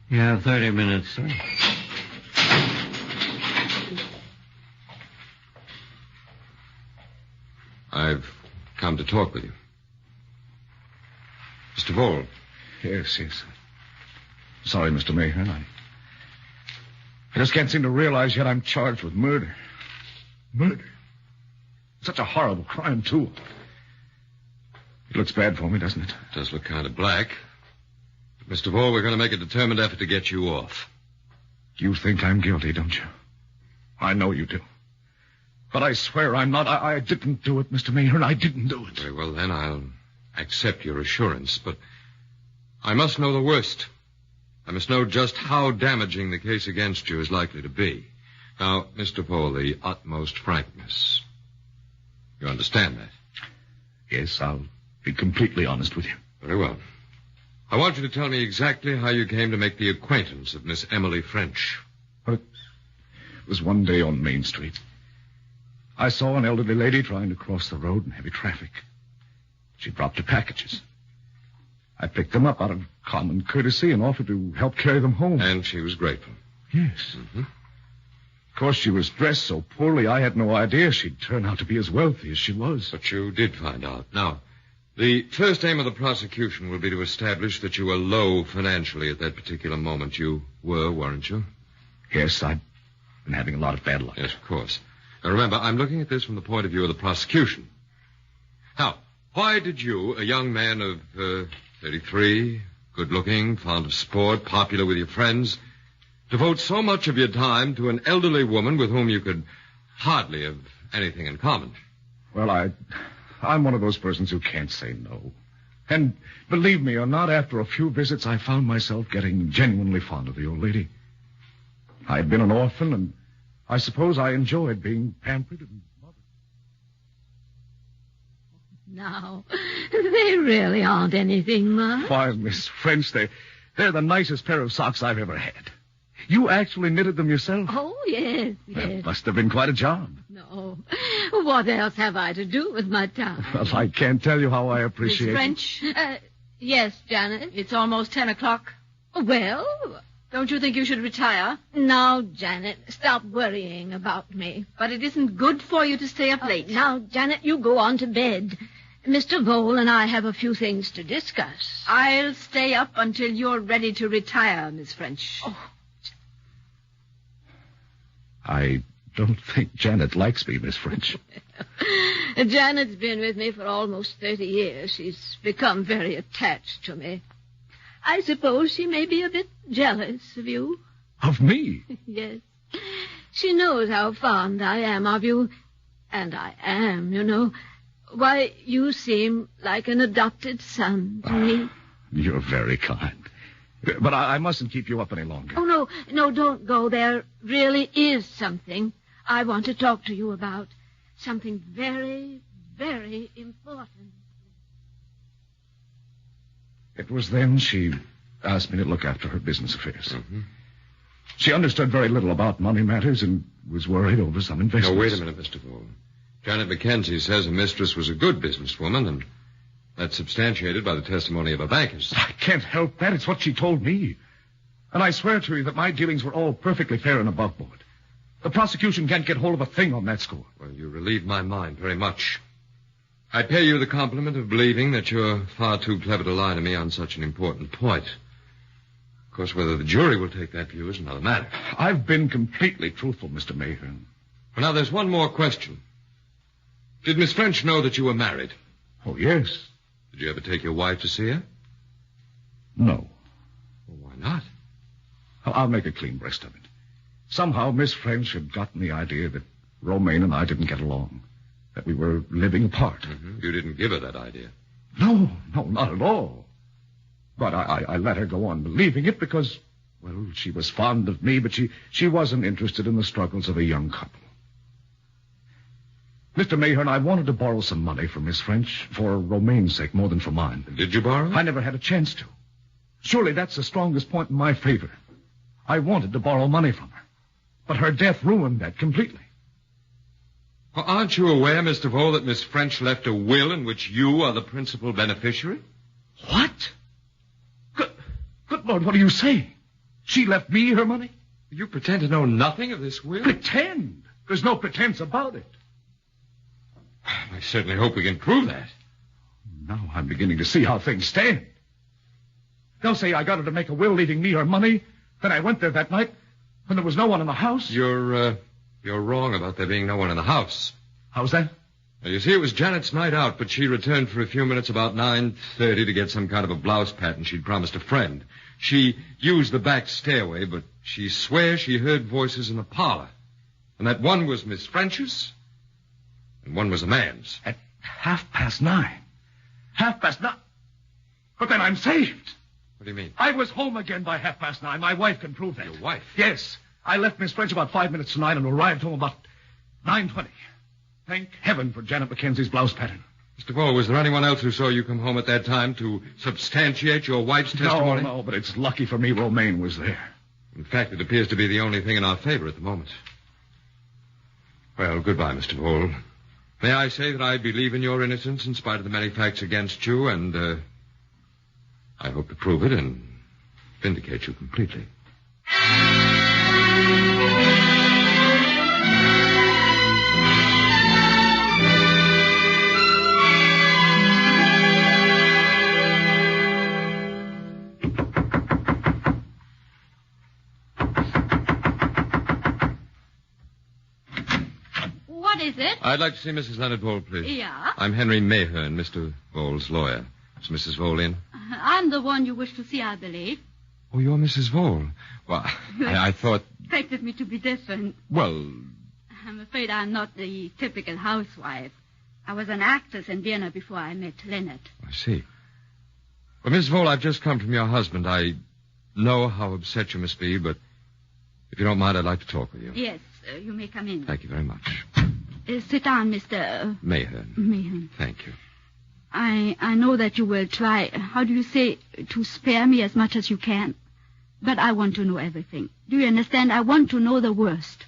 You have 30 minutes, sir. I've come to talk with you. Mr. Vole. Yes. Sorry, Mr. Mayhew. I just can't seem to realize yet I'm charged with murder. Murder. Such a horrible crime, too. It looks bad for me, doesn't it? It does look kind of black. But Mr. Vole, we're going to make a determined effort to get you off. You think I'm guilty, don't you? I know you do. But I swear I'm not. I didn't do it, Mr. Mayhew. I didn't do it. Very well, then I'll accept your assurance. But I must know the worst. I must know just how damaging the case against you is likely to be. Now, Mr. Vole, the utmost frankness. You understand that? Yes, I'll be completely honest with you. Very well. I want you to tell me exactly how you came to make the acquaintance of Miss Emily French. It was one day on Main Street. I saw an elderly lady trying to cross the road in heavy traffic. She dropped her packages. I picked them up out of common courtesy and offered to help carry them home. And she was grateful. Yes. Mm-hmm. Of course, she was dressed so poorly, I had no idea she'd turn out to be as wealthy as she was. But you did find out. Now, the first aim of the prosecution will be to establish that you were low financially at that particular moment. You were, weren't you? Yes, I've been having a lot of bad luck. Yes, of course. Now, remember, I'm looking at this from the point of view of the prosecution. Now, why did you, a young man of 33, good-looking, fond of sport, popular with your friends, devote so much of your time to an elderly woman with whom you could hardly have anything in common? Well, I'm one of those persons who can't say no. And believe me or not, after a few visits, I found myself getting genuinely fond of the old lady. I had been an orphan, and I suppose I enjoyed being pampered and mothered. Now, they really aren't anything, Ma. Why, Miss French, they're the nicest pair of socks I've ever had. You actually knitted them yourself? Oh, yes. That must have been quite a job. No. What else have I to do with my time? Well, I can't tell you how I appreciate Miss French? Yes, Janet. It's almost 10 o'clock. Well, don't you think you should retire? Now, Janet, stop worrying about me. But it isn't good for you to stay up late. Now, Janet, you go on to bed. Mr. Vole and I have a few things to discuss. I'll stay up until you're ready to retire, Miss French. Oh. I don't think Janet likes me, Miss French. Janet's been with me for almost 30 years. She's become very attached to me. I suppose she may be a bit jealous of you. Of me? Yes. She knows how fond I am of you. And I am, you know. Why, you seem like an adopted son to me. You're very kind. But I mustn't keep you up any longer. Oh, no, don't go. There really is something I want to talk to you about. Something very, very important. It was then she asked me to look after her business affairs. Mm-hmm. She understood very little about money matters and was worried over some investments. Now, wait a minute, Mr. Vole. Janet McKenzie says her mistress was a good businesswoman, and that's substantiated by the testimony of her bankers. I can't help that. It's what she told me. And I swear to you that my dealings were all perfectly fair and above board. The prosecution can't get hold of a thing on that score. Well, you relieve my mind very much. I pay you the compliment of believing that you're far too clever to lie to me on such an important point. Of Of course, whether the jury will take that view is another matter. I've been completely truthful, Mr. Mayhew. Well, now, there's one more question. Did Miss French know that you were married? Oh, yes. Did you ever take your wife to see her? No. Well, why not? I'll make a clean breast of it. Somehow Miss French had gotten the idea that Romaine and I didn't get along, that we were living apart. Mm-hmm. You didn't give her that idea. No, not at all. But I let her go on believing it because, well, she was fond of me, but she wasn't interested in the struggles of a young couple. Mr. Mayhew, I wanted to borrow some money from Miss French for Romaine's sake more than for mine. Did you borrow? I never had a chance to. Surely that's the strongest point in my favor. I wanted to borrow money from her, but her death ruined that completely. Well, aren't you aware, Mr. Vole, that Miss French left a will in which you are the principal beneficiary? What? Good Lord, what are you saying? She left me her money? You pretend to know nothing of this will? Pretend? There's no pretense about it. I certainly hope we can prove that. Now I'm beginning to see how things stand. They'll say I got her to make a will leaving me her money. Then I went there that night when there was no one in the house. You're wrong about there being no one in the house. How's that? Well, you see, it was Janet's night out, but she returned for a few minutes about 9:30 to get some kind of a blouse pattern she'd promised a friend. She used the back stairway, but she swears she heard voices in the parlor. And that one was Miss French's, and one was a man's. At 9:30. 9:30? But then I'm saved. What do you mean? I was home again by 9:30. My wife can prove that. Your wife? Yes. I left Miss French about 5 minutes to 9 and arrived home about 9:20. Thank heaven for Janet Mackenzie's blouse pattern. Mr. Vole, was there anyone else who saw you come home at that time to substantiate your wife's testimony? No, but it's lucky for me Romaine was there. In fact, it appears to be the only thing in our favor at the moment. Well, goodbye, Mr. Vole. May I say that I believe in your innocence in spite of the many facts against you, and I hope to prove it and vindicate you completely. What is it? I'd like to see Mrs. Leonard Vole, please. Yeah? I'm Henry Mayhew, Mr. Vole's lawyer. Is Mrs. Vole in? I'm the one you wish to see, I believe. Oh, you're Mrs. Vole. Well, I thought... Expected me to be different. Well... I'm afraid I'm not the typical housewife. I was an actress in Vienna before I met Leonard. I see. Well, Mrs. Vole, I've just come from your husband. I know how upset you must be, but if you don't mind, I'd like to talk with you. Yes, you may come in. Thank you very much. Sit down, Mr. Mayhew. Mayhew. Thank you. I know that you will try, how do you say, to spare me as much as you can. But I want to know everything. Do you understand? I want to know the worst.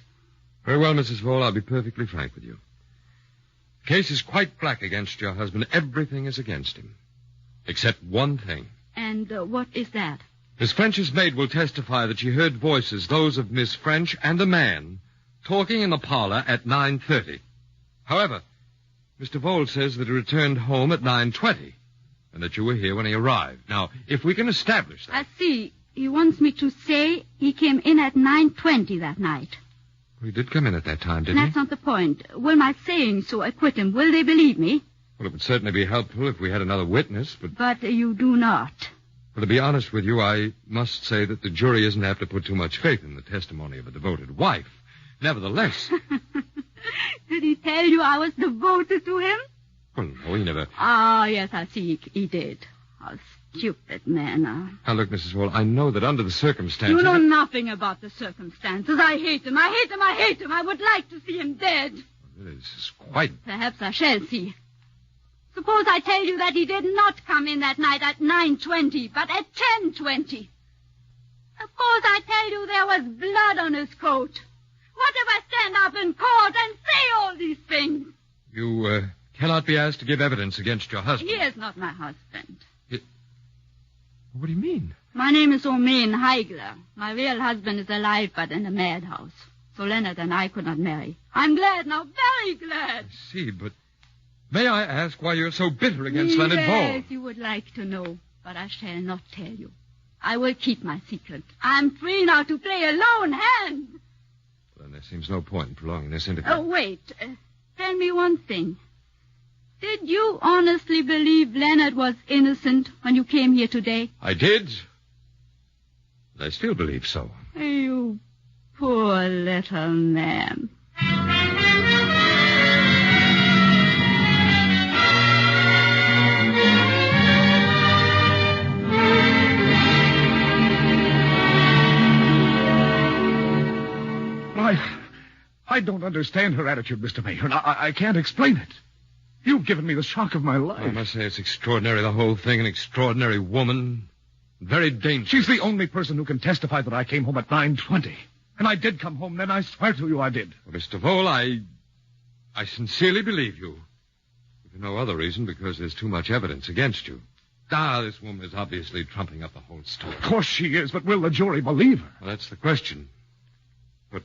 Very well, Mrs. Vole, I'll be perfectly frank with you. The case is quite black against your husband. Everything is against him. Except one thing. And what is that? Miss French's maid will testify that she heard voices, those of Miss French and a man, talking in the parlor at 9:30. However, Mr. Vole says that he returned home at 9:20, and that you were here when he arrived. Now, if we can establish that... I see. He wants me to say he came in at 9:20 that night. Well, he did come in at that time, didn't That's not the point. Will my saying so acquit him? Will they believe me? Well, it would certainly be helpful if we had another witness, but... But you do not. Well, to be honest with you, I must say that the jury isn't apt to put too much faith in the testimony of a devoted wife. Nevertheless... Did he tell you I was devoted to him? Well, no, he never... Ah, yes, I see he did. How stupid man. Now, look, Mrs. Vole, I know that under the circumstances... You know nothing about the circumstances. I hate him. I hate him. I hate him. I would like to see him dead. This is quite... Perhaps I shall see. Suppose I tell you that he did not come in that night at 9:20, but at 10:20. Suppose I tell you there was blood on his coat. What if I stand up in court and say all these things? You cannot be asked to give evidence against your husband. He is not my husband. What do you mean? My name is Romaine Heigler. My real husband is alive but in a madhouse. So Leonard and I could not marry. I'm glad now, very glad. I see, but may I ask why you're so bitter against Leonard Vole? Yes, you would like to know, but I shall not tell you. I will keep my secret. I'm free now to play a lone hand. Then there seems no point in prolonging this interview. Oh, wait. Tell me one thing. Did you honestly believe Leonard was innocent when you came here today? I did. But I still believe so. You poor little man. I don't understand her attitude, Mr. Mayor, and I can't explain it. You've given me the shock of my life. I must say it's extraordinary, the whole thing. An extraordinary woman. Very dangerous. She's the only person who can testify that I came home at 9:20. And I did come home then, I swear to you I did. Well, Mr. Vole, I sincerely believe you. For no other reason, because there's too much evidence against you. This woman is obviously trumping up the whole story. Of course she is, but will the jury believe her? Well, that's the question. But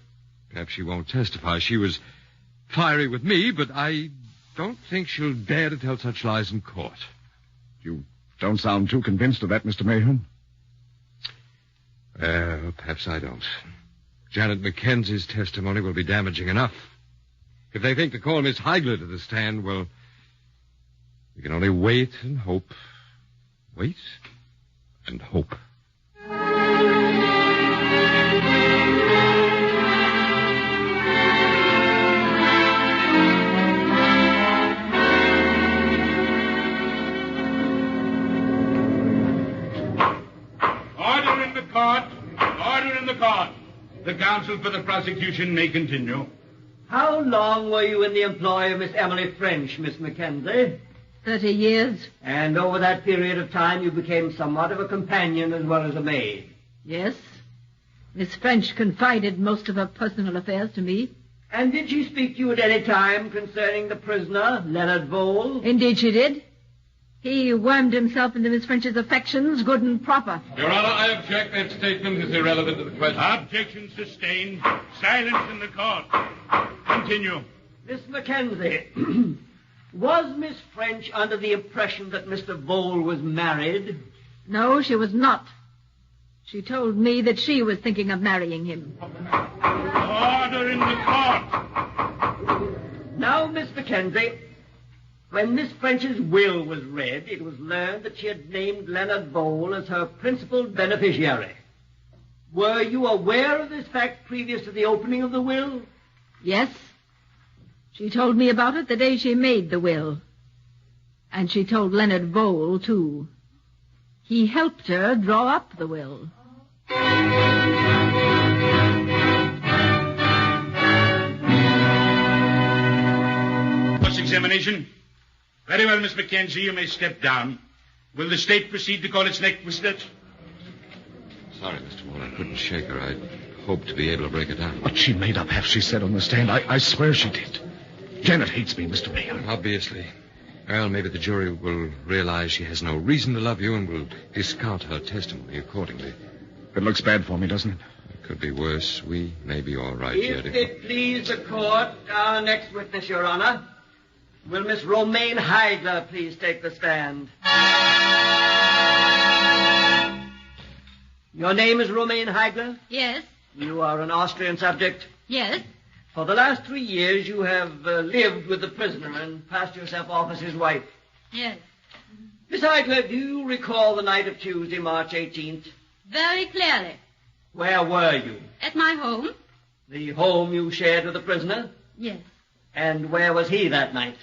perhaps she won't testify. She was fiery with me, but I don't think she'll dare to tell such lies in court. You don't sound too convinced of that, Mr. Mayhew. Perhaps I don't. Janet Mackenzie's testimony will be damaging enough. If they think to call Miss Heigler to the stand, well, we can only wait and hope. Wait and hope. Order in the court. Order in the court. The counsel for the prosecution may continue. How long were you in the employ of Miss Emily French, Miss Mackenzie? 30 years. And over that period of time, you became somewhat of a companion as well as a maid. Yes. Miss French confided most of her personal affairs to me. And did she speak to you at any time concerning the prisoner, Leonard Vole? Indeed she did. He wormed himself into Miss French's affections, good and proper. Your Honor, I object. That statement is irrelevant to the question. Objection sustained. Silence in the court. Continue. Miss Mackenzie, was Miss French under the impression that Mr. Vole was married? No, she was not. She told me that she was thinking of marrying him. Order in the court. Now, Miss Mackenzie, when Miss French's will was read, it was learned that she had named Leonard Vole as her principal beneficiary. Were you aware of this fact previous to the opening of the will? Yes. She told me about it the day she made the will. And she told Leonard Vole, too. He helped her draw up the will. Cross-examination. Very well, Miss Mackenzie, you may step down. Will the state proceed to call its next witness? Sorry, Mr. Vole, I couldn't shake her. I hoped to be able to break it down. But she made up half she said on the stand. I swear she did. Janet hates me, Mr. Mayor. Obviously. Well, maybe the jury will realize she has no reason to love you and will discount her testimony accordingly. It looks bad for me, doesn't it? It could be worse. We may be all right If yet. it please the court, our next witness, Your Honor. Will Miss Romaine Heigler please take the stand? Your name is Romaine Heigler? Yes. You are an Austrian subject? Yes. For the last 3 years, you have lived with the prisoner and passed yourself off as his wife. Yes. Miss Heigler, do you recall the night of Tuesday, March 18th? Very clearly. Where were you? At my home? The home you shared with the prisoner? Yes. And where was he that night?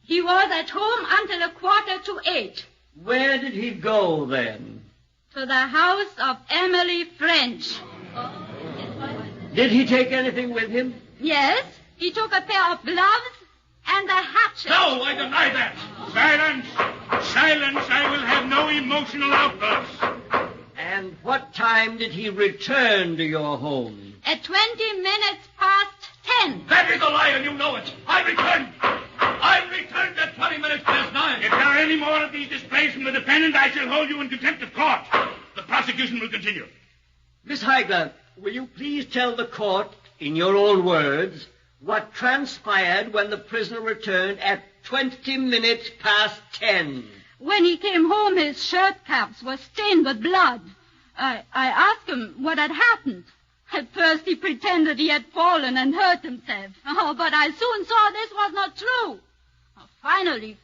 He was at home until 7:45. Where did he go then? To the house of Emily French. Did he take anything with him? Yes. He took a pair of gloves and a hatchet. No, I deny that. Silence. Silence. I will have no emotional outbursts. And what time did he return to your home? At 20 minutes past 10. That is a lie, and you know it. I returned at 20 minutes past 9. If there are any more of these displays from the defendant, I shall hold you in contempt of court. The prosecution will continue. Miss Heigler, will you please tell the court, in your own words, what transpired when the prisoner returned at 20 minutes past 10? When he came home, his shirt cuffs were stained with blood. I asked him what had happened. At first he pretended he had fallen and hurt himself. Oh, but I soon saw this was not true. Finally,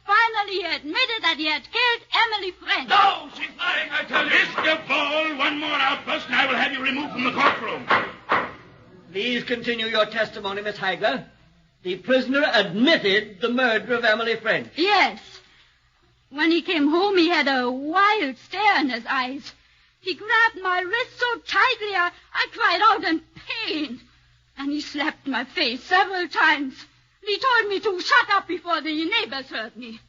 he admitted that he had killed Emily French. No, she's lying, I tell you. Mr. Ball, one more outburst and I will have you removed from the courtroom. Please continue your testimony, Miss Heigler. The prisoner admitted the murder of Emily French. Yes. When he came home, he had a wild stare in his eyes. He grabbed my wrist so tightly, I cried out in pain. And he slapped my face several times. He told me to shut up before the neighbors heard me.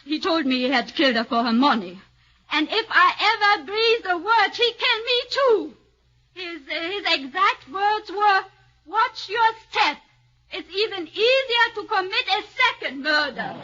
He told me he had killed her for her money. And if I ever breathed a word, he'd kill me too. His exact words were, "Watch your step. It's even easier to commit a second murder."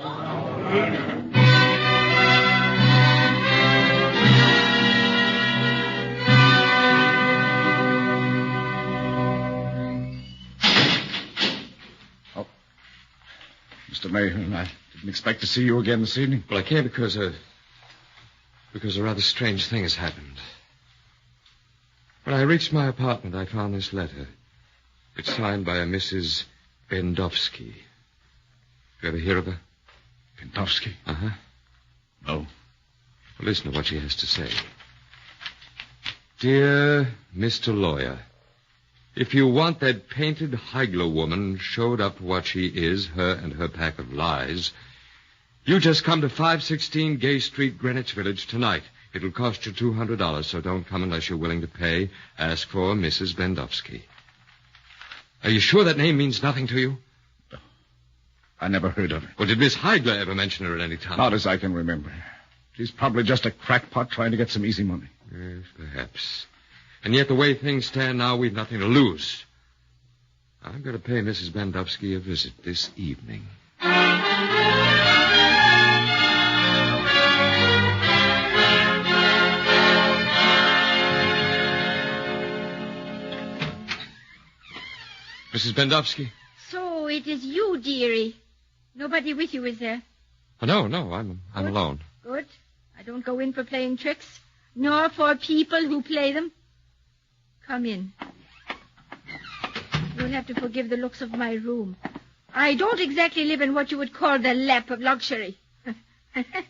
Mr. Mayhew, I didn't expect to see you again this evening. Well, I came because a rather strange thing has happened. When I reached my apartment, I found this letter. It's signed by a Mrs. Bendowski. You ever hear of her? Bendowski? Uh-huh. No. Well, listen to what she has to say. Dear Mr. Lawyer, if you want that painted Heigler woman showed up for what she is, her and her pack of lies, you just come to 516 Gay Street, Greenwich Village tonight. It'll cost you $200, so don't come unless you're willing to pay. Ask for Mrs. Bendowski. Are you sure that name means nothing to you? No. I never heard of her. Well, did Miss Heigler ever mention her at any time? Not as I can remember. She's probably just a crackpot trying to get some easy money. Yes, perhaps. And yet the way things stand now, we've nothing to lose. I'm going to pay Mrs. Bendowski a visit this evening. Mrs. Bendowski? So it is you, dearie. Nobody with you, is there? Oh, no, I'm alone. Good. I don't go in for playing tricks, nor for people who play them. Come in. You'll have to forgive the looks of my room. I don't exactly live in what you would call the lap of luxury. Didn't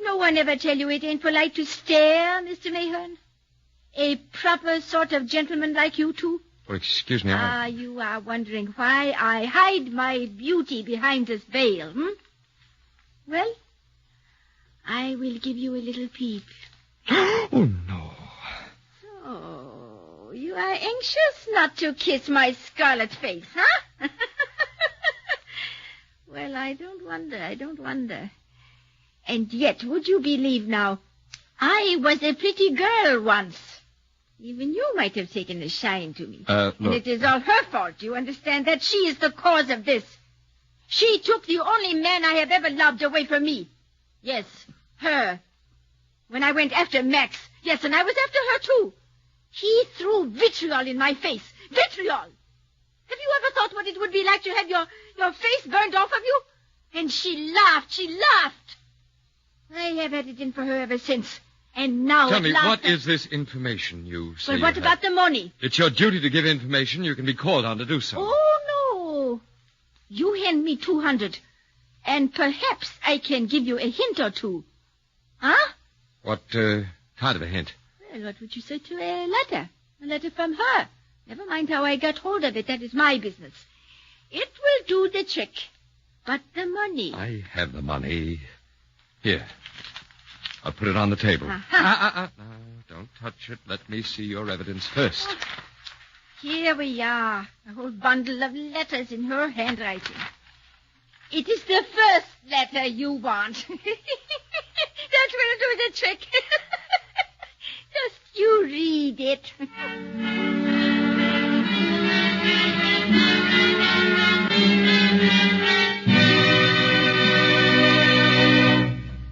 no one ever tell you it ain't polite to stare, Mr. Mayhew? A proper sort of gentleman like you two? Well, excuse me, you are wondering why I hide my beauty behind this veil, hmm? Well, I will give you a little peep. Oh, no. So, you are anxious not to kiss my scarlet face, huh? Well, I don't wonder. And yet, would you believe now, I was a pretty girl once. Even you might have taken a shine to me. Look. And it is all her fault, you understand, that she is the cause of this. She took the only man I have ever loved away from me. Yes, her. When I went after Max, yes, and I was after her too. He threw vitriol in my face. Vitriol! Have you ever thought what it would be like to have your face burned off of you? And she laughed. I have had it in for her ever since. And now Tell me, what is this information you say? Well, what about the money? It's your duty to give information. You can be called on to do so. Oh, no. You hand me $200, and perhaps I can give you a hint or two. Huh? What kind of a hint? Well, what would you say to a letter? A letter from her. Never mind how I got hold of it. That is my business. It will do the trick. But the money... I have the money. Here. I'll put it on the table. Uh-huh. No, don't touch it. Let me see your evidence first. Oh, here we are. A whole bundle of letters in her handwriting. It is the first letter you want. That will do the trick. Just you read it.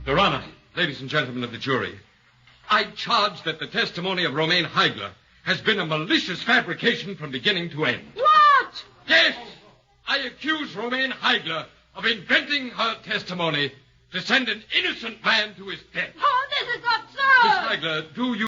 Your Honor, ladies and gentlemen of the jury, I charge that the testimony of Romaine Heigler has been a malicious fabrication from beginning to end. What? Yes! I accuse Romaine Heigler of inventing her testimony to send an innocent man to his death. Oh, this is absurd! Miss Flagler, do you